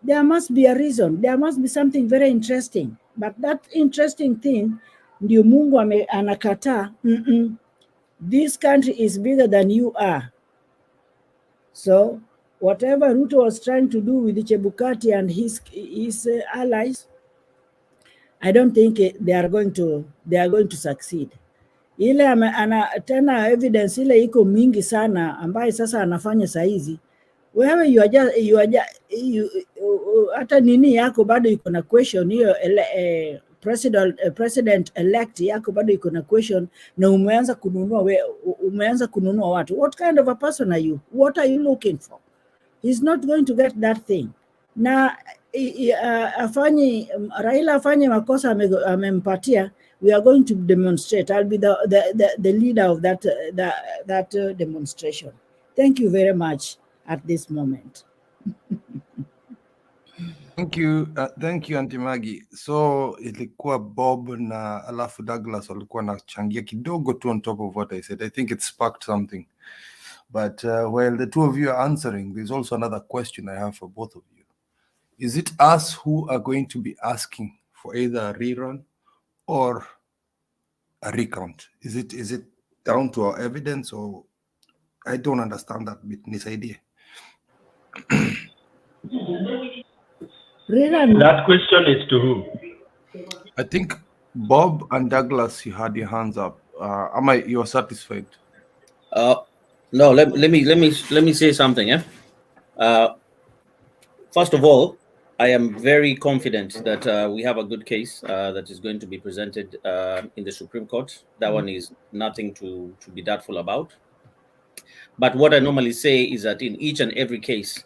There must be a reason. There must be something very interesting. But that interesting thing, ndio Mungu anakataa. This country is bigger than you are. So whatever Ruto was trying to do with Chebukati and his allies, I don't think they are going to succeed. Ile tena evidence ile iko mingi sana ambaye sasa anafanya saizi. Wewe hata nini yako bado iko na question hiyo, president elect yako bado iko na question, na umeanza kununua watu. What kind of a person are you? What are you looking for? He's not going to get that thing. Na Raila afanye makosa amempatia, we are going to demonstrate. I'll be the leader of that demonstration. Thank you very much at this moment. Thank you, Auntie Maggie. So ilikuwa Bob na alafu Douglas walikuwa nachangia kidogo tu on top of what I said. I think it sparked something. But while the two of you are answering, there's also another question I have for both of you. Is it us who are going to be asking for either a rerun or a recount? Is it down to our evidence, or I don't understand that bit, Nisaidie. That question is to who? I think Bob and Douglas, you had your hands up. You are satisfied? No, let me say something. First of all, I am very confident that we have a good case that is going to be presented in the Supreme Court. That one is nothing to be doubtful about. But what I normally say is that in each and every case,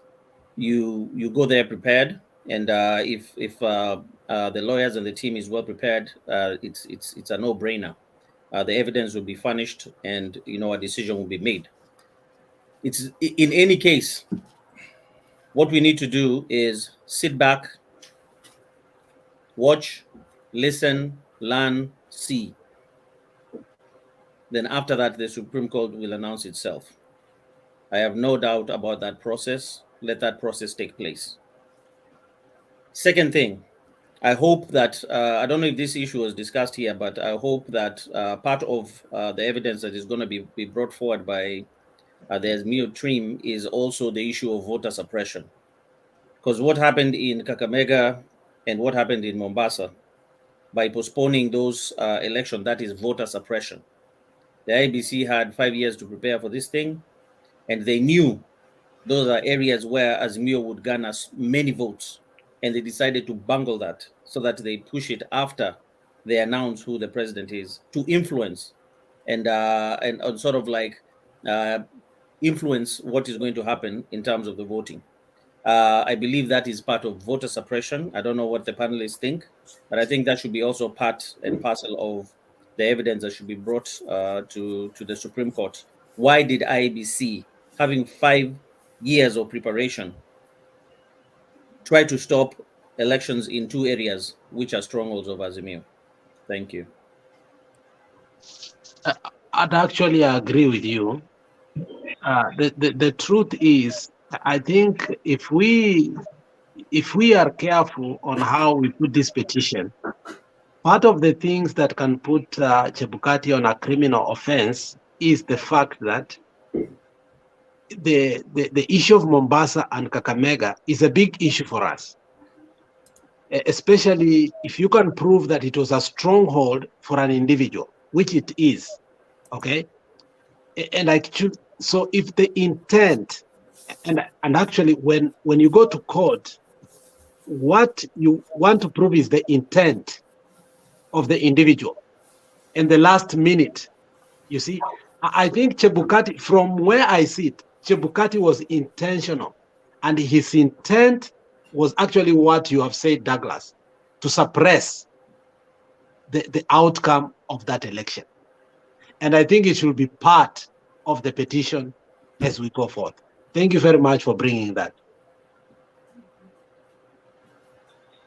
you go there prepared, and if the lawyers and the team is well prepared, it's a no-brainer. The evidence will be furnished, and a decision will be made. It's in any case. What we need to do is sit back, watch, listen, learn, see. Then after that, the Supreme Court will announce itself. I have no doubt about that process. Let that process take place. Second thing, I hope that, I don't know if this issue was discussed here, but I hope that part of the evidence that is going to be brought forward by the Azimio team is also the issue of voter suppression. Because what happened in Kakamega and what happened in Mombasa, by postponing those elections, that is voter suppression. The IEBC had 5 years to prepare for this thing, and they knew those are areas where Azimio would garner many votes, and they decided to bungle that so that they push it after they announce who the president is, to influence and sort of like influence what is going to happen in terms of the voting. I believe that is part of voter suppression. I don't know what the panelists think, but I think that should be also part and parcel of the evidence that should be brought to the Supreme Court. Why did IEBC, having 5 years of preparation, try to stop elections in 2 areas which are strongholds of Azimio? Thank you. I'd actually agree with you. The truth is, I think if we are careful on how we put this petition, part of the things that can put Chebukati on a criminal offense is the fact that the issue of Mombasa and Kakamega is a big issue for us, especially if you can prove that it was a stronghold for an individual, which it is, okay? And so if the intent, and actually when you go to court, what you want to prove is the intent of the individual. And the last minute, you see, I think Chebukati, from where I sit, Chebukati was intentional. And his intent was actually what you have said, Douglas, to suppress the outcome of that election. And I think it should be part of the petition as we go forth. Thank you very much for bringing that.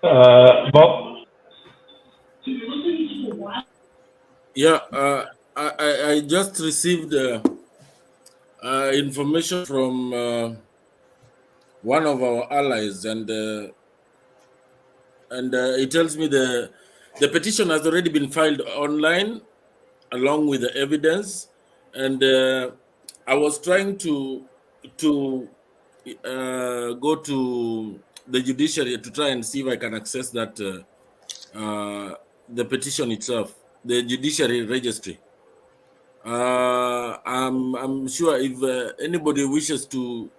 Bob? Yeah, I just received information from one of our allies, and it tells me the petition has already been filed online along with the evidence, and I was trying to go to the judiciary to try and see if I can access that the petition itself, the judiciary registry. I'm sure if anybody wishes to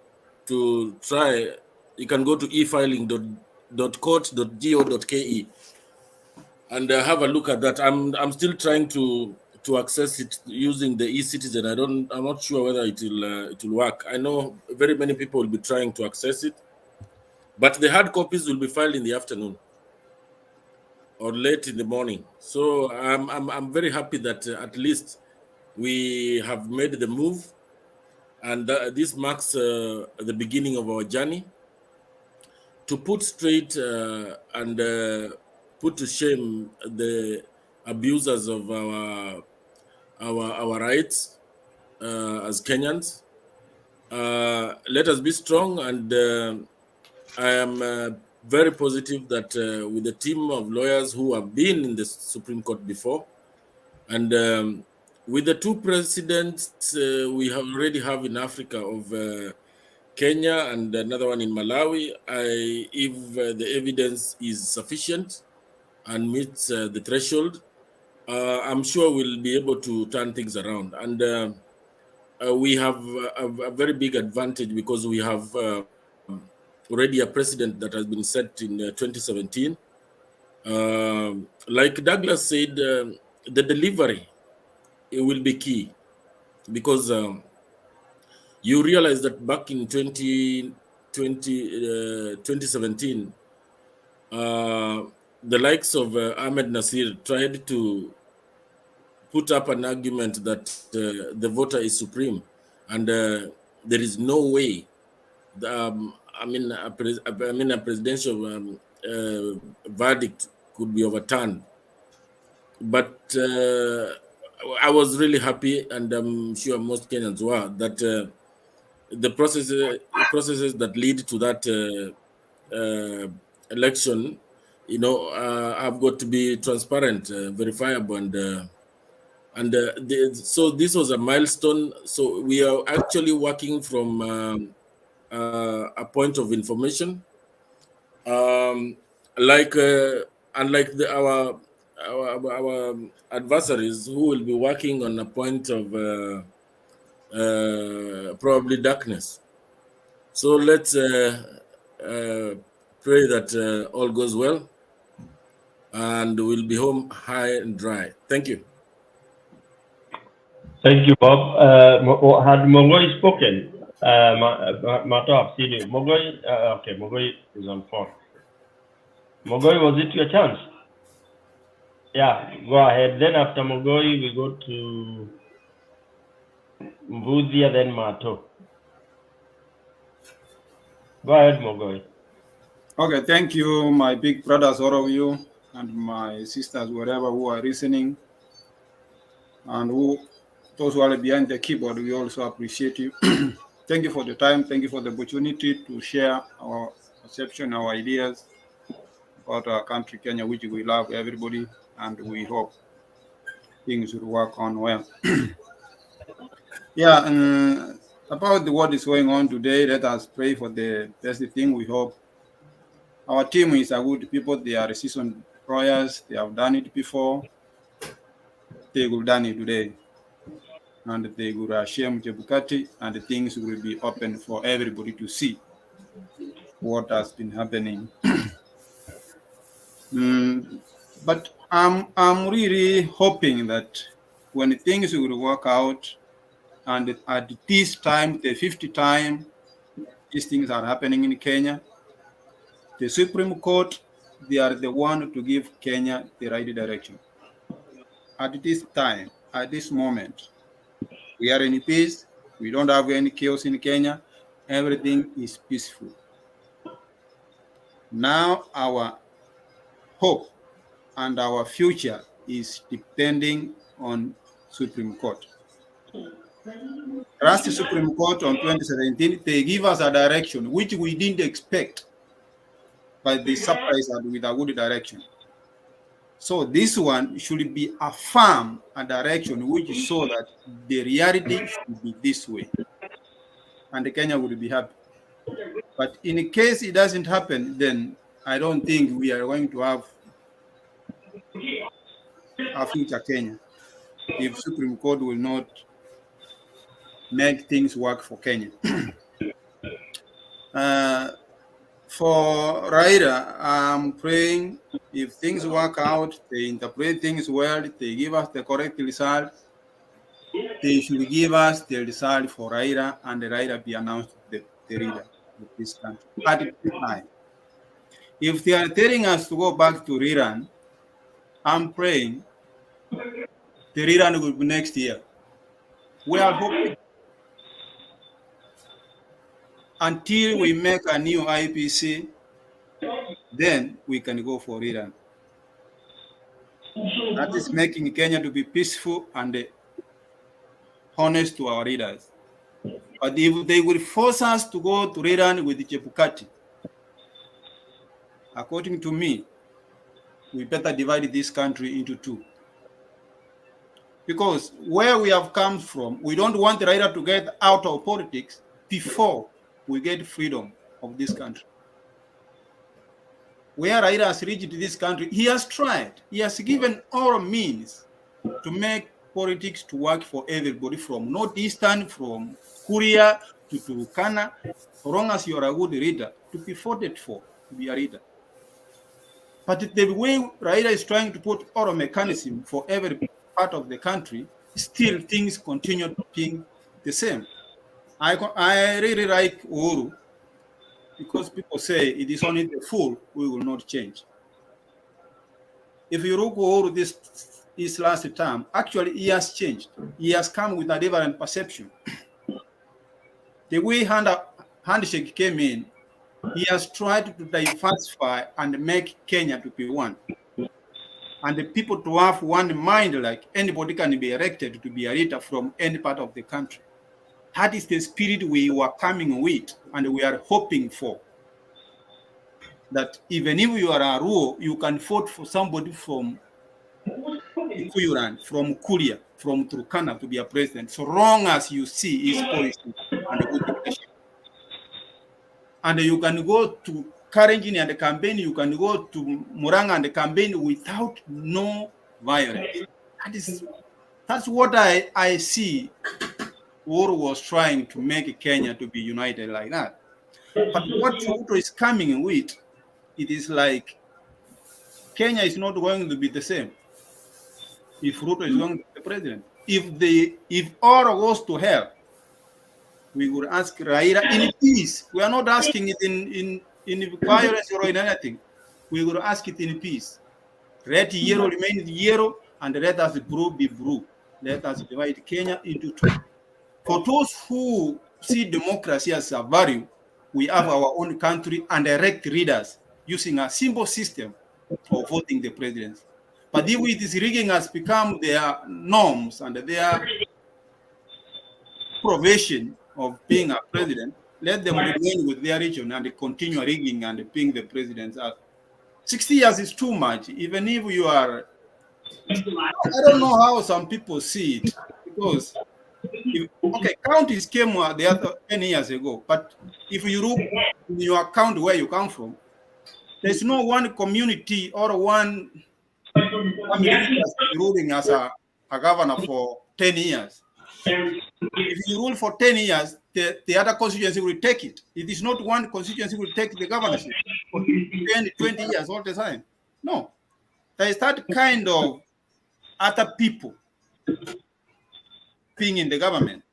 try, you can go to efiling.court.go.ke and have a look at that. I'm still trying to access it using the e-citizen. I'm not sure whether it will work. I know very many people will be trying to access it, but the hard copies will be filed in the afternoon or late in the morning. So I'm very happy that at least we have made the move, and this marks the beginning of our journey to put straight and put to shame the abusers of our rights as Kenyans. Let us be strong, and I am very positive that with the team of lawyers who have been in the Supreme Court before, and with the 2 presidents we already have in Africa of Kenya and another one in Malawi, if the evidence is sufficient and meets the threshold, I'm sure we'll be able to turn things around. And we have a very big advantage because we have already a precedent that has been set in 2017. Like Douglas said, the delivery, it will be key, because you realize that back in 2017, the likes of Ahmed Nasir tried to put up an argument that the voter is supreme, and there is no way. A presidential verdict could be overturned. But I was really happy, and I'm sure most Kenyans were, that the processes that lead to that election, have got to be transparent, verifiable, so this was a milestone. So we are actually working from a point of information, unlike our adversaries, who will be working on a point of probably darkness. So let's pray that all goes well, and we'll be home high and dry. Thank you. Thank you, Bob. Had Mogoi spoken? Mato, I've seen you. Mogoi, okay, Mogoi is on phone. Mogoi, was it your chance? Yeah, go ahead. Then after Mogoi, we go to Mbuzia, then Mato. Go ahead, Mogoi. Okay, thank you, my big brothers, all of you, and my sisters, wherever who are listening, and those who are behind the keyboard. We also appreciate you. Thank you for the time. Thank you for the opportunity to share our perception, our ideas about our country, Kenya, which we love, everybody, and we hope things will work on well. Yeah, and about what is going on today, let us pray for the best thing. We hope our team is a good people. They are seasoned lawyers. They have done it before. They will done it today. And they will shame Chebukati, and things will be open for everybody to see what has been happening. But I'm really hoping that when things will work out, and at this time, the 50th time, these things are happening in Kenya, the Supreme Court, they are the one to give Kenya the right direction. At this time, at this moment, we are in peace. We don't have any chaos in Kenya. Everything is peaceful. Now our hope and our future is depending on Supreme Court. Last Supreme Court on 2017, they give us a direction which we didn't expect, but they surprised us with a good direction. So this one should be a firm direction which show that the reality should be this way, and Kenya would be happy. But in case it doesn't happen, then I don't think we are going to have a future Kenya if Supreme Court will not make things work for Kenya. For Raila, I'm praying if things work out, they interpret things well, they give us the correct result, they should give us the result for Raila, and Raila be announced the leader of this country at the time. If they are telling us to go back to Iran, I'm praying the Iran will be next year. We are hoping until we make a new IPC, then we can go for Iran. That is making Kenya to be peaceful and honest to our leaders. But if they will force us to go to Iran with Chebukati, according to me, we better divide this country into two. Because where we have come from, we don't want Raila to get out of politics before we get freedom of this country. Where Raila has reached this country, he has tried. He has given all means to make politics to work for everybody, from Northeastern, from Kuria to Turkana. As long as you are a good leader, to be voted for to be a leader. But the way Raila is trying to put oral mechanism for every part of the country, still things continue being the same. I really like Uhuru because people say it is only the fool who will not change. If you look at Uhuru this last term, actually he has changed. He has come with a different perception. The way handshake came in, he has tried to diversify and make Kenya to be one. And the people to have one mind, like anybody can be elected to be a leader from any part of the country. That is the spirit we were coming with, and we are hoping for. That even if you are a Ruo, you can vote for somebody from Kuyuran, from Kuria, from Turkana to be a president, so long as you see his policy and good leadership. And you can go to Karenjini and the campaign, you can go to Muranga and the campaign without no violence. That's what I see. Uhuru was trying to make Kenya to be united like that. But what Ruto is coming with, it is like Kenya is not going to be the same if Ruto is going to be the president. If all goes to hell, we would ask Raila in peace. We are not asking it in violence or in anything. We will ask it in peace. Let yellow remain yellow, and let us blue be blue. Let us divide Kenya into two. For those who see democracy as a value, we have our own country and elect leaders using a simple system of voting the presidents. But if it is rigging has become their norms and their provision of being a president, let them remain with their region and continue rigging and being the presidents. 60 years is too much, even if you are. I don't know how some people see it, because counties came the other 10 years ago, but if you look in your count where you come from, there's no one community or one family ruling as a governor for 10 years. If you rule for 10 years, the other constituency will take it. It is not one constituency will take the governorship for 10, 20 years all the time. No. There is that kind of other people being in the government.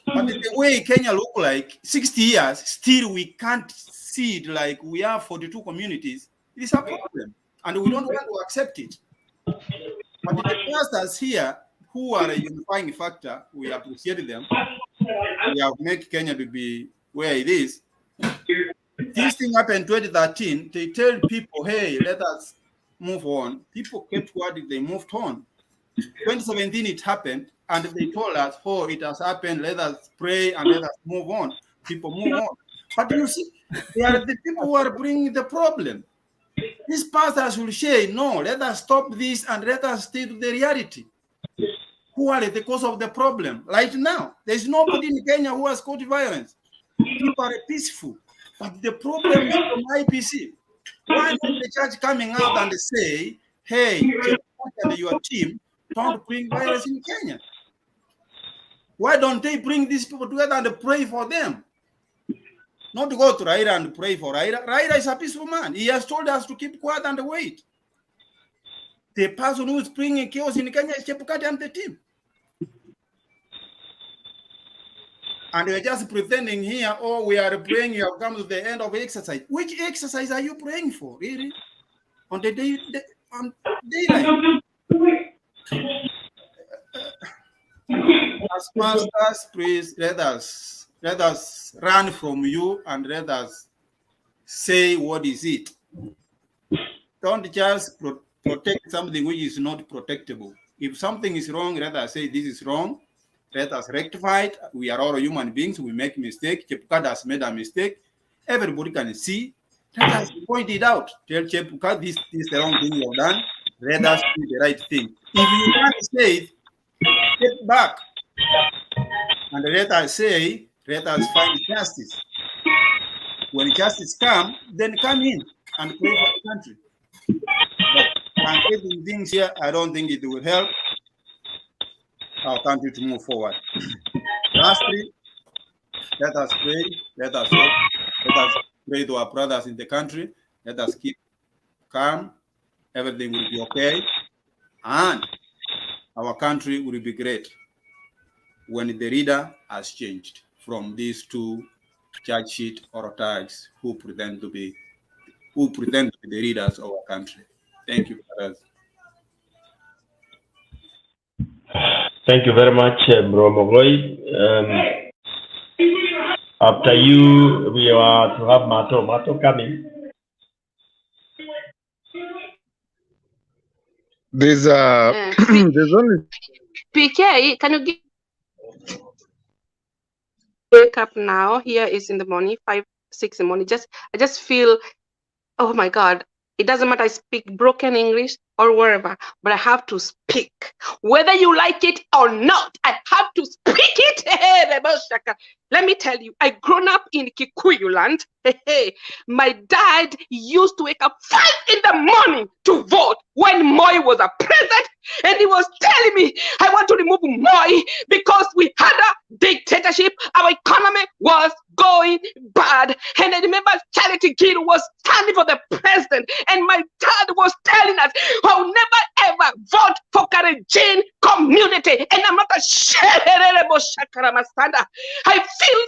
But the way Kenya look like, 60 years, still we can't see it like we have 42 communities. It is a problem. And we don't want to accept it. But the pastors here, who are a unifying factor, we appreciate them. We have made Kenya to be where it is. This thing happened in 2013. They tell people, hey, let us move on. People kept quiet, they moved on. 2017, it happened, and they told us, oh, it has happened, let us pray and let us move on. People move on. But you see, they are the people who are bringing the problem. These pastors will say, no, let us stop this and let us stay to the reality. Who are the cause of the problem? Right now, there's nobody in Kenya who has caught violence. People are peaceful. But the problem is from IPC. Why is the judge coming out and say, hey, and your team don't bring violence in Kenya? Why don't they bring these people together and pray for them? Not to go to Raila and pray for Raila. Raila is a peaceful man. He has told us to keep quiet and wait. The person who is bringing chaos in Kenya is Chebukati and the team. And we're just pretending here, oh, we are praying, you have come to the end of exercise. Which exercise are you praying for, really? On the daylight. As pastors, please let us run from you and let us say what is it. Don't just protect something which is not protectable. If something is wrong, let us say this is wrong. Let us rectify it. We are all human beings. We make mistakes. Chebukati has made a mistake. Everybody can see. Let us point it out. Tell Chebukati, this is the wrong thing you have done. Let us do the right thing. If you can't say it, step back. And let us say, let us find justice. When justice comes, then come in and pray for the country. But taking things here, I don't think it will help our country to move forward. Lastly, let us pray, let us hope, let us pray to our brothers in the country. Let us keep calm. Everything will be okay. And our country will be great when the reader has changed from these two charge sheet autocrats who pretend to be the readers of our country. Thank you, brothers. Thank you very much, Bro Mogoi. After you, we are to have Mato. Mato coming. There's there's only PK, can you give wake up now? Here is in the morning, 5, 6 in the morning. I just feel, oh my God, it doesn't matter I speak broken English or wherever, but I have to speak. Whether you like it or not, I have to speak it. Let me tell you, I grown up in Kikuyu land. My dad used to wake up 5 in the morning to vote when Moi was a president, and he was telling me, I want to remove Moi because we had a dictatorship. Our economy was going bad. And I remember Charity Gill was standing for the president, and my dad was telling us, I'll never ever vote for Kalenjin community. And I'm not a I feel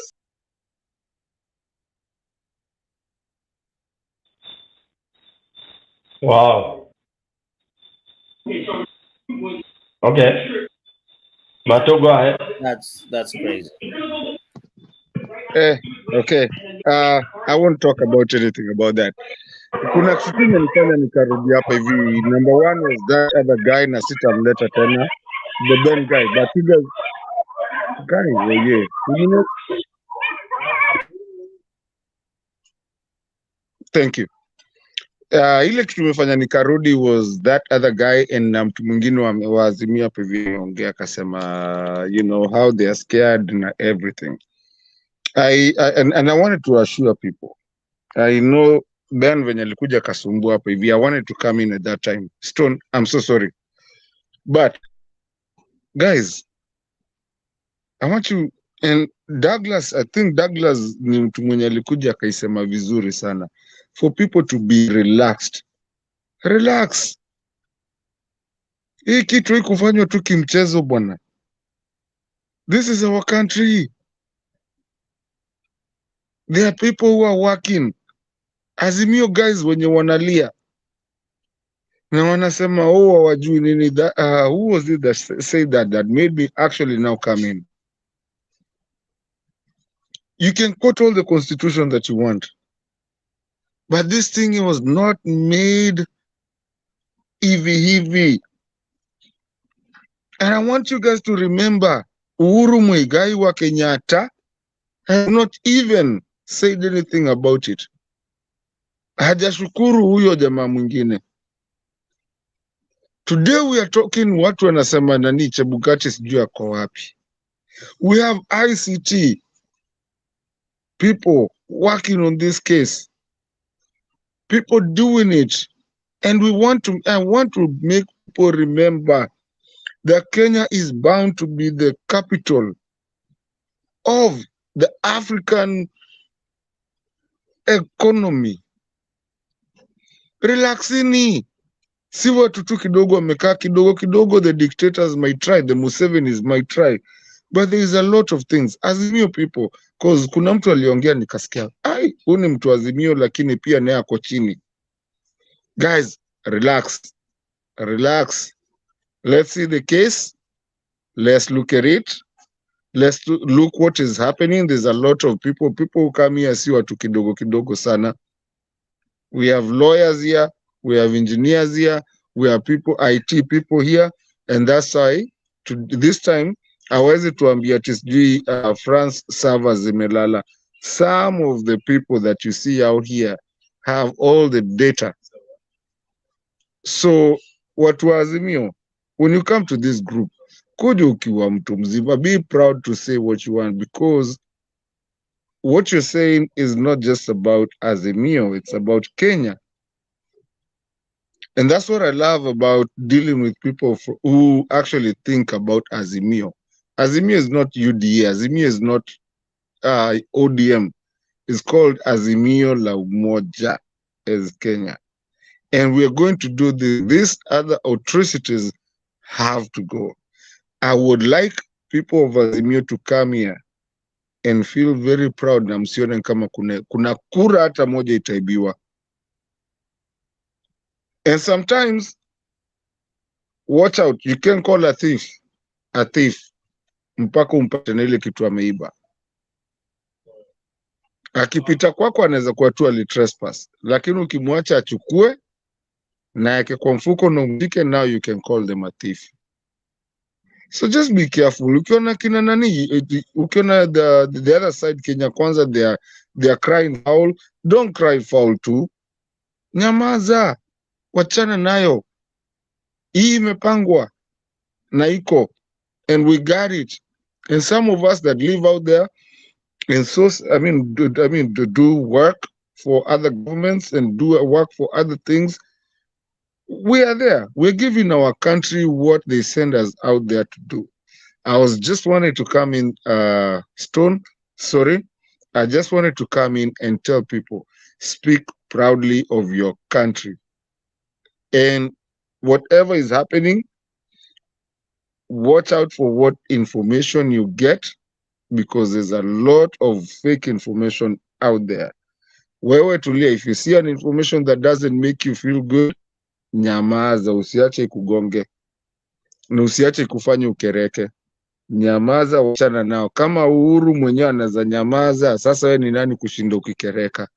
Wow. Okay. Mato, go ahead. That's crazy. Okay. I won't talk about anything about that. Kuna kitu nilifanya nikarudi hapa hivi. Number one was that other guy na sitamleta tena, the Ben guy, but you guys, yeah, you know. Thank you. Ile kitu tumefanya nikarudi was that other guy and na mtu mwingine wa Azimio hapa hivi ongea akasema, you know how they are scared and everything. And I wanted to assure people. I know Ben venye alikuja kasumbua hapa hivi. I wanted to come in at that time. Stone, I'm so sorry. But guys, I want you, and Douglas, I think Douglas ni mtu mwenye alikuja akaisema vizuri sana. For people to be relaxed. Relax. Hii kitu hii kufanywa tu kimchezo bwana. This is our country. There are people who are working. Azimio guys wenye wanalia. Na wanasema oh hawajui nini that who was it that said that made me actually now come in. You can quote all the constitution that you want. But this thing was not made hivi. And I want you guys to remember, Uhuru Muigai wa Kenyatta has not even said anything about it. Hajashukuru huyo jamaa mwingine. Today we are talking watu wanasema nani Chebukati sijui ako wapi. We have ICT people working on this case. People doing it. And I want to make people remember that Kenya is bound to be the capital of the African economy. Relaxini. Si watu tu kidogo wamekaa kidogo, the dictators might try, the Musevenis might try. But there is a lot of things. Azimio people, because kuna mtu aliongea nikasikia, huyu ni mtu Azimio lakini pia naye ako chini. Guys, relax. Relax. Let's see the case. Let's look at it. Let's look what is happening. There's a lot of people who come here si watu kidogo sana. We have lawyers here, we have engineers here, we have people, IT people here, and that's why this time hawezi tuambia tisijui France servers zimelala. Some of the people that you see out here have all the data. So watu wa Azimio, when you come to this group, kuja ukiwa mtu mzima, be proud to say what you want, because what you're saying is not just about Azimio, it's about Kenya. And that's what I love about dealing with people who actually think about Azimio. Azimio is not UDA, Azimio is not ODM. is called Azimio la Umoja as Kenya. And we are going to do this. These other atrocities have to go. I would like people of Azimio to come here and feel very proud na msione kama kuna kura hata moja itaibiwa. And sometimes, watch out, you can call a thief mpaka umpate na ile kitu ameiba. Akipita kwako anaweza kuwa tu alitrespass, lakini ukimwacha achukue na yake kwa mfuko na umshike, now you can call them a thief. So just be careful. Ukiona kina nani, ukiona the other side Kenya Kwanza, they are crying foul, don't cry foul too. Nyamaza, wachana nayo. Hii imepangwa na iko, and we got it. And some of us that live out there, and so to do work for other governments and do work for other things, we are there. We're giving our country what they send us out there to do. I was just wanting to come in, Stone, sorry. I just wanted to come in and tell people, speak proudly of your country. And whatever is happening, watch out for what information you get, because there's a lot of fake information out there. Wewe tulia, if you see an information that doesn't make you feel good, nyamaza, usiache kugonge. Na usiache kufanya ukereke. Nyamaza, wachana nao. Kama Uhuru mwenyewe anaweza nyamaza, sasa wewe ni nani kushinda ukikereka?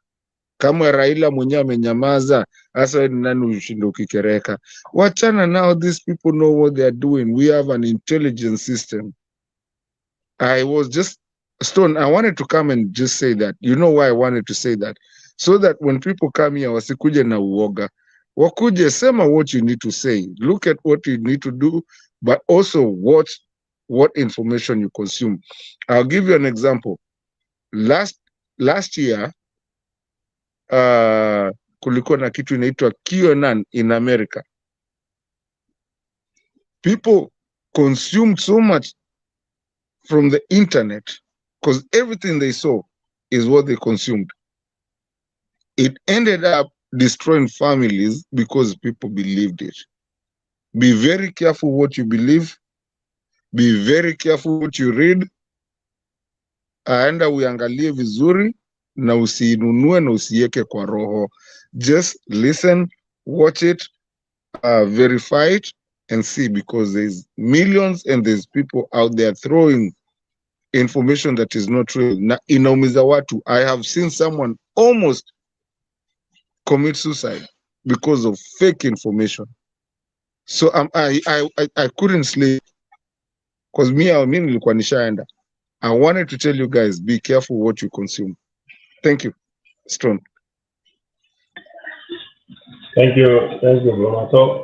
Kama Raila mwenyewe amenyamaza, sasa wewe ni nani ushinda ukikereka? Wachana nao, these people know what they are doing. We have an intelligence system. I was just, Stone, I wanted to come and just say that. You know why I wanted to say that? So that when people come here, wasikuje na uoga. Wakuje, sema what you need to say. Look at what you need to do, but also watch what information you consume. I'll give you an example. Last year, kulikuwa na kitu inaitwa QAnon in America. People consumed so much from the internet because everything they saw is what they consumed. It ended up destroying families because people believed it. Be very careful what you believe. Be very careful what you read. Aenda uangalie vizuri na usiinunue na usiweke kwa roho. Just listen, watch it, verify it, and see, because there's millions and there's people out there throwing information that is not real. Na inaumiza watu. I have seen someone almost commit suicide because of fake information. So I couldn't sleep because me nilikuwa nishaenda. I wanted to tell you guys, be careful what you consume. Thank you. Strong. Thank you, Bruno. So,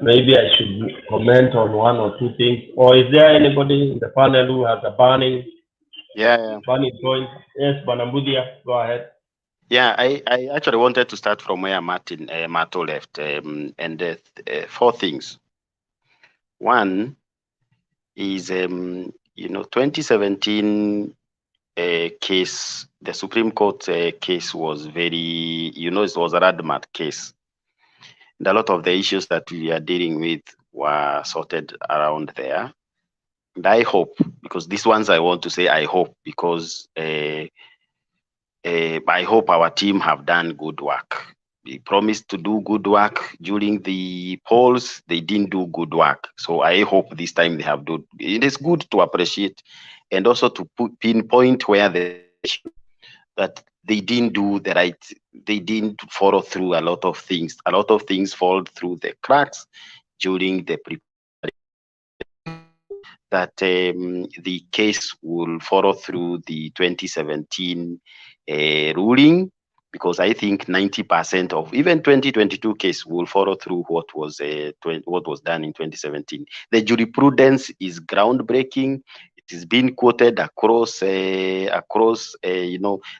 maybe I should comment on one or two things. Or is there anybody in the panel who has a burning point? Yes, Banambudia, go ahead. Yeah, I actually wanted to start from where Mato left, and four things. One is, 2017 case, the Supreme Court case was very, it was a landmark case. And a lot of the issues that we are dealing with were sorted around there. And I hope, because these ones I want to say I hope, because I hope our team have done good work. They promised to do good work during the polls. They didn't do good work. So I hope this time they have done. It is good to appreciate and also to pinpoint where that they didn't do the right. They didn't follow through a lot of things. A lot of things fall through the cracks during the that the case will follow through the 2017 ruling, because I think 90% of even 2022 case will follow through what was done in 2017. The jurisprudence is groundbreaking. It is being quoted across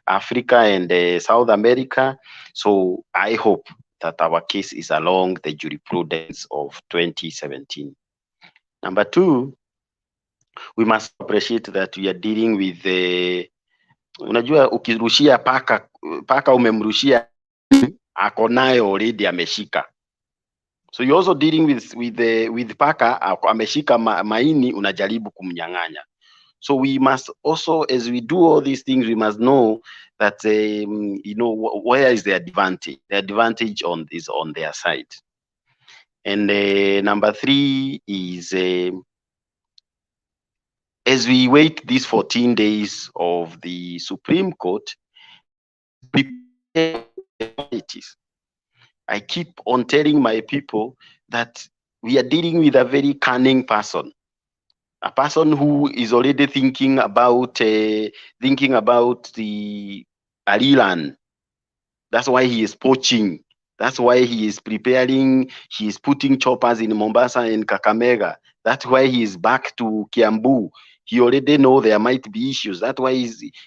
Africa and South America. So I hope that our case is along the jurisprudence of 2017. Number two, we must appreciate that we are dealing with the, unajua ukirushia paka umemrushia ako nayo already ameshika. So you're also dealing with paka ameshika maini, unajaribu kumnyang'anya. So we must also, as we do all these things, we must know that you know, where is the advantage? The advantage is on their side. And number 3 is as we wait these 14 days of the Supreme Court, I keep on telling my people that we are dealing with a very cunning person, a person who is already thinking about the Alilan. That's why he is poaching. That's why he is preparing. He is putting choppers in Mombasa and Kakamega. That's why he is back to Kiambu. He already know there might be issues. That's why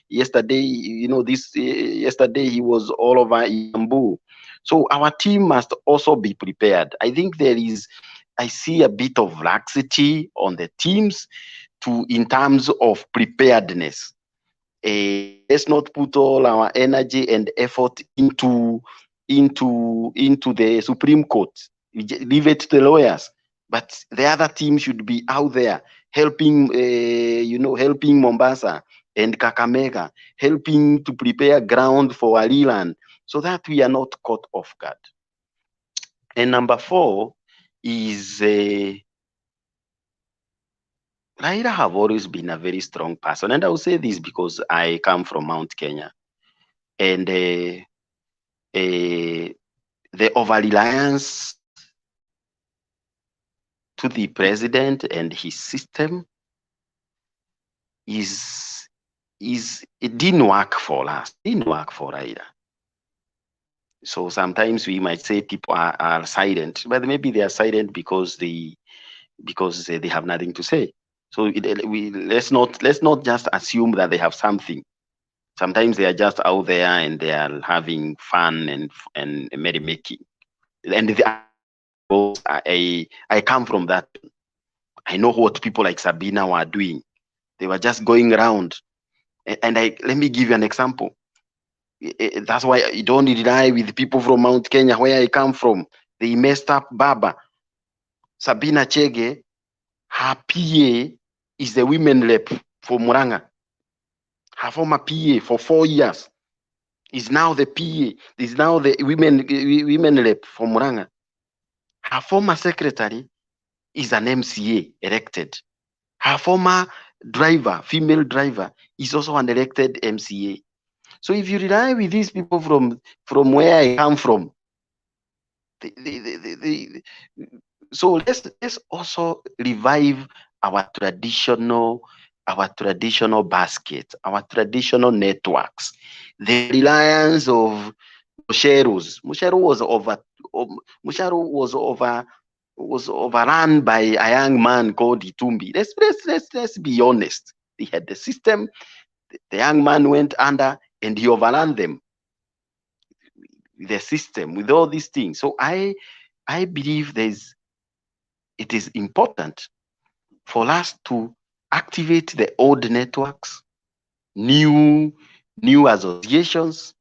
yesterday, you know, yesterday he was all over Kiambu. So our team must also be prepared. I think I see a bit of laxity on the teams in terms of preparedness. Let's not put all our energy and effort into the Supreme Court. Leave it to the lawyers. But the other team should be out there helping, helping Mombasa and Kakamega, helping to prepare ground for Aliland, so that we are not caught off guard. And number 4 is Raila have always been a very strong person, and I will say this because I come from Mount Kenya, and the over-reliance to the president and his system it didn't work for us. It didn't work for Raila. So sometimes we might say people are silent, but maybe they are silent because they have nothing to say. So let's not just assume that they have something. Sometimes they are just out there and they are having fun and merrymaking. And I come from that. I know what people like Sabina were doing. They were just going around. And let me give you an example. That's why you don't rely with people from Mount Kenya, where I come from. They messed up Baba. Sabina Chege, her PA is the women rep for Muranga. Her former PA for 4 years is now the PA, is now the women rep for Muranga. Her former secretary is an MCA elected. Her former driver, female driver, is also an elected MCA. So if you rely with these people from where I come from, so let's also revive our traditional basket, our traditional networks. The reliance of Musheros. Mushero was overrun by a young man called Itumbi. Let's be honest. They had the system. The young man went under and he overran them. The system with all these things. So I believe it is important for us to activate the old networks, new associations,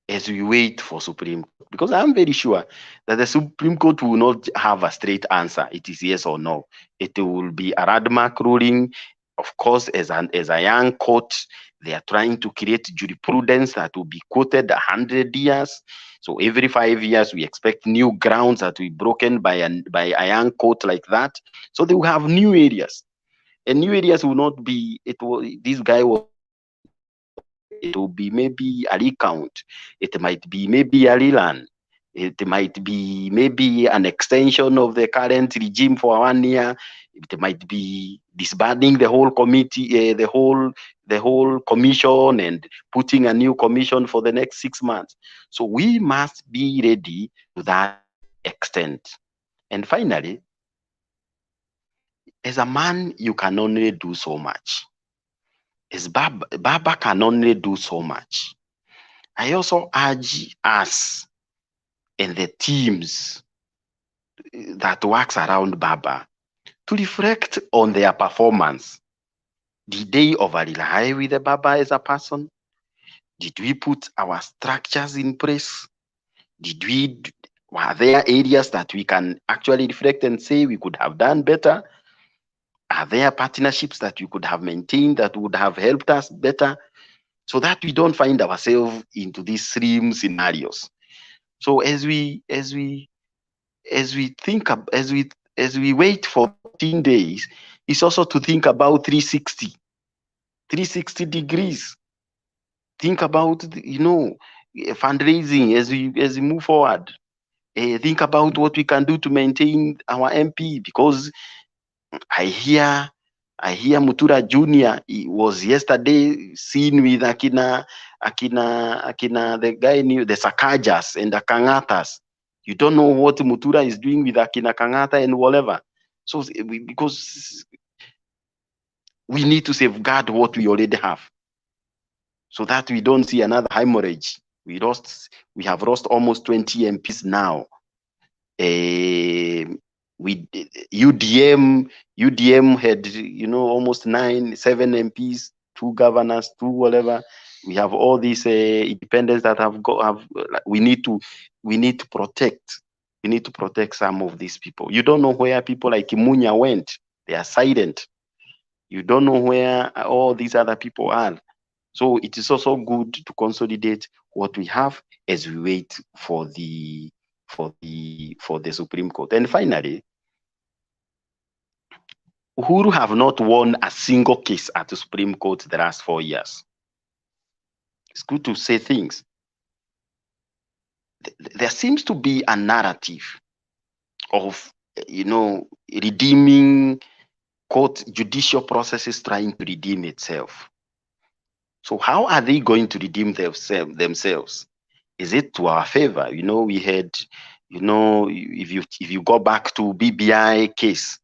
as we wait for Supreme Court. Because I'm very sure that the Supreme Court will not have a straight answer. It is yes or no. It will be a Radmark ruling. Of course, as a young court, they are trying to create jurisprudence that will be quoted 100 years. So every 5 years, we expect new grounds that will be broken by a young court like that. So they will have new areas. And new areas will not be, this guy will, it will be maybe a recount. It might be maybe a reland. It might be maybe an extension of the current regime for 1 year. It might be disbanding the whole committee, the whole commission, and putting a new commission for the next 6 months. So we must be ready to that extent. And finally, as a man, you can only do so much. As Baba can only do so much. I also urge us and the teams that works around Baba to reflect on their performance Did they over rely with the Baba as a person? Did we put our structures in place? Were there areas that we can actually reflect and say we could have done better? Are there partnerships that we could have maintained that would have helped us better, so that we don't find ourselves into these extreme scenarios? So as we wait for 14 days, it's also to think about 360 degrees. Think about, fundraising as we move forward. Think about what we can do to maintain our MP, because I hear Mutura Jr. He was yesterday seen with akina the guy knew the Sakajas and the Kangatas. You don't know what Mutura is doing with akina Kangata and whatever. So because we need to safeguard what we already have, so that we don't see another hemorrhage. We have lost almost 20 MPs now. UDM had, almost 7 MPs, 2 governors, 2 whatever. We have all these independents that we need to protect. We need to protect some of these people. You don't know where people like Kimunya went. They are silent. You don't know where all these other people are. So it is also good to consolidate what we have as we wait for the Supreme Court. And finally, Uhuru have not won a single case at the Supreme Court the last 4 years. It's good to say things. There seems to be a narrative of, redeeming court judicial processes, trying to redeem itself. So how are they going to redeem themselves? Is it to our favor? We had, if you go back to BBI case,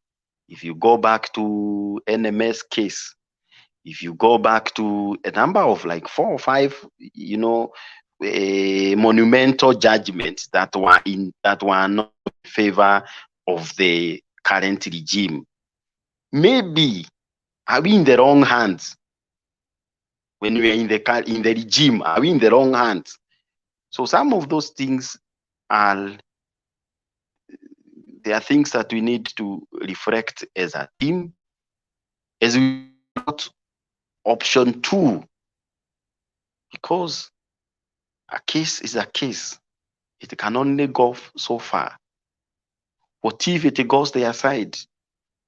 if you go back to NMS case, if you go back to a number of like 4 or 5, monumental judgments that were not in favor of the current regime, maybe are we in the wrong hands? When we are in the regime, are we in the wrong hands? So some of those things there are things that we need to reflect as a team, as we got option 2, because a case is a case. It can only go so far. What if it goes their side?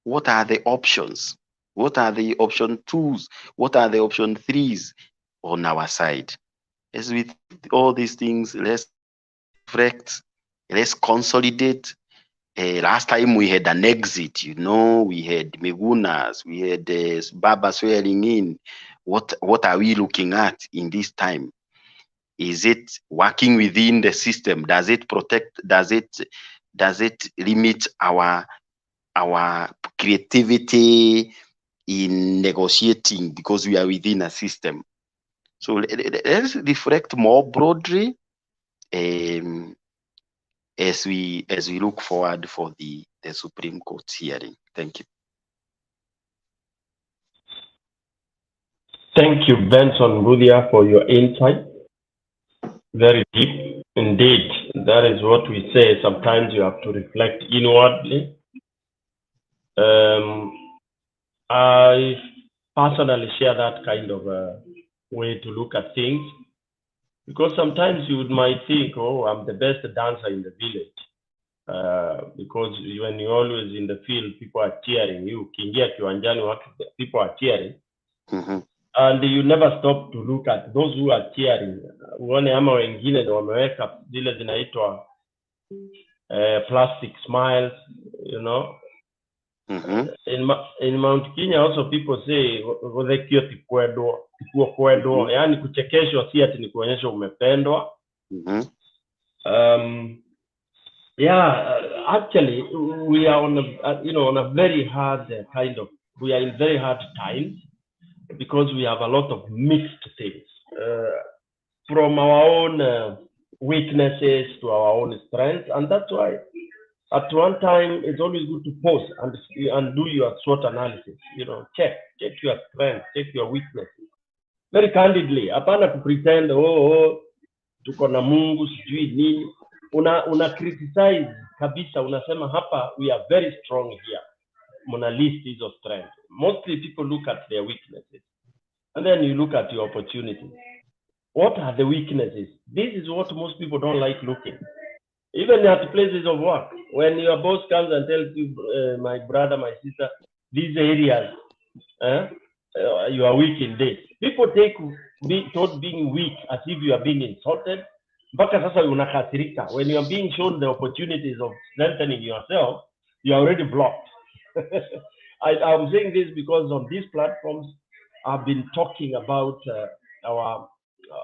What are the options? What are the option 2s? What are the option 3s on our side? As with all these things, let's reflect, let's consolidate. Last time we had an exit, we had Megunas, we had Baba swearing in. What are we looking at in this time? Is it working within the system? Does it protect? Does it limit our creativity in negotiating because we are within a system? So let's reflect more broadly as we look forward for the Supreme Court hearing. Thank you. Thank you, Benson Rudia, for your insight. Very deep. Indeed, that is what we say. Sometimes you have to reflect inwardly. I personally share that kind of way to look at things, because sometimes you might think, oh, I'm the best dancer in the village, because when you're always in the field, people are cheering you. Ukiingia kiwanjani, people are cheering. And you never stop to look at those who are cheering. Uone ama wengine ndio wameweka zile zinaitwa plastic smiles, In Mount Kenya also people say yani kuchekeshwa si ati ni kuonyesha umependwa. Actually we are on a very hard we are in very hard times, because we have a lot of mixed things, from our own weaknesses to our own strengths. And that's why at one time, it's always good to pause and do your SWOT analysis. You know, check your strengths, check your weaknesses. Very candidly, hapana to pretend tuko na Mungu sijui nini. Una criticize kabisa, unasema hapa we are very strong here. Muna list hizo strengths. Mostly people look at their weaknesses, and then you look at your opportunities. What are the weaknesses? This is what most people don't like looking. Even at places of work, when your boss comes and tells you, my brother, my sister, these areas, you are weak in this. People take being weak as if you are being insulted. Mpaka sasa unakasirika. When you are being shown the opportunities of strengthening yourself, you are already blocked. I'm saying this because on these platforms, I've been talking about our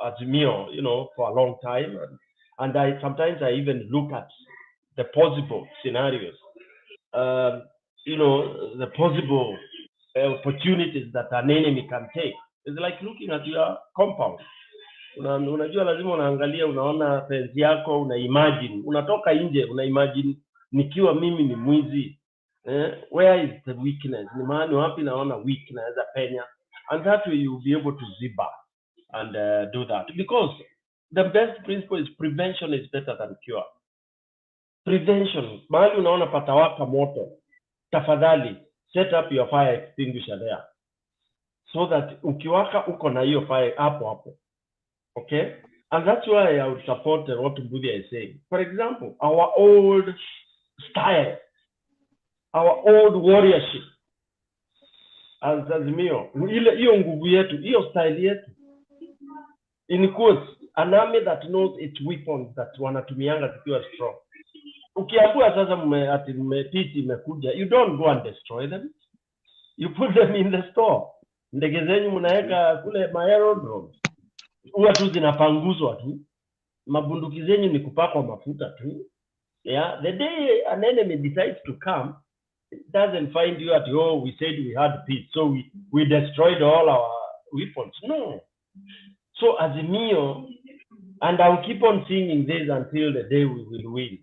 Azimio, you know, for a long time. And sometimes I even look at the possible scenarios, you know, the possible opportunities that an enemy can take. It's like looking at your compound. Unajua lazima unaangalia, unaona fence yako, una imagine, unatoka nje, una imagine nikiwa mimi ni mwizi. Where is the weakness? Ni mahali wapi naona weakness a penya? And that way you'll be able to zip up and do that. Because the best principle is prevention is better than cure. Prevention, mahali unaona patawaka moto, tafadhali set up your fire extinguisher there, so that ukiwaka uko na hiyo fire hapo. Okay? And that's why I would support what Mbudhi is saying. For example, our old style, our old warriorship, as Azimio, hiyo nguvu yetu, hiyo style yetu, in quotes, an army that knows its weapons that wanatumianga zikiwa strong. Ukiambua sasa peace imekuja, you don't go and destroy them. You put them in the store. Ndege zenyu mnaweka kule aerodrome. Huwa tu zinapanguzwa tu. Mabunduki zenyu ni kupakwa mafuta tu. Yeah, the day an enemy decides to come, it doesn't find you at, we said we had peace, so we destroyed all our weapons. No. So Azimio, and I'll keep on singing this until the day we will win.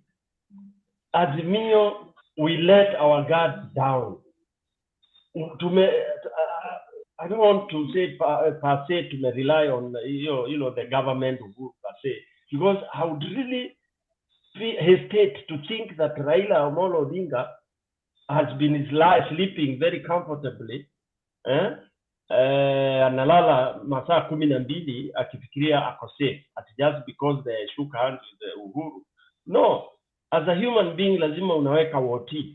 Azimio, we let our guards down. I don't want to say per se to rely on you know the government per se, because I would really hesitate to think that Raila Amolo Odinga has been sleeping very comfortably, analala masaa 12 akifikiria ako safe, just because they shook hands with Uhuru. No, as a human being lazima unaweka what if,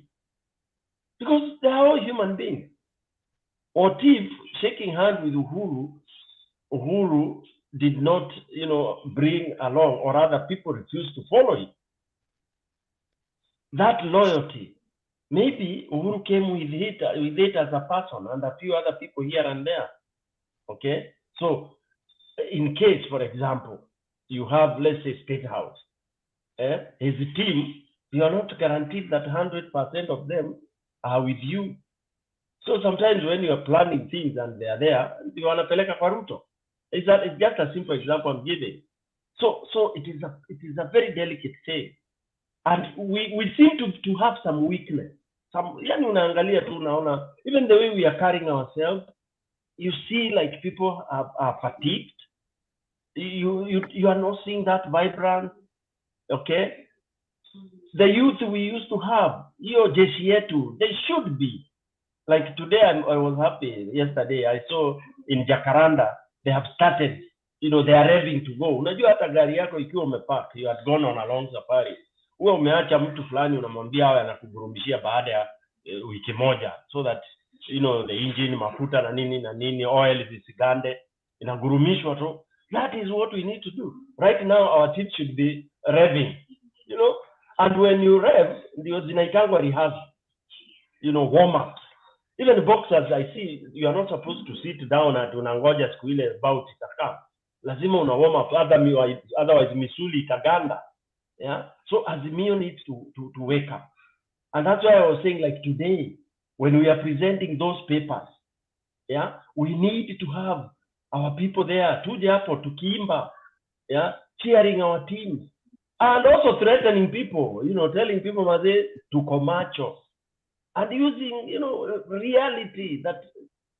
because they are all human beings. What if shaking hands with Uhuru did not, you know, bring along, or other people refused to follow it? That loyalty, maybe Uhuru came with it as a person and a few other people here and there. Okay, so in case, for example, you have, let's say, State House, his team, you are not guaranteed that 100% of them are with you. So sometimes when you are planning things and they are there, you want to peleka kwa Ruto. It's just a simple example I'm giving. So it is a very delicate thing, and we seem to have some weakness. Yani unaangalia tu unaona, even the way we are carrying ourselves, you see like people are fatigued. You are not seeing that vibrance. Okay, the youth we used to have, jeshi yetu, they should be. Like today, I was happy. Yesterday, I saw in Jacaranda, they have started, they are ready to go. Unajua hata gari yako ikiwa umepark, you had gone on a long safari. Uwe umeacha mtu fulani unamwambia awe anakugurumishia baada ya wiki moja, so that, the engine, mafuta na nini, oil zisigande, inagurumishwa tu. That is what we need to do. Right now, our team should be revving, and when you rev, ndio zinaitangwa rehearsal, warm-ups. Even boxers, I see, you are not supposed to sit down at unangoja siku ile bout itakaa. Lazima una warm up, otherwise misuli itaganda. Yeah. So Azimio needs to wake up. And that's why I was saying, like today, when we are presenting those papers, yeah, we need to have our people there, to the airport, to Kimba, yeah, cheering our teams. And also threatening people, telling people to comacho, and using, reality that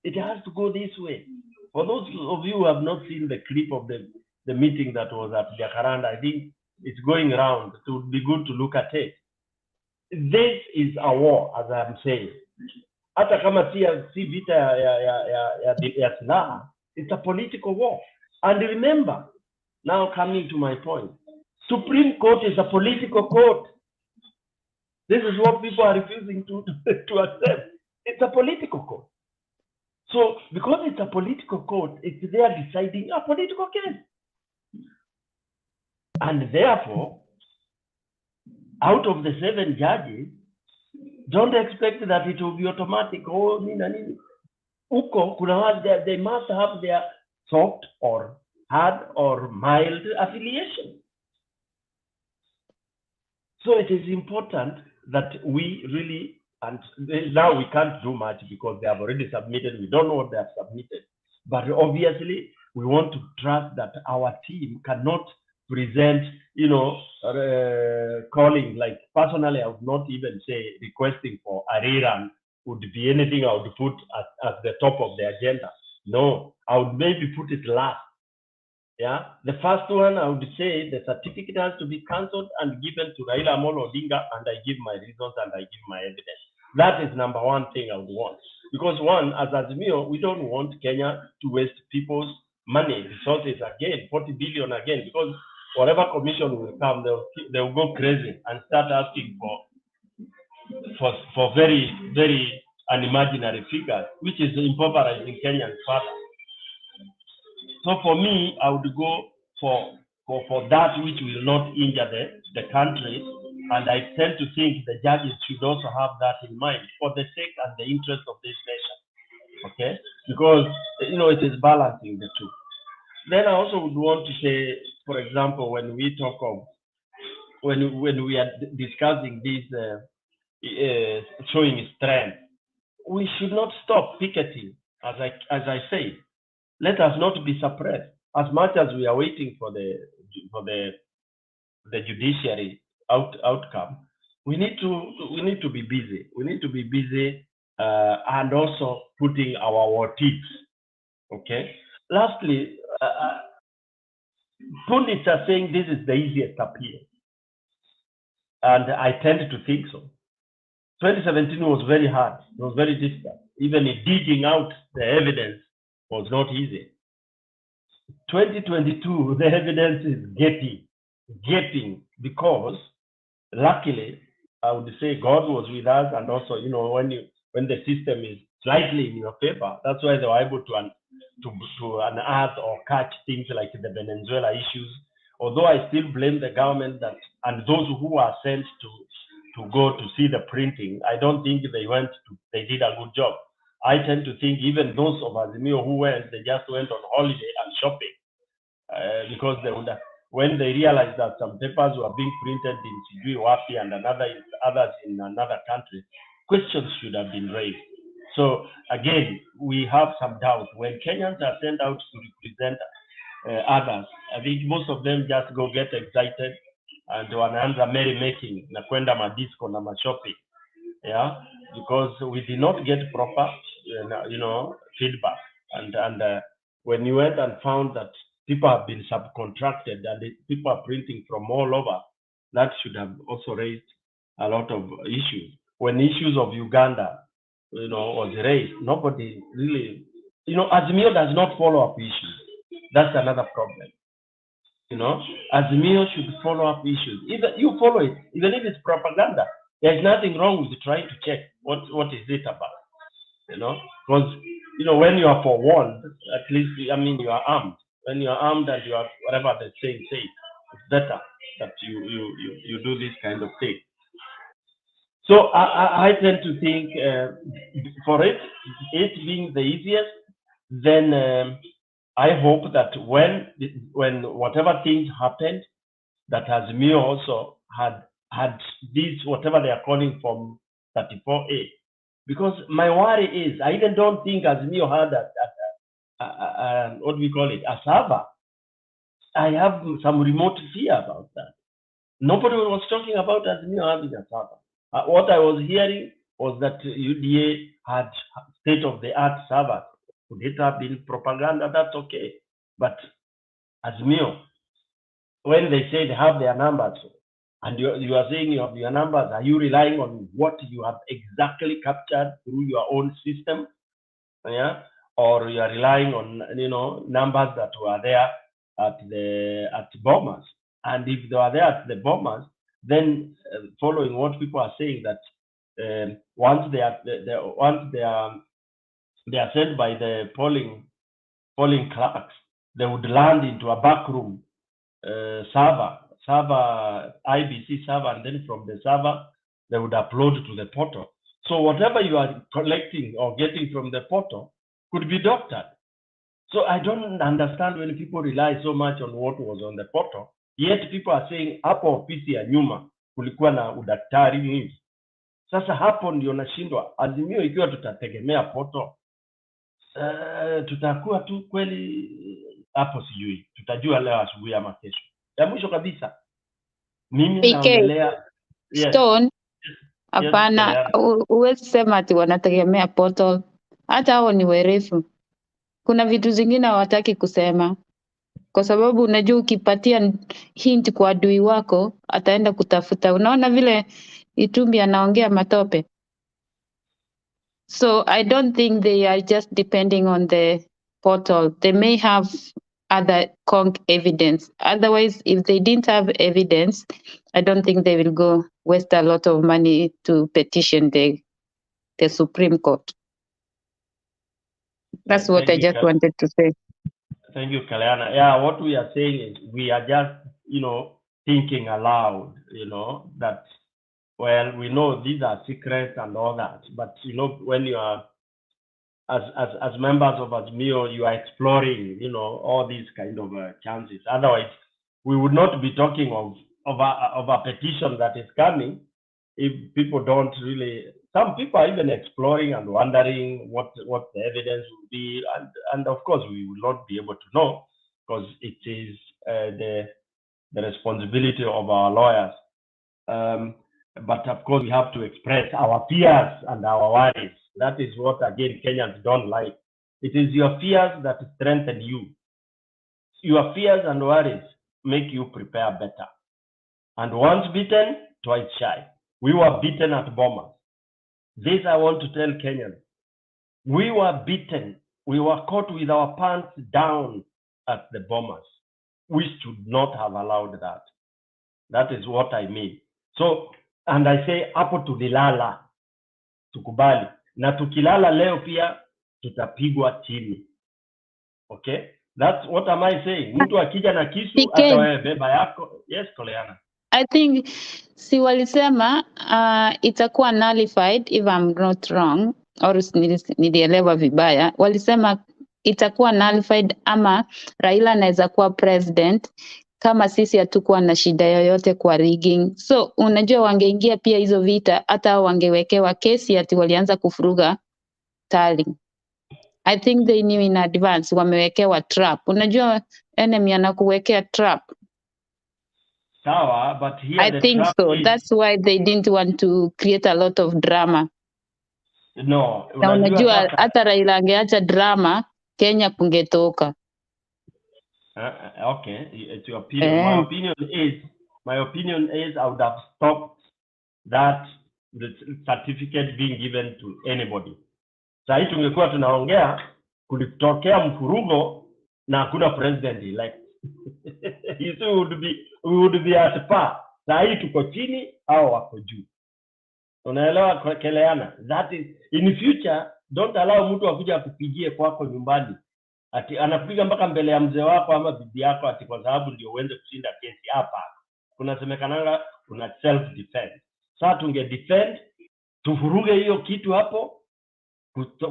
it has to go this way. For those of you who have not seen the clip of the meeting that was at Jacaranda, I think it's going around. It would be good to look at it. This is a war, as I'm saying. Hata kama si vita ya silaha, it's a political war. And remember, now coming to my point, Supreme Court is a political court. This is what people are refusing to accept. It's a political court. So because it's a political court, it's there deciding a political case. And therefore, out of the 7 judges, don't expect that it will be automatic. Oh, Uko, they must have their soft or hard or mild affiliation. So it is important that we really, and now we can't do much because they have already submitted. We don't know what they have submitted. But obviously, we want to trust that our team cannot present, calling, like personally, I would not even say requesting for a rerun would be anything I would put at the top of the agenda. No, I would maybe put it last. Yeah, the first one, I would say the certificate has to be cancelled and given to Raila Amolo Odinga, and I give my reasons and I give my evidence. That is number one thing I would want. Because one, as Azimio, we don't want Kenya to waste people's money, resources again, 40 billion again, because whatever commission will come, they'll go crazy and start asking for very, very unimaginary figures, which is impoverishing Kenyans further. So for me, I would go for that which will not injure the country, and I tend to think the judges should also have that in mind for the sake and the interest of this nation. Okay, because it is balancing the two. Then I also would want to say, for example, when we talk of when we are discussing this showing strength, we should not stop picketing. As I say, let us not be suppressed. As much as we are waiting for the judiciary outcome, we need to be busy. We need to be busy and also putting our war tips. Okay. Lastly, pundits are saying this is the easiest appeal, and I tend to think so. 2017 was very hard. It was very difficult. Even digging out the evidence was not easy. 2022, the evidence is getting, because luckily, I would say God was with us, and also, when the system is slightly in your favor, that's why they were able to unearth or catch things like the Venezuela issues. Although I still blame the government and those who are sent to go to see the printing, I don't think they did a good job. I tend to think even those of Azimio who went, they just went on holiday and shopping, because when they realized that some papers were being printed in Sijui Wapi and others in another country, questions should have been raised. So again, we have some doubt. When Kenyans are sent out to represent others, I think most of them just go get excited and wanaanza merrymaking na kwenda madisco na mashopping. Yeah, because we did not get proper, feedback. And when you went and found that people have been subcontracted and people are printing from all over, that should have also raised a lot of issues. When issues of Uganda, was raised, nobody really, Azimio does not follow up issues. That's another problem. Azimio should follow up issues. Either you follow it, even if it's propaganda. There's nothing wrong with trying to check what is it about. Because when you are forewarned, at least you are armed. When you are armed and you are whatever the saying says, it's better that you do this kind of thing. So I tend to think for it being the easiest, then I hope that when whatever things happened, that Azimio also had this, whatever they are calling from 34A. Because my worry is, I even don't think Azimio had what do we call it, a server. I have some remote fear about that. Nobody was talking about Azimio having a server. What I was hearing was that UDA had state-of-the-art servers. Could it have been propaganda? That's okay. But Azimio, when they said have their numbers, and you are saying you have your numbers, are you relying on what you have exactly captured through your own system? Yeah, or you are relying on numbers that were there at bombers? And if they are there at the bombers, then following what people are saying, that once they are sent by the polling clerks, they would land into a backroom server, Iebc server, and then from the server they would upload to the portal. So whatever you are collecting or getting from the portal could be doctored. So I don't understand when people rely so much on what was on the portal, yet people are saying hapo ofisi ya nyuma kulikuwa na udaktari hivi. Sasa hapo ndio nashindwa. Azimio ikiwa tutategemea portal, tutakuwa tu kweli hapo, sijui tutajua leo asubuhi ama kesho. Ya mwisho kabisa, mimi naongelea Stone. Hapana, huwezi sema ati wanategemea portal. Hata hao ni werefu. Kuna vitu zingine hawataki kusema, kwa sababu unajua ukipatia hint kwa adui wako ataenda kutafuta. Unaona vile Itumbi anaongea matope. So I don't think they are just depending on the portal. They may have other evidence. Otherwise, if they didn't have evidence, I don't think they will go waste a lot of money to petition the Supreme Court. That's what I just wanted to say. Thank you, Kaleana. Yeah, what we are saying is we are just, thinking aloud, that, well, we know these are secrets and all that, but, when you are, as members of Azimio, you are exploring, all these kind of chances. Otherwise, we would not be talking of a petition that is coming if people don't really. Some people are even exploring and wondering what the evidence will be, and of course we will not be able to know, because it is the responsibility of our lawyers. But of course we have to express our fears and our worries. That is what, again, Kenyans don't like. It is your fears that strengthen you. Your fears and worries make you prepare better. And once beaten, twice shy. We were beaten at Boma. This I want to tell Kenyans. We were beaten. We were caught with our pants down at the bombers. We should not have allowed that. That is what I mean. So, and I say, hapo tulilala, tukubali. Na tukilala leo pia, tutapigwa chini. Okay? That's what am I saying? Mtu akija na kisu, hata wewe beba yako. Yes, Koleana. I think si walisema itakuwa nullified if I'm not wrong, or nilielewa vibaya. Walisema itakuwa nullified ama Raila anaweza kuwa president kama sisi hatukuwa na shida yoyote kwa rigging. So unajua wangeingia pia hizo vita, hata wangewekewa kesi ati walianza kufuruga tallying. I think they knew in advance wamewekewa trap. Unajua enemy anakuwekea trap. Sawa, but here I think so. That's why they didn't want to create a lot of drama. No, na unajua hata Raila angeacha drama, Kenya kungetoka. Okay, it's your opinion. My opinion is I would have stopped that the certificate being given to anybody. Sasa tungekuwa tunaongea kulitokea mfurugo na hakuna president elect. We would be at par. Sasa tuko chini au wako juu. Unaelewa Keleana? That is in future, don't allow mtu akuja kupigie kwako nyumbani. Ati anapiga mpaka mbele ya mzee wako ama bibi yako ati kwa sababu ndio uende kushinda kesi hapa. Kunasemekananga una self defense. Sasa tunge defend, tufuruge hiyo kitu hapo,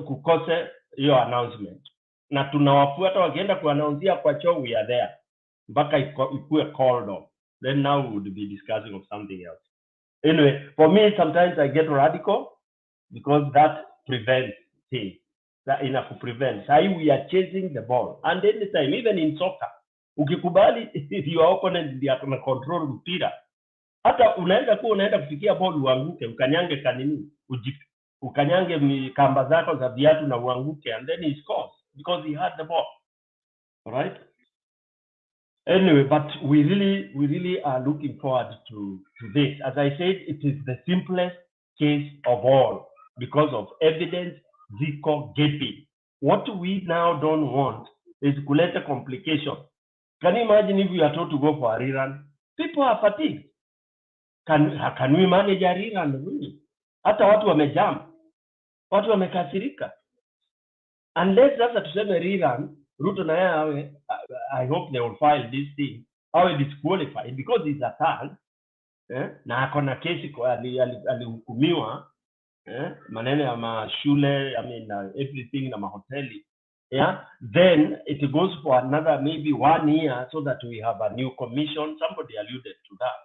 kukose hiyo announcement. Na tunawafuata wakienda kuannounce kwa choo, we are there. Mpaka ikuwe called off. Then now we would be discussing of something else. Anyway, for me, sometimes I get radical because that prevents things. That enough to prevent. So we are chasing the ball. And anytime, even in soccer, ukikubali if your opponent is control mpira, Hata unaenda kufikia bodi uanguke, ukanyange kanini, ukanyange kamba zako za viatu na uanguke, and then he scores because he had the ball. All right. Anyway, but we really are looking forward to this. As I said, it is the simplest case of all because of evidence ziko gaping. What we now don't want is kuleta complication. Can you imagine if we are told to go for a rerun? People are fatigued. Can we manage a rerun? Really? Hata watu wamejam, watu wamekasirika. Unless sasa tuseme rerun, Ruto na yeye I hope they will file this thing, awe disqualified because he's a thug, na akona kesi alihukumiwa maneno ya mashule, I mean everything na mahoteli, then it goes for another maybe 1 year so that we have a new commission. Somebody alluded to that.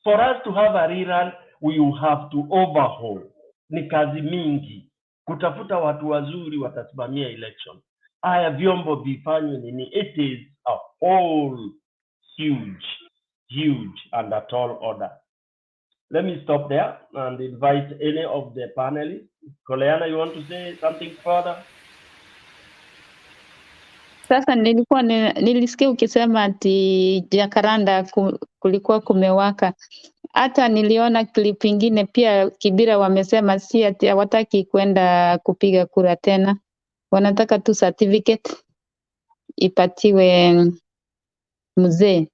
For us to have a rerun, we will have to overhaul. Ni kazi mingi kutafuta watu wazuri watasimamia election. Haya vyombo vifanywe nini? It is a whole huge and a tall order. Let me stop there and invite any of the panelists. Koleana, you want to say something further? Sasa nilisikia ukisema ati Jacaranda kulikuwa kumewaka. Hata niliona clip ingine pia Kibira wamesema si ati hawataki kwenda kupiga kura tena. Wanataka tu certificate ipatiwe mzee.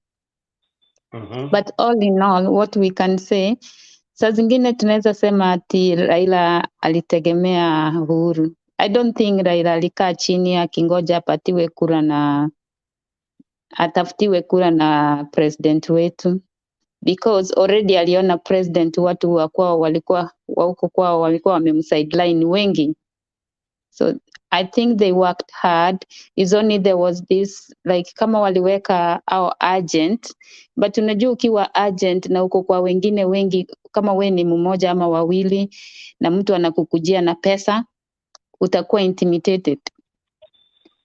But all in all, what we can say, saa zingine tunaweza sema ati Raila alitegemea Uhuru. I don't think Raila alikaa chini akingoja apatiwe kura na atafutiwe kura na president wetu, because already aliona president watu walikuwa huko kwao walikuwa wamemsideline wengi. So I think they worked hard. It's only there was this like kama waliweka our agent, but unajua ukiwa agent na uko kwa wengine wengi, kama we ni mmoja ama wawili na mtu anakukujia na pesa, utakuwa intimidated.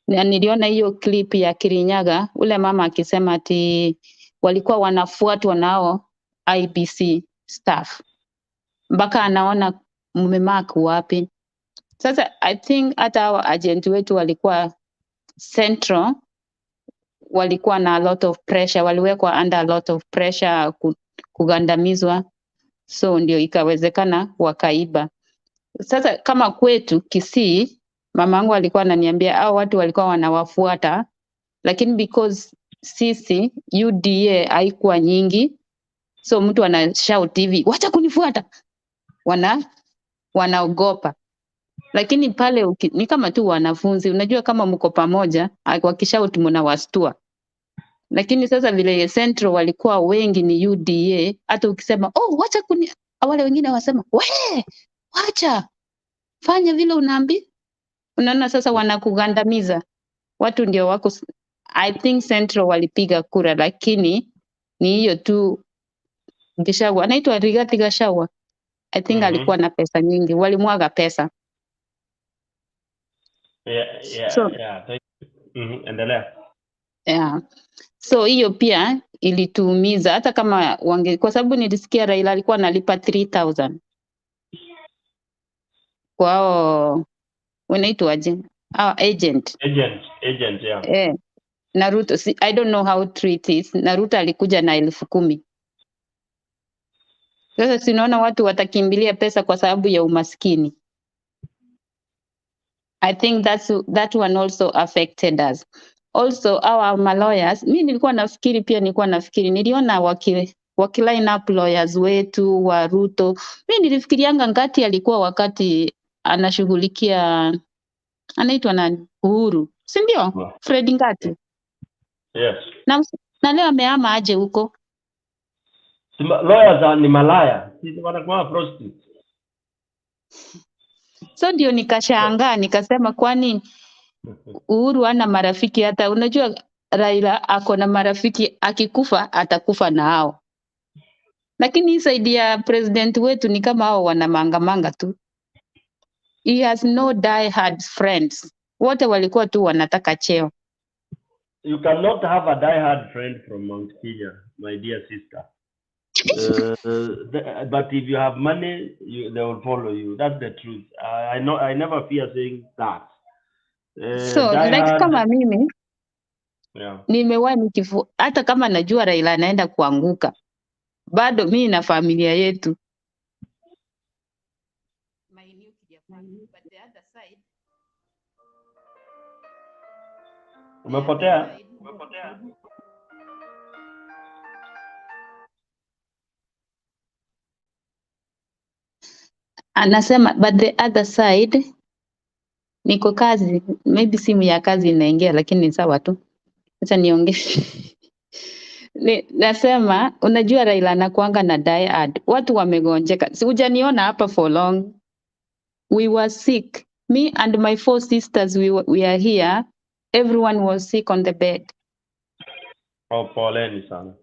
Na niliona hiyo clip ya Kirinyaga, ule mama akisema ati walikuwa wanafuatwa nao Iebc staff, mpaka anaona mmemark wapi. Sasa I think hata hao agent wetu walikuwa central, walikuwa na a lot of pressure, waliwekwa under a lot of pressure kugandamizwa, so ndio ikawezekana wakaiba. Sasa kama kwetu Kisii, mamangu alikuwa ananiambia hao watu walikuwa wanawafuata, lakini because sisi UDA haikuwa nyingi, so mtu ana shout hivi, wacha kunifuata, wanaogopa. Lakini pale ni kama tu wanafunzi, unajua kama mko pamoja, wakishout mnawastua. Lakini sasa vile Central walikuwa wengi ni UDA, hata ukisema wacha wale wengine wasema wacha fanya vile unaambi, unaona sasa wanakugandamiza. Watu ndio wako. I think Central walipiga kura, lakini ni hiyo tu. Gachagua anaitwa Rigathi Gachagua, I think alikuwa na pesa nyingi, walimwaga pesa. Endelea. So hiyo pia ilituumiza, hata kama kwa sababu nilisikia Raila alikuwa analipa 3,000 kwao, wanaitwaje agent. Na Ruto, I don't know how true it is. Na Ruto alikuja na 10,000. Sasa sinaona watu watakimbilia pesa kwa sababu ya umaskini. I think that one also affected us. Also our lawyers, nilikuwa nafikiri, niliona wakiline up lawyers wetu wa Ruto. Nilifikirianga Ngati alikuwa wakati anashughulikia anaitwa nani? Uhuru. Si ndio? Fred Ngati. Yes. Na leo amehama aje huko? Lawyers ni malaya. Sisi wanakuwa prostitutes. So ndio nikashangaa, nikasema kwani Uhuru ana marafiki? Hata unajua Raila ako na marafiki, akikufa atakufa na hao. Lakini saidi ya president wetu ni kama hao wana manga tu. He has no die hard friends. Wote walikuwa tu wanataka cheo. You cannot have a die hard friend from Mount Kenya, my dear sister. But if you have money, they will follow you. That's the truth. I know. I never fear saying that. So like kama mimi yeah. Nimewahi hata kama najua Raila anaenda kuanguka, bado mimi na familia yetu. But the other side, umepotea. Anasema but the other side, niko kazi, maybe simu ya kazi inaingia, lakini ni sawa tu. Acha niongee. Nasema unajua Raila anakuanga na diehard. Watu wamegonjeka. Si hujaniona hapa for long. We were sick. Me and my 4 sisters, we are here. Everyone was sick on the bed. Oh, poleni sana.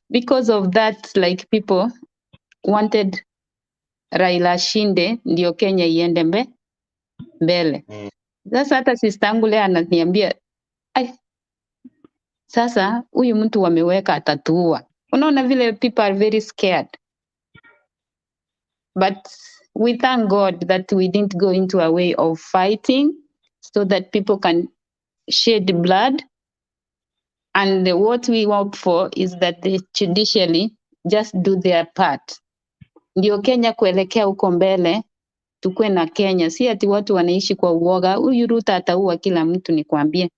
Because of that, like people wanted Raila shinde ndio Kenya iende mbele. Sasa hata sister yangu leo ananiambia, sasa huyu mtu wameweka atatuua. Unaona vile people are very scared. But we thank God that we didn't go into a way of fighting so that people can shed blood. And what we hope for is that the judiciary just do their part. Ndio Kenya kuelekea huko mbele, tukue na Kenya. Si ati watu wanaishi kwa uoga. Huyu Ruto ataua kila mtu nikwambie.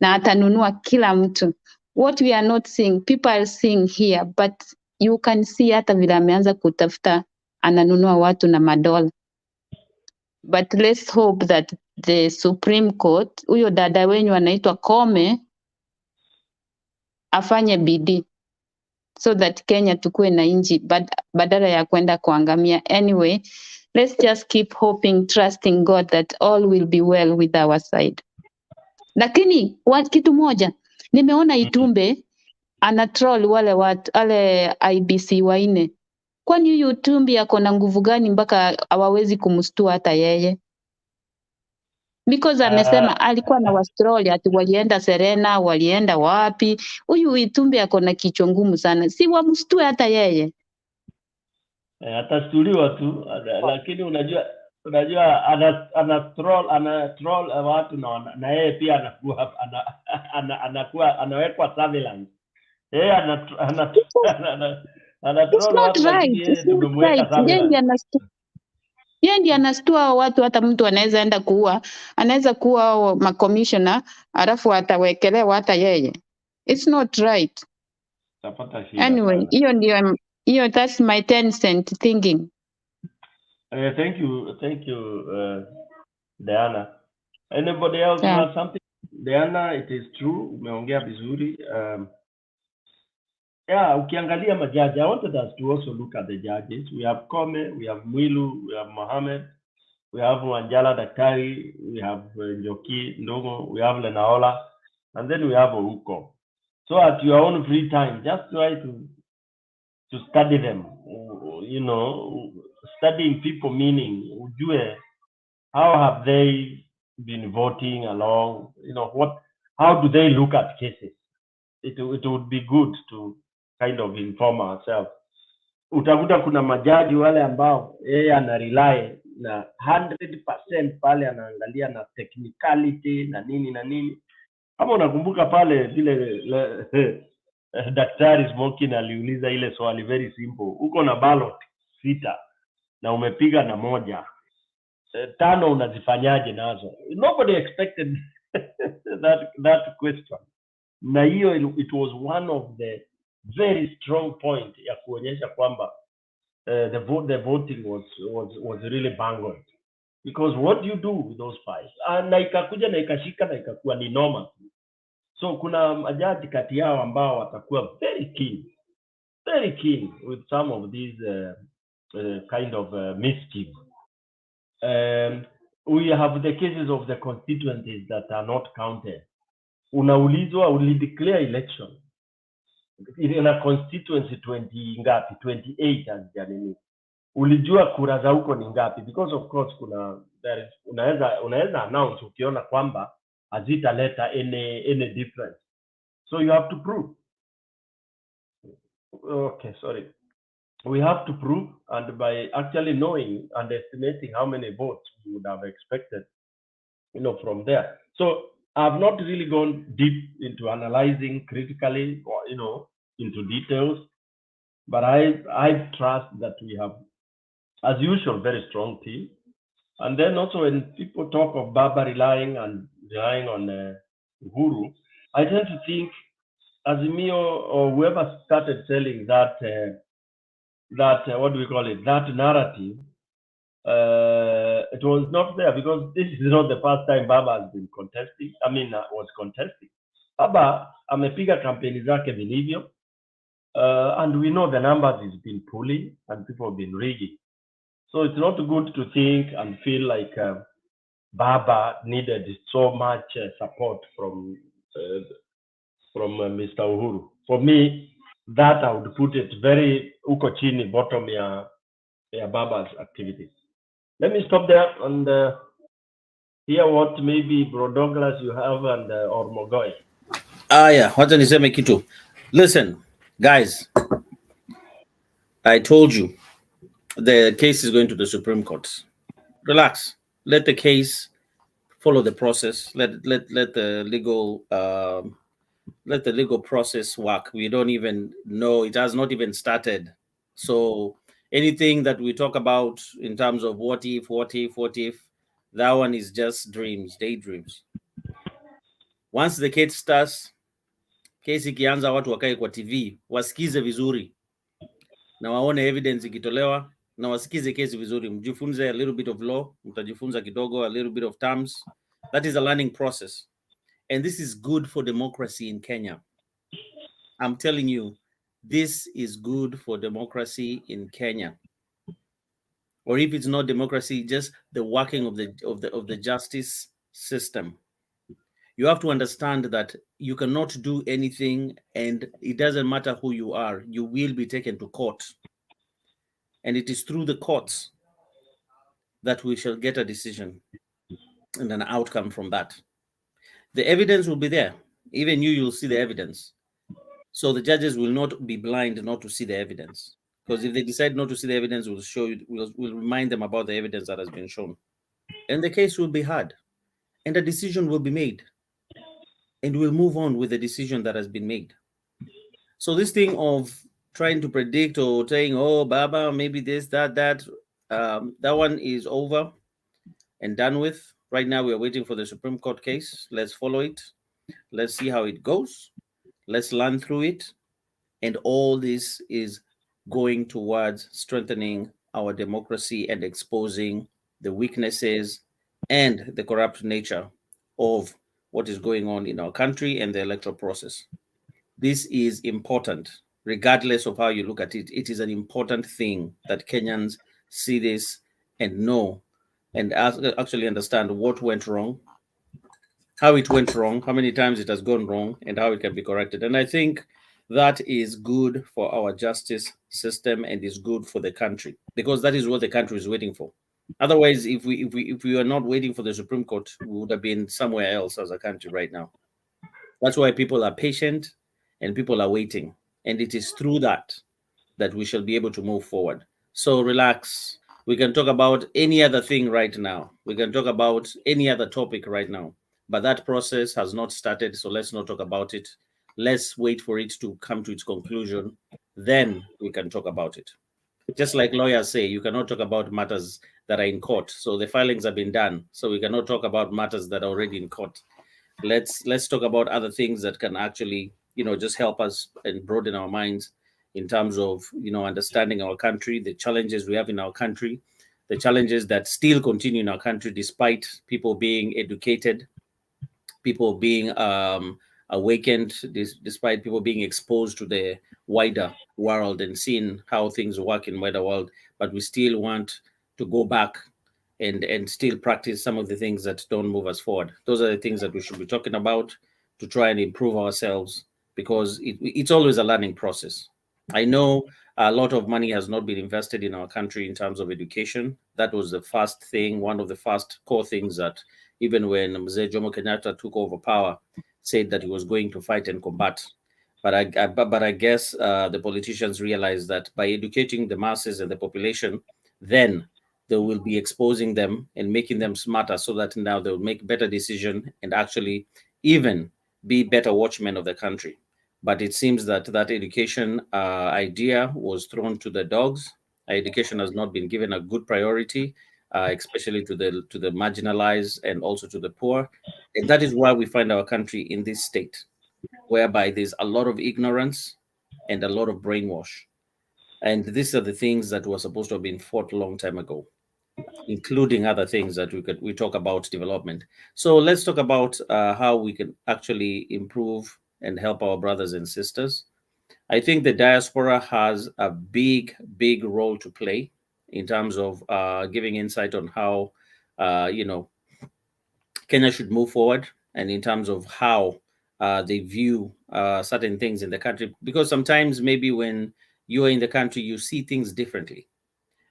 Na atanunua kila mtu. What we are not seeing, people are seeing here, but you can see hata vile ameanza kutafuta, ananunua watu na madola. But let's hope that the Supreme Court, huyo dada wenyu anaitwa Kome, afanye bidii so that Kenya tukue na inji badala ya kwenda kuangamia. Anyway, let's just keep hoping, trusting God that all will be well with our side. Lakini kitu moja, nimeona Itumbe ana troll wale watu, wale IEBC waine. Kwani huyu Itumbe ako na nguvu gani mpaka hawawezi kumstua hata yeye? Because amesema alikuwa na wastroli ati walienda Serena, walienda wapi. Huyu Itumbe ako na kichwa ngumu sana. Si wamstue hata yeye. Atastuliwa tu, lakini unajua ana troll watu na yeye pia anakuwa anawekwa surveillance. Yeye ana troll watu, lakini yeye tumemweka surveillance. Yeye ndiye anastua watu, hata mtu anaweza enda kuua, anaweza kuua makomishona alafu atawekelewa hata yeye. It's not right. Anyway, hiyo that's my 10 cent thinking. Thank you, Diana. Anybody else have something? Diana, it is true, umeongea vizuri. Ukiangalia majaji, I wanted us to also look at the judges. We have Kome, we have Mwilu, we have Mohammed, we have Wanjala Daktari, we have Njoki Ndongo, we have Lenaola, and then we have Ouko. So at your own free time, just try to study them. You know, studying people meaning, how have they been voting along? You know, how do they look at cases? It would be good to kind of inform ourselves. Utakuta kuna majaji wale ambao yeye ana rely na 100% pale, anaangalia na technicality na nini. Kama unakumbuka pale vile Daktari Smokin aliuliza ile swali very simple, uko na ballot 6 na umepiga na 1, 5 unazifanyaje nazo? Nobody expected that question. Na hiyo it was one of the very strong point ya kuonyesha kwamba the voting was really bang on, because what do you do with those files? Na ikakuja na ikashika na ikakuwa ni normal. So kuna majaji kati yao ambao watakuwa very keen with some of these kind of mischief. We have the cases of the constituencies that are not counted. Unaulizwa, declare election in a constituency 20 ngapi, 28 hazijanini, ulijua kura za huko ni ngapi? Because of course unaweza announce ukiona kwamba hazitaleta any difference, so you have to prove. Okay, sorry. We have to prove, and by actually knowing and estimating how many votes we would have expected, from there. So I've not really gone deep into analyzing critically or, into details, but I trust that we have, as usual, very strong team. And then also when people talk of Baba relying on Uhuru, I tend to think Azimio or whoever started selling that what do we call it, that narrative, it was not there, because this is not the first time Baba has been contesting. Was contesting. Baba amepiga kampeni zake vilivyo, and we know the numbers he's been pulling and people have been rigging. So it's not good to think and feel like Baba needed so much support from Mr. Uhuru. For me, that I would put it very uko chini, bottom ya Baba's activities. Let me stop there and hear what maybe Bro Douglas you have and or Mogoy. Yeah, wacha niseme kitu. Listen, guys, I told you the case is going to the Supreme Court. Relax. Let the case follow the process. Let the legal process work. We don't even know, it has not even started. So anything that we talk about in terms of what if, that one is just dreams, daydreams. Once the case starts, kesi ikianza, watu wakae kwa TV wasikize vizuri na waone evidence ikitolewa na wasikize kesi vizuri, mjifunze a little bit of law, mtajifunza kidogo a little bit of terms. That is a learning process, and this is good for democracy in Kenya. I'm telling you, this is good for democracy in Kenya. Or if it's not democracy, just the working of the justice system. You have to understand that you cannot do anything, and it doesn't matter who you are, you will be taken to court. And it is through the courts that we shall get a decision and an outcome from that. The evidence will be there. Even you'll see the evidence. So the judges will not be blind not to see the evidence. Because if they decide not to see the evidence, we'll remind them about the evidence that has been shown. And the case will be heard. And a decision will be made. And we'll move on with the decision that has been made. So this thing of trying to predict or saying, oh, Baba, maybe this, that one is over and done with. Right now, we are waiting for the Supreme Court case. Let's follow it. Let's see how it goes. Let's learn through it. And all this is going towards strengthening our democracy and exposing the weaknesses and the corrupt nature of what is going on in our country and the electoral process. This is important, regardless of how you look at it. It is an important thing that Kenyans see this and know and actually understand what went wrong, how it went wrong, how many times it has gone wrong, and how it can be corrected. And I think that is good for our justice system and is good for the country, because that is what the country is waiting for. Otherwise, if we are not waiting for the Supreme Court, we would have been somewhere else as a country right now. That's why people are patient and people are waiting. And it is through that we shall be able to move forward. So relax. We can talk about any other thing right now. We can talk about any other topic right now. But that process has not started, so let's not talk about it. Let's wait for it to come to its conclusion. Then we can talk about it. Just like lawyers say, you cannot talk about matters that are in court. So the filings have been done. So we cannot talk about matters that are already in court. Let's talk about other things that can actually, just help us and broaden our minds in terms of, understanding our country, the challenges we have in our country, the challenges that still continue in our country despite people being educated, people being awakened, despite people being exposed to the wider world and seeing how things work in wider world, but we still want to go back and still practice some of the things that don't move us forward. Those are the things that we should be talking about to try and improve ourselves, because it's always a learning process. I know a lot of money has not been invested in our country in terms of education. That was the first thing, one of the first core things that even when Mzee Jomo Kenyatta took over power, said that he was going to fight and combat. But I guess the politicians realize that by educating the masses and the population, then they will be exposing them and making them smarter, so that now they'll make better decision and actually even be better watchmen of the country. But it seems that that education idea was thrown to the dogs. Education has not been given a good priority, especially to the marginalized and also to the poor. And that is why we find our country in this state, whereby there's a lot of ignorance and a lot of brainwash. And these are the things that were supposed to have been fought a long time ago, including other things that we talk about development. So let's talk about how we can actually improve and help our brothers and sisters. I think the diaspora has a big role to play in terms of giving insight on how Kenya should move forward, and in terms of how they view certain things in the country. Because sometimes maybe when you're in the country, you see things differently.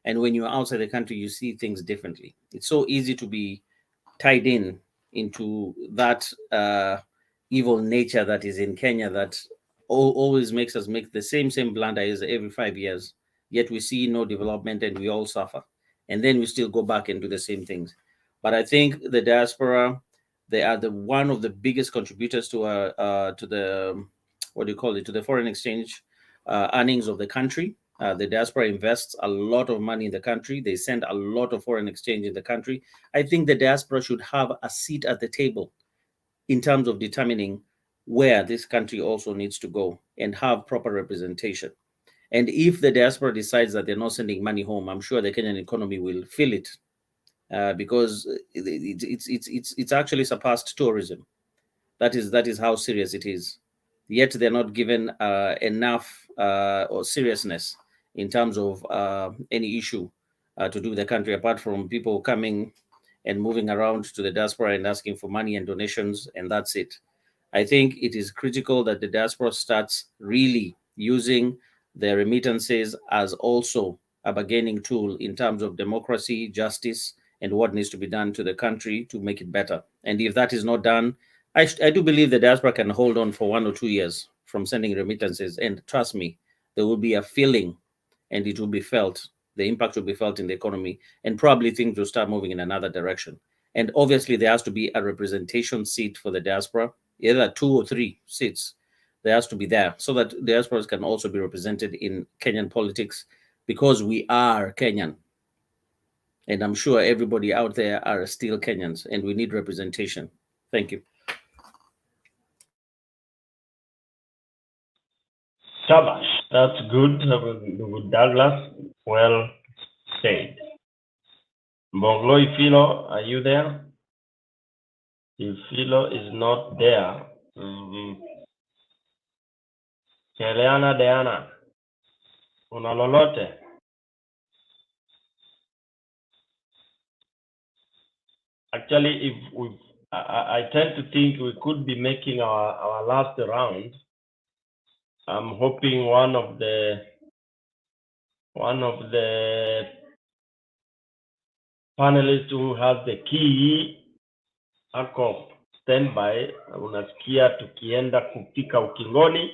And when you're outside the country, you see things differently. It's so easy to be tied into that evil nature that is in Kenya that always makes us make the same blunders every 5 years. Yet we see no development and we all suffer. And then we still go back and do the same things. But I think the diaspora, they are one of the biggest contributors to the to the foreign exchange earnings of the country. The diaspora invests a lot of money in the country. They send a lot of foreign exchange in the country. I think the diaspora should have a seat at the table in terms of determining where this country also needs to go and have proper representation. And if the diaspora decides that they're not sending money home, I'm sure the Kenyan economy will feel it, because it's actually surpassed tourism. That is how serious it is. Yet they're not given enough or seriousness in terms of any issue to do with the country, apart from people coming and moving around to the diaspora and asking for money and donations, and that's it. I think it is critical that the diaspora starts really using the remittances as also a bargaining tool in terms of democracy, justice, and what needs to be done to the country to make it better. And if that is not done, I do believe the diaspora can hold on for 1 or 2 years from sending remittances. And trust me, there will be a feeling and it will be felt. The impact will be felt in the economy, and probably things will start moving in another direction. And obviously, there has to be a representation seat for the diaspora, either 2 or 3 seats. There has to be there so that diasporas can also be represented in Kenyan politics, because we are Kenyan. And I'm sure everybody out there are still Kenyans, and we need representation. Thank you. Shabash, that's good, Douglas. Well said. Mbonglo Ifilo, are you there? If Philo is not there, Keleana Deana, una lolote? Actually, if I tend to think we could be making our last round. I'm hoping one of the panelists who has the key ako standby, unasikia tukienda kufika ukingoni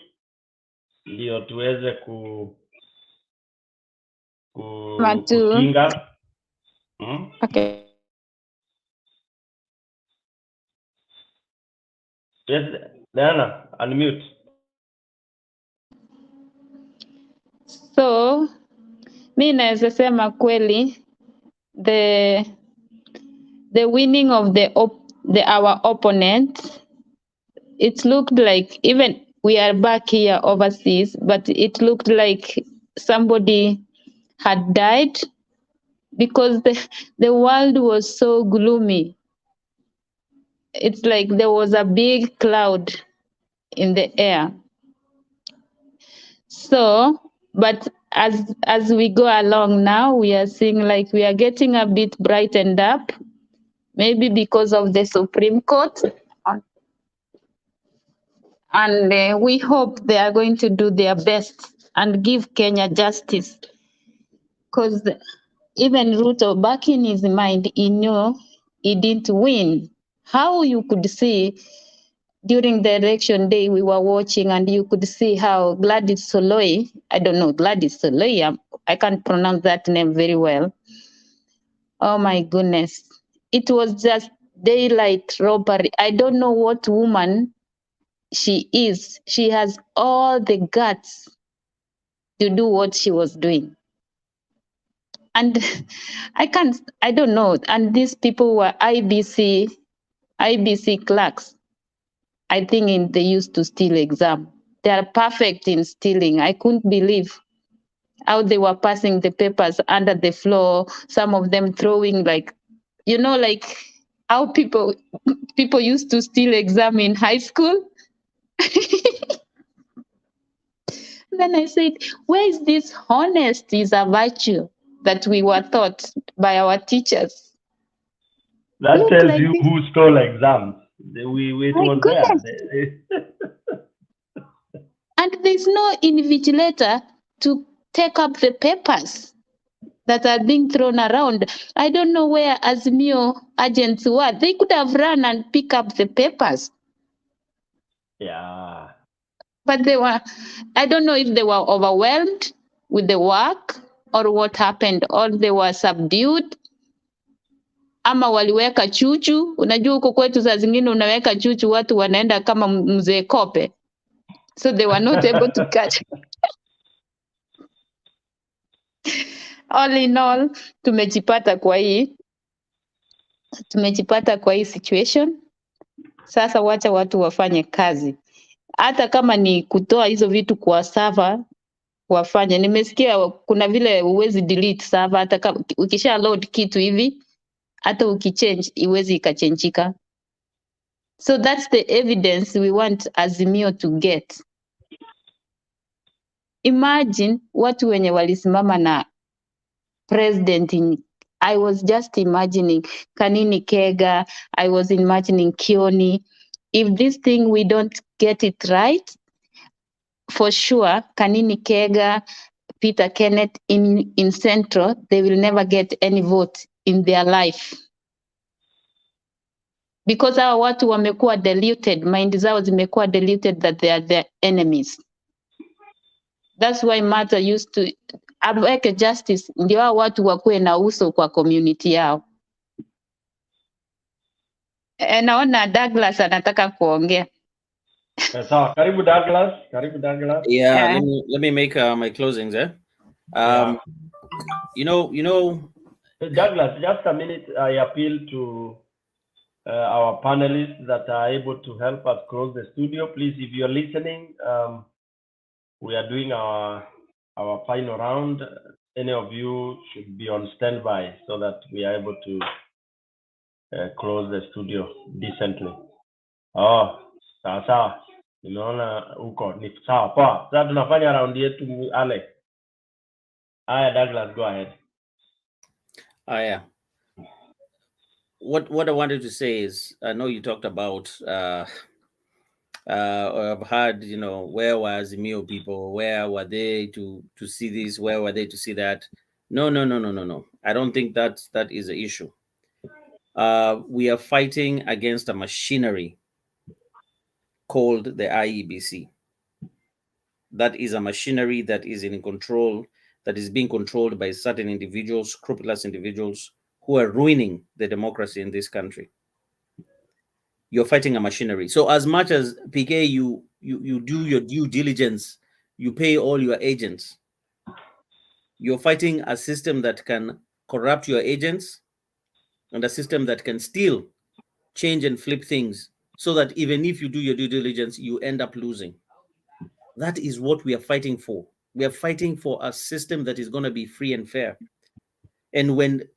ndio tuweze kukinga. Okay. Yes, Diana, unmute. So mi naweza sema kweli the winning of our opponent, it looked like, even we are back here overseas, but it looked like somebody had died, because the world was so gloomy. It's like there was a big cloud in the air. So, but as we go along now, we are seeing like we are getting a bit brightened up, maybe because of the Supreme Court. And we hope they are going to do their best and give Kenya justice. Because even Ruto, back in his mind, he knew he didn't win. How you could see during the election day, we were watching, and you could see how Gladys Soloi, I don't know, Gladys Soloi, I can't pronounce that name very well. Oh my goodness. It was just daylight robbery. I don't know what woman she is. She has all the guts to do what she was doing. And I don't know. And these people were IBC clerks. I think they used to steal exam. They are perfect in stealing. I couldn't believe how they were passing the papers under the floor. Some of them throwing like how people used to steal exam in high school. Then I said, where is this honesty is a virtue that we were taught by our teachers? That Look tells like you this. who stole exams. It My was goodness. there. And there's no invigilator to take up the papers that are being thrown around. I don't know where Azimio agents were. They could have run and pick up the papers. Yeah. But I don't know if they were overwhelmed with the work or what happened, or they were subdued. Ama waliweka chuchu. Unajua huko kwetu saa zingine unaweka chuchu watu wanaenda kama mzee kope. So they were not able to catch. All in all, tumejipata kwa hii situation. Sasa wacha watu wafanye kazi. Hata kama ni kutoa hizo vitu kwa server wafanye. Nimesikia kuna vile uwezi delete server, hata kama ukisha load kitu hivi, hata ukichange iwezi ikachenjika. So that's the evidence we want Azimio to get. Imagine watu wenye walisimama na president I was just imagining Kanini Kega, I was imagining Kioni. If this thing we don't get it right, for sure, Kanini Kega, Peter Kenneth in Central, they will never get any vote in their life. Because hawa watu wamekuwa diluted, mind zao zimekuwa diluted that they are their enemies. That's why Martha used to aweke justice, ndio hao watu wakuwe na uso kwa community yao. Naona Douglas anataka kuongea. Sawa, karibu Douglas. Yeah, let me make my closings. Douglas, just a minute. I appeal to our panelists that are able to help us close the studio. Please, if you're listening, we are doing our final round. Any of you should be on standby so that we are able to close the studio decently. Sawa. Nimeona huko ni sawa. Poa. Sasa tunafanya round yetu Alex. Aya, Douglas, go ahead. Yeah. What I wanted to say is, I know you talked about I've heard, where was Azimio people? Where were they to see this? Where were they to see that? No. I don't think that is the issue. We are fighting against a machinery called the Iebc. That is a machinery that is in control, that is being controlled by certain individuals, scrupulous individuals, who are ruining the democracy in this country. You're fighting a machinery. So as much as PK, you do your due diligence, you pay all your agents, you're fighting a system that can corrupt your agents and a system that can still change and flip things so that even if you do your due diligence, you end up losing. That is what we are fighting for. We are fighting for a system that is going to be free and fair. And when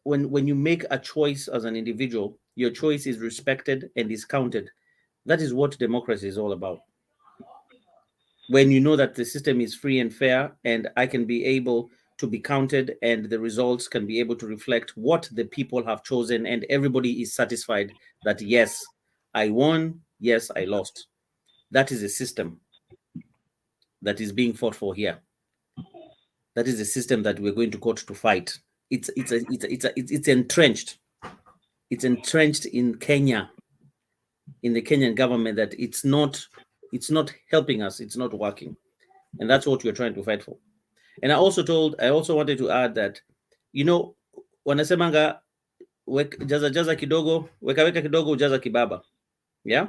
you make a choice as an individual, your choice is respected and is counted. That is what democracy is all about. When you know that the system is free and fair, and I can be able to be counted, and the results can be able to reflect what the people have chosen, and everybody is satisfied that, yes, I won, yes, I lost. That is a system that is being fought for here. That is a system that we're going to court to fight. It's entrenched. It's entrenched in Kenya. in the Kenyan government that it's not helping us, it's not working. And that's what we're trying to fight for. And I also wanted to add that, wanasemanga jaza kidogo, weka kidogo, jaza kibaba. Yeah?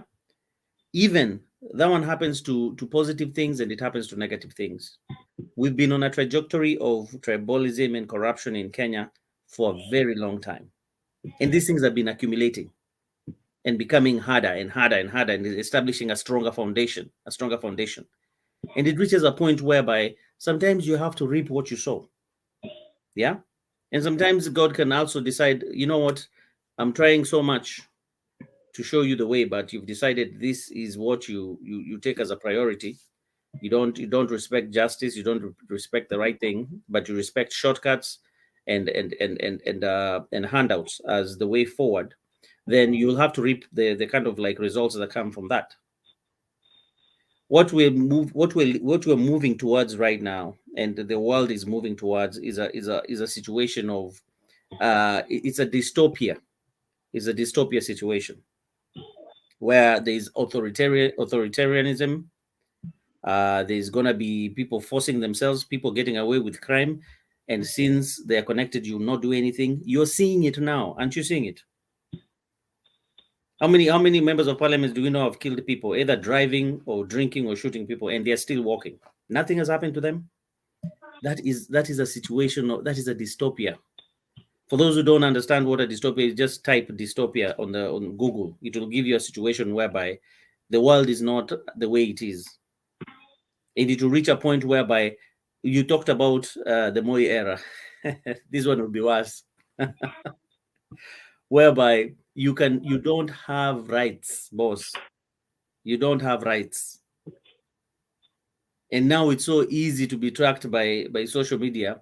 Even that one happens to positive things and it happens to negative things. We've been on a trajectory of tribalism and corruption in Kenya for a very long time. And these things have been accumulating and becoming harder and harder and harder and establishing a stronger foundation. And it reaches a point whereby sometimes you have to reap what you sow. Yeah? And sometimes God can also decide, you know what, I'm trying so much to show you the way, but you've decided this is what you take as a priority. You don't respect justice, you don't respect the right thing, but you respect shortcuts and handouts as the way forward. Then you'll have to reap the kind of like results that come from that. What we're moving towards right now, and the world is moving towards, is a situation of it's a dystopia. It's a dystopia situation where there's authoritarianism. There's gonna be people forcing themselves, people getting away with crime, and since they are connected, you'll not do anything. You're seeing it now, aren't you seeing it? How many members of parliament do we know have killed people, either driving or drinking or shooting people, and they're still walking? Nothing has happened to them. That is a situation, that is a dystopia. For those who don't understand what a dystopia is, just type dystopia on Google. It will give you a situation whereby the world is not the way it is. And it will reach a point whereby you talked about the Moi era. This one will be worse. Whereby you don't have rights, boss. You don't have rights. And now it's so easy to be tracked by social media.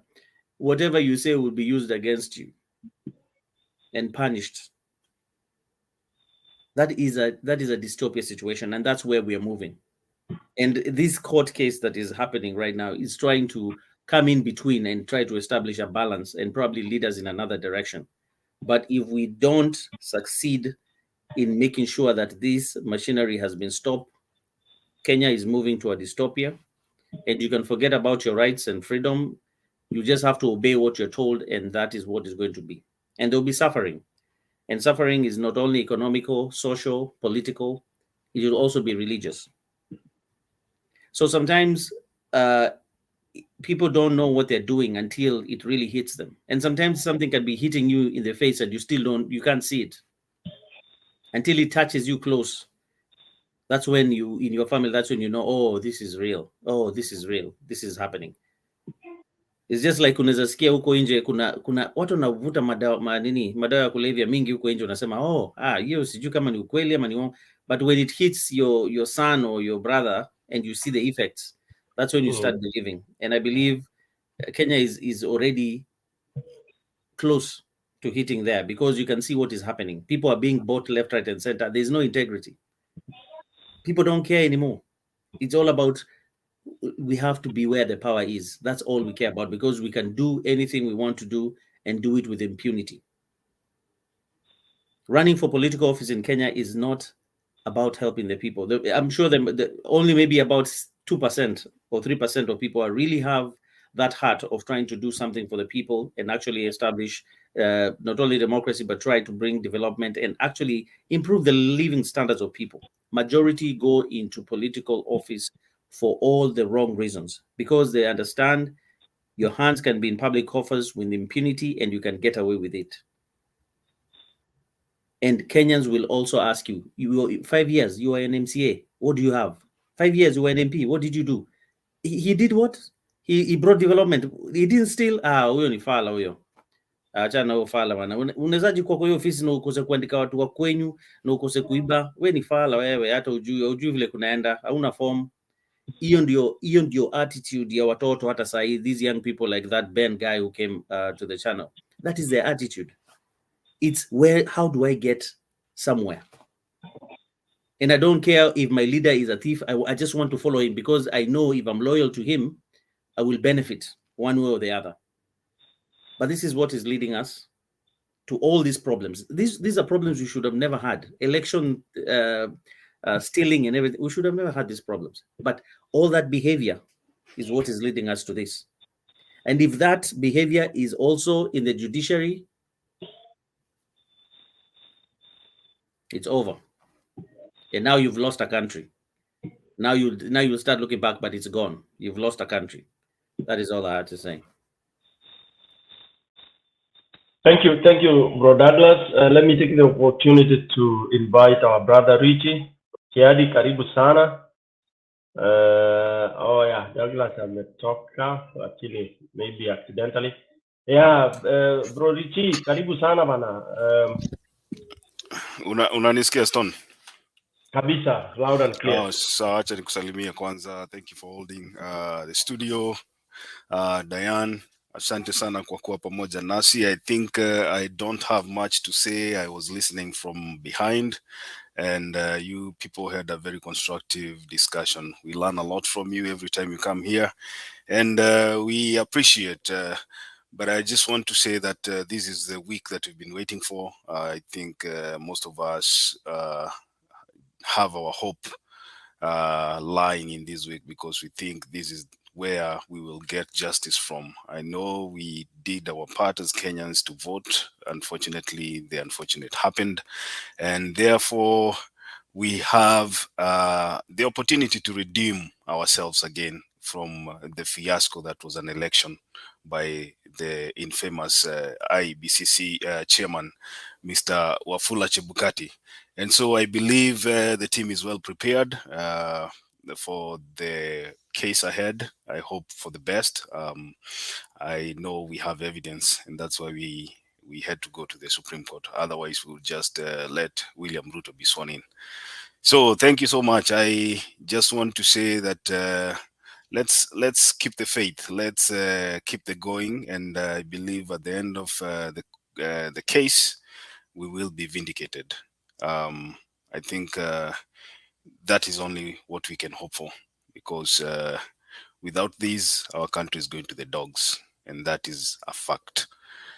Whatever you say will be used against you and punished. That is a dystopia situation, and that's where we are moving. And this court case that is happening right now is trying to come in between and try to establish a balance and probably lead us in another direction. But if we don't succeed in making sure that this machinery has been stopped, Kenya is moving to a dystopia, and you can forget about your rights and freedom. You just have to obey what you're told, and that is what is going to be. And there'll be suffering. And suffering is not only economical, social, political, it will also be religious. So sometimes people don't know what they're doing until it really hits them. And sometimes something can be hitting you in the face and you can't see it until it touches you close. That's when in your family, that's when you know, oh, this is real. Oh, this is real. This is happening. It's just like unaweza sikia huko nje kuna watu wanavuta madawa ya kulevya mingi huko nje, unasema hiyo sijui kama ni ukweli ama ni uongo. But when it hits your son or your brother and you see the effects, that's when you start believing. And I believe Kenya is already close to hitting there, because you can see what is happening. People are being bought left, right, and center. There's no integrity. People don't care anymore. It's all about, we have to be where the power is. That's all we care about, because we can do anything we want to do and do it with impunity. Running for political office in Kenya is not about helping the people. I'm sure only maybe about 2% or 3% of people really have that heart of trying to do something for the people and actually establish not only democracy, but try to bring development and actually improve the living standards of people. Majority go into political office for all the wrong reasons, because they understand your hands can be in public coffers with impunity and you can get away with it. And Kenyans will also ask you, 5 years, you are an MCA, what do you have? 5 years, you were an MP, what did you do? He did what? He brought development. He didn't steal. Huyo ni fala huyo. Achana huyo fala bana. Unawezaje kwa hiyo ofisi na ukose kuandika watu wa kwenyu na ukose kuiba? We ni fala wewe, hata hujui vile kunaenda, hauna form. Hiyo ndio attitude ya watoto hata saa hii, these young people like that Ben guy who came to the channel. That is their attitude. It's how do I get somewhere? And I don't care if my leader is a thief. I just want to follow him, because I know if I'm loyal to him, I will benefit one way or the other. But this is what is leading us. to all these problems. These are problems we should have never had. Election stealing and everything. We should have never had these problems. But all that behavior is what is leading us to this. And if that behavior is also in the judiciary, it's over. And now you've lost a country. Now you'll start looking back, but it's gone. You've lost a country. That is all I had to say. Thank you, Bro Douglas. Let me take the opportunity to invite our brother Richie Kiadi. Karibu sana. Oh yeah, Douglas ametoka, actually maybe accidentally. Yeah, Bro Richie, karibu sana bana. Unanisikia Stone? Kabisa, loud and clear. Oh, sawa, acha nikusalimia kwanza. Thank you for holding the studio. Diane, asante sana kwa kuwa pamoja nasi. I think I don't have much to say. I was listening from behind, and you people had a very constructive discussion. We learn a lot from you every time you come here, and we appreciate. But I just want to say that this is the week that we've been waiting for. I think most of us have our hope lying in this week, because we think this is where we will get justice from. I know we did our part as Kenyans to vote. Unfortunately, the unfortunate happened, and therefore we have the opportunity to redeem ourselves again from the fiasco that was an election by the infamous Iebc chairman, Mr. Wafula Chebukati. And so I believe the team is well prepared for the case ahead. I hope for the best. I know we have evidence, and that's why we had to go to the Supreme Court. Otherwise, we'll just let William Ruto be sworn in. So thank you so much. I just want to say that let's keep the faith. Let's keep the going, and I believe at the end of the case, we will be vindicated. I think that is only what we can hope for, because without these, our country is going to the dogs, and that is a fact.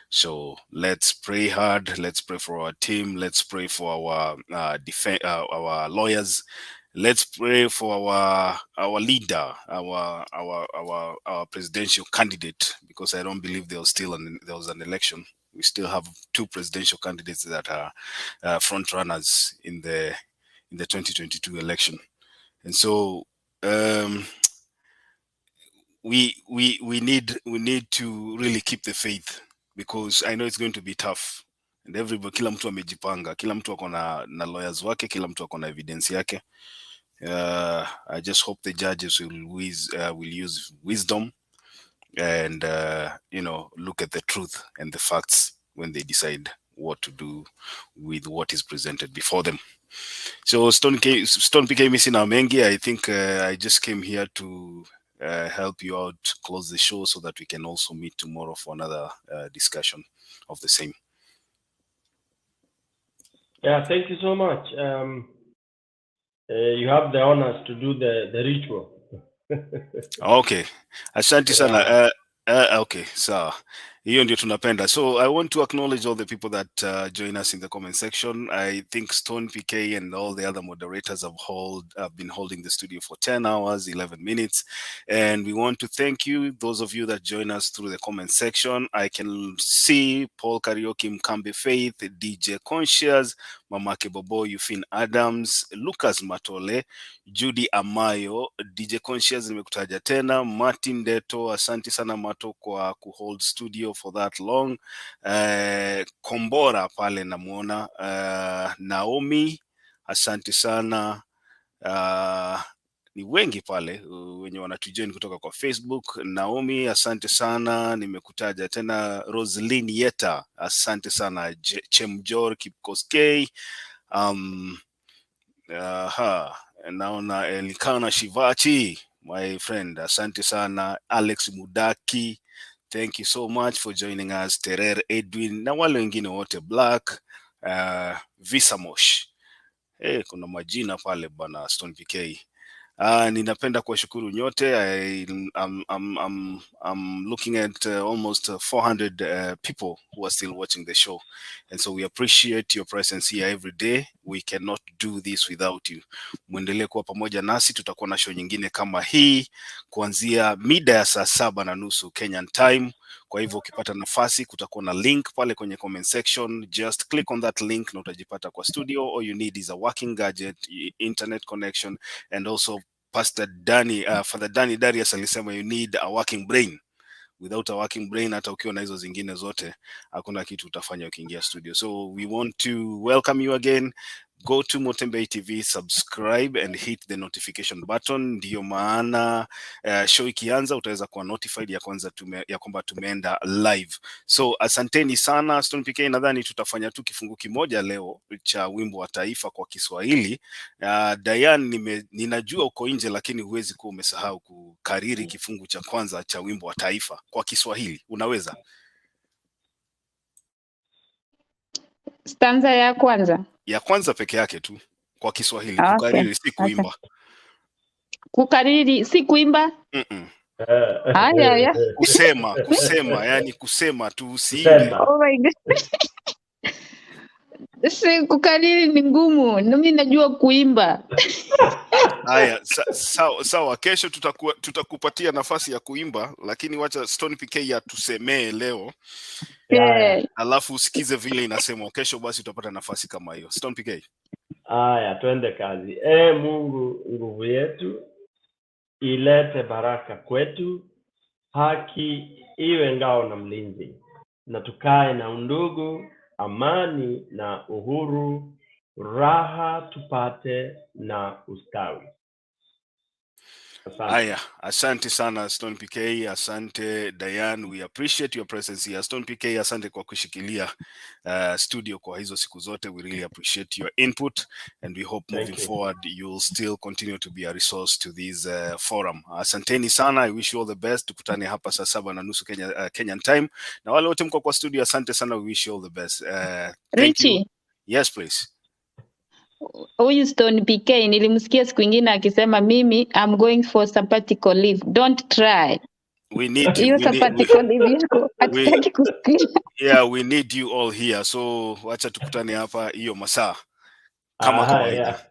So let's pray hard. Let's pray for our team. Let's pray for our lawyers. Let's pray for our leader, our presidential candidate, because I don't believe there was an election. We still have two presidential candidates that are front runners in the 2022 election, and so we need to really keep the faith, because I know it's going to be tough, and everybody, kila mtu amejipanga, kila mtu ako na lawyers wake, kila mtu ako na evidence yake. I just hope the judges will use wisdom and look at the truth and the facts when they decide what to do with what is presented before them. So Stone PK missing mengi. I think I just came here to help you out, close the show, so that we can also meet tomorrow for another discussion of the same. Yeah, thank you so much. You have the honors to do the ritual. Okay, asante sana. Okay, so hiyo ndio tunapenda. So I want to acknowledge all the people that join us in the comment section. I think Stone PK and all the other moderators have been holding the studio for 10 hours, 11 minutes. And we want to thank you, those of you that join us through the comment section. I can see Paul Karaoke, Mkambe Faith, DJ Conscious, Mamake Bobo, Eufine Adams, Lucas Matole, Judy Amayo, DJ Conscious nimekutaja tena, Martin Deto, asante sana Mato kwa kuhold studio for that long. Kombora pale namuona, Naomi, asante sana. Ni wengi pale wenye wanatujoin kutoka kwa Facebook. Naomi, asante sana, nimekutaja tena. Roslyn Yeta, asante sana. Chemjor Kipkoskei, naona Elikana Shivachi, my friend, asante sana. Alex Mudaki, thank you so much for joining us. Terer Edwin na wale wengine wote, Black, Visamosh. Kuna majina pale bana Stone PK. Ninapenda kuwashukuru nyote. I'm looking at almost 400 people who are still watching the show, and so we appreciate your presence here every day. We cannot do this without you. Muendelee kuwa pamoja nasi, tutakuwa na show nyingine kama hii kuanzia mida ya saa 7:30 Kenyan time. Kwa hivyo ukipata nafasi, kutakuwa na link pale kwenye comment section. Just click on that link na utajipata kwa studio. All you need is a working gadget, internet connection, and also Pastor Danny, Father Danny Darius alisema you need a working brain. Without a working brain, hata ukiwa na hizo zingine zote, hakuna kitu utafanya ukiingia studio. So we want to welcome you again. Go to Motembei TV, subscribe and hit the notification button. Ndiyo maana show ikianza utaweza kuwa notified ya kwanza ya kwamba tumeenda live. So asanteni sana. Stone PK, nadhani tutafanya tu kifungu kimoja leo cha wimbo wa taifa kwa Kiswahili. Diane, ninajua uko nje, lakini huwezi kuwa umesahau kukariri kifungu cha kwanza cha wimbo wa taifa kwa Kiswahili. Unaweza? Stanza ya kwanza. Ya kwanza peke yake tu kwa Kiswahili. Okay. Kukariri si kuimba. Kukariri si kuimba? Haya. Kusema, yani kusema tu, usiimbe. Oh my God. Si kukariri ni ngumu. Mimi najua kuimba. Haya, sawa. Kesho tutakupatia nafasi ya kuimba, lakini wacha Stone PK ya tusemee leo. Alafu usikize vile inasemwa. Kesho basi utapata nafasi kama hiyo. Stone PK. Haya, twende kazi. Mungu nguvu yetu, ilete baraka kwetu, haki iwe ngao na mlinzi, na tukae na undugu, amani na uhuru, raha tupate na ustawi. Haya, asante sana Stone PK, asante Diane, we appreciate your presence here. Stone PK, asante kwa kushikilia studio kwa hizo siku zote. We really appreciate your input and we hope moving forward you'll still continue to be a resource to this forum. Asanteni sana, I wish you all the best. Tukutane hapa saa 7:30 Kenyan time. Na wale wote mko kwa studio, asante sana, we wish you all the best. Thank you. Yes, please. Huyu Stone PK nilimsikia siku nyingine akisema mimi I'm going for sabbatical leave. Don't try. We need you. Hiyo sabbatical leave yako hataki kusikia. Yeah, we need you all here. So wacha tukutane hapa hiyo masaa kama kawaida.